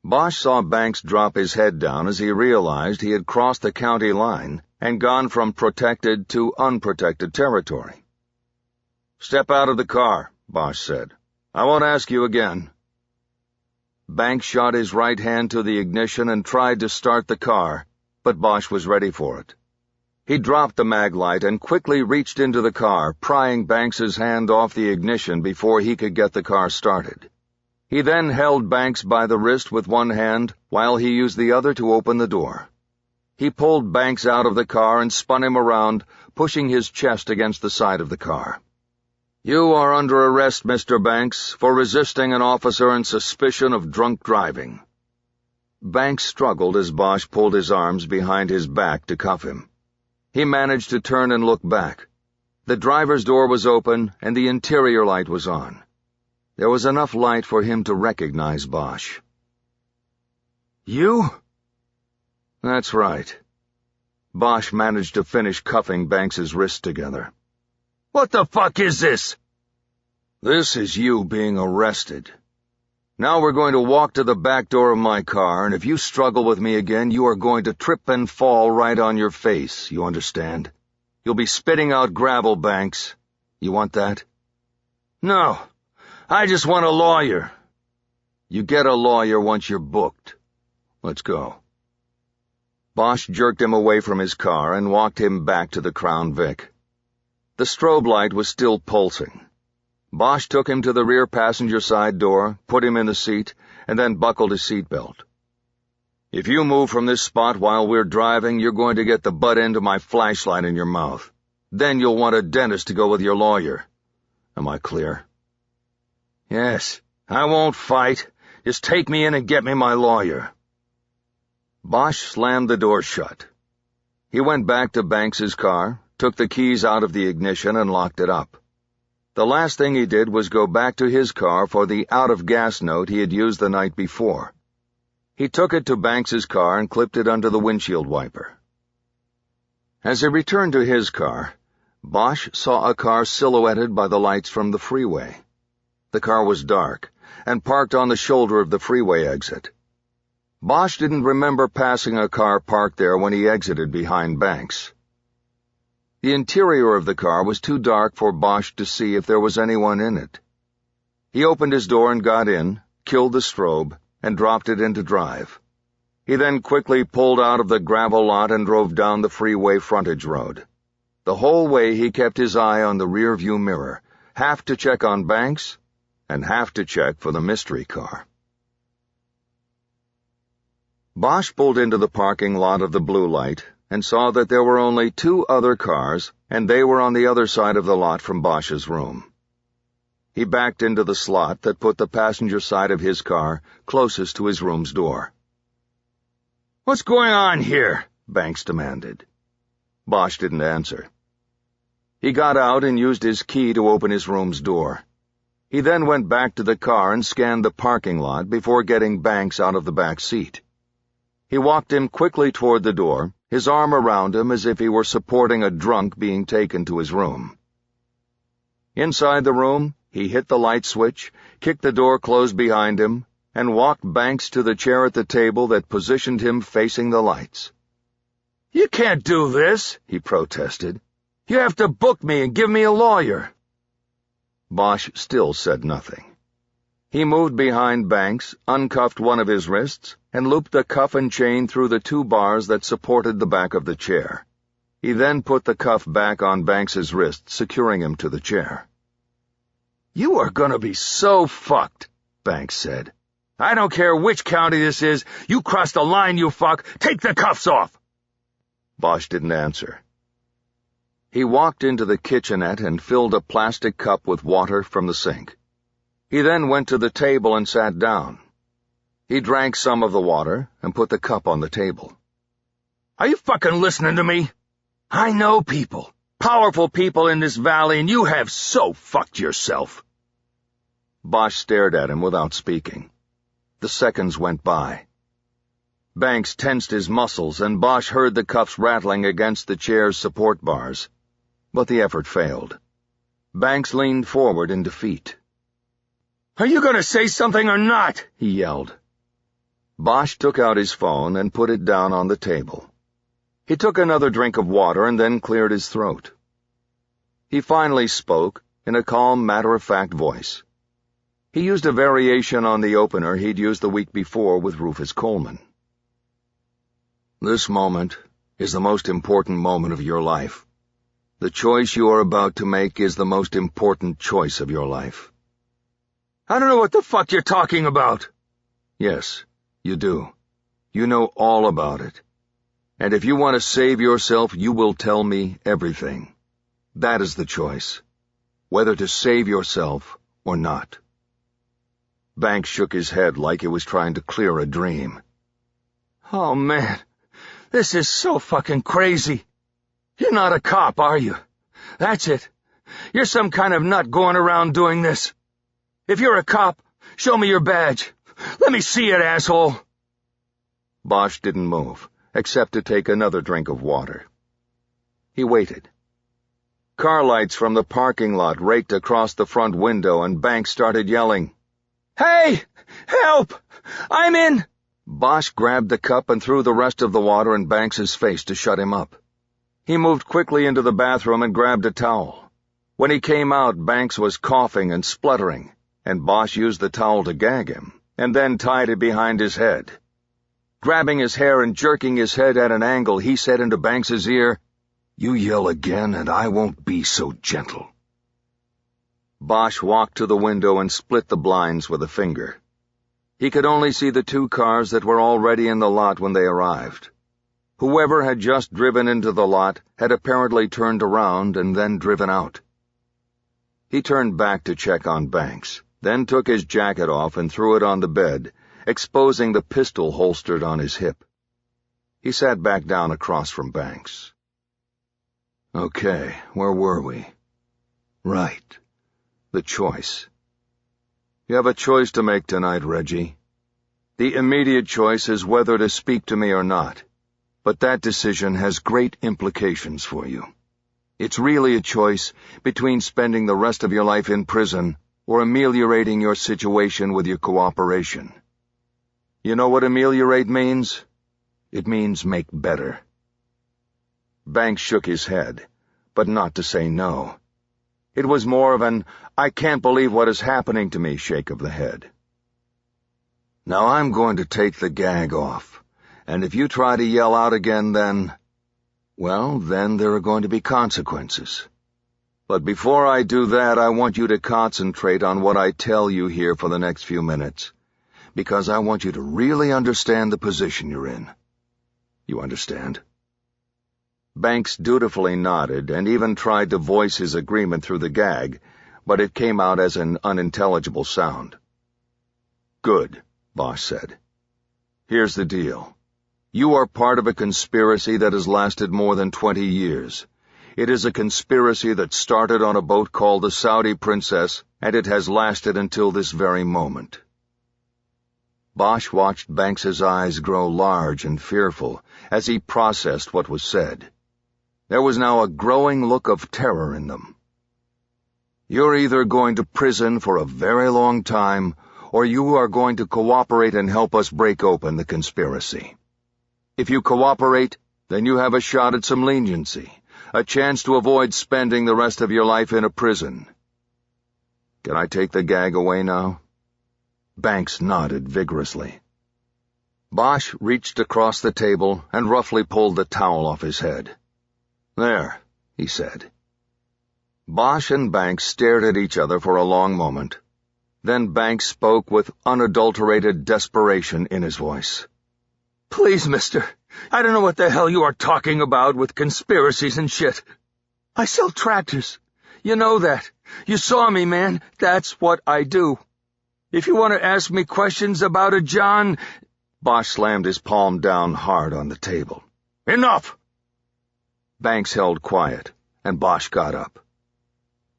Bosch saw Banks drop his head down as he realized he had crossed the county line and gone from protected to unprotected territory. "Step out of the car," Bosch said. "I won't ask you again." Banks shot his right hand to the ignition and tried to start the car, but Bosch was ready for it. He dropped the mag light and quickly reached into the car, prying Banks's hand off the ignition before he could get the car started. He then held Banks by the wrist with one hand while he used the other to open the door. He pulled Banks out of the car and spun him around, pushing his chest against the side of the car. "You are under arrest, Mr. Banks, for resisting an officer on suspicion of drunk driving." Banks struggled as Bosch pulled his arms behind his back to cuff him. He managed to turn and look back. The driver's door was open and the interior light was on. There was enough light for him to recognize Bosch. "You?" "That's right." Bosch managed to finish cuffing Banks's wrists together. "What the fuck is this?" "This is you being arrested. Now we're going to walk to the back door of my car, and if you struggle with me again, you are going to trip and fall right on your face, you understand? You'll be spitting out gravel, Banks. You want that?" "No, I just want a lawyer." "You get a lawyer once you're booked. Let's go." Bosch jerked him away from his car and walked him back to the Crown Vic. The strobe light was still pulsing. Bosch took him to the rear passenger side door, put him in the seat, and then buckled his seatbelt. "If you move from this spot while we're driving, you're going to get the butt end of my flashlight in your mouth. Then you'll want a dentist to go with your lawyer. Am I clear?" "Yes, I won't fight. Just take me in and get me my lawyer." Bosch slammed the door shut. He went back to Banks's car, took the keys out of the ignition and locked it up. The last thing he did was go back to his car for the out-of-gas note he had used the night before. He took it to Banks's car and clipped it under the windshield wiper. As he returned to his car, Bosch saw a car silhouetted by the lights from the freeway. The car was dark, and parked on the shoulder of the freeway exit. Bosch didn't remember passing a car parked there when he exited behind Banks. The interior of the car was too dark for Bosch to see if there was anyone in it. He opened his door and got in, killed the strobe, and dropped it into drive. He then quickly pulled out of the gravel lot and drove down the freeway frontage road. The whole way he kept his eye on the rear-view mirror, half to check on Banks and half to check for the mystery car. Bosch pulled into the parking lot of the Blue Light and saw that there were only 2 other cars, and they were on the other side of the lot from Bosch's room. He backed into the slot that put the passenger side of his car closest to his room's door. "What's going on here?" Banks demanded. Bosch didn't answer. He got out and used his key to open his room's door. He then went back to the car and scanned the parking lot before getting Banks out of the back seat. He walked him quickly toward the door, his arm around him as if he were supporting a drunk being taken to his room. Inside the room, he hit the light switch, kicked the door closed behind him, and walked Banks to the chair at the table that positioned him facing the lights. "You can't do this," he protested. "You have to book me and give me a lawyer." Bosch still said nothing. He moved behind Banks, uncuffed one of his wrists, and looped the cuff and chain through the 2 bars that supported the back of the chair. He then put the cuff back on Banks's wrist, securing him to the chair. "You are gonna be so fucked," Banks said. "I don't care which county this is. You cross the line, you fuck. Take the cuffs off." Bosch didn't answer. He walked into the kitchenette and filled a plastic cup with water from the sink. He then went to the table and sat down. He drank some of the water and put the cup on the table. "Are you fucking listening to me? I know people, powerful people in this valley, and you have so fucked yourself." Bosch stared at him without speaking. The seconds went by. Banks tensed his muscles, and Bosch heard the cuffs rattling against the chair's support bars. But the effort failed. Banks leaned forward in defeat. "Are you going to say something or not?" he yelled. Bosch took out his phone and put it down on the table. He took another drink of water and then cleared his throat. He finally spoke in a calm, matter-of-fact voice. He used a variation on the opener he'd used the week before with Rufus Coleman. "This moment is the most important moment of your life. The choice you are about to make is the most important choice of your life." "I don't know what the fuck you're talking about." "Yes, you do. You know all about it. And if you want to save yourself, you will tell me everything. That is the choice. Whether to save yourself or not." Banks shook his head like he was trying to clear a dream. "Oh, man, this is so fucking crazy. You're not a cop, are you? That's it. You're some kind of nut going around doing this. If you're a cop, show me your badge. Let me see it, asshole." Bosch didn't move, except to take another drink of water. He waited. Car lights from the parking lot raked across the front window, and Banks started yelling, "Hey! Help! I'm in!" Bosch grabbed the cup and threw the rest of the water in Banks's face to shut him up. He moved quickly into the bathroom and grabbed a towel. When he came out, Banks was coughing and spluttering, and Bosch used the towel to gag him, and then tied it behind his head. Grabbing his hair and jerking his head at an angle, he said into Banks's ear, "You yell again, and I won't be so gentle." Bosch walked to the window and split the blinds with a finger. He could only see the 2 cars that were already in the lot when they arrived. Whoever had just driven into the lot had apparently turned around and then driven out. He turned back to check on Banks, then took his jacket off and threw it on the bed, exposing the pistol holstered on his hip. He sat back down across from Banks. "Okay, where were we?" "Right. The choice. You have a choice to make tonight, Reggie. The immediate choice is whether to speak to me or not, but that decision has great implications for you. It's really a choice between spending the rest of your life in prison or ameliorating your situation with your cooperation. You know what ameliorate means? It means make better." Banks shook his head, but not to say no. It was more of an, "I can't believe what is happening to me" shake of the head. "Now I'm going to take the gag off, And if you try to yell out again, then there are going to be consequences. But before I do that, I want you to concentrate on what I tell you here for the next few minutes, because I want you to really understand the position you're in. You understand?" Banks dutifully nodded and even tried to voice his agreement through the gag, but it came out as an unintelligible sound. "Good," Bosch said. "Here's the deal. You are part of a conspiracy that has lasted more than 20 years. It is a conspiracy that started on a boat called the Saudi Princess, and it has lasted until this very moment." Bosch watched Banks's eyes grow large and fearful as he processed what was said. There was now a growing look of terror in them. "You're either going to prison for a very long time, or you are going to cooperate and help us break open the conspiracy. If you cooperate, then you have a shot at some leniency, a chance to avoid spending the rest of your life in a prison. Can I take the gag away now?" Banks nodded vigorously. Bosch reached across the table and roughly pulled the towel off his head. "There," he said. Bosch and Banks stared at each other for a long moment. Then Banks spoke with unadulterated desperation in his voice. "Please, mister, I don't know what the hell you are talking about with conspiracies and shit. I sell tractors. You know that. You saw me, man. That's what I do. If you want to ask me questions about a John—" Bosch slammed his palm down hard on the table. "Enough!" Banks held quiet, and Bosch got up.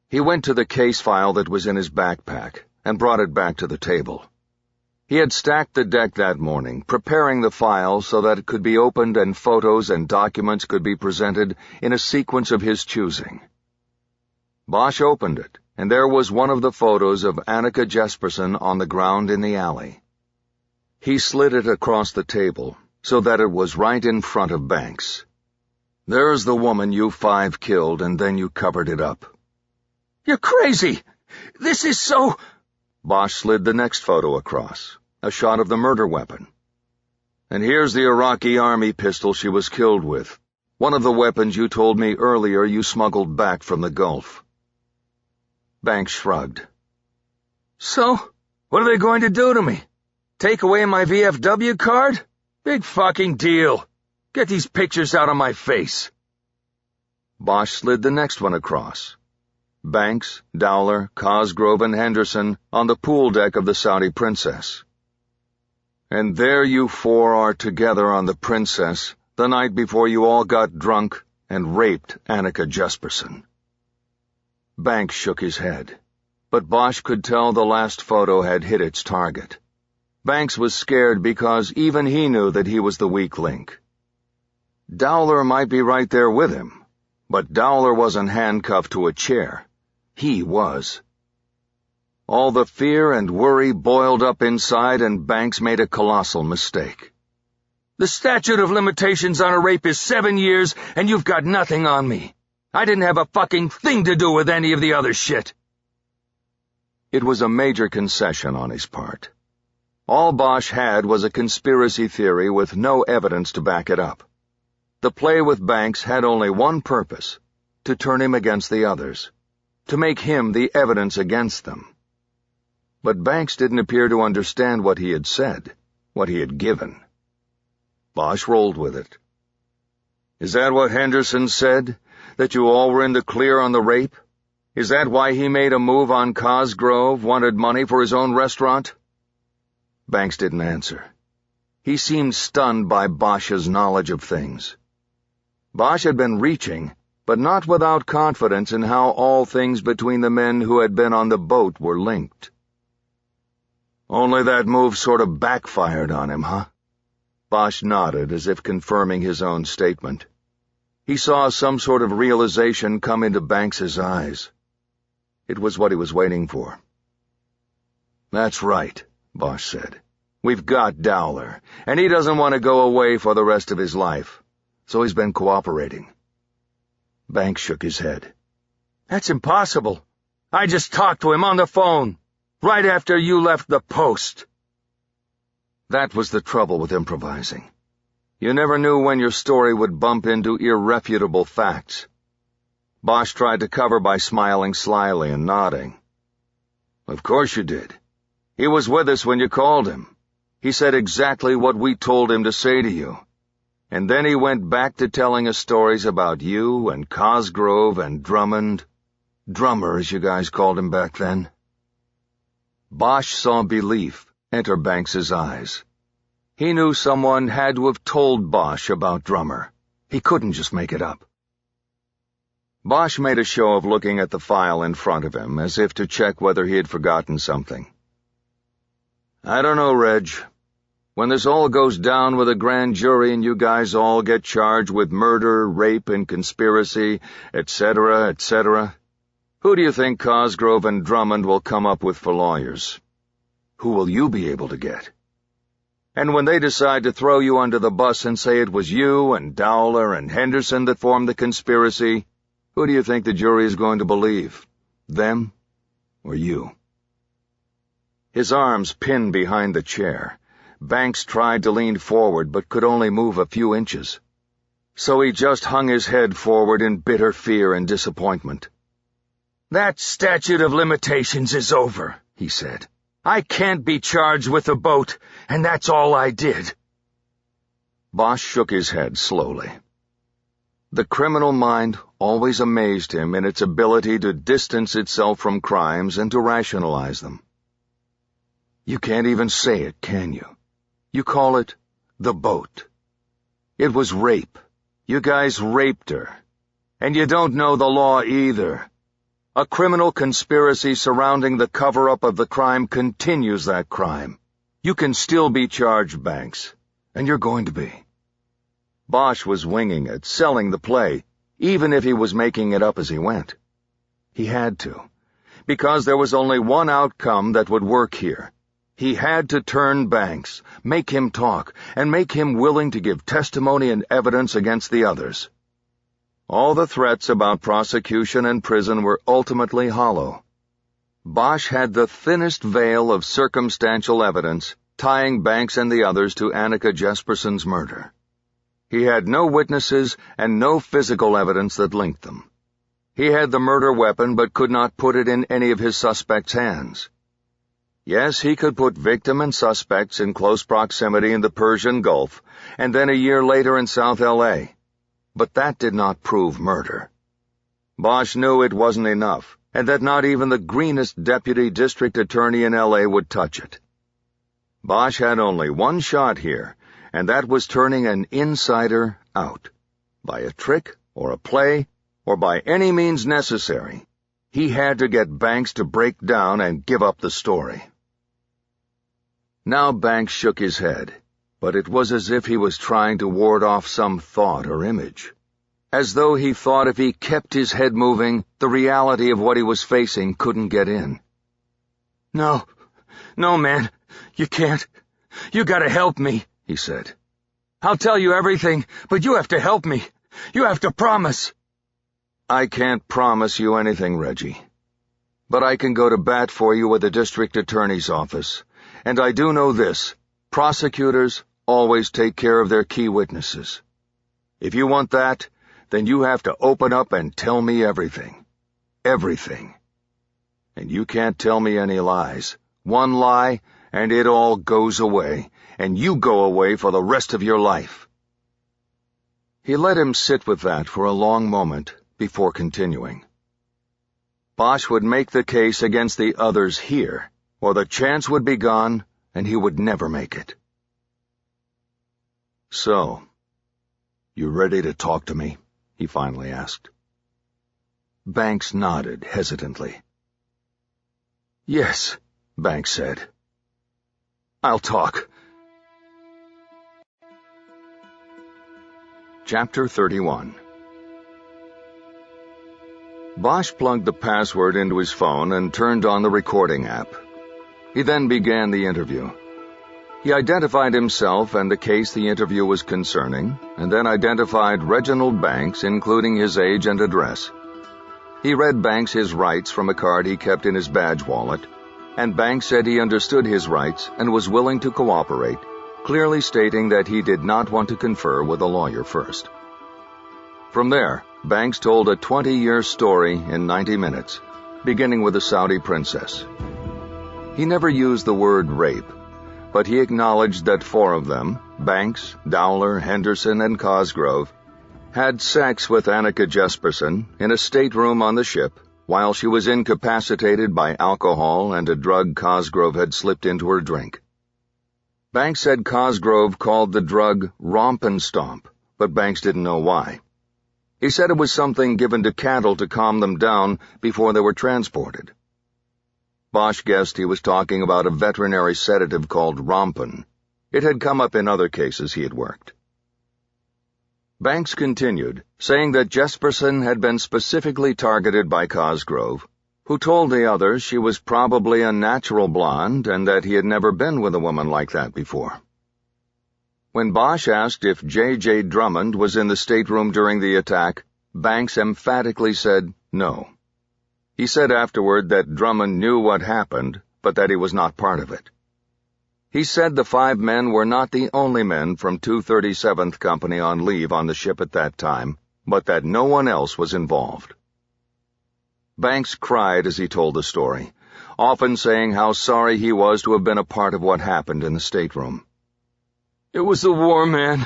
He went to the case file that was in his backpack and brought it back to the table. He had stacked the deck that morning, preparing the file so that it could be opened and photos and documents could be presented in a sequence of his choosing. Bosch opened it, and there was one of the photos of Annika Jesperson on the ground in the alley. He slid it across the table so that it was right in front of Banks. "There's the woman you 5 killed, and then you covered it up." "You're crazy! This is so—" Bosch slid the next photo across, a shot of the murder weapon. "And here's the Iraqi army pistol she was killed with, one of the weapons you told me earlier you smuggled back from the Gulf." Banks shrugged. "So, what are they going to do to me? Take away my VFW card? Big fucking deal. Get these pictures out of my face." Bosch slid the next one across. Banks, Dowler, Cosgrove, and Henderson on the pool deck of the Saudi Princess. "And there you 4 are together on the Princess the night before you all got drunk and raped Annika Jesperson." Banks shook his head, but Bosch could tell the last photo had hit its target. Banks was scared because even he knew that he was the weak link. Dowler might be right there with him, but Dowler wasn't handcuffed to a chair. He was. All the fear and worry boiled up inside, and Banks made a colossal mistake. "The statute of limitations on a rape is 7 years, and you've got nothing on me. I didn't have a fucking thing to do with any of the other shit." It was a major concession on his part. All Bosch had was a conspiracy theory with no evidence to back it up. The play with Banks had only one purpose: to turn him against the others, to make him the evidence against them. But Banks didn't appear to understand what he had said, what he had given. Bosch rolled with it. "Is that what Henderson said? That you all were in the clear on the rape? Is that why he made a move on Cosgrove, wanted money for his own restaurant?" Banks didn't answer. He seemed stunned by Bosch's knowledge of things. Bosch had been reaching, but not without confidence in how all things between the men who had been on the boat were linked. "Only that move sort of backfired on him, huh?" Bosch nodded as if confirming his own statement. He saw some sort of realization come into Banks's eyes. It was what he was waiting for. "That's right," Bosch said. "We've got Dowler, and he doesn't want to go away for the rest of his life, so he's been cooperating." Banks shook his head. "That's impossible. I just talked to him on the phone, right after you left the post." That was the trouble with improvising. You never knew when your story would bump into irrefutable facts. Bosch tried to cover by smiling slyly and nodding. Of course you did. He was with us when you called him. He said exactly what we told him to say to you. And then he went back to telling us stories about you and Cosgrove and Drummond. Drummer, as you guys called him back then. Bosch saw belief enter Banks's eyes. He knew someone had to have told Bosch about Drummer. He couldn't just make it up. Bosch made a show of looking at the file in front of him, as if to check whether he had forgotten something. I don't know, Reg. When this all goes down with a grand jury and you guys all get charged with murder, rape, and conspiracy, etc., etc., who do you think Cosgrove and Drummond will come up with for lawyers? Who will you be able to get? And when they decide to throw you under the bus and say it was you and Dowler and Henderson that formed the conspiracy, who do you think the jury is going to believe? Them or you? His arms pinned behind the chair, Banks tried to lean forward but could only move a few inches. So he just hung his head forward in bitter fear and disappointment. That statute of limitations is over, he said. I can't be charged with the boat, and that's all I did. Bosch shook his head slowly. The criminal mind always amazed him in its ability to distance itself from crimes and to rationalize them. You can't even say it, can you? You call it the boat. It was rape. You guys raped her. And you don't know the law either. A criminal conspiracy surrounding the cover-up of the crime continues that crime. You can still be charged, Banks, and you're going to be. Bosch was winging it, selling the play, even if he was making it up as he went. He had to, because there was only one outcome that would work here. He had to turn Banks, make him talk, and make him willing to give testimony and evidence against the others. All the threats about prosecution and prison were ultimately hollow. Bosch had the thinnest veil of circumstantial evidence tying Banks and the others to Annika Jesperson's murder. He had no witnesses and no physical evidence that linked them. He had the murder weapon but could not put it in any of his suspects' hands. Yes, he could put victim and suspects in close proximity in the Persian Gulf, and then a year later in South L.A., but that did not prove murder. Bosch knew it wasn't enough, and that not even the greenest deputy district attorney in L.A. would touch it. Bosch had only one shot here, and that was turning an insider out. By a trick, or a play, or by any means necessary, he had to get Banks to break down and give up the story. Now Banks shook his head, but it was as if he was trying to ward off some thought or image. As though he thought if he kept his head moving, the reality of what he was facing couldn't get in. No, man, you can't. You gotta help me, he said. I'll tell you everything, but you have to help me. You have to promise. I can't promise you anything, Reggie. But I can go to bat for you with the district attorney's office. And I do know this. Prosecutors always take care of their key witnesses. If you want that, then you have to open up and tell me everything. Everything. And you can't tell me any lies. One lie, and it all goes away, and you go away for the rest of your life. He let him sit with that for a long moment before continuing. Bosch would make the case against the others here, or the chance would be gone, and he would never make it. So, you ready to talk to me? He finally asked. Banks nodded hesitantly. Yes, Banks said. I'll talk. Chapter 31. Bosch plugged the password into his phone and turned on the recording app. He then began the interview. He identified himself and the case the interview was concerning, and then identified Reginald Banks, including his age and address. He read Banks his rights from a card he kept in his badge wallet, and Banks said he understood his rights and was willing to cooperate, clearly stating that he did not want to confer with a lawyer first. From there, Banks told a 20-year story in 90 minutes, beginning with the Saudi princess. He never used the word rape, but he acknowledged that 4 of them, Banks, Dowler, Henderson, and Cosgrove, had sex with Annika Jesperson in a stateroom on the ship while she was incapacitated by alcohol and a drug Cosgrove had slipped into her drink. Banks said Cosgrove called the drug Romp and Stomp, but Banks didn't know why. He said it was something given to cattle to calm them down before they were transported. Bosch guessed he was talking about a veterinary sedative called Rompin. It had come up in other cases he had worked. Banks continued, saying that Jesperson had been specifically targeted by Cosgrove, who told the others she was probably a natural blonde and that he had never been with a woman like that before. When Bosch asked if J.J. Drummond was in the stateroom during the attack, Banks emphatically said no. He said afterward that Drummond knew what happened, but that he was not part of it. He said the 5 men were not the only men from 237th Company on leave on the ship at that time, but that no one else was involved. Banks cried as he told the story, often saying how sorry he was to have been a part of what happened in the stateroom. "It was the war, man.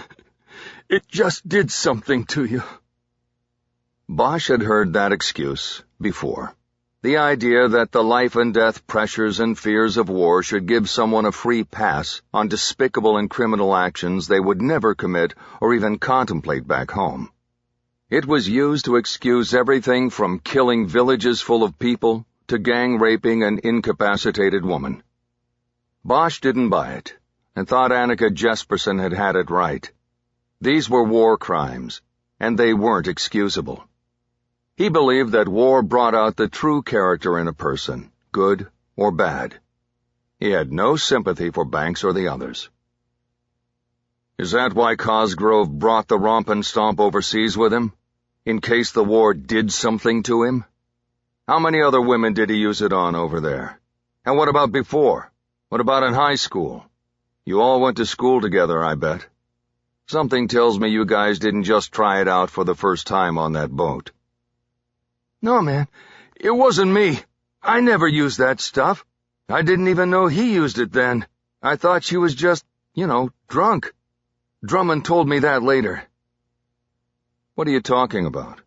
It just did something to you." Bosch had heard that excuse before. The idea that the life-and-death pressures and fears of war should give someone a free pass on despicable and criminal actions they would never commit or even contemplate back home. It was used to excuse everything from killing villages full of people to gang-raping an incapacitated woman. Bosch didn't buy it, and thought Annika Jesperson had it right. These were war crimes, and they weren't excusable. He believed that war brought out the true character in a person, good or bad. He had no sympathy for Banks or the others. "Is that why Cosgrove brought the Romp and Stomp overseas with him? In case the war did something to him? How many other women did he use it on over there? And what about before? What about in high school? You all went to school together, I bet. Something tells me you guys didn't just try it out for the first time on that boat." "No, man, it wasn't me. I never used that stuff. I didn't even know he used it then. I thought she was just, drunk. Drummond told me that later." "What are you talking about?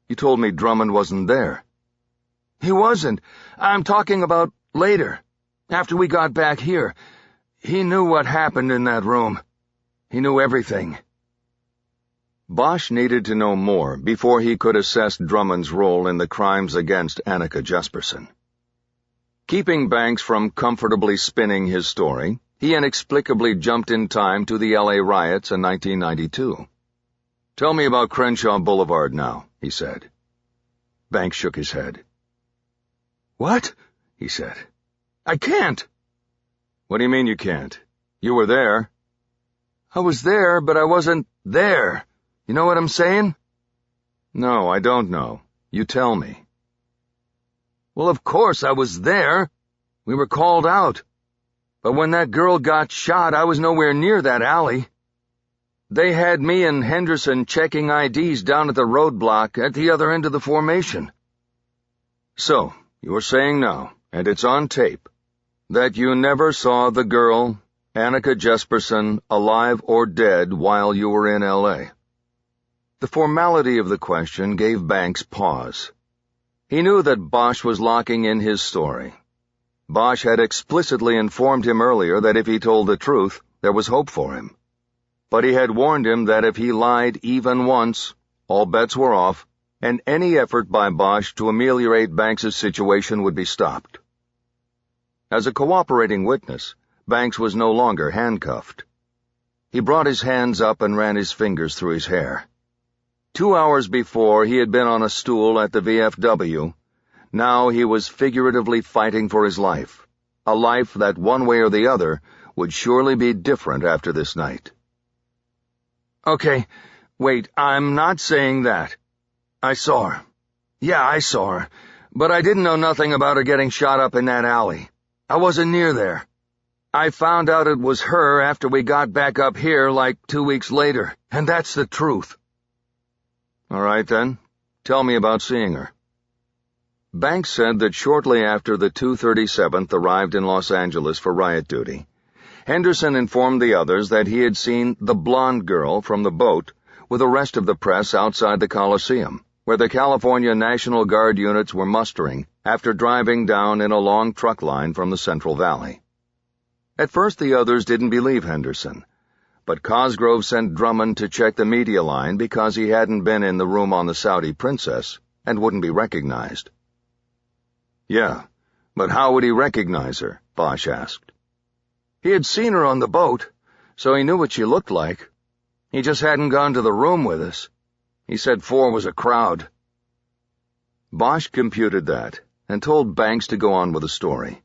You told me Drummond wasn't there." "He wasn't. I'm talking about later, after we got back here. He knew what happened in that room. He knew everything." Bosch needed to know more before he could assess Drummond's role in the crimes against Annika Jesperson. Keeping Banks from comfortably spinning his story, he inexplicably jumped in time to the L.A. riots in 1992. "Tell me about Crenshaw Boulevard now," he said. Banks shook his head. "What?" he said. "I can't." "What do you mean you can't? You were there." "I was there, but I wasn't there. You know what I'm saying?" "No, I don't know. You tell me." "Well, of course I was there. We were called out. But when that girl got shot, I was nowhere near that alley. They had me and Henderson checking IDs down at the roadblock at the other end of the formation." "So, you're saying now, and it's on tape, that you never saw the girl, Annika Jesperson, alive or dead while you were in L.A.? The formality of the question gave Banks pause. He knew that Bosch was locking in his story. Bosch had explicitly informed him earlier that if he told the truth, there was hope for him. But he had warned him that if he lied even once, all bets were off, and any effort by Bosch to ameliorate Banks's situation would be stopped. As a cooperating witness, Banks was no longer handcuffed. He brought his hands up and ran his fingers through his hair. 2 hours before, he had been on a stool at the VFW. Now he was figuratively fighting for his life, a life that one way or the other would surely be different after this night. "Okay, wait, I'm not saying that. I saw her. Yeah, I saw her, but I didn't know nothing about her getting shot up in that alley. I wasn't near there. I found out it was her after we got back up here like 2 weeks later, and that's the truth." "All right, then. Tell me about seeing her." Banks said that shortly after the 237th arrived in Los Angeles for riot duty, Henderson informed the others that he had seen the blonde girl from the boat with the rest of the press outside the Coliseum, where the California National Guard units were mustering after driving down in a long truck line from the Central Valley. At first the others didn't believe Henderson, but Cosgrove sent Drummond to check the media line because he hadn't been in the room on the Saudi princess and wouldn't be recognized. "Yeah, but how would he recognize her?" Bosch asked. He had seen her on the boat, so he knew what she looked like. He just hadn't gone to the room with us. He said 4 was a crowd. Bosch computed that and told Banks to go on with the story.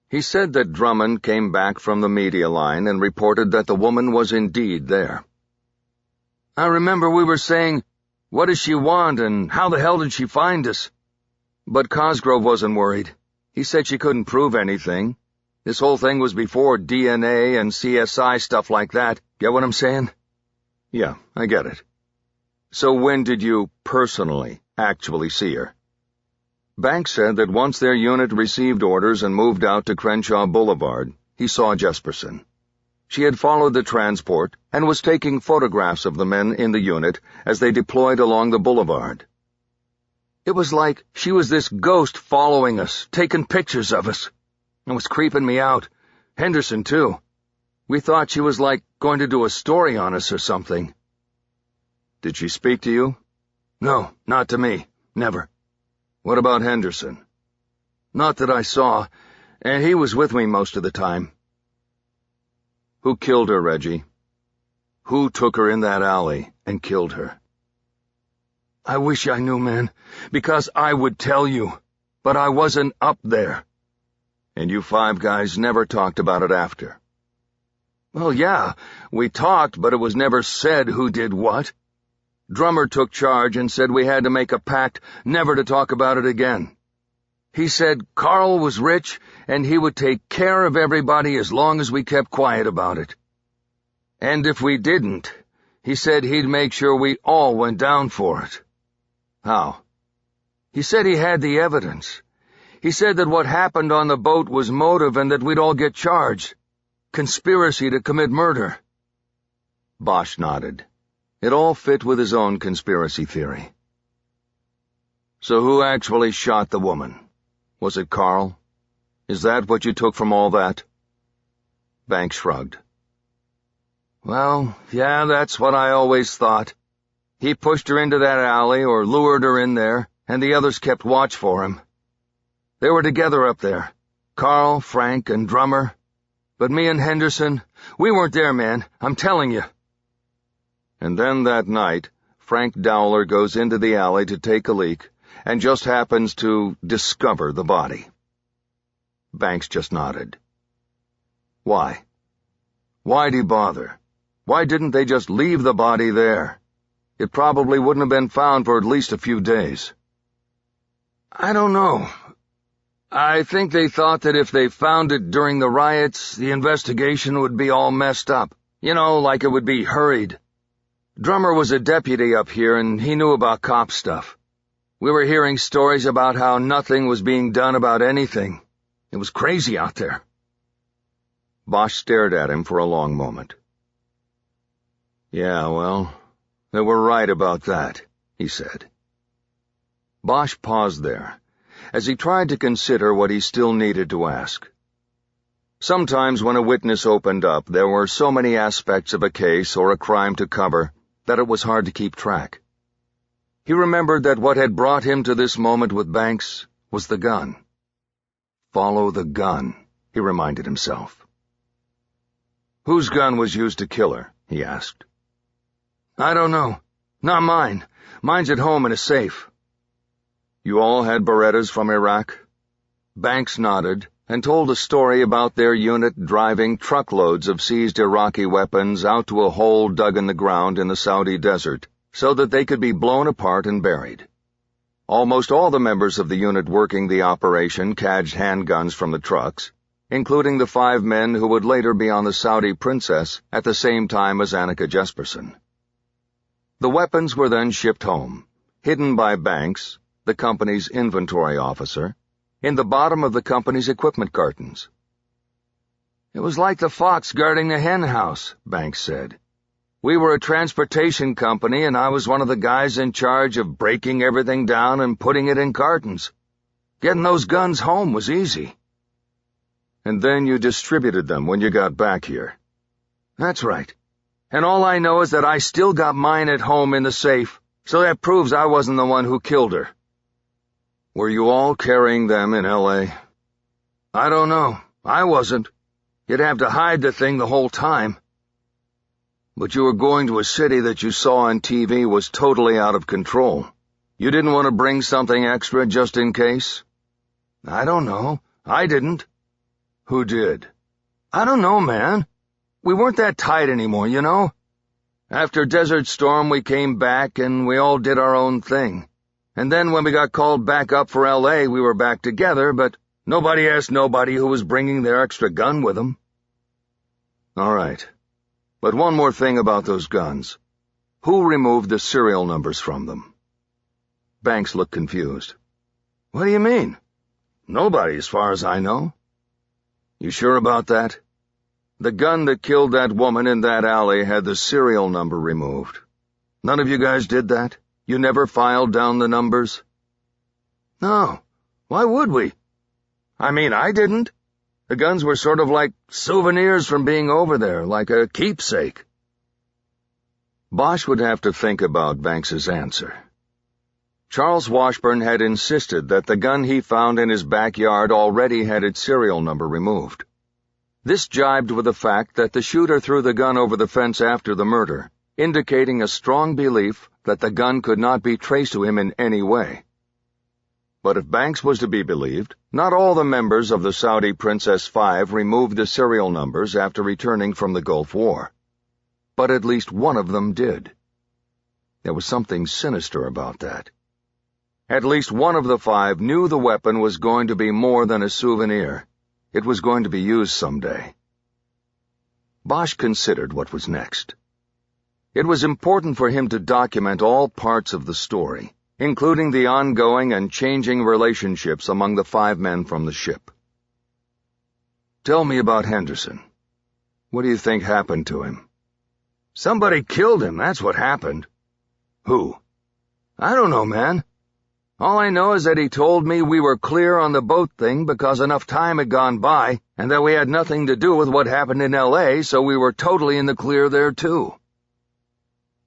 He said that Drummond came back from the media line and reported that the woman was indeed there. "I remember we were saying, 'What does she want and how the hell did she find us?' But Cosgrove wasn't worried. He said she couldn't prove anything. This whole thing was before DNA and CSI stuff like that. Get what I'm saying?" "Yeah, I get it. So when did you personally actually see her?" Banks said that once their unit received orders and moved out to Crenshaw Boulevard, he saw Jesperson. She had followed the transport and was taking photographs of the men in the unit as they deployed along the boulevard. "It was like she was this ghost following us, taking pictures of us. It was creeping me out. Henderson, too. We thought she was like going to do a story on us or something." "Did she speak to you?" "No, not to me. Never." "What about Henderson?" "Not that I saw, and he was with me most of the time." "Who killed her, Reggie? Who took her in that alley and killed her?" "I wish I knew, man, because I would tell you, but I wasn't up there." "And you 5 guys never talked about it after?" "Well, yeah, we talked, but it was never said who did what. Drummer took charge and said we had to make a pact never to talk about it again. He said Carl was rich and he would take care of everybody as long as we kept quiet about it. And if we didn't, he said he'd make sure we all went down for it." "How?" "He said he had the evidence. He said that what happened on the boat was motive and that we'd all get charged. Conspiracy to commit murder." Bosch nodded. It all fit with his own conspiracy theory. "So who actually shot the woman? Was it Carl? Is that what you took from all that?" Banks shrugged. "Well, yeah, that's what I always thought. He pushed her into that alley or lured her in there, and the others kept watch for him. They were together up there, Carl, Frank, and Drummer. But me and Henderson, we weren't there, man, I'm telling you." And then that night, Frank Dowler goes into the alley to take a leak and just happens to discover the body. Banks just nodded. Why? Why'd he bother? Why didn't they just leave the body there? It probably wouldn't have been found for at least a few days. "I don't know. I think they thought that if they found it during the riots, the investigation would be all messed up. You know, like it would be hurried. Drummer was a deputy up here, and he knew about cop stuff. We were hearing stories about how nothing was being done about anything. It was crazy out there." Bosch stared at him for a long moment. "Yeah, well, they were right about that," he said. Bosch paused there, as he tried to consider what he still needed to ask. Sometimes when a witness opened up, there were so many aspects of a case or a crime to cover that it was hard to keep track. He remembered that what had brought him to this moment with Banks was the gun. Follow the gun, he reminded himself. "Whose gun was used to kill her?" he asked. "I don't know. Not mine. Mine's at home in a safe." "You all had Berettas from Iraq?" Banks nodded and told a story about their unit driving truckloads of seized Iraqi weapons out to a hole dug in the ground in the Saudi desert so that they could be blown apart and buried. Almost all the members of the unit working the operation cadged handguns from the trucks, including the 5 men who would later be on the Saudi Princess at the same time as Annika Jesperson. The weapons were then shipped home, hidden by Banks, the company's inventory officer, in the bottom of the company's equipment cartons. "It was like the fox guarding the hen house," Banks said. "We were a transportation company, and I was one of the guys in charge of breaking everything down and putting it in cartons. Getting those guns home was easy." "And then you distributed them when you got back here." "That's right. And all I know is that I still got mine at home in the safe, so that proves I wasn't the one who killed her." "Were you all carrying them in L.A.? "I don't know. I wasn't. You'd have to hide the thing the whole time." "But you were going to a city that you saw on TV was totally out of control. You didn't want to bring something extra just in case?" "I don't know. I didn't." "Who did?" "I don't know, man. We weren't that tight anymore, you know? After Desert Storm, we came back and we all did our own thing. And then when we got called back up for L.A., we were back together, but nobody asked nobody who was bringing their extra gun with them." "All right. But one more thing about those guns. Who removed the serial numbers from them?" Banks looked confused. "What do you mean?" "Nobody, as far as I know." "You sure about that? The gun that killed that woman in that alley had the serial number removed. None of you guys did that? You never filed down the numbers?" "No. Why would we? I mean, I didn't. The guns were sort of like souvenirs from being over there, like a keepsake." Bosch would have to think about Banks's answer. Charles Washburn had insisted that the gun he found in his backyard already had its serial number removed. This jibed with the fact that the shooter threw the gun over the fence after the murder, indicating a strong belief that the gun could not be traced to him in any way. But if Banks was to be believed, not all the members of the Saudi Princess 5 removed the serial numbers after returning from the Gulf War. But at least one of them did. There was something sinister about that. At least one of the 5 knew the weapon was going to be more than a souvenir. It was going to be used someday. Bosch considered what was next. It was important for him to document all parts of the story, including the ongoing and changing relationships among the 5 men from the ship. "Tell me about Henderson. What do you think happened to him?" "Somebody killed him, that's what happened." "Who?" "I don't know, man. All I know is that he told me we were clear on the boat thing because enough time had gone by, and that we had nothing to do with what happened in L.A., so we were totally in the clear there, too."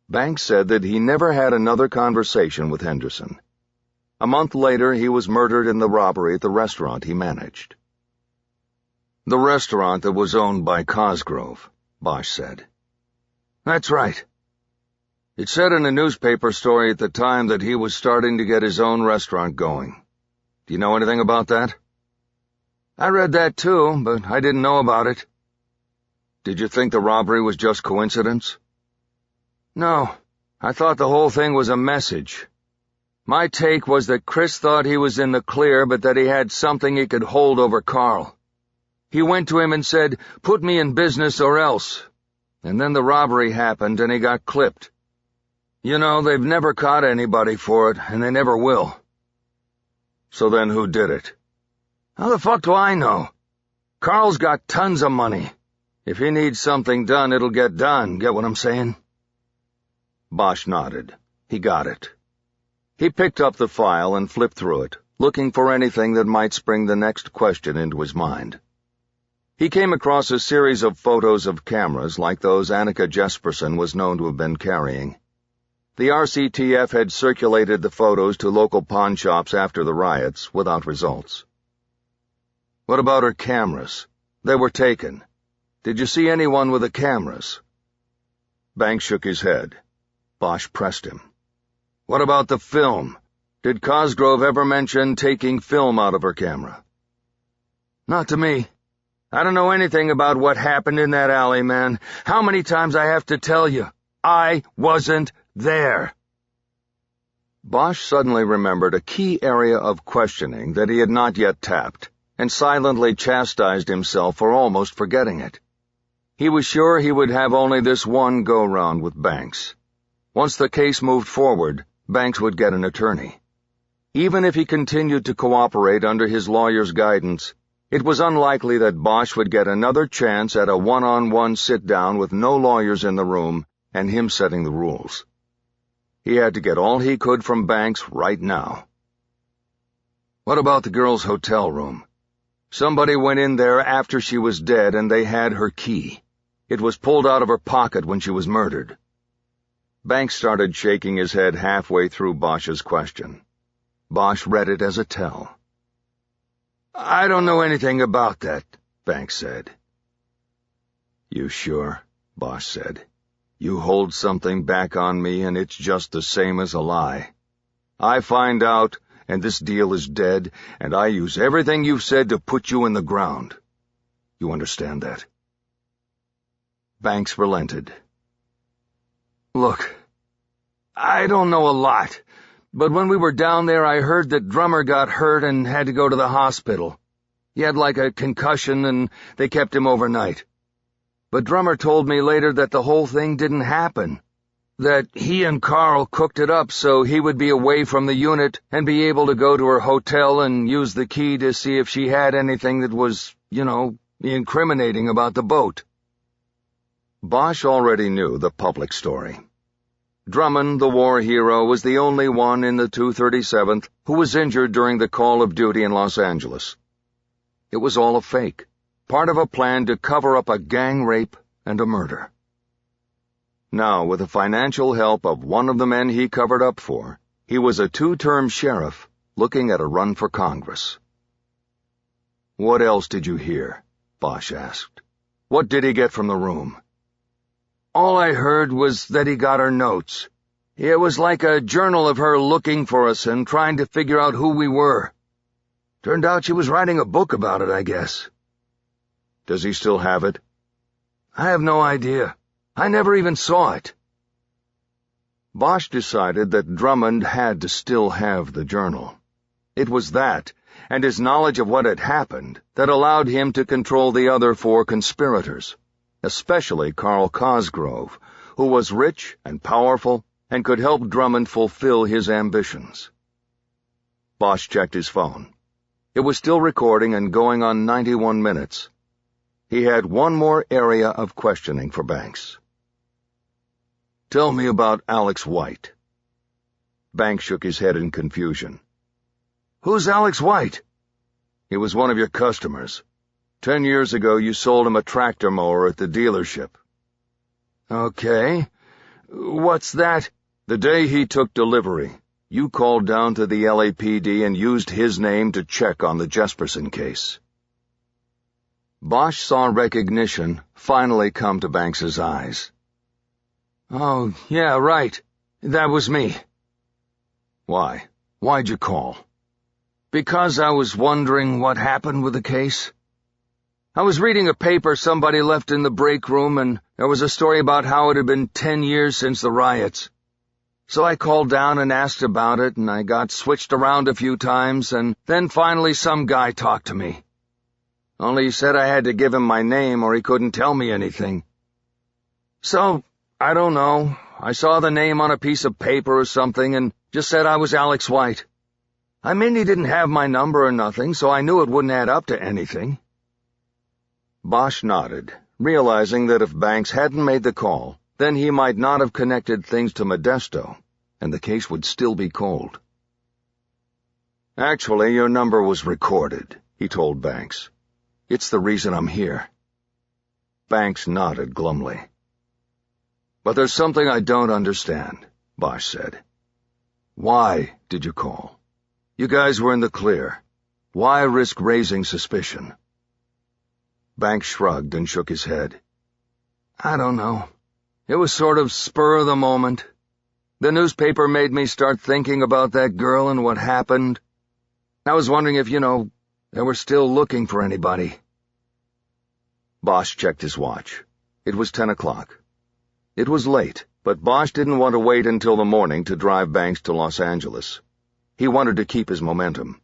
Banks said that he never had another conversation with Henderson. A month later, he was murdered in the robbery at the restaurant he managed. "The restaurant that was owned by Cosgrove," Bosch said. "That's right. It said in a newspaper story at the time that he was starting to get his own restaurant going. Do you know anything about that?" "I read that too, but I didn't know about it." "Did you think the robbery was just coincidence?" "No. I thought the whole thing was a message. My take was that Chris thought he was in the clear, but that he had something he could hold over Carl. He went to him and said, 'Put me in business or else.' And then the robbery happened and he got clipped. You know, they've never caught anybody for it, and they never will." "So then who did it?" "How the fuck do I know? Carl's got tons of money. If he needs something done, it'll get done, get what I'm saying?" Bosch nodded. He got it. He picked up the file and flipped through it, looking for anything that might spring the next question into his mind. He came across a series of photos of cameras like those Annika Jesperson was known to have been carrying. The RCTF had circulated the photos to local pawn shops after the riots, without results. "What about her cameras? They were taken. Did you see anyone with the cameras?" Banks shook his head. Bosch pressed him. "What about the film? Did Cosgrove ever mention taking film out of her camera?" "Not to me. I don't know anything about what happened in that alley, man. How many times I have to tell you? I wasn't there." Bosch suddenly remembered a key area of questioning that he had not yet tapped, and silently chastised himself for almost forgetting it. He was sure he would have only this one go-round with Banks. Once the case moved forward, Banks would get an attorney. Even if he continued to cooperate under his lawyer's guidance, it was unlikely that Bosch would get another chance at a one-on-one sit-down with no lawyers in the room and him setting the rules. He had to get all he could from Banks right now. What about the girl's hotel room? Somebody went in there after she was dead and they had her key. It was pulled out of her pocket when she was murdered. Banks started shaking his head halfway through Bosch's question. Bosch read it as a tell. I don't know anything about that, Banks said. You sure? Bosch said. You hold something back on me and it's just the same as a lie. I find out, and this deal is dead, and I use everything you've said to put you in the ground. You understand that? Banks relented. Look, I don't know a lot, but when we were down there I heard that Drummer got hurt and had to go to the hospital. He had like a concussion and they kept him overnight. But Drummer told me later that the whole thing didn't happen, that he and Carl cooked it up so he would be away from the unit and be able to go to her hotel and use the key to see if she had anything that was, incriminating about the boat. Bosch already knew the public story. Drummond, the war hero, was the only one in the 237th who was injured during the call of duty in Los Angeles. It was all a fake, part of a plan to cover up a gang rape and a murder. Now, with the financial help of one of the men he covered up for, he was a 2-term sheriff looking at a run for Congress. "What else did you hear?" Bosch asked. "What did he get from the room?" All I heard was that he got her notes. It was like a journal of her looking for us and trying to figure out who we were. Turned out she was writing a book about it, I guess. Does he still have it? I have no idea. I never even saw it. Bosch decided that Drummond had to still have the journal. It was that, and his knowledge of what had happened, that allowed him to control the other 4 conspirators, especially Carl Cosgrove, who was rich and powerful and could help Drummond fulfill his ambitions. Bosch checked his phone. It was still recording and going on 91 minutes. He had one more area of questioning for Banks. "Tell me about Alex White." Banks shook his head in confusion. "Who's Alex White?" "He was one of your customers. 10 years ago you sold him a tractor mower at the dealership." "Okay. What's that?" "The day he took delivery, you called down to the LAPD and used his name to check on the Jesperson case." Bosch saw recognition finally come to Banks's eyes. "Oh, yeah, right. That was me." "Why? Why'd you call?" "Because I was wondering what happened with the case. I was reading a paper somebody left in the break room, and there was a story about how it had been 10 years since the riots. So I called down and asked about it, and I got switched around a few times, and then finally some guy talked to me. Only he said I had to give him my name or he couldn't tell me anything. So, I don't know. I saw the name on a piece of paper or something and just said I was Alex White. I mean, he didn't have my number or nothing, so I knew it wouldn't add up to anything." Bosch nodded, realizing that if Banks hadn't made the call, then he might not have connected things to Modesto, and the case would still be cold. "Actually, your number was recorded," he told Banks. "It's the reason I'm here." Banks nodded glumly. "But there's something I don't understand," Bosch said. "Why did you call? You guys were in the clear. Why risk raising suspicion?" Banks shrugged and shook his head. "I don't know. It was sort of spur of the moment. The newspaper made me start thinking about that girl and what happened. I was wondering if, they were still looking for anybody." Bosch checked his watch. It was 10 o'clock. It was late, but Bosch didn't want to wait until the morning to drive Banks to Los Angeles. He wanted to keep his momentum.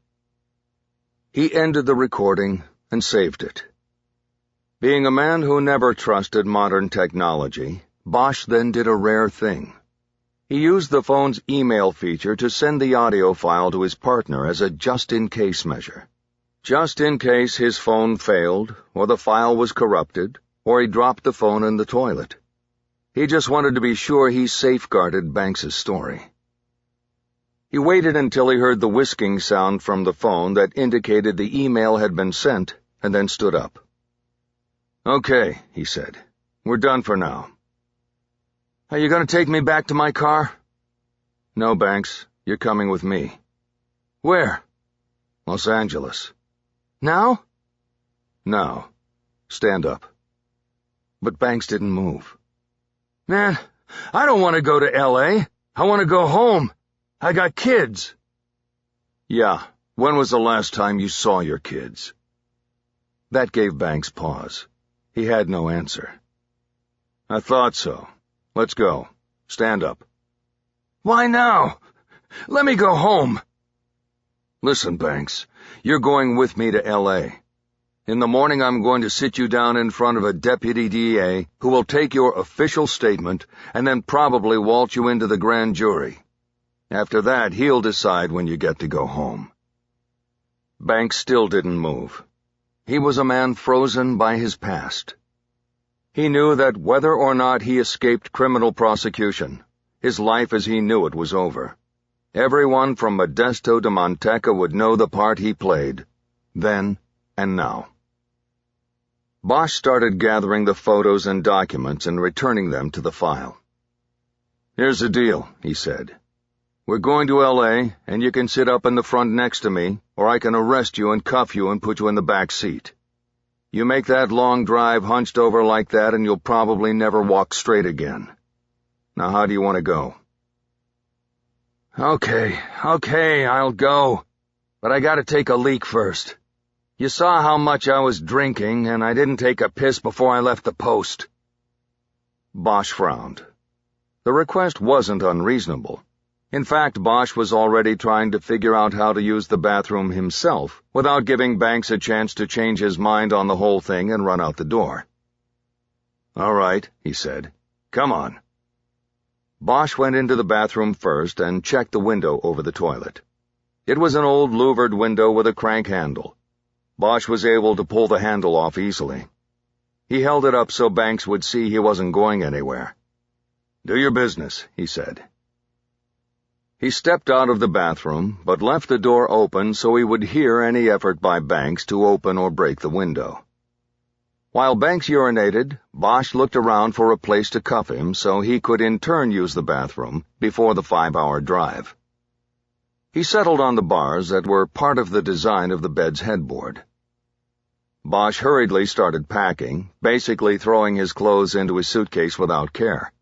He ended the recording and saved it. Being a man who never trusted modern technology, Bosch then did a rare thing. He used the phone's email feature to send the audio file to his partner as a just-in-case measure. Just in case his phone failed, or the file was corrupted, or he dropped the phone in the toilet. He just wanted to be sure he safeguarded Banks's story. He waited until he heard the whisking sound from the phone that indicated the email had been sent, and then stood up. "Okay," he said. "We're done for now." "Are you going to take me back to my car?" "No, Banks. You're coming with me." "Where?" "Los Angeles." "Now?" "Now. Stand up." But Banks didn't move. "Man, I don't want to go to L.A. I want to go home. I got kids." "Yeah, when was the last time you saw your kids?" That gave Banks pause. He had no answer. "I thought so. Let's go. Stand up." "Why now? Let me go home." "Listen, Banks, you're going with me to L.A. In the morning I'm going to sit you down in front of a deputy DA who will take your official statement and then probably waltz you into the grand jury. After that, he'll decide when you get to go home." Banks still didn't move. He was a man frozen by his past. He knew that whether or not he escaped criminal prosecution, his life as he knew it was over. Everyone from Modesto to Manteca would know the part he played, then and now. Bosch started gathering the photos and documents and returning them to the file. "Here's the deal," he said. "We're going to L.A., and you can sit up in the front next to me, or I can arrest you and cuff you and put you in the back seat. You make that long drive hunched over like that, and you'll probably never walk straight again. Now how do you want to go?" Okay, I'll go. But I gotta take a leak first. You saw how much I was drinking, and I didn't take a piss before I left the post." Bosch frowned. The request wasn't unreasonable. In fact, Bosch was already trying to figure out how to use the bathroom himself without giving Banks a chance to change his mind on the whole thing and run out the door. "All right," he said. "Come on." Bosch went into the bathroom first and checked the window over the toilet. It was an old louvered window with a crank handle. Bosch was able to pull the handle off easily. He held it up so Banks would see he wasn't going anywhere. "Do your business," he said. He stepped out of the bathroom, but left the door open so he would hear any effort by Banks to open or break the window. While Banks urinated, Bosch looked around for a place to cuff him so he could in turn use the bathroom before the 5-hour drive. He settled on the bars that were part of the design of the bed's headboard. Bosch hurriedly started packing, basically throwing his clothes into his suitcase without care.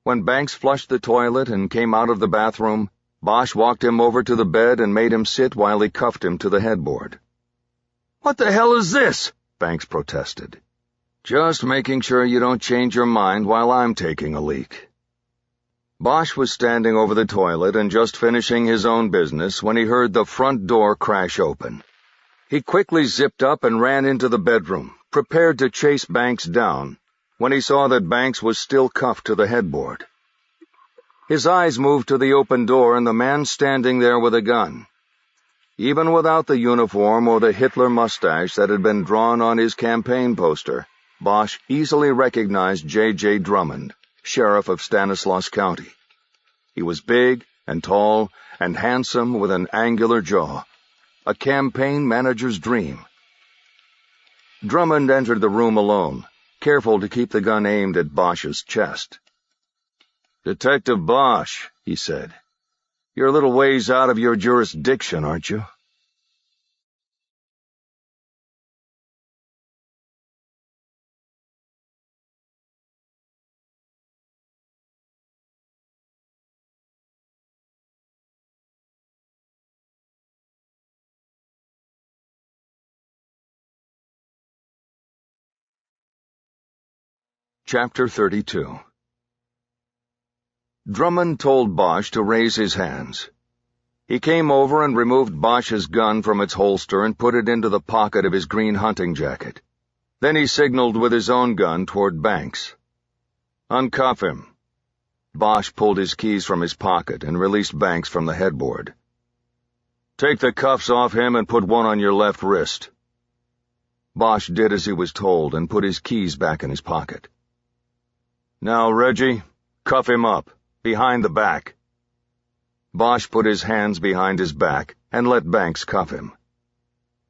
When Banks flushed the toilet and came out of the bathroom, Bosch walked him over to the bed and made him sit while he cuffed him to the headboard. "What the hell is this?" Banks protested. "Just making sure you don't change your mind while I'm taking a leak." Bosch was standing over the toilet and just finishing his own business when he heard the front door crash open. He quickly zipped up and ran into the bedroom, prepared to chase Banks down, when he saw that Banks was still cuffed to the headboard. His eyes moved to the open door and the man standing there with a gun. Even without the uniform or the Hitler mustache that had been drawn on his campaign poster, Bosch easily recognized J.J. Drummond, sheriff of Stanislaus County. He was big and tall and handsome with an angular jaw, a campaign manager's dream. Drummond entered the room alone, careful to keep the gun aimed at Bosch's chest. "Detective Bosch," he said, "you're a little ways out of your jurisdiction, aren't you?" Chapter 32. Drummond told Bosch to raise his hands. He came over and removed Bosch's gun from its holster and put it into the pocket of his green hunting jacket. Then he signaled with his own gun toward Banks. "Uncuff him." Bosch pulled his keys from his pocket and released Banks from the headboard. "Take the cuffs off him and put one on your left wrist." Bosch did as he was told and put his keys back in his pocket. "Now, Reggie, cuff him up, behind the back." Bosch put his hands behind his back and let Banks cuff him.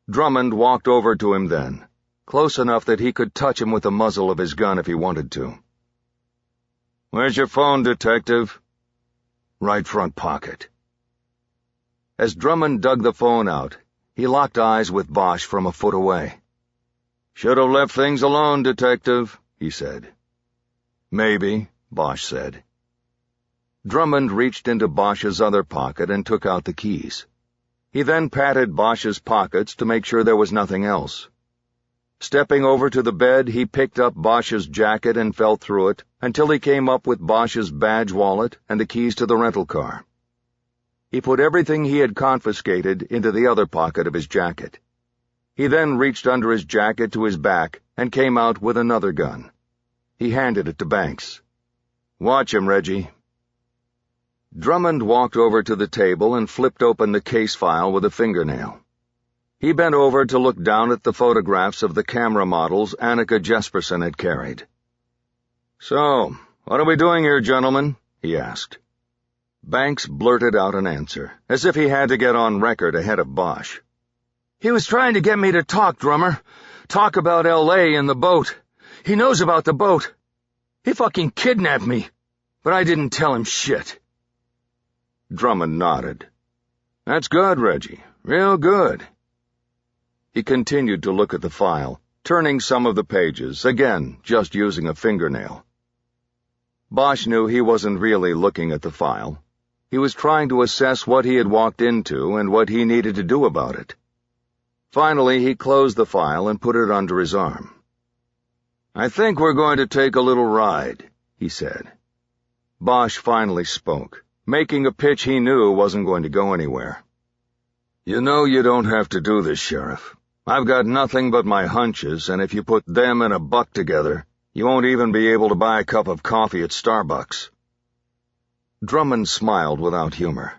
Drummond walked over to him then, close enough that he could touch him with the muzzle of his gun if he wanted to. "Where's your phone, detective?" "Right front pocket." As Drummond dug the phone out, he locked eyes with Bosch from a foot away. "Should have left things alone, detective," he said. "Maybe," Bosch said. Drummond reached into Bosch's other pocket and took out the keys. He then patted Bosch's pockets to make sure there was nothing else. Stepping over to the bed, he picked up Bosch's jacket and felt through it until he came up with Bosch's badge wallet and the keys to the rental car. He put everything he had confiscated into the other pocket of his jacket. He then reached under his jacket to his back and came out with another gun. He handed it to Banks. "Watch him, Reggie." Drummond walked over to the table and flipped open the case file with a fingernail. He bent over to look down at the photographs of the camera models Annika Jesperson had carried. "So, what are we doing here, gentlemen?" he asked. Banks blurted out an answer, as if he had to get on record ahead of Bosch. "He was trying to get me to talk, Drummer. Talk about L.A. and the boat. He knows about the boat. He fucking kidnapped me, but I didn't tell him shit." Drummond nodded. "That's good, Reggie. Real good." He continued to look at the file, turning some of the pages, again just using a fingernail. Bosch knew he wasn't really looking at the file. He was trying to assess what he had walked into and what he needed to do about it. Finally, he closed the file and put it under his arm. "I think we're going to take a little ride," he said. Bosch finally spoke, making a pitch he knew wasn't going to go anywhere. "You know you don't have to do this, Sheriff. I've got nothing but my hunches, and if you put them and a buck together, you won't even be able to buy a cup of coffee at Starbucks." Drummond smiled without humor.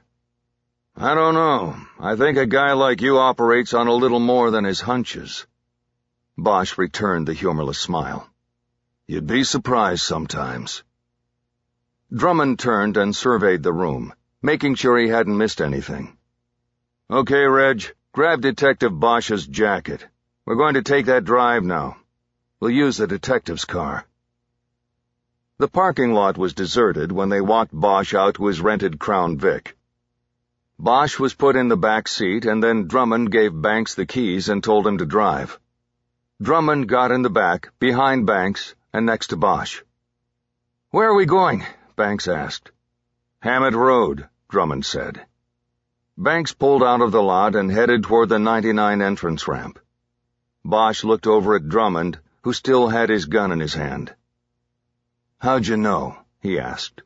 "I don't know. I think a guy like you operates on a little more than his hunches." Bosch returned the humorless smile. "You'd be surprised sometimes." Drummond turned and surveyed the room, making sure he hadn't missed anything. "Okay, Reg, grab Detective Bosch's jacket. We're going to take that drive now. We'll use the detective's car." The parking lot was deserted when they walked Bosch out to his rented Crown Vic. Bosch was put in the back seat, and then Drummond gave Banks the keys and told him to drive. Drummond got in the back, behind Banks, and next to Bosch. "Where are we going?" Banks asked. "Hammett Road," Drummond said. Banks pulled out of the lot and headed toward the 99 entrance ramp. Bosch looked over at Drummond, who still had his gun in his hand. "How'd you know?" he asked.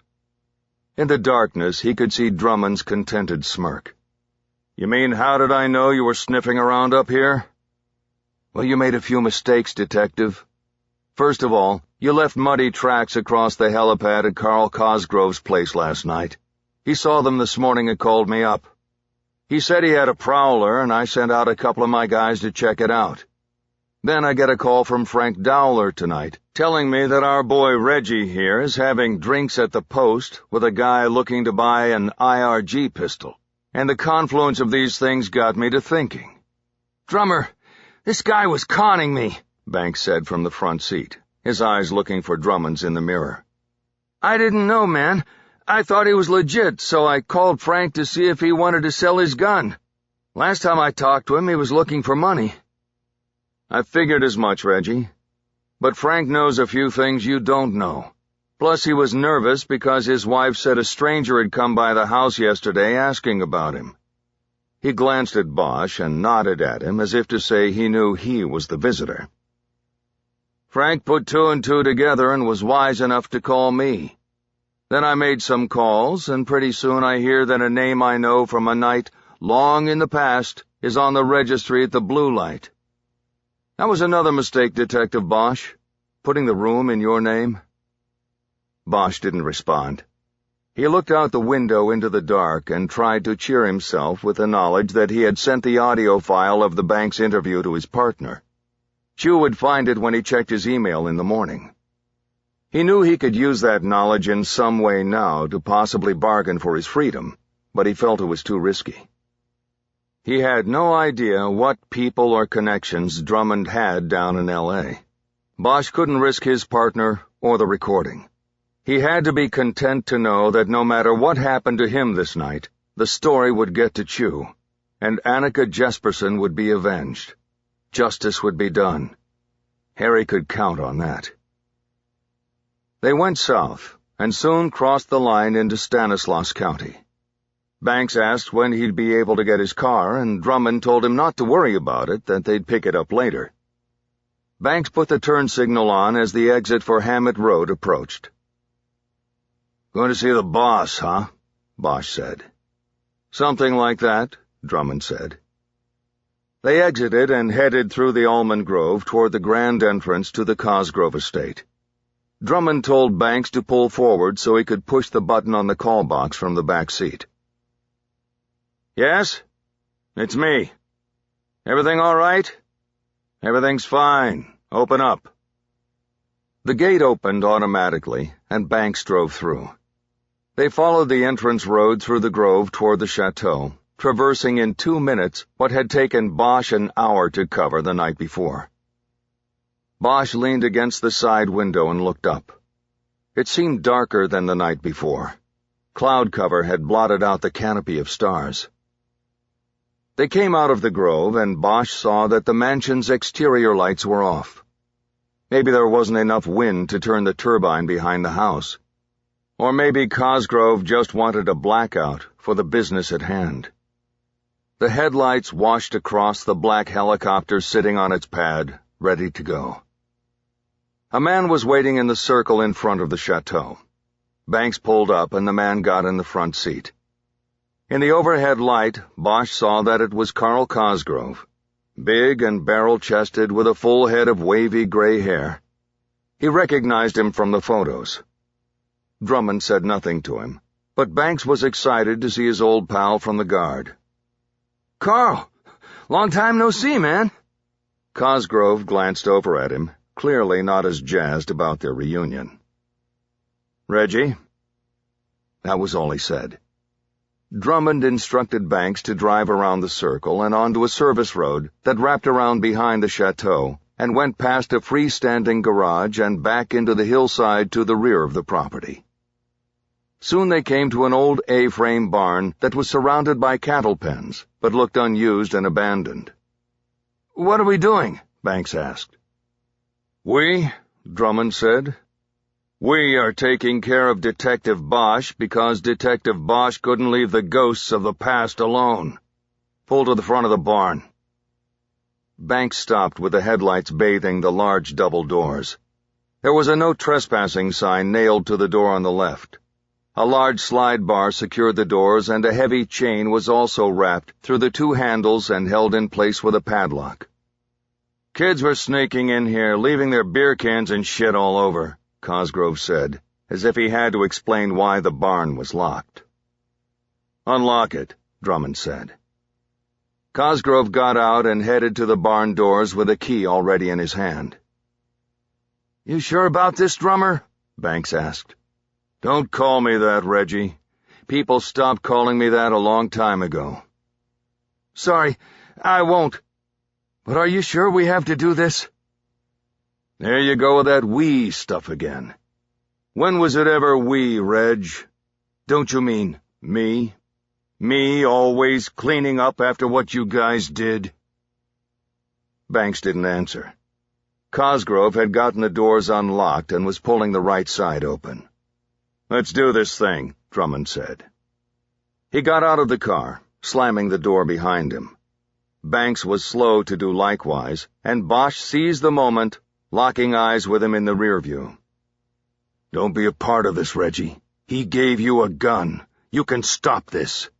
In the darkness, he could see Drummond's contented smirk. "You mean, how did I know you were sniffing around up here?" "Well, you made a few mistakes, Detective. First of all, you left muddy tracks across the helipad at Carl Cosgrove's place last night. He saw them this morning and called me up. He said he had a prowler, and I sent out a couple of my guys to check it out. Then I get a call from Frank Dowler tonight, telling me that our boy Reggie here is having drinks at the post with a guy looking to buy an IRG pistol, and the confluence of these things got me to thinking. "Drummer, this guy was conning me," Banks said from the front seat, his eyes looking for Drummond's in the mirror. "I didn't know, man. I thought he was legit, so I called Frank to see if he wanted to sell his gun. Last time I talked to him, he was looking for money." "I figured as much, Reggie. But Frank knows a few things you don't know. Plus he was nervous because his wife said a stranger had come by the house yesterday asking about him." He glanced at Bosch and nodded at him as if to say he knew he was the visitor. "Frank put two and two together and was wise enough to call me." Then I made some calls, and pretty soon I hear that a name I know from a night long in the past is on the registry at the Blue Light. That was another mistake, Detective Bosch, putting the room in your name." Bosch didn't respond. He looked out the window into the dark and tried to cheer himself with the knowledge that he had sent the audio file of the bank's interview to his partner. Chu would find it when he checked his email in the morning. He knew he could use that knowledge in some way now to possibly bargain for his freedom, but he felt it was too risky. He had no idea what people or connections Drummond had down in L.A. Bosch couldn't risk his partner or the recording. He had to be content to know that no matter what happened to him this night, the story would get to Chu, and Annika Jesperson would be avenged. Justice would be done. Harry could count on that. They went south, and soon crossed the line into Stanislaus County. Banks asked when he'd be able to get his car, and Drummond told him not to worry about it, that they'd pick it up later. Banks put the turn signal on as the exit for Hammett Road approached. "Going to see the boss, huh?" Bosch said. "Something like that," Drummond said. They exited and headed through the almond grove toward the grand entrance to the Cosgrove estate. Drummond told Banks to pull forward so he could push the button on the call box from the back seat. "Yes? It's me. Everything all right?" "Everything's fine. Open up." The gate opened automatically, and Banks drove through. They followed the entrance road through the grove toward the chateau, traversing in 2 minutes what had taken Bosch an hour to cover the night before. Bosch leaned against the side window and looked up. It seemed darker than the night before. Cloud cover had blotted out the canopy of stars. They came out of the grove, and Bosch saw that the mansion's exterior lights were off. Maybe there wasn't enough wind to turn the turbine behind the house. Or maybe Cosgrove just wanted a blackout for the business at hand. The headlights washed across the black helicopter sitting on its pad, ready to go. A man was waiting in the circle in front of the chateau. Banks pulled up, and the man got in the front seat. In the overhead light, Bosch saw that it was Carl Cosgrove, big and barrel-chested with a full head of wavy gray hair. He recognized him from the photos. Drummond said nothing to him, but Banks was excited to see his old pal from the guard. "Carl, long time no see, man." Cosgrove glanced over at him, clearly not as jazzed about their reunion. "Reggie?" That was all he said. Drummond instructed Banks to drive around the circle and onto a service road that wrapped around behind the chateau and went past a freestanding garage and back into the hillside to the rear of the property. Soon they came to an old A-frame barn that was surrounded by cattle pens, but looked unused and abandoned. "What are we doing?" Banks asked. "We," Drummond said. "We are taking care of Detective Bosch because Detective Bosch couldn't leave the ghosts of the past alone. Pull to the front of the barn." Banks stopped with the headlights bathing the large double doors. There was a no trespassing sign nailed to the door on the left. A large slide bar secured the doors, and a heavy chain was also wrapped through the 2 handles and held in place with a padlock. "Kids were sneaking in here, leaving their beer cans and shit all over," Cosgrove said, as if he had to explain why the barn was locked. "Unlock it," Drummond said. Cosgrove got out and headed to the barn doors with a key already in his hand. "You sure about this, Drummer?" Banks asked. "Don't call me that, Reggie. People stopped calling me that a long time ago." "Sorry, I won't. But are you sure we have to do this?" "There you go with that we stuff again. When was it ever we, Reg? Don't you mean me? Me always cleaning up after what you guys did?" Banks didn't answer. Cosgrove had gotten the doors unlocked and was pulling the right side open. "Let's do this thing," Drummond said. He got out of the car, slamming the door behind him. Banks was slow to do likewise, and Bosch seized the moment, locking eyes with him in the rear view. "Don't be a part of this, Reggie," He gave you a gun. You can stop this."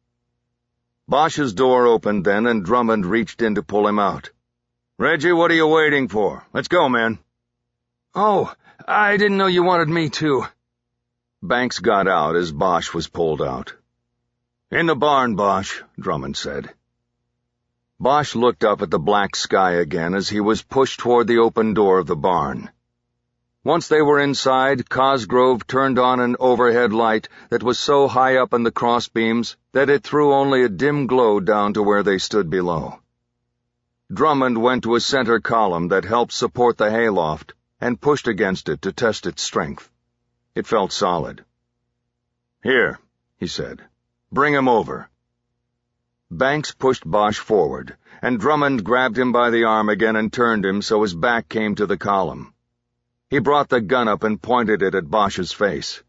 Bosch's door opened then, and Drummond reached in to pull him out. "Reggie, what are you waiting for? Let's go, man." "Oh, I didn't know you wanted me too." Banks got out as Bosch was pulled out. "In the barn, Bosch," Drummond said. Bosch looked up at the black sky again as he was pushed toward the open door of the barn. Once they were inside, Cosgrove turned on an overhead light that was so high up in the crossbeams that it threw only a dim glow down to where they stood below. Drummond went to a center column that helped support the hayloft and pushed against it to test its strength. It felt solid. "Here," he said. "Bring him over." Banks pushed Bosch forward, and Drummond grabbed him by the arm again and turned him so his back came to the column. He brought the gun up and pointed it at Bosch's face.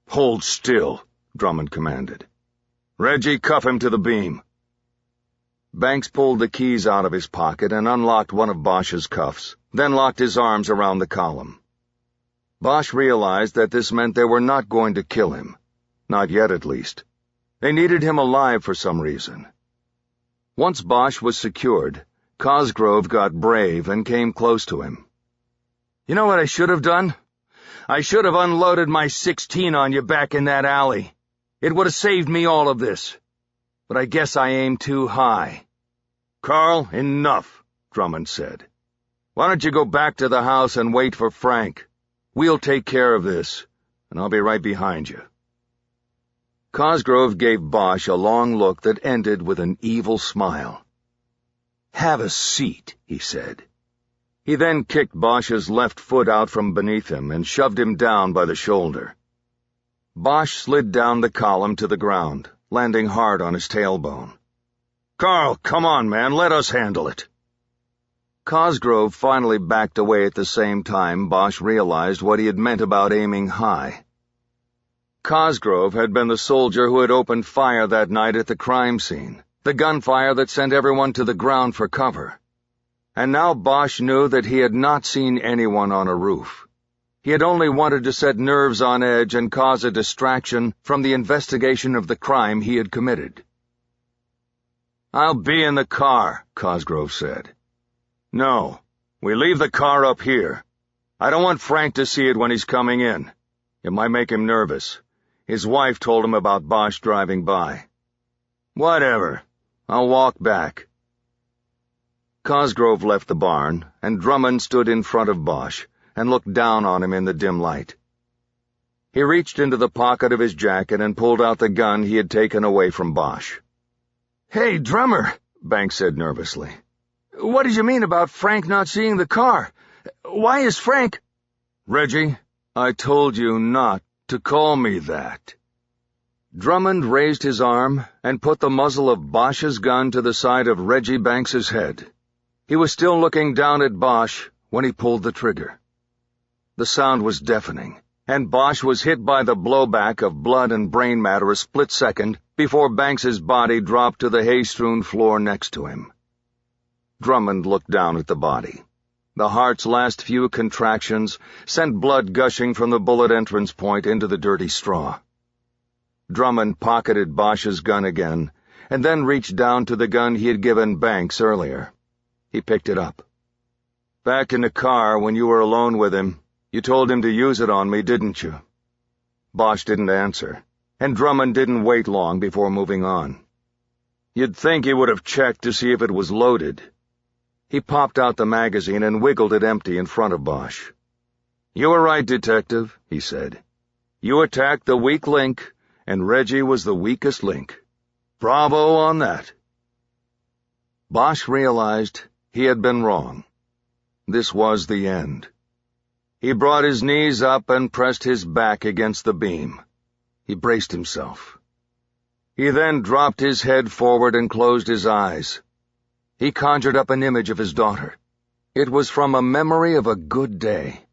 "Hold still," Drummond commanded. "Reggie, cuff him to the beam." Banks pulled the keys out of his pocket and unlocked one of Bosch's cuffs, then locked his arms around the column. Bosch realized that this meant they were not going to kill him. Not yet, at least. They needed him alive for some reason. Once Bosch was secured, Cosgrove got brave and came close to him. "You know what I should have done? I should have unloaded my 16 on you back in that alley. It would have saved me all of this. But I guess I aimed too high." "Carl, enough," Drummond said. "Why don't you go back to the house and wait for Frank? We'll take care of this, and I'll be right behind you." Cosgrove gave Bosch a long look that ended with an evil smile. "Have a seat," he said. He then kicked Bosch's left foot out from beneath him and shoved him down by the shoulder. Bosch slid down the column to the ground, landing hard on his tailbone. "Carl, come on, man, let us handle it." Cosgrove finally backed away at the same time Bosch realized what he had meant about aiming high. Cosgrove had been the soldier who had opened fire that night at the crime scene, the gunfire that sent everyone to the ground for cover. And now Bosch knew that he had not seen anyone on a roof. He had only wanted to set nerves on edge and cause a distraction from the investigation of the crime he had committed. "I'll be in the car," Cosgrove said. "No, we leave the car up here. I don't want Frank to see it when he's coming in. It might make him nervous. His wife told him about Bosch driving by." "Whatever. I'll walk back." Cosgrove left the barn, and Drummond stood in front of Bosch and looked down on him in the dim light. He reached into the pocket of his jacket and pulled out the gun he had taken away from Bosch. "Hey, drummer," Banks said nervously. "What did you mean about Frank not seeing the car? Why is Frank—" "Reggie, I told you not to call me that." Drummond raised his arm and put the muzzle of Bosch's gun to the side of Reggie Banks's head. He was still looking down at Bosch when he pulled the trigger. The sound was deafening, and Bosch was hit by the blowback of blood and brain matter a split second before Banks's body dropped to the hay-strewn floor next to him. Drummond looked down at the body. The heart's last few contractions sent blood gushing from the bullet entrance point into the dirty straw. Drummond pocketed Bosch's gun again, and then reached down to the gun he had given Banks earlier. He picked it up. "Back in the car when you were alone with him, you told him to use it on me, didn't you?" Bosch didn't answer, and Drummond didn't wait long before moving on. "You'd think he would have checked to see if it was loaded." He popped out the magazine and wiggled it empty in front of Bosch. "You were right, Detective," he said. "You attacked the weak link, and Reggie was the weakest link. Bravo on that." Bosch realized he had been wrong. This was the end. He brought his knees up and pressed his back against the beam. He braced himself. He then dropped his head forward and closed his eyes. He conjured up an image of his daughter. It was from a memory of a good day.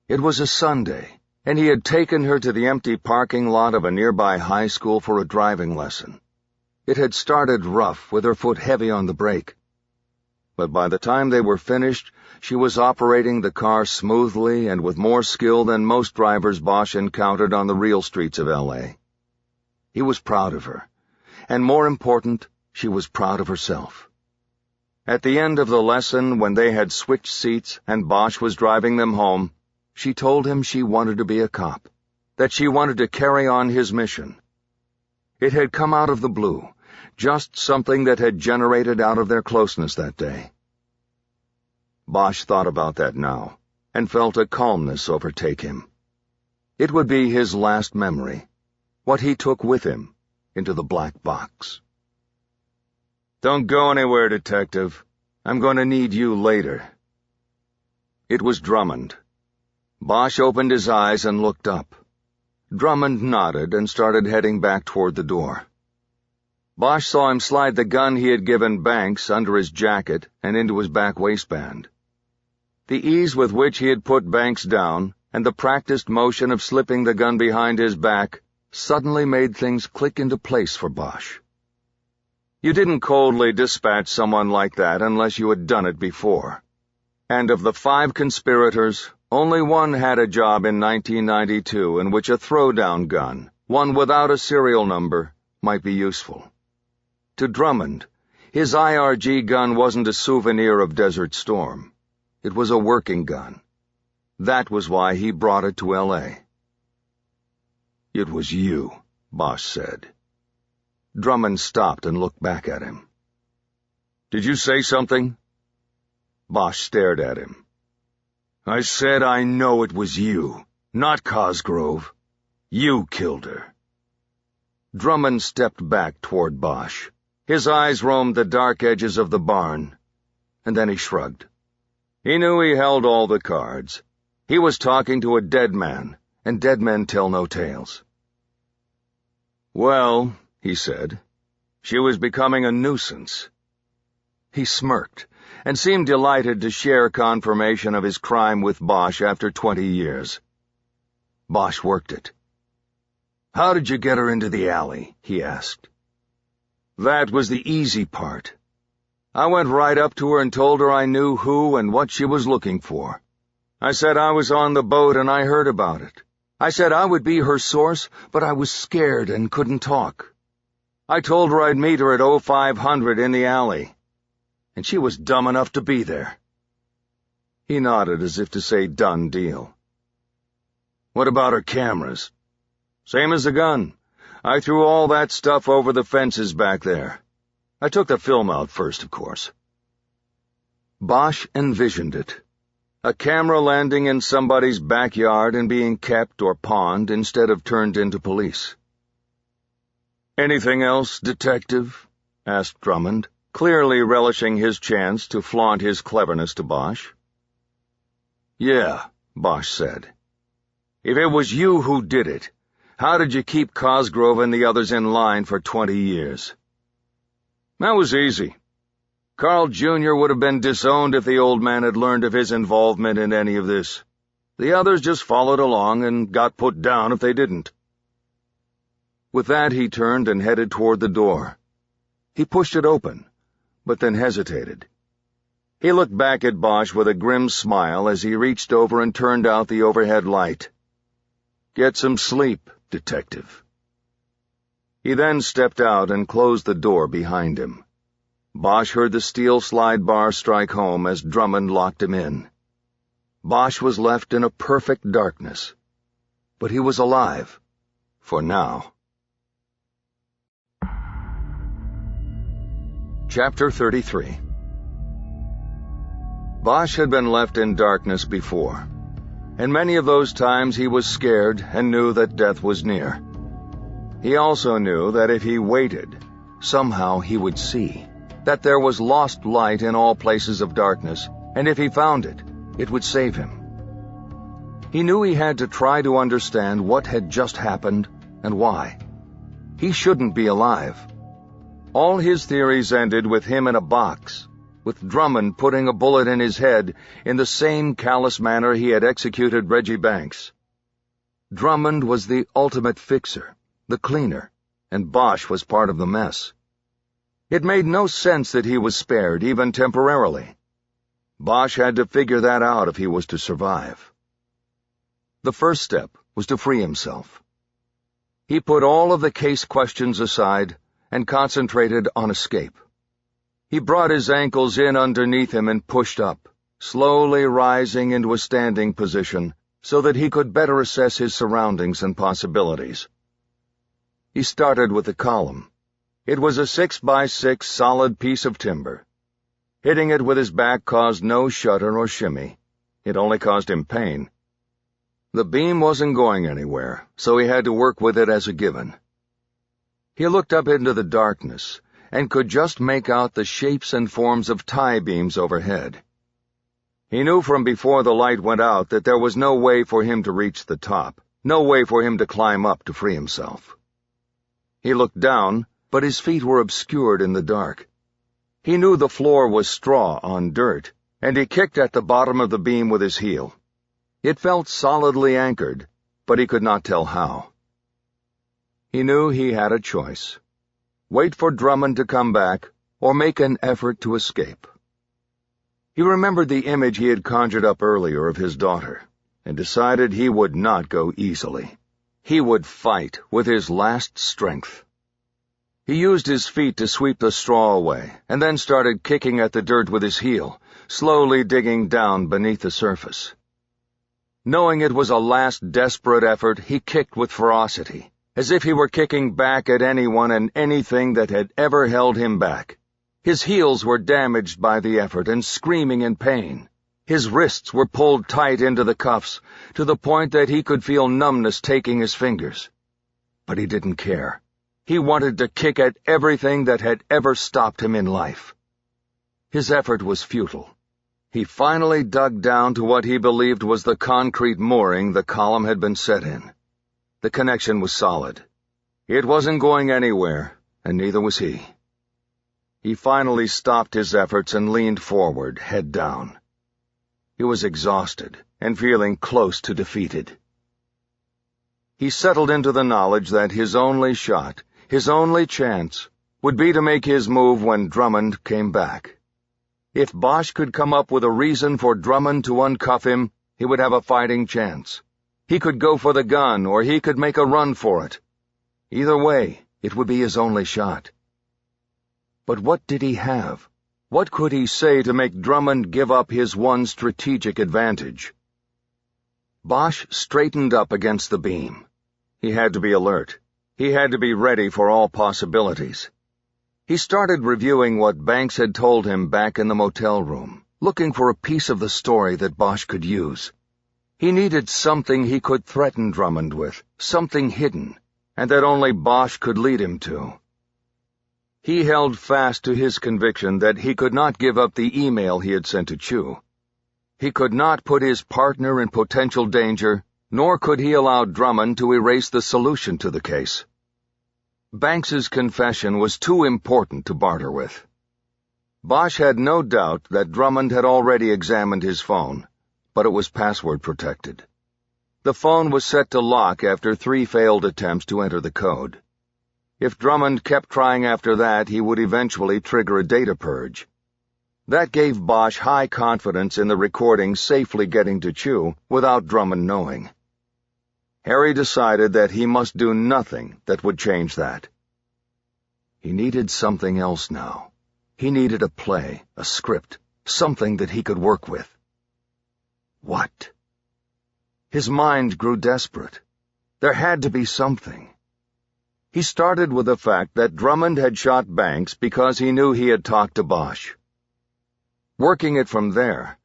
It was a Sunday, and he had taken her to the empty parking lot of a nearby high school for a driving lesson. It had started rough, with her foot heavy on the brake. but by the time they were finished, she was operating the car smoothly and with more skill than most drivers Bosch encountered on the real streets of L.A. He was proud of her, and more important, she was proud of herself. At the end of the lesson, when they had switched seats and Bosch was driving them home, she told him she wanted to be a cop, that she wanted to carry on his mission. It had come out of the blue, just something that had generated out of their closeness that day. Bosch thought about that now, and felt a calmness overtake him. It would be his last memory, what he took with him into the black box. "Don't go anywhere, Detective. I'm going to need you later." It was Drummond. Bosch opened his eyes and looked up. Drummond nodded and started heading back toward the door. Bosch saw him slide the gun he had given Banks under his jacket and into his back waistband. The ease with which he had put Banks down and the practiced motion of slipping the gun behind his back suddenly made things click into place for Bosch. You didn't coldly dispatch someone like that unless you had done it before. And of the 5 conspirators, only one had a job in 1992 in which a throwdown gun, one without a serial number, might be useful. To Drummond, his IRG gun wasn't a souvenir of Desert Storm. It was a working gun. That was why he brought it to L.A. "It was you," Bosch said. Drummond stopped and looked back at him. "Did you say something?" Bosch stared at him. "I said I know it was you, not Cosgrove. You killed her." Drummond stepped back toward Bosch. His eyes roamed the dark edges of the barn, and then he shrugged. He knew he held all the cards. He was talking to a dead man, and dead men tell no tales. "Well," he said, "she was becoming a nuisance." He smirked, and seemed delighted to share confirmation of his crime with Bosch after 20 years. Bosch worked it. "How did you get her into the alley?" he asked. "That was the easy part. I went right up to her and told her I knew who and what she was looking for. I said I was on the boat and I heard about it. I said I would be her source, but I was scared and couldn't talk. I told her I'd meet her at 0500 in the alley, and she was dumb enough to be there." He nodded as if to say, "Done deal." "What about her cameras?" "Same as the gun. I threw all that stuff over the fences back there. I took the film out first, of course." Bosch envisioned it. A camera landing in somebody's backyard and being kept or pawned instead of turned into police. "Anything else, Detective?" asked Drummond, clearly relishing his chance to flaunt his cleverness to Bosch. "Yeah," Bosch said. "If it was you who did it, how did you keep Cosgrove and the others in line for 20 years? That was easy. Carl Jr. would have been disowned if the old man had learned of his involvement in any of this. The others just followed along and got put down if they didn't." With that, he turned and headed toward the door. He pushed it open, but then hesitated. He looked back at Bosch with a grim smile as he reached over and turned out the overhead light. "Get some sleep, Detective." He then stepped out and closed the door behind him. Bosch heard the steel slide bar strike home as Drummond locked him in. Bosch was left in a perfect darkness, but he was alive, for now. Chapter 33. Bosch had been left in darkness before, and many of those times he was scared and knew that death was near. He also knew that if he waited, somehow he would see, that there was lost light in all places of darkness, and if he found it, it would save him. He knew he had to try to understand what had just happened and why. He shouldn't be alive. All his theories ended with him in a box, with Drummond putting a bullet in his head in the same callous manner he had executed Reggie Banks. Drummond was the ultimate fixer, the cleaner, and Bosch was part of the mess. It made no sense that he was spared, even temporarily. Bosch had to figure that out if he was to survive. The first step was to free himself. He put all of the case questions aside and concentrated on escape. He brought his ankles in underneath him and pushed up, slowly rising into a standing position so that he could better assess his surroundings and possibilities. He started with the column. It was a 6x6 solid piece of timber. Hitting it with his back caused no shudder or shimmy. It only caused him pain. The beam wasn't going anywhere, so he had to work with it as a given. He looked up into the darkness and could just make out the shapes and forms of tie beams overhead. He knew from before the light went out that there was no way for him to reach the top, no way for him to climb up to free himself. He looked down, but his feet were obscured in the dark. He knew the floor was straw on dirt, and he kicked at the bottom of the beam with his heel. It felt solidly anchored, but he could not tell how. He knew he had a choice: wait for Drummond to come back, or make an effort to escape. He remembered the image he had conjured up earlier of his daughter, and decided he would not go easily. He would fight with his last strength. He used his feet to sweep the straw away, and then started kicking at the dirt with his heel, slowly digging down beneath the surface. Knowing it was a last desperate effort, he kicked with ferocity, as if he were kicking back at anyone and anything that had ever held him back. His heels were damaged by the effort and screaming in pain. His wrists were pulled tight into the cuffs, to the point that he could feel numbness taking his fingers. But he didn't care. He wanted to kick at everything that had ever stopped him in life. His effort was futile. He finally dug down to what he believed was the concrete mooring the column had been set in. The connection was solid. It wasn't going anywhere, and neither was he. He finally stopped his efforts and leaned forward, head down. He was exhausted and feeling close to defeated. He settled into the knowledge that his only shot, his only chance, would be to make his move when Drummond came back. If Bosch could come up with a reason for Drummond to uncuff him, he would have a fighting chance. He could go for the gun, or he could make a run for it. Either way, it would be his only shot. But what did he have? What could he say to make Drummond give up his one strategic advantage? Bosch straightened up against the beam. He had to be alert. He had to be ready for all possibilities. He started reviewing what Banks had told him back in the motel room, looking for a piece of the story that Bosch could use. He needed something he could threaten Drummond with, something hidden, and that only Bosch could lead him to. He held fast to his conviction that he could not give up the email he had sent to Chu. He could not put his partner in potential danger, nor could he allow Drummond to erase the solution to the case. Banks's confession was too important to barter with. Bosch had no doubt that Drummond had already examined his phone, but it was password protected. The phone was set to lock after 3 failed attempts to enter the code. If Drummond kept trying after that, he would eventually trigger a data purge. That gave Bosch high confidence in the recording safely getting to Chu without Drummond knowing. Harry decided that he must do nothing that would change that. He needed something else now. He needed a play, a script, something that he could work with. What? His mind grew desperate. There had to be something. He started with the fact that Drummond had shot Banks because he knew he had talked to Bosch. Working it from there,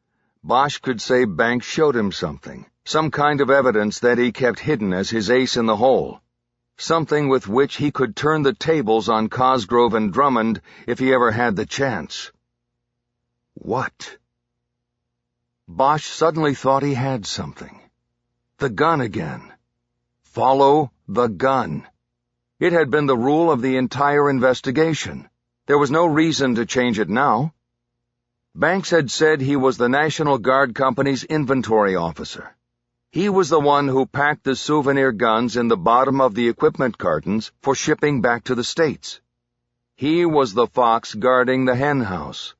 Bosch could say Banks showed him something, some kind of evidence that he kept hidden as his ace in the hole, something with which he could turn the tables on Cosgrove and Drummond if he ever had the chance. What? Bosch suddenly thought he had something. The gun again. Follow the gun. It had been the rule of the entire investigation. There was no reason to change it now. Banks had said he was the National Guard Company's inventory officer. He was the one who packed the souvenir guns in the bottom of the equipment cartons for shipping back to the States. He was the fox guarding the hen house.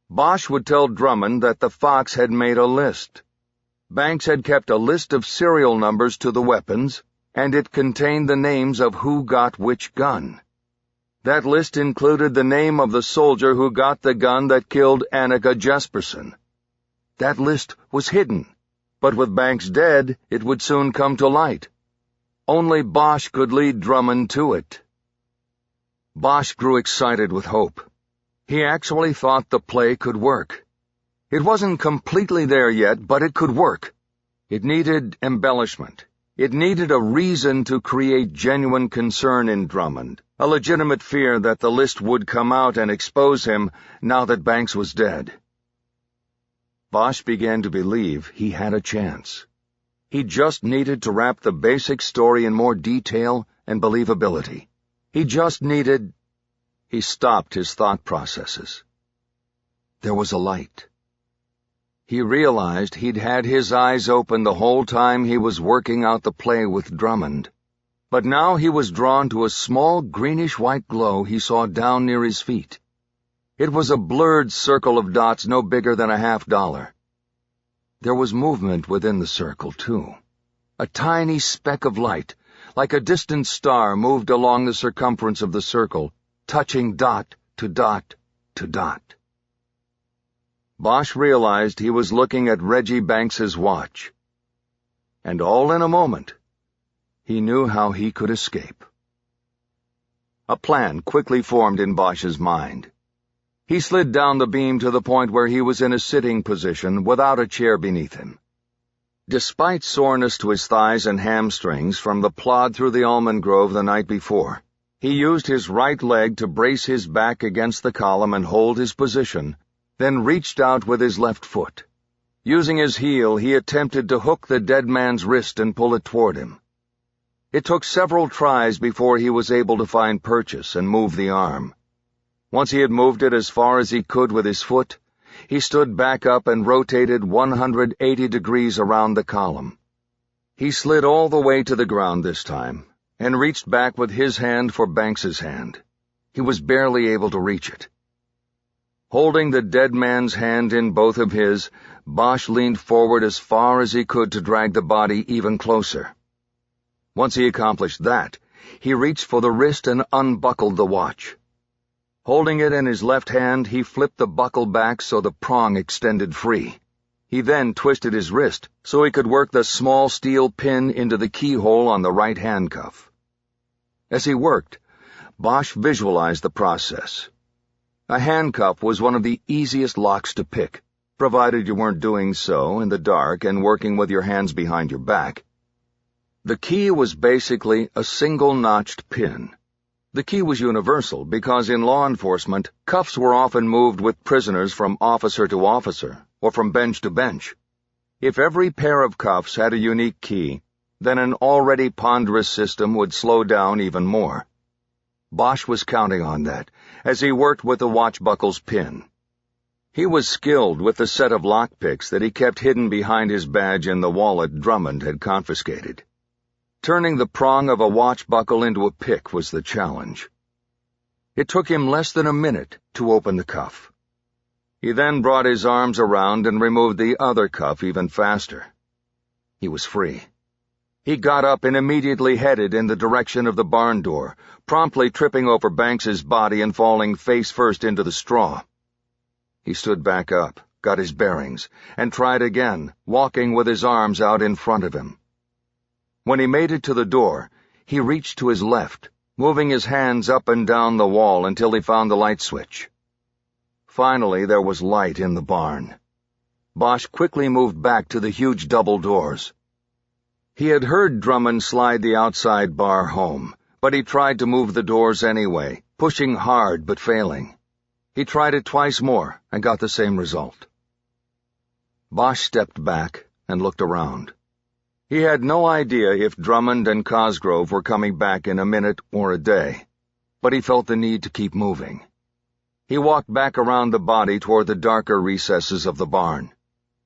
Bosch would tell Drummond that the fox had made a list. Banks had kept a list of serial numbers to the weapons, and it contained the names of who got which gun. That list included the name of the soldier who got the gun that killed Annika Jesperson. That list was hidden, but with Banks dead, it would soon come to light. Only Bosch could lead Drummond to it. Bosch grew excited with hope. He actually thought the play could work. It wasn't completely there yet, but it could work. It needed embellishment. It needed a reason to create genuine concern in Drummond, a legitimate fear that the list would come out and expose him now that Banks was dead. Bosch began to believe he had a chance. He just needed to wrap the basic story in more detail and believability. He just needed... He stopped his thought processes. There was a light. He realized he'd had his eyes open the whole time he was working out the play with Drummond. But now he was drawn to a small greenish-white glow he saw down near his feet. It was a blurred circle of dots no bigger than $50. There was movement within the circle, too. A tiny speck of light, like a distant star, moved along the circumference of the circle, touching dot to dot to dot. Bosch realized he was looking at Reggie Banks's watch. And all in a moment, he knew how he could escape. A plan quickly formed in Bosch's mind. He slid down the beam to the point where he was in a sitting position without a chair beneath him. Despite soreness to his thighs and hamstrings from the plod through the almond grove the night before, he used his right leg to brace his back against the column and hold his position, then reached out with his left foot. Using his heel, he attempted to hook the dead man's wrist and pull it toward him. It took several tries before he was able to find purchase and move the arm. Once he had moved it as far as he could with his foot, he stood back up and rotated 180 degrees around the column. He slid all the way to the ground this time, and reached back with his hand for Banks's hand. He was barely able to reach it. Holding the dead man's hand in both of his, Bosch leaned forward as far as he could to drag the body even closer. Once he accomplished that, he reached for the wrist and unbuckled the watch. Holding it in his left hand, he flipped the buckle back so the prong extended free. He then twisted his wrist so he could work the small steel pin into the keyhole on the right handcuff. As he worked, Bosch visualized the process. A handcuff was one of the easiest locks to pick, provided you weren't doing so in the dark and working with your hands behind your back. The key was basically a single-notched pin. The key was universal because in law enforcement, cuffs were often moved with prisoners from officer to officer, or from bench to bench. If every pair of cuffs had a unique key, then an already ponderous system would slow down even more. Bosch was counting on that as he worked with the watch buckle's pin. He was skilled with the set of lockpicks that he kept hidden behind his badge in the wallet Drummond had confiscated. Turning the prong of a watch buckle into a pick was the challenge. It took him less than a minute to open the cuff. He then brought his arms around and removed the other cuff even faster. He was free. He got up and immediately headed in the direction of the barn door, promptly tripping over Banks's body and falling face first into the straw. He stood back up, got his bearings, and tried again, walking with his arms out in front of him. When he made it to the door, he reached to his left, moving his hands up and down the wall until he found the light switch. Finally, there was light in the barn. Bosch quickly moved back to the huge double doors. He had heard Drummond slide the outside bar home, but he tried to move the doors anyway, pushing hard but failing. He tried it twice more and got the same result. Bosch stepped back and looked around. He had no idea if Drummond and Cosgrove were coming back in a minute or a day, but he felt the need to keep moving. He walked back around the body toward the darker recesses of the barn.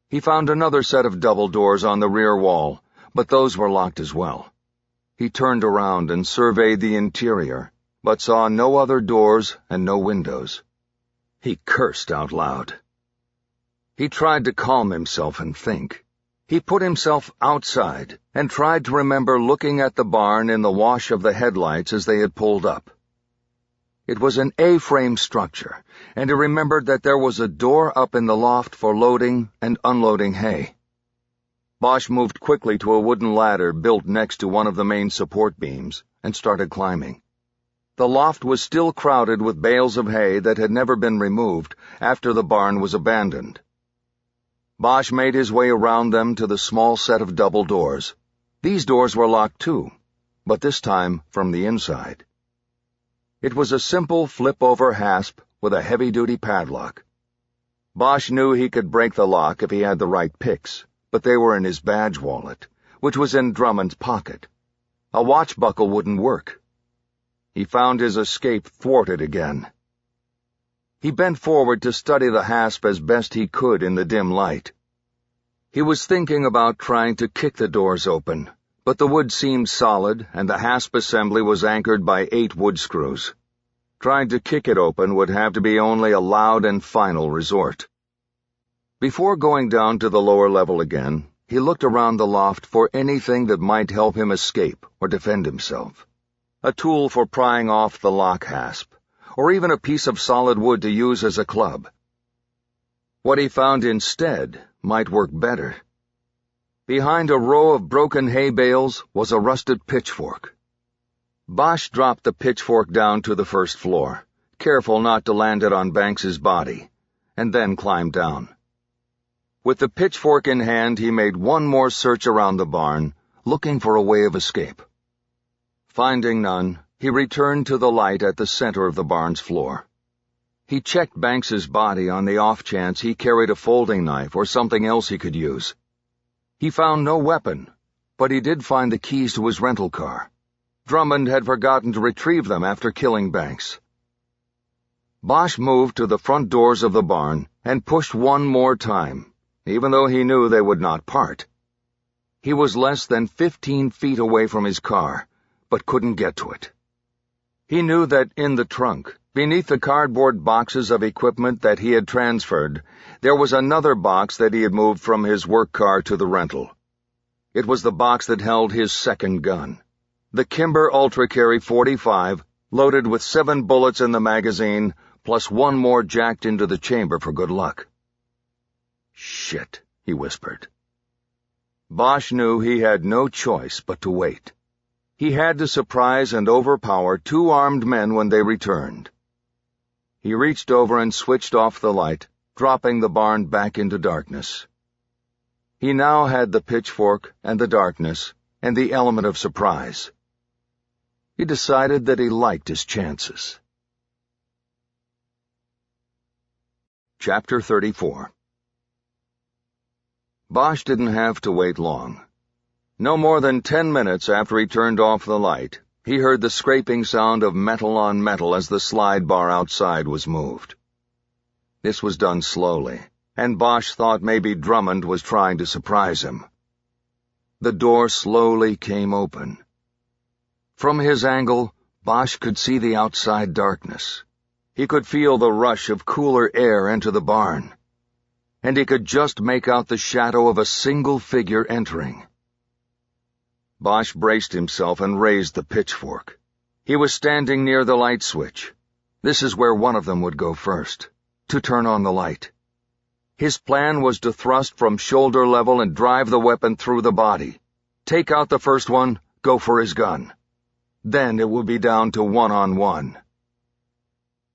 He found another set of double doors on the rear wall, but those were locked as well. He turned around and surveyed the interior, but saw no other doors and no windows. He cursed out loud. He tried to calm himself and think. He put himself outside and tried to remember looking at the barn in the wash of the headlights as they had pulled up. It was an A-frame structure, and he remembered that there was a door up in the loft for loading and unloading hay. Bosch moved quickly to a wooden ladder built next to one of the main support beams and started climbing. The loft was still crowded with bales of hay that had never been removed after the barn was abandoned. Bosch made his way around them to the small set of double doors. These doors were locked too, but this time from the inside. It was a simple flip-over hasp with a heavy-duty padlock. Bosch knew he could break the lock if he had the right picks, but they were in his badge wallet, which was in Drummond's pocket. A watch buckle wouldn't work. He found his escape thwarted again. He bent forward to study the hasp as best he could in the dim light. He was thinking about trying to kick the doors open, but the wood seemed solid and the hasp assembly was anchored by 8 wood screws. Trying to kick it open would have to be only a loud and final resort. Before going down to the lower level again, he looked around the loft for anything that might help him escape or defend himself. A tool for prying off the lock hasp, or even a piece of solid wood to use as a club. What he found instead might work better. Behind a row of broken hay bales was a rusted pitchfork. Bosch dropped the pitchfork down to the first floor, careful not to land it on Banks's body, and then climbed down. With the pitchfork in hand, he made one more search around the barn, looking for a way of escape. Finding none, he returned to the light at the center of the barn's floor. He checked Banks's body on the off chance he carried a folding knife or something else he could use. He found no weapon, but he did find the keys to his rental car. Drummond had forgotten to retrieve them after killing Banks. Bosch moved to the front doors of the barn and pushed one more time, even though he knew they would not part. He was less than 15 feet away from his car, but couldn't get to it. He knew that in the trunk, beneath the cardboard boxes of equipment that he had transferred, there was another box that he had moved from his work car to the rental. It was the box that held his second gun, the Kimber Ultra Carry 45, loaded with 7 bullets in the magazine, plus 1 more jacked into the chamber for good luck. "Shit," he whispered. Bosch knew he had no choice but to wait. He had to surprise and overpower 2 armed men when they returned. He reached over and switched off the light, dropping the barn back into darkness. He now had the pitchfork and the darkness and the element of surprise. He decided that he liked his chances. Chapter 34. Bosch didn't have to wait long. No more than 10 minutes after he turned off the light, he heard the scraping sound of metal on metal as the slide bar outside was moved. This was done slowly, and Bosch thought maybe Drummond was trying to surprise him. The door slowly came open. From his angle, Bosch could see the outside darkness. He could feel the rush of cooler air into the barn, and he could just make out the shadow of a single figure entering. Bosch braced himself and raised the pitchfork. He was standing near the light switch. This is where one of them would go first, to turn on the light. His plan was to thrust from shoulder level and drive the weapon through the body. Take out the first one, go for his gun. Then it would be down to one-on-one.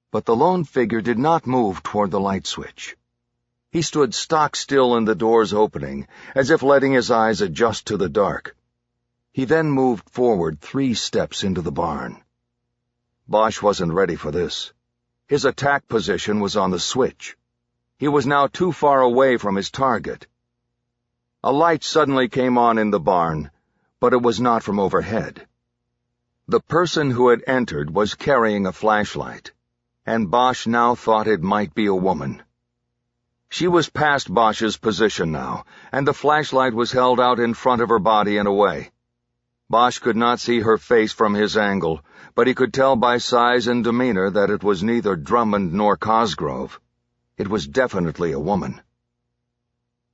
But the lone figure did not move toward the light switch. He stood stock still in the door's opening, as if letting his eyes adjust to the dark. He then moved forward 3 steps into the barn. Bosch wasn't ready for this. His attack position was on the switch. He was now too far away from his target. A light suddenly came on in the barn, but it was not from overhead. The person who had entered was carrying a flashlight, and Bosch now thought it might be a woman. She was past Bosch's position now, and the flashlight was held out in front of her body and away. Bosch could not see her face from his angle, but he could tell by size and demeanor that it was neither Drummond nor Cosgrove. It was definitely a woman.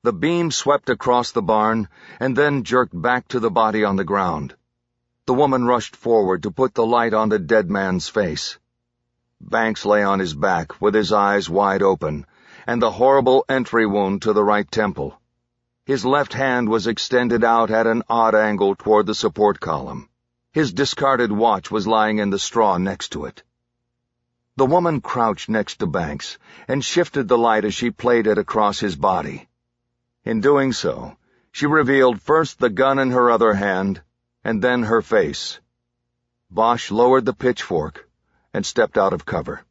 The beam swept across the barn and then jerked back to the body on the ground. The woman rushed forward to put the light on the dead man's face. Banks lay on his back with his eyes wide open, and the horrible entry wound to the right temple. His left hand was extended out at an odd angle toward the support column. His discarded watch was lying in the straw next to it. The woman crouched next to Banks and shifted the light as she played it across his body. In doing so, she revealed first the gun in her other hand, and then her face. Bosch lowered the pitchfork and stepped out of cover.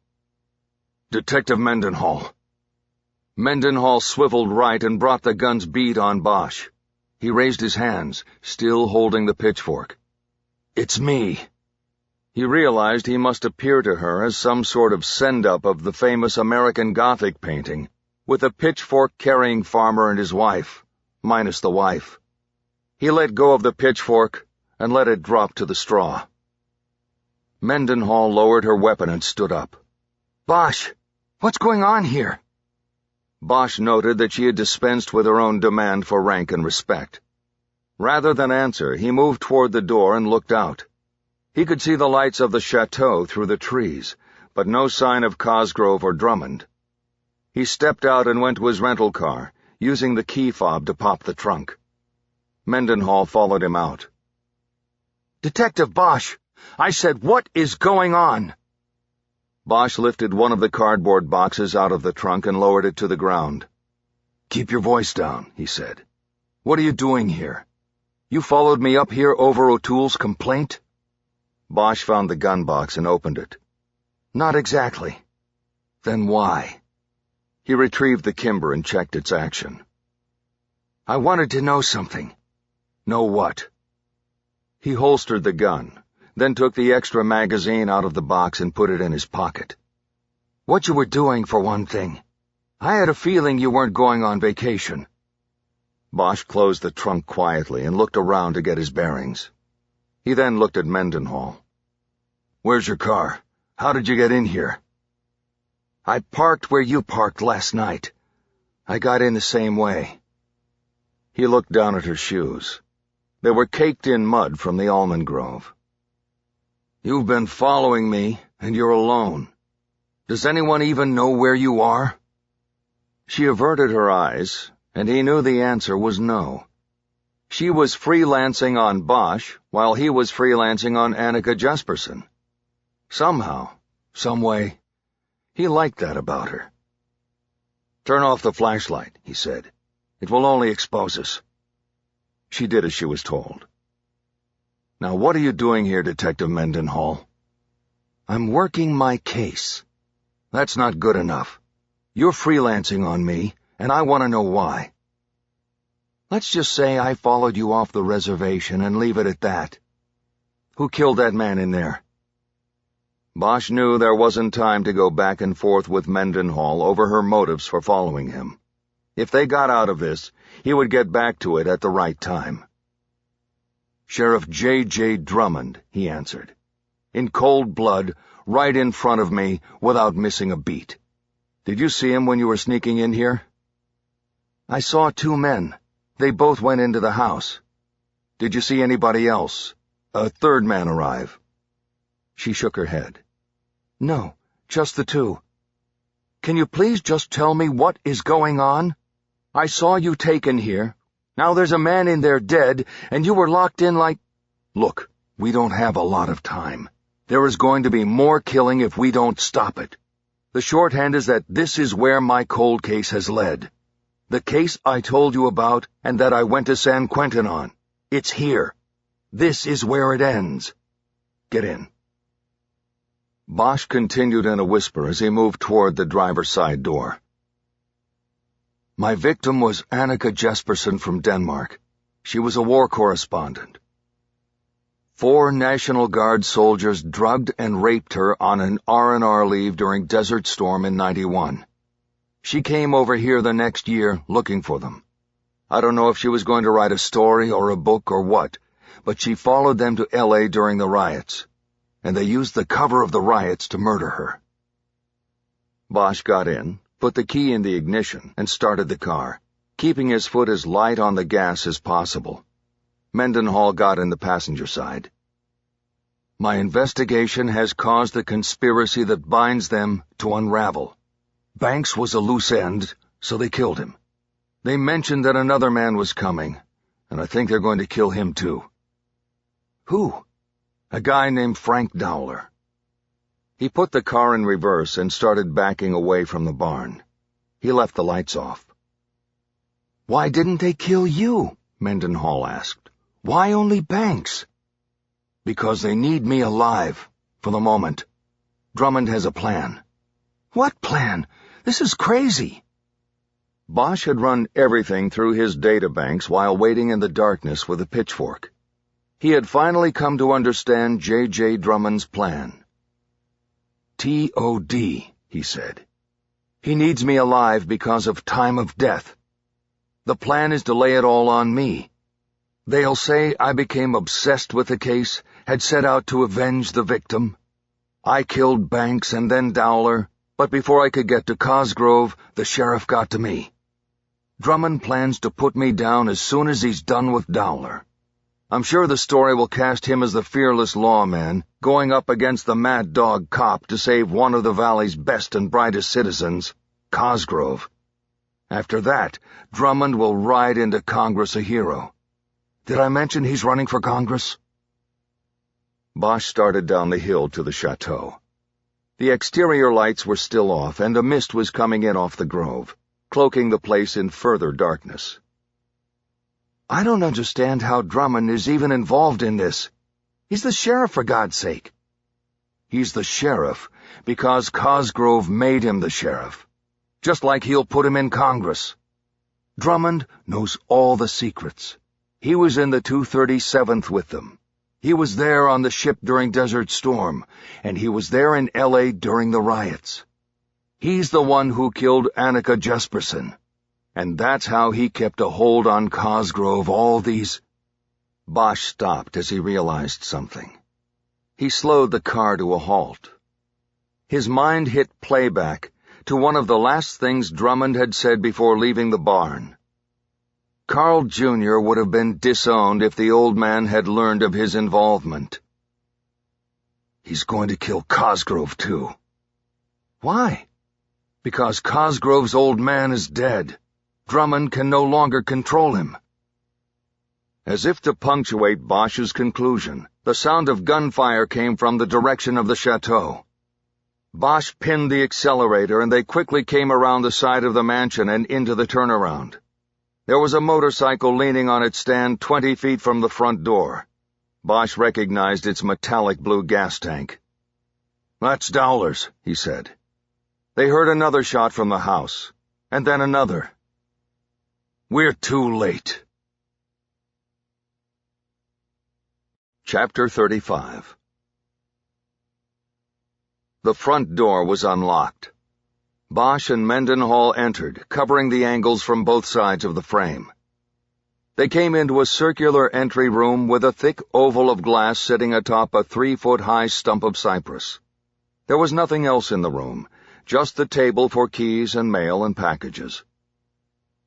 "Detective Mendenhall." Mendenhall swiveled right and brought the gun's bead on Bosch. He raised his hands, still holding the pitchfork. "It's me." He realized he must appear to her as some sort of send-up of the famous American Gothic painting, with a pitchfork-carrying farmer and his wife, minus the wife. He let go of the pitchfork and let it drop to the straw. Mendenhall lowered her weapon and stood up. "Bosch, what's going on here?" Bosch noted that she had dispensed with her own demand for rank and respect. Rather than answer, he moved toward the door and looked out. He could see the lights of the chateau through the trees, but no sign of Cosgrove or Drummond. He stepped out and went to his rental car, using the key fob to pop the trunk. Mendenhall followed him out. "Detective Bosch, I said, what is going on?" Bosch lifted one of the cardboard boxes out of the trunk and lowered it to the ground. "Keep your voice down," he said. "What are you doing here? You followed me up here over O'Toole's complaint?" Bosch found the gun box and opened it. "Not exactly." "Then why?" He retrieved the Kimber and checked its action. "I wanted to know something." "Know what?" He holstered the gun, then took the extra magazine out of the box and put it in his pocket. "What you were doing, for one thing. I had a feeling you weren't going on vacation." Bosch closed the trunk quietly and looked around to get his bearings. He then looked at Mendenhall. "Where's your car? How did you get in here?" "I parked where you parked last night. I got in the same way." He looked down at her shoes. They were caked in mud from the almond grove. "You've been following me, and you're alone. Does anyone even know where you are?" She averted her eyes, and he knew the answer was no. She was freelancing on Bosch while he was freelancing on Annika Jesperson. Somehow, some way, he liked that about her. "Turn off the flashlight," he said. "It will only expose us." She did as she was told. "Now what are you doing here, Detective Mendenhall?" "I'm working my case." "That's not good enough. You're freelancing on me, and I want to know why." "Let's just say I followed you off the reservation and leave it at that." "Who killed that man in there?" Bosch knew there wasn't time to go back and forth with Mendenhall over her motives for following him. If they got out of this, he would get back to it at the right time. "Sheriff J.J. Drummond," he answered. "In cold blood, right in front of me, without missing a beat. Did you see him when you were sneaking in here?" "I saw two men. They both went into the house." "Did you see anybody else? A third man arrive?" She shook her head. "No, just the two." "Can you please just tell me what is going on? I saw you taken here. Now there's a man in there dead, and you were locked in like—" "Look, we don't have a lot of time. There is going to be more killing if we don't stop it. The shorthand is that this is where my cold case has led. The case I told you about and that I went to San Quentin on. It's here. This is where it ends. Get in." Bosch continued in a whisper as he moved toward the driver's side door. "My victim was Annika Jesperson from Denmark. She was a war correspondent. 4 National Guard soldiers drugged and raped her on an R&R leave during Desert Storm in '91. She came over here the next year looking for them. I don't know if she was going to write a story or a book or what, but she followed them to L.A. during the riots, and they used the cover of the riots to murder her. Bosch got in, put the key in the ignition, and started the car, keeping his foot as light on the gas as possible. Mendenhall got in the passenger side. My investigation has caused the conspiracy that binds them to unravel. Banks was a loose end, so they killed him. They mentioned that another man was coming, and I think they're going to kill him too. Who? A guy named Frank Dowler. He put the car in reverse and started backing away from the barn. He left the lights off. Why didn't they kill you? Mendenhall asked. Why only Banks? Because they need me alive, for the moment. Drummond has a plan. What plan? This is crazy. Bosch had run everything through his databanks while waiting in the darkness with a pitchfork. He had finally come to understand J.J. Drummond's plan. T.O.D., he said. He needs me alive because of time of death. The plan is to lay it all on me. They'll say I became obsessed with the case, had set out to avenge the victim. I killed Banks and then Dowler, but before I could get to Cosgrove, the sheriff got to me. Drummond plans to put me down as soon as he's done with Dowler. I'm sure the story will cast him as the fearless lawman, going up against the mad dog cop to save one of the valley's best and brightest citizens, Cosgrove. After that, Drummond will ride into Congress a hero. Did I mention he's running for Congress? Bosch started down the hill to the chateau. The exterior lights were still off, and a mist was coming in off the grove, cloaking the place in further darkness. I don't understand how Drummond is even involved in this. He's the sheriff, for God's sake. He's the sheriff because Cosgrove made him the sheriff, just like he'll put him in Congress. Drummond knows all the secrets. He was in the 237th with them. He was there on the ship during Desert Storm, and he was there in L.A. during the riots. He's the one who killed Annika Jesperson, and that's how he kept a hold on Cosgrove all these— Bosch stopped as he realized something. He slowed the car to a halt. His mind hit playback to one of the last things Drummond had said before leaving the barn. Carl Jr. would have been disowned if the old man had learned of his involvement. He's going to kill Cosgrove, too. Why? Because Cosgrove's old man is dead. Drummond can no longer control him. As if to punctuate Bosch's conclusion, the sound of gunfire came from the direction of the chateau. Bosch pinned the accelerator, and they quickly came around the side of the mansion and into the turnaround. There was a motorcycle leaning on its stand 20 feet from the front door. Bosch recognized its metallic blue gas tank. "That's Dowler's," he said. They heard another shot from the house, and then another. We're too late. Chapter 35. The front door was unlocked. Bosch and Mendenhall entered, covering the angles from both sides of the frame. They came into a circular entry room with a thick oval of glass sitting atop a 3-foot-high stump of cypress. There was nothing else in the room, just the table for keys and mail and packages.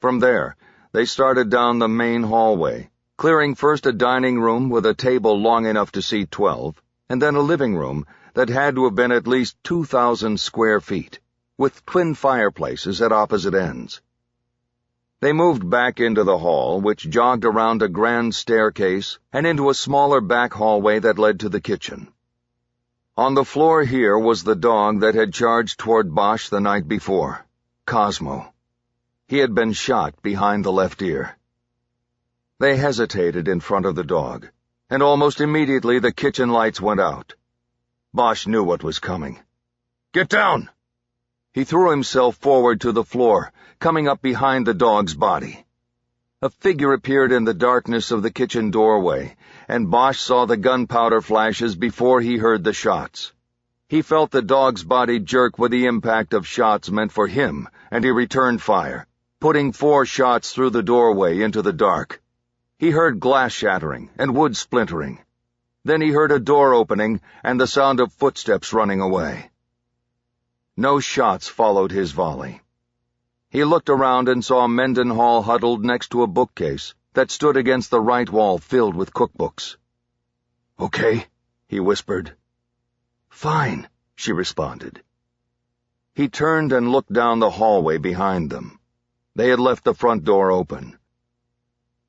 From there, they started down the main hallway, clearing first a dining room with a table long enough to seat 12, and then a living room that had to have been at least 2,000 square feet, with twin fireplaces at opposite ends. They moved back into the hall, which jogged around a grand staircase and into a smaller back hallway that led to the kitchen. On the floor here was the dog that had charged toward Bosch the night before, Cosmo. He had been shot behind the left ear. They hesitated in front of the dog, and almost immediately the kitchen lights went out. Bosch knew what was coming. "Get down!" He threw himself forward to the floor, coming up behind the dog's body. A figure appeared in the darkness of the kitchen doorway, and Bosch saw the gunpowder flashes before he heard the shots. He felt the dog's body jerk with the impact of shots meant for him, and he returned fire, putting 4 shots through the doorway into the dark. He heard glass shattering and wood splintering. Then he heard a door opening and the sound of footsteps running away. No shots followed his volley. He looked around and saw Mendenhall huddled next to a bookcase that stood against the right wall filled with cookbooks. "Okay," he whispered. "Fine," she responded. He turned and looked down the hallway behind them. They had left the front door open.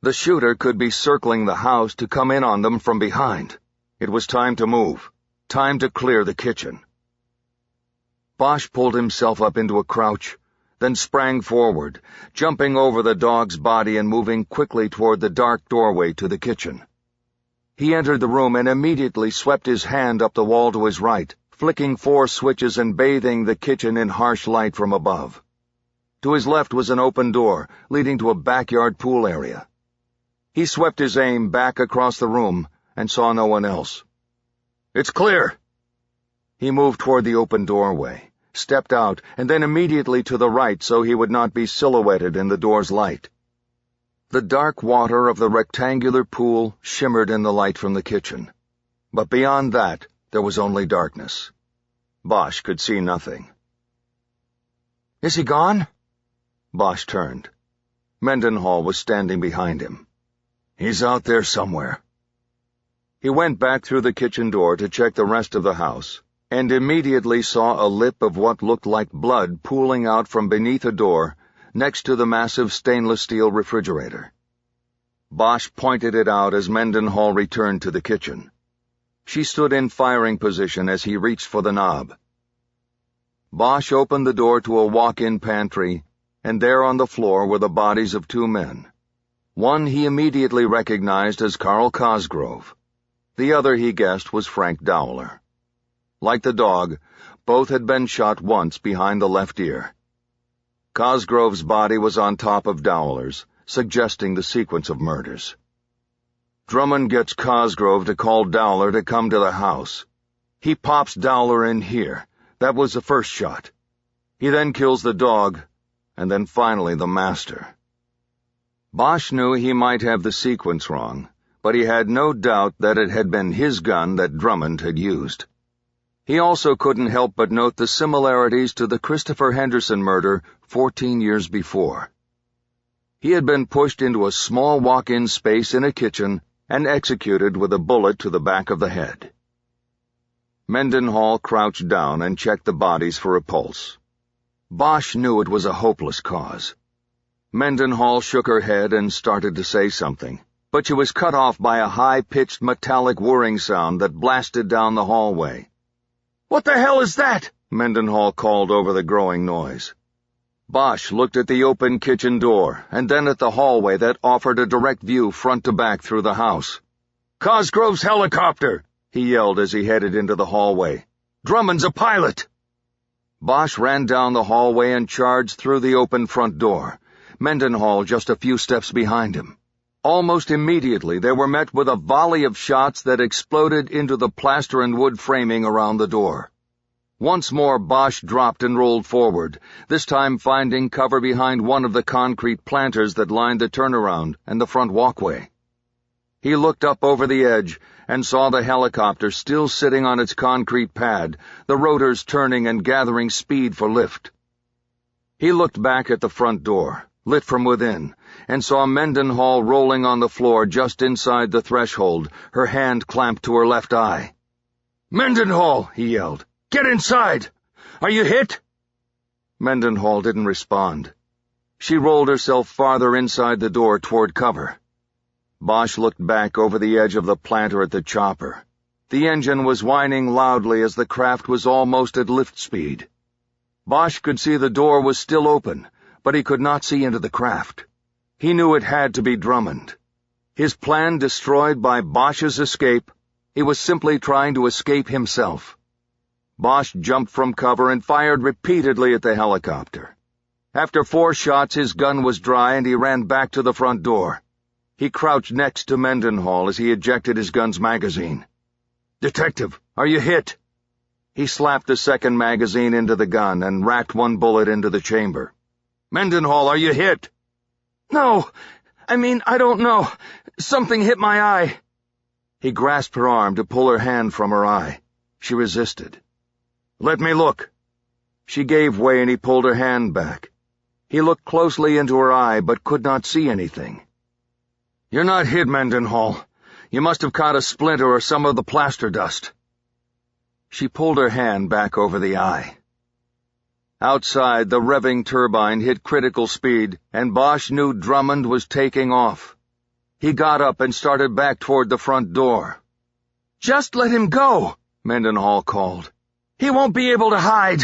The shooter could be circling the house to come in on them from behind. It was time to move, time to clear the kitchen. Bosch pulled himself up into a crouch, then sprang forward, jumping over the dog's body and moving quickly toward the dark doorway to the kitchen. He entered the room and immediately swept his hand up the wall to his right, flicking 4 switches and bathing the kitchen in harsh light from above. To his left was an open door, leading to a backyard pool area. He swept his aim back across the room and saw no one else. "It's clear!" He moved toward the open doorway, stepped out, and then immediately to the right so he would not be silhouetted in the door's light. The dark water of the rectangular pool shimmered in the light from the kitchen. But beyond that, there was only darkness. Bosch could see nothing. "Is he gone?" Bosch turned. Mendenhall was standing behind him. "He's out there somewhere." He went back through the kitchen door to check the rest of the house, and immediately saw a lip of what looked like blood pooling out from beneath a door next to the massive stainless steel refrigerator. Bosch pointed it out as Mendenhall returned to the kitchen. She stood in firing position as he reached for the knob. Bosch opened the door to a walk-in pantry, and there on the floor were the bodies of 2 men. One he immediately recognized as Carl Cosgrove. The other, he guessed, was Frank Dowler. Like the dog, both had been shot once behind the left ear. Cosgrove's body was on top of Dowler's, suggesting the sequence of murders. Drummond gets Cosgrove to call Dowler to come to the house. He pops Dowler in here. That was the first shot. He then kills the dog, and then finally the master. Bosch knew he might have the sequence wrong, but he had no doubt that it had been his gun that Drummond had used. He also couldn't help but note the similarities to the Christopher Henderson murder 14 years before. He had been pushed into a small walk-in space in a kitchen and executed with a bullet to the back of the head. Mendenhall crouched down and checked the bodies for a pulse. Bosch knew it was a hopeless cause. Mendenhall shook her head and started to say something, but she was cut off by a high-pitched metallic whirring sound that blasted down the hallway. "What the hell is that?" Mendenhall called over the growing noise. Bosch looked at the open kitchen door and then at the hallway that offered a direct view front to back through the house. "Cosgrove's helicopter!" he yelled as he headed into the hallway. "Drummond's a pilot!" Bosch ran down the hallway and charged through the open front door, Mendenhall just a few steps behind him. Almost immediately they were met with a volley of shots that exploded into the plaster and wood framing around the door. Once more Bosch dropped and rolled forward, this time finding cover behind one of the concrete planters that lined the turnaround and the front walkway. He looked up over the edge and saw the helicopter still sitting on its concrete pad, the rotors turning and gathering speed for lift. He looked back at the front door, lit from within, and saw Mendenhall rolling on the floor just inside the threshold, her hand clamped to her left eye. "Mendenhall!" he yelled. "Get inside! Are you hit?" Mendenhall didn't respond. She rolled herself farther inside the door toward cover. Bosch looked back over the edge of the planter at the chopper. The engine was whining loudly as the craft was almost at lift speed. Bosch could see the door was still open, but he could not see into the craft. He knew it had to be Drummond. His plan destroyed by Bosch's escape, he was simply trying to escape himself. Bosch jumped from cover and fired repeatedly at the helicopter. After 4 shots, his gun was dry and he ran back to the front door. He crouched next to Mendenhall as he ejected his gun's magazine. "Detective, are you hit?" He slapped the second magazine into the gun and racked 1 bullet into the chamber. "Mendenhall, are you hit?" "No, I don't know. Something hit my eye." He grasped her arm to pull her hand from her eye. She resisted. "Let me look." She gave way and he pulled her hand back. He looked closely into her eye but could not see anything. "You're not hit, Mendenhall. You must have caught a splinter or some of the plaster dust." She pulled her hand back over the eye. Outside, the revving turbine hit critical speed, and Bosch knew Drummond was taking off. He got up and started back toward the front door. "Just let him go," Mendenhall called. "He won't be able to hide."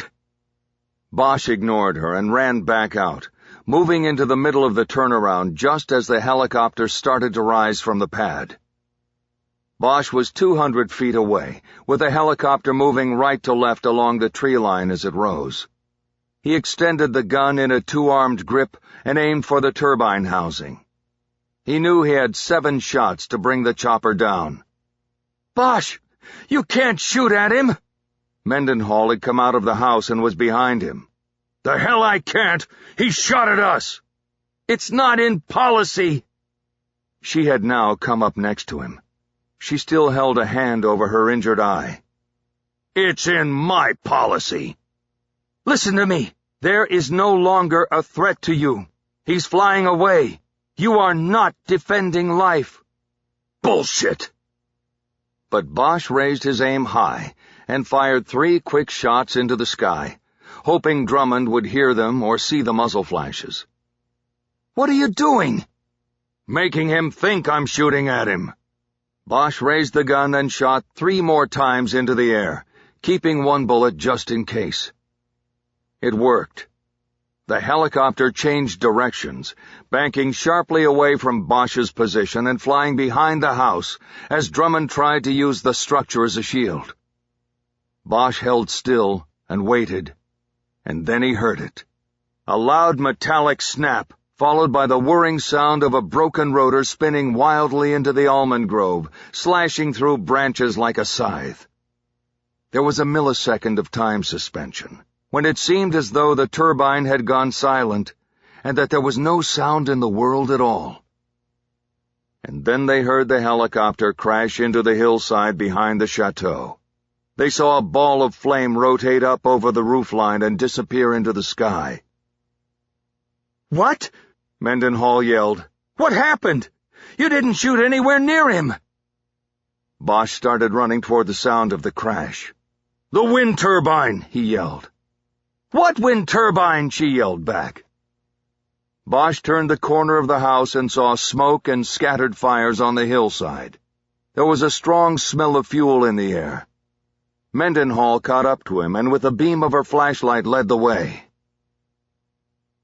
Bosch ignored her and ran back out, moving into the middle of the turnaround just as the helicopter started to rise from the pad. Bosch was 200 feet away, with the helicopter moving right to left along the tree line as it rose. He extended the gun in a two-armed grip and aimed for the turbine housing. He knew he had 7 shots to bring the chopper down. "Bosch, you can't shoot at him!" Mendenhall had come out of the house and was behind him. "The hell I can't! He shot at us!" "It's not in policy!" She had now come up next to him. She still held a hand over her injured eye. "It's in my policy." "Listen to me. There is no longer a threat to you. He's flying away. You are not defending life." "Bullshit!" But Bosch raised his aim high and fired 3 quick shots into the sky, hoping Drummond would hear them or see the muzzle flashes. "What are you doing?" "Making him think I'm shooting at him." Bosch raised the gun and shot 3 more times into the air, keeping 1 bullet just in case. It worked. The helicopter changed directions, banking sharply away from Bosch's position and flying behind the house as Drummond tried to use the structure as a shield. Bosch held still and waited, and then he heard it. A loud metallic snap, followed by the whirring sound of a broken rotor spinning wildly into the almond grove, slashing through branches like a scythe. There was a millisecond of time suspension, when it seemed as though the turbine had gone silent, and that there was no sound in the world at all. And then they heard the helicopter crash into the hillside behind the chateau. They saw a ball of flame rotate up over the roofline and disappear into the sky. "What?" Mendenhall yelled. "What happened? You didn't shoot anywhere near him." Bosch started running toward the sound of the crash. "The wind turbine!" he yelled. "What wind turbine?" she yelled back. Bosch turned the corner of the house and saw smoke and scattered fires on the hillside. There was a strong smell of fuel in the air. Mendenhall caught up to him and with a beam of her flashlight led the way.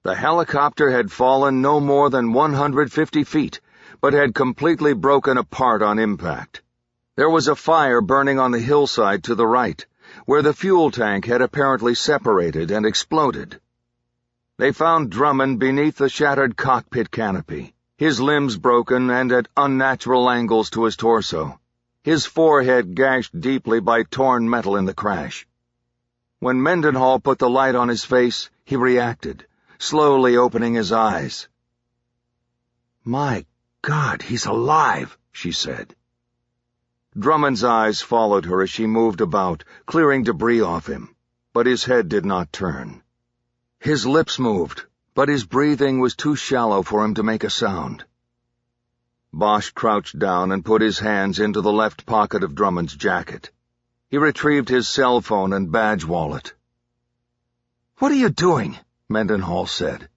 The helicopter had fallen no more than 150 feet, but had completely broken apart on impact. There was a fire burning on the hillside to the right, where the fuel tank had apparently separated and exploded. They found Drummond beneath the shattered cockpit canopy, his limbs broken and at unnatural angles to his torso, his forehead gashed deeply by torn metal in the crash. When Mendenhall put the light on his face, he reacted, slowly opening his eyes. "My God, he's alive," she said. Drummond's eyes followed her as she moved about, clearing debris off him, but his head did not turn. His lips moved, but his breathing was too shallow for him to make a sound. Bosch crouched down and put his hands into the left pocket of Drummond's jacket. He retrieved his cell phone and badge wallet. "What are you doing?" Mendenhall said.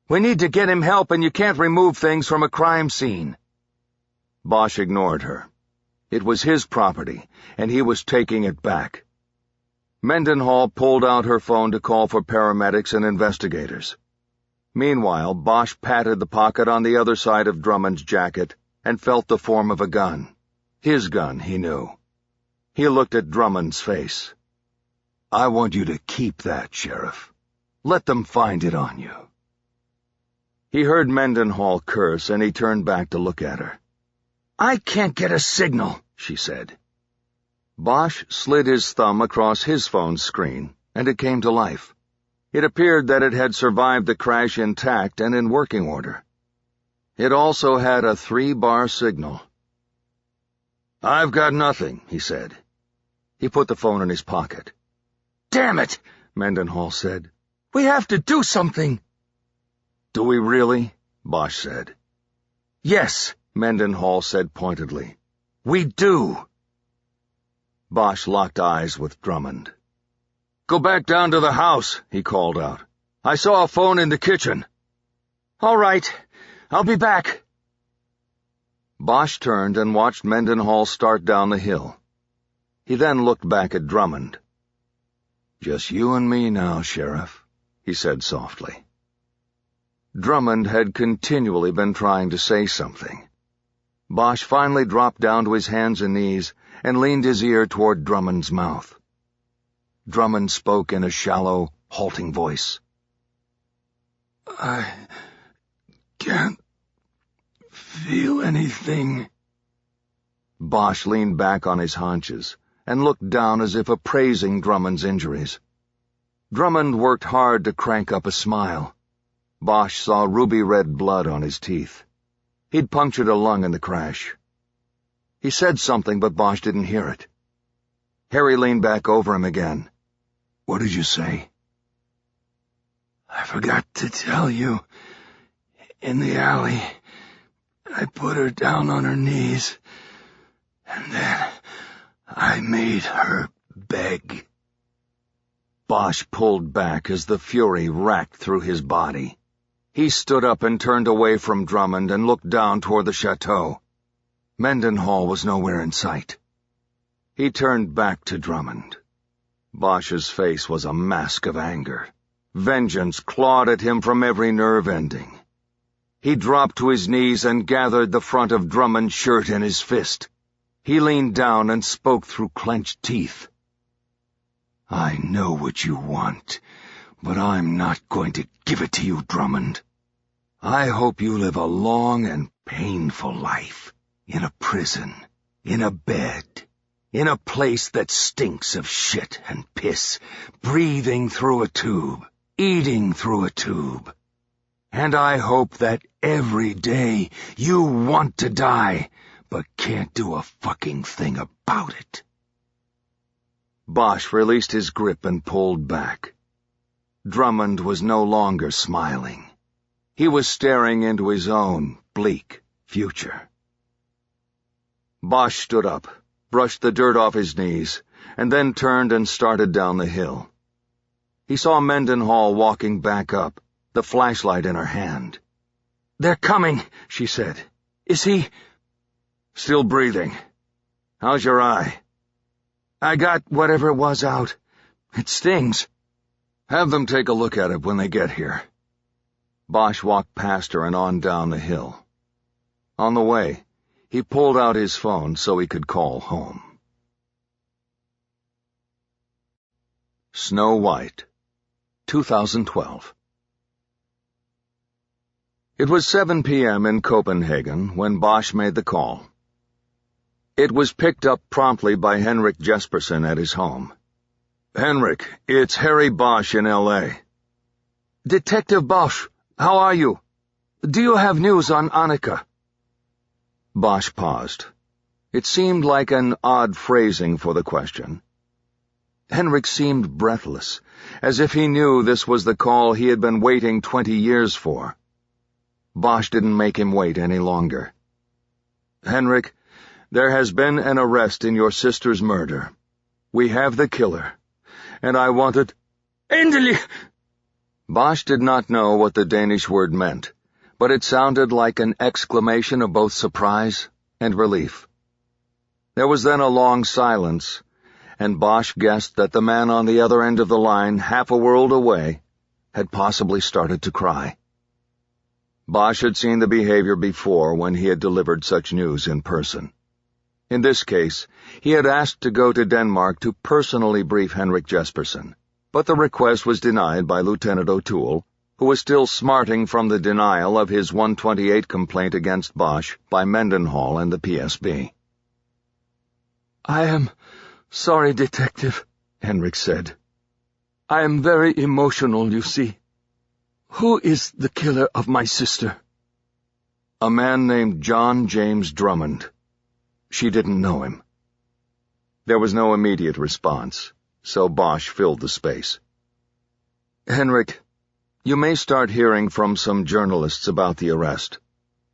"We need to get him help and you can't remove things from a crime scene." Bosch ignored her. It was his property, and he was taking it back. Mendenhall pulled out her phone to call for paramedics and investigators. Meanwhile, Bosch patted the pocket on the other side of Drummond's jacket and felt the form of a gun. His gun, he knew. He looked at Drummond's face. "I want you to keep that, Sheriff. Let them find it on you." He heard Mendenhall curse, and he turned back to look at her. "I can't get a signal," she said. Bosch slid his thumb across his phone's screen, and it came to life. It appeared that it had survived the crash intact and in working order. It also had a 3-bar signal. "I've got nothing," he said. He put the phone in his pocket. "Damn it," Mendenhall said. "We have to do something." "Do we really?" Bosch said. "Yes," Mendenhall said pointedly. "we do." Bosch locked eyes with Drummond. "Go back down to the house," he called out. "I saw a phone in the kitchen." "All right, I'll be back." Bosch turned and watched Mendenhall start down the hill. He then looked back at Drummond. "Just you and me now, Sheriff," he said softly. Drummond had continually been trying to say something. Bosch finally dropped down to his hands and knees and leaned his ear toward Drummond's mouth. Drummond spoke in a shallow, halting voice. "I can't feel anything." Bosch leaned back on his haunches and looked down as if appraising Drummond's injuries. Drummond worked hard to crank up a smile. Bosch saw ruby-red blood on his teeth. He'd punctured a lung in the crash. He said something, but Bosch didn't hear it. Harry leaned back over him again. "What did you say?" "I forgot to tell you. In the alley, I put her down on her knees, and then I made her beg." Bosch pulled back as the fury racked through his body. He stood up and turned away from Drummond and looked down toward the chateau. Mendenhall was nowhere in sight. He turned back to Drummond. Bosch's face was a mask of anger. Vengeance clawed at him from every nerve ending. He dropped to his knees and gathered the front of Drummond's shirt in his fist. He leaned down and spoke through clenched teeth. "I know what you want, but I'm not going to give it to you, Drummond. I hope you live a long and painful life, in a prison, in a bed, in a place that stinks of shit and piss, breathing through a tube, eating through a tube. And I hope that every day you want to die, but can't do a fucking thing about it." Bosch released his grip and pulled back. Drummond was no longer smiling. He was staring into his own bleak future. Bosch stood up, brushed the dirt off his knees, and then turned and started down the hill. He saw Mendenhall walking back up, the flashlight in her hand. "They're coming," she said. "Is he—" "Still breathing. How's your eye?" "I got whatever it was out. It stings." "Have them take a look at it when they get here." Bosch walked past her and on down the hill. On the way, he pulled out his phone so he could call home. Snow White, 2012. It was 7 p.m. in Copenhagen when Bosch made the call. It was picked up promptly by Henrik Jespersen at his home. "Henrik, it's Harry Bosch in L.A. "Detective Bosch, how are you? Do you have news on Annika?" Bosch paused. It seemed like an odd phrasing for the question. Henrik seemed breathless, as if he knew this was the call he had been waiting 20 years for. Bosch didn't make him wait any longer. "Henrik, there has been an arrest in your sister's murder. We have the killer, and I wanted—" "Endelig!" Bosch did not know what the Danish word meant, but it sounded like an exclamation of both surprise and relief. There was then a long silence, and Bosch guessed that the man on the other end of the line, half a world away, had possibly started to cry. Bosch had seen the behavior before when he had delivered such news in person. In this case, he had asked to go to Denmark to personally brief Henrik Jespersen, but the request was denied by Lieutenant O'Toole, who was still smarting from the denial of his 128 complaint against Bosch by Mendenhall and the PSB. "I am sorry, Detective," Henrik said. "I am very emotional, you see. Who is the killer of my sister?" A man named John James Drummond. She didn't know him. There was no immediate response, so Bosch filled the space. Henrik, you may start hearing from some journalists about the arrest.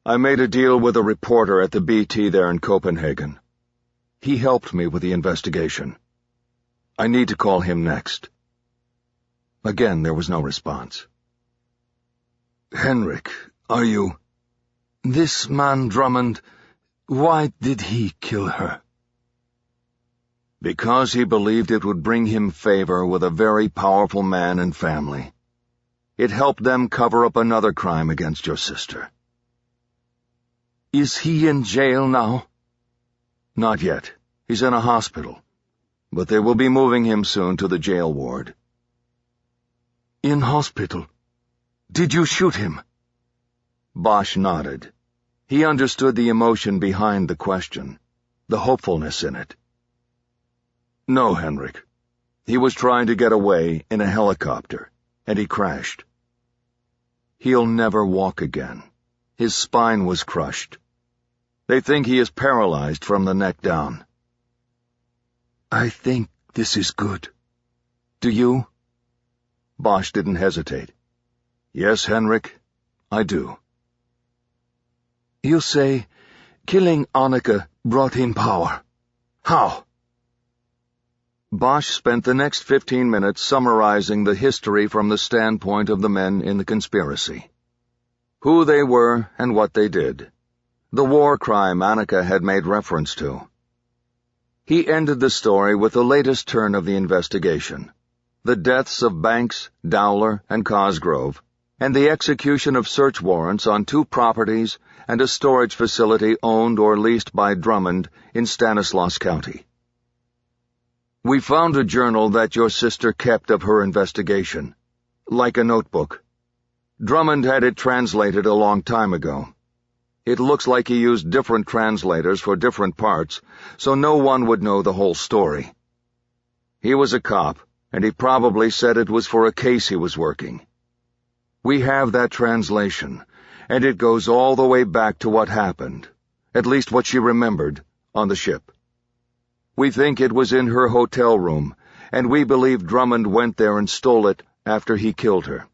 I made a deal with a reporter at the BT there in Copenhagen. He helped me with the investigation. I need to call him next. Again, there was no response. Henrik, are you... This man Drummond, why did he kill her? Because he believed it would bring him favor with a very powerful man and family. It helped them cover up another crime against your sister. Is he in jail now? Not yet. He's in a hospital. But they will be moving him soon to the jail ward. In hospital? Did you shoot him? Bosch nodded. He understood the emotion behind the question, the hopefulness in it. No, Henrik. He was trying to get away in a helicopter, and he crashed. He'll never walk again. His spine was crushed. They think he is paralyzed from the neck down. I think this is good. Do you? Bosch didn't hesitate. Yes, Henrik, I do. You say killing Annika brought him power. How? Bosch spent the next 15 minutes summarizing the history from the standpoint of the men in the conspiracy. Who they were and what they did. The war crime Annika had made reference to. He ended the story with the latest turn of the investigation. The deaths of Banks, Dowler, and Cosgrove, and the execution of search warrants on 2 properties and a storage facility owned or leased by Drummond in Stanislaus County. We found a journal that your sister kept of her investigation, like a notebook. Drummond had it translated a long time ago. It looks like he used different translators for different parts, so no one would know the whole story. He was a cop, and he probably said it was for a case he was working. We have that translation, and it goes all the way back to what happened, at least what she remembered, on the ship. We think it was in her hotel room, and we believe Drummond went there and stole it after he killed her.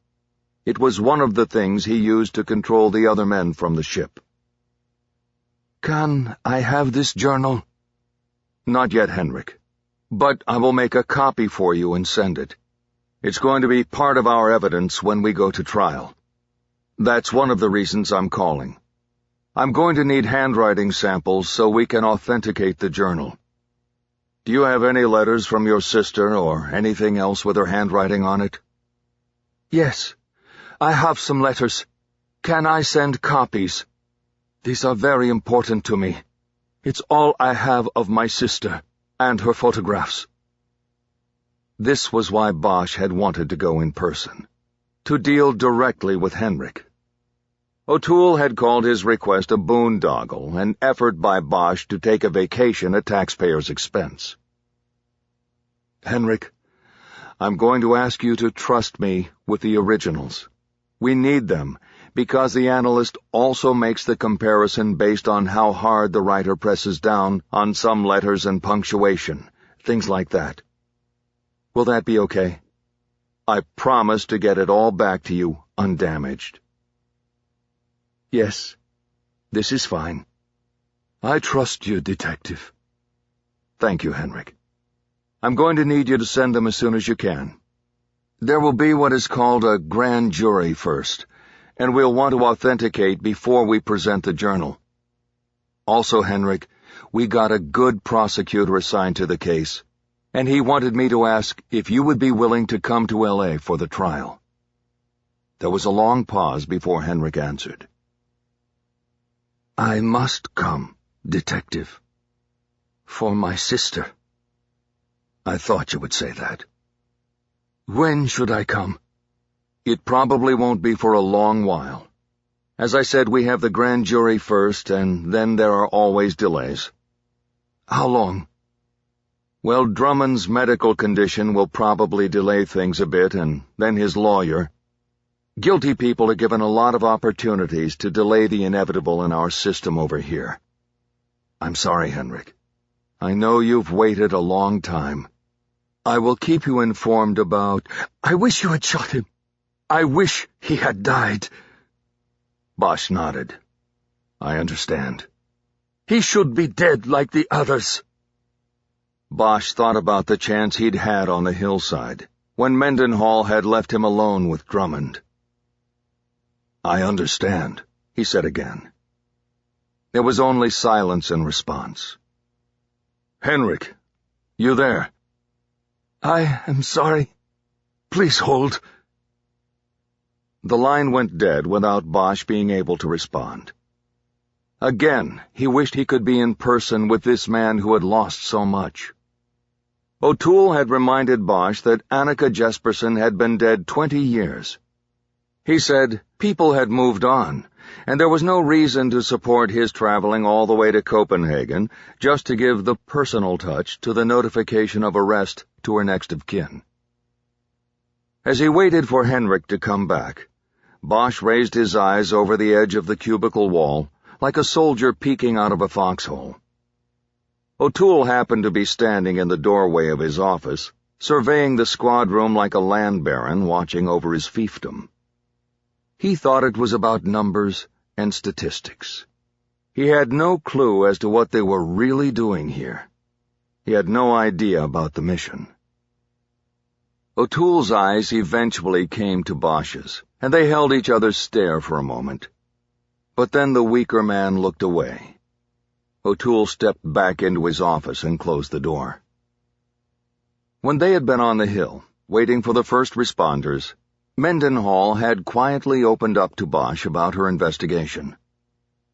It was one of the things he used to control the other men from the ship. Can I have this journal? Not yet, Henrik. But I will make a copy for you and send it. It's going to be part of our evidence when we go to trial. That's one of the reasons I'm calling. I'm going to need handwriting samples so we can authenticate the journal. Do you have any letters from your sister or anything else with her handwriting on it? Yes, I have some letters. Can I send copies? These are very important to me. It's all I have of my sister and her photographs. This was why Bosch had wanted to go in person, to deal directly with Henrik. O'Toole had called his request a boondoggle, an effort by Bosch to take a vacation at taxpayers' expense. Henrik, I'm going to ask you to trust me with the originals. We need them, because the analyst also makes the comparison based on how hard the writer presses down on some letters and punctuation, things like that. Will that be okay? I promise to get it all back to you undamaged. Yes, this is fine. I trust you, Detective. Thank you, Henrik. I'm going to need you to send them as soon as you can. There will be what is called a grand jury first, and we'll want to authenticate before we present the journal. Also, Henrik, we got a good prosecutor assigned to the case, and he wanted me to ask if you would be willing to come to L.A. for the trial. There was a long pause before Henrik answered. I must come, Detective. For my sister. I thought you would say that. When should I come? It probably won't be for a long while. As I said, we have the grand jury first, and then there are always delays. How long? Well, Drummond's medical condition will probably delay things a bit, and then his lawyer. Guilty people are given a lot of opportunities to delay the inevitable in our system over here. I'm sorry, Henrik. I know you've waited a long time. I will keep you informed about— I wish you had shot him. I wish he had died. Bosch nodded. I understand. He should be dead like the others. Bosch thought about the chance he'd had on the hillside, when Mendenhall had left him alone with Drummond. I understand, he said again. There was only silence in response. Henrik, you there? I am sorry. Please hold. The line went dead without Bosch being able to respond. Again, he wished he could be in person with this man who had lost so much. O'Toole had reminded Bosch that Annika Jesperson had been dead 20 years. He said people had moved on, and there was no reason to support his traveling all the way to Copenhagen just to give the personal touch to the notification of arrest to her next of kin. As he waited for Henrik to come back, Bosch raised his eyes over the edge of the cubicle wall, like a soldier peeking out of a foxhole. O'Toole happened to be standing in the doorway of his office, surveying the squad room like a land baron watching over his fiefdom. He thought it was about numbers and statistics. He had no clue as to what they were really doing here. He had no idea about the mission. O'Toole's eyes eventually came to Bosch's, and they held each other's stare for a moment. But then the weaker man looked away. O'Toole stepped back into his office and closed the door. When they had been on the hill, waiting for the first responders, Mendenhall had quietly opened up to Bosch about her investigation.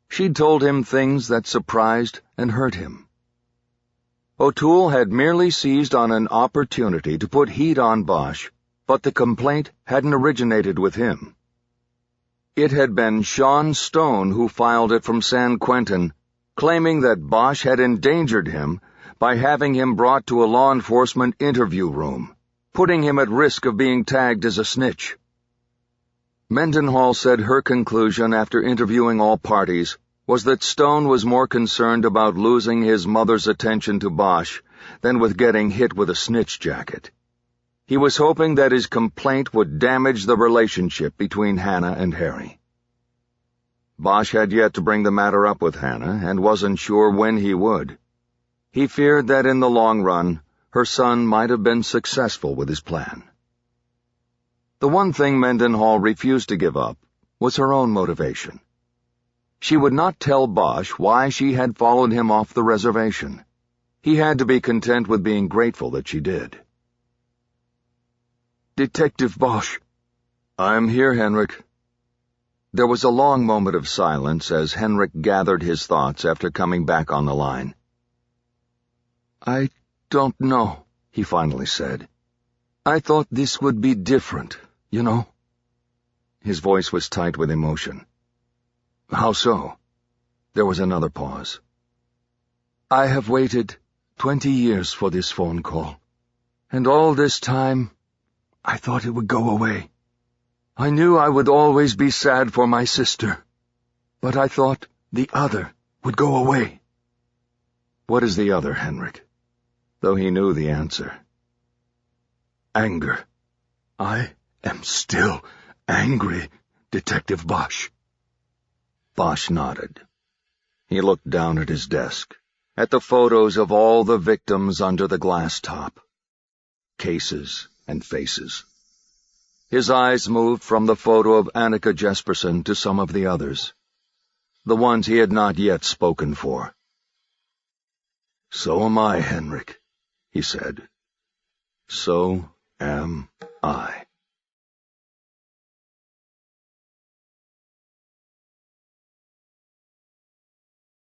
She'd told him things that surprised and hurt him. O'Toole had merely seized on an opportunity to put heat on Bosch, but the complaint hadn't originated with him. It had been Sean Stone who filed it from San Quentin, claiming that Bosch had endangered him by having him brought to a law enforcement interview room, putting him at risk of being tagged as a snitch. Mendenhall said her conclusion after interviewing all parties was that Stone was more concerned about losing his mother's attention to Bosch than with getting hit with a snitch jacket. He was hoping that his complaint would damage the relationship between Hannah and Harry. Bosch had yet to bring the matter up with Hannah and wasn't sure when he would. He feared that in the long run, her son might have been successful with his plan. The one thing Mendenhall refused to give up was her own motivation. She would not tell Bosch why she had followed him off the reservation. He had to be content with being grateful that she did. Detective Bosch. I'm here, Henrik. There was a long moment of silence as Henrik gathered his thoughts after coming back on the line. I don't know, he finally said. I thought this would be different, you know. His voice was tight with emotion. How so? There was another pause. I have waited 20 years for this phone call, and all this time, I thought it would go away. I knew I would always be sad for my sister, but I thought the other would go away. What is the other, Henrik? Though he knew the answer. Anger. I am still angry, Detective Bosch. Bosch nodded. He looked down at his desk, at the photos of all the victims under the glass top. Cases and faces. His eyes moved from the photo of Annika Jesperson to some of the others, the ones he had not yet spoken for. So am I, Henrik, he said. So am